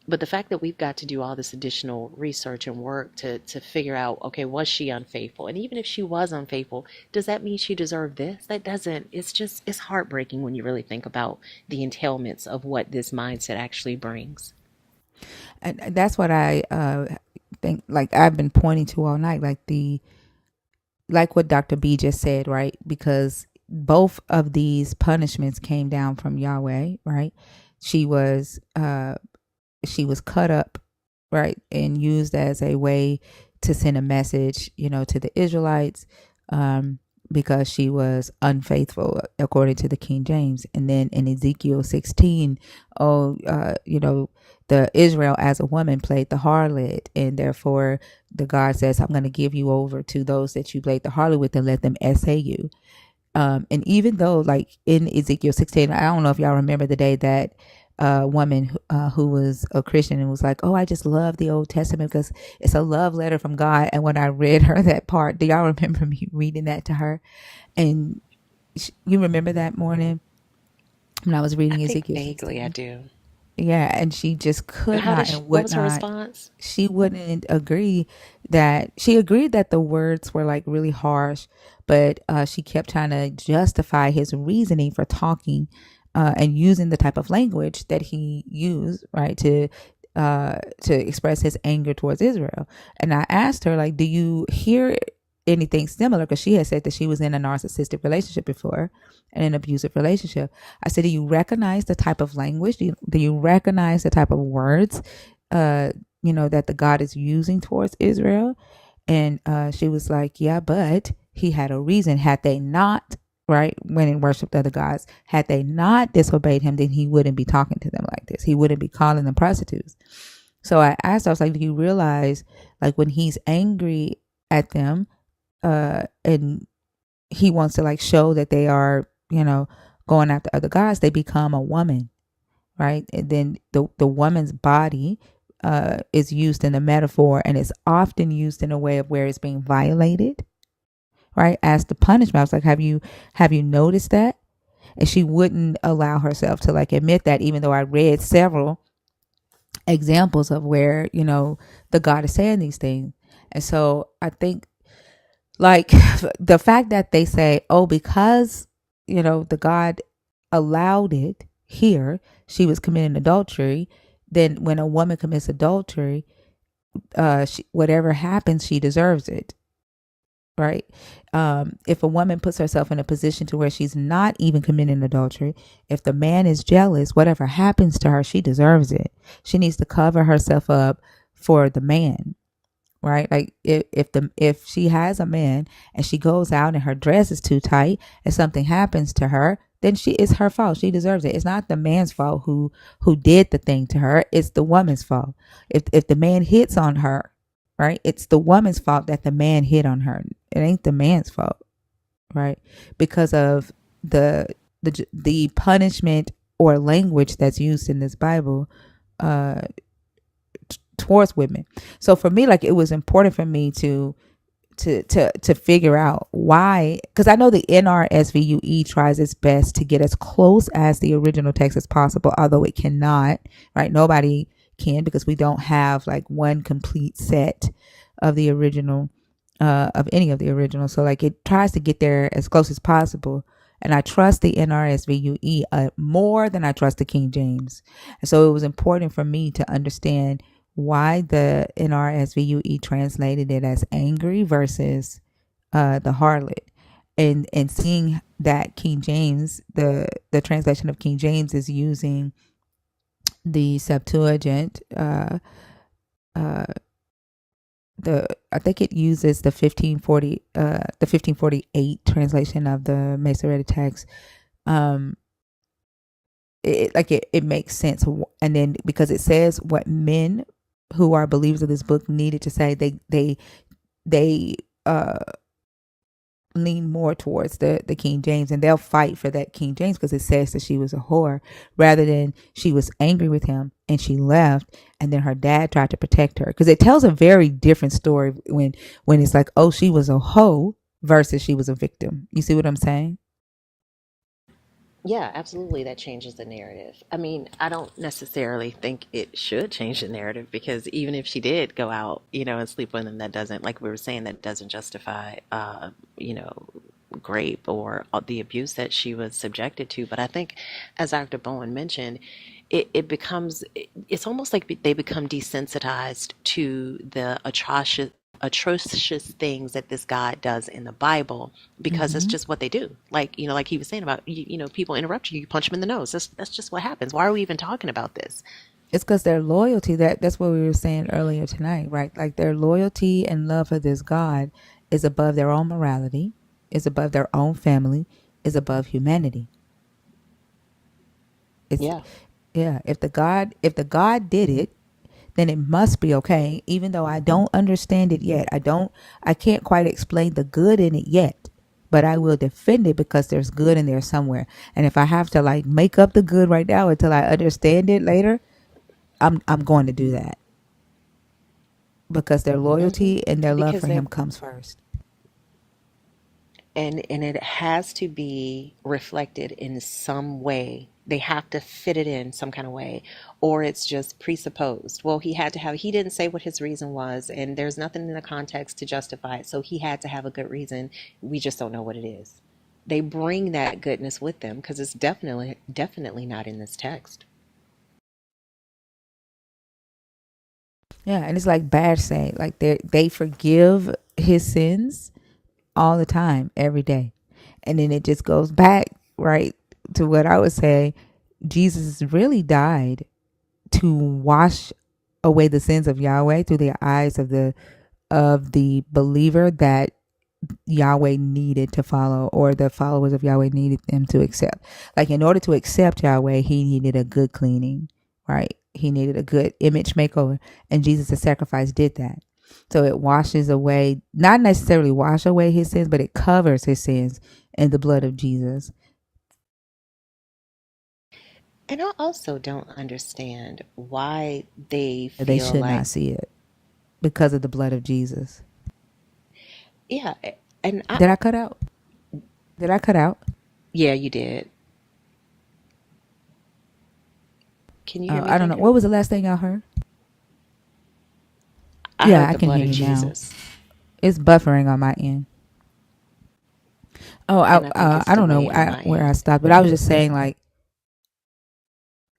But the fact that we've got to do all this additional research and work to figure out, okay, was she unfaithful? And even if she was unfaithful, does that mean she deserved this? That doesn't. It's heartbreaking when you really think about the entailments of what this mindset actually brings. And that's what I think. Like I've been pointing to all night, like what Dr. B just said, right? Because both of these punishments came down from Yahweh, right? She was cut up, right, and used as a way to send a message, to the Israelites, because she was unfaithful, according to the King James. And then in Ezekiel 16, the Israel as a woman played the harlot, and therefore the God says, I'm going to give you over to those that you played the harlot with and let them essay you. And even though, like in Ezekiel 16, I don't know if y'all remember the day that woman who was a Christian and was like, oh, I just love the Old Testament because it's a love letter from God. And when I read her that part, do y'all remember me reading that to her? And you remember that morning when I was I reading think Ezekiel vaguely I 16? do. Yeah, and she just could not and What would was her not. response? She wouldn't agree that she agreed that the words were like really harsh, but she kept trying to justify his reasoning for talking and using the type of language that he used, right, to express his anger towards Israel. And I asked her, like, do you hear anything similar? Because she had said that she was in a narcissistic relationship before and an abusive relationship. I said, do you recognize the type of language? Do you recognize the type of words, that the God is using towards Israel? And she was like, yeah, but he had a reason. Had they not, right, went and worshiped other gods, had they not disobeyed him, then he wouldn't be talking to them like this. He wouldn't be calling them prostitutes. So I asked her, I was like, do you realize, like, when he's angry at them, and he wants to like show that they are, going after other gods, they become a woman, right? And then the woman's body is used in the metaphor, and it's often used in a way of where it's being violated, right, as the punishment. I was like, have you noticed that? And she wouldn't allow herself to like admit that, even though I read several examples of where, the God is saying these things. And so I think, like, the fact that they say, oh, because, the God allowed it here, she was committing adultery, then when a woman commits adultery, whatever happens, she deserves it, right? If a woman puts herself in a position to where she's not even committing adultery, if the man is jealous, whatever happens to her, she deserves it. She needs to cover herself up for the man, right? Like if she has a man and she goes out and her dress is too tight and something happens to her, then it's her fault. She deserves it. It's not the man's fault who did the thing to her. It's the woman's fault. If the man hits on her, right? It's the woman's fault that the man hit on her. It ain't the man's fault, right? Because of the punishment or language that's used in this Bible uh towards women. So for me, like, it was important for me to figure out why, because I know the NRSVUE tries its best to get as close as the original text as possible, although it cannot, right? Nobody can, because we don't have like one complete set of the original, of any of the originals. So like it tries to get there as close as possible. And I trust the NRSVUE more than I trust the King James. And so it was important for me to understand why the NRSVUE translated it as angry versus the harlot. And seeing that King James, the translation of King James is using the Septuagint, uh, I think it uses the 1548 translation of the Masoretic text. It makes sense, and then because it says what men who are believers of this book needed to say, they lean more towards the King James, and they'll fight for that King James because it says that she was a whore, rather than she was angry with him and she left, and then her dad tried to protect her, because it tells a very different story when it's like, oh, she was a hoe versus she was a victim. You see what I'm saying? Yeah, absolutely. That changes the narrative. I mean, I don't necessarily think it should change the narrative because even if she did go out, and sleep with him, that doesn't, like we were saying, that doesn't justify, you know, rape or the abuse that she was subjected to. But I think, as Dr. Bowen mentioned, it's almost like they become desensitized to the atrocious things that this God does in the Bible because it's Mm-hmm. just what they do. Like, like he was saying about, people interrupt you, you punch them in the nose. That's just what happens. Why are we even talking about this? It's because their loyalty, that's what we were saying earlier tonight, right? Like their loyalty and love for this God is above their own morality, is above their own family, is above humanity. It's Yeah. Yeah, if the God did it, then it must be okay, even though I don't understand it yet. I can't quite explain the good in it yet, but I will defend it because there's good in there somewhere. And if I have to like make up the good right now until I understand it later, I'm going to do that, because their Hmm. loyalty and their love Because for him comes first. and it has to be reflected in some way. They have to fit it in some kind of way, or it's just presupposed. Well, he didn't say what his reason was, and there's nothing in the context to justify it, so he had to have a good reason. We just don't know what it is. They bring that goodness with them because it's definitely not in this text. Yeah, and it's like bad say, like they forgive his sins all the time, every day. And then it just goes back, right, to what I would say. Jesus really died to wash away the sins of Yahweh through the eyes of the believer that Yahweh needed to follow, or the followers of Yahweh needed them to accept. Like, in order to accept Yahweh, he needed a good cleaning, right? He needed a good image makeover. And Jesus' sacrifice did that. So it washes away, not necessarily wash away his sins, but it covers his sins in the blood of Jesus. And I also don't understand why they They feel should like, not see it because of the blood of Jesus. yeah, and I, Did I cut out? Did I cut out? yeah, you did. Can you hear me, I don't know. Thinker? What was the last thing y'all heard? I Yeah, heard I the can blood hear of you now. Jesus, It's buffering on my end. Oh, and I think it's I don't know delayed on my where I end. stopped, but I was just saying, like,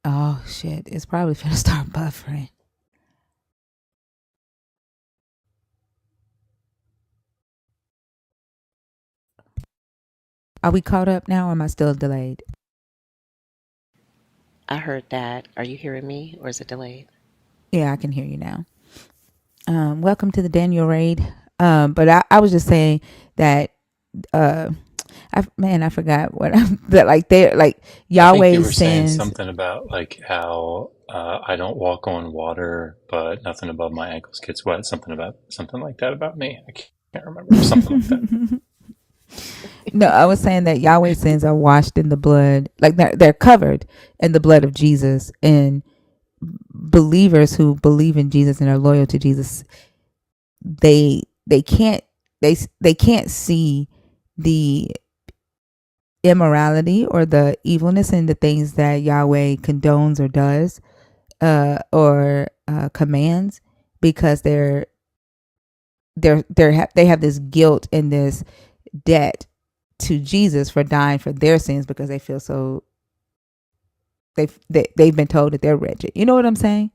oh shit, it's probably gonna start buffering. Are we caught up now, or am I still delayed? I heard that. Are you hearing me or is it delayed? Yeah, I can hear you now. Welcome to the Daniel raid. But I was just saying that uh I forgot what that like they're like I think you Yahweh were saying sends. something about like how I don't walk on water, but nothing above my ankles gets wet. Something like that about me. I can't remember. Something like that. No, I was saying that Yahweh sins are washed in the blood, like they're covered in the blood of Jesus, and believers who believe in Jesus and are loyal to Jesus, they can't they can't see the immorality or the evilness in the things that Yahweh condones or does, or commands, because they have this guilt and this debt to Jesus for dying for their sins, because they feel so they've been told that they're wretched. You know what I'm saying?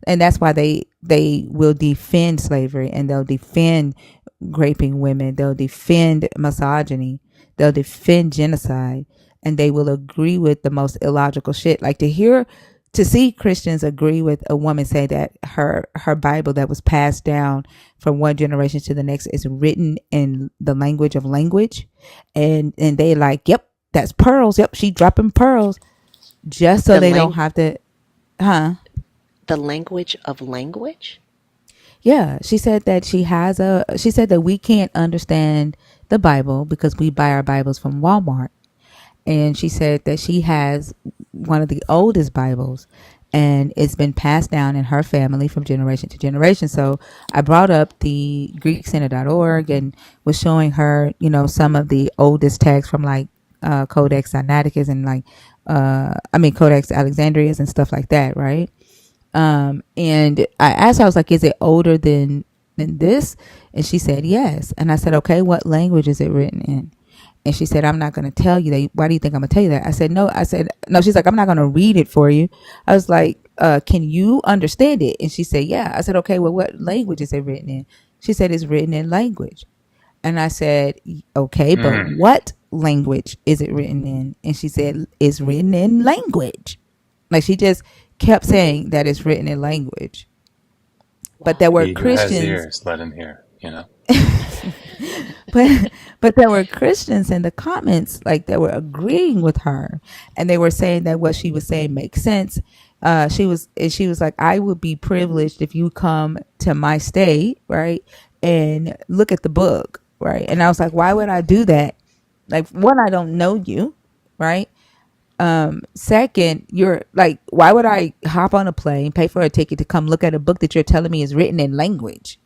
And that's why they will defend slavery, and they'll defend raping women, they'll defend misogyny, they'll defend genocide, and they will agree with the most illogical shit. Like to see Christians agree with a woman say that her Bible that was passed down from one generation to the next is written in the language of language, and they like, yep, that's pearls, yep, she dropping pearls, just so The they don't lang- have to, huh? the language of language? Yeah, she said that we can't understand the Bible because we buy our Bibles from Walmart. And she said that she has one of the oldest Bibles, and it's been passed down in her family from generation to generation. So I brought up the GreekCenter.org and was showing her, some of the oldest texts from like Codex Sinaiticus and like, Codex Alexandrius and stuff like that, right? And I asked her, I was like, is it older than this? And she said, yes. And I said, okay, what language is it written in? And she said, I'm not going to tell you that. Why do you think I'm going to tell you that? I said, no. I said, no. She's like, I'm not going to read it for you. I was like, can you understand it? And she said, yeah. I said, okay, well, what language is it written in? She said, it's written in language. And I said, okay, but Mm. what language is it written in? And she said, it's written in language. Like, she just kept saying that it's written in language. But there Wow. were He who has Christians, ears, let him hear. but there were Christians in the comments like that were agreeing with her, and they were saying that what she was saying makes sense. She was like, I would be privileged if you come to my state, right, and look at the book, right? And I was like, why would I do that? Like, one, I don't know you, right? Second, you're like, why would I hop on a plane, pay for a ticket to come look at a book that you're telling me is written in language?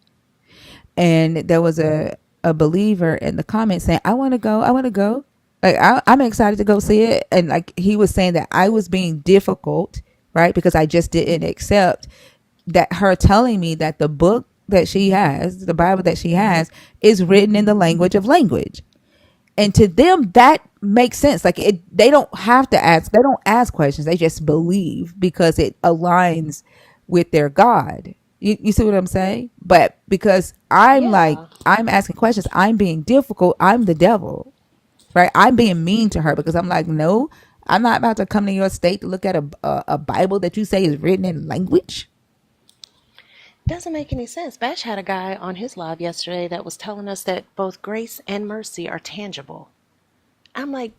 And there was a believer in the comments saying, I want to go, like, I'm excited to go see it. And like, he was saying that I was being difficult, right, because I just didn't accept that her telling me that the book that she has, the Bible that she has, is written in the language of language. And to them, that makes sense. Like, they don't have to ask, they don't ask questions, they just believe because it aligns with their God. You see what I'm saying? But because I'm like, Yeah. I'm asking questions, I'm being difficult, I'm the devil, right? I'm being mean to her because I'm like, no, I'm not about to come to your state to look at a Bible that you say is written in language. Doesn't make any sense. Bash had a guy on his live yesterday that was telling us that both grace and mercy are tangible. I'm like,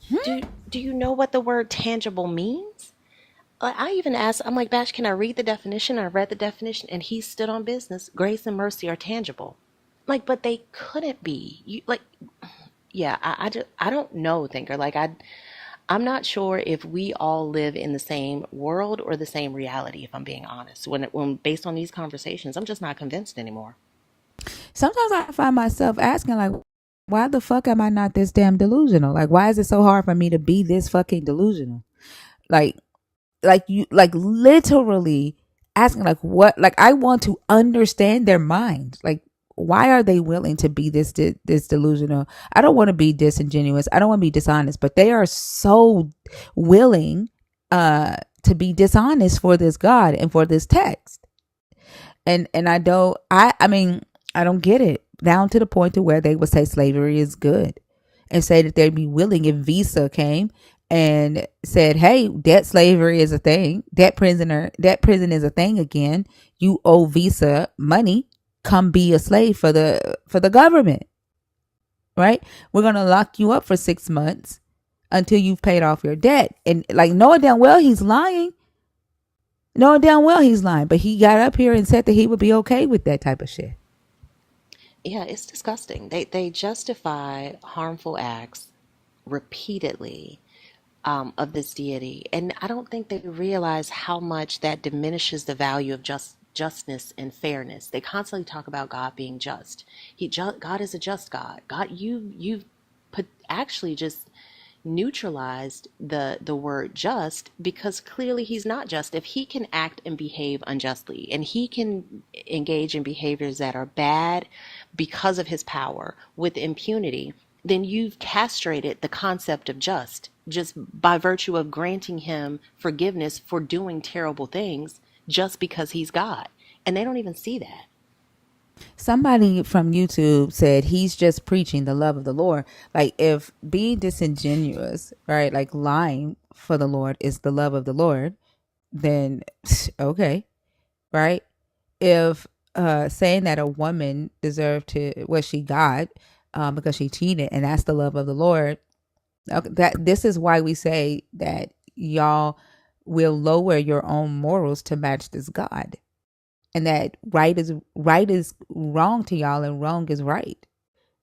do you know what the word tangible means? I even asked, I'm like, Bash, can I read the definition? I read the definition, and he stood on business. Grace and mercy are tangible. Like, but they couldn't be. You like, yeah. I don't know, thinker. Like, I'm not sure if we all live in the same world or the same reality. If I'm being honest, when based on these conversations, I'm just not convinced anymore. Sometimes I find myself asking, like, why the fuck am I not this damn delusional? Like, why is it so hard for me to be this fucking delusional? Like, you, like, literally asking, like, what, like, I want to understand their mind. Like, why are they willing to be this delusional? I don't want to be disingenuous, I don't want to be dishonest, but they are so willing to be dishonest for this God and for this text. And I don't get it, down to the point to where they would say slavery is good, and say that they'd be willing if Visa came and said, hey, debt slavery is a thing, debt prison is a thing again, you owe Visa money, come be a slave for the government, right? We're gonna lock you up for 6 months until you've paid off your debt. And like knowing damn well he's lying. Knowing damn well he's lying. But he got up here and said that he would be okay with that type of shit. Yeah, it's disgusting. They justify harmful acts repeatedly of this deity, and I don't think they realize how much that diminishes the value of justness and fairness. They constantly talk about God being just. God is a just God. God, you've put actually just neutralized the word just, because clearly he's not just. If he can act and behave unjustly, and he can engage in behaviors that are bad because of his power with impunity, then you've castrated the concept of just by virtue of granting him forgiveness for doing terrible things just because he's God. And they don't even see that. Somebody from YouTube said he's just preaching the love of the Lord. Like if being disingenuous, right, like lying for the Lord is the love of the Lord, then okay, right? If saying that a woman deserved to what she got because she cheated and that's the love of the Lord, okay, that this is why we say that y'all will lower your own morals to match this God, and that right is wrong to y'all and wrong is right.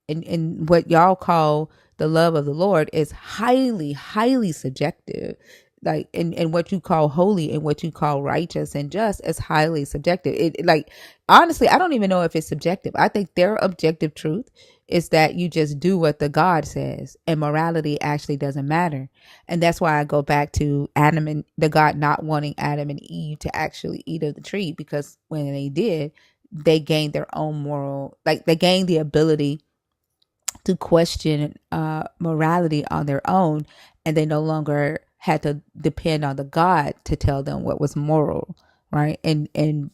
And what y'all call the love of the Lord is highly, highly subjective. Like and what you call holy and what you call righteous and just is highly subjective. Like honestly, I don't even know if it's subjective. I think their objective truth is that you just do what the God says, and morality actually doesn't matter. And that's why I go back to Adam and the God not wanting Adam and Eve to actually eat of the tree, because when they did, they gained their own moral, like they gained the ability to question morality on their own, and they no longer had to depend on the God to tell them what was moral, right? And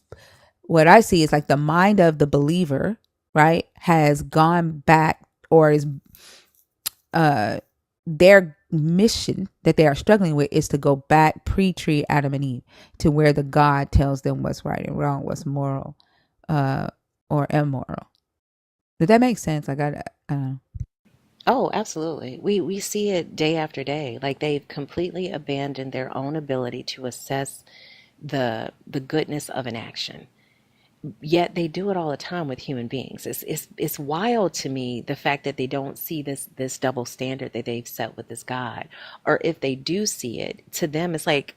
what I see is like the mind of the believer, right, has gone back, or is their mission that they are struggling with is to go back pre-tree Adam and Eve to where the God tells them what's right and wrong, what's moral or immoral. Did that make sense? Like I don't know. Oh, absolutely. We see it day after day. Like they've completely abandoned their own ability to assess the goodness of an action. Yet they do it all the time with human beings. It's wild to me, the fact that they don't see this double standard that they've set with this God. Or if they do see it, to them it's like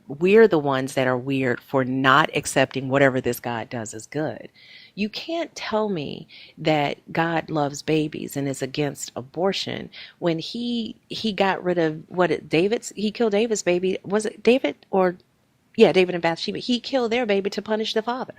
we're the ones that are weird for not accepting whatever this God does as good. You can't tell me that God loves babies and is against abortion when he got rid of David's, he killed David's baby. Was it David or yeah, David and Bathsheba? He killed their baby to punish the father.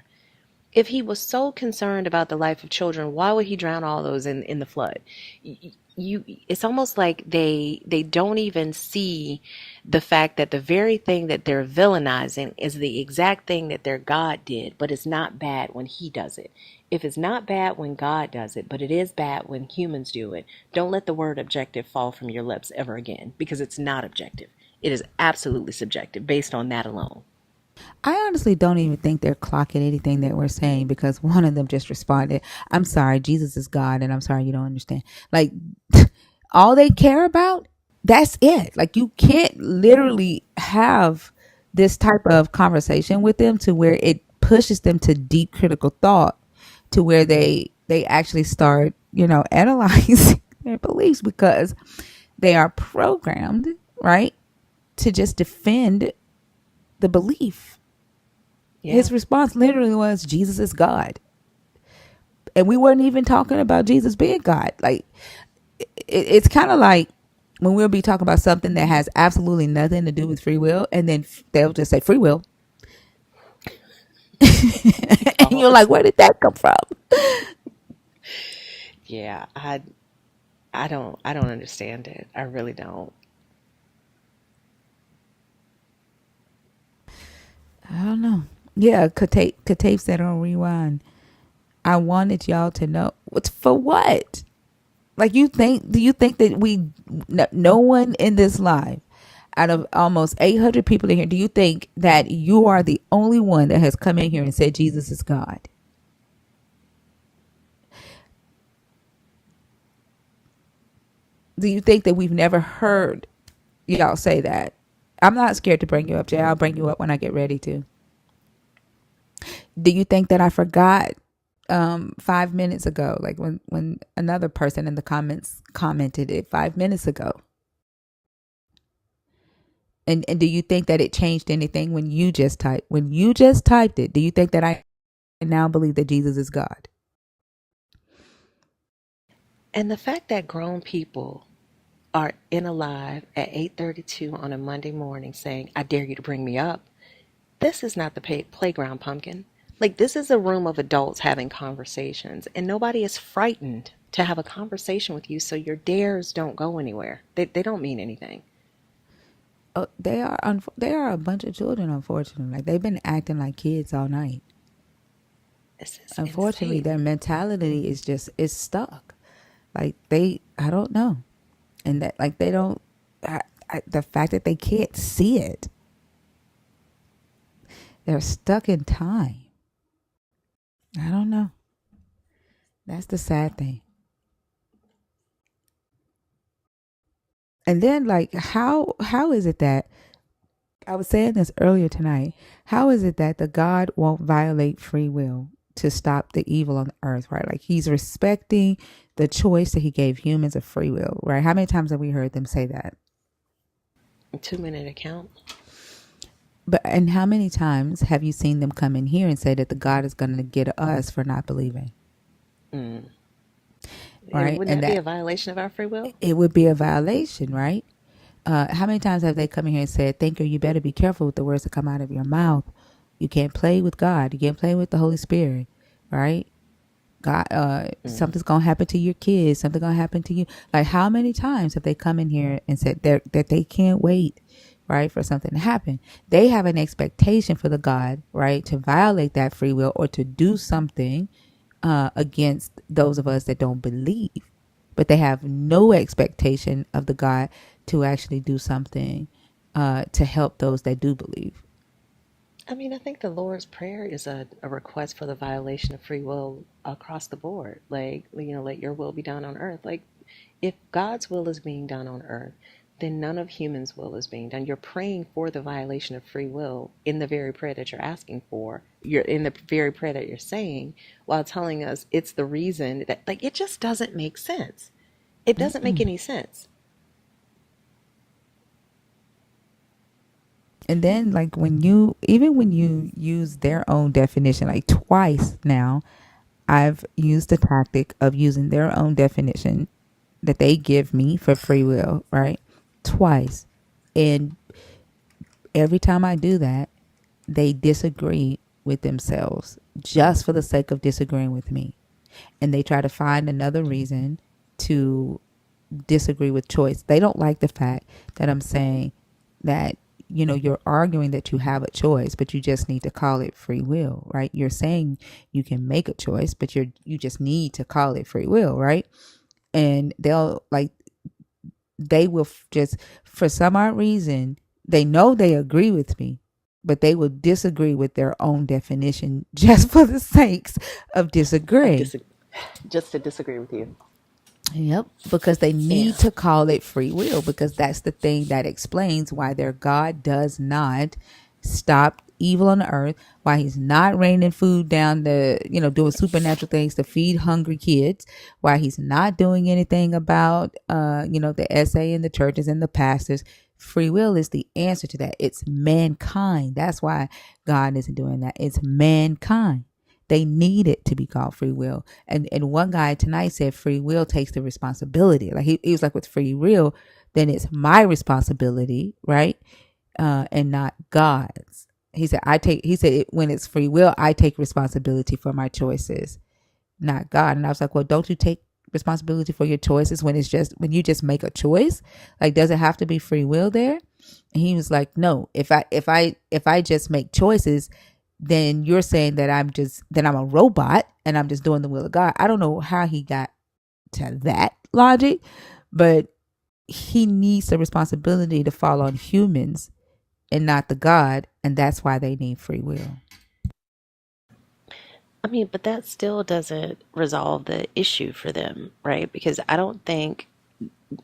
If he was so concerned about the life of children, why would he drown all those in the flood? It's almost like they don't even see the fact that the very thing that they're villainizing is the exact thing that their God did, but it's not bad when he does it. If it's not bad when God does it, but it is bad when humans do it, don't let the word objective fall from your lips ever again, because it's not objective. It is absolutely subjective based on that alone. I honestly don't even think they're clocking anything that we're saying, because one of them just responded, I'm sorry, Jesus is God, and I'm sorry you don't understand. Like, all they care about, that's it. Like, you can't literally have this type of conversation with them to where it pushes them to deep critical thought, to where they actually start, analyzing their beliefs, because they are programmed, right, to just defend the belief. Yeah. His response literally was, Jesus is God. And we weren't even talking about Jesus being God. Like, it's kind of like when we'll be talking about something that has absolutely nothing to do with free will, and then they'll just say free will. And you're like, Pause. where did that come from? Yeah, I don't understand it. I really don't. I don't know. Yeah, Katape said on Rewind, I wanted y'all to know. What's for what? Like, do you think that no one in this live, out of almost 800 people in here, do you think that you are the only one that has come in here and said Jesus is God? Do you think that we've never heard y'all say that? I'm not scared to bring you up, Jay. I'll bring you up when I get ready to. Do you think that I forgot 5 minutes ago, like when another person in the comments commented it 5 minutes ago? And do you think that it changed anything when you just typed it? Do you think that I now believe that Jesus is God? And the fact that grown people are in a live at 8:32 on a Monday morning saying, I dare you to bring me up. This is not the playground, pumpkin. Like, this is a room of adults having conversations, and nobody is frightened to have a conversation with you, so your dares don't go anywhere. They don't mean anything. Oh, they are a bunch of children, unfortunately. Like, they've been acting like kids all night. This is Unfortunately, insane. their mentality is stuck. Like, I don't know. And that, like, they don't, the fact that they can't see it, they're stuck in time. I don't know. That's the sad thing. And then, like, how is it that, I was saying this earlier tonight, how is it that the God won't violate free will to stop the evil on the earth, right? Like, he's respecting the choice that he gave humans of free will, right? How many times have we heard them say that? A 2-minute account. And how many times have you seen them come in here and say that the God is going to get us for not believing? Mm. Right? Wouldn't And that be a violation of our free will? it would be a violation, right? How many times have they come in here and said, "Thinker, you better be careful with the words that come out of your mouth. You can't play with God. You can't play with the Holy Spirit," right? God, something's gonna happen to your kids. Something's gonna happen to you. Like, how many times have they come in here and said that they can't wait, right, for something to happen? They have an expectation for the God, right, to violate that free will or to do something against those of us that don't believe. But they have no expectation of the God to actually do something to help those that do believe. I mean, I think the Lord's Prayer is a request for the violation of free will across the board. Like, let your will be done on earth. Like, if God's will is being done on earth, then none of humans' will is being done. You're praying for the violation of free will in the very prayer that you're asking for. You're in the very prayer that you're saying while telling us it's the reason that, like, it just doesn't make sense. It doesn't make any sense. And then, like, when you use their own definition, like twice now, I've used the tactic of using their own definition that they give me for free will, right? Twice. And every time I do that, they disagree with themselves just for the sake of disagreeing with me. And they try to find another reason to disagree with choice. They don't like the fact that I'm saying that, you're arguing that you have a choice, but you just need to call it free will, right? You're saying you can make a choice, but you just need to call it free will, right? And they will just, for some odd reason, they know they agree with me, but they will disagree with their own definition just for the sakes of disagreeing. Just to disagree with you. Yep, because they Yeah. need to call it free will, because that's the thing that explains why their God does not stop evil on the earth, why he's not raining food down doing supernatural things to feed hungry kids, why he's not doing anything about the SA and the churches and the pastors. Free will is the answer to that. It's mankind. That's why God isn't doing that. It's mankind. They need it to be called free will. And one guy tonight said free will takes the responsibility. Like, he was like, with free will, then it's my responsibility, right? And not God's. He said, when it's free will, I take responsibility for my choices, not God. And I was like, well, don't you take responsibility for your choices when you just make a choice? Like, does it have to be free will there? And he was like, no, if I just make choices, then you're saying that I'm a robot and I'm just doing the will of God. I don't know how he got to that logic, but he needs the responsibility to fall on humans and not the God, and that's why they need free will. I mean, but that still doesn't resolve the issue for them, right? Because I don't think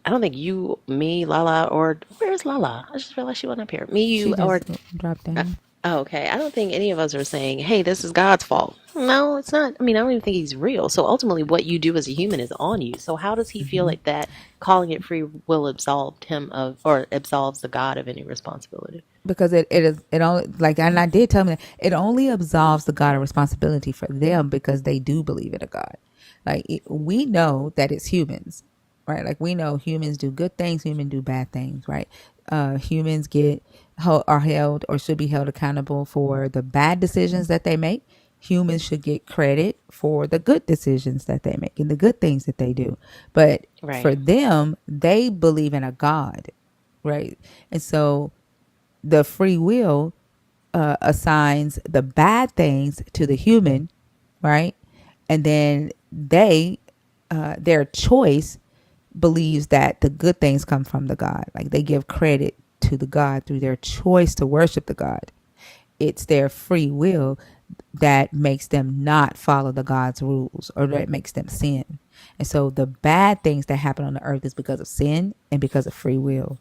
I don't think you, me, Lala, or where's Lala? I just realized she wasn't up here. Me, She you, or just dropped down oh, okay. I don't think any of us are saying, "Hey, this is God's fault." No, it's not. I mean, I don't even think He's real. So ultimately, what you do as a human is on you. So how does He feel like that? Calling it free will absolved Him of, or absolves the God of any responsibility? because it only like, and I did tell me that it only absolves the God of responsibility for them because they do believe in a God. We know that it's humans, right? Like we know humans do good things, humans do bad things, right? Humans are held or should be held accountable for the bad decisions that they make. Humans should get credit for the good decisions that they make and the good things that they do. But for Right. them, they believe in a God, right? And so the free will assigns the bad things to the human, right? And then their choice believes that the good things come from the God. Like they give credit to the God through their choice to worship the God. It's their free will that makes them not follow the God's rules or that makes them sin. And so the bad things that happen on the earth is because of sin and because of free will.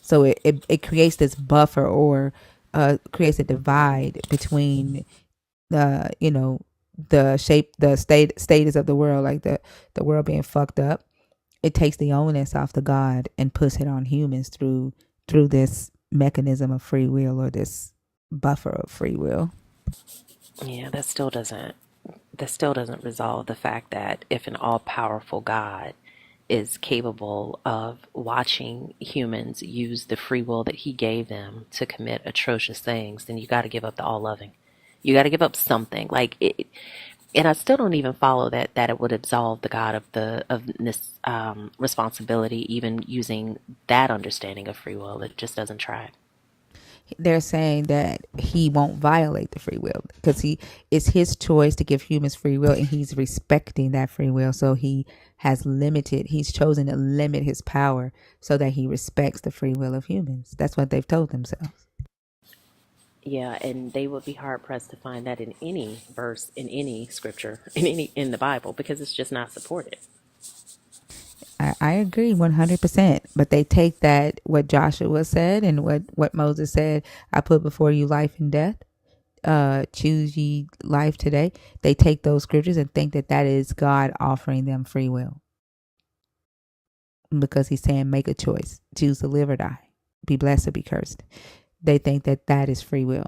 So it creates this buffer or creates a divide between the status of the world, like the world being fucked up. It takes the onus off the God and puts it on humans through this mechanism of free will or this buffer of free will. Yeah, that still doesn't resolve the fact that if an all-powerful God is capable of watching humans use the free will that he gave them to commit atrocious things, then you got to give up the all-loving. You got to give up something. Like it, and I still don't even follow that it would absolve the God of this responsibility, even using that understanding of free will. It just doesn't track. They're saying that he won't violate the free will because it's his choice to give humans free will and he's respecting that free will. So he's chosen to limit his power so that he respects the free will of humans. That's what they've told themselves. Yeah, and they would be hard pressed to find that in any verse, in any scripture, in the Bible, because it's just not supported. I agree 100%. But they take that, what Joshua said and what Moses said, I put before you life and death. Choose ye life today. They take those scriptures and think that that is God offering them free will because he's saying make a choice, choose to live or die, be blessed or be cursed. They think that that is free will,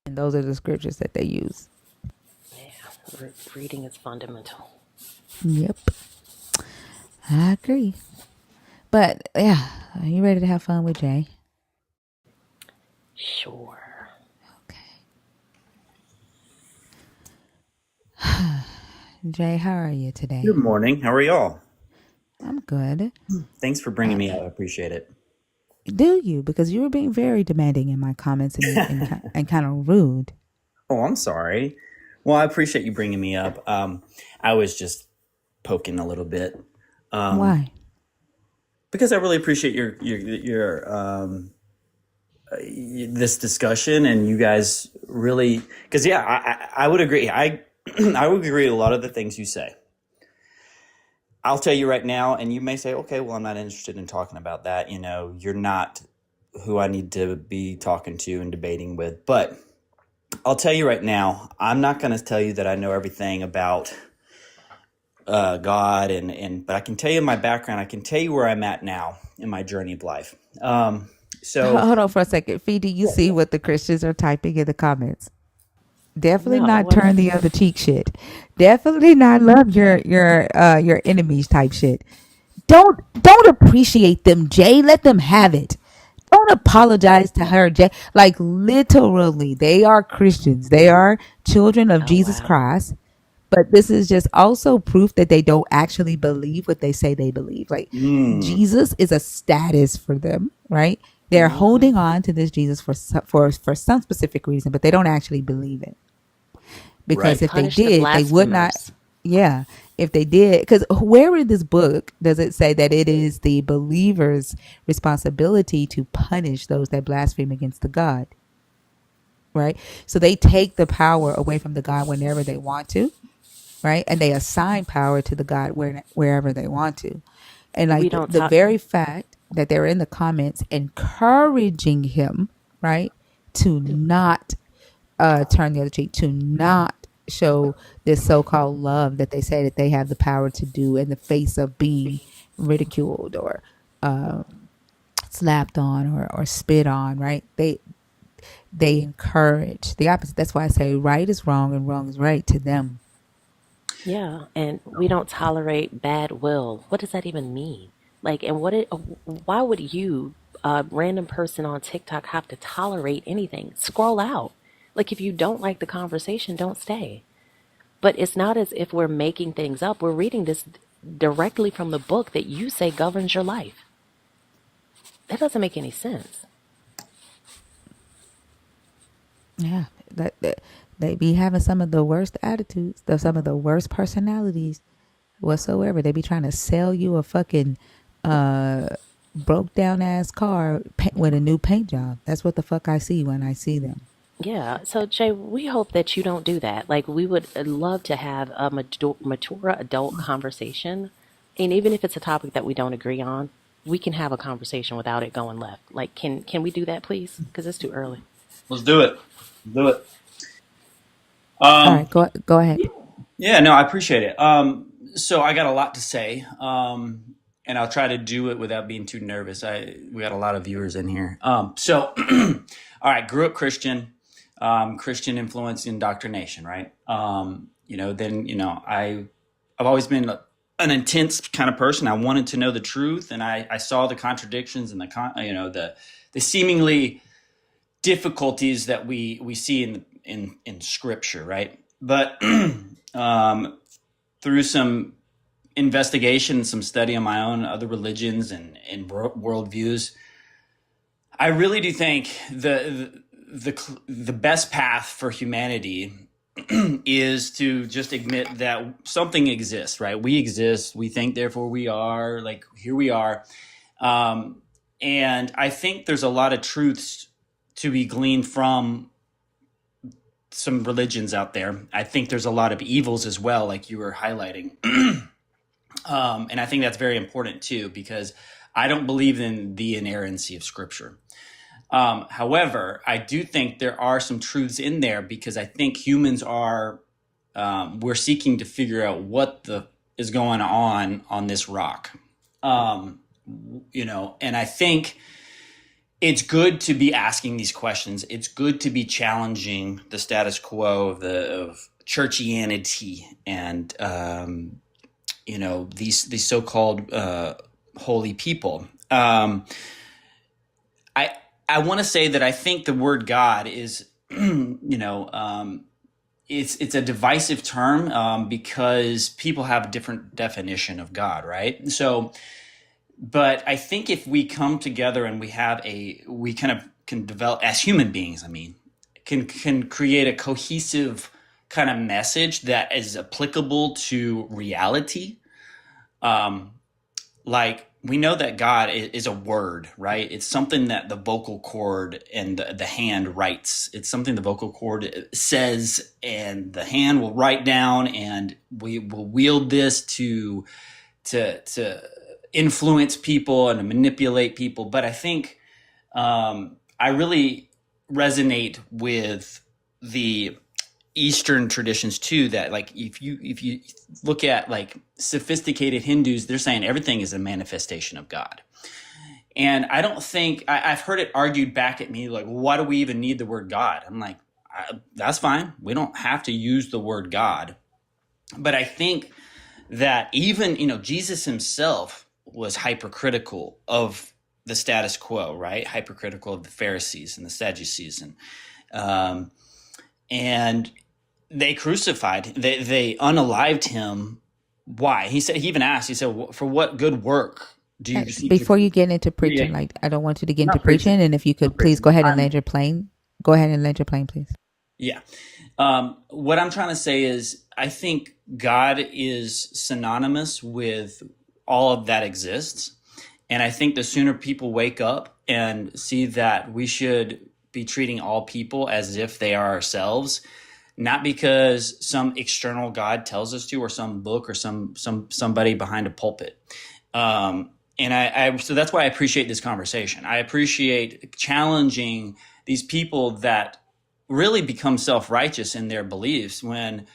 and those are the scriptures that they use. Yeah, reading is fundamental. Yep, I agree. But yeah, are you ready to have fun with Jay? Sure. Okay. Jay, how are you Good today? morning. How are y'all? I'm good. Thanks for bringing me up. I appreciate it. Do you? Because you were being very demanding in my comments and kind of rude. Oh, I'm sorry. Well, I appreciate you bringing me up. I was just poking a little bit Why? because I really appreciate your this discussion, and you guys really, because yeah, I would agree. I I would agree with a lot of the things you say. I'll tell you right now, and you may say, okay, well, I'm not interested in talking about that. You know, you're not who I need to be talking to and debating with, but I'll tell you right now, I'm not going to tell you that I know everything about God, but I can tell you my background. I can tell you where I'm at now in my journey of life. So Hold on for a second. Fee, do you see what the Christians are typing in the comments? Definitely No, not what turn the other cheek shit. Definitely not love your enemies type shit. Don't appreciate them, Jay. Let them have it. Don't apologize to her, Jay. Like literally, they are Christians. They are children of oh Jesus wow. Christ. But this is just also proof that they don't actually believe what they say they believe. Like mm, Jesus is a status for them, right? They're Mm-hmm. holding on to this Jesus for some specific reason, but they don't actually believe it. To Because right. if they punish the did, they would not. blasphemers. Yeah, if they did, because where in this book does it say that it is the believer's responsibility to punish those that blaspheme against the God? Right. So they take the power away from the God whenever they want to. right? And they assign power to the God wherever they want to. And We like don't the talk. very fact that they're in the comments encouraging him, right, to not turn the other cheek, to not show this so-called love that they say that they have the power to do in the face of being ridiculed or slapped on or spit on, right? They encourage the opposite. That's why I say right is wrong and wrong is right to them. Yeah, and we don't tolerate bad will. What does that even mean? Like, and why would you, a random person on TikTok, have to tolerate anything? Scroll out. Like, if you don't like the conversation, don't stay. But it's not as if we're making things up. We're reading this directly from the book that you say governs your life. That doesn't make any sense. Yeah, that they be having some of the worst attitudes, some of the worst personalities whatsoever. They be trying to sell you a fucking broke down ass car with a new paint job. That's what the fuck I see when I see them. Yeah. So, Jay, we hope that you don't do that. Like, we would love to have a mature adult conversation. And even if it's a topic that we don't agree on, we can have a conversation without it going left. Like, can we do that, please? Because it's too early. Let's do it. Do it. All right, go ahead. Yeah, no, I appreciate it. So I got a lot to say, and I'll try to do it without being too nervous. We got a lot of viewers in here. So, all right, grew up Christian, Christian influence indoctrination, right? I've always been an intense kind of person. I wanted to know the truth, and I saw the contradictions and the seemingly difficulties that we see in Scripture, right? But through some investigation, some study on my own, other religions and worldviews, I really do think the best path for humanity is to just admit that something exists, right? We exist. We think, therefore we are. Like, here we are. And I think there's a lot of truths to be gleaned from some religions out there. I think there's a lot of evils as well, like you were highlighting. And I think that's very important too, because I don't believe in the inerrancy of Scripture. However, I do think there are some truths in there, because I think humans are, we're seeking to figure out what is going on this rock. And I think it's good to be asking these questions. It's good to be challenging the status quo of churchianity and, these so-called holy people. I want to say that I think the word God is, it's a divisive term because people have a different definition of God, right? So, but I think if we come together and we kind of can develop as human beings, can create a cohesive kind of message that is applicable to reality. Like, we know that God is a word, right? It's something that the vocal cord and the hand writes. It's something the vocal cord says, and the hand will write down, and we will wield this to influence people and to manipulate people. But I think I really resonate with the Eastern traditions too, that like if you look at like sophisticated Hindus, they're saying everything is a manifestation of God. And I don't think I've heard it argued back at me like, why do we even need the word God? I'm like, that's fine. We don't have to use the word God. But I think that even, Jesus himself was hypercritical of the status quo, right? Hypercritical of the Pharisees and the Sadducees, and they crucified, they unalived him. Why? He even asked, he said, for what good work do you seek before you get into preaching, like, I don't want you to get into preaching, and if you could please go ahead and land your plane. Go ahead and land your plane, please. Yeah. What I'm trying to say is, I think God is synonymous with all of that exists. And I think the sooner people wake up and see that we should be treating all people as if they are ourselves, not because some external God tells us to, or some book, or somebody behind a pulpit. And so that's why I appreciate this conversation. I appreciate challenging these people that really become self-righteous in their beliefs when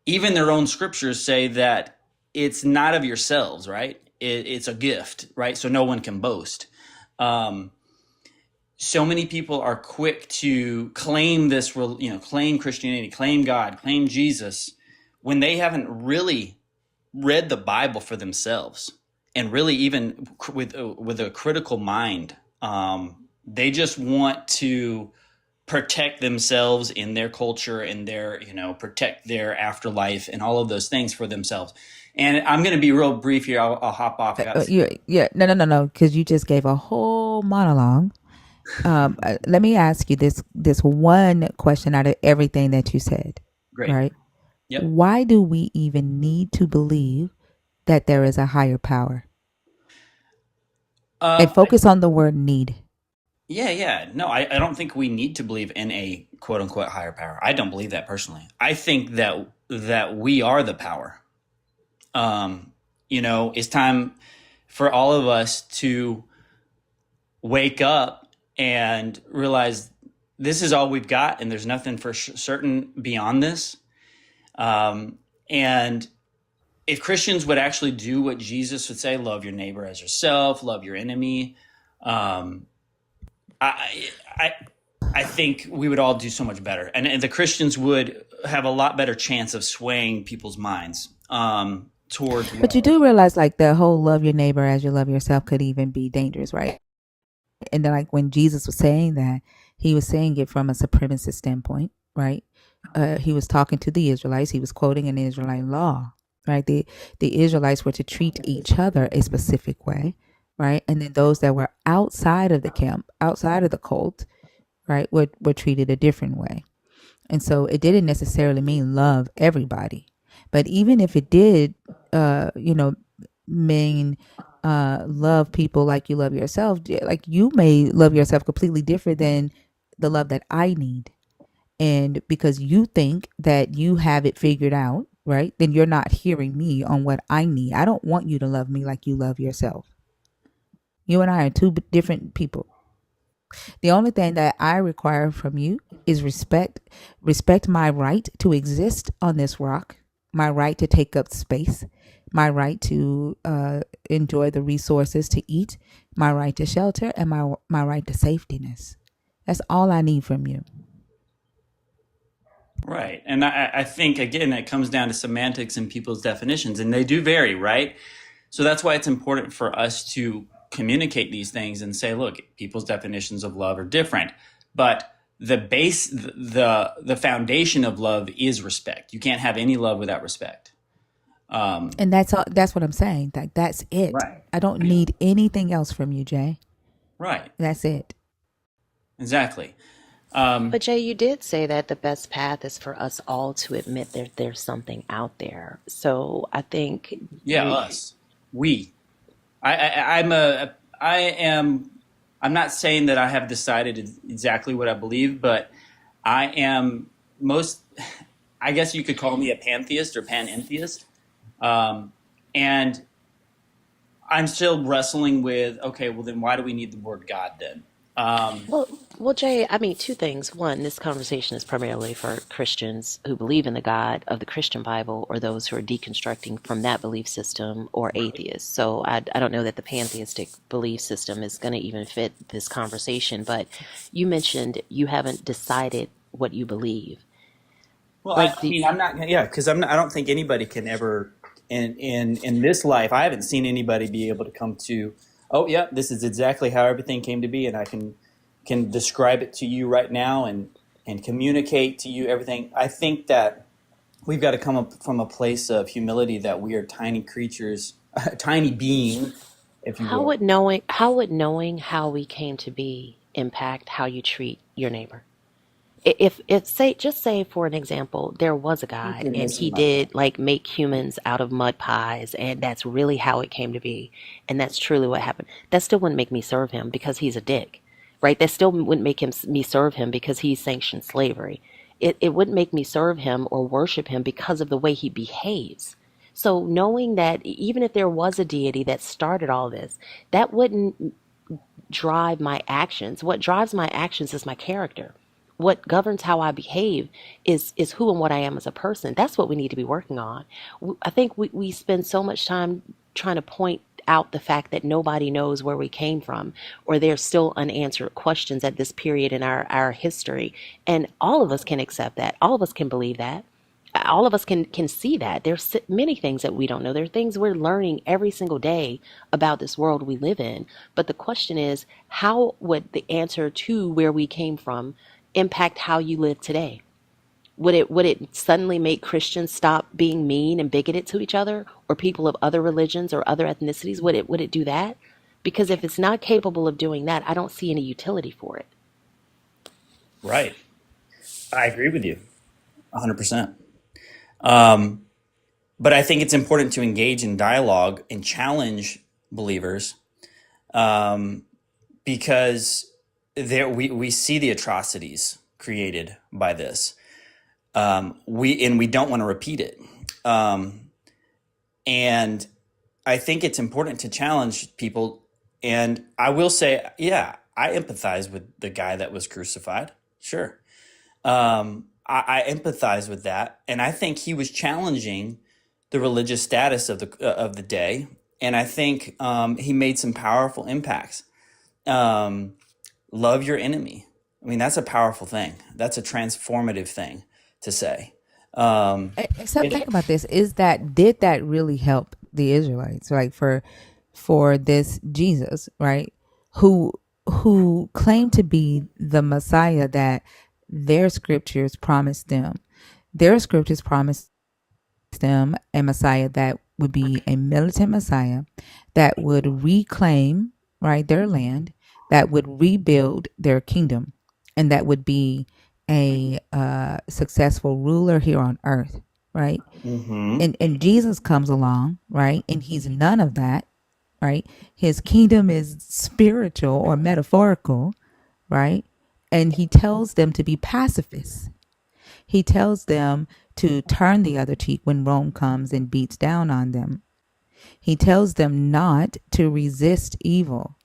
even their own scriptures say that it's not of yourselves, right? It's a gift, right? So no one can boast. So many people are quick to claim this, claim Christianity, claim God, claim Jesus, when they haven't really read the Bible for themselves, and really even with a critical mind. They just want to protect themselves in their culture and protect their afterlife and all of those things for themselves. And I'm going to be real brief here. I'll hop off. No, because you just gave a whole monologue. Let me ask you this one question out of everything that you said. Great. Right? Yep. Why do we even need to believe that there is a higher power? And focus on the word need. Yeah. No, I don't think we need to believe in a quote unquote higher power. I don't believe that personally. I think that we are the power. It's time for all of us to wake up and realize this is all we've got, and there's nothing for certain beyond this. And if Christians would actually do what Jesus would say, love your neighbor as yourself, love your enemy, I think we would all do so much better, and the Christians would have a lot better chance of swaying people's minds towards. But you do realize, like, the whole "love your neighbor as you love yourself" could even be dangerous, right? And then, like, when Jesus was saying that, he was saying it from a supremacist standpoint, right? He was talking to the Israelites. He was quoting an Israelite law, right? The Israelites were to treat each other a specific way, right? And then those that were outside of the camp, outside of the cult, right, were treated a different way. And so it didn't necessarily mean love everybody. But even if it did, mean love people like you love yourself, like you may love yourself completely different than the love that I need. And because you think that you have it figured out, right, then you're not hearing me on what I need. I don't want you to love me like you love yourself. You and I are two different people. The only thing that I require from you is respect. Respect my right to exist on this rock, my right to take up space, my right to enjoy the resources to eat, my right to shelter, and my right to safetyness. That's all I need from you. Right. And I think, again, it comes down to semantics and people's definitions, and they do vary, right? So that's why it's important for us to communicate these things and say, look, people's definitions of love are different, but the base, the foundation of love is respect. You can't have any love without respect. And that's what I'm saying. That's it. Right. I don't need anything else from you, Jay. Right. That's it. Exactly. But Jay, you did say that the best path is for us all to admit that there's something out there. So I think, we. I'm not saying that I have decided exactly what I believe, but I am I guess you could call me a pantheist or panentheist. And I'm still wrestling with, okay, well then why do we need the word God then? Well, Jay, I mean, two things. One, this conversation is primarily for Christians who believe in the God of the Christian Bible, or those who are deconstructing from that belief system, or atheists. So I don't know that the pantheistic belief system is going to even fit this conversation. But you mentioned you haven't decided what you believe. Well, I'm not, because I don't think anybody can ever, in this life, I haven't seen anybody be able to come to, oh, yeah, this is exactly how everything came to be, and I can describe it to you right now and communicate to you everything. I think that we've got to come up from a place of humility that we are tiny creatures, tiny being, if you will. How would knowing how we came to be impact how you treat your neighbor? If say for an example, there was a God and he did like make humans out of mud pies, and that's really how it came to be, and that's truly what happened, that still wouldn't make me serve him because he's a dick, right? That still wouldn't make me serve him because he sanctioned slavery. it wouldn't make me serve him or worship him because of the way he behaves. So knowing that even if there was a deity that started all this, that wouldn't drive my actions. What drives my actions is my character. What governs how I behave is who and what I am as a person. That's what we need to be working on. I think we spend so much time trying to point out the fact that nobody knows where we came from, or there's still unanswered questions at this period in our history. And all of us can accept that. All of us can believe that. All of us can see that there's many things that we don't know. There are things we're learning every single day about this world we live in. But the question is, how would the answer to where we came from impact how you live today? Would it suddenly make Christians stop being mean and bigoted to each other, or people of other religions or other ethnicities? Would it do that? Because if it's not capable of doing that, I don't see any utility for it. Right. I agree with you 100%. But I think it's important to engage in dialogue and challenge believers, because we see the atrocities created by this. We don't want to repeat it. And I think it's important to challenge people. And I will say, yeah, I empathize with the guy that was crucified. Sure. I empathize with that. And I think he was challenging the religious status of the day. And I think he made some powerful impacts. Love your enemy. I mean, that's a powerful thing. That's a transformative thing to say. Except think about this: did that really help the Israelites? Like for this Jesus, right? Who claimed to be the Messiah that their scriptures promised them. Their scriptures promised them a Messiah that would be a militant Messiah that would reclaim, right, their land, that would rebuild their kingdom, and that would be a successful ruler here on earth, right? Mm-hmm. And Jesus comes along, right, and he's none of that, right? His kingdom is spiritual or metaphorical, right? And he tells them to be pacifists. He tells them to turn the other cheek when Rome comes and beats down on them. He tells them not to resist evil,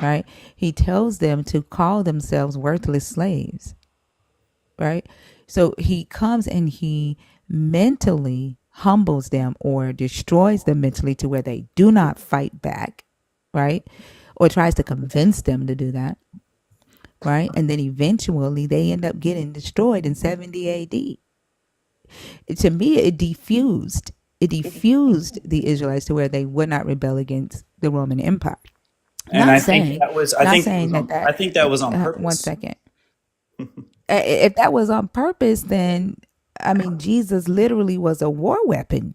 right? He tells them to call themselves worthless slaves, right? So he comes and he mentally humbles them or destroys them mentally to where they do not fight back, right? Or tries to convince them to do that, right? And then eventually they end up getting destroyed in 70 AD. To me, it diffused the Israelites to where they would not rebel against the Roman Empire. And I think that was on One purpose. second. If that was on purpose, then I mean, Jesus literally was a war weapon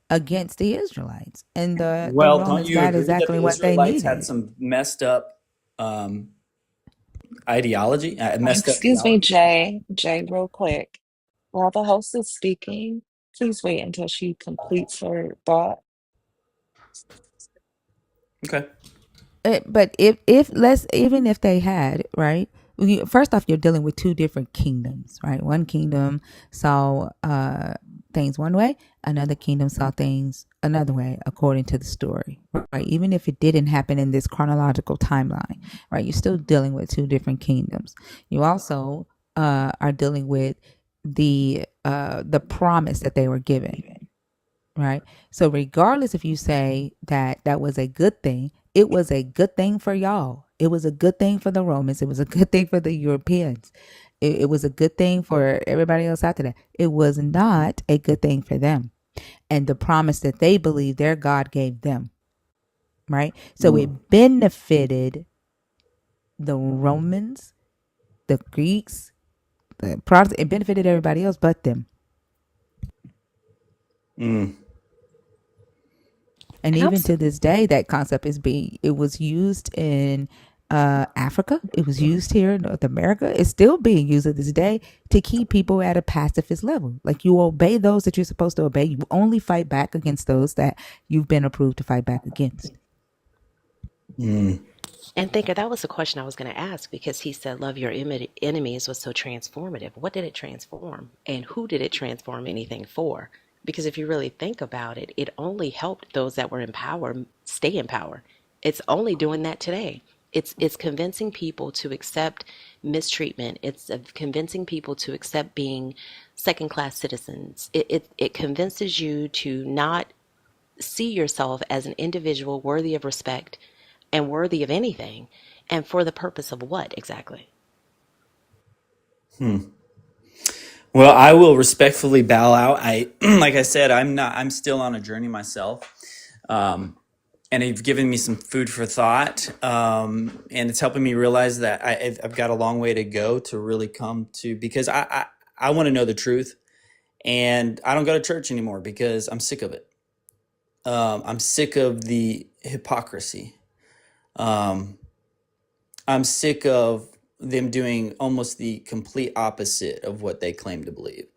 against the Israelites, and the Well, don't Romans you got agree that exactly the what they Israelites had needed. some messed up ideology, messed up Excuse me, theology? Jay, real quick. While the host is speaking, please wait until she completes her thought. Okay. But even if they had, right, first off, you're dealing with two different kingdoms, right? One kingdom saw things one way, another kingdom saw things another way, according to the story, right? Even if it didn't happen in this chronological timeline, right, you're still dealing with two different kingdoms. You also are dealing with the promise that they were given, right? So regardless if you say that was a good thing, it was a good thing for y'all. It was a good thing for the Romans. It was a good thing for the Europeans. It was a good thing for everybody else after that. It was not a good thing for them and the promise that they believed their God gave them, right? So it benefited the Romans, the Greeks, the Protestants. It benefited everybody else but them. And even to this day, that concept it was used in Africa. It was used here in North America. It's still being used to this day to keep people at a pacifist level. Like, you obey those that you're supposed to obey. You only fight back against those that you've been approved to fight back against. And Thinker, that was the question I was going to ask because he said, love your enemies was so transformative. What did it transform? And who did it transform anything for? Because if you really think about it, it only helped those that were in power stay in power. It's only doing that today. It's convincing people to accept mistreatment. It's convincing people to accept being second class citizens. It convinces you to not see yourself as an individual worthy of respect and worthy of anything. And for the purpose of what exactly? Well, I will respectfully bow out. Like I said, I'm still on a journey myself. And you've given me some food for thought. And it's helping me realize that I've got a long way to go to really come to, because I want to know the truth, and I don't go to church anymore because I'm sick of it. I'm sick of the hypocrisy. I'm sick of them doing almost the complete opposite of what they claim to believe.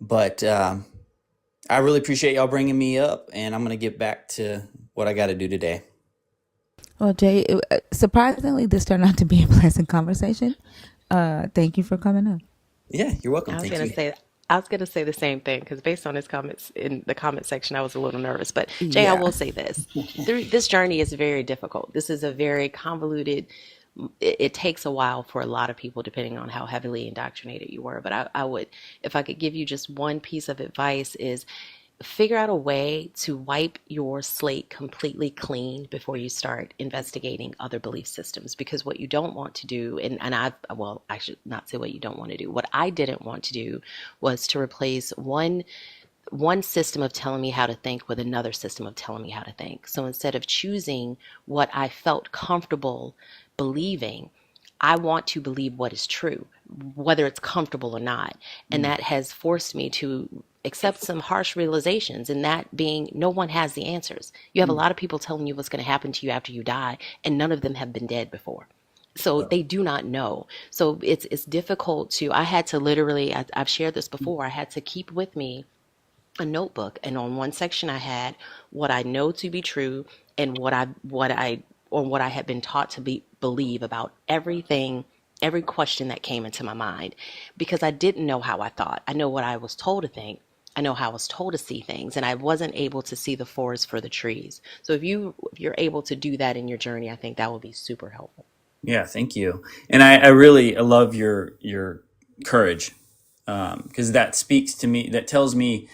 But I really appreciate y'all bringing me up, and I'm going to get back to what I got to do today. Well, Jay, surprisingly, this turned out to be a pleasant conversation. Thank you for coming up. Yeah, you're welcome. I was Thank gonna you. say I was gonna say the same thing because based on his comments in the comment section, I was a little nervous. But Jay, I Yeah. will say this: this journey is very difficult. This is a very convoluted. It takes a while for a lot of people, depending on how heavily indoctrinated you were. But I would, if I could give you just one piece of advice, is figure out a way to wipe your slate completely clean before you start investigating other belief systems. Because what you don't want to do, and I should not say what you don't want to do. What I didn't want to do was to replace one system of telling me how to think with another system of telling me how to think. So instead of choosing what I felt comfortable believing, I want to believe what is true, whether it's comfortable or not. And that has forced me to accept some harsh realizations, and that being no one has the answers. You have a lot of people telling you what's going to happen to you after you die, and none of them have been dead before. So they do not know. So it's difficult to, I had to literally, I've shared this before, I had to keep with me a notebook, and on one section I had what I know to be true and what I had been taught to believe about everything, every question that came into my mind, because I didn't know how I thought. I know what I was told to think. I know how I was told to see things, and I wasn't able to see the forest for the trees. So if you're able to do that in your journey, I think that would be super helpful. Yeah, thank you. And I really love your courage, because that speaks to me. That tells me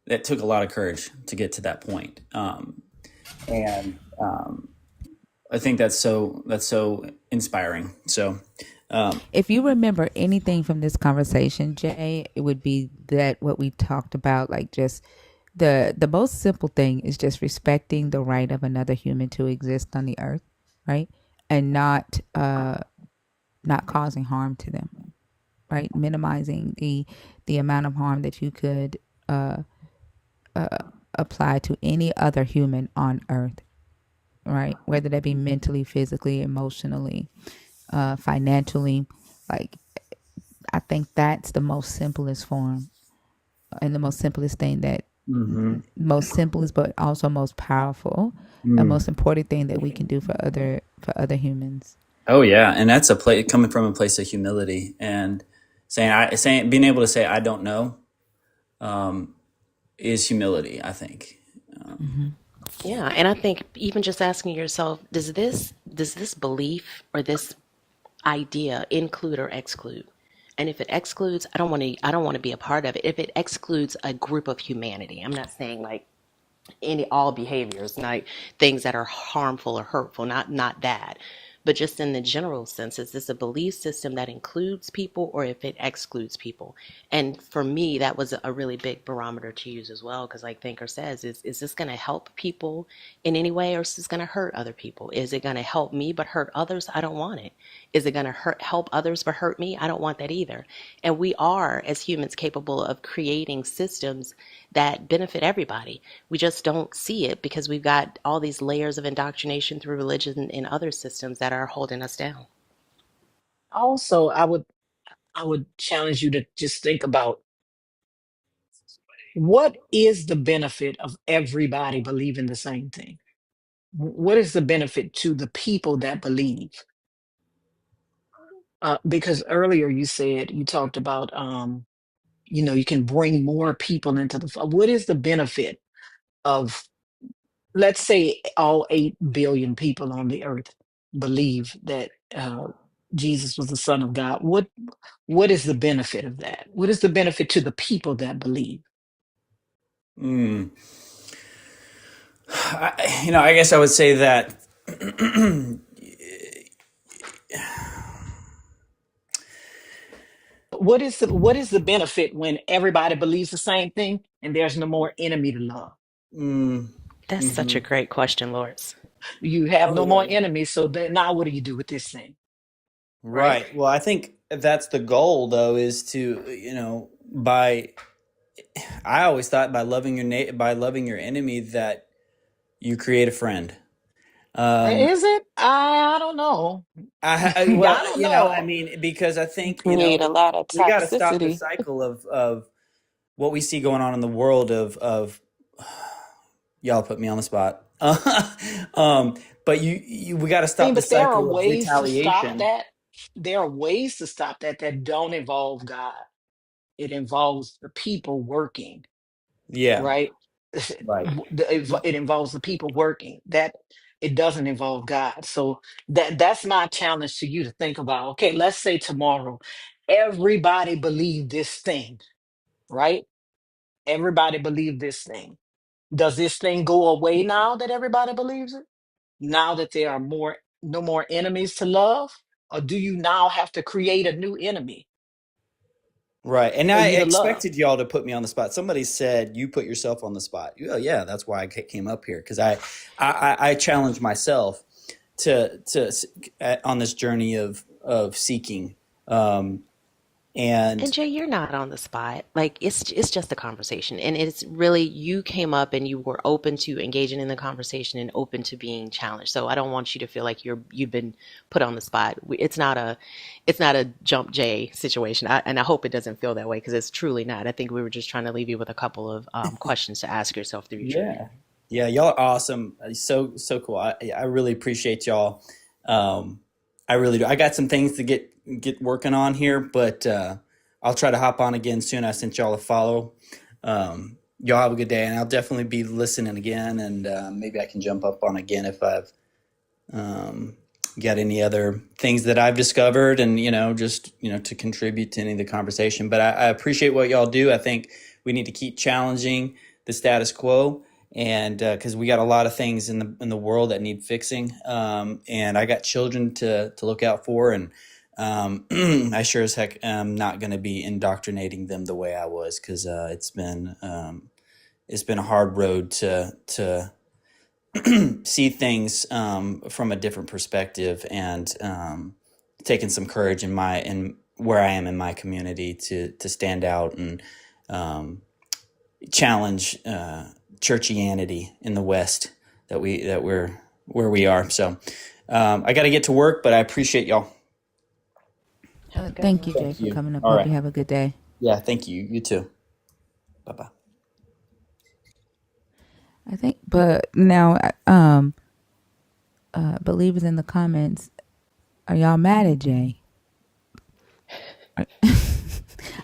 that took a lot of courage to get to that point. And I think that's so inspiring. So If you remember anything from this conversation, Jay, it would be that what we talked about, like just the most simple thing is just respecting the right of another human to exist on the earth, right? And not causing harm to them, right? Minimizing the amount of harm that you could apply to any other human on earth, right? Whether that be mentally, physically, emotionally, financially. Like, I think that's the most simplest form and the most simplest thing that most simplest but also most powerful and most important thing that we can do for other humans. oh yeah, and that's a place coming from a place of humility, and saying being able to say I don't know is humility, I think. Yeah, and I think even just asking yourself, does this belief or this idea include or exclude? And if it excludes, I don't want to be a part of it. If it excludes a group of humanity, I'm not saying like any all behaviors, like things that are harmful or hurtful, not that. But just in the general sense, is this a belief system that includes people or if it excludes people? And for me, that was a really big barometer to use as well, because like Thinker says, is this going to help people in any way, or is this going to hurt other people? Is it going to help me but hurt others? I don't want it. Is it going to help others but hurt me? I don't want that either. And we are, as humans, capable of creating systems that benefit everybody. We just don't see it because we've got all these layers of indoctrination through religion and other systems that are holding us down. Also, I would challenge you to just think about what is the benefit of everybody believing the same thing? What is the benefit to the people that believe? Because earlier you talked about, you can bring more people into the. What is the benefit of, let's say, all 8 billion people on the earth believe that Jesus was the Son of God? What is the benefit of that? What is the benefit to the people that believe? Mm. I guess I would say that What is the benefit when everybody believes the same thing and there's no more enemy to love? mm, That's such hmm a great question, Lawrence. You have oh no more yeah, enemies, so then now what do you do with this thing, right? right. Well, I think that's the goal, though, is to by I always thought by loving by loving your enemy that you create a friend. Um, Is it? I don't know. well, I don't I know. mean, because I think Create a lot of we got to stop the toxicity. cycle of what we see going on in the world of y'all put me on the spot. But we got to I mean, stop the but there are cycle of ways to stop retaliation. that. There are ways to stop that don't involve God. It involves the people working, Yeah, right? right, It involves the people working. That it doesn't involve God. So that's my challenge to you to think about. Okay, let's say tomorrow, everybody believe this thing, right? Everybody believe this thing. Does this thing go away now that everybody believes it? Now that there are no more enemies to love? Or do you now have to create a new enemy right. And for I you to love? expected y'all to put me on the spot. Somebody said you put yourself on the spot. Oh, yeah, that's why I came up here because I challenged myself to on this journey of seeking. Um, And and Jay, you're not on the spot. Like it's just a conversation, and it's really you came up and you were open to engaging in the conversation and open to being challenged. So I don't want you to feel like you've been put on the spot. It's not a jump Jay situation, and I hope it doesn't feel that way because it's truly not. I think we were just trying to leave you with a couple of questions to ask yourself through your journey. yeah, yeah, y'all are awesome. So cool. I really appreciate y'all. Um, I really do. I got some things to get working on here, but I'll try to hop on again soon. I sent y'all a follow. Y'all have a good day, and I'll definitely be listening again, and maybe I can jump up on again if I've um, got any other things that I've discovered, and just to contribute to any of the conversation. But I appreciate what y'all do. I think we need to keep challenging the status quo, and because we got a lot of things in the world that need fixing, and I got children to look out for, and I sure as heck am not going to be indoctrinating them the way I was, because it's been a hard road to see things from a different perspective, and taking some courage in where I am in my community to stand out and challenge churchianity in the West we're where we are. So I got to get to work, but I appreciate y'all. Have a good Thank one. you, Jay, Thank for you. coming up. All Hope right. you have a good day. Yeah. Thank you. You too. Bye bye. I think, but now, believers in the comments, are y'all mad at Jay?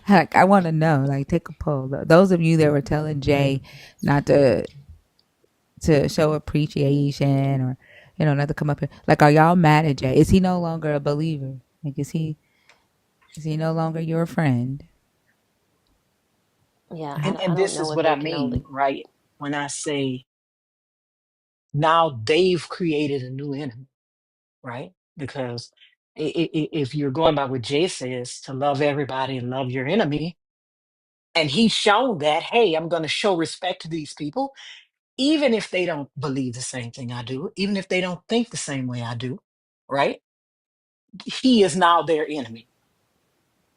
Heck, I want to know. Like, take a poll. Those of you that were telling Jay not to show appreciation, or not to come up here. Like, are y'all mad at Jay? Is he no longer a believer? Like, is he no longer your friend? Yeah, I And don't this know is if what they I can only. mean, right? When I say now they've created a new enemy, right? Because if you're going by what Jay says, to love everybody and love your enemy, and he's shown that, hey, I'm going to show respect to these people, even if they don't believe the same thing I do, even if they don't think the same way I do, right? He is now their enemy.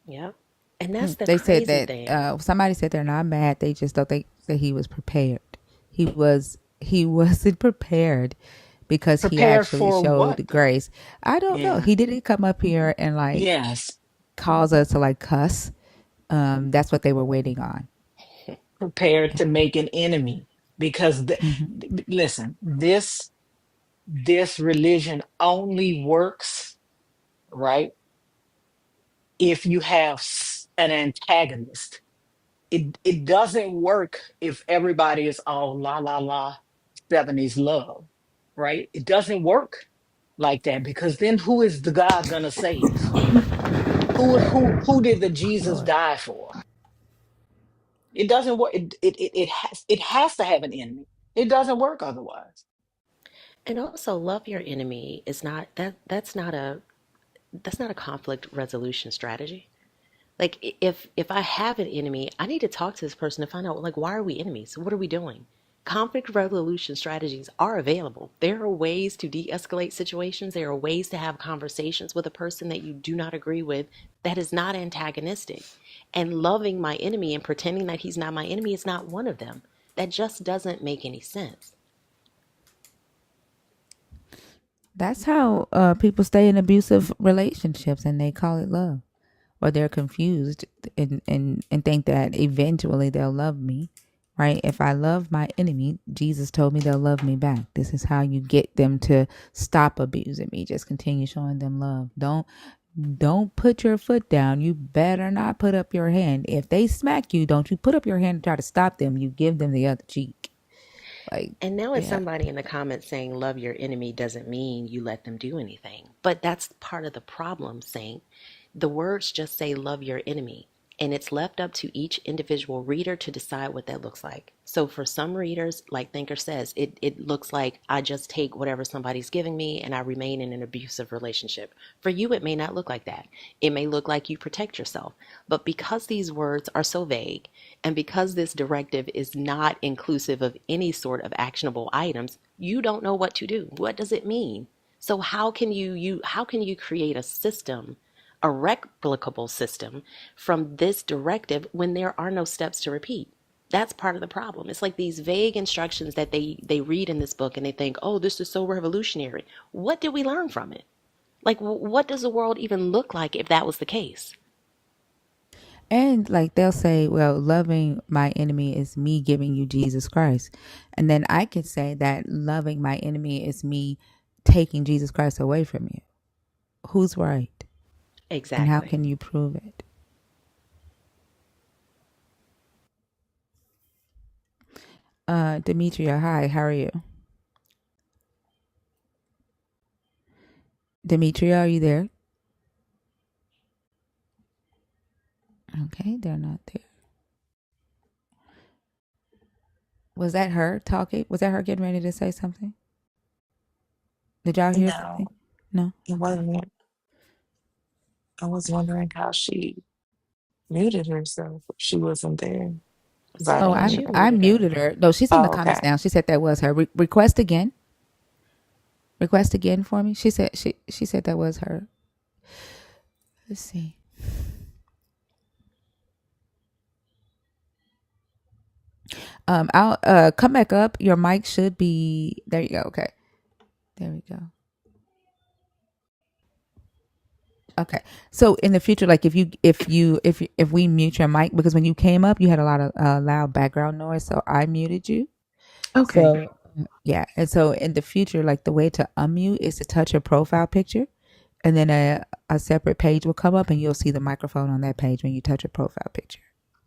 Yep. And that's the They said crazy that thing. somebody said they're not mad. They just don't think that he was prepared. He wasn't prepared because he Prepared actually for what, showed though? grace. I don't know. Yeah. He didn't come up here and like Yes. cause us to like cuss. That's what they were waiting on. Prepared to make an enemy because Hmm. listen, this this religion only works, right, if you have an antagonist. It doesn't work if everybody is all la la la 70s love, right? It doesn't work like that, because then who is the God gonna save? Who did the Jesus die for? It doesn't work. It has to have an enemy. It doesn't work otherwise. And also, love your enemy is not that's not a conflict resolution strategy. Like if I have an enemy, I need to talk to this person to find out, like, why are we enemies? What are we doing? Conflict resolution strategies are available. There are ways to de-escalate situations. There are ways to have conversations with a person that you do not agree with that is not antagonistic. And loving my enemy and pretending that he's not my enemy is not one of them. That just doesn't make any sense. That's how people stay in abusive relationships and they call it love. Or they're confused and think that eventually they'll love me. Right? If I love my enemy, Jesus told me they'll love me back. This is how you get them to stop abusing me. Just continue showing them love. Don't put your foot down. You better not put up your hand. If they smack you, don't you put up your hand and try to stop them. You give them the other cheek. Like, And now it's yeah. somebody in the comments saying love your enemy doesn't mean you let them do anything. But that's part of the problem, Saint. The words just say love your enemy, and it's left up to each individual reader to decide what that looks like. So for some readers, like Thinker says, it looks like I just take whatever somebody's giving me and I remain in an abusive relationship. For you, it may not look like that. It may look like you protect yourself. But because these words are so vague, and because this directive is not inclusive of any sort of actionable items, you don't know what to do. What does it mean? So how can you create a system, a replicable system from this directive when there are no steps to repeat? That's part of the problem. It's like these vague instructions that they read in this book and they think, oh, this is so revolutionary. What did we learn from it? Like, what does the world even look like if that was the case? And like they'll say, well, loving my enemy is me giving you Jesus Christ. And then I could say that loving my enemy is me taking Jesus Christ away from you. Who's right? And how Exactly. can you prove it? Demetria, hi, how are you? Demetria, are you there? Okay, they're not there. Was that her talking? Was that her getting ready to say something? Did y'all hear No, something? No? it wasn't. I was wondering how she muted herself if she wasn't there. Because I Oh, Saint, didn't. you I muted her. muted her. No, she's in the Oh, comments okay. now. She said that was her. Request again. Request again for me. She said that was her. Let's see. I'll come back up. Your mic should be there. You go. Okay, there we go. Okay. So in the future, like if we mute your mic, because when you came up, you had a lot of loud background noise, so I muted you. Okay. So yeah, and so in the future, like the way to unmute is to touch your profile picture, and then a separate page will come up, and you'll see the microphone on that page when you touch your profile picture.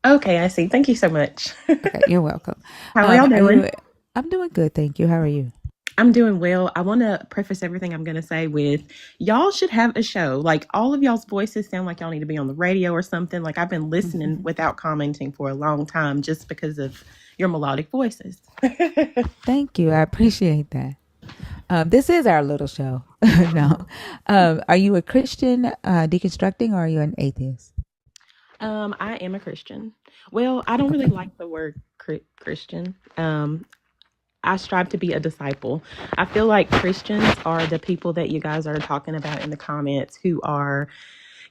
Okay, I see. Thank you so much. Okay, you're welcome. How are y'all Are doing? you? I'm doing good, thank you. How are you? I'm doing well. I want to preface everything I'm going to say with y'all should have a show. Like all of y'all's voices sound like y'all need to be on the radio or something. Like I've been listening without commenting for a long time just because of your melodic voices. Thank you. I appreciate that. This is our little show. No. Are you a Christian deconstructing or are you an atheist? I am a Christian. Well, I don't really like the word Christian. I strive to be a disciple. I feel like Christians are the people that you guys are talking about in the comments who are,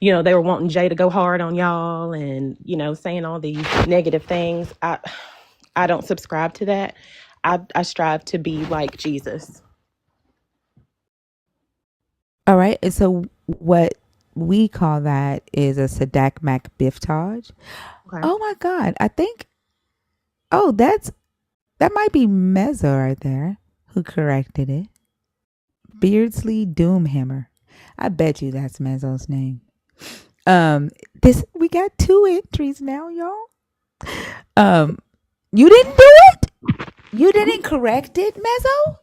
they were wanting Jay to go hard on y'all and, saying all these negative things. I don't subscribe to that. I strive to be like Jesus. All right. And so what we call that is a Sadak Mac Biftage. Okay. Oh my God. That might be Mezzo right there who corrected it. Beardsley Doomhammer. I bet you that's Mezzo's name. This we got 2 entries now, y'all. You didn't do it? You didn't correct it, Mezzo?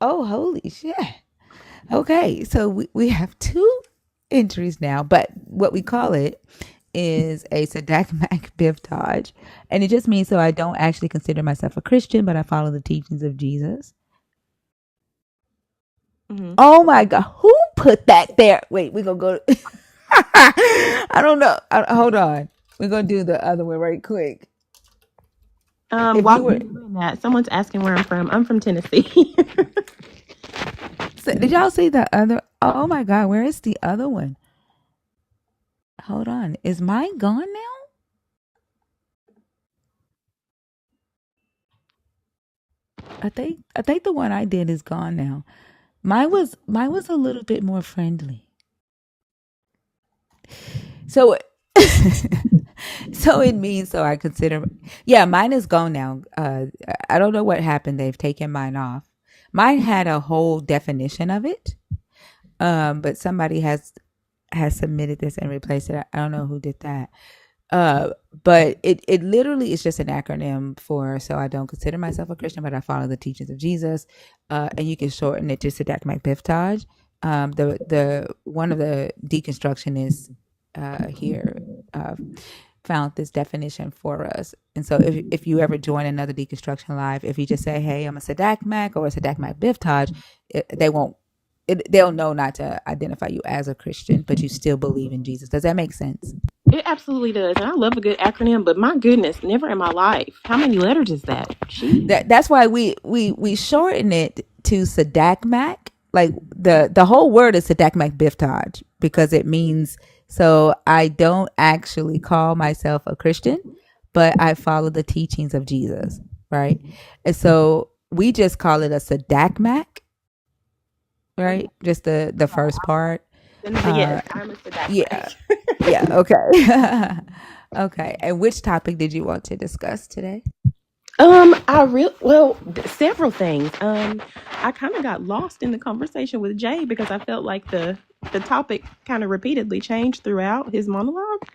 Oh, holy shit. Okay, so we have 2 entries now, but what we call it is a Sadakmak Biftaj. And it just means so I don't actually consider myself a Christian, but I follow the teachings of Jesus. Mm-hmm. Oh my God. Who put that there? Wait, we're going to go. I don't know. Hold on. We're going to do the other one right quick. If While you you're were, doing that, someone's asking where I'm from. I'm from Tennessee. so did y'all see the other? Oh my God. Where is the other one? Hold on. Is mine gone now? I think the one I did is gone now. Mine was a little bit more friendly. So so it means so I consider yeah, mine is gone now. I don't know what happened. They've taken mine off. Mine had a whole definition of it. But somebody has submitted this and replaced it. I don't know who did that. But it literally is just an acronym for so I don't consider myself a Christian, but I follow the teachings of Jesus. And you can shorten it to Sadak McBiftaj. The one of the deconstructionists here found this definition for us. And so if you ever join another deconstruction live, if you just say, hey, I'm a Sadak Mac or a Sadak McBiftaj, they'll know not to identify you as a Christian, but you still believe in Jesus. Does that make sense? It absolutely does. And I love a good acronym, but my goodness, never in my life. How many letters is that? Jeez. That's why we shorten it to Sadakmak. Like the whole word is Sadakmak Biftaj because it means so I don't actually call myself a Christian, but I follow the teachings of Jesus, right? And so we just call it a Sadakmak, right? Just the first part. Yes, I'm a Sadak Yeah. Yeah, okay. Okay. And which topic did you want to discuss today? Several things. I kind of got lost in the conversation with Jay because I felt like the topic kind of repeatedly changed throughout his monologue.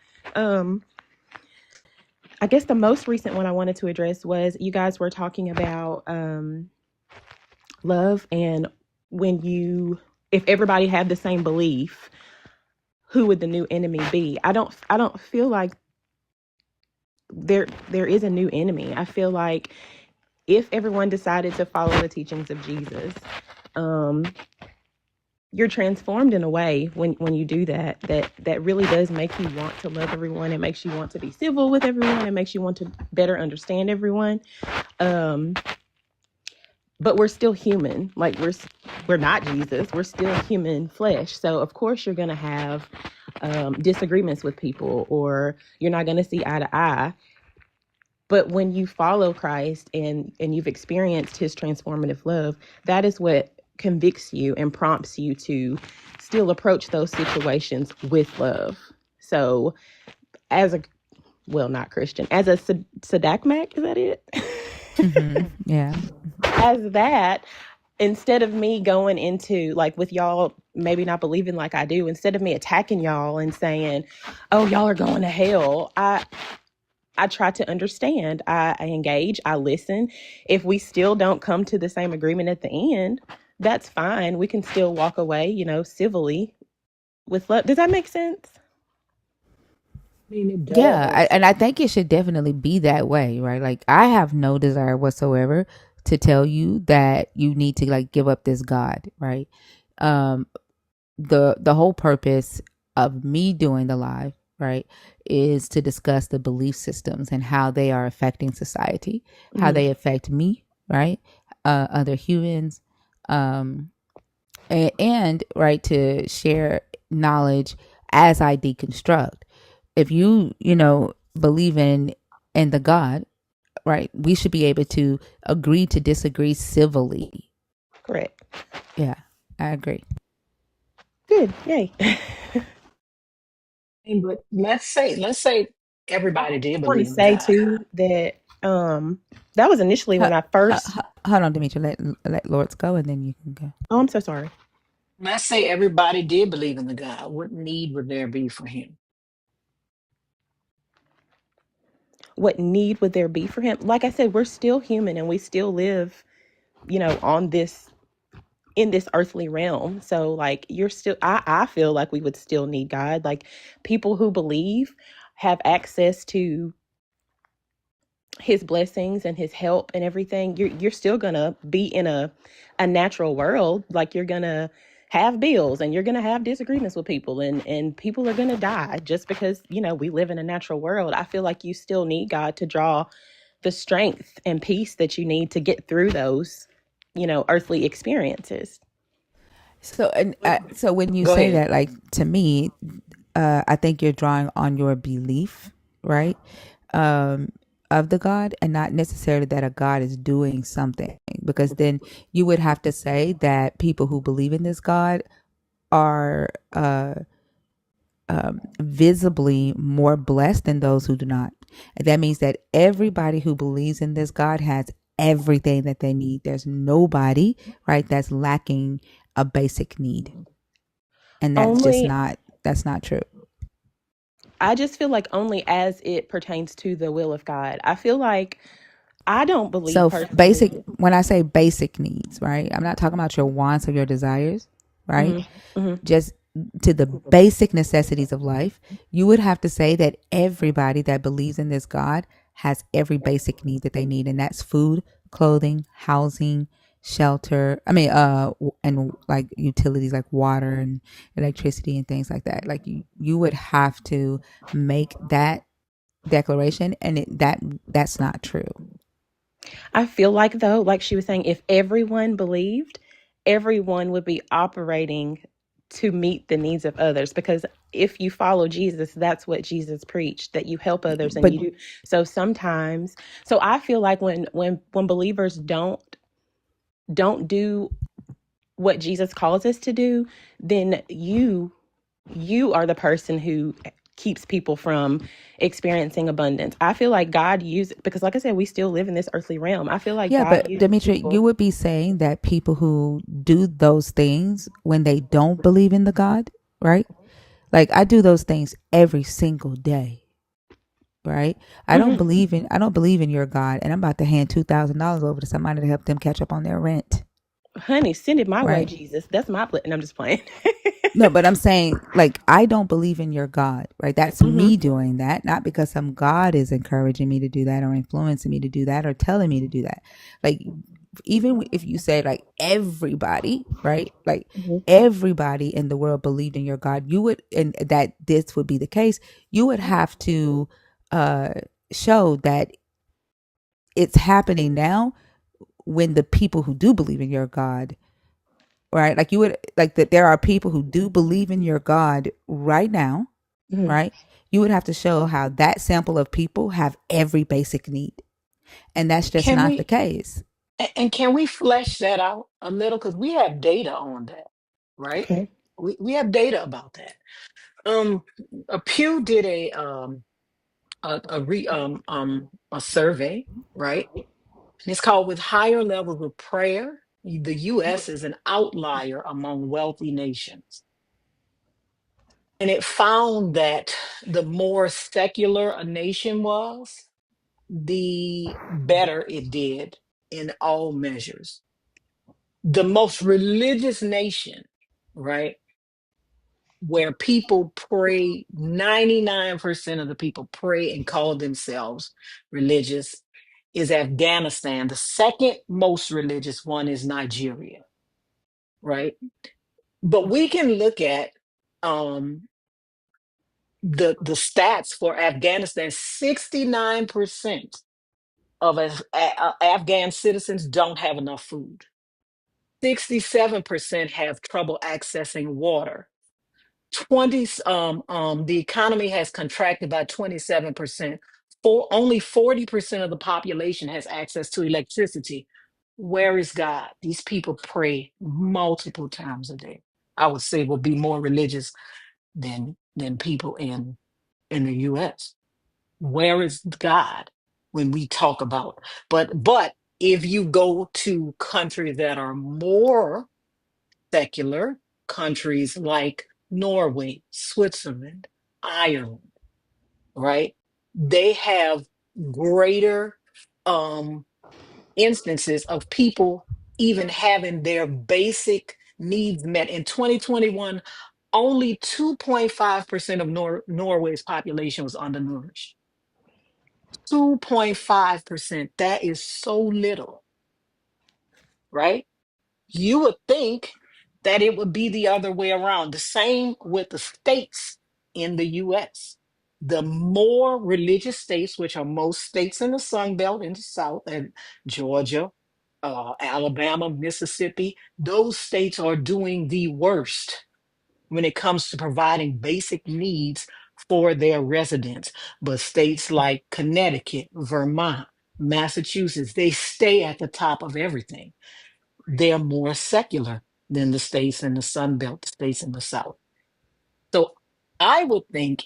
I guess the most recent one I wanted to address was you guys were talking about love and if everybody had the same belief, who would the new enemy be? I don't feel like there is a new enemy. I feel like if everyone decided to follow the teachings of Jesus, you're transformed in a way when you do that really does make you want to love everyone. It makes you want to be civil with everyone. It makes you want to better understand everyone. But we're still human. Like we're not Jesus. We're still human flesh. So of course you're going to have disagreements with people, or you're not going to see eye to eye. But when you follow Christ and you've experienced his transformative love, that is what convicts you and prompts you to still approach those situations with love. So not Christian, as a Sadakmak, is that it? Mm-hmm. Yeah. As that, instead of me going into like with y'all maybe not believing like I do, instead of me attacking y'all and saying, oh, y'all are going to hell, I try to understand. I engage. I listen. If we still don't come to the same agreement at the end, that's fine. We can still walk away, civilly with love. Does that make sense? I mean, it Yeah, does. and I think it should definitely be that way, right? Like I have no desire whatsoever to tell you that you need to like give up this God, right? Um the whole purpose of me doing the live, right, is to discuss the belief systems and how they are affecting society, how they affect me, right? Other humans, um and right to share knowledge as I deconstruct. If you believe in the God, right, we should be able to agree to disagree civilly. Correct. Yeah, I agree. Good. Yay. But let's say I everybody did want to believe in say God. too that That was initially when I first. Hold on, Demetri. Let Lords go, and then you can go. Oh, I'm so sorry. Let's say everybody did believe in the God. What need would there be for him? What need would there be for him? Like I said, we're still human and we still live, on this in this earthly realm. So like you're still I feel like we would still need God. Like people who believe have access to his blessings and his help and everything. You're still gonna be in a natural world. Like you're gonna have bills and you're gonna have disagreements with people and people are gonna die just because, we live in a natural world. I feel like you still need God to draw the strength and peace that you need to get through those, earthly experiences. So when you Go say ahead. that, like to me, I think you're drawing on your belief, right, of the God, and not necessarily that a God is doing something. Because then you would have to say that people who believe in this God are visibly more blessed than those who do not. And that means that everybody who believes in this God has everything that they need. There's nobody, right, that's lacking a basic need. And Only that's not true. I just feel like only as it pertains to the will of God. I feel like I don't believe So basic, personally. when I say basic needs, right, I'm not talking about your wants or your desires, right? Hmm. Just to the basic necessities of life, you would have to say that everybody that believes in this God has every basic need that they need, and that's food, clothing, housing, shelter. And like utilities like water and electricity and things like that. Like you would have to make that declaration, and that's not true. I feel like, though, like she was saying, if everyone believed, everyone would be operating to meet the needs of others. Because if you follow Jesus, that's what Jesus preached, that you help others and But you do. So sometimes, so I feel like when believers don't do what Jesus calls us to do, then you are the person who keeps people from experiencing abundance. I feel like God uses, because like I said, we still live in this earthly realm. I feel like yeah, God but uses Demetri, you people. would be saying that people who do those things when they don't believe in the God, right? Like I do those things every single day, right? Hmm. I don't believe in your God, and I'm about to hand $2,000 over to somebody to help them catch up on their rent, Honey, send it my way, right? Jesus. That's my plan. I'm just playing. No, but I'm saying, like, I don't believe in your God, right? That's Hmm. me doing that, not because some God is encouraging me to do that or influencing me to do that or telling me to do that. Like, even if you say, like, everybody, right? Like, Hmm. everybody in the world believed in your God, you would, and that this would be the case, you would have to uh, show that it's happening now when the people who do believe in your God, right? Like you would like that there are people who do believe in your God right now, Hmm. right? You would have to show how that sample of people have every basic need. And that's just Can not the we case. and can we flesh that out a little? Because we have data on that, right? Okay. We have data about that. Um, a Pew did a survey, right? And it's called With Higher Levels of Prayer, the U.S. is an outlier among wealthy nations. And it found that the more secular a nation was, the better it did in all measures. The most religious nation, right, where people pray, 99% of the people pray and call themselves religious, is Afghanistan. The second most religious one is Nigeria, right? But we can look at um, the stats for Afghanistan. 69% of Afghan citizens don't have enough food. 67% have trouble accessing water. 20 the economy has contracted by 27%. For only 40% of the population has access to electricity. Where is God? These people pray multiple times a day. I would say will be more religious than people in the US. Where is God? when we talk about. But if you go to countries that are more secular, countries like Norway, Switzerland, Ireland, right? They have greater um, instances of people even having their basic needs met. In 2021, only 2.5% of Norway's population was undernourished. 2.5%. That is so little, right? You would think that it would be the other way around. The same with the states in the US. The more religious states, which are most states in the Sun Belt in the South, and Georgia, Alabama, Mississippi, those states are doing the worst when it comes to providing basic needs for their residents. But states like Connecticut, Vermont, Massachusetts, they stay at the top of everything. They're more secular than the states in the Sun Belt, the states in the South. So I would think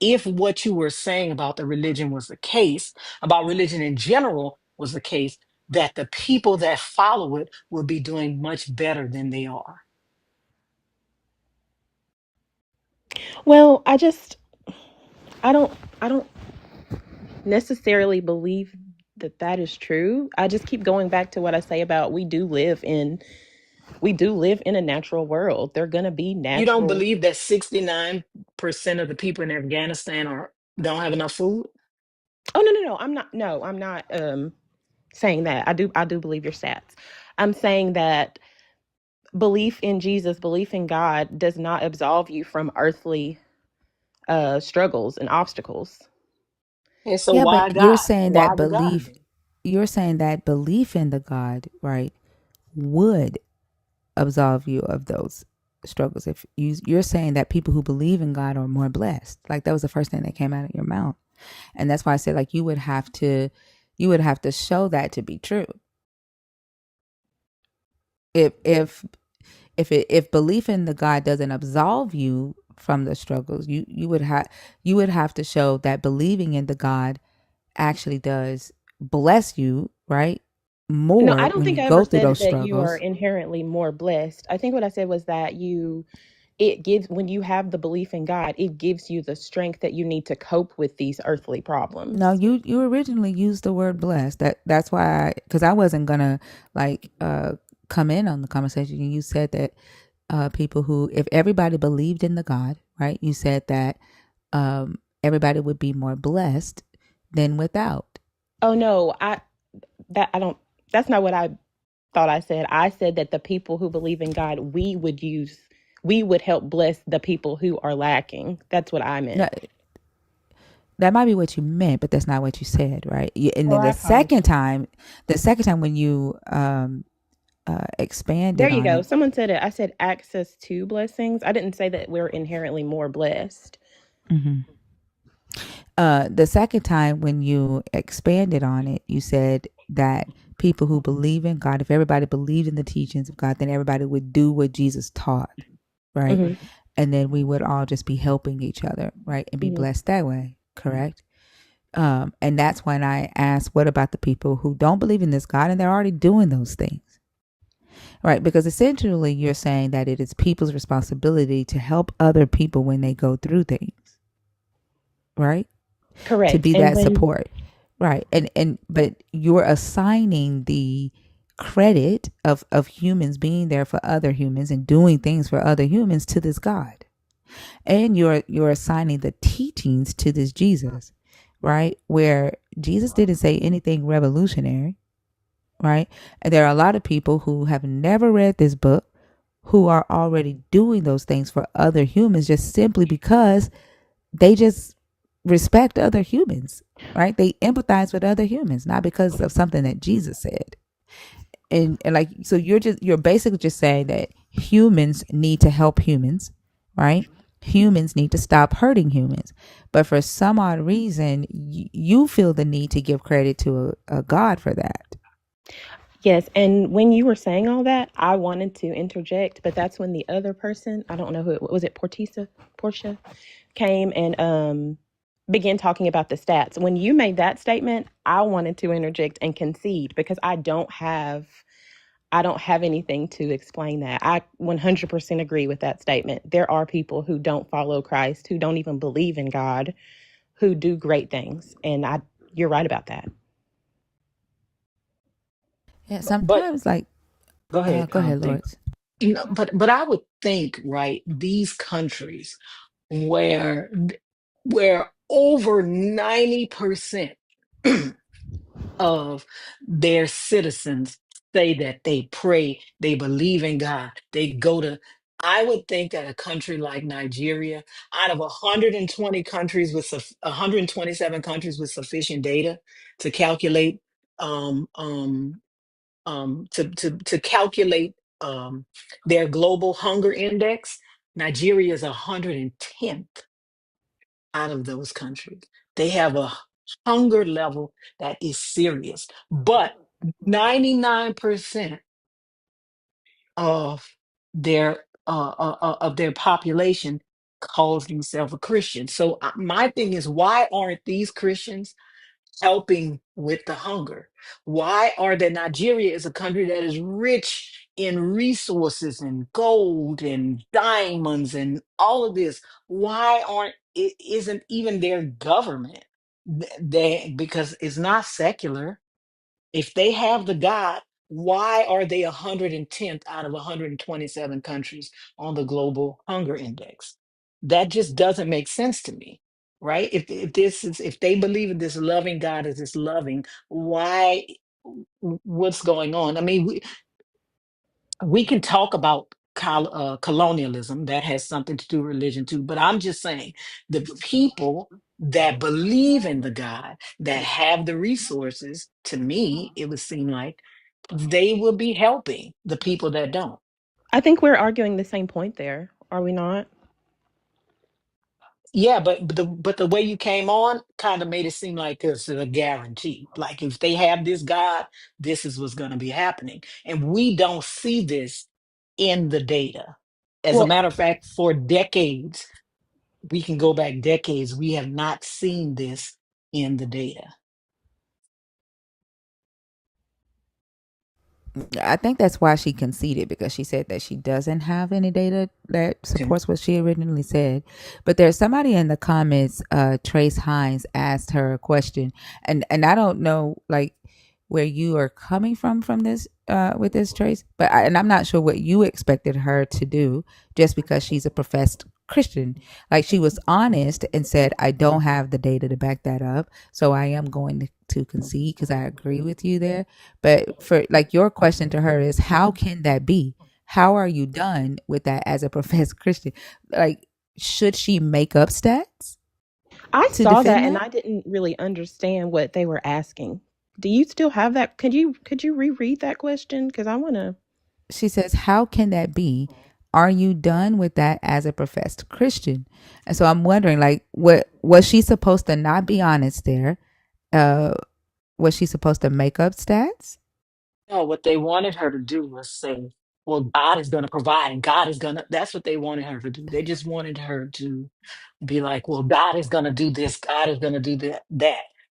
if what you were saying about the religion was the case, about religion in general was the case, that the people that follow it would be doing much better than they are. Well, I don't necessarily believe that that is true. I just keep going back to what I say about we do live in a natural world. They're going to be You don't natural. believe that 69% of the people in Afghanistan don't have enough food? Oh, no. I'm not saying that. I do believe your stats. I'm saying that belief in Jesus, belief in God does not absolve you from earthly struggles and obstacles. And so Yeah, but why God? Why the God then? you're saying that belief in the God, right, would absolve you of those struggles. If you're saying that people who believe in God are more blessed. Like that was the first thing that came out of your mouth. And that's why I said like you would have to show that to be true. If belief in the God doesn't absolve you from the struggles, you would have to show that believing in the God actually does bless you, right? No, I More don't when think you I ever go through said those that you are struggles. inherently more blessed. I think what I said was that it gives, when you have the belief in God, it gives you the strength that you need to cope with these earthly No, problems. you originally used the word blessed. That's why because I wasn't gonna like come in on the conversation. You said that people who, if everybody believed in the God, right? You said that everybody would be more blessed than without. Oh no, I don't, that's not what I thought I said. I said that the people who believe in God, we would help bless the people who are lacking. That's what I No, meant. that might be what you meant, but that's not what you said, right? And Oh, then I apologize. the second time when you There expanded you on go. it, Someone said it. I said access to blessings. I didn't say that we're inherently more blessed. mhm. The second time when you expanded on it, you said that people who believe in God, if everybody believed in the teachings of God, then everybody would do what Jesus taught, right? Hmm. And then we would all just be helping each other, right? And be Hmm. blessed that way, correct? And that's when I asked, what about the people who don't believe in this God and they're already doing those things, right? Because essentially you're saying that it is people's responsibility to help other people when they go through things, right? To Correct. be And that when support, right? And but you're assigning the credit of humans being there for other humans and doing things for other humans to this God, and you're assigning the teachings to this Jesus, right? Where Jesus didn't say anything revolutionary, right? And there are a lot of people who have never read this book who are already doing those things for other humans just simply because they just respect other humans, right? They empathize with other humans, not because of something that Jesus said. And like, so you're basically just saying that humans need to help humans, right? Humans need to stop hurting humans. But for some odd reason, you feel the need to give credit to a God for that. Yes, and when you were saying all that, I wanted to interject, but that's when the other person, I don't know who it was, it Portia came and begin talking about the stats. When you made that statement, I wanted to interject and concede because I don't have anything to explain that. I 100% agree with that statement. There are people who don't follow Christ, who don't even believe in God, who do great things, and you're right about that. Yeah, But sometimes like go ahead, go ahead, think. Lords. But I would think, right, these countries where over 90% of their citizens say that they pray, they believe in God, they go to, I would think that a country like Nigeria, out of 120 countries with 127 countries with sufficient data to calculate um, um, to calculate their global hunger index, Nigeria is 110th out of those countries. They have a hunger level that is serious, but 99% of their population calls themselves a Christian. So my thing is, why aren't these Christians helping with the hunger? Why are that Nigeria is a country that is rich in resources and gold and diamonds and all of this? Why aren't it isn't even their government? They, because it's not secular. If they have the God, why are they 110th out of 127 countries on the global hunger index? That just doesn't make sense to me, right? If they believe in this loving God is this loving, why? What's going on? I mean, we can talk about colonialism, that has something to do with religion too, but I'm just saying the people that believe in the God, that have the resources, to me it would seem like they will be helping the people that don't. I think we're arguing the same point there, are we not? Yeah, but the way you came on kind of made it seem like it's a guarantee. Like if they have this God, this is what's going to be happening, and we don't see this in the data. As a Well, matter of fact, for decades, we can go back decades, we have not seen this in the data. I think that's why she conceded, because she said that she doesn't have any data that Okay. supports what she originally said. But there's somebody in the comments, Trace Hines asked her a question, and I don't know like where you are coming from this with this, Trace, but and I'm not sure what you expected her to do just because she's a professed Christian. Like, she was honest and said, I don't have the data to back that up, so I am going to concede because I agree with you there. But for like, your question to her is, how can that be? How are you done with that as a professed Christian? Like, should she make up stats I to saw that defend and that? I didn't really understand what they were asking. Do you still have that? Could you reread that question? Because I want to. She says, how can that be? Are you done with that as a professed Christian? And so I'm wondering, like, what was she supposed to not be honest there? Uh, was she supposed to make up stats? No, what they wanted her to do was say, well, God is going to provide and God is going to, that's what they wanted her to do. They just wanted her to be like, well, God is going to do this, God is going to do that.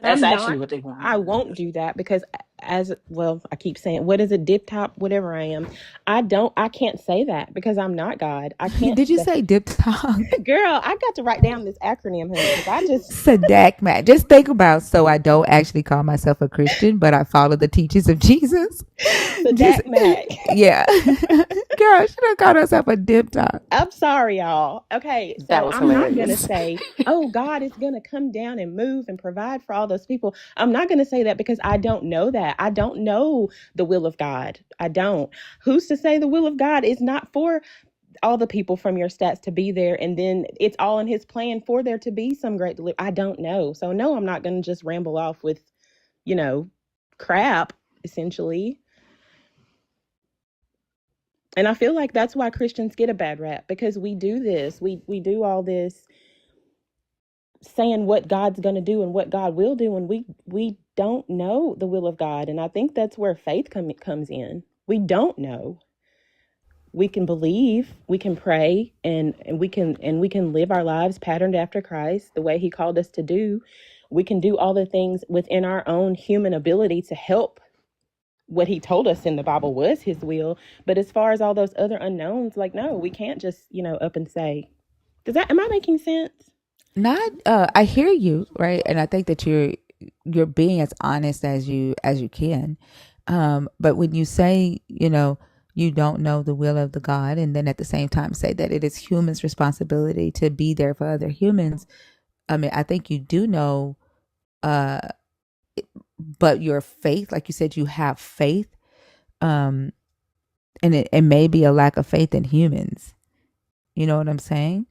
That's I'm actually not. what they wanted I her to won't do. do that because, as well, I keep saying, what is it, dip top, whatever I am. I can't say that because I'm not God. I can't Did you say, say diphthong? girl, I got to write down this acronym, honey, because I just, Sadak Matt. Just think about, so I don't actually call myself a Christian, but I follow the teachings of Jesus. Just Sadak Mac. yeah. Girl, she don't call herself a diphthong. I'm sorry, y'all. Okay, That so was I'm not going to hilarious. say, oh, God is going to come down and move and provide for all those people. I'm not going to say that because I don't know that. I don't know the will of God. I don't. Who's to say the will of God is not for all the people from your stats to be there and then it's all in his plan for there to be some great delivery? I don't know. So, no, I'm not going to just ramble off with, you know, crap, essentially. And I feel like that's why Christians get a bad rap because we do this. We do all this saying what God's going to do and what God will do, and we don't know the will of God. And I think that's where faith comes in. We don't know. we can believe, we can pray, and we can live our lives patterned after Christ the way he called us to do. We can do all the things within our own human ability to help what he told us in the Bible was his will. But as far as all those other unknowns, like, no, we can't just, up and say, am I making sense? Not I hear you, right? And I think that you're being as honest as you can. But when you say, you don't know the will of the God, and then at the same time say that it is humans' responsibility to be there for other humans, I mean, I think you do know, uh, but your faith, like you said, you have faith, and it may be a lack of faith in humans. You know what I'm saying?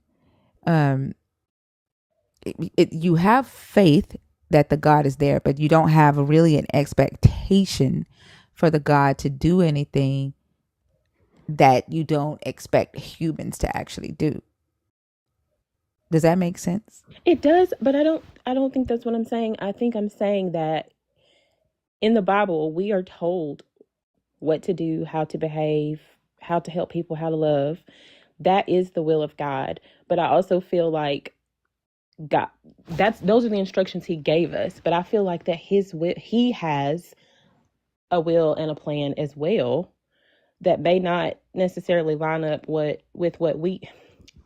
Um, you have faith that the God is there, but you don't have really an expectation for the God to do anything that you don't expect humans to actually do. Does that make sense? It does, but I don't think that's what I'm saying. I think I'm saying that in the Bible, we are told what to do, how to behave, how to help people, how to love. That is the will of God. But I also feel like God, those are the instructions he gave us. But I feel like that his will, he has a will and a plan as well that may not necessarily line up with what we.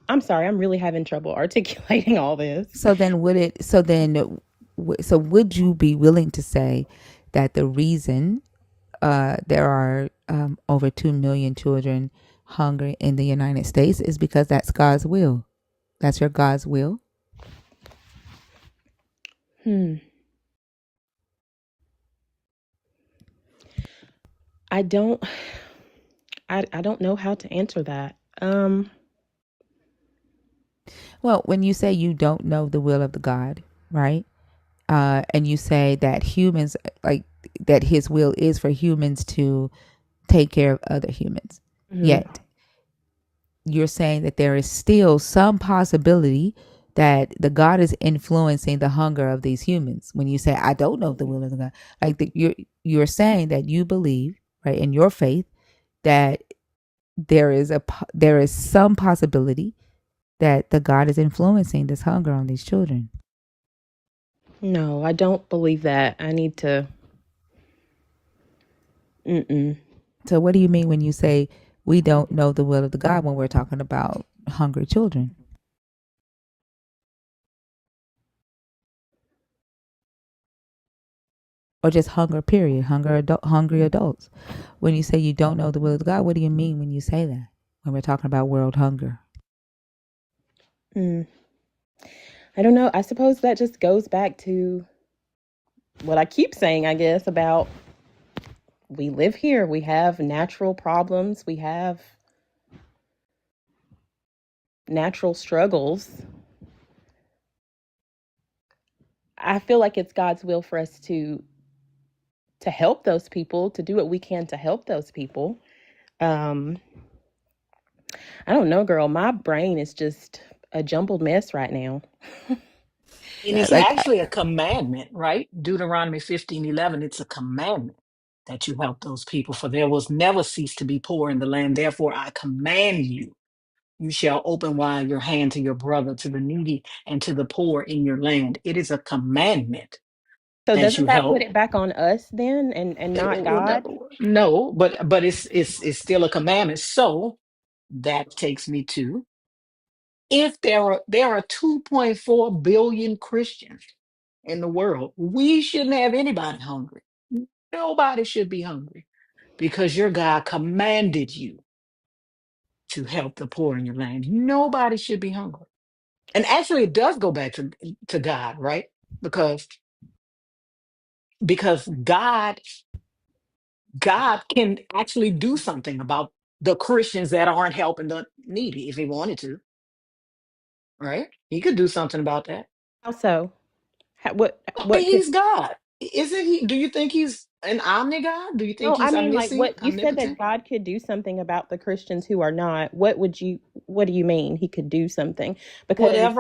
I'm sorry, I'm really having trouble articulating all this. So then would you be willing to say that the reason there are over 2 million children hungry in the United States is because that's God's will? That's your God's will? Hmm. I don't I don't know how to answer that. Well, when you say you don't know the will of the God, right? And you say that humans, like, that his will is for humans to take care of other humans. Mhm. Yet you're saying that there is still some possibility that the God is influencing the hunger of these humans. When you say, I don't know the will of the God, like you're saying that you believe, right, in your faith, that there is some possibility that the God is influencing this hunger on these children. No, I don't believe that. I need to. Mm-mm. So what do you mean when you say we don't know the will of the God when we're talking about hungry children? Or just hunger, period, hungry adults. When you say you don't know the will of God, what do you mean when you say that? When we're talking about world hunger? Mm. I don't know. I suppose that just goes back to what I keep saying, I guess, about we live here. We have natural problems. We have natural struggles. I feel like it's God's will for us to help those people, to do what we can to help those people. Um, I don't know, girl. My brain is just a jumbled mess right now. And it's Like, actually a commandment, right? Deuteronomy 15:11. It's a commandment that you help those people, for there was never cease to be poor in the land. Therefore, I command you, you shall open wide your hand to your brother, to the needy, and to the poor in your land. It is a commandment So that you doesn't that put help. it back on us then, and not Well, God? no, but it's still a commandment. So that takes me to, if there are 2.4 billion Christians in the world, we shouldn't have anybody hungry. Nobody should be hungry because your God commanded you to help the poor in your land. Nobody should be hungry. And actually, it does go back to God, right? Because God can actually do something about the Christians that aren't helping the needy if he wanted to, right? He could do something about that. How so? What I mean, what could? he's God. Isn't he? Do you think he's an omni God? Do you think No, I he's mean, like, omniscient, what you said that omnipotent? God could do something about the Christians who are not. What do you mean he could do something? Because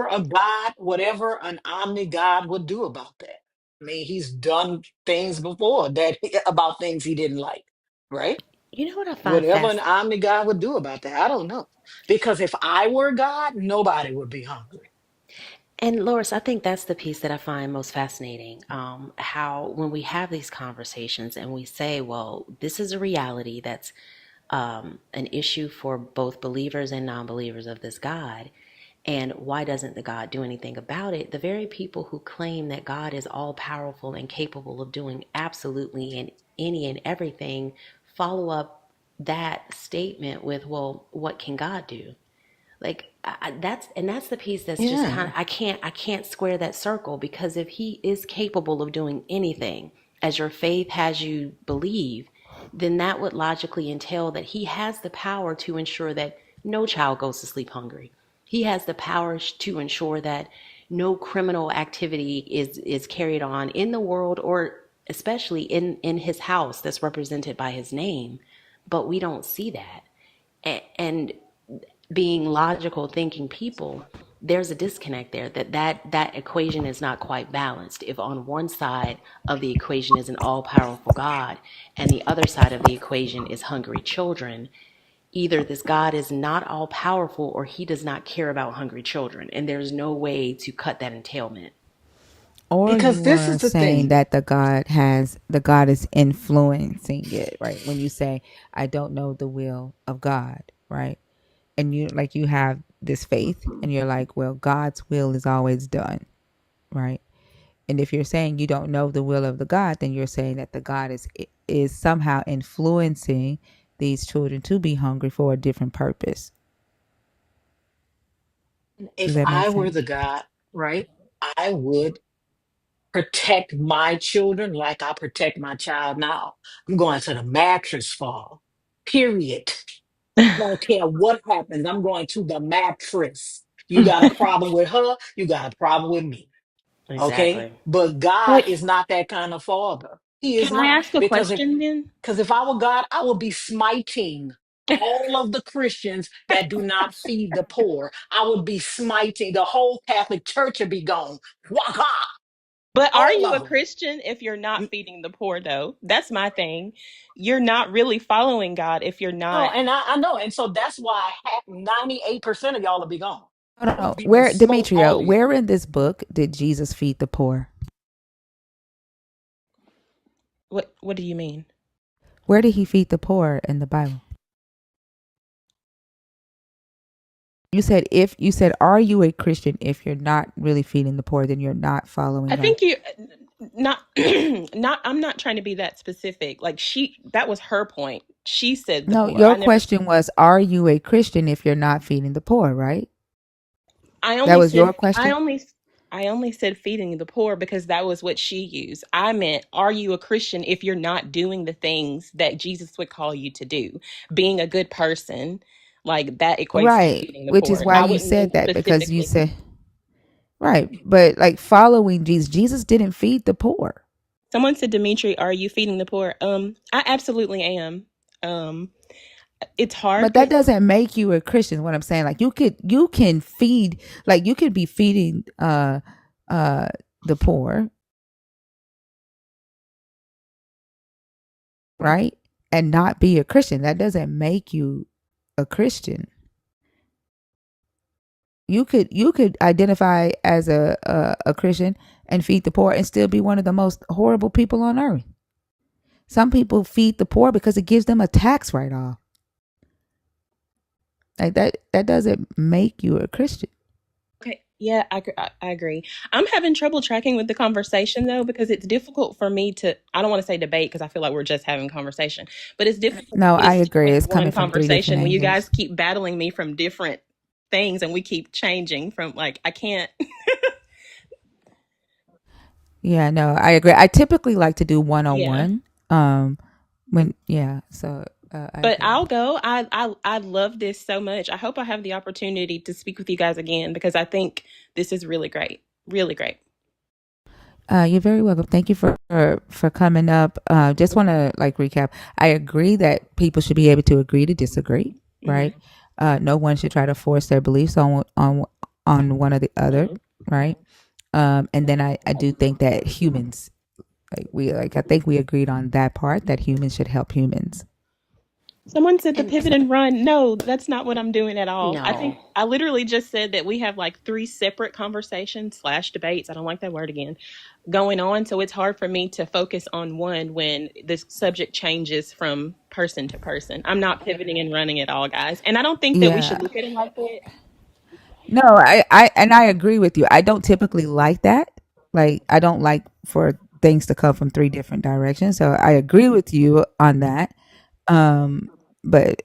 Whatever an omni God would do about that. I mean, he's done things before that about things he didn't like, right? You know what I find Whatever an fascinating? omni God would do about that, I don't know. Because if I were God, nobody would be hungry. And Loris, I think that's the piece that I find most fascinating. How when we have these conversations and we say, well, this is a reality that's an issue for both believers and non believers of this God. And why doesn't the God do anything about it? The very people who claim that God is all powerful and capable of doing absolutely and any and everything follow up that statement with, well, what can God do? Like that's the piece that's just kind Yeah. of I can't square that circle, because if he is capable of doing anything as your faith has you believe, then that would logically entail that he has the power to ensure that no child goes to sleep hungry. He has the power to ensure that no criminal activity is carried on in the world, or especially in his house that's represented by his name. But we don't see that. And being logical thinking people, there's a disconnect there, that equation is not quite balanced. If on one side of the equation is an all-powerful God and the other side of the equation is hungry children, either this God is not all-powerful or he does not care about hungry children, and there's no way to cut that entailment. Or Because you this are is the saying thing. that the God is influencing it, right? When you say, I don't know the will of God, right? And you have this faith and you're like, well, God's will is always done, right? And if you're saying you don't know the will of the God, then you're saying that the God is somehow influencing these children to be hungry for a different purpose. Does If that make I were sense? the God, right, I would protect my children like I protect my child now. I'm going to the mattress fall. Period. I don't care what happens. I'm going to the mattress. You got a problem with her, you got a problem with me. Okay? Exactly. But God But is not that kind of father. He is can I not. ask a question then? Because if I were God, I would be smiting all of the Christians that do not feed the poor. I would be smiting the whole Catholic Church would be gone. Waka! But are All you a of Christian if you're not them. feeding the poor, though? That's my thing. You're not really following God if you're No, not. and I know. And so that's why 98% of y'all will be gone. I don't I would know. be Where, smoke Demetria, all of you. where in this book did Jesus feed the poor? What do you mean? Where did he feed the poor in the Bible? You said, are you a Christian if you're not really feeding the poor, then you're not following I God. think you not not I'm not trying to be that specific. Like that was her point. She said the No, poor. your question was, are you a Christian if you're not feeding the poor, right? I That only was said your I question? only I only said feeding the poor because that was what she used. I meant, are you a Christian if you're not doing the things that Jesus would call you to do? Being a good person, like that equates to Right. feeding the Which is poor. why I you wouldn't mean said that, because you specifically. said, right. But like following Jesus didn't feed the poor. Someone said, Dimitri, are you feeding the poor? I absolutely am. Um, it's hard But that because doesn't make you a Christian. What I'm saying, like you can feed, like you could be feeding uh the poor, right? And not be a Christian. That doesn't make you a Christian. You could identify as a Christian and feed the poor and still be one of the most horrible people on earth. Some people feed the poor because it gives them a tax write off. Like that doesn't make you a Christian. okay, yeah, I agree. I'm having trouble tracking with the conversation though because it's difficult for me to. I don't want to say debate because I feel like we're just having conversation, but it's difficult No, for me to I stick agree. with It's one coming from three different conversation when you guys angles. keep battling me from different things and we keep changing from like I can't. Yeah, no, I agree. I typically like to do one on Yeah. one. So I But agree. I'll go. I love this so much. I hope I have the opportunity to speak with you guys again because I think this is really great. Really great. You're very welcome. Thank you for coming up. Just want to like recap. I agree that people should be able to agree to disagree, Hmm. right? No one should try to force their beliefs on one or the other, right? And then I do think that humans, I think we agreed on that part, that humans should help humans. Someone said the And pivot and run. No, that's not what I'm doing at all. I think no. I literally just said that we have like three separate conversations slash debates. I don't like that word again going on. So it's hard for me to focus on one when the subject changes from person to person. I'm not pivoting and running at all, guys. And I don't think that we Yeah. should look at it like that. No, I agree with you. I don't typically like that. Like I don't like for things to come from three different directions. So I agree with you on that. Um, but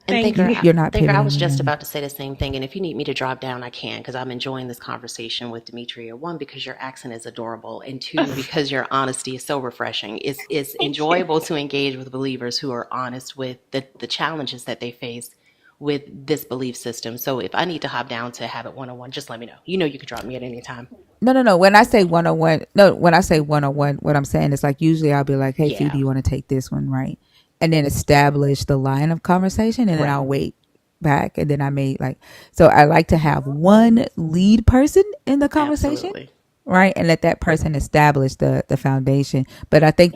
And Thank Thinker, you. you're not Thinker, I pivoting was and just running. about to say the same thing. And if you need me to drop down, I can, because I'm enjoying this conversation with Demetria. One, because your accent is adorable, and two, because your honesty is so refreshing. It's Thank you. enjoyable to engage with believers who are honest with the challenges that they face with this belief system. So if I need to hop down to have it 101, just let me know. You know you can drop me at any time. No, no, no. When I say 101, no, when I say 101, what I'm saying is like usually I'll be like, hey, Fee, do Yeah, you want to take this one, right? And then establish the line of conversation and then right. I'll wait back. And then I may like, so I like to have one lead person in the conversation, Absolutely. right? And let that person establish the foundation. But I think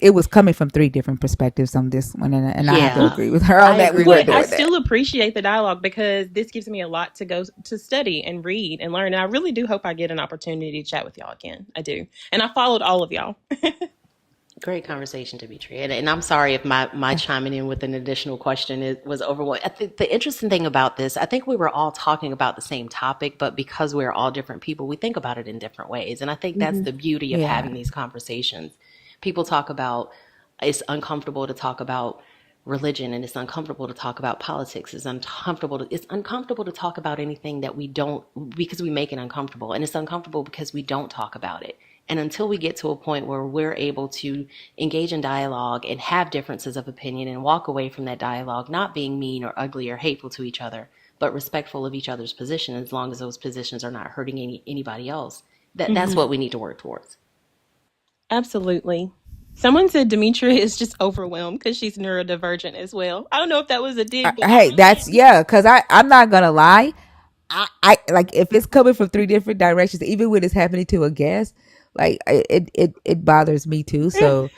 it was coming from three different perspectives on this one. And I have to Yeah, agree with her I on that. We agree weren't with But I doing that. that. still appreciate the dialogue because this gives me a lot to go to study and read and learn. And I really do hope I get an opportunity to chat with y'all again. I do. And I followed all of y'all. Great conversation, Dimitri. And I'm sorry if my chiming in with an additional question was overwhelming. I think the interesting thing about this, I think we were all talking about the same topic, but because we're all different people, we think about it in different ways. And I think that's the beauty of Yeah. having these conversations. People talk about it's uncomfortable to talk about religion, and it's uncomfortable to talk about politics. It's uncomfortable to talk about anything that we don't, because we make it uncomfortable, and it's uncomfortable because we don't talk about it. And until we get to a point where we're able to engage in dialogue and have differences of opinion and walk away from that dialogue not being mean or ugly or hateful to each other, but respectful of each other's position, as long as those positions are not hurting anybody else, that's Hmm. what we need to work towards. Absolutely. Someone said Demetria is just overwhelmed because she's neurodivergent as well. I don't know if that was a dig, but I Hey, really that's am. yeah. Because I'm not gonna lie. I like if it's coming from three different directions, even when it's happening to a guest, like it bothers me too. So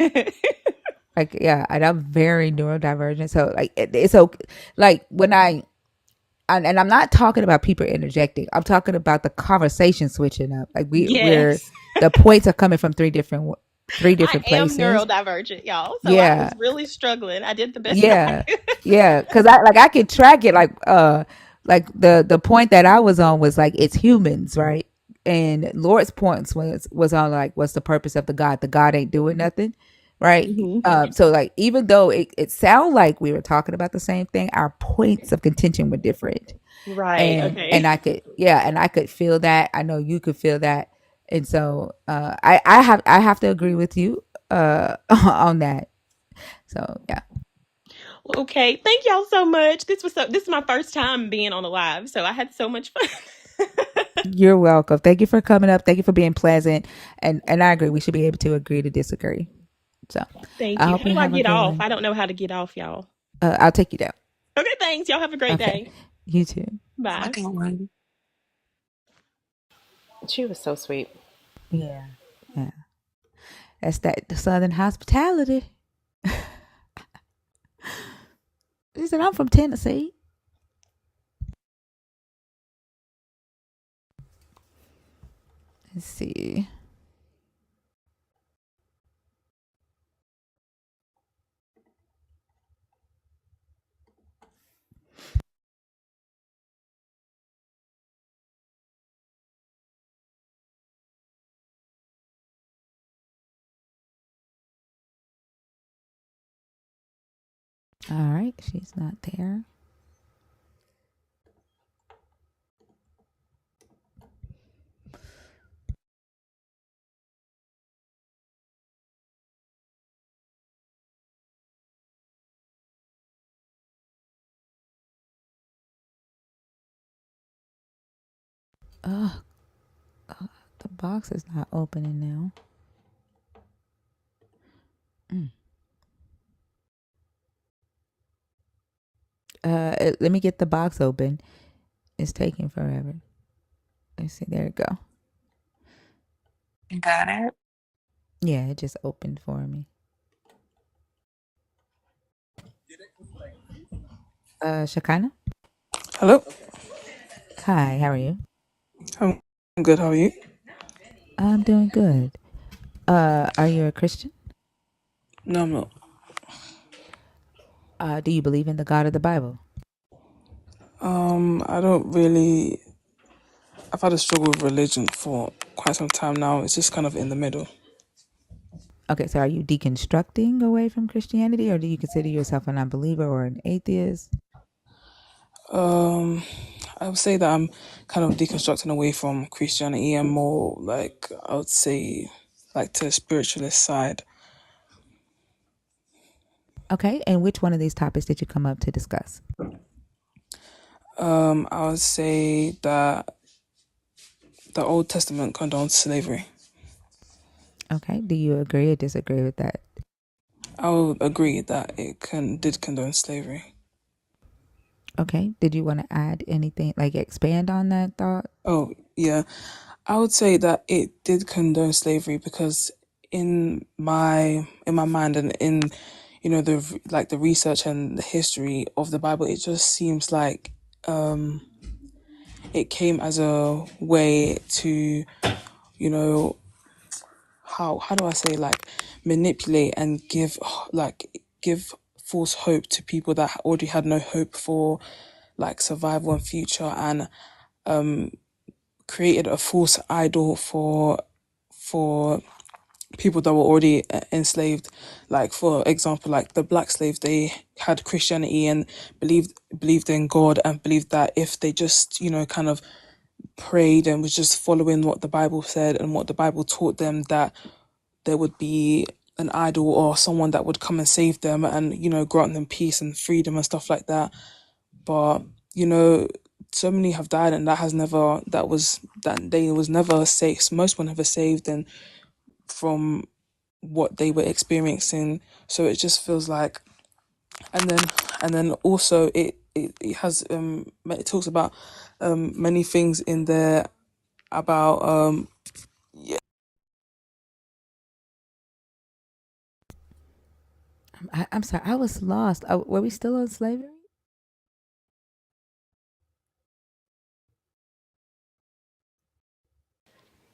like yeah, and I'm very neurodivergent. So like it's okay. Like when and I'm not talking about people interjecting. I'm talking about the conversation switching up. Like we're Yes. the points are coming from three I different am places. neurodivergent, y'all. So I Yeah, was really struggling. I did the best I yeah, could. yeah. Because I could track it like the point that I was on was like it's humans, right? And Lord's points was on like what's the purpose of the God? The God ain't doing nothing, right? Hmm. So like even though it sounded like we were talking about the same thing, our points of contention were different. Right. And Okay. I could feel that. I know you could feel that. And so I have to agree with you on that. So yeah. Okay. Thank y'all so much. This is my first time being on a live, so I had so much fun. You're welcome. Thank you for coming up. Thank you for being pleasant. And I agree. We should be able to agree to disagree. So Thank I you. hope How you do I have a get good off? one. I don't know how to get off, y'all. I'll take you down. Okay, thanks. Y'all have a great Okay. day. You too. Have a Bye. good one. She was so sweet. Yeah. Yeah. That's that the Southern hospitality. He said, I'm from Tennessee. Let's see. All right. She's not there. Oh, the box is not opening now. Mm. Let me get the box open. It's taking forever. Let's see. There it go. You got it? Yeah, it just opened for me. Shakina? Hello. Hi, how are you? I'm good. How are you? I'm doing good. Are you a Christian? No, I'm not. Do you believe in the God of the Bible? I don't really. I've had a struggle with religion for quite some time now. It's just kind of in the middle. Okay, so are you deconstructing away from Christianity, or do you consider yourself a non-believer or an atheist? Um, I would say that I'm kind of deconstructing away from Christianity and more like I would say, like to the spiritualist side. Okay, and which one of these topics did you come up to discuss? I would say that the Old Testament condones slavery. Okay, do you agree or disagree with that? I would agree that it did condone slavery. Okay, did you want to add anything, like expand on that thought? Oh yeah, I would say that it did condone slavery because in my mind and in the research and the history of the Bible, it just seems like it came as a way to you know how do I say, like, manipulate and give false hope to people that already had no hope for like survival and future, and created a false idol for people that were already enslaved. Like, for example, like the black slaves, they had Christianity and believed in God and believed that if they just kind of prayed and was just following what the Bible said and what the Bible taught them, that there would be an idol or someone that would come and save them and grant them peace and freedom and stuff like that. But so many have died, and that they was never saved. Most were never saved, and from what they were experiencing. So it just feels like, and then also it has it talks about many things in there about I'm sorry, I was lost. Were we still on slavery?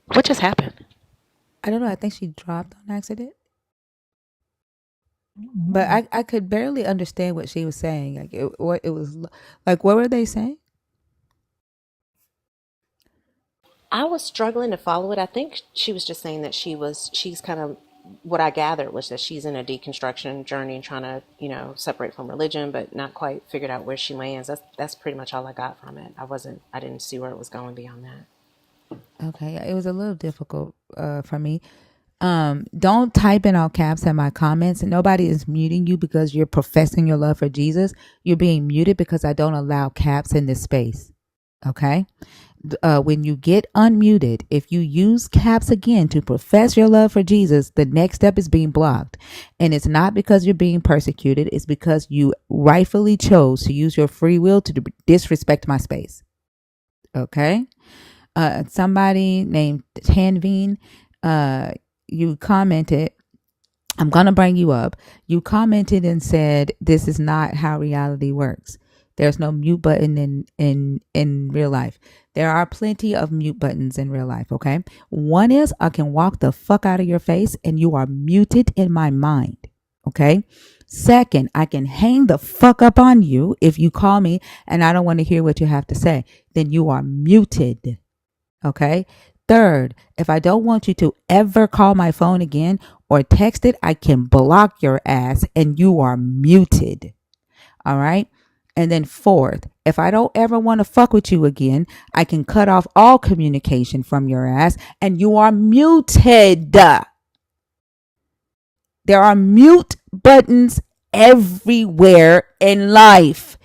What just happened? I don't know. I think she dropped on accident. But I could barely understand what she was saying. Like what it was like. What were they saying? I was struggling to follow it. I think she was just saying that she's kind of, what I gathered was that she's in a deconstruction journey, trying to, separate from religion, but not quite figured out where she lands. That's pretty much all I got from it. I didn't see where it was going beyond that. Okay, it was a little difficult for me. Don't type in all caps in my comments. Nobody is muting you because you're professing your love for Jesus. You're being muted because I don't allow caps in this space. Okay. When you get unmuted, if you use caps again to profess your love for Jesus, the next step is being blocked. And it's not because you're being persecuted. It's because you rightfully chose to use your free will to disrespect my space. Okay. Somebody named Tanveen, you commented, I'm going to bring you up. You commented and said, this is not how reality works. There's no mute button in real life. There are plenty of mute buttons in real life, okay? One is I can walk the fuck out of your face and you are muted in my mind, okay? Second, I can hang the fuck up on you if you call me and I don't want to hear what you have to say. Then you are muted, okay? Third, if I don't want you to ever call my phone again or text it, I can block your ass and you are muted, all right? And then fourth, if I don't ever want to fuck with you again, I can cut off all communication from your ass and you are muted. There are mute buttons everywhere in life.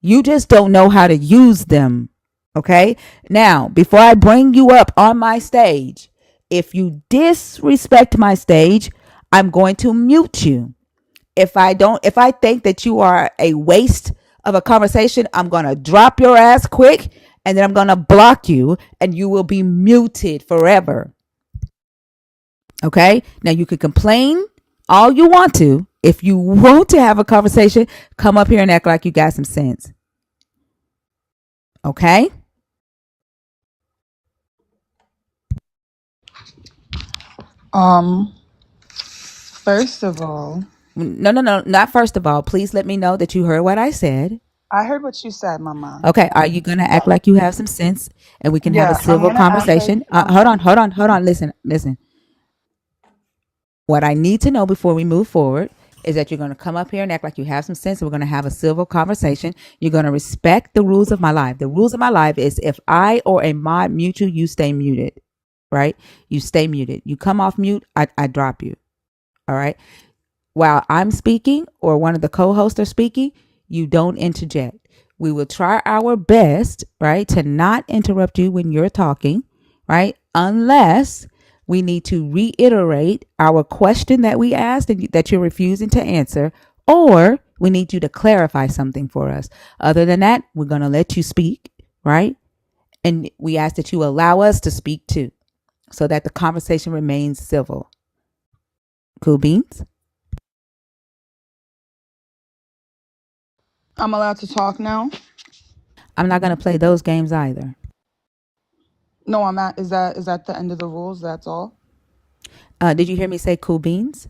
You just don't know how to use them. Okay? Now, before I bring you up on my stage, if you disrespect my stage, I'm going to mute you. If I think that you are a waste of a conversation, I'm going to drop your ass quick and then I'm going to block you and you will be muted forever. Okay? Now you can complain all you want to, If you want to have a conversation, come up here and act like you got some sense. Okay? First of all, No, no, no. Not first of all. Please let me know that you heard what I said. I heard what you said, Mama. Okay. Are you going to act like you have some sense and we can have a Yeah, I'm civil gonna act like conversation? Hold on. Listen. What I need to know before we move forward is that you're going to come up here and act like you have some sense. And we're going to have a civil conversation. You're going to respect the rules of my life. The rules of my life is if I or a mod mute you, you stay muted, right? You stay muted. You come off mute, I drop you. All right. While I'm speaking or one of the co-hosts are speaking, you don't interject. We will try our best, right, to not interrupt you when you're talking, right? Unless we need to reiterate our question that we asked and that you're refusing to answer, or we need you to clarify something for us. Other than that, we're going to let you speak, right? And we ask that you allow us to speak too, so that the conversation remains civil. Cool beans? I'm allowed to talk now. I'm not going to play those games either. No, I'm at. Is that the end of the rules? That's all. Did you hear me say cool beans?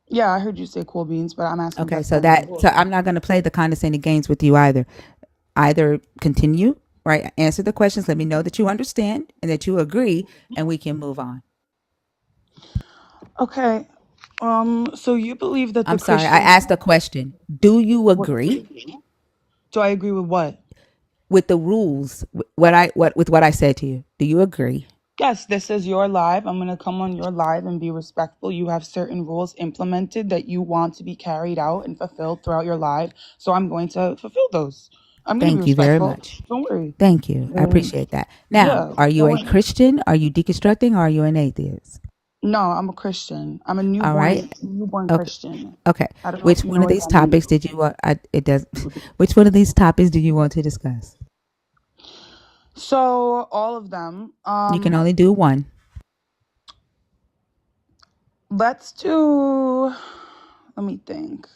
Yeah, I heard you say cool beans, but I'm asking if Okay, that's the end of the so rules. I'm not going to play the condescending games with you either. Either continue, right? Answer the questions. Let me know that you understand and that you agree, and we can move on. Okay. So you believe that the I'm sorry, I Christian. asked a question. Do you What, agree do I agree with what? with the rules? What I said to you? Do you agree? Yes, this is your live. I'm going to come on your live and be respectful. You have certain rules implemented that you want to be carried out and fulfilled throughout your live. So I'm going to fulfill those. I'm going to be Thank you very respectful. much. Don't worry. Thank you. I appreciate that. Now, Yeah, are you don't a worry. Christian? Are you deconstructing? Or are you an atheist? No, I'm a Christian. I'm a All right. newborn Okay. Christian. Okay. I don't know if Which you one know of what these that means. topics did you want? It does. Which one of these topics do you want to discuss? So all of them. You can only do one. Let's do. Let me think.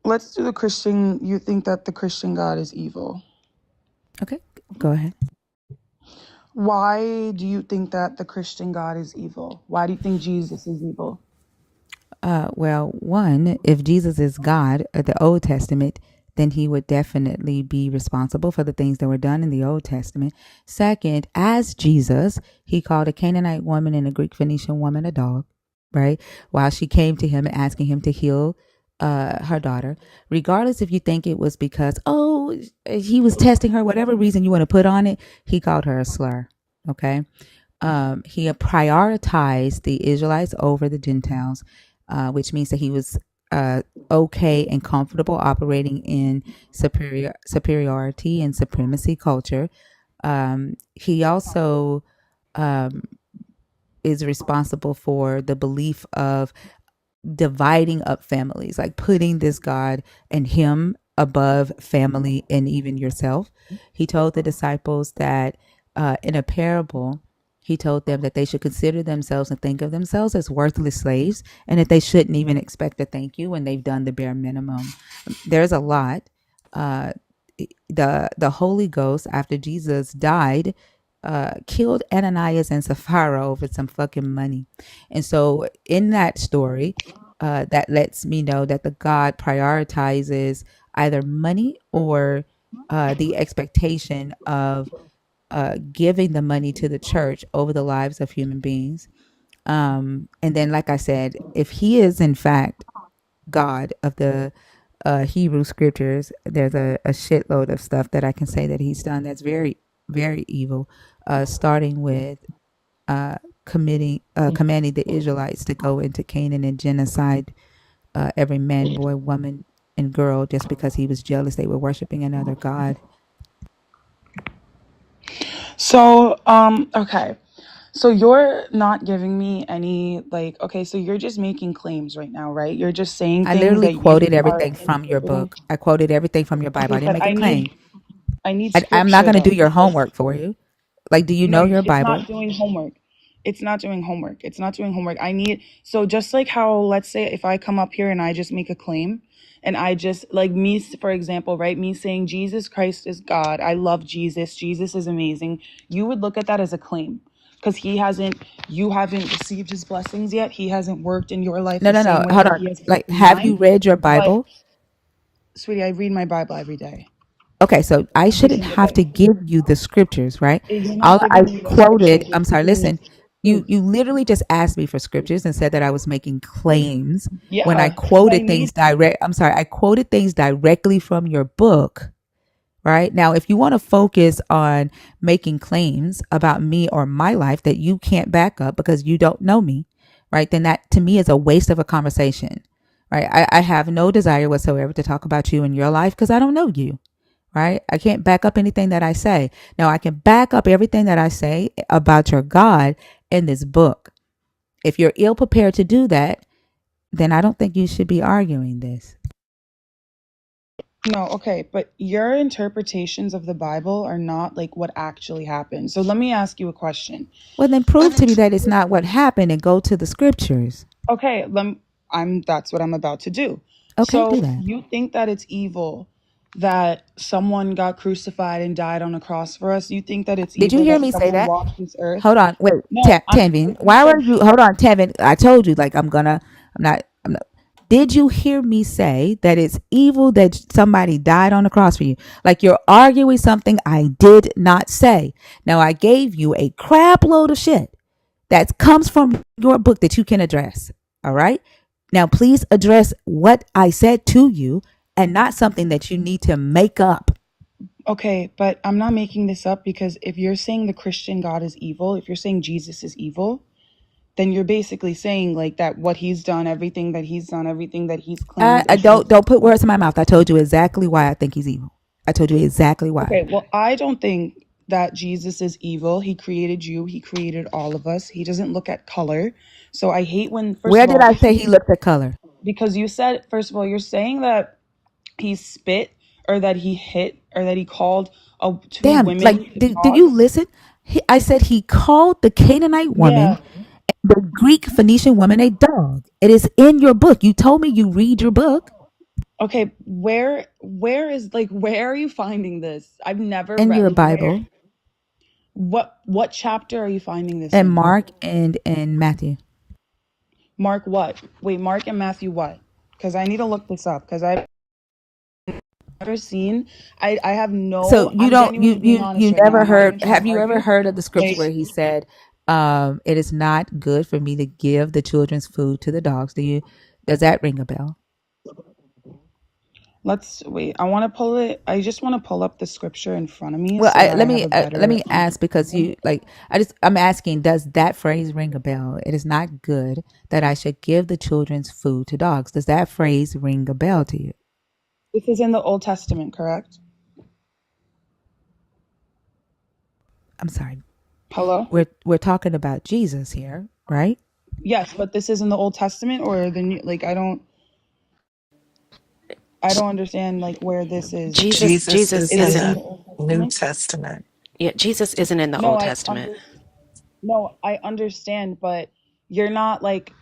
Let's do the Christian. You think that the Christian God is evil? Okay. Go ahead. Why do you think that the Christian God is evil? Why do you think Jesus is evil? Well, one, if Jesus is God of the Old Testament, then he would definitely be responsible for the things that were done in the Old Testament. Second, as Jesus, he called a Canaanite woman and a Greek Phoenician woman a dog, right? While she came to him asking him to heal her daughter, regardless if you think it was because, oh, he was testing her, whatever reason you want to put on it, he called her a slur, okay? He prioritized the Israelites over the Gentiles, which means that he was okay and comfortable operating in superiority and supremacy culture. He also um, is responsible for the belief of dividing up families, like putting this God and him above family and even yourself. He told the disciples that in a parable, he told them that they should consider themselves and think of themselves as worthless slaves and that they shouldn't even expect a thank you when they've done the bare minimum. There's a lot. Uh, the Holy Ghost, after Jesus died, killed Ananias and Sapphira over some fucking money. And so in that story, that lets me know that the God prioritizes either money or the expectation of giving the money to the church over the lives of human beings. And then, like I said, if he is in fact God of the Hebrew scriptures, there's a shitload of stuff that I can say that he's done that's very, very evil, starting with commanding the Israelites to go into Canaan and genocide every man, boy, woman, and girl just because he was jealous they were worshiping another god. So, okay. So you're not giving me any like okay, so you're just making claims right now, right? You're just saying I things literally that you quoted are everything from your interpreting. book. I quoted everything from your Bible. Okay, I didn't but make a claim. I need I'm not scripture going to though do your because homework for you. Like, do you No, know your it's not Bible? doing homework. It's not doing homework. It's not doing homework. I need, so just like how, let's say if I come up here and I just make a claim and I just, like me, for example, right? Me saying Jesus Christ is God. I love Jesus. Jesus is amazing. You would look at that as a claim because you haven't received his blessings yet. He hasn't worked in your life No, the no, same no. way Hold that on. he has Like, worked in have you mine. read your But, Bible? sweetie, I read my Bible every day, Okay, so I every shouldn't single have day. to give you the scriptures, right? You're All not I giving me the quoted, scriptures. You're I'm sorry, giving me listen, you truth. you literally just asked me for scriptures and said that I was making claims when I Yeah, because I quoted things need. direct. I'm sorry, I quoted things directly from your book, right? Now, if you want to focus on making claims about me or my life that you can't back up because you don't know me, right? Then that to me is a waste of a conversation, right? I have no desire whatsoever to talk about you and your life because I don't know you, right? I can't back up anything that I say. Now, I can back up everything that I say about your God in this book. If you're ill prepared to do that, then I don't think you should be arguing this. No, okay, but your interpretations of the Bible are not like what actually happened. So let me ask you a question. Well, then prove to me that it's not what happened and go to the scriptures. Okay, that's what I'm about to do. Okay, So do that. you think that it's evil that someone got crucified and died on a cross for us? You think that it's Did you evil hear that me say someone that? walked this earth? Hold on. Wait, No, Tevin. you Why said are you, hold on, Tevin. I told you, like, I'm not. Did you hear me say that it's evil that somebody died on the cross for you? Like, you're arguing something I did not say. Now, I gave you a crap load of shit that comes from your book that you can address. All right. Now, please address what I said to you and not something that you need to make up. okay, but I'm not making this up because if you're saying the Christian God is evil, if you're saying Jesus is evil, then you're basically saying like that what he's done, everything that he's done, everything that he's claimed I and truth. don't put words in my mouth. I told you exactly why I think he's evil. I told you exactly why. Okay, well, I don't think that Jesus is evil. He created you, he created all of us. He doesn't look at color. So I hate when, first Where of did all, I say he looked at color? because you said, first of all, you're saying that he spit or that he hit or that he called two Damn, women like, did you dogs. listen? I said he called the Canaanite woman, Yeah. the Greek Phoenician woman, a dog. It is in your book. You told me you read your book Okay, where are you finding this? I've never in read your like where Bible what chapter are you finding this and in? Mark and Matthew. Mark what? Wait, Mark and Matthew what? Because I need to look this up because I've never seen. I have So no. you I'm don't genuinely being honest you right now. never I'm not heard? even trying to Have you ever argue. heard of the scripture Like, where he said, "It is not good for me to give the children's food to the dogs"? Does that ring a bell? let's wait. I want to pull it. I just want to pull up the scripture in front of me Well, so that I have a let better me ask because you like I'm asking, does that phrase ring a bell? It is not good that I should give the children's food to dogs. Does that phrase ring a bell to you? This is in the Old Testament, correct? I'm sorry. Hello? We're talking about Jesus here, right? Yes, but this is in the Old Testament or the new, like I don't understand like where this is. Jesus Jesus is Is in this in isn't. the the Old New Testament? Testament. Yeah, Jesus isn't in the No, Old I Testament. under no, I understand, but you're not like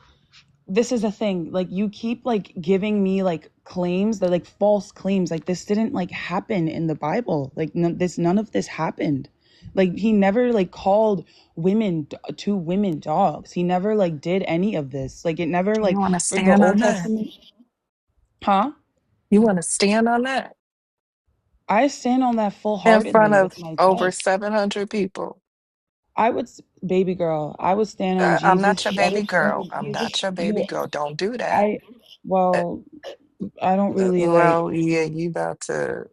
this is a thing. Like you keep like giving me like claims that like false claims. Like this didn't like happen in the Bible. Like none of this happened. Like he never like called two women dogs. He never like did any of this. Like it never You like want to for the stand Old on that? Testament. Huh? You want to stand on that I stand on that full in front heartedly of with my over chest. 700 people? Baby girl, I would stand on I'm not Jesus. your I baby would stand girl. on I'm Jesus. not your baby You, girl. Don't do that. I, Uh, well, I don't really like Well, yeah, you about to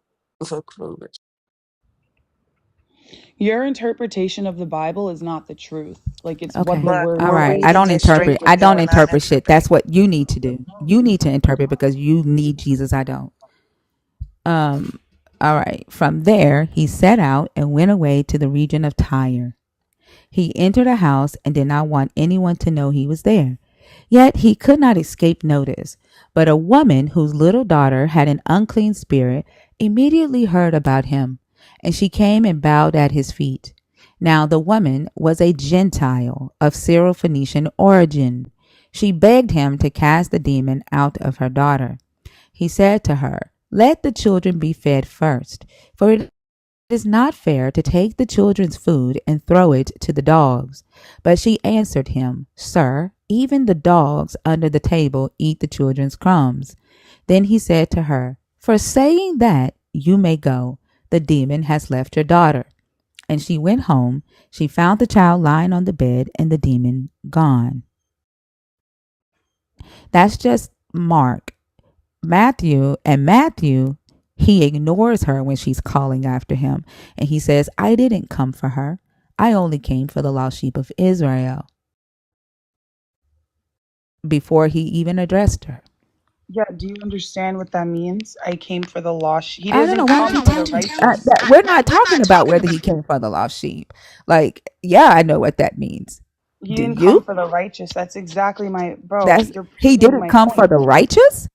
look foolish. your interpretation of the Bible is not the truth. Like it's what Okay. the But word All we're right. I says. reading don't it interpret. straight I with you don't and not interpret shit. That's interpreting. what you need to do. You need to interpret because you need Jesus. I don't. Um. All right. From there, he set out and went away to the region of Tyre. He entered a house and did not want anyone to know he was there. Yet he could not escape notice. But a woman whose little daughter had an unclean spirit immediately heard about him, and she came and bowed at his feet. Now the woman was a Gentile of Syrophoenician origin. She begged him to cast the demon out of her daughter. He said to her, "Let the children be fed first, for it is not fair to take the children's food and throw it to the dogs." But she answered him, "Sir, even the dogs under the table eat the children's crumbs." Then he said to her, "For saying that, you may go. The demon has left your daughter." And she went home. She found the child lying on the bed and the demon gone. That's just Mark. Matthew, he ignores her when she's calling after him. And he says, "I didn't come for her. I only came for the lost sheep of Israel," before he even addressed her. Yeah, do you understand what that means? I came for the lost. He I don't know. doesn't Why are come you for the telling? righteous. We're not talking about whether he came for the lost sheep. Like, yeah, I know what that means. He Do didn't come you? for the righteous. That's exactly my bro. That's You're he proving didn't my come for point. the righteous.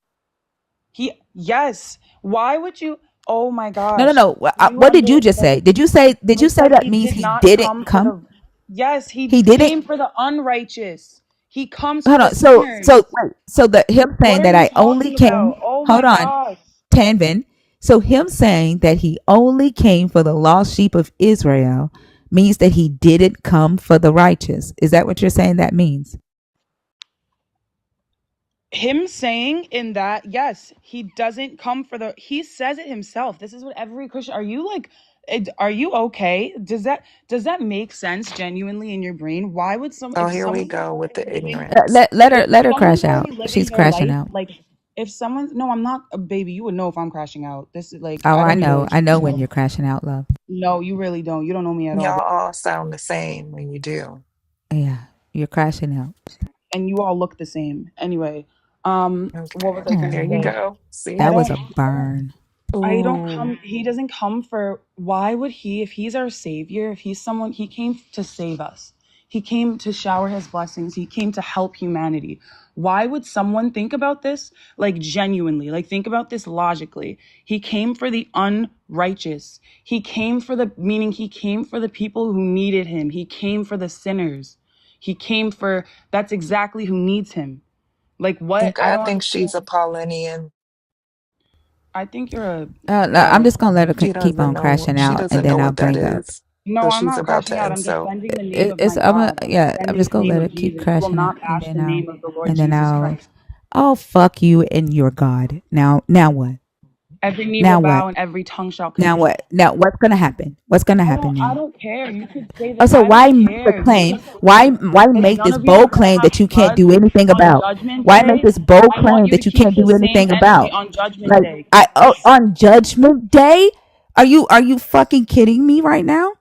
Yes. Why would you? Oh my No, no, gosh. no. Do you What did you just like say? Did you say? Did I you say said that he means did he not didn't come for come? the. Yes, he He didn't. came for the unrighteous. He comes for Hold the on. So sinners. wait. So the him What saying are that you I only talking came. about? Oh Hold my on, gosh. Tanvin. So him saying that he only came for the lost sheep of Israel means that he didn't come for the righteous. Is that what you're saying that means? Him saying in that, yes, he doesn't come for the. He says it himself. This is what every Christian. Are you like? Are you okay? Does that make sense genuinely in your brain? Why would some Oh, if here we someone's go with the already living ignorance. Let her someone's crash already out. living She's their crashing life out. like if someone's no, I'm not a baby. You would know if I'm crashing out. This is like Oh, I I don't even know. know I what know you're when talking you're about. crashing out, love. No, you really don't. You don't know me at all. Y'all all sound the same when you do. Yeah, you're crashing out. And you all look the same. Anyway, what Okay. was I gonna There you Oh, say? go. See? I that was don't a burn. I don't Ooh. come, he doesn't come for, why would he, if he's our savior, if he's someone, he came to save us. He came to shower his blessings. He came to help humanity. Why would someone think about this? Like genuinely, like think about this logically. He came for the unrighteous. He came for the, meaning he came for the people who needed him. He came for the sinners. He came for, that's exactly who needs him. Like what? I I don't think she's a understand. Paulinian. I think you're a, No, I'm just gonna let her She keep doesn't on know. crashing She out, and doesn't know then I'll what that bring up. is. no, So I'm she's not about crashing to out. I'm insult. defending the name of It's my I'm a, God. I'm yeah. I'm defending just the gonna name let of her keep Jesus. You will crashing out, not bash the name of the Lord and then Jesus Christ. I'll fuck you and your God. Now what? Every knee will Now what? bow and every tongue shall Now confess. what? Now what's gonna happen? What's gonna happen I now? don't care. You could say Oh, that. so I why don't make the care. You claim? could say Why that make none this of you are bold gonna claim have that you can't do trust anything on about? Judgment Why make Day. this bold I want claim you to that you keep can't the do same anything energy about? on Judgment Like Day. on Judgment Day? Are you fucking kidding me right now?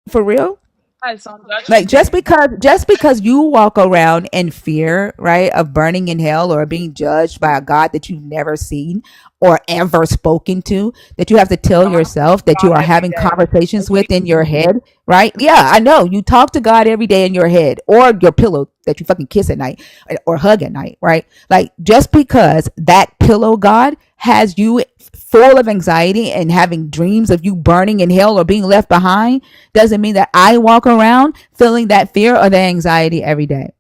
For real? Yes, on Like Judgment Day. just because you walk around in fear, right, of burning in hell or being judged by a God that you've never seen or ever spoken to, that you have to tell No, I don't talk yourself to that you God are every having day. conversations Okay. with in your head, right? Yeah, I know. You talk to God every day in your head or your pillow that you fucking kiss at night or hug at night, right? Like just because that pillow God has you full of anxiety and having dreams of you burning in hell or being left behind doesn't mean that I walk around feeling that fear or the anxiety every day.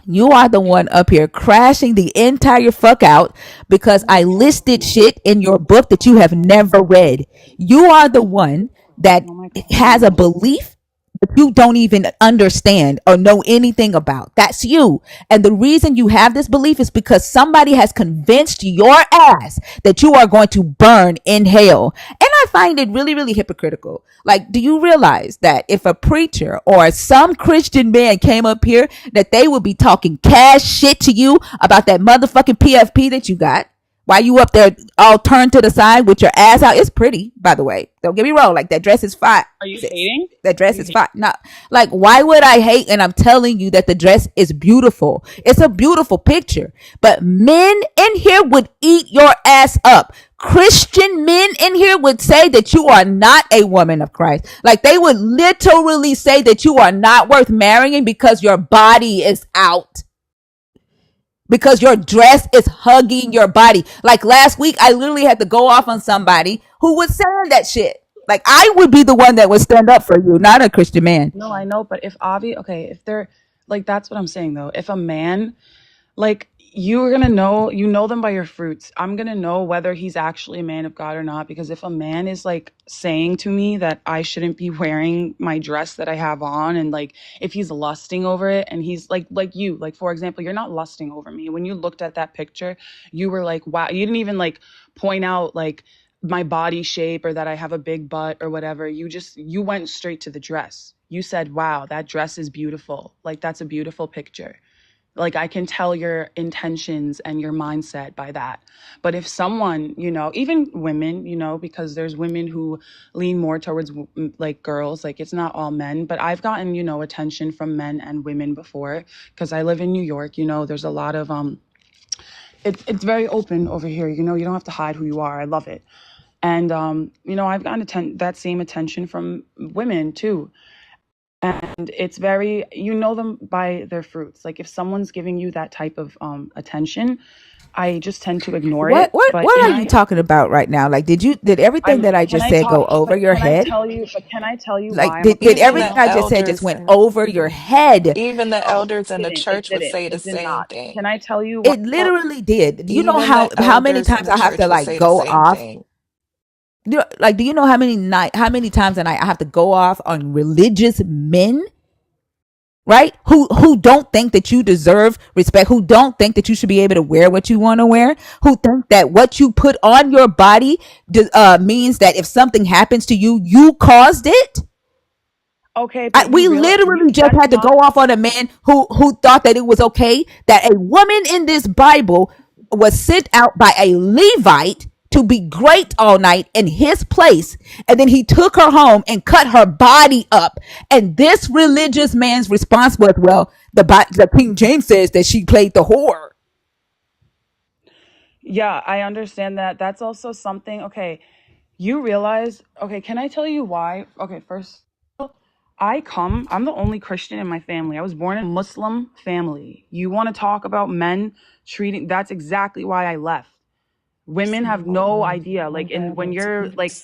You are the one up here crashing the entire fuck out because I listed shit in your book that you have never read. You are the one that Oh my has a God. belief that you don't even understand or know anything about. That's you. And the reason you have this belief is because somebody has convinced your ass that you are going to burn in hell. And I find it really, really hypocritical. Like, do you realize that if a preacher or some Christian man came up here, that they would be talking cash shit to you about that motherfucking PFP that you got? Why you up there all turned to the side with your ass out? It's pretty, by the way. Don't get me wrong. Like that dress is fine, Are you sis. hating? That Are dress you is hating? fine. Not like why would I hate? And I'm telling you that the dress is beautiful. It's a beautiful picture. But men in here would eat your ass up. Christian men in here would say that you are not a woman of Christ. Like they would literally say that you are not worth marrying because your body is out, because your dress is hugging your body. Like last week, I literally had to go off on somebody who was saying that shit. Like I would be the one that would stand up for you, not a Christian man. No, I know, but if okay, if they're like, that's what I'm saying though. If a man, like, you're gonna know, you know them by your fruits. I'm gonna know whether he's actually a man of God or not, because if a man is like saying to me that I shouldn't be wearing my dress that I have on, and like if he's lusting over it, and he's like you, like for example, you're not lusting over me. When you looked at that picture, you were like, wow, you didn't even like point out like my body shape or that I have a big butt or whatever. You went straight to the dress. You said, wow, that dress is beautiful. Like that's a beautiful picture. Like I can tell your intentions and your mindset by that. But if someone, even women, because there's women who lean more towards like girls, like it's not all men, but I've gotten, attention from men and women before, because I live in New York. There's a lot of it's very open over here. You don't have to hide who you are. I love it. And I've gotten that same attention from women too. And it's very, them by their fruits. Like if someone's giving you that type of attention, I just tend to ignore What it. what But what are you talking about right now? Like did everything that I can just I said talk? go over But your head? can I tell you Like why I'm a did Even everything the Christian? I just said just elders went and over your head? even the No, elders in the it church would didn't. say the It did same not. Can thing. I tell you why? It literally did. Do you know Even the how many elders in times the I have to church would like say the go same off? thing. Do you know how many times a night I have to go off on religious men, right? Who don't think that you deserve respect, who don't think that you should be able to wear what you want to wear, who think that what you put on your body means that if something happens to you, you caused it. Okay, but We literally just that's had to go not. off on a man who thought that it was okay that a woman in this Bible was sent out by a Levite to be great all night in his place, and then he took her home and cut her body up. And this religious man's response was, "Well, the King James says that she played the whore." Yeah, I understand that. That's also something. Okay, you realize. Okay, can I tell you why? Okay, first, I'm the only Christian in my family. I was born in a Muslim family. You want to talk about men treating, that's exactly why I left. Women have no idea. Like, and when you're like,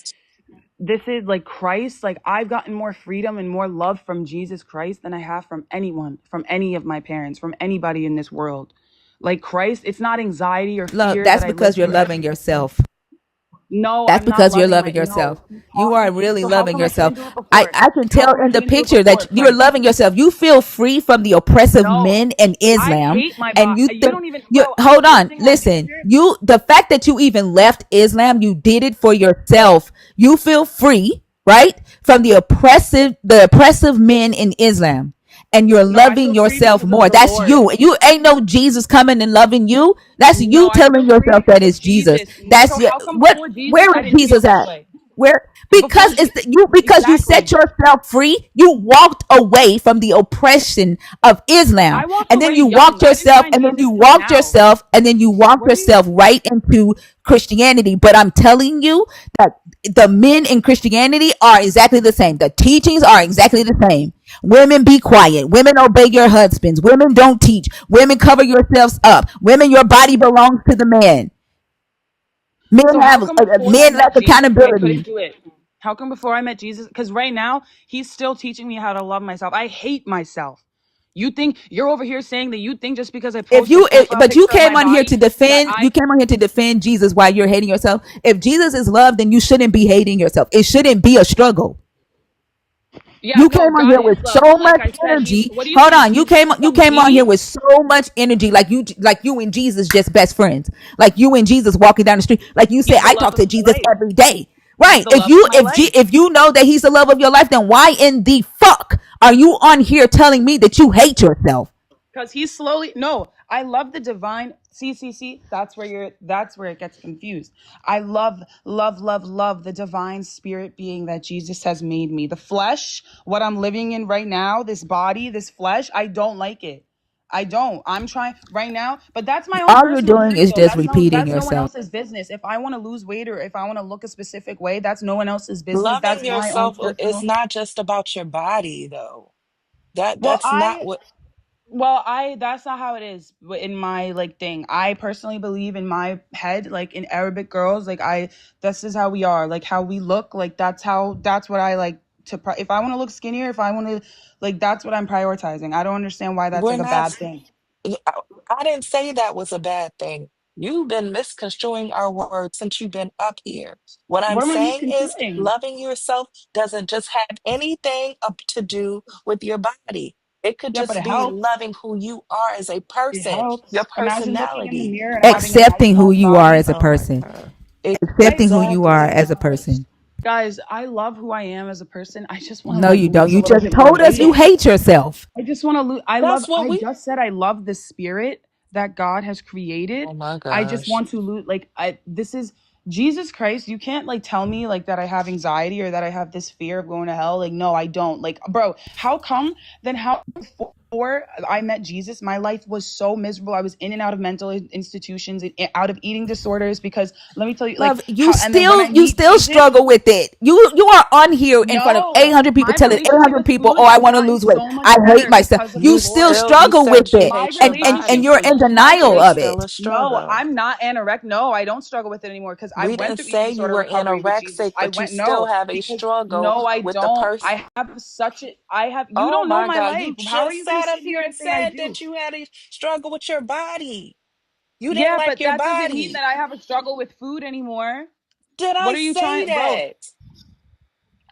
this is like Christ, like I've gotten more freedom and more love from Jesus Christ than I have from anyone, from any of my parents, from anybody in this world. Like Christ, it's not anxiety or Love, fear that that's I live because you're through loving every. yourself. No, That's I'm not because you're loving loving my, no. yourself. You Talk, are really so how loving come I yourself. couldn't do it I, before? I can How tell come I in the couldn't do it picture before, that you're Christ? loving yourself. You feel free from the oppressive No, men in I Islam. hate my And body. you You think don't even, you bro, I was hold on, posting that listen. picture. The fact that you even left Islam, you did it for yourself. You feel free, right? From the oppressive men in Islam. And you're No, I loving feel free yourself because of more. the That's Lord. you. You ain't no Jesus coming and loving you. That's you No, I telling feel free yourself that because of it's Jesus. Jesus. That's So your how come what before Jesus where I is didn't feel Jesus this at? way? Where Before because Je- because you set exactly. yourself free, you walked away from the oppression of Islam, I walked and then away you young. walked I didn't yourself, find and then Jesus you till walked now. yourself, and then you walked What are you? yourself right into Christianity. But I'm telling you that the men in Christianity are exactly the same. The teachings are exactly the same. Women, be quiet. Women, obey your husbands. Women, don't teach. Women, cover yourselves up. Women, your body belongs to the man. Men So how have come before I men met lack Jesus I accountability. couldn't do it? How come before I met Jesus? Because right now he's still teaching me how to love myself. I hate myself. You think you're over here saying that you think just because I If post a you profile but you picture of came my on here to body that defend I you came on here to defend Jesus while you're hating yourself. If Jesus is love, then you shouldn't be hating yourself. It shouldn't be a struggle. yeah, You no, came on God here is with so love. But like much I said, he's energy. what do you Hold think? on, you He's came doing you some came on here genie? with so much energy, like you and Jesus just best friends, like you and Jesus walking down the street, like you said. He's the I love talk of to my Jesus life. every day, He's right? the love of my life. If you know that He's the love of your life, then why in the fuck are you on here telling me that you hate yourself? Because he's slowly, no, I love the divine. See, that's where it gets confused. I love the divine spirit being that Jesus has made me. The flesh, what I'm living in right now, this body, this flesh, I don't like it. I don't. I'm trying right now, but that's my own All you're personal doing journey is though. just repeating That's no one yourself. else's business. If I want to lose weight or if I want to look a specific way, that's no one else's business. Loving That's my own yourself is personal. not just about your body though. Well, That's not what. Well, I that's not how it is in my like thing. I personally believe in my head, like in Arabic girls, like I this is how we are, like how we look, like that's what I like to if I want to look skinnier, if I want to like that's what I'm prioritizing. I don't understand why that's We're like a not, bad thing. I didn't say that was a bad thing. You've been misconstruing our words since you've been up here. What I'm What am I saying is misconstruing? loving yourself doesn't just have anything up to do with your body. It could Yeah, but just it be helps. loving who you are as a It person, your helps. Imagine looking in the personality. mirror and having a nice Accepting who toned you are as body. a Oh my person. God. Accepting who you are Exactly. as a person. Guys, I love who I am as a person. I just want to No, like you don't. lose a You little just bit more told us weight. you hate yourself. I just want to lose. That's what I we, just said I love the spirit that God has created. oh my I just gosh. want to lose. Like, this is Jesus Christ. You can't like tell me like that I have anxiety or that I have this fear of going to hell. Like, no, I don't. Like, bro, how come then how before I met Jesus, my life was so miserable. I was in and out of mental institutions and out of eating disorders because let me tell you, like, Love, you how, and then when still I you meet still Jesus, struggle with it. You are on here in front of no, 800 people my telling relationship 800 with people, food "Oh, I has want to gotten lose weight. so much I hate better myself." because of the You You still Lord. still, you struggle with said you it. My hate your And body. you're relationship, in my denial It's of relationship. still a it. No, struggle. I'm not anorexic. No, I don't struggle with it anymore because I We went didn't through eating say you disorder were recovery with Jesus. anorexic, I but you went still no have a because struggle no, I with the don't. person. I have such a. I have. You Oh don't know my my God, life. you How are just you gonna sat up sit here here and and say I said do? that you had a struggle with your body. You didn't Yeah, like but your that doesn't mean body. that I have a struggle with food anymore. Did What I are you say trying, bro? that?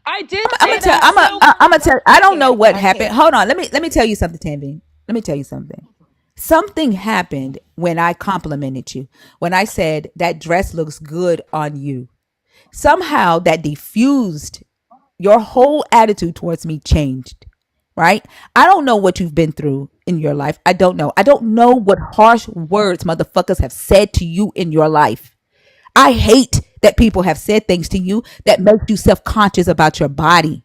I did I'm gonna say tell. Okay, that. so I'm gonna tell. I I don't know can't. what I happened. can't. Hold on. Let me tell you something, Tanvi. Let me tell you something. Something happened when I complimented you. When I said that dress looks good on you. Somehow that diffused your whole attitude towards me changed. Right? I don't know what you've been through in your life. I don't know. I don't know what harsh words motherfuckers have said to you in your life. I hate that people have said things to you that make you self-conscious about your body.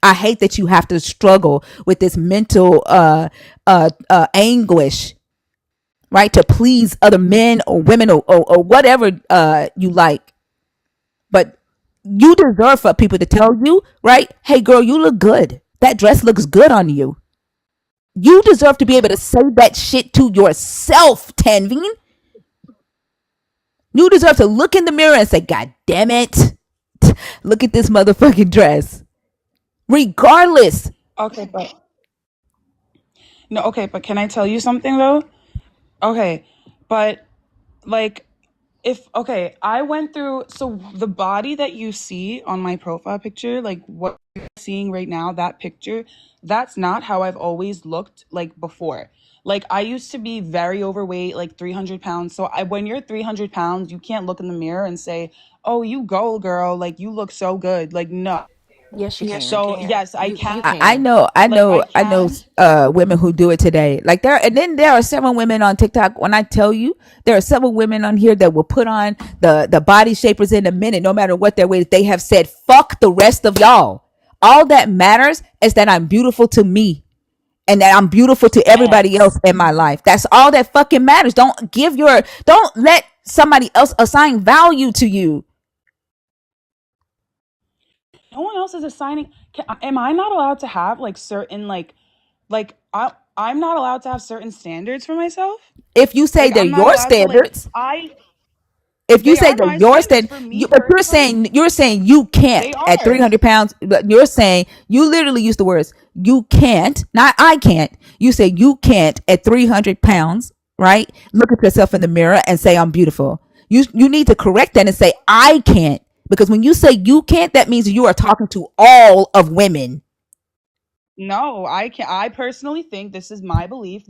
I hate that you have to struggle with this mental anguish, right? To please other men or women or whatever you like. But you deserve for people to tell you, right? Hey girl, you look good. That dress looks good on you. You deserve to be able to say that shit to yourself, Tanveen. You deserve to look in the mirror and say, God damn it. Look at this motherfucking dress. Regardless. Okay, but no, okay, but can I tell you something though? Okay, but like if okay, I went through so the body that you see on my profile picture, like what you're seeing right now, that picture, that's not how I've always looked like before. Like I used to be very overweight, like 300 pounds. So when you're 300 pounds, you can't look in the mirror and say, "Oh, you go, girl! Like you look so good." Like no. Yes, you Yes, you can. So can. yes, I You can. I can. know, I Like know, I I know can. women who do it today. Like there, and then there are several women on TikTok. When I tell you, there are several women on here that will put on the body shapers in a minute, no matter what their weight. They have said, "Fuck the rest of y'all." All that matters is that I'm beautiful to me and that I'm beautiful to everybody else Facts. in my life. That's all that fucking matters. Don't let somebody else assign value to you. No one else is assigning. Am I not allowed to have like certain I'm not allowed to have certain standards for myself? If you say Like they're I'm not your allowed to like standards, I if you they say are that my you're standards saying for me you, but personally. you're saying you They can't at are. 300 pounds, but you're saying you literally use the words you can't, not I can't. You say you can't at 300 pounds, right? Look at yourself in the mirror and say I'm beautiful. You need to correct that and say I can't, because when you say you can't, that means you are talking to all of women. No, I can I personally think this is my belief.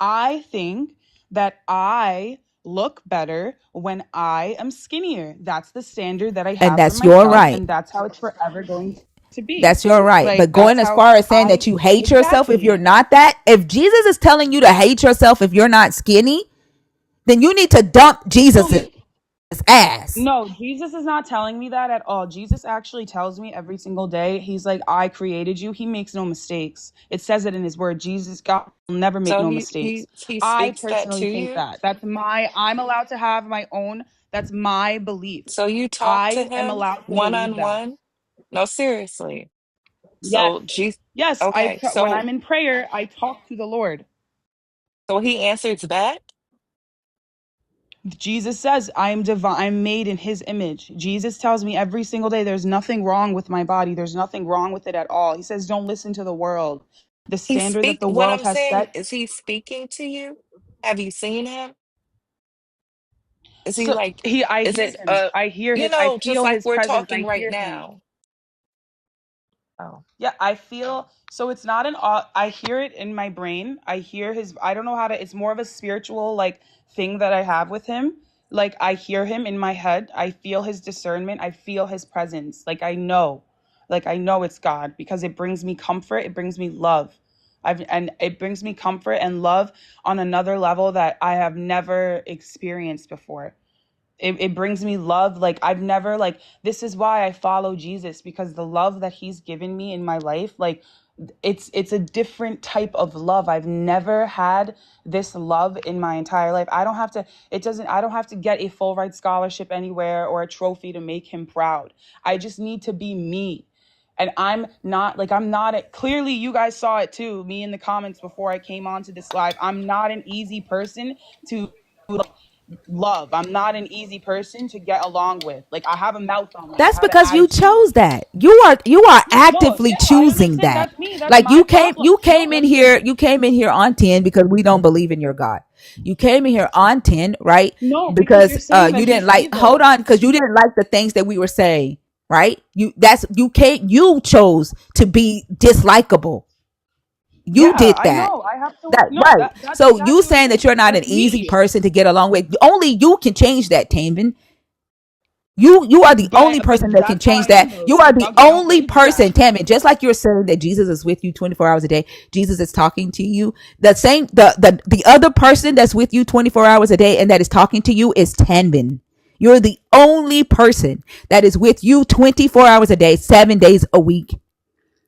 I think that I look better when I am skinnier. That's the standard that I And have for that's your myself right. and that's how it's forever going to be. That's your right. But Like going that's as how far as saying I that you hate yourself if you're exactly. not that, if Jesus is telling you to hate yourself if you're not skinny, then you need to dump No, Jesus' ass. no, Jesus is not telling me that at all. Jesus actually tells me every single day. He's like, I created you. He makes no mistakes. It says it in his word. Jesus, God will never make So no he mistakes. he he I speaks that personally to think you. that. I'm allowed to have my own, that's my belief. So you talk to I am him allowed to one believe on that. one. No, seriously. Yes. So Jesus. Yes, Okay. when I'm in prayer, I talk to the Lord. So he answers back. Jesus says, I am divine, I'm made in his image. Jesus tells me every single day there's nothing wrong with my body. There's nothing wrong with it at all. He says, don't listen to the world. The He standard that speak. the What world I'm has saying set. is, he speaking to you? Have you seen him? Is he So like? I Is hear it him. I just feel like his we're presence. talking I right hear him. now? Oh, Yeah, I feel so it's not I hear it in my brain. I hear his I don't know how to it's more of a spiritual like thing that I have with him. Like I hear him in my head. I feel his discernment. I feel his presence. Like I know. Like I know it's God because it brings me comfort, it brings me love. And it brings me comfort and love on another level that I have never experienced before. It brings me love like I've never like this is why I follow Jesus because the love that he's given me in my life like it's a different type of love. I've never had this love in my entire life. I don't have to get a full ride scholarship anywhere or a trophy to make him proud. I just need to be me. And I'm not clearly you guys saw it too, me in the comments before I came onto this live. I'm not an easy person to love. I'm not an easy person to get along with. Like I have a mouth on me. I That's have an because you attitude. chose that. You are No, actively yeah, I choosing understand. that. That's me. That's Like my problem. you No, came in listen. here, on 10 because we don't believe in your God. You came in here on 10, right? No, because Because you're saying that you he's didn't like hold evil. on, because you didn't like the things that we were saying, right? You chose to be dislikable. You Yeah, did I that. know. I have to That no, right. that's So you exactly what I'm saying that saying. you're not an That's easy me. person to get along with. Only you can change that, Taven. You are the only But person that can that's how I change am that. though. You are the Okay, I'll only thank you that. person, Tammy. Just like you're saying that Jesus is with you 24 hours a day, Jesus is talking to you. The other person that's with you 24 hours a day and that is talking to you is Tanvin. You're the only person that is with you 24 hours a day, 7 days a week.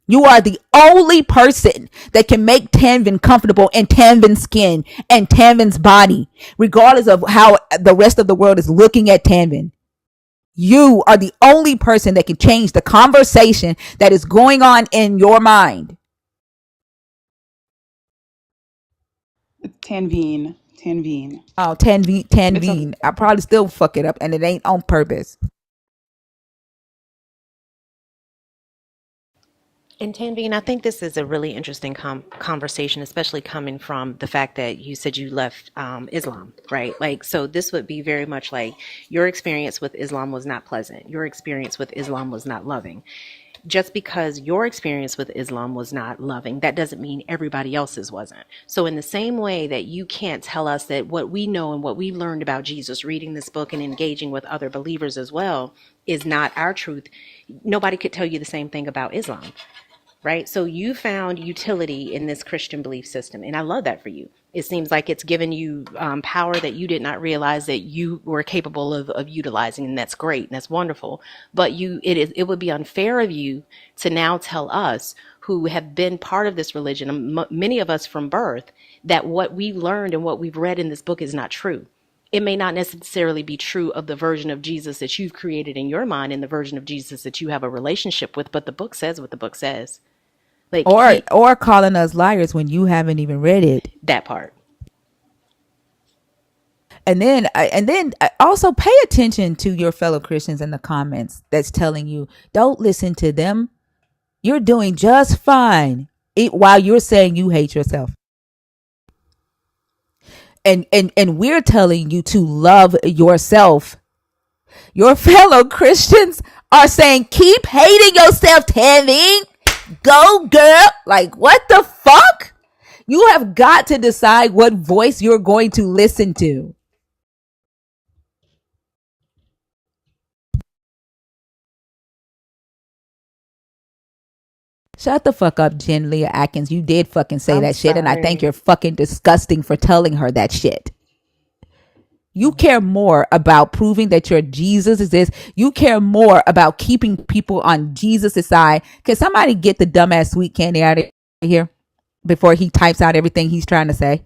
You are the only person that can make Tanvin comfortable in Tanvin's skin and Tanvin's body, regardless of how the rest of the world is looking at Tanvin. You are the only person that can change the conversation that is going on in your mind. Tanveen. Tanveen. Oh, It's okay. Tanveen. I probably still fuck it up and it ain't on purpose. And Tanveen, I think this is a really interesting conversation, especially coming from the fact that you said you left Islam, right? Like, so this would be very much like your experience with Islam was not pleasant. Your experience with Islam was not loving. Just because your experience with Islam was not loving, that doesn't mean everybody else's wasn't. So, in the same way that you can't tell us that what we know and what we've learned about Jesus, reading this book and engaging with other believers as well, is not our truth, nobody could tell you the same thing about Islam, right? So you found utility in this Christian belief system, and I love that for you. It seems like it's given you power that you did not realize that you were capable of utilizing, and that's great and that's wonderful. But it would be unfair of you to now tell us who have been part of this religion, many of us from birth, that what we learned and what we've read in this book is not true. It may not necessarily be true of the version of Jesus that you've created in your mind and the version of Jesus that you have a relationship with, but the book says what the book says. Like Or calling us liars when you haven't even read it. that part. And then also pay attention to your fellow Christians in the comments that's telling you don't listen to them. You're doing just fine. While you're saying you hate yourself. And we're telling you to love yourself. Your fellow Christians are saying keep hating yourself, Tammy. Go girl. Like what the fuck? You have got to decide what voice you're going to listen to. Shut the fuck up, Jen Leah Atkins. You did fucking say I'm that shit, and I think sorry. you're fucking disgusting for telling her that shit. You care more about proving that your Jesus exists. You care more about keeping people on Jesus' side. Can somebody get the dumbass sweet candy out of here before he types out everything he's trying to say?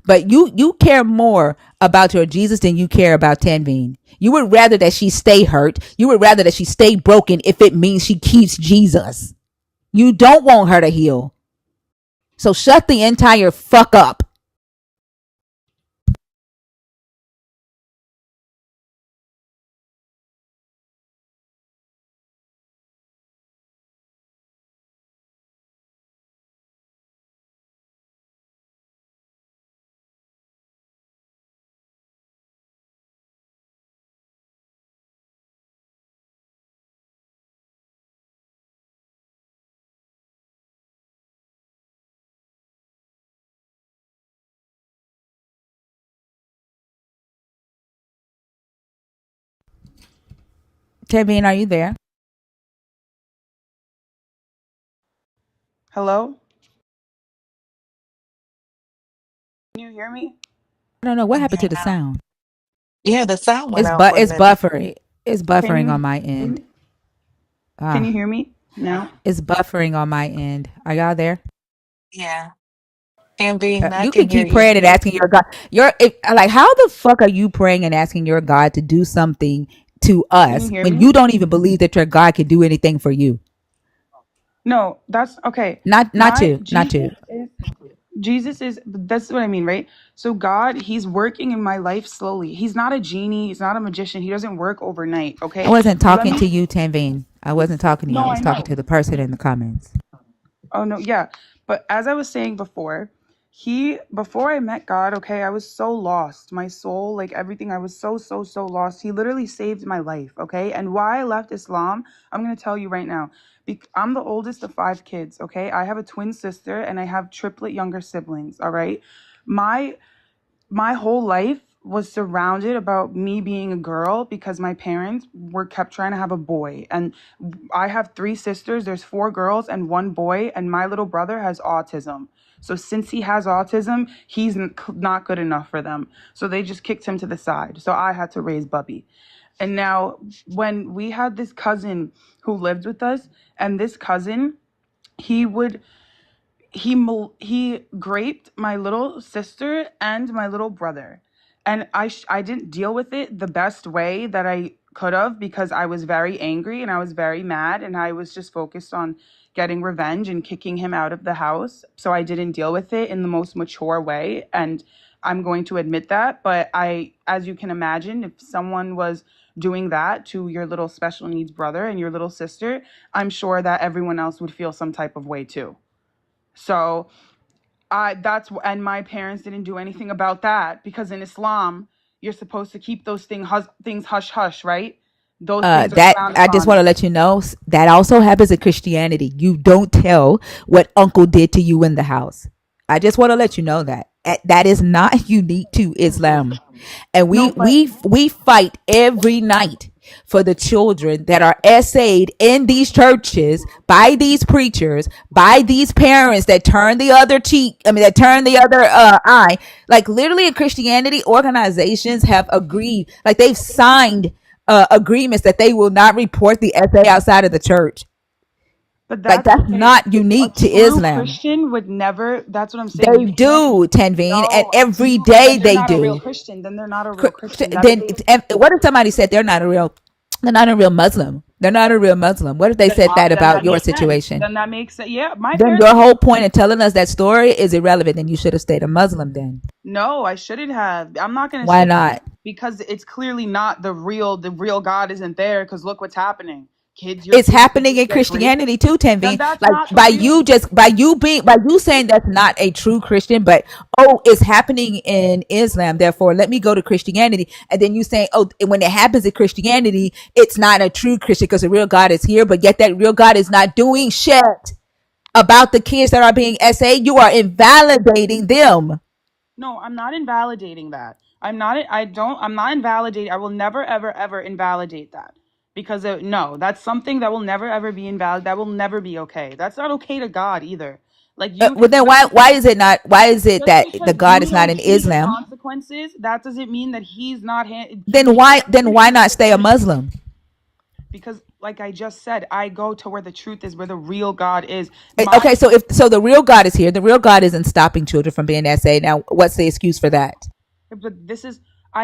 But you care more about your Jesus than you care about Tanveen. You would rather that she stay hurt. You would rather that she stay broken if it means she keeps Jesus. You don't want her to heal. So shut the entire fuck up. Kevin, are you there? Hello? Can you hear me? I don't know what happened to the sound. Yeah, the sound went out for a It's minute. buffering. It's Can buffering on you my end. can you Ah, hear me now? it's buffering on my end. Are y'all there? Yeah. And being, I You can can hear keep you. praying and asking your God. Like, how the fuck are you praying and asking your God to do something to Can you us hear when me? you don't even believe that your God can do anything for you? No, that's okay. Not My to, not to. Jesus is that's what I mean, right? So God, he's working in my life slowly. He's not a genie, he's not a magician. He doesn't work overnight, I okay? wasn't So let talking me to you, Tanveen. I wasn't talking to you. I No, was I talking know. to the person in the comments. Oh no, yeah. But as I was saying before, before I met God, okay, I was so lost. My soul, like everything, I was so lost. He literally saved my life, okay? And why I left Islam, I'm going to tell you right now. I'm the oldest of 5 kids, okay? I have a twin sister and I have triplet younger siblings, all right? My my whole life was surrounded about me being a girl because my parents were kept trying to have a boy. And I have 3 sisters, there's 4 girls and 1 boy, and my little brother has autism. So since he has autism, he's not good enough for them. So they just kicked him to the side. So I had to raise Bubby. And now when we had this cousin who lived with us, and this cousin, he would he graped my little sister and my little brother, and I didn't deal with it the best way that I could have because I was very angry and I was very mad and I was just focused on getting revenge and kicking him out of the house. So I didn't deal with it in the most mature way, and I'm going to admit that. But as you can imagine, if someone was doing that to your little special needs brother and your little sister, I'm sure that everyone else would feel some type of way too. So and my parents didn't do anything about that because in Islam, you're supposed to keep those things hush hush, right? Those things are That frowned I just upon. want to let you know that also happens in Christianity. You don't tell what uncle did to you in the house. I just want to let you know that that is not unique to Islam, and No, but we fight every night for the children that are essayed in these churches by these preachers, by these parents that turn the other cheek. I mean, that turn the other eye. Like literally, in Christianity, organizations have agreed, like they've signed agreements that they will not report the essay outside of the church. Like that's that's okay. not A unique to true Islam. Christian would never. That's what I'm saying. They You can't. do, Tanveen, and No, every absolutely. day Then they're they not a real do. Christian. Then they're not a real Christian. That Then means what if somebody said they're not a real Muslim? They're not a real Muslim. What if they said that then about that your makes sense. situation? Then that makes sense. Yeah, my Then parents your didn't. whole point in telling us that story is irrelevant. Then you should have stayed a Muslim. Then No, I shouldn't have. I'm not gonna why stay not? because it's clearly not the real God isn't there because look what's happening. Your It's kids could happening just in get raped. Christianity too, Then Tanveen. that's Like not the real. by you saying that's not a true Christian, but oh, it's happening in Islam. Therefore, let me go to Christianity, and then you saying, oh, when it happens in Christianity, it's not a true Christian because the real God is here, but yet that real God is not doing shit about the kids that are being SA. You are invalidating them. No, I'm not invalidating that. I'm not invalidating. I will never, ever, ever invalidate that. Because no, that's something that will never, ever be invalid. That will never be okay. That's not okay to God either. Like you, Well, then why is it not? Why is it just that the because God you is not don't in see the Islam? consequences, that doesn't mean that he's not, Then why not stay a Muslim? because like I just said, I go to where the truth is, where the real God is. My Okay, so if the real God is here, the real God isn't stopping children from being SA. Now, what's the excuse for that? But this is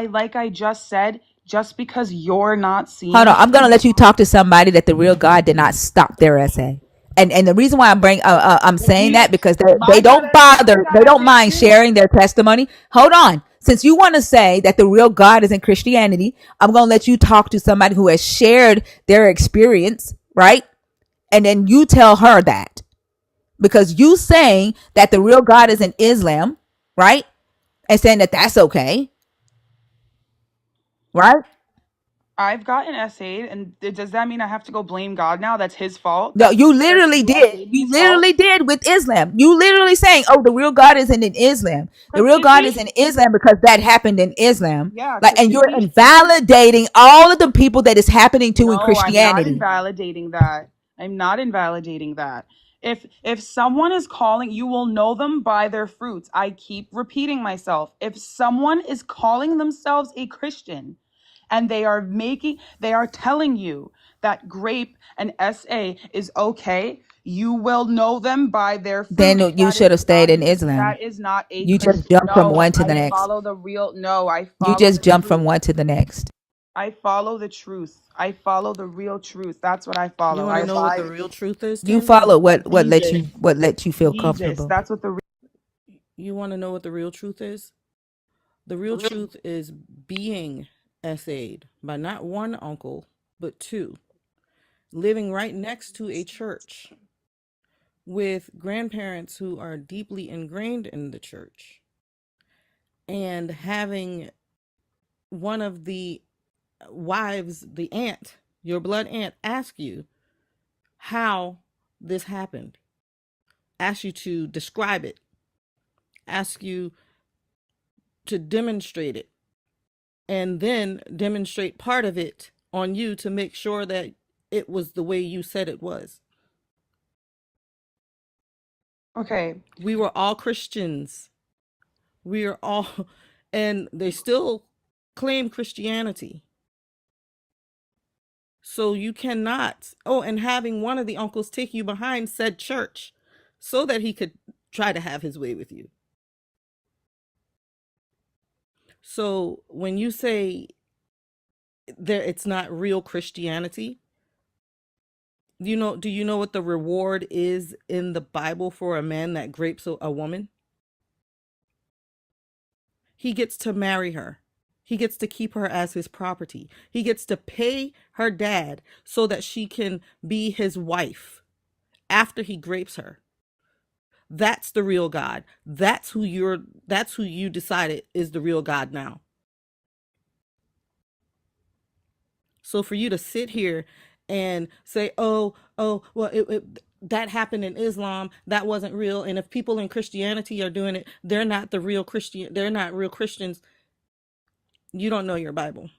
like I just said, just because you're not Hold seeing on, it. I'm gonna let you talk to somebody that the real God did not stop their SA. And the reason why I'm But saying Jesus, that because my they brother, don't my bother, they brother don't did mind too. sharing their testimony. Hold on. Since you want to say that the real God is in Christianity, I'm going to let you talk to somebody who has shared their experience, right? And then you tell her that because you saying that the real God is in Islam, right? And saying that that's okay, right? I've gotten essayed, and does that mean I have to go blame God now? That's his fault. No, That's you the person literally who did. essayed You me's fault. literally did with Islam. You literally saying, "Oh, the real God isn't in Islam. The Because real is God he? is in Islam because that happened in Islam." Yeah. Like, and Is you're he? invalidating all of the people that is happening to in No, I'm not Christianity. invalidating that. I'm not invalidating that. If someone is calling, you will know them by their fruits. I keep repeating myself. If someone is calling themselves a Christian and they are telling you that grape and SA is okay, you will know them by their fruits. Then you should have stayed in Islam. That is not a You just Christian. jumped from No, one to the I next. follow the real. No, I You follow just the jumped from truth. one to the next. I follow the truth. I follow the real truth. That's what I You follow. want I to know what abide the real truth is, You Tim? follow Jesus. what let you feel Jesus. comfortable. That's what the You want to know what the real truth is? The real truth is being essayed by not one uncle, but two, living right next to a church with grandparents who are deeply ingrained in the church, and having one of the wives, the aunt, your blood aunt, ask you how this happened, ask you to describe it, ask you to demonstrate it, and then demonstrate part of it on you to make sure that it was the way you said it was. okay. We were all Christians. We are all, and they still claim Christianity. So you cannot, oh, and having one of the uncles take you behind said church so that he could try to have his way with you. So when you say there it's not real Christianity, do you know what the reward is in the Bible for a man that grapes a woman? He gets to marry her. He gets to keep her as his property. He gets to pay her dad so that she can be his wife after he grapes her. That's the real God. That's who you decided is the real God now. So for you to sit here and say, "Oh, well, that happened in Islam. That wasn't real." And if people in Christianity are doing it, they're not the real Christian. They're not real Christians. You don't know your Bible,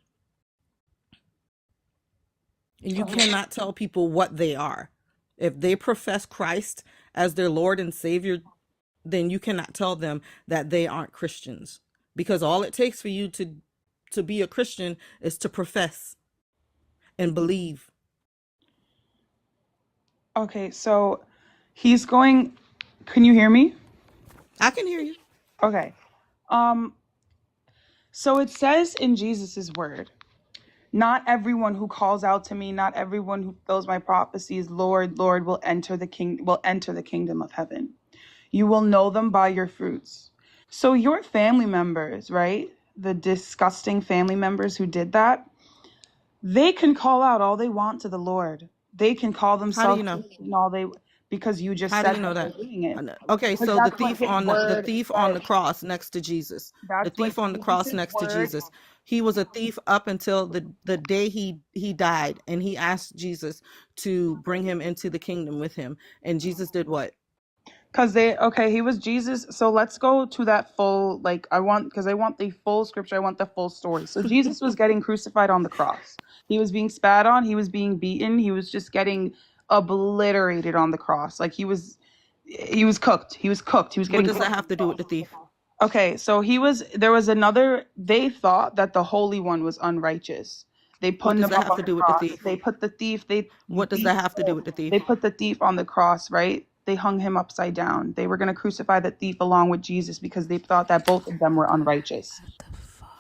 and you cannot tell people what they are. If they profess Christ as their Lord and Savior, then you cannot tell them that they aren't Christians, because all it takes for you to be a Christian is to profess and believe. Okay, so he's going. Can you hear me? I can hear you. Okay. Um so it says in Jesus's word, not everyone who calls out to me, not everyone who fills my prophecies, Lord, Lord, will enter the kingdom of heaven. You will know them by your fruits. So your family members, right? The disgusting family members who did that, they can call out all they want to the Lord. They can call How do themselves you know? Christian all they because you just How do said you know that they're that? doing it. Okay, Because so that's what his the word thief on says. the cross next to Jesus. The That's what thief on the cross Jesus' next to word. Jesus. He was a thief up until the day he died, and he asked Jesus to bring him into the kingdom with him. And Jesus did what? Because he was Jesus. So let's go to that full, like, because I want the full scripture. I want the full story. So Jesus was getting crucified on the cross. He was being spat on. He was being beaten. He was just getting obliterated on the cross. Like he was cooked. He was cooked. He was What getting does that cooked. have to do with the thief? Okay, so there was another, they thought that the Holy One was unrighteous. They What put does him that up have on to the do with the cross. thief? They put the thief, What does that have to do with the they thief? put the thief on the cross, right? They hung him upside down. They were going to crucify the thief along with Jesus because they thought that both of them were unrighteous.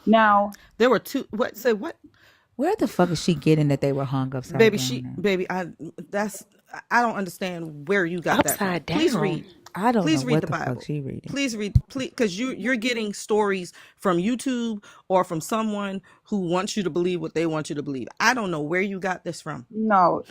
Now, There were two. What? Say what? Where the fuck is she getting that they were hung upside Baby, down now? baby, I that's I don't understand where you got that from. Upside Please down. read. I don't know Please read what the the fuck Bible. she reading. Please read, please, because you're getting stories from YouTube or from someone who wants you to believe what they want you to believe. I don't know where you got this from. No,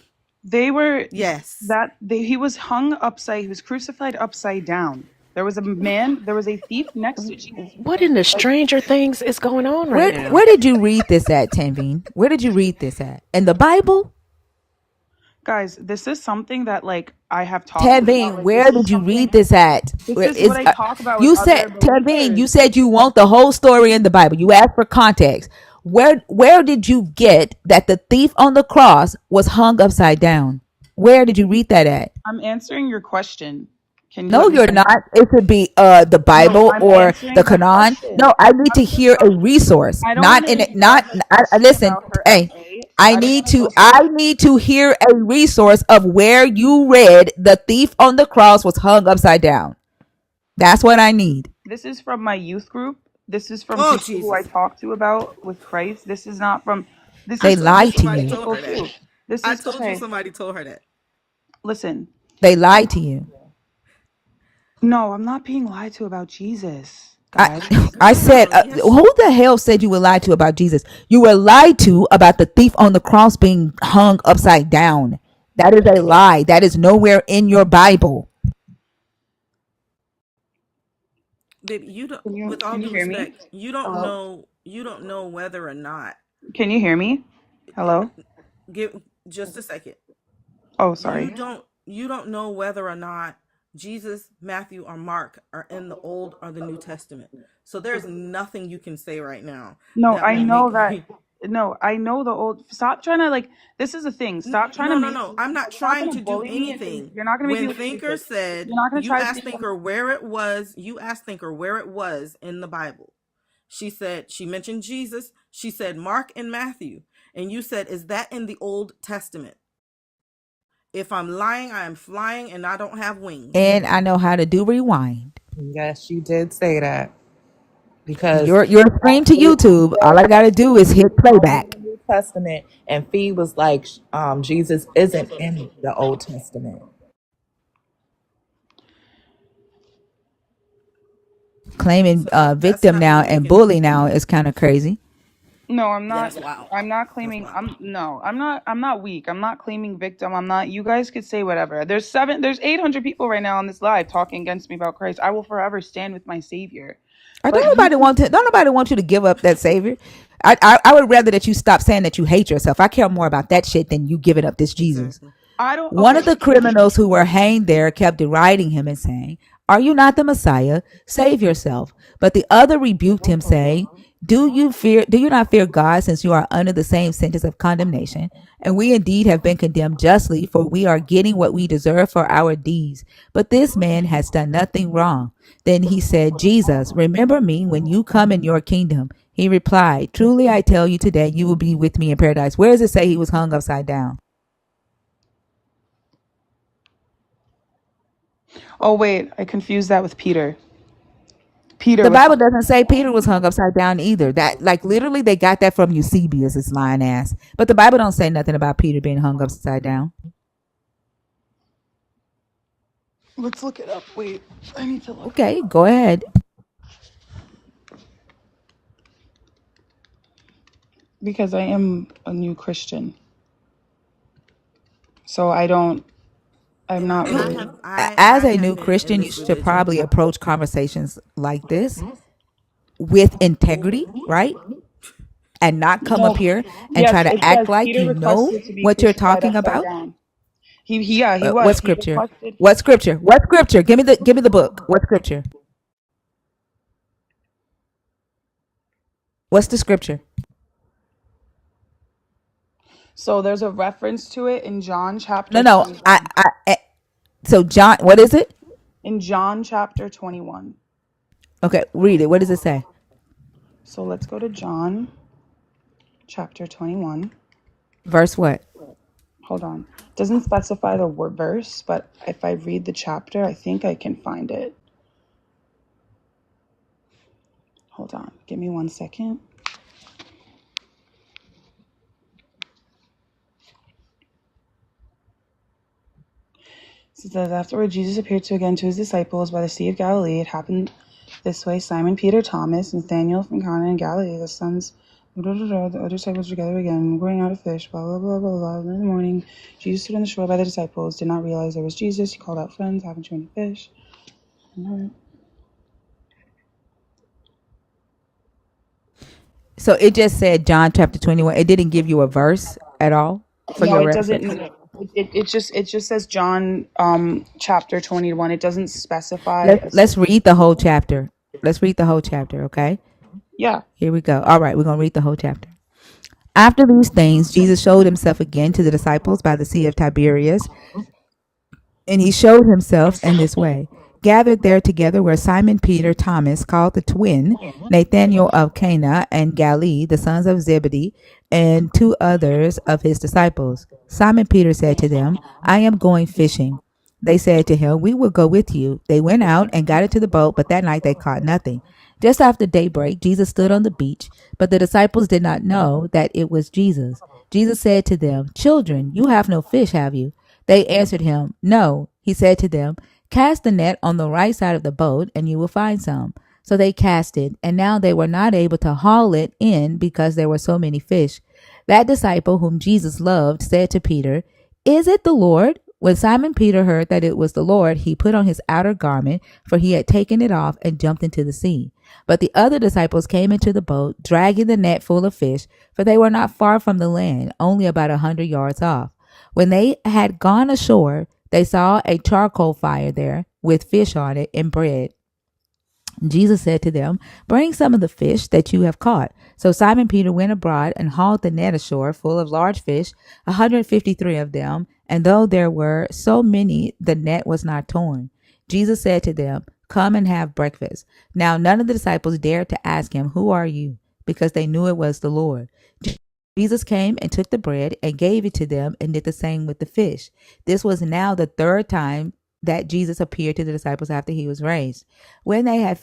they were Yes. that they he was hung upside. He was crucified upside down. There was a man. There was a thief next to Jesus. What in the Like, Stranger Things is going on right Where now? where did you read this at, Tanveen? Where did you read this at? In the Bible? guys, this is something that like I have talked about. Tanveen, Like this where is did you read something. this at? This Where is what is I talk about with you other said Tanveen, believers. you said you want the whole story in the Bible. You asked for context. Where did you get that the thief on the cross was hung upside down? Where did you read that at? I'm answering your question. Can you No, let me you're finish? not. It could be the No, Bible I'm or the answering her Quran. question. No, I need I'm to just hear a resource. I don't Not want to in it. address Not. a question Listen. about her Hey, essay. I I don't need want to to. go to I need to hear a resource of where you read the thief on the cross was hung upside down. That's what I need. this is from my youth group. This is from Oh people who I Jesus. talk to about with Christ. This is not from this I They is told you lied this is to for somebody you. told people her that. too. This I is told you okay. somebody told her that. Listen. They lied to you. No, I'm not being lied to about Jesus, I guys. I said, Girl, yes. who the hell said you were lied to about Jesus? You were lied to about the thief on the cross being hung upside down. That is a lie. That is nowhere in your Bible. Baby, you don't, with all Can you due hear me? respect, Hello? you don't know whether or not Can you hear me? Hello? give just a second. Oh, sorry. You don't know whether or not Jesus, Matthew, or Mark are in the Old or the New Testament. So there's nothing you can say right now No, that I will know make that. me. No, I know the old. Stop trying to like. This is the thing. Stop trying to No, no, make. no. I'm not You're not trying gonna to do bully me and think anything. you're not gonna make me When look Thinker stupid. said, You're not gonna you try to asked think I'm. Thinker where it was, you asked Thinker where it was in the Bible. She said, she mentioned Jesus. She said Mark and Matthew. And you said, is that in the Old Testament? If I'm lying, I am flying and I don't have wings. And I know how to do rewind. Yes, you did say that because Your screen to it YouTube. All I said gotta do is hit only playback. the New Testament, and Fee was like, Jesus isn't in the Old Testament. Claiming So that's victim not now me and making. bully now is kind of crazy. No, I'm Yeah, not. that's wild. I'm not That's claiming. wild. I'm no. I'm not. I'm not weak. I'm not claiming victim. I'm not. You guys could say whatever. There's 800 people right now on this live talking against me about Christ. I will forever stand with my Savior. I But don't you nobody want to. Don't nobody want you to give up that savior. I would rather that you stop saying that you hate yourself. I care more about that shit than you giving up this Jesus. Exactly. I don't. One of Okay. the criminals who were hanged there kept deriding him and saying, "Are you not the Messiah? Save yourself." But the other rebuked him, saying, Do you not fear God, since you are under the same sentence of condemnation? And we indeed have been condemned justly, for we are getting what we deserve for our deeds. But this man has done nothing wrong. Then he said, Jesus, remember me when you come in your kingdom. He replied, Truly I tell you today, you will be with me in paradise. Where does it say he was hung upside down? Oh wait, I confused that with Peter. Peter The was. Bible doesn't say Peter was hung upside down either. That, like, literally they got that from Eusebius, this lying ass. But the Bible don't say nothing about Peter being hung upside down. Let's look it up. Wait, I need to look it Okay, up go ahead. because I am a new Christian, so I don't. I'm And not really. As I a have new been in Christian, you this should religion. probably approach conversations like this with integrity, right? And not come up No. here and Yes, try it to act says like Peter you know requested to be what you're crucified talking upside about. down. Yeah, he What was. He scripture? requested. What scripture? What scripture? Give me the book. What scripture? What's the scripture? So there's a reference to it in John No, chapter no. 21. So John, what is it? In John chapter 21. Okay, read it. What does it say? So let's go to John chapter 21. Verse what? Hold on. Doesn't specify the word verse, but if I read the chapter, I think I can find it. Hold on. Give me 1 second. So that afterward, Jesus appeared again to his disciples by the Sea of Galilee. It happened this way: Simon, Peter, Thomas, Nathanael from Cana in Galilee, the sons. The other disciples were together again, going out to fish. Blah blah blah blah blah. In the morning, Jesus stood on the shore by the disciples. Did not realize there was Jesus. He called out, "Friends, haven't you any fish?" So it just said John chapter 21. It didn't give you a verse at all for No, your it doesn't. reference. It just says John chapter 21. It doesn't specify Let's a let's specific. read the whole chapter. Let's read the whole chapter, okay? Yeah. Here we go. All right, we're going to read the whole chapter. After these things, Jesus showed himself again to the disciples by the Sea of Tiberias, and he showed himself in this way. Gathered there together were Simon Peter, Thomas, called the twin, Nathanael of Cana and Galilee, the sons of Zebedee, and two others of his disciples. Simon Peter said to them, I am going fishing. They said to him, we will go with you. They went out and got into the boat, but that night they caught nothing. Just after daybreak, Jesus stood on the beach, but the disciples did not know that it was Jesus. Jesus said to them, children, you have no fish, have you? They answered him, no. He said to them, cast the net on the right side of the boat, and you will find some. So they cast it, and now they were not able to haul it in because there were so many fish. That disciple whom Jesus loved said to Peter, is it the Lord? When Simon Peter heard that it was the Lord, he put on his outer garment, for he had taken it off, and jumped into the sea. But the other disciples came into the boat, dragging the net full of fish, for they were not far from the land, only about 100 yards off. When they had gone ashore, they saw a charcoal fire there with fish on it and bread. Jesus said to them, bring some of the fish that you have caught. So Simon Peter went abroad and hauled the net ashore full of large fish, 153 of them, and though there were so many, the net was not torn. Jesus said to them, come and have breakfast. Now none of the disciples dared to ask him, who are you? Because they knew it was the Lord. Jesus came and took the bread and gave it to them and did the same with the fish. This was now the third time that Jesus appeared to the disciples after he was raised. When they had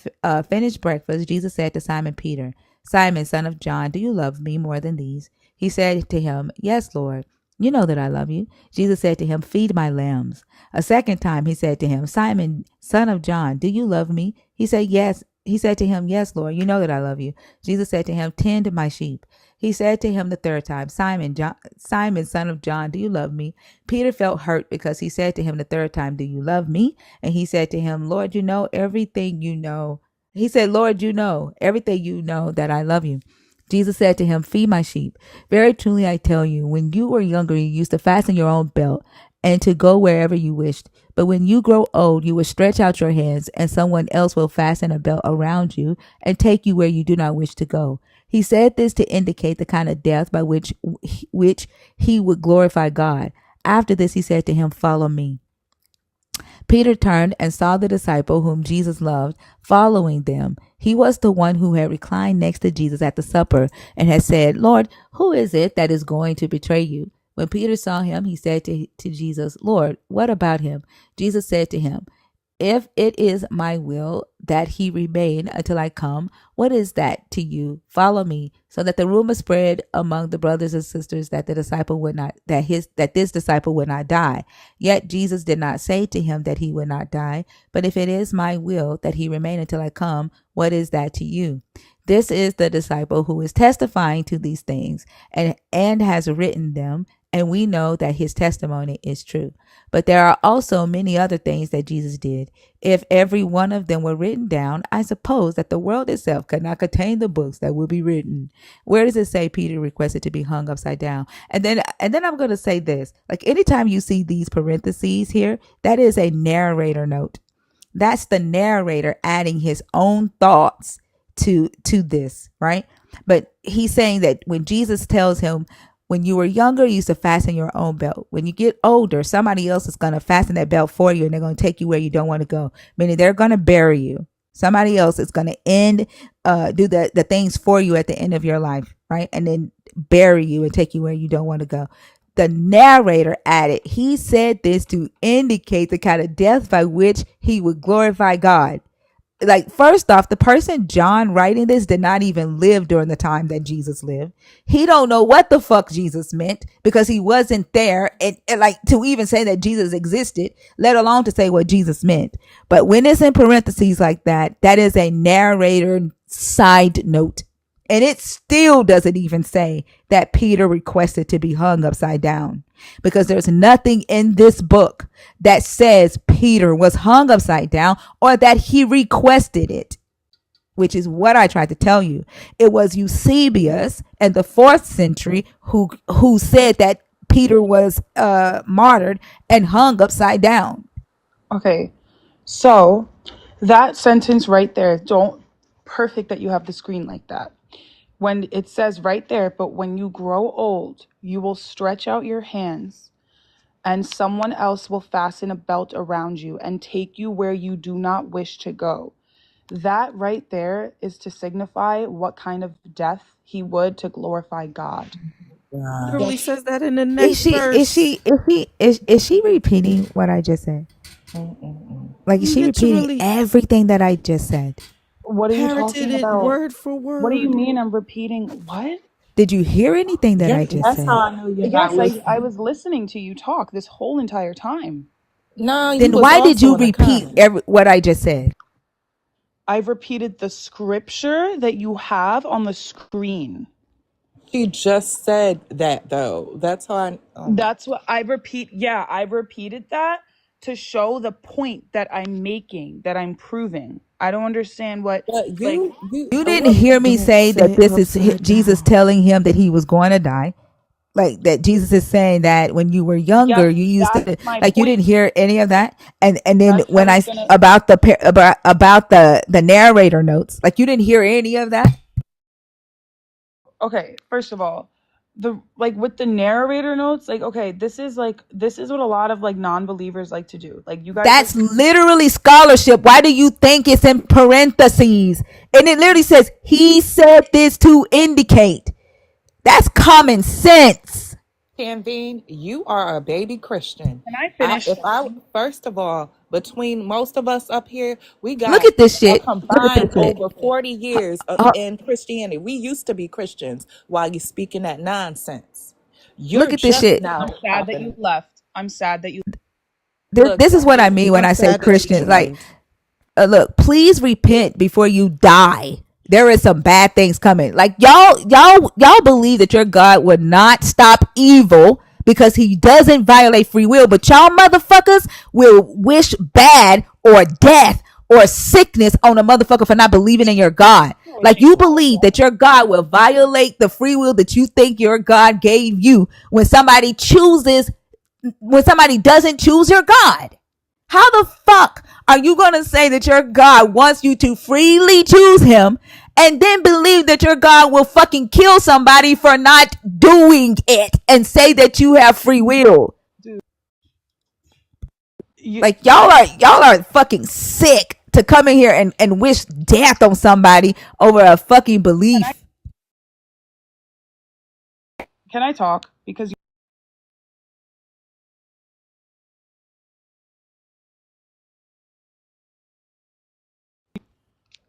finished breakfast, Jesus said to Simon Peter, Simon, son of John, do you love me more than these? He said to him, yes, Lord. You know that I love you. Jesus said to him, feed my lambs. A second time he said to him, Simon, son of John, do you love me? He said, yes. He said to him, yes, Lord, you know that I love you. Jesus said to him, tend my sheep. He said to him the third time, Simon, son of John, do you love me? Peter felt hurt because he said to him the third time, do you love me? And he said to him, Lord, you know everything you know. He said, Lord, you know everything you know that I love you. Jesus said to him, feed my sheep. Very truly I tell you, when you were younger, you used to fasten your own belt and to go wherever you wished. But when you grow old, you will stretch out your hands, and someone else will fasten a belt around you and take you where you do not wish to go. He said this to indicate the kind of death by which he would glorify God. After this, he said to him, follow me. Peter turned and saw the disciple whom Jesus loved following them. He was the one who had reclined next to Jesus at the supper and had said, Lord, who is it that is going to betray you? When Peter saw him, he said to Jesus, Lord, what about him? Jesus said to him, if it is my will that he remain until I come, what is that to you? Follow me, so that the rumor spread among the brothers and sisters that the disciple would not that this disciple would not die. Yet Jesus did not say to him that he would not die, but if it is my will that he remain until I come, what is that to you? This is the disciple who is testifying to these things and has written them, and we know that his testimony is true. But there are also many other things that Jesus did. If every one of them were written down, I suppose that the world itself could not contain the books that will be written. Where does it say Peter requested to be hung upside down? And then I'm going to say this. Like anytime you see these parentheses here, that is a narrator note. That's the narrator adding his own thoughts to this, right? But he's saying that when Jesus tells him, when you were younger, you used to fasten your own belt. When you get older, somebody else is going to fasten that belt for you, and they're going to take you where you don't want to go. Meaning they're going to bury you. Somebody else is going to do the things for you at the end of your life, right? And then bury you and take you where you don't want to go. The narrator added, he said this to indicate the kind of death by which he would glorify God. like, first off, the person John writing this did not even live during the time that Jesus lived. He don't know what the fuck Jesus meant because he wasn't there, and like to even say that Jesus existed, let alone to say what Jesus meant. But when it's in parentheses like that, that is a narrator side note. And it still doesn't even say that Peter requested to be hung upside down, because there's nothing in this book that says Peter was hung upside down or that he requested it, which is what I tried to tell you. It was Eusebius in the 4th century who said that Peter was martyred and hung upside down. Okay, so that sentence right there, don't, perfect that you have the screen like that. When it says right there, but when you grow old, you will stretch out your hands and someone else will fasten a belt around you and take you where you do not wish to go. That right there is to signify what kind of death he would to glorify God. Literally Yes. says that in the Is next she verse. is she repeating what I just said? Like, is she repeating Literally everything that I just said? What are you parroted talking it about? word for What do you word. mean I'm repeating what? Did you hear anything that I Yes. just That's how said? I know you're not Yes, I listening. was listening to you talk this whole entire time. No, you Then was why did also you in the repeat comments. what I just said? I've repeated the scripture that you have on the screen. She just said that though. That's how I. Oh my. That's what I repeat. Yeah, I repeated that to show the point that I'm making, that I'm proving. I don't understand what, But like, you. You didn't What? hear me Don't say that say this is upside Jesus down. telling him that he was going to die. Like, that Jesus is saying that when you were yes, younger, you used that's to, my like, you point. didn't hear any of that. And then Yes, I when was gonna. about the narrator notes, like, you didn't hear any of that. Okay, first of all, the like with the narrator notes, like, okay, this is what a lot of like non-believers like to do. Like, you guys like That's literally scholarship. Why do you think it's in parentheses? And it literally says, he said this to indicate. That's common sense. Canveen, you are a baby Christian. can I finish If I talking? first of all, between most of us up here, we Look got at this a shit. Look at combined this shit. over 40 years Uh, in Christianity. We used to be Christians while you speaking that nonsense. You're Look at this just shit. I'm now sad that popping you it. left. I'm sad that you Look, This is what I Canveen, mean when I'm I say sad that you Christians. Like, joined. look, please repent before you die. There is some bad things coming. Like, y'all believe that your God would not stop evil because he doesn't violate free will, but y'all motherfuckers will wish bad or death or sickness on a motherfucker for not believing in your God. Like, you believe that your God will violate the free will that you think your God gave you when somebody doesn't choose your God. How the fuck are you going to say that your God wants you to freely choose him and then believe that your God will fucking kill somebody for not doing it and say that you have free will? dude, you Like, y'all are fucking sick to come in here and wish death on somebody over a fucking belief. can I talk? Because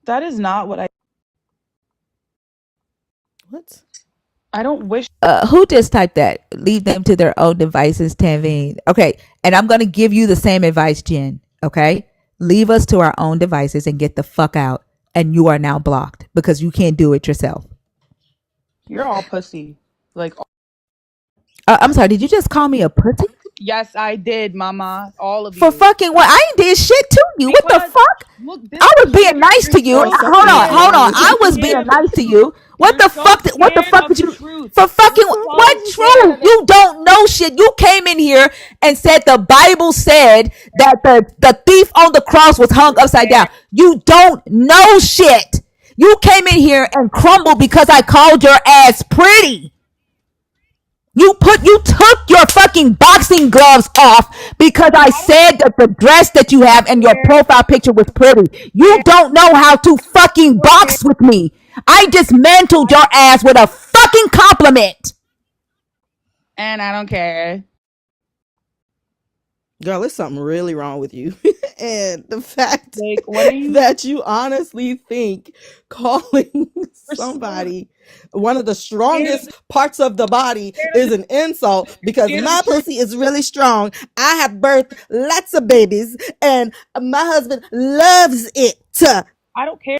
that is not what What? I don't wish. Who just typed that? Leave them to their own devices, Tanveen. Okay, and I'm gonna give you the same advice, Jen. Okay, leave us to our own devices and get the fuck out. And you are now blocked because you can't do it yourself. You're all pussy. Like, I'm sorry. Did you just call me a pussy? yes, I did, mama. All of For you. fucking what? I ain't did shit to you. What the Because fuck? look, this I was is being weird. nice You're to you. Or so Hold something on, ain't scared. hold on. right. You're I was being scared of the nice to truth. you. What You're the so fuck? What the scared fuck of did the you? truth. For You're fucking what so scared truth? of it. You don't know shit. You came in here and said the Bible said that the thief on the cross was hung upside down. You don't know shit. You came in here and crumbled because I called your ass pretty. You took your fucking boxing gloves off because I I don't said that the dress that you have and your care. profile picture was pretty. You don't know how to fucking box with me. I dismantled your ass with a fucking compliment. And I don't care. Girl, there's something really wrong with you. And the fact Like, what are you? that you honestly think calling We're so somebody one of the scared of strongest parts of the body scared of is an insult because scared of the my truth. pussy is really strong. I have birthed lots of babies and my husband loves it. I don't care.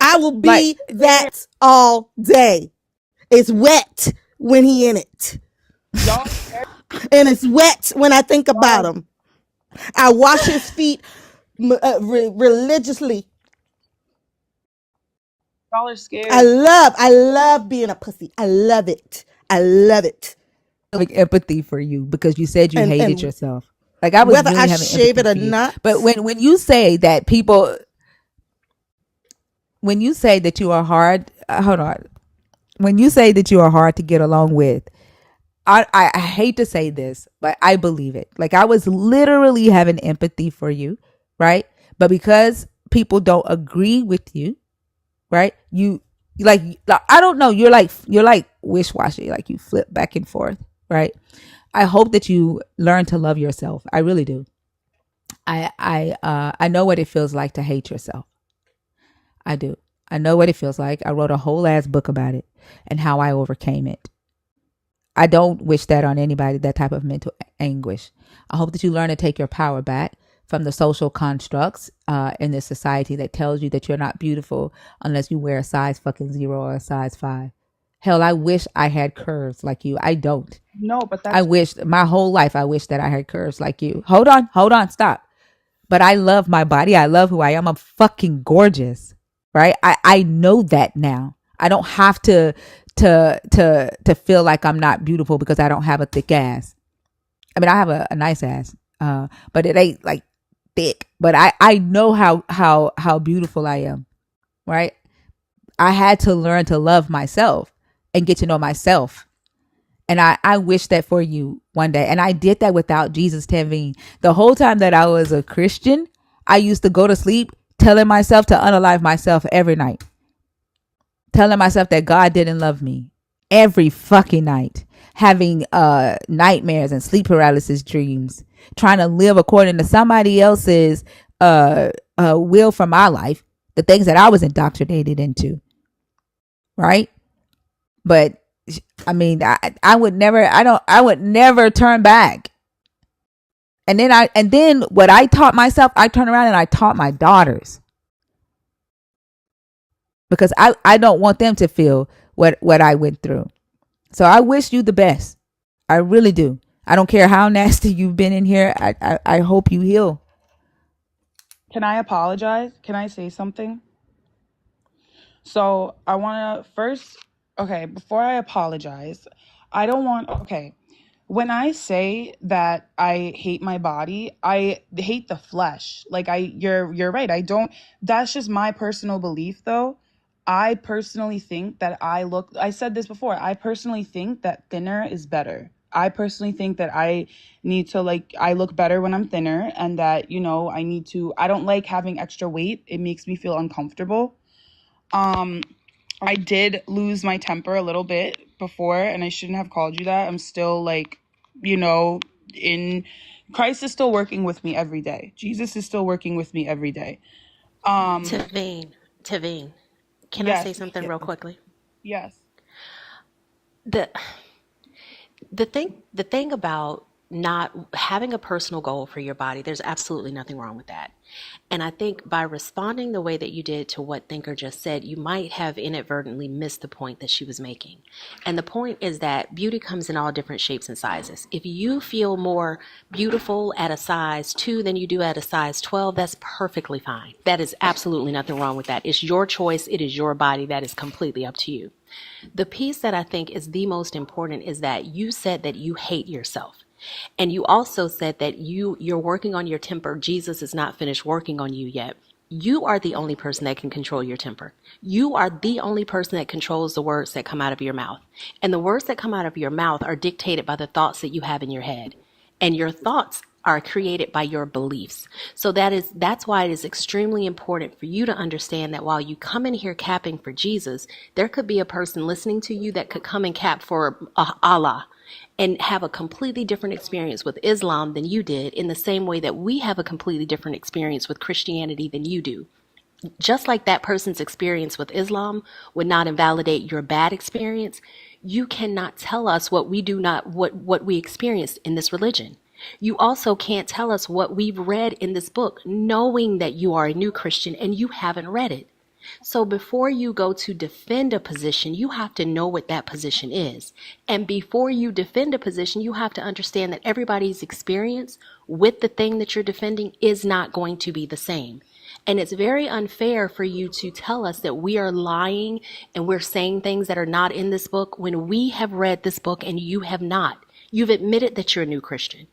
I will Like, be that all day. It's wet when he in it. Y'all, And it's wet when I think y'all about are him. I wash his feet religiously. y'all are scared. I love being a pussy. I love it. I love it. like empathy for you because you said you hated And yourself. Like I was whether really I having shave empathy it or for you. But not, when you say that people, when you say that you are hard, hold on. When you say that you are hard to get along with, I hate to say this, but I believe it. Like I was literally having empathy for you, right? But because people don't agree with you, right? You like I don't know. You're like wish washy. Like you flip back and forth, right? I hope that you learn to love yourself. I really do. I know what it feels like to hate yourself. I do. I know what it feels like. I wrote a whole ass book about it and how I overcame it. I don't wish that on anybody, that type of mental anguish. I hope that you learn to take your power back from the social constructs in this society that tells you that you're not beautiful unless you wear a size fucking 0 or a size 5. Hell, I wish I had curves like you. I don't. No, but I that's wish my whole life, I wish that I had curves like you. Hold on, stop. But I love my body. I love who I am. I'm fucking gorgeous, right? I know that now. I don't have to feel like I'm not beautiful because I don't have a thick ass. I mean, I have a nice ass, but it ain't like thick. But I know how beautiful I am, right? I had to learn to love myself and get to know myself. And I wish that for you one day. And I did that without Jesus, Tevin. The whole time that I was a Christian, I used to go to sleep telling myself to unalive myself every night. Telling myself that God didn't love me every fucking night. Having nightmares and sleep paralysis dreams. Trying to live according to somebody else's will for my life. The things that I was indoctrinated into. Right? But I mean, I would never, I would never turn back. And then what I taught myself, I turned around and I taught my daughters because I don't want them to feel what I went through. So I wish you the best. I really do. I don't care how nasty you've been in here. I hope you heal. Can I apologize? Can I say something? So I want to first, okay, before I apologize, I don't want, okay, when I say that I hate my body, I hate the flesh. Like you're right. I don't, that's just my personal belief though. I personally think that I said this before, I personally think that thinner is better. I personally think that I need to like, I look better when I'm thinner and that, I don't like having extra weight. It makes me feel uncomfortable. Um, I did lose my temper a little bit before, and I shouldn't have called you that. I'm still like, you know, in Christ is still working with me every day. Jesus is still working with me every day. Um, Tavine, can I say yes, something real quickly? yes. The the thing about not having a personal goal for your body, there's absolutely nothing wrong with that. And I think by responding the way that you did to what Thinker just said, you might have inadvertently missed the point that she was making. And the point is that beauty comes in all different shapes and sizes. If you feel more beautiful at a size 2 than you do at a size 12, that's perfectly fine. That is absolutely nothing wrong with that. It's your choice. It is your body. That is completely up to you. The piece that I think is the most important is that you said that you hate yourself. And you also said that you're working on your temper. Jesus is not finished working on you yet. You are the only person that can control your temper. You are the only person that controls the words that come out of your mouth. And the words that come out of your mouth are dictated by the thoughts that you have in your head. And your thoughts are created by your beliefs. So that's why it is extremely important for you to understand that while you come in here capping for Jesus, there could be a person listening to you that could come and cap for Allah. and have a completely different experience with Islam than you did, in the same way that we have a completely different experience with Christianity than you do. Just like that person's experience with Islam would not invalidate your bad experience, you cannot tell us what we experienced in this religion. You also can't tell us what we've read in this book, knowing that you are a new Christian and you haven't read it. So before you go to defend a position, you have to know what that position is. And before you defend a position, you have to understand that everybody's experience with the thing that you're defending is not going to be the same. And it's very unfair for you to tell us that we are lying and we're saying things that are not in this book when we have read this book and you have not. You've admitted that you're a new Christian.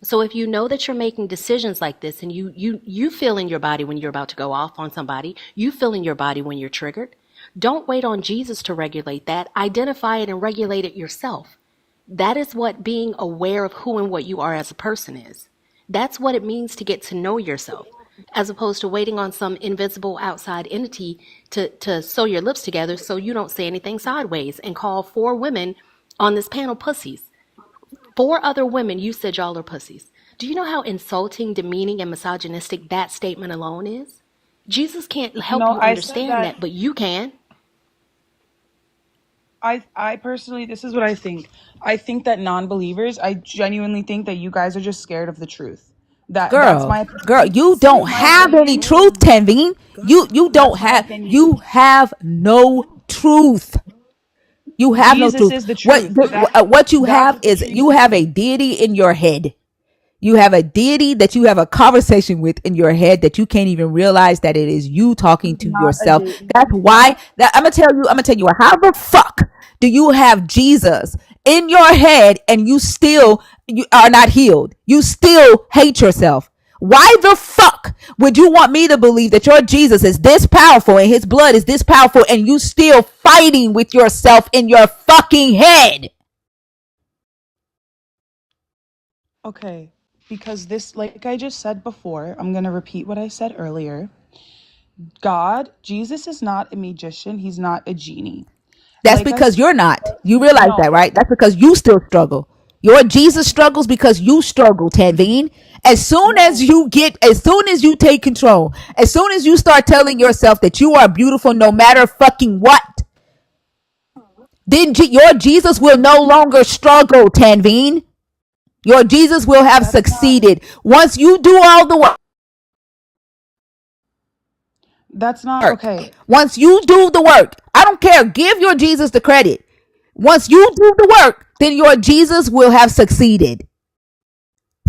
So if you know that you're making decisions like this, and you feel in your body when you're about to go off on somebody, you feel in your body when you're triggered, don't wait on Jesus to regulate that. Identify it and regulate it yourself. That is what being aware of who and what you are as a person is. That's what it means to get to know yourself, as opposed to waiting on some invisible outside entity to sew your lips together so you don't say anything sideways and call 4 women on this panel pussies. 4 other women, you said y'all are pussies. Do you know how insulting, demeaning, and misogynistic that statement alone is? Jesus can't help No, you I said understand that. that, but you can. I personally, this is what I think. I think that non-believers, I genuinely think that you guys are just scared of the truth. That's Girl, my girl, opinion. you This don't is my have any opinion. truth, Tanveen. You don't That's my have, opinion. you have no truth. You have no Jesus truth. is the truth. What you That's have what the is truth you have a is. deity in your head. You have a deity that you have a conversation with in your head that you can't even realize that it is you talking He's to not a yourself. deity. That's why that I'm gonna tell you how the fuck do you have Jesus in your head and you are not healed? You still hate yourself. Why the fuck would you want me to believe that your Jesus is this powerful and his blood is this powerful and you still fighting with yourself in your fucking head? Okay, because this, like I just said before, I'm going to repeat what I said earlier. Jesus is not a magician. He's not a genie. That's Like I because said, you're not. You realize that, no, right? That's because you still struggle. Your Jesus struggles because you struggle, Tanveen. no. As soon as you take control, as soon as you start telling yourself that you are beautiful no matter fucking what, then your Jesus will no longer struggle, Tanveen. Your Jesus will have That's not, succeeded. Once you do all the that's not, work, okay. once you do the work, I don't care. Give your Jesus the credit. Once you do the work, then your Jesus will have succeeded.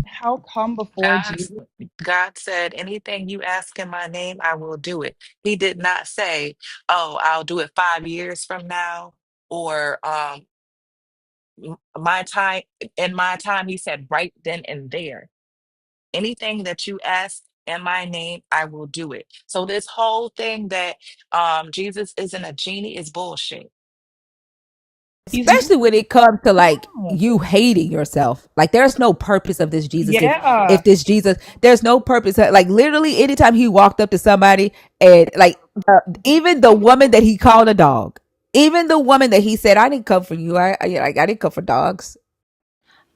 How come before God, Jesus? God said, anything you ask in my name, I will do it. He did not say, oh, I'll do it 5 years from now, or my time. In my time, he said, right then and there. Anything that you ask in my name, I will do it. So this whole thing that Jesus isn't a genie is bullshit. He's not. Especially when it comes to like you hating yourself. Like there's no purpose of this Jesus. If Yeah. this Jesus, there's no purpose. Like literally, anytime he walked up to somebody and like even the woman that he called a dog, even the woman that he said, "I didn't come for you. I didn't come for dogs."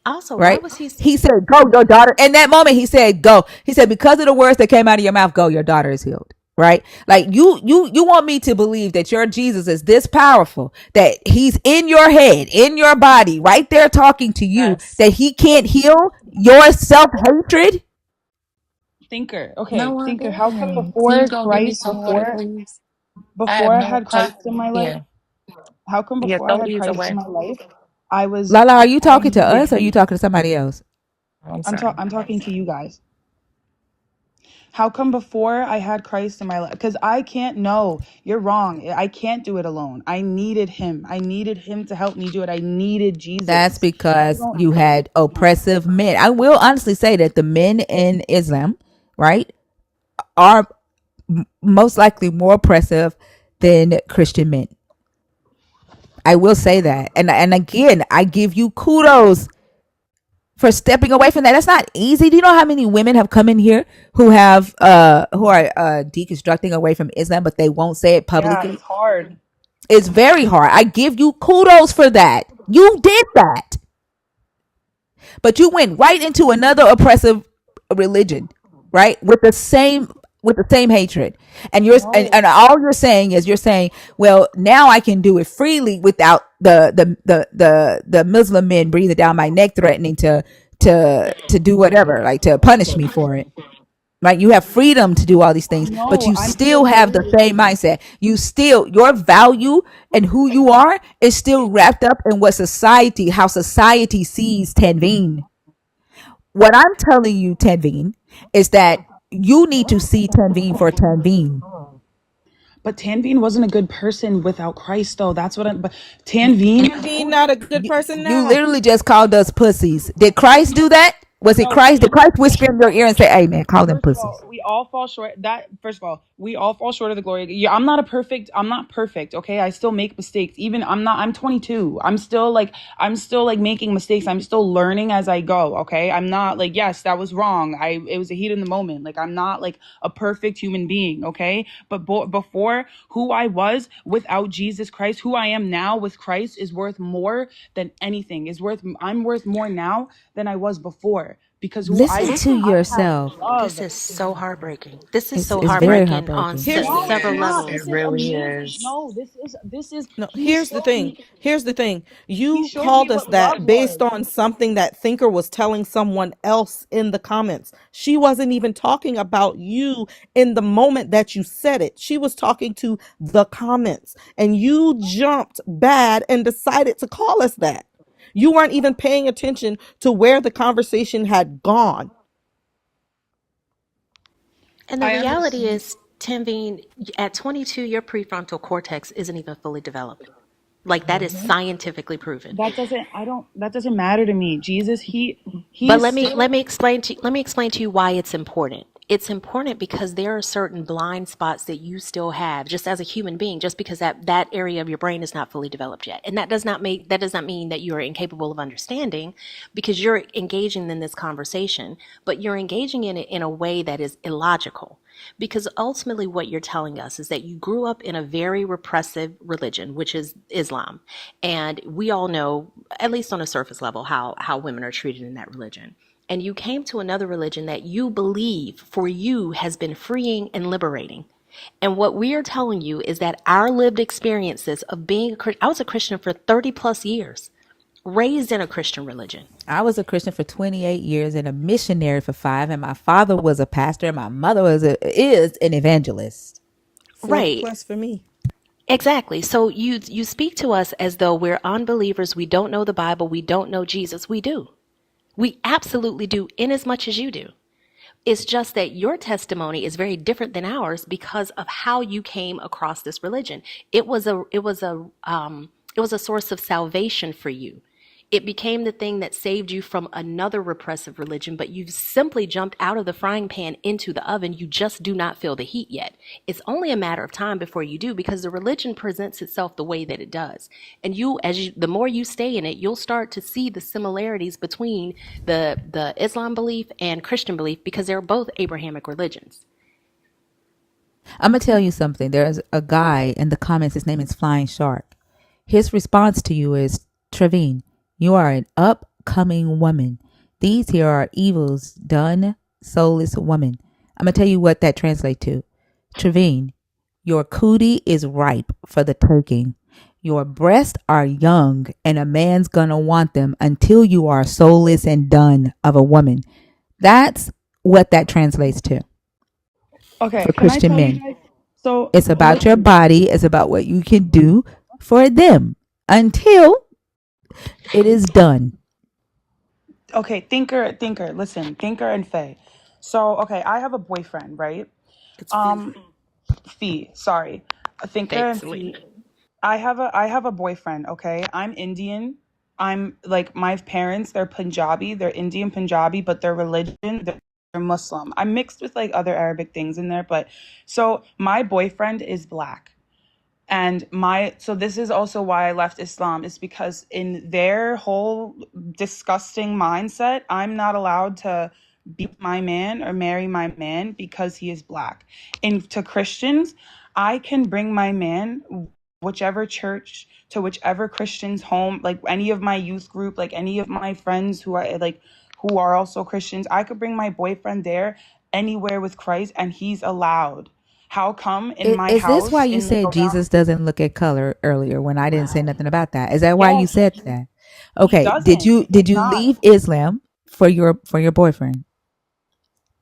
Also, why Right? was he? He said, "Go, your daughter." In that moment, he said, "Go." He said, "Because of the words that came out of your mouth, go. Your daughter is healed." Right? Like you want me to believe that your Jesus is this powerful, that he's in your head, in your body, right there talking to you, Yes. that he can't heal your self hatred? Thinker. No, Okay, one thinker. How come didn't. Can you before go get me Christ, some water, please? I have before I no had Christ in my life, yeah. how come Yeah, before I throw had these Christ in away. my life, I was, Lala, are you I talking to needed us or are you him. talking to somebody else? I'm sorry. I'm talking to you guys. How come before I had Christ in my life? Because I can't know. You're wrong. I can't do it alone. I needed him. I needed him to help me do it. I needed That's Jesus. You because don't you have had oppressive men. I will honestly say that the men in Islam, right, are most likely more oppressive than Christian men. I will say that. And again, I give you kudos for stepping away from that. That's not easy. Do you know how many women have come in here who are deconstructing away from Islam, but they won't say it Yeah, publicly? it's hard. It's very hard. I give you kudos for that. You did that, but you went right into another oppressive religion, right? With the same hatred, and No. and all you're saying is you're saying, well, now I can do it freely without the Muslim men breathing down my neck, threatening to do whatever, like to punish me for it. Right? You have freedom to do all these things, but No, you I'm still still have the very same mindset. You still, your value and who you are is still wrapped up in how society sees Tanveen. What I'm telling you, Tanveen, is that you need to see Tanveen for Tanveen. but Tanveen wasn't a good person without Christ though. That's what I'm but Tanveen Being not a good person You now. literally just called us pussies. Did Christ do that? Was it no, Christ? Did Christ whisper in your ear and say, "Hey, man, call them first of all, pussies"? we all fall short. That first of all, we all fall short of the glory. Yeah, I'm not perfect. Okay, I still make mistakes. Even I'm not. I'm 22. I'm still like making mistakes. I'm still learning as I go. Okay, I'm not like yes, that was wrong. It was a heat in the moment. Like I'm not like a perfect human being. Okay, but before who I was without Jesus Christ, who I am now with Christ is worth more than anything. I'm worth more now than I was before because who Listen to I have yourself. love. This is so heartbreaking. This is so It's very heartbreaking on heartbreaking. Here's No, it's several not. levels. It This is really amazing. is. No, this is No, he here's the showed thing. me Here's the thing. he You showed me called us what that love based was. on something that Thinker was telling someone else in the comments. She wasn't even talking about you in the moment that you said it. She was talking to the comments. And you jumped bad and decided to call us that. You weren't even paying attention to where the conversation had gone. And the I reality understand. is, Timvine, at 22, your prefrontal cortex isn't even fully developed. Like that is scientifically proven. That doesn't matter to me. Jesus, But he's still let me explain to you why it's important. It's important because there are certain blind spots that you still have just as a human being, just because that area of your brain is not fully developed yet. And that does not mean that you are incapable of understanding because you're engaging in this conversation, but you're engaging in it in a way that is illogical. Because ultimately, what you're telling us is that you grew up in a very repressive religion, which is Islam. And we all know, at least on a surface level, how women are treated in that religion. And you came to another religion that you believe for you has been freeing and liberating. And what we are telling you is that our lived experiences of being I was a Christian for 30 plus years, raised in a Christian religion. I was a Christian for 28 years and a missionary for 5, and my father was a pastor, and my mother is an evangelist. 40 Right. plus for me. Exactly. So you speak to us as though we're unbelievers, we don't know the Bible, we don't know Jesus. We do. We absolutely do, in as much as you do. It's just that your testimony is very different than ours because of how you came across this religion. It was a source of salvation for you. It became the thing that saved you from another repressive religion, but you've simply jumped out of the frying pan into the oven. You just do not feel the heat yet. It's only a matter of time before you do because the religion presents itself the way that it does. And the more you stay in it, you'll start to see the similarities between the Islam belief and Christian belief because they're both Abrahamic religions. I'm gonna tell you something. There's a guy in the comments. His name is Flying Shark. His response to you is, Trevine, you are an upcoming woman. These here are evils done, soulless woman. I'm gonna tell you what that translates to. Trevine, your cootie is ripe for the taking. Your breasts are young, and a man's gonna want them until you are soulless and done of a woman. That's what that translates to okay. for Can I Christian tell you men. guys? So It's about your listen. body. It's about what you can do for them until it is done. Okay, thinker. Listen, thinker and Faye. So okay, I have a boyfriend, right? It's fee. Um, Fee. Sorry, a thinker Fake and Fee. I have a boyfriend, okay? I'm Indian. I'm like my parents, they're Punjabi, they're Indian Punjabi, but their religion, they're Muslim. I'm mixed with like other Arabic things in there, but so my boyfriend is black. And so this is also why I left Islam is because in their whole disgusting mindset, I'm not allowed to be my man or marry my man because he is black. And to Christians, I can bring my man whichever church, to whichever Christian's home, like any of my youth group, like any of my friends who are like who are also Christians. I could bring my boyfriend there anywhere with Christ and he's allowed. How come in my Is this why house you in like said around Jesus doesn't look at color earlier when I didn't say nothing about that? Is that why yeah, you said that? he Okay. doesn't. He Did does you not. leave Islam for your boyfriend?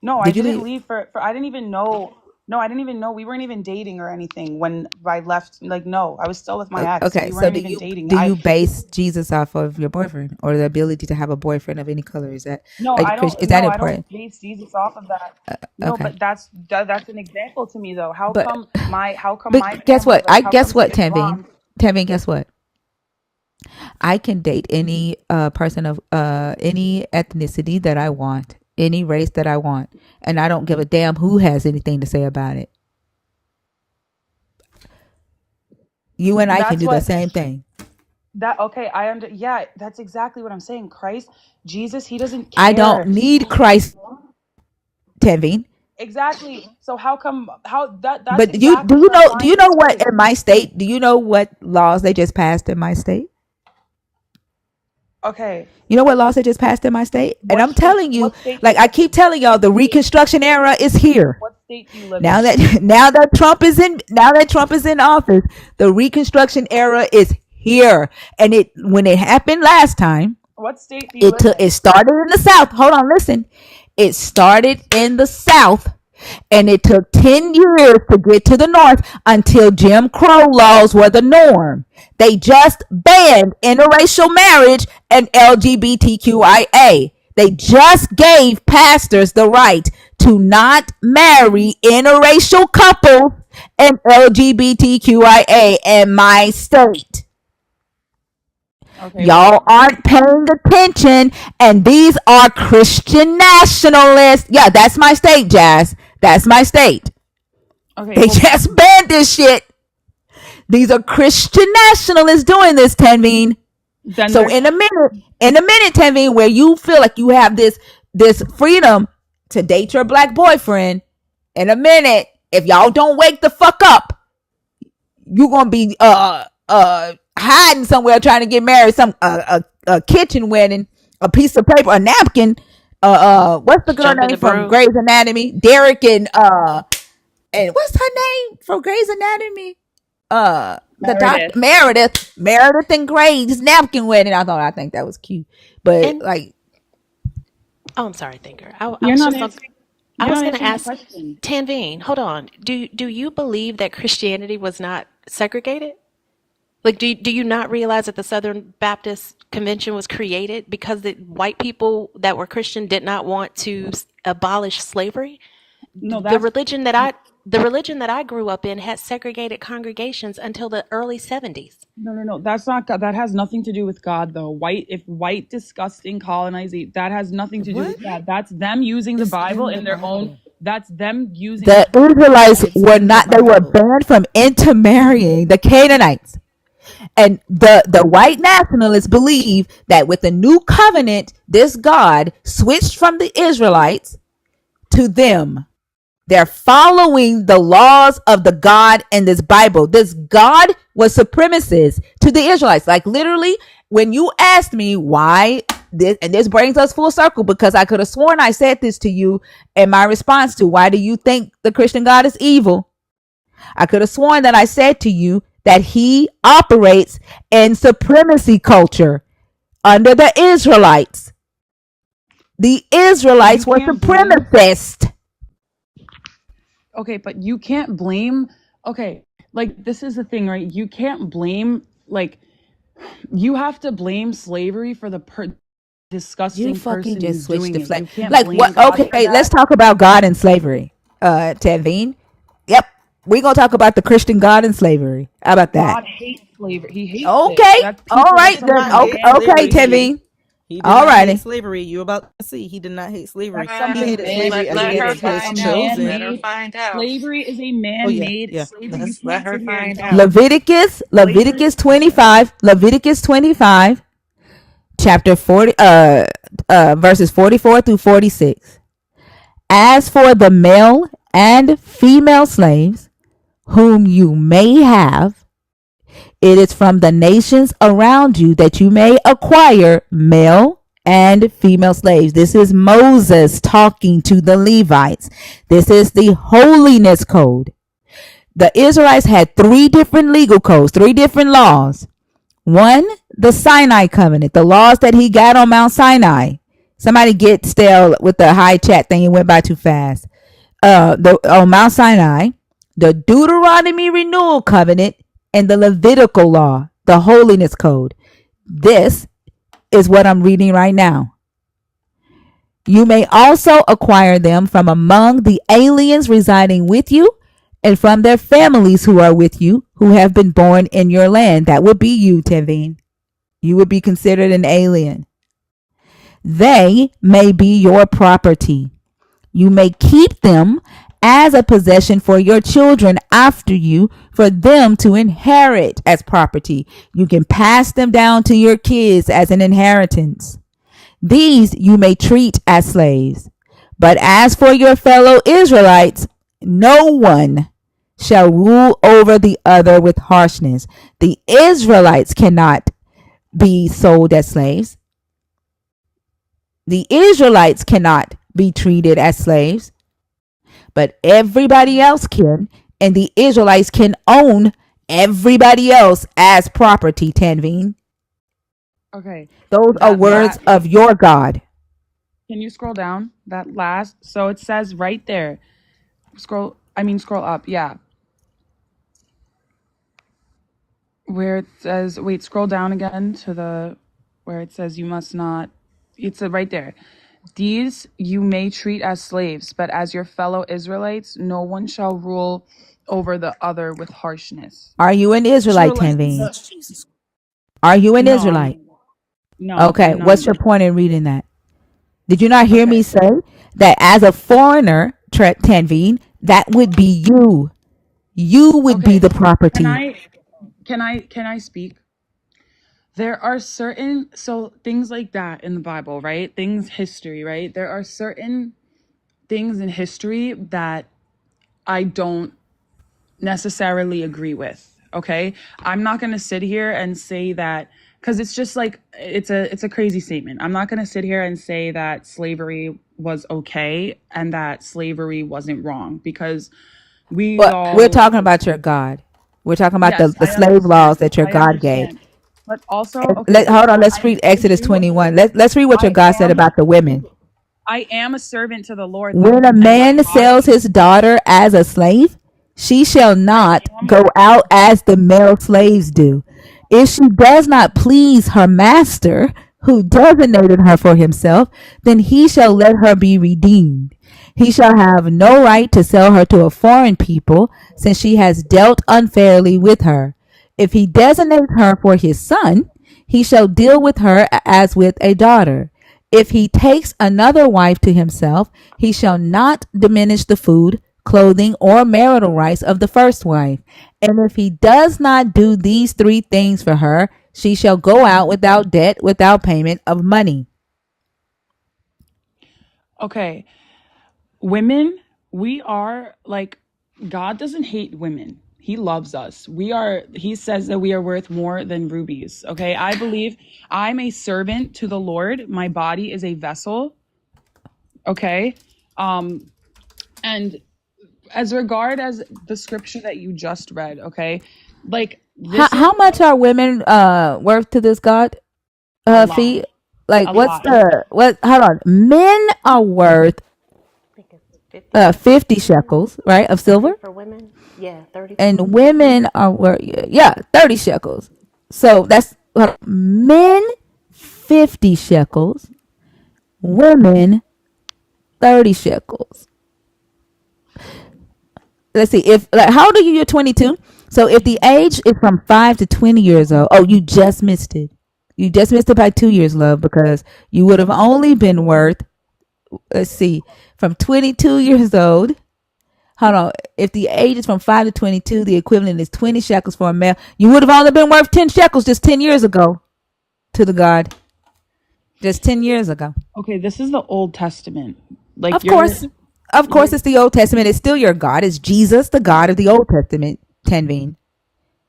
No, I Did you didn't leave? leave for I didn't even know. No, I didn't even know we weren't even dating or anything when I left. Like, no, I was still with my ex. Okay. We So weren't even dating. do you base Jesus off of your boyfriend or the ability to have a boyfriend of any color? Is that No, like I don't. is that No, I don't important? base Jesus off of that. No, Okay. but that's an example to me though. But How come my but guess family, what? like how Guess come the what, Tanveen? Islam? Tanveen, guess what? I can date any person of any ethnicity that I want, any race that I want, and I don't give a damn who has anything to say about it. You and I can That's do the what same thing. that okay. Yeah, that's exactly what I'm saying. Christ, Jesus, he doesn't I don't care. need Christ, Tevin. Exactly. So how come how that's But you exactly where do you mine know is what too. in my state? Do you know what laws they just passed in my state? Okay. You know what laws they just passed in my state? And I'm telling you, What state like I keep telling y'all, the Reconstruction era is here. what state do you live Now in? that Trump is in office, the Reconstruction era is here. And when it happened last time, What state do you live it in? started in the South. Hold on, listen. It started in the South and it took 10 years to get to the North until Jim Crow laws were the norm. They just banned interracial marriage and LGBTQIA. They just gave pastors the right to not marry interracial couples and LGBTQIA in my state. Okay, Y'all well, aren't paying attention, and these are Christian nationalists. Yeah, that's my state, Jazz. That's my state. okay, They well just banned this shit. These are Christian nationalists doing this, Tanveen. then So there's in a minute, Tanveen, where you feel like you have this freedom to date your black boyfriend, in a minute, if y'all don't wake the fuck up, you gonna be hiding somewhere trying to get married, some a kitchen wedding, a piece of paper, a napkin. What's the girl Jump in name the from broom. Grey's Anatomy? Derek and what's her name from Grey's Anatomy? The doctor Meredith. Meredith and Grey's napkin wedding. I think that was cute, but And like oh, I'm sorry, thinker. I You're was not just answering I you're was not going to answering my ask question. Tanveen. Hold on. Do you believe that Christianity was not segregated? Like, do you not realize that the Southern Baptist Convention was created because the white people that were Christian did not want to abolish slavery? No, The that's religion that I grew up in had segregated congregations until the early 70s. no. That's not God. That has nothing to do with God though. White disgusting colonizing, that has nothing to do What with that. That's them using the is Bible in the in their own Bible? that's them using the the Israelites Bible. It's were in the not, they were Bible. banned from intermarrying the Canaanites. And the white nationalists believe that with the new covenant, this God switched from the Israelites to them. They're following the laws of the God in this Bible. This God was supremacist to the Israelites. Like literally, when you asked me why this, and this brings us full circle because I could have sworn I said this to you in my response to why do you think the Christian God is evil? I could have sworn that I said to you that he operates in supremacy culture under the Israelites. The You Israelites were can't blame supremacists. okay, but you can't blame okay, like this is the thing, right? You can't blame like you have to blame slavery for the You disgusting fucking person just who's switched doing the it. flag. You can't Like blame what? God for Okay, let's that. talk about God and slavery. Tanveen. Yep, we're gonna talk about the Christian God and slavery. How about that? God hates slavery. He hates it. Okay, That's all people. He right That's did then. not something Okay, hate man okay, slavery. created. Tanveen. He did All not hate righty. slavery. You about to see. He did not hate slavery. That's He something hated man slavery Let her against created. That's his a find out. Let children. her man-made. find out. Slavery is a Oh yeah, man-made. yeah. Slavery. You Let can't her sit here and find tell me out. slavery. Leviticus 25. Leviticus 25, chapter 40, verses 44 through 46. As for the male and female slaves whom you may have, It is from the nations around you that you may acquire male and female slaves. This is Moses talking to the Levites. This is the holiness code. The Israelites had three different legal codes, three different laws. One, the Sinai covenant, the laws that he got on Mount Sinai. Somebody get stale with the high chat thing. It went by too fast. On Mount Sinai, the Deuteronomy renewal covenant, and the Levitical law, the holiness code. This is what I'm reading right now. You may also acquire them from among the aliens residing with you and from their families who are with you, who have been born in your land. That would be you, Tevin. You would be considered an alien. They may be your property. You may keep them as a possession for your children after you, for them to inherit as property. You can pass them down to your kids as an inheritance. These you may treat as slaves. But as for your fellow Israelites, no one shall rule over the other with harshness. The Israelites cannot be sold as slaves. The Israelites cannot be treated as slaves, but everybody else can, and the Israelites can own everybody else as property, Tanveen. Okay. Those are words of your God. Can you scroll down that last? So it says right there. Scroll up. Yeah. Where it says, wait, scroll down again to the where it says you must not. It's right there. These you may treat as slaves, but as your fellow Israelites, no one shall rule over the other with harshness. Are you an Israelite, Tanveen? Are you an Israelite? Okay, I'm not what's your point in reading that? Did you not hear me say that as a foreigner, Tanveen, that would be you? You would be the property. Can I speak? There are certain things like that in the Bible, right? History, right? There are certain things in history that I don't necessarily agree with. Okay, I'm not gonna sit here and say that because it's just like it's a crazy statement. I'm not gonna sit here and say that slavery was okay and that slavery wasn't wrong because we're talking about your God. We're talking about yes, the slave laws that your I God gave. understand. But also, Hold on. Let's read Exodus 21. Let's read what your God said about the women. I am a servant to the Lord. When a man sells his daughter as a slave, she shall not go out as the male slaves do. If she does not please her master, who designated her for himself, then he shall let her be redeemed. He shall have no right to sell her to a foreign people, since she has dealt unfairly with her. If he designates her for his son, he shall deal with her as with a daughter. If he takes another wife to himself, he shall not diminish the food, clothing, or marital rights of the first wife. And if he does not do these three things for her, she shall go out without debt, without payment of money. Okay. Women, we are like, God doesn't hate women. He loves us. He says that we are worth more than rubies. Okay. I believe I'm a servant to the Lord. My body is a vessel. Okay. And as regard as the scripture that you just read, okay, like how much are women worth to this God fee? Like what hold on. Men are worth 50 shekels, right, of silver? For women? Yeah, 30 and women are worth 30 shekels. So that's men 50 shekels, women 30 shekels. Let's see, if like, how old are you? You're 22. So if the age is from 5 to 20 years old, you just missed it. You just missed it by 2 years, love, because you would have only been worth, let's see, from 22 years old. Hold on. If the age is from 5 to 22, the equivalent is 20 shekels for a male. You would have only been worth 10 shekels just 10 years ago to the God. Just 10 years ago. Okay, this is the Old Testament. Like, of course, it's the Old Testament. It's still your God. It's Jesus, the God of the Old Testament, Tanveen.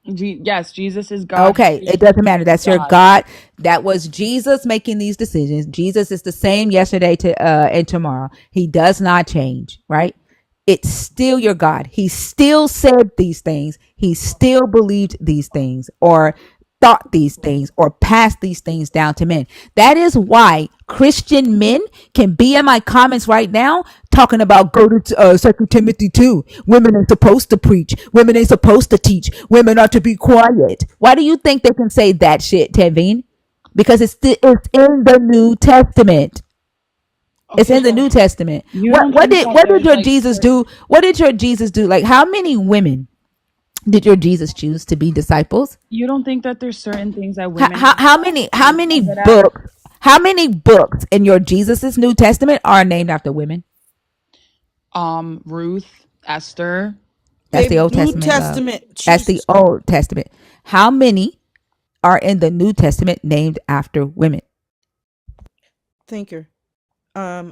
Yes, Jesus is God. Okay, it Jesus doesn't matter. is That's your God. God. That was Jesus making these decisions. Jesus is the same yesterday to and tomorrow. He does not change, right? It's still your God. He still said these things. He still believed these things or thought these things or passed these things down to men. That is why Christian men can be in my comments right now talking about go to 2 Timothy 2. Women are supposed to preach. Women ain't supposed to teach. Women are to be quiet. Why do you think they can say that shit, Tevin? Because it's in the New Testament. It's Okay, in the so New Testament. you What don't what think did that what did there's your like Jesus do? What did your Jesus do? Like how many women did your Jesus choose to be disciples? you don't think that there's certain things that women have How to be many offended at? books how many books in your Jesus's New Testament are named after women? Ruth, Esther. That's the Babe, Old New Testament, love. Testament, That's the Jesus. Old Testament. How many are in the New Testament named after women? Thinker.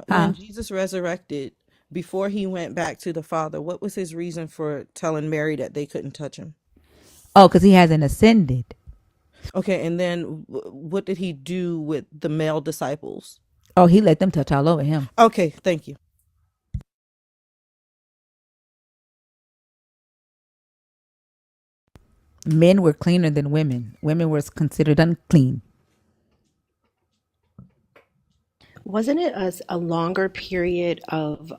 Huh? When Jesus resurrected, before he went back to the Father, what was his reason for telling Mary that they couldn't touch him? Oh, because he hasn't ascended. Okay, and then what did he do with the male disciples? Oh, he let them touch all over him. Okay, thank you. Men were cleaner than women. Women were considered unclean. Wasn't it a longer period of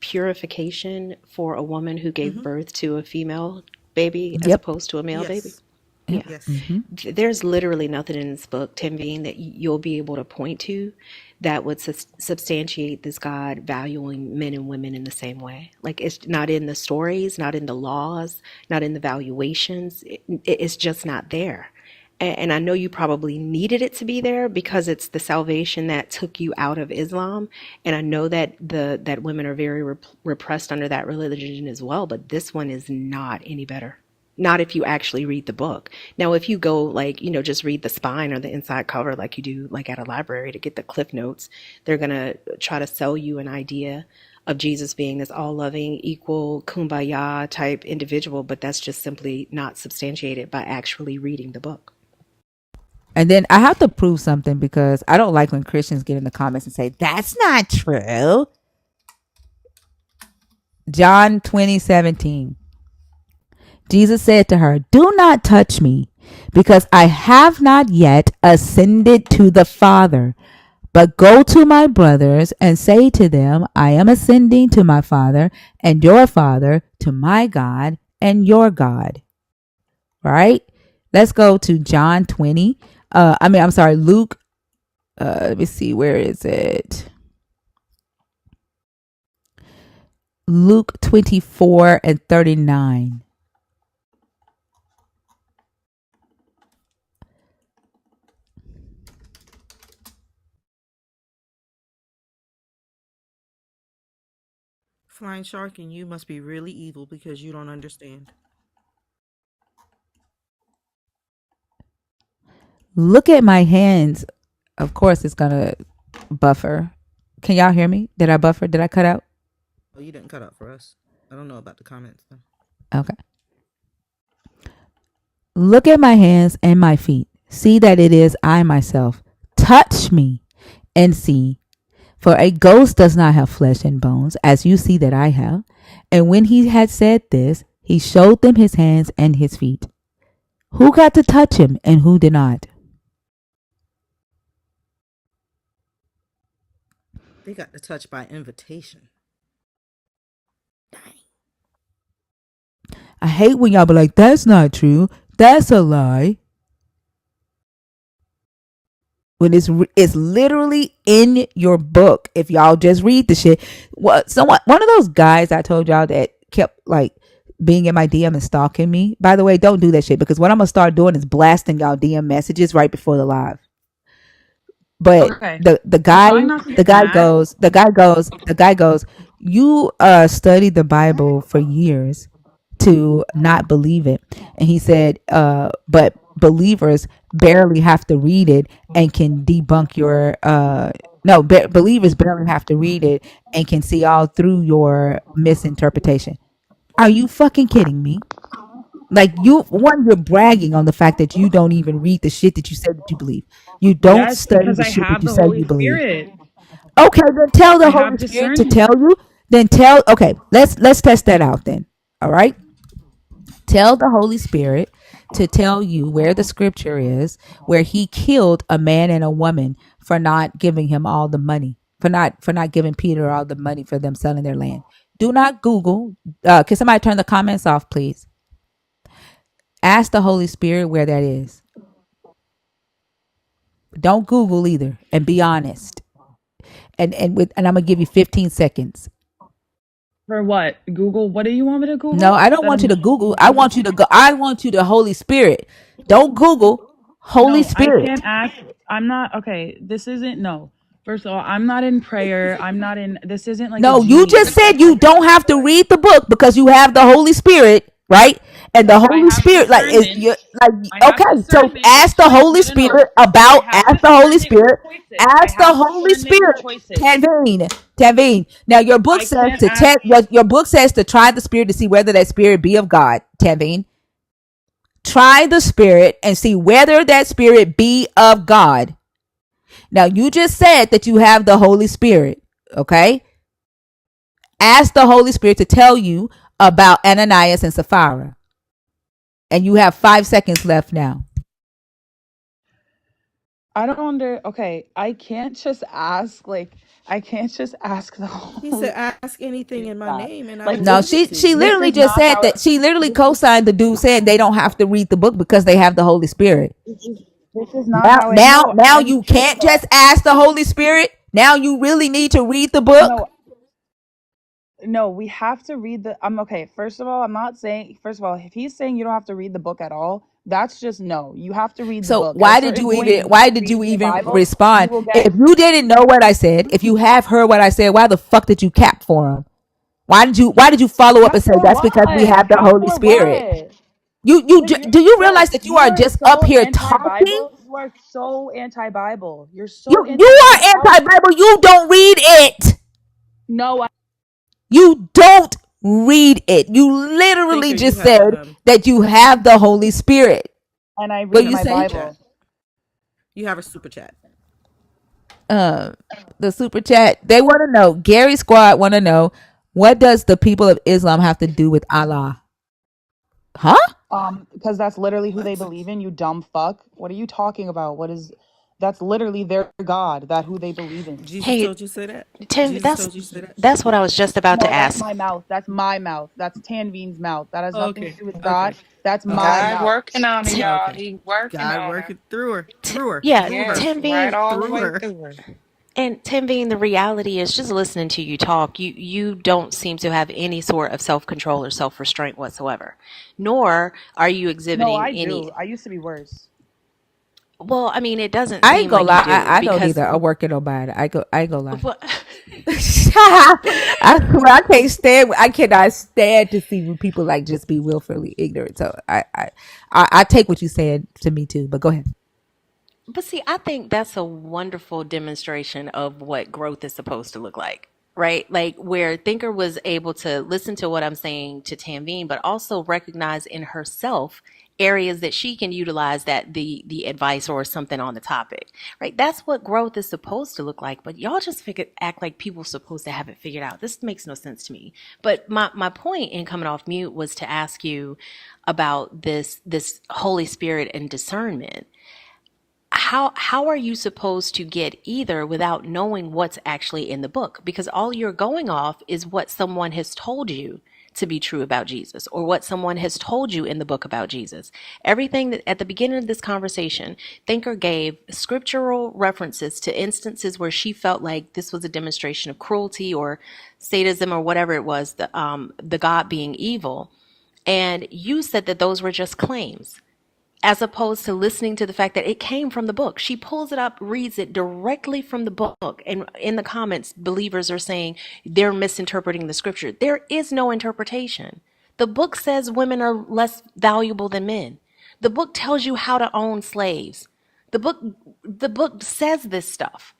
purification for a woman who gave Mm-hmm. birth to a female baby as Yep. opposed to a male baby? Yes. Yep. Yeah. Yes. Mm-hmm. There's literally nothing in this book, Tim Bean, that you'll be able to point to that would substantiate this God valuing men and women in the same way. Like it's not in the stories, not in the laws, not in the valuations. It's just not there. And I know you probably needed it to be there because it's the salvation that took you out of Islam. And I know that that women are very repressed under that religion as well. But this one is not any better. Not if you actually read the book. Now, if you go like, just read the spine or the inside cover like you do like at a library to get the cliff notes, they're going to try to sell you an idea of Jesus being this all-loving, equal, kumbaya type individual, but that's just simply not substantiated by actually reading the book. And then I have to prove something because I don't like when Christians get in the comments and say, that's not true. John 20:17. Jesus said to her, do not touch me because I have not yet ascended to the Father. But go to my brothers and say to them, I am ascending to my Father and your Father, to my God and your God. Right? Let's go to John 20. I'm sorry, Luke. Let me see, where is it? Luke 24:39. Flying shark, and you must be really evil because you don't understand. Look at my hands. Of course, it's going to buffer. Can y'all hear me? Did I buffer? Did I cut out? Oh, you didn't cut out for us. I don't know about the comments though. Okay. Look at my hands and my feet. See that it is I myself. Touch me and see. For a ghost does not have flesh and bones, as you see that I have. And when he had said this, he showed them his hands and his feet. Who got to touch him and who did not? They got the touch by invitation. I hate when y'all be like, that's not true. That's a lie. When it's literally in your book. If y'all just read the shit. One of those guys I told y'all that kept like being in my DM and stalking me. By the way, don't do that shit because what I'm gonna start doing is blasting y'all DM messages right before the live. But Okay. the I'm guy trying not to the get guy mad. goes the guy goes, you studied the Bible for years to not believe it. And he said, but believers barely have to read it and can debunk your no, believers barely have to read it and can see all through your misinterpretation. Are you fucking kidding me? Like you're bragging on the fact that you don't even read the shit that you said that you believe. You don't Yes, study because the I shit that have you the say Holy you believe. Spirit. Okay, then tell the I Holy have Spirit to tell discernment. you. Then tell. Okay, let's test that out then. All right. Tell the Holy Spirit to tell you where the scripture is where he killed a man and a woman for not giving him all the money, for not giving Peter all the money for them selling their land. Do not Google. Can somebody turn the comments off, please? Ask the Holy Spirit where that is. Don't Google either, and be honest. And I'm gonna give you 15 seconds. For what? Google? What do you want me to No, Google? I don't That want you I'm to Google. I want you to go. I want you to Holy Spirit. Don't Google. Holy No, I Spirit. can't ask. I'm not okay. This isn't no. First of all, I'm not in prayer. I'm not in. This isn't like a No, you genie. just This said is you like don't have to read the book because you have the Holy Spirit, right? And the I Holy have Spirit, like, is discernment. you like I have okay? So discernment with ask the choice. Holy No, no, no. Spirit I about. have Ask the Holy discernment with Spirit. choices. I Ask the have Holy discernment with Spirit. choices. Tavine, Tavine. Now your book I says can't to ask. check. Your book says to try the Spirit to see whether that Spirit be of God. Tavine, try the Spirit and see whether that Spirit be of God. Now you just said that you have the Holy Spirit. Okay. Ask the Holy Spirit to tell you about Ananias and Sapphira. And you have 5 seconds left now. I don't under. Okay, I can't just ask. Like, I can't just ask the He said, Holy "Ask anything Spirit in my that. name, and I Like, will No, give this. it she to she you." This literally is just not said how it. that she literally This is. co-signed the dude saying they don't have to read the book because they have the Holy Spirit. This is not Now how it. now No, now I'm. you First can't of all, just ask the Holy Spirit. Now you really need to read the book. no. No, we have to read the. I'm okay. First of all, I'm not saying. First of all, if he's saying you don't have to read the book at all, that's just no. You have to read the So book. At a certain point, when why you're did you reading the even Bible, you respond? will get. If you didn't know what I said, if you have heard what I said, why the fuck did you cap for him? Why did you follow up Cap and say for that's because we what? have the Cap Holy for Spirit? what? You Because do you realize yo, that you you are are just up so here talking? anti-Bible. You are so anti-Bible. You're You so you anti-Bible. are How? anti-Bible. You don't read it. No, You don't read it. You literally Thinker, you just have said that you have the Holy Spirit. and I What read you my say? super chat. Bible. You have a super chat. Uh, the super chat. They want to know. Gary Squad want to know what does the people of Islam have to do with Allah? Huh? Because that's literally who they What? believe in. You dumb fuck. What are you talking about? What is? That's literally their God. That who they believe in. Jesus Hey, told you to say that. Tim, Jesus told you to say that. that's what I was just about to No, that's ask. my mouth. That's my mouth. That's Tanveen's mouth. That has Oh, nothing to okay. do with God. Okay. That's my Okay. God mouth. working on it, Tim, y'all. Okay. He working God on her. working through her, through her, yeah, through her, Yes, Tim right Bean, all the through way her. through her. and Tim Bean, the reality is just listening to you talk, you don't seem to have any sort of self control or self restraint whatsoever. Nor are you No, exhibiting I any. do. I used to be worse. Well, I mean, it doesn't I ain't seem gonna like you lie. do I don't because either. I work it nobody. I ain't gonna lie. well, I swear I can't stand. I cannot stand to see when people like just be willfully ignorant. So I take what you said to me too. But go ahead. but see, I think that's a wonderful demonstration of what growth is supposed to look like, right? Like where Thinker was able to listen to what I'm saying to Tanveen, but also recognize in herself areas that she can utilize that the advice or something on the topic, right? That's what growth is supposed to look like. But y'all just act like people supposed to have it figured out. This makes no sense to me. But my point in coming off mute was to ask you about this Holy Spirit and discernment. How are you supposed to get either without knowing what's actually in the book? Because all you're going off is what someone has told you to be true about Jesus or what someone has told you in the book about Jesus. Everything that at the beginning of this conversation, Thinker gave scriptural references to instances where she felt like this was a demonstration of cruelty or sadism or whatever it was, the God being evil. And you said that those were just claims as opposed to listening to the fact that it came from the book. She pulls it up, reads it directly from the book. And in the comments, believers are saying they're misinterpreting the scripture. There is no interpretation. The book says women are less valuable than men. The book tells you how to own slaves. The book the book says this stuff.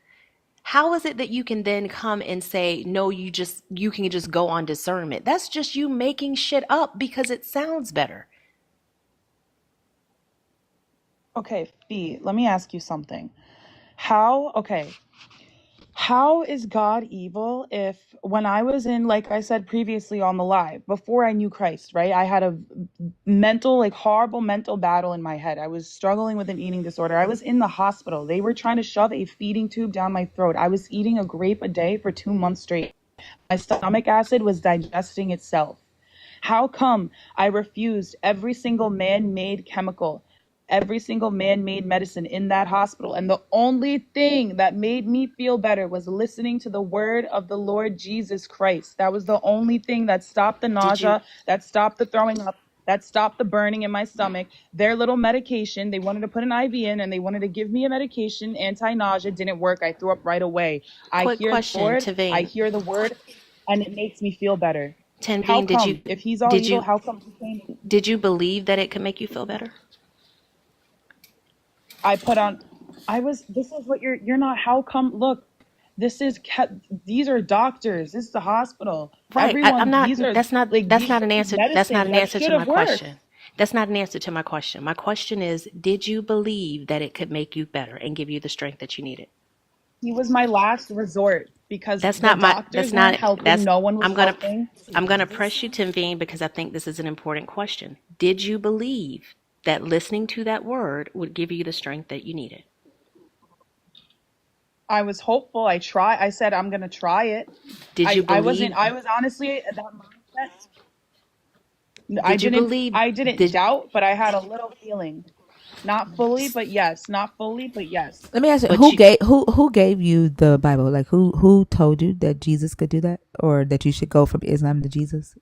How is it that you can then come and say, no, you can just go on discernment? That's just you making shit up because it sounds better. Okay, Fee, let me ask you something. How is God evil if when I was in, like I said previously on the live, before I knew Christ, right? I had a mental, like horrible mental battle in my head. I was struggling with an eating disorder. I was in the hospital. They were trying to shove a feeding tube down my throat. I was eating a grape a day for 2 months straight. My stomach acid was digesting itself. How come I refused every single man made chemical, every single man made medicine in that hospital? And the only thing that made me feel better was listening to the word of the Lord Jesus Christ. That was the only thing that stopped the Did you nausea, that stopped the throwing up, that stopped the burning in my stomach. Their little medication, they wanted to put an IV in and they wanted to give me a medication, anti-nausea, didn't work. I threw up right away. I quick hear the question, Lord, I Tavine? hear the word, and it makes me feel better. How Tavine, come? If he's all did evil, you how come he came? did you believe that it could make you feel better? I put on. I was. This is what you're not. How come? Look, this is. These are doctors. This is a hospital. Right. I'm Everyone. not. These are like That's not this an is answer. That's not medicine an that answer should to have my worked. question. That's not an answer to my question. My question is, did you believe that it could make you better and give you the strength that you needed? He was my last resort because That's the not my. doctors That's weren't not. helping. That's. No one was I'm gonna. helping. I'm gonna press you, Timvine, because I think this is an important question. Did you believe that listening to that word would give you the strength that you needed? I was hopeful. I said I'm gonna try it. Did you I wasn't. believe? I was honestly at that mindset. I Did you didn't. believe? I didn't Did doubt, but I had a little feeling. Not fully, but yes. Not fully, but yes. Let me ask you, but you who gave you the Bible? Like who told you that Jesus could do that, or that you should go from Islam to Jesus?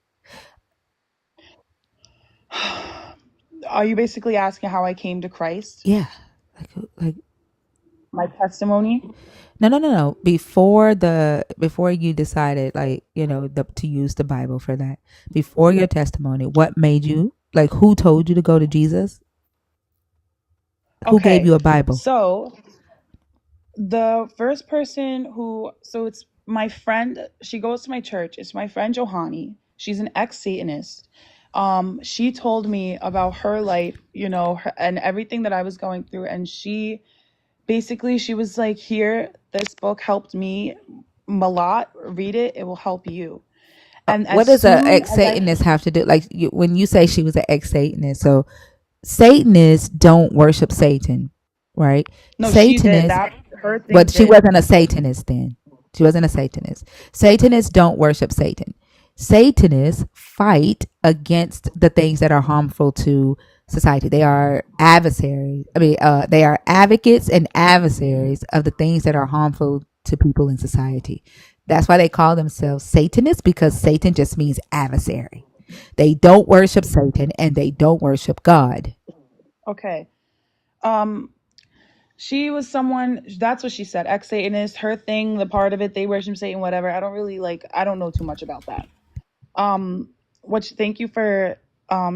Are you basically asking how I came to Christ? Yeah, like My testimony? no. Before you decided, like to use the Bible for that, before your testimony, what made you, like, who told you to go to Jesus? Who gave Okay. you a Bible? So, the first person so it's my friend, she goes to my church. It's my friend Johanny. She's an ex-Satanist. She told me about her life, and everything that I was going through. And she was like, here, this book helped me a lot. Read it, it will help you. And as What does a soon ex as I Satanist have to do? Like, when you say she was an ex Satanist, so Satanists don't worship Satan, right? no, she did Satanists, that. Her thing but she did. wasn't a Satanist then. She wasn't a Satanist. Satanists don't worship Satan. Satanists fight against the things that are harmful to society. They are adversaries. They are advocates and adversaries of the things that are harmful to people in society. That's why they call themselves Satanists, because Satan just means adversary. They don't worship Satan and they don't worship God. Okay. Um, she was someone, that's what she said, ex-Satanist, her thing, the part of it, they worship Satan, whatever. I don't know too much about that. Um, which thank you for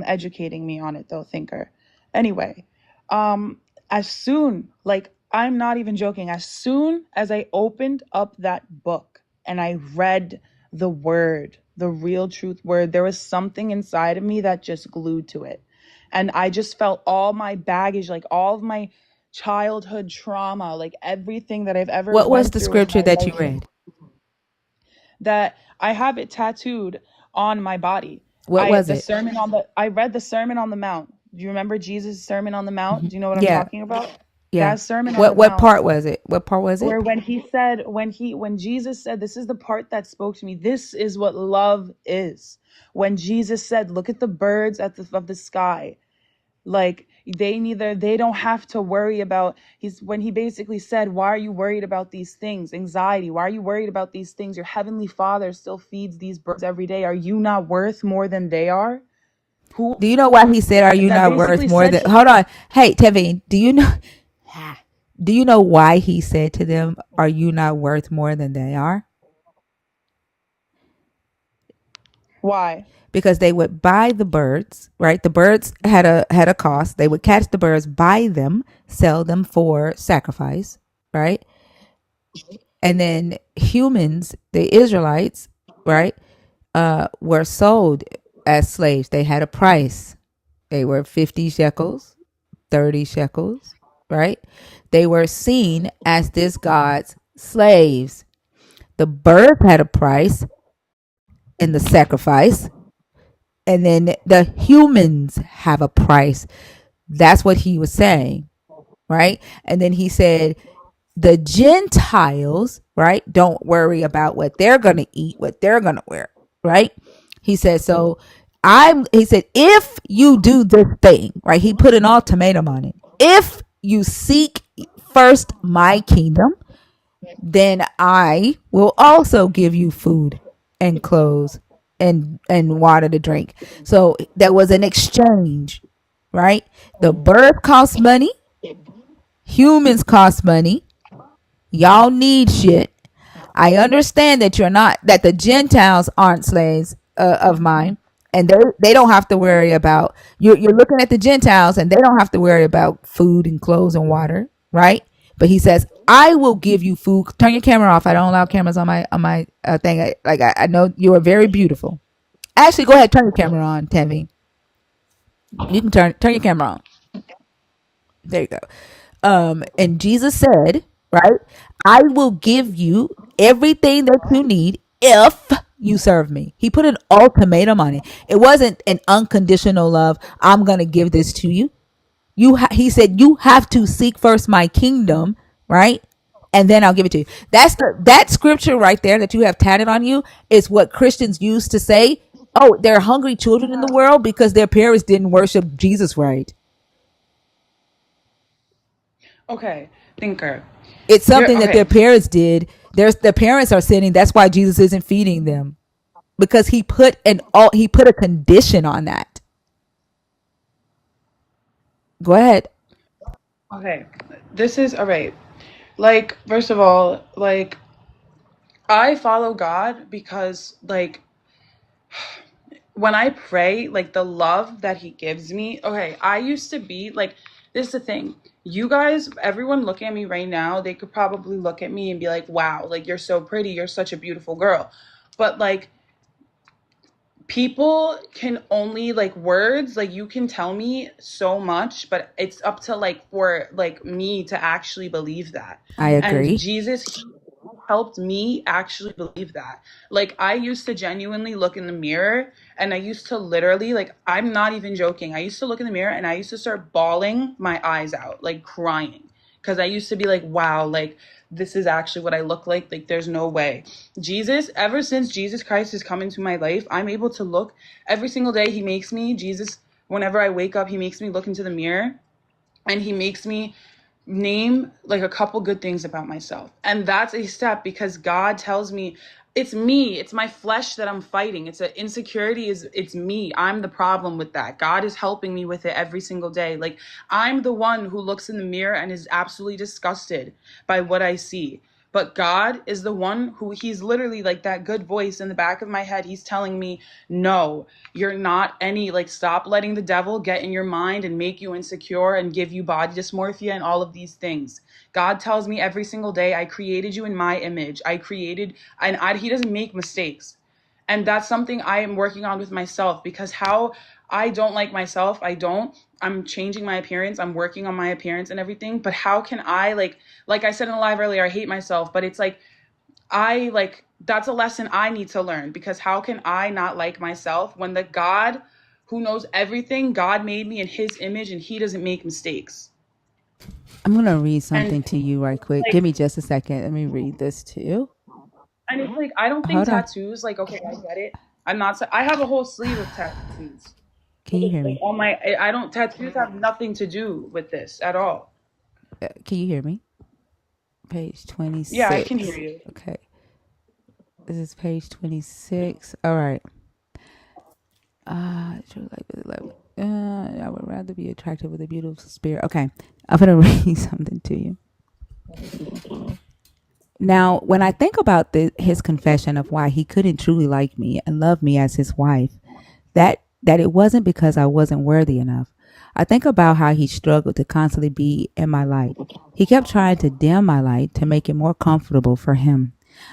educating me on it though, thinker. Anyway, as soon, like, I'm not even joking, as soon as I opened up that book and I read the word, the real truth word, there was something inside of me that just glued to it. And I just felt all my baggage, like all of my childhood trauma, like everything that I've ever What was went the through in scripture my that you life, read? that I have it tattooed on my body. What was it? I read the Sermon on the Mount. Do you remember Jesus' Sermon on the Mount? Mhm. Do you know what I'm Yeah, talking about? yeah. That Sermon on the What Mount, part was it? What part was it? where when Jesus said, this is the part that spoke to me. This is what love is. When Jesus said, look at the birds of the sky. Like, they don't have to worry about, when he basically said, why are you worried about these things? Anxiety. Why are you worried about these things? Your heavenly Father still feeds these birds every day. Are you not worth more than they are? Who Do you know why he said, "Are you that not worth basically more said than?" to Hold on. Hey, Tevin, do you know? Do you know why he said to them, "Are you not worth more than they are?" why? Because they would buy the birds, right? The birds had a cost. They would catch the birds, buy them, sell them for sacrifice, right? And then humans, the Israelites, right, were sold as slaves. They had a price. They were 50 shekels 30 shekels, right? They were seen as this God's slaves. The birth had a price in the sacrifice, and then the humans have a price. That's what he was saying, right? And then he said, the Gentiles, right, don't worry about what they're going to eat, what they're going to wear, right? He said, so he said, if you do this thing, right, he put an ultimatum on it. If you seek first my kingdom, then I will also give you food and clothes and water to drink. So there was an exchange, right? The birth costs money, humans cost money. Y'all need shit. I understand that that the Gentiles aren't slaves of mine, and they don't have to worry about you're looking at the Gentiles, and they don't have to worry about food and clothes and water, right? But he says, I will give you food. Turn your camera off. I don't allow cameras on my thing. I know you are very beautiful. Actually, go ahead, turn your camera on, Tevi. You can turn your camera on. There you go. And Jesus said, right, I will give you everything that you need if you serve me. He put an ultimatum on it. It wasn't an unconditional love. I'm going to give this to you. He said, you have to seek first my kingdom, right? And then I'll give it to you. That scripture right there that you have tatted on you is what Christians used to say, oh, there are hungry children in the world because their parents didn't worship Jesus right. Okay, thinker. It's You're something that their okay. parents did. Their parents are sinning. That's why Jesus isn't feeding them, because he put a condition on that. Go ahead. Okay. This is all right. Like, first of all, like, I follow God because, like, when I pray, like, the love that He gives me. Okay, I used to be like, this is the thing. You guys, everyone looking at me right now, they could probably look at me and be like, wow, like, you're so pretty. You're such a beautiful girl. But, like, people can only, like, words, like, you can tell me so much, but it's up to, like, for, like, me to actually believe that. I And agree. Jesus helped me actually believe that. Like, I used to genuinely look in the mirror, and I used to literally, like, I'm not even joking, I used to look in the mirror and I used to start bawling my eyes out, like crying, because I used to be like, wow, like, this is actually what I look like there's no way. Jesus, ever since Jesus Christ has come into my life, I'm able to look every single day. He makes me, Jesus, whenever I wake up, he makes me look into the mirror, and he makes me name like a couple good things about myself. And that's a step, because God tells me it's me, it's my flesh that I'm fighting. It's a insecurity, it's me. I'm the problem with that. God is helping me with it every single day. Like, I'm the one who looks in the mirror and is absolutely disgusted by what I see. But God is the one who, he's literally like that good voice in the back of my head. He's telling me, no, you're not any, like, stop letting the devil get in your mind and make you insecure and give you body dysmorphia and all of these things. God tells me every single day, I created you in my image. He doesn't make mistakes. And that's something I am working on with myself, because how I don't like myself, I'm changing my appearance, I'm working on my appearance and everything. But how can I, like I said in the live earlier, I hate myself, but it's like, that's a lesson I need to learn, because how can I not like myself when the God who knows everything, God made me in his image and he doesn't make mistakes. I'm going to read And something to you right quick. like, Give me just a second. Let me read this to you. and it's like, I don't think Hold on. tattoos, like, okay, I get it. I have a whole sleeve of tattoos. Can you hear Like, me? tattoos have nothing to do with this at all. Can you hear me? Page Yeah, I can hear 26. you. Okay. This is page 26. All right. I would rather be attracted with a beautiful spirit. Okay. I'm going to read something to you. Now, when I think about his confession of why he couldn't truly like me and love me as his wife, that it wasn't because I wasn't worthy enough. I think about how he struggled to constantly be in my light. He kept trying to dim my light to make it more comfortable for him.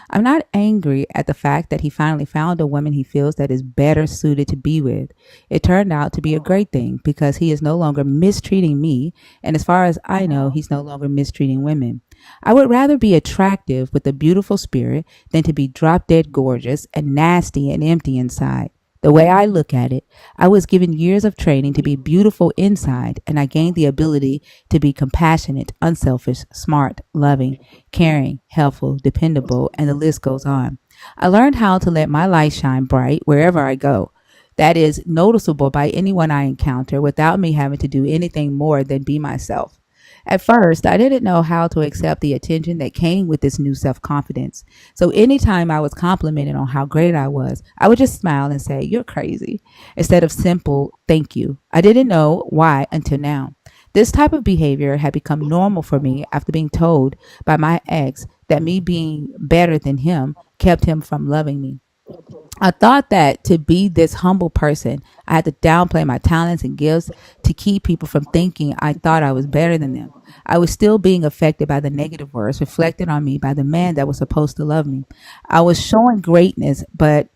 I'm not angry at the fact that he finally found a woman he feels that is better suited to be with. It turned out to be a great thing because he is no longer mistreating me, and as far as I know, he's no longer mistreating women. I would rather be attractive with a beautiful spirit than to be drop dead gorgeous and nasty and empty inside. The way I look at it, I was given years of training to be beautiful inside, and I gained the ability to be compassionate, unselfish, smart, loving, caring, helpful, dependable, and the list goes on. I learned how to let my light shine bright wherever I go. That is noticeable by anyone I encounter without me having to do anything more than be myself. At first, I didn't know how to accept the attention that came with this new self confidence. So anytime I was complimented on how great I was, I would just smile and say, "You're crazy," instead of simple thank you. I didn't know why until now. This type of behavior had become normal for me after being told by my ex that me being better than him kept him from loving me. I thought that to be this humble person, I had to downplay my talents and gifts to keep people from thinking I thought I was better than them. I was still being affected by the negative words reflected on me by the man that was supposed to love me. I was showing greatness, but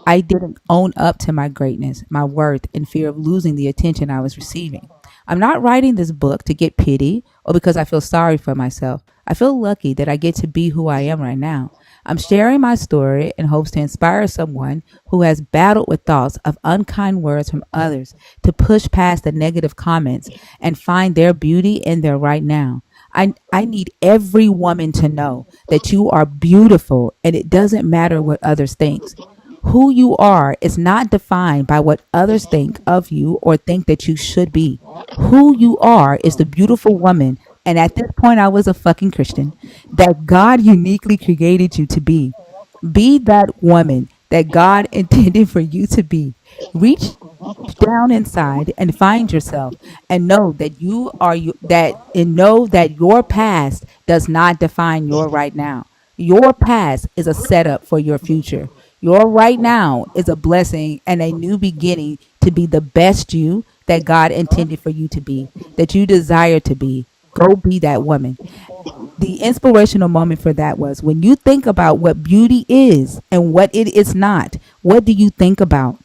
I didn't own up to my greatness, my worth, in fear of losing the attention I was receiving. I'm not writing this book to get pity or because I feel sorry for myself. I feel lucky that I get to be who I am right now. I'm sharing my story in hopes to inspire someone who has battled with thoughts of unkind words from others to push past the negative comments and find their beauty in their right now. I need every woman to know that you are beautiful and it doesn't matter what others think. Who you are is not defined by what others think of you or think that you should be. Who you are is the beautiful woman, and at this point I was a fucking Christian, that God uniquely created you to be. Be that woman that God intended for you to be. Reach down inside and find yourself and know that you are you that and know that your past does not define your right now. Your past is a setup for your future. Your right now is a blessing and a new beginning to be the best you that God intended for you to be, that you desire to be. Go be that woman. The inspirational moment for that was when you think about what beauty is and what it is not. What do you think about?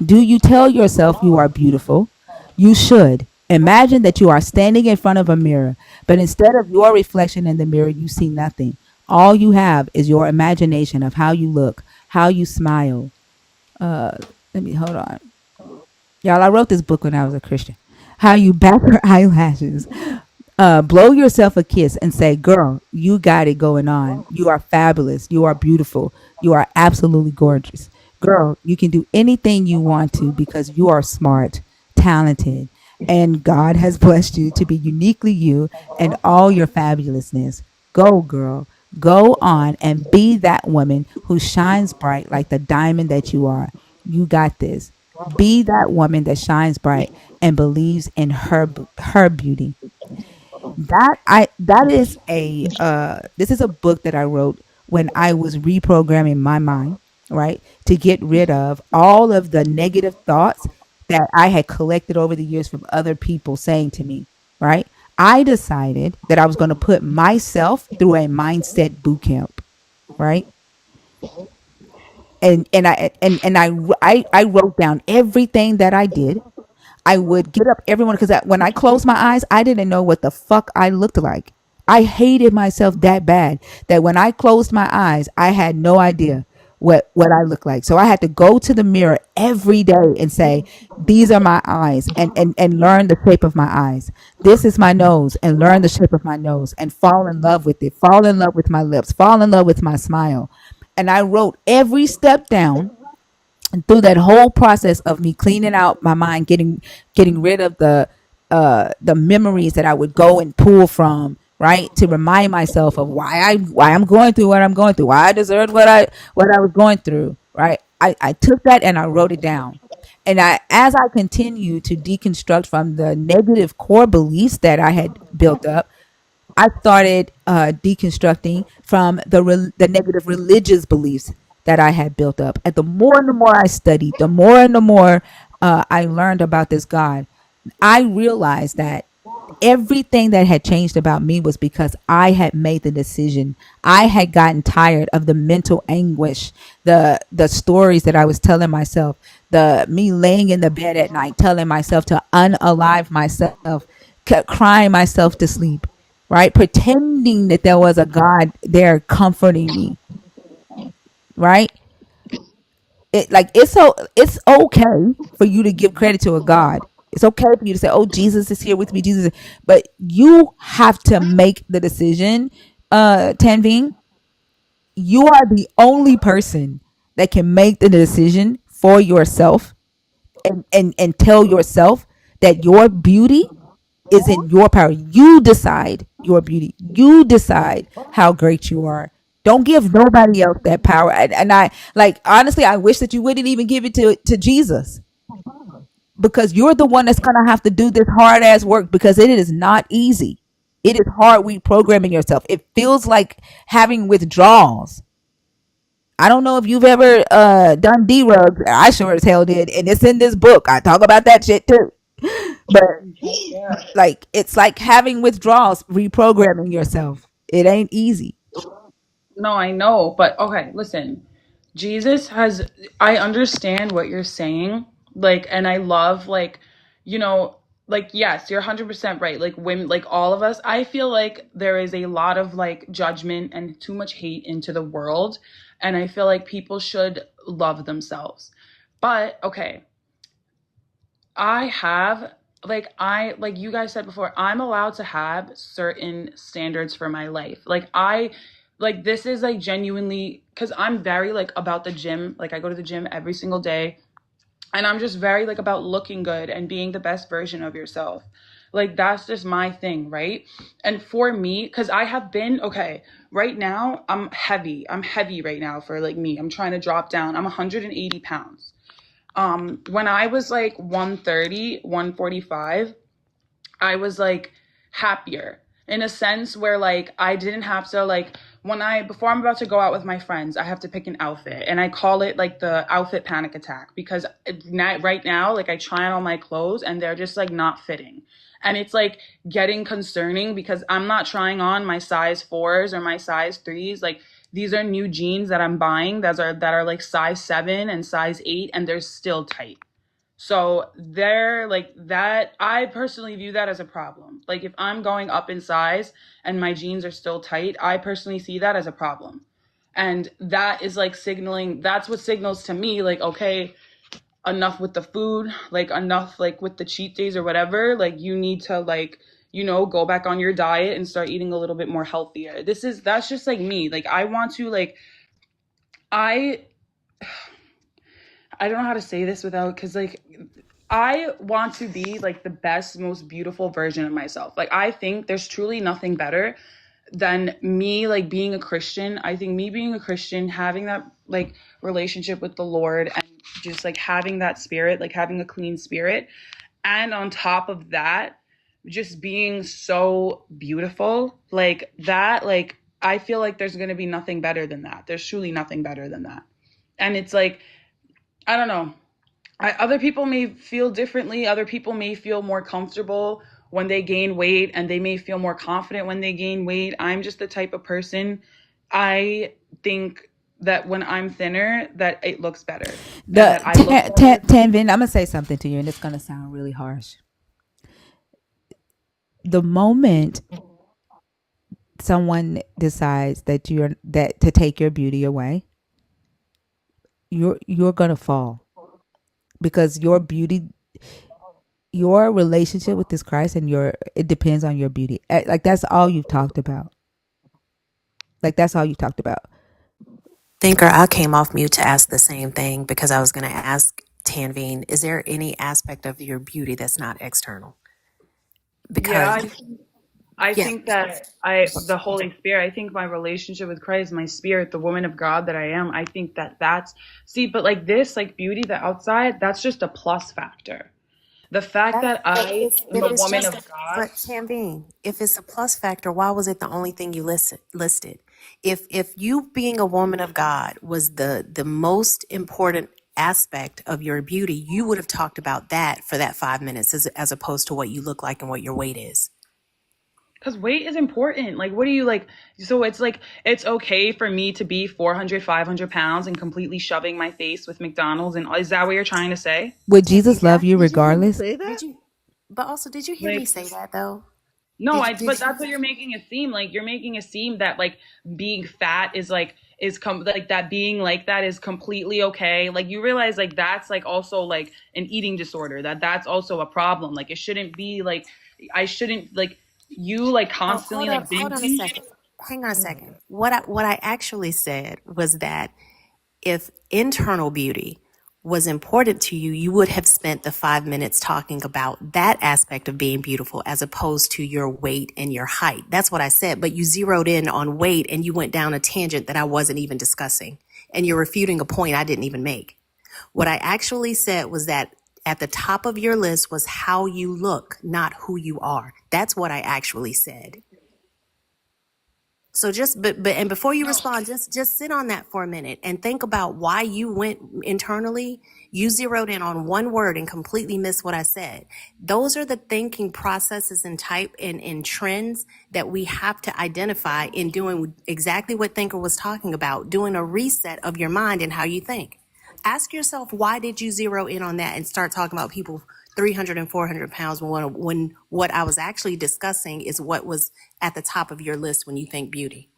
Do you tell yourself you are beautiful? You should. Imagine that you are standing in front of a mirror, but instead of your reflection in the mirror, you see nothing. All you have is your imagination of how you look, how you smile. Uh, Let me hold on. Y'all, I wrote this book when I was a Christian. How you back your eyelashes, blow yourself a kiss and say, "Girl, you got it going on. You are fabulous. You are beautiful. You are absolutely gorgeous. Girl, you can do anything you want to because you are smart, talented, and God has blessed you to be uniquely you and all your fabulousness. Go, girl. Go on and be that woman who shines bright like the diamond that you are. You got this. Be that woman that shines bright and believes in her beauty." That is a this is a book that I wrote when I was reprogramming my mind, right, to get rid of all of the negative thoughts that I had collected over the years from other people saying to me, right? I decided that I was going to put myself through a mindset boot camp, right? And I wrote down everything that I did. I would get up everyone because when I closed my eyes, I didn't know what the fuck I looked like. I hated myself that bad that when I closed my eyes, I had no idea what I looked like. So I had to go to the mirror every day and say, "These are my eyes," and learn the shape of my eyes. "This is my nose," and learn the shape of my nose and fall in love with it. Fall in love with my lips. Fall in love with my smile. And I wrote every step down through that whole process of me cleaning out my mind, getting rid of the memories that I would go and pull from, right, to remind myself of why I'm going through what I'm going through, why I deserved what I was going through, right. I took that and I wrote it down. And as I continue to deconstruct from the negative core beliefs that I had built up, I started deconstructing from the negative religious beliefs that I had built up. And the more I studied, the more and the more I learned about this God, I realized that everything that had changed about me was because I had made the decision. I had gotten tired of the mental anguish, the stories that I was telling myself, the me laying in the bed at night telling myself to unalive myself, crying myself to sleep, right? Pretending that there was a God there comforting me, right? It's okay for you to give credit to a God. It's okay for you to say, "Oh, Jesus is here with me." Jesus, but you have to make the decision. Tanveen, you are the only person that can make the decision for yourself and tell yourself that your beauty is in your power. You decide your beauty. You decide how great you are. Don't give nobody else that power. And I like honestly, I wish that you wouldn't even give it to Jesus, because you're the one that's gonna have to do this hard ass work, because it is not easy. It is hard reprogramming yourself. It feels like having withdrawals. I don't know if you've ever done D-Rug. I sure as hell did, and it's in this book. I talk about that shit too. But like it's like having withdrawals, reprogramming yourself. It ain't easy. No, I know, but okay, listen. Jesus has, I understand what you're saying. Like, and I love, like, you know, like, yes, you're 100% right. Like, women, like, all of us, I feel like there is a lot of, like, judgment and too much hate into the world. And I feel like people should love themselves. But, okay, I have like you guys said before, I'm allowed to have certain standards for my life. Like this is like genuinely cuz I'm very like about the gym. Like I go to the gym every single day and I'm just very like about looking good and being the best version of yourself. Like that's just my thing, right? And for me, cuz I have been okay, right now I'm heavy. I'm heavy right now for like me. I'm trying to drop down. I'm 180 pounds. When I was like 130, 145, I was like happier in a sense where like I didn't have to like when I before I'm about to go out with my friends, I have to pick an outfit and I call it like the outfit panic attack because right now like I try on all my clothes and they're just like not fitting. And it's like getting concerning because I'm not trying on my size 4s or my size 3s. Like these are new jeans that I'm buying that are like size 7 and size 8 and they're still tight. So they're like that. I personally view that as a problem. Like if I'm going up in size and my jeans are still tight, I personally see that as a problem. And that is like signaling, that's what signals to me like, okay, enough with the food, like enough like with the cheat days or whatever. Like you need to like, go back on your diet and start eating a little bit more healthier. That's just like me. Like I want to like, I I don't know how to say this without because like I want to be like the best, most beautiful version of myself. Like I think there's truly nothing better than me like being a Christian. I think me being a Christian, having that like relationship with the Lord and just like having that spirit, like having a clean spirit. And on top of that, just being so beautiful like that, like I feel like there's going to be nothing better than that. There's truly nothing better than that. And it's like, I don't know. Other people may feel differently. Other people may feel more comfortable when they gain weight and they may feel more confident when they gain weight. I'm just the type of person, I think that when I'm thinner, that it looks better and The that I look better. Tanvin, I'm gonna say something to you, and it's gonna sound really harsh. The moment someone decides that to take your beauty away, you're gonna fall, because your beauty, your relationship with this Christ, and your it depends on your beauty. Like that's all you've talked about. Like that's all you talked about. Thinker, I came off mute to ask the same thing because I was going to ask Tanveen, is there any aspect of your beauty that's not external? Yeah, Because, I yeah, think that the Holy Spirit, I think my relationship with Christ, my spirit, the woman of God that I am, I think that see, but like this, like beauty, the outside, that's just a plus factor. The fact that but I am if a it's woman just, of God. but Tanveen, if it's a plus factor, why was it the only thing you listed? If you being a woman of God was the most important aspect of your beauty, you would have talked about that for that 5 minutes as opposed to what you look like and what your weight is. Because weight is important. Like, what do you like? So it's like, it's okay for me to be 400, 500 pounds and completely shoving my face with McDonald's. And is that what you're trying to say? Would Did Jesus love Josh? you Did you regardless? Say did that? you? But also, did you hear me Like, say that though? no, Did but did you? that's what you're making it seem like. You're making it seem that like being fat is like, like that being like that is completely okay. Like, you realize like that's like also like an eating disorder, that's also a problem. Like, it shouldn't be like, I shouldn't like, you like Oh, constantly like hold on a binging. second. Hang on a second. What I actually said was that if internal beauty was important to you, you would have spent the 5 minutes talking about that aspect of being beautiful as opposed to your weight and your height. That's what I said. But you zeroed in on weight and you went down a tangent that I wasn't even discussing. And you're refuting a point I didn't even make. What I actually said was that at the top of your list was how you look, not who you are. That's what I actually said. So and before you respond, just sit on that for a minute and think about why you went internally. You zeroed in on one word and completely missed what I said. Those are the thinking processes and type and trends that we have to identify in doing exactly what Thinker was talking about, doing a reset of your mind and how you think. Ask yourself, why did you zero in on that and start talking about people 300 and 400 pounds when what I was actually discussing is what was at the top of your list when you think beauty?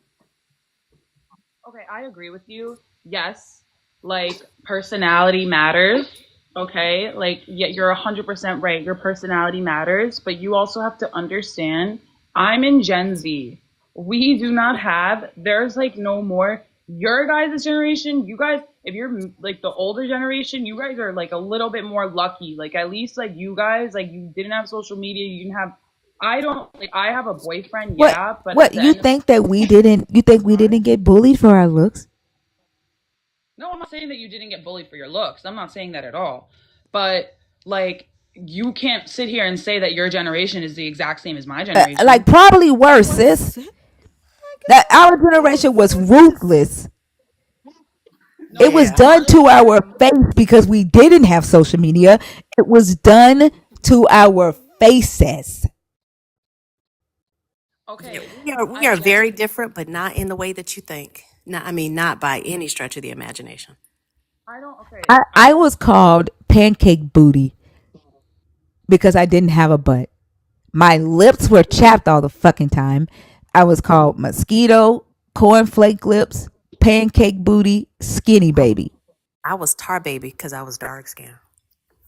Okay, I agree with you. Yes, like personality matters. Okay, like yeah, you're 100% right. Your personality matters, but you also have to understand I'm in Gen Z. We do not have, there's like no more. Your guys' generation, you guys, if you're like the older generation, you guys are like a little bit more lucky. Like, at least like you guys, like you didn't have social media, you didn't have, I don't, like, I have a boyfriend, What yeah, but what at the you end of think that we didn't you think we didn't get bullied for our looks? No, I'm not saying that you didn't get bullied for your looks. I'm not saying that at all. But like, you can't sit here and say that your generation is the exact same as my Like, generation. probably worse, Was sis. it? That our Well, generation was sis. ruthless. It No, was Yeah. done to our face because we didn't have social media. It was done to our faces. Yeah, okay, we I are get very it. different, but not in the way that you think. Not, I mean, not by any stretch of the imagination. I don't. Okay, I was called pancake booty because I didn't have a butt. My lips were chapped all the fucking time. I was called mosquito, cornflake lips, pancake booty, skinny I, baby. I was tar baby because I was dark skinned.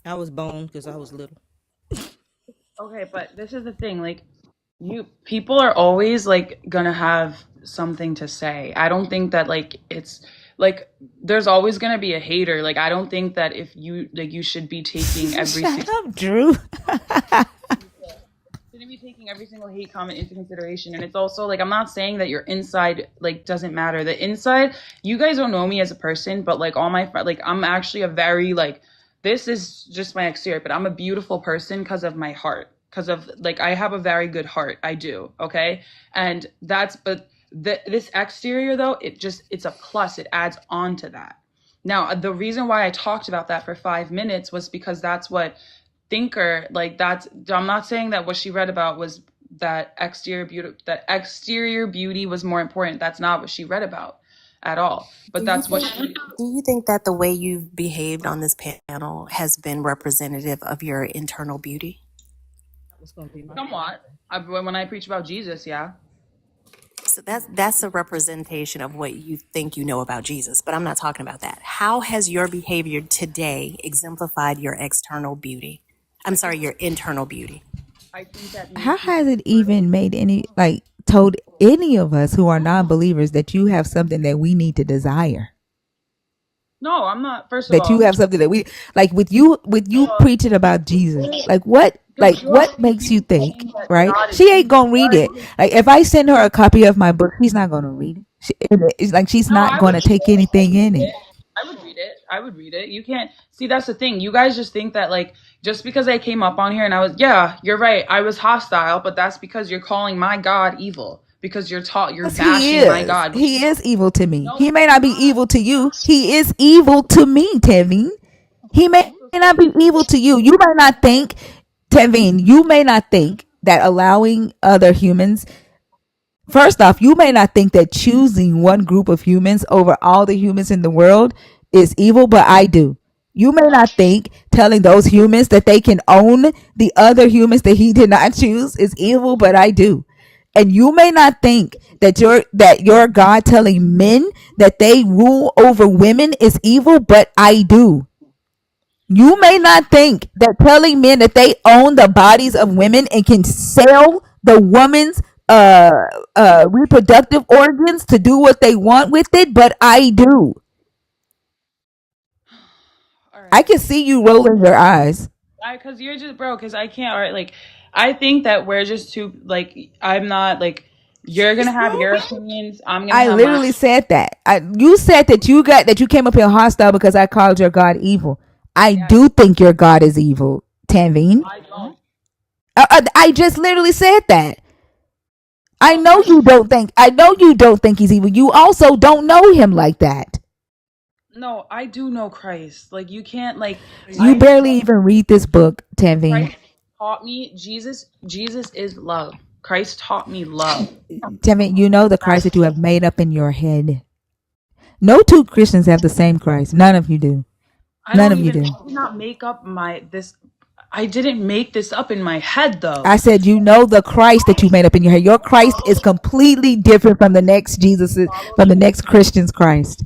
I was boned because I was little. okay, but this is the thing. Like, you people are always like gonna have something to say. I don't think that like it's like there's always gonna be a hater. Like, I don't think that if you like you should be taking every Shut single up, Drew. shouldn't be taking every single hate comment into consideration. And it's also like, I'm not saying that your inside like doesn't matter. The inside, you guys don't know me as a person, but like all my friends, like I'm actually a very like, this is just my exterior, but I'm a beautiful person because of my heart. Because of like, I have a very good heart. I do. Okay. And that's, but this exterior though, it's a plus. It adds on to that. Now, the reason why I talked about that for 5 minutes was because that's what thinker like that's I'm not saying that what she read about was that exterior beauty was more important. That's not what she read about at all. But that's what she Do you think that the way you've behaved on this panel has been representative of your internal beauty? That was going to be my point. somewhat when I preach about Jesus, yeah. So that's a representation of what you think you know about Jesus, but I'm not talking about that. How has your behavior today exemplified your external beauty? I'm I sorry, think your internal beauty. I think that me How keeping has it even made any, like, told any of us who are non believers that you have something that we need to desire? no, I'm not. First of That you all, have something that we, like, with you preaching about Jesus, because you're what saying makes you think, that right? God is She ain't evil. gonna read it. Like, if I send her a copy of my book, she's not gonna read it. It's like she's No, not I would gonna read take it. anything in it. I would read it. I would read it. You can't see, that's the thing. You guys just think that like just because I came up on here and I was, yeah, you're right. I was hostile, but that's because you're calling my God evil because you're Yes, he bashing my is. God, which He is evil to me. no, He may he's not be not. evil to you. He is evil to me, Tevin. He may So not be evil to you. You may not think, Tevin, you may not think that allowing other humans, first off, you may not think that choosing one group of humans over all the humans in the world is evil, but I do. You may not think telling those humans that they can own the other humans that he did not choose is evil, but I do. And you may not think that your God telling men that they rule over women is evil, but I do. You may not think that telling men that they own the bodies of women and can sell the woman's reproductive organs to do what they want with it, but I do. All I right. can see you rolling your eyes. Because you're just, bro, because I can't, all right, like, I think that we're just too, like, I'm not, like, you're gonna She's have your rolling. opinions, I'm gonna I have mine. literally said that. You said that you came up here hostile because I called your God evil. I Yes, do think your God is evil, Tanveen. I don't. I just literally said that. I Well, know first, you don't think. I know you don't think he's evil. You also don't know him like that. no, I do know Christ. Like, you can't, like, You I, barely even read this book, Tanveen. Christ taught me, Jesus is love. Christ taught me love. Tanveen, you know the Christ that you have made up in your head. No two Christians have the same Christ. None of you do. None of you do. I did not make up I didn't make this up in my head, though. I said, you know the Christ that you made up in your head. Your Christ is completely different from the next Jesus, from the next Christian's Christ.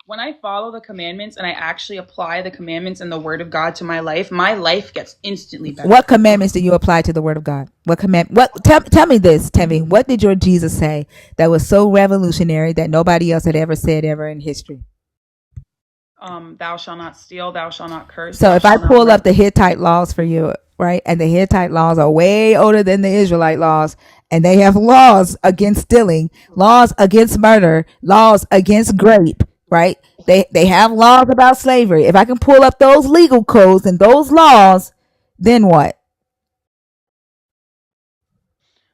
When I follow the commandments and I actually apply the commandments and the word of God to my life gets instantly better. What commandments do you apply to the word of God? What command? What? Tell me this. Tell me, what did your Jesus say that was so revolutionary that nobody else had ever said ever in history? Thou shalt not steal, thou shalt not curse, So thou if I shalt not pull up murder. the Hittite laws for you, right, and the Hittite laws are way older than the Israelite laws, and they have laws against stealing, laws against murder, laws against rape, right? They have laws about slavery. If I can pull up those legal codes and those laws, then what?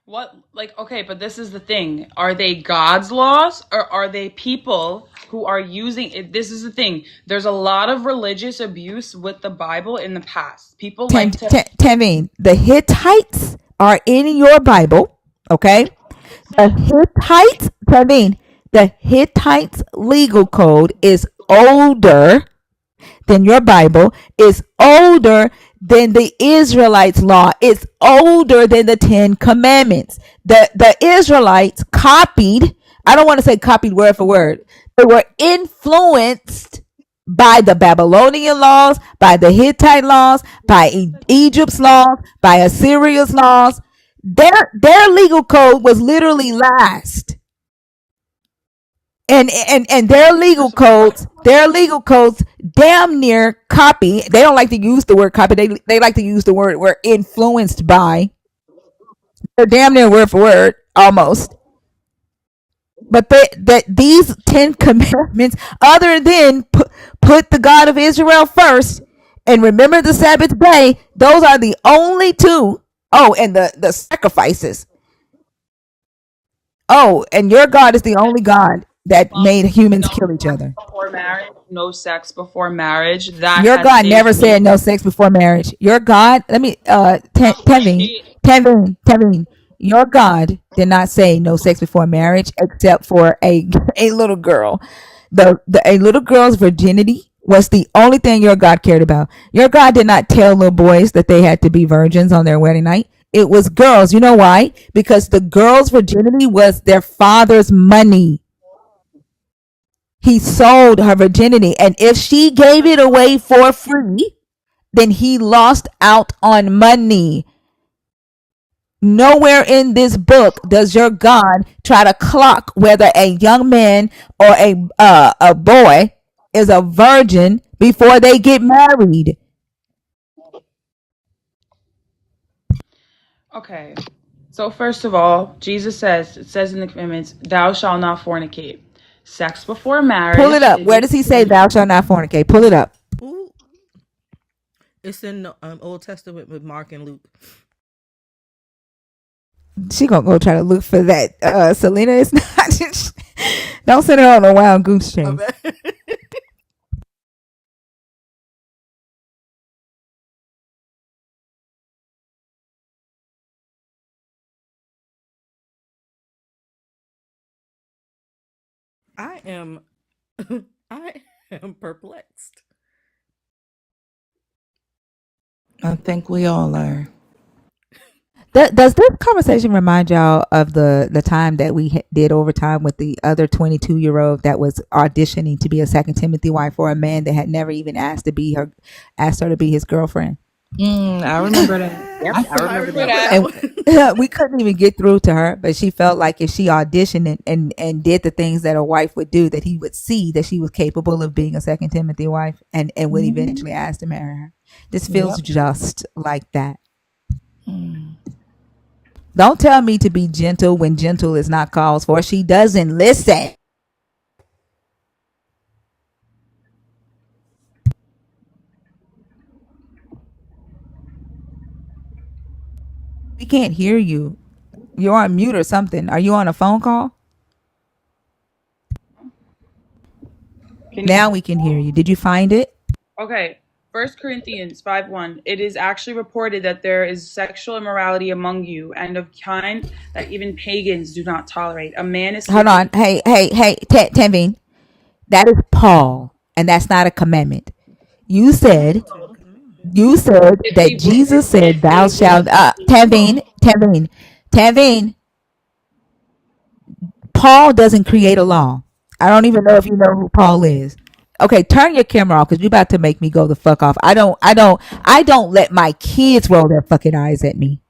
What, like, okay, but this is the thing. Are they God's laws or are they people who are using it? This is the thing. There's a lot of religious abuse with the Bible in the past. People like to. Tevin, the Hittites are in your Bible, okay? The Hittites, Tevin, the Hittites legal code is older than your Bible, is older than the Israelites' law, it's older than the Ten Commandments. The Israelites copied, I don't want to say copied word for word, they were influenced by the Babylonian laws, by the Hittite laws, by Egypt's laws, by Assyria's laws. Their legal code was literally last. And their legal codes damn near copy. They don't like to use the word copy. They like to use the word we're influenced by. They're damn near word for word almost. But these 10 commandments, other than put the God of Israel first and remember the Sabbath day, those are the only two. Oh, and the sacrifices. Oh, and your God is the only God that made humans kill each other. Before marriage, no sex before marriage. That Your has God saved never me. said no sex before marriage. Your God, let me Tevin, your God did not say no sex before marriage except for a little girl. The a little girl's virginity was the only thing your God cared about. Your God did not tell little boys that they had to be virgins on their wedding night. It was girls. You know why? Because the girl's virginity was their father's money. He sold her virginity, and if she gave it away for free, then he lost out on money. Nowhere in this book does your God try to clock whether a young man or a boy is a virgin before they get married. Okay. So first of all, it says in the commandments, thou shalt not fornicate. Sex before Pull it marriage up. is Where a does he say sin. thou shalt not fornicate? Pull it up. Ooh, it's in the Old Testament with Mark and Luke. She gonna go try to look for that. Selena is not. Don't send her on a wild goose chase. I am I am perplexed. I think we all are. Does this conversation remind y'all of the time that we did overtime with the other 22-year-old that was auditioning to be a Second Timothy wife for a man that had never even asked her to be his girlfriend? I remember that. Yep, I I forgot. I remember remember that. that And one. we couldn't even get through to her, but she felt like if she auditioned and did the things that a wife would do, that he would see that she was capable of being a Second Timothy wife and would eventually ask to marry her. This feels Yep. just like that. Mm. Don't tell me to be gentle when gentle is not called for. She doesn't listen. We can't hear you. You're on mute or something. Are you on a phone call? Can you? Now we can hear you. Did you find it? Okay. 1 Corinthians 5:1. It is actually reported that there is sexual immorality among you, and of kind that even pagans do not tolerate. A man is Hold sleeping. on. Hey, Tevin. That is Paul, and that's not a commandment. You said Ten Commandments. If that he Jesus if said, "Thou he shalt." hold Tevin. Paul doesn't create a law. I don't even know if you know who Paul is. Okay, turn your camera off because you're about to make me go the fuck off. I don't let my kids roll their fucking eyes at me.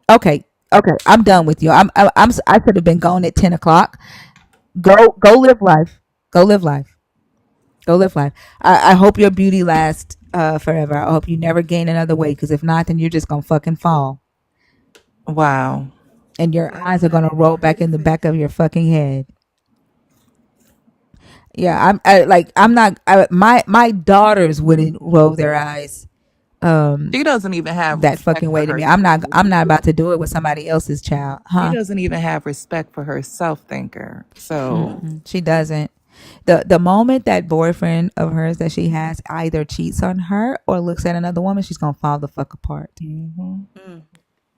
Okay, okay, I'm done with you. I could have been gone at 10 o'clock. Go live life. Go live life. Go live life. I hope your beauty lasts forever. I hope you never gain another weight because if not, then you're just gonna fucking fall Wow. and your That eyes are on gonna that roll back pretty in the back of face. your fucking head. Yeah, I'm not. My daughters wouldn't roll their eyes She doesn't even have that respect fucking for way to me. herself. I'm not about to do it with somebody else's child, She huh? doesn't even have respect for herself, thinker. So, She doesn't. The moment that boyfriend of hers that she has either cheats on her or looks at another woman, she's gonna fall the fuck apart. mhm. Mm.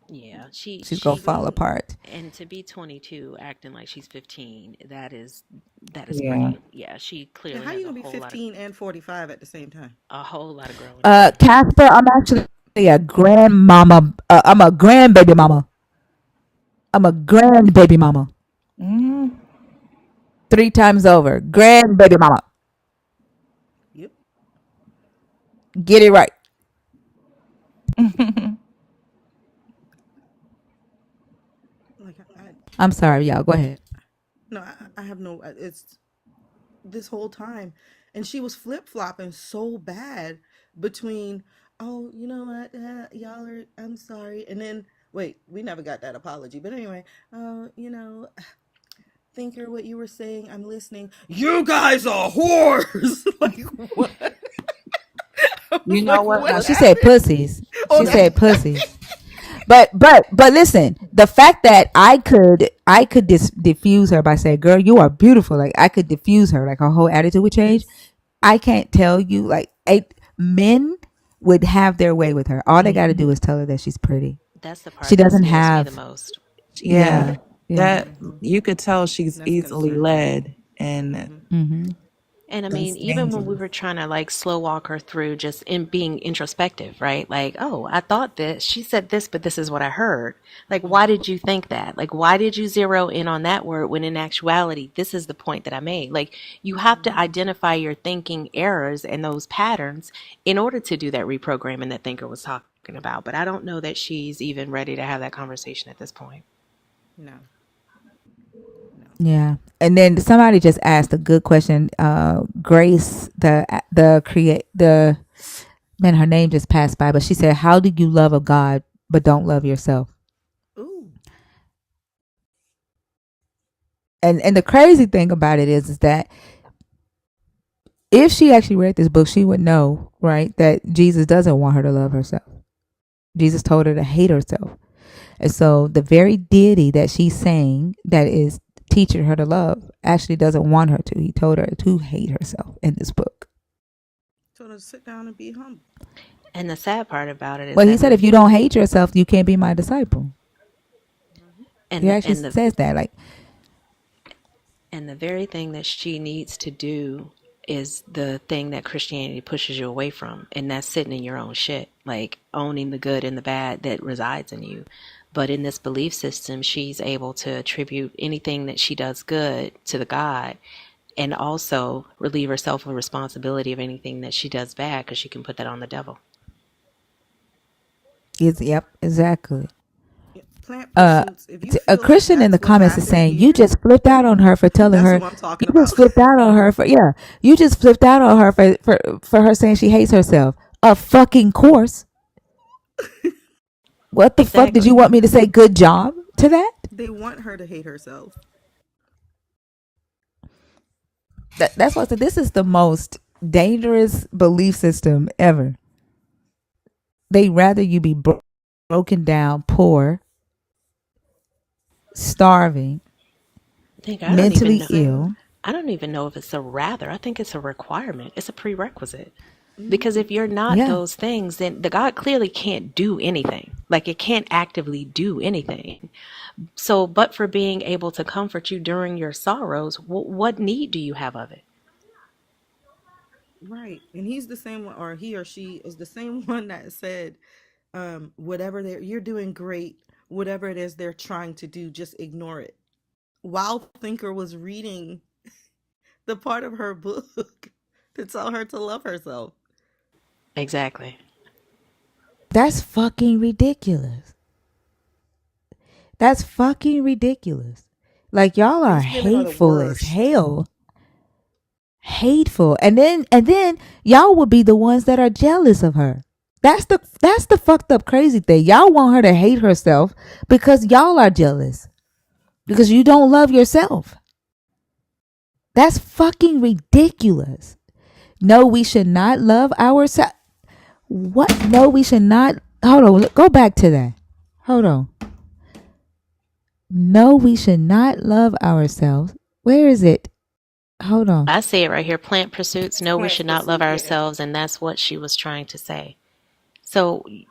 Yeah, She's gonna she fall Good. apart. and to be 22 acting like she's 15, that is Yeah. pretty. Yeah, she Yeah, clearly how you has gonna be 15 and 45 at the same time? a whole lot of growing to do. Casper, I'm actually a grandmama. I'm a grandbaby mama. I'm a grandbaby mama. Mhm. 3 times over. Grandbaby mama. Yep. Get it right. Like I'm sorry, y'all. Go ahead. no, I have no. It's this whole time, and she was flip flopping so bad between. Oh, you know what? Y'all are. I'm sorry. And then wait, we never got that apology. But anyway, you know, thinker, what you were saying. I'm listening. You guys are whores. Like what? I You was know like, what? what No, Now, she said happened? pussies. Oh, She yeah. said pussies. But listen, the fact that I could diffuse her by saying, "Girl, you are beautiful." Like I could diffuse her, like her whole attitude would change. yes. I can't tell you, like men would have their way with her. All they got to Mhm. do is tell her that she's pretty. That's the She part that doesn't scares me the have, most. Yeah. yeah, yeah. That Mm-hmm. you could tell she's That's easily concerning. led, and Mm-hmm. Mm-hmm. And I mean, that's even when we dangerous. were trying to like slow walk her through just in being introspective, right? Like, oh, I thought this, she said this, but this is what I heard. Like, why Mm-hmm. did you think that? Like, why did you zero in on that word when in actuality, this is the point that I made? Like, you have to Mm-hmm. identify your thinking errors and those patterns in order to do that reprogramming that Thinker was talking about. But I don't know that she's even ready to have that conversation at this point. No, no. Yeah. And then somebody just asked a good question. Grace, the create the man, her name just passed by, but she said, "How do you love a God but don't love yourself?" Ooh. And the crazy thing about it is that if she actually read this book, she would know, right, that Jesus doesn't want her to love herself. Jesus told her to hate herself. And so the very deity that she's saying that is teaching her to love actually doesn't want her to. He told her to hate herself in this book. So to sit down and be humble. And the sad part about it is Well, he that said, if you don't hate yourself, you can't be my disciple. He and actually and the says that. Like, And the very thing that she needs to do is the thing that Christianity pushes you away from, and that's sitting in your own shit, like owning the good and the bad that resides in you. But in this belief system, she's able to attribute anything that she does good to the God, and also relieve herself of responsibility of anything that she does bad, because she can put that on the devil. Yep, exactly. Plant pursuits. If you A feel like Christian in the that's what's comments is happening saying you here, just flipped out on her for telling that's her. who I'm You talking just about. flipped out on her for You just flipped out on her for her saying she hates herself. A fucking course. What the fuck did you Exactly. want me to say? Good job to that? They want her to hate herself. That's what I said. This is the most dangerous belief system ever. They rather you be broken down, poor, starving, I think I don't even mentally know. ill. I don't even know if it's a rather. I think it's a requirement. It's a prerequisite. Because Mm-hmm. if you're not Yeah. those things, then the God clearly can't do anything. Like it can't actively do anything. So, but for being able to comfort you during your sorrows, what need do you have of it? Right. And he's the same one, or he or she is the same one that said, whatever you're doing great, whatever it is they're trying to do, just ignore it. While Thinker was reading the part of her book to tell her to love herself. Exactly. That's fucking ridiculous. That's fucking ridiculous. Like y'all are He's giving her the hateful as worst. hell. Hateful. And then y'all would be the ones that are jealous of her. That's the fucked up crazy thing. Y'all want her to hate herself because y'all are jealous. Because you don't love yourself. That's fucking ridiculous. No, we should not love ourselves. What? No, we should not. Hold on. Go back to that. Hold on. No, we should not love ourselves. Where is it? Hold on. I see it right here. Plant pursuits. No, we Plant should not love pursuit, yeah. ourselves. And that's what she was trying to say. So the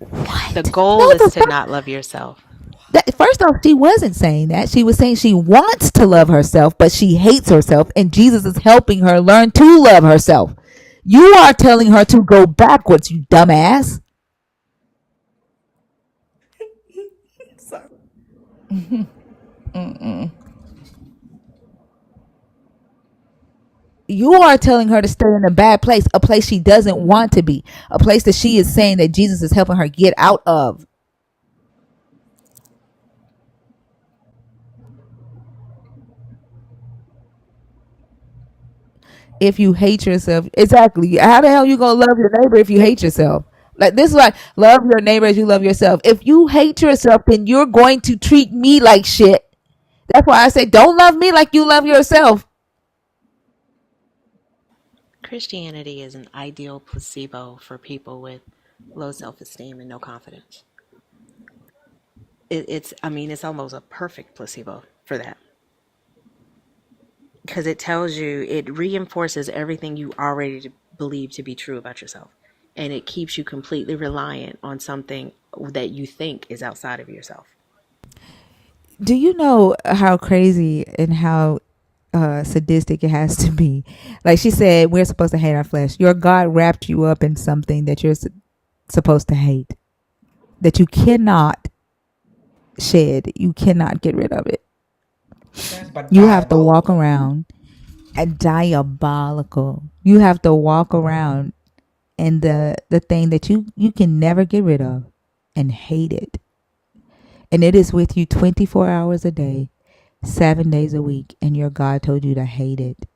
What? No, goal is the to fuck. not love yourself. First off, she wasn't saying that. She was saying she wants to love herself, but she hates herself, and Jesus is helping her learn to love herself. You are telling her to go backwards, you dumbass. Sorry. You are telling her to stay in a bad place, a place she doesn't want to be, a place that she is saying that Jesus is helping her get out of. If you hate yourself, exactly. How the hell you gonna love your neighbor if you hate yourself? Like this is like love your neighbor as you love yourself. If you hate yourself, then you're going to treat me like shit. That's why I say don't love me like you love yourself. Christianity is an ideal placebo for people with low self esteem and no confidence. I mean, it's almost a perfect placebo for that. Because it tells you, it reinforces everything you already believe to be true about yourself. And it keeps you completely reliant on something that you think is outside of yourself. Do you know how crazy and how sadistic it has to be? Like she said, we're supposed to hate our flesh. Your God wrapped you up in something that you're supposed to hate, that you cannot shed. You cannot get rid of it. You have to walk around and diabolical. You have to walk around and the thing that you can never get rid of and hate it. And it is with you 24 hours a day, 7 days a week, and your God told you to hate it.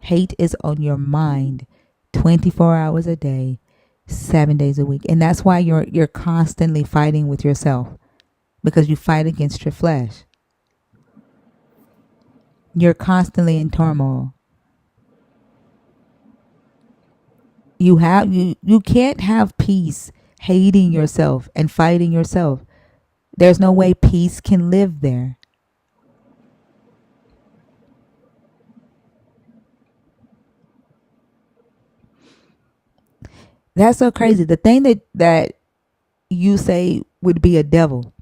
Hate is on your mind 24 hours a day, 7 days a week. And that's why you're constantly fighting with yourself, because you fight against your flesh. You're constantly in turmoil. You can't have peace hating yourself and fighting yourself. There's no way peace can live there. That's so crazy. The thing that you say would be a devil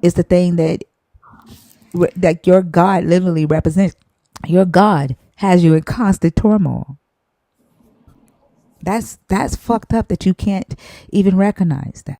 is the thing that like your God literally represents, your God has you in constant turmoil. That's fucked up that you can't even recognize that.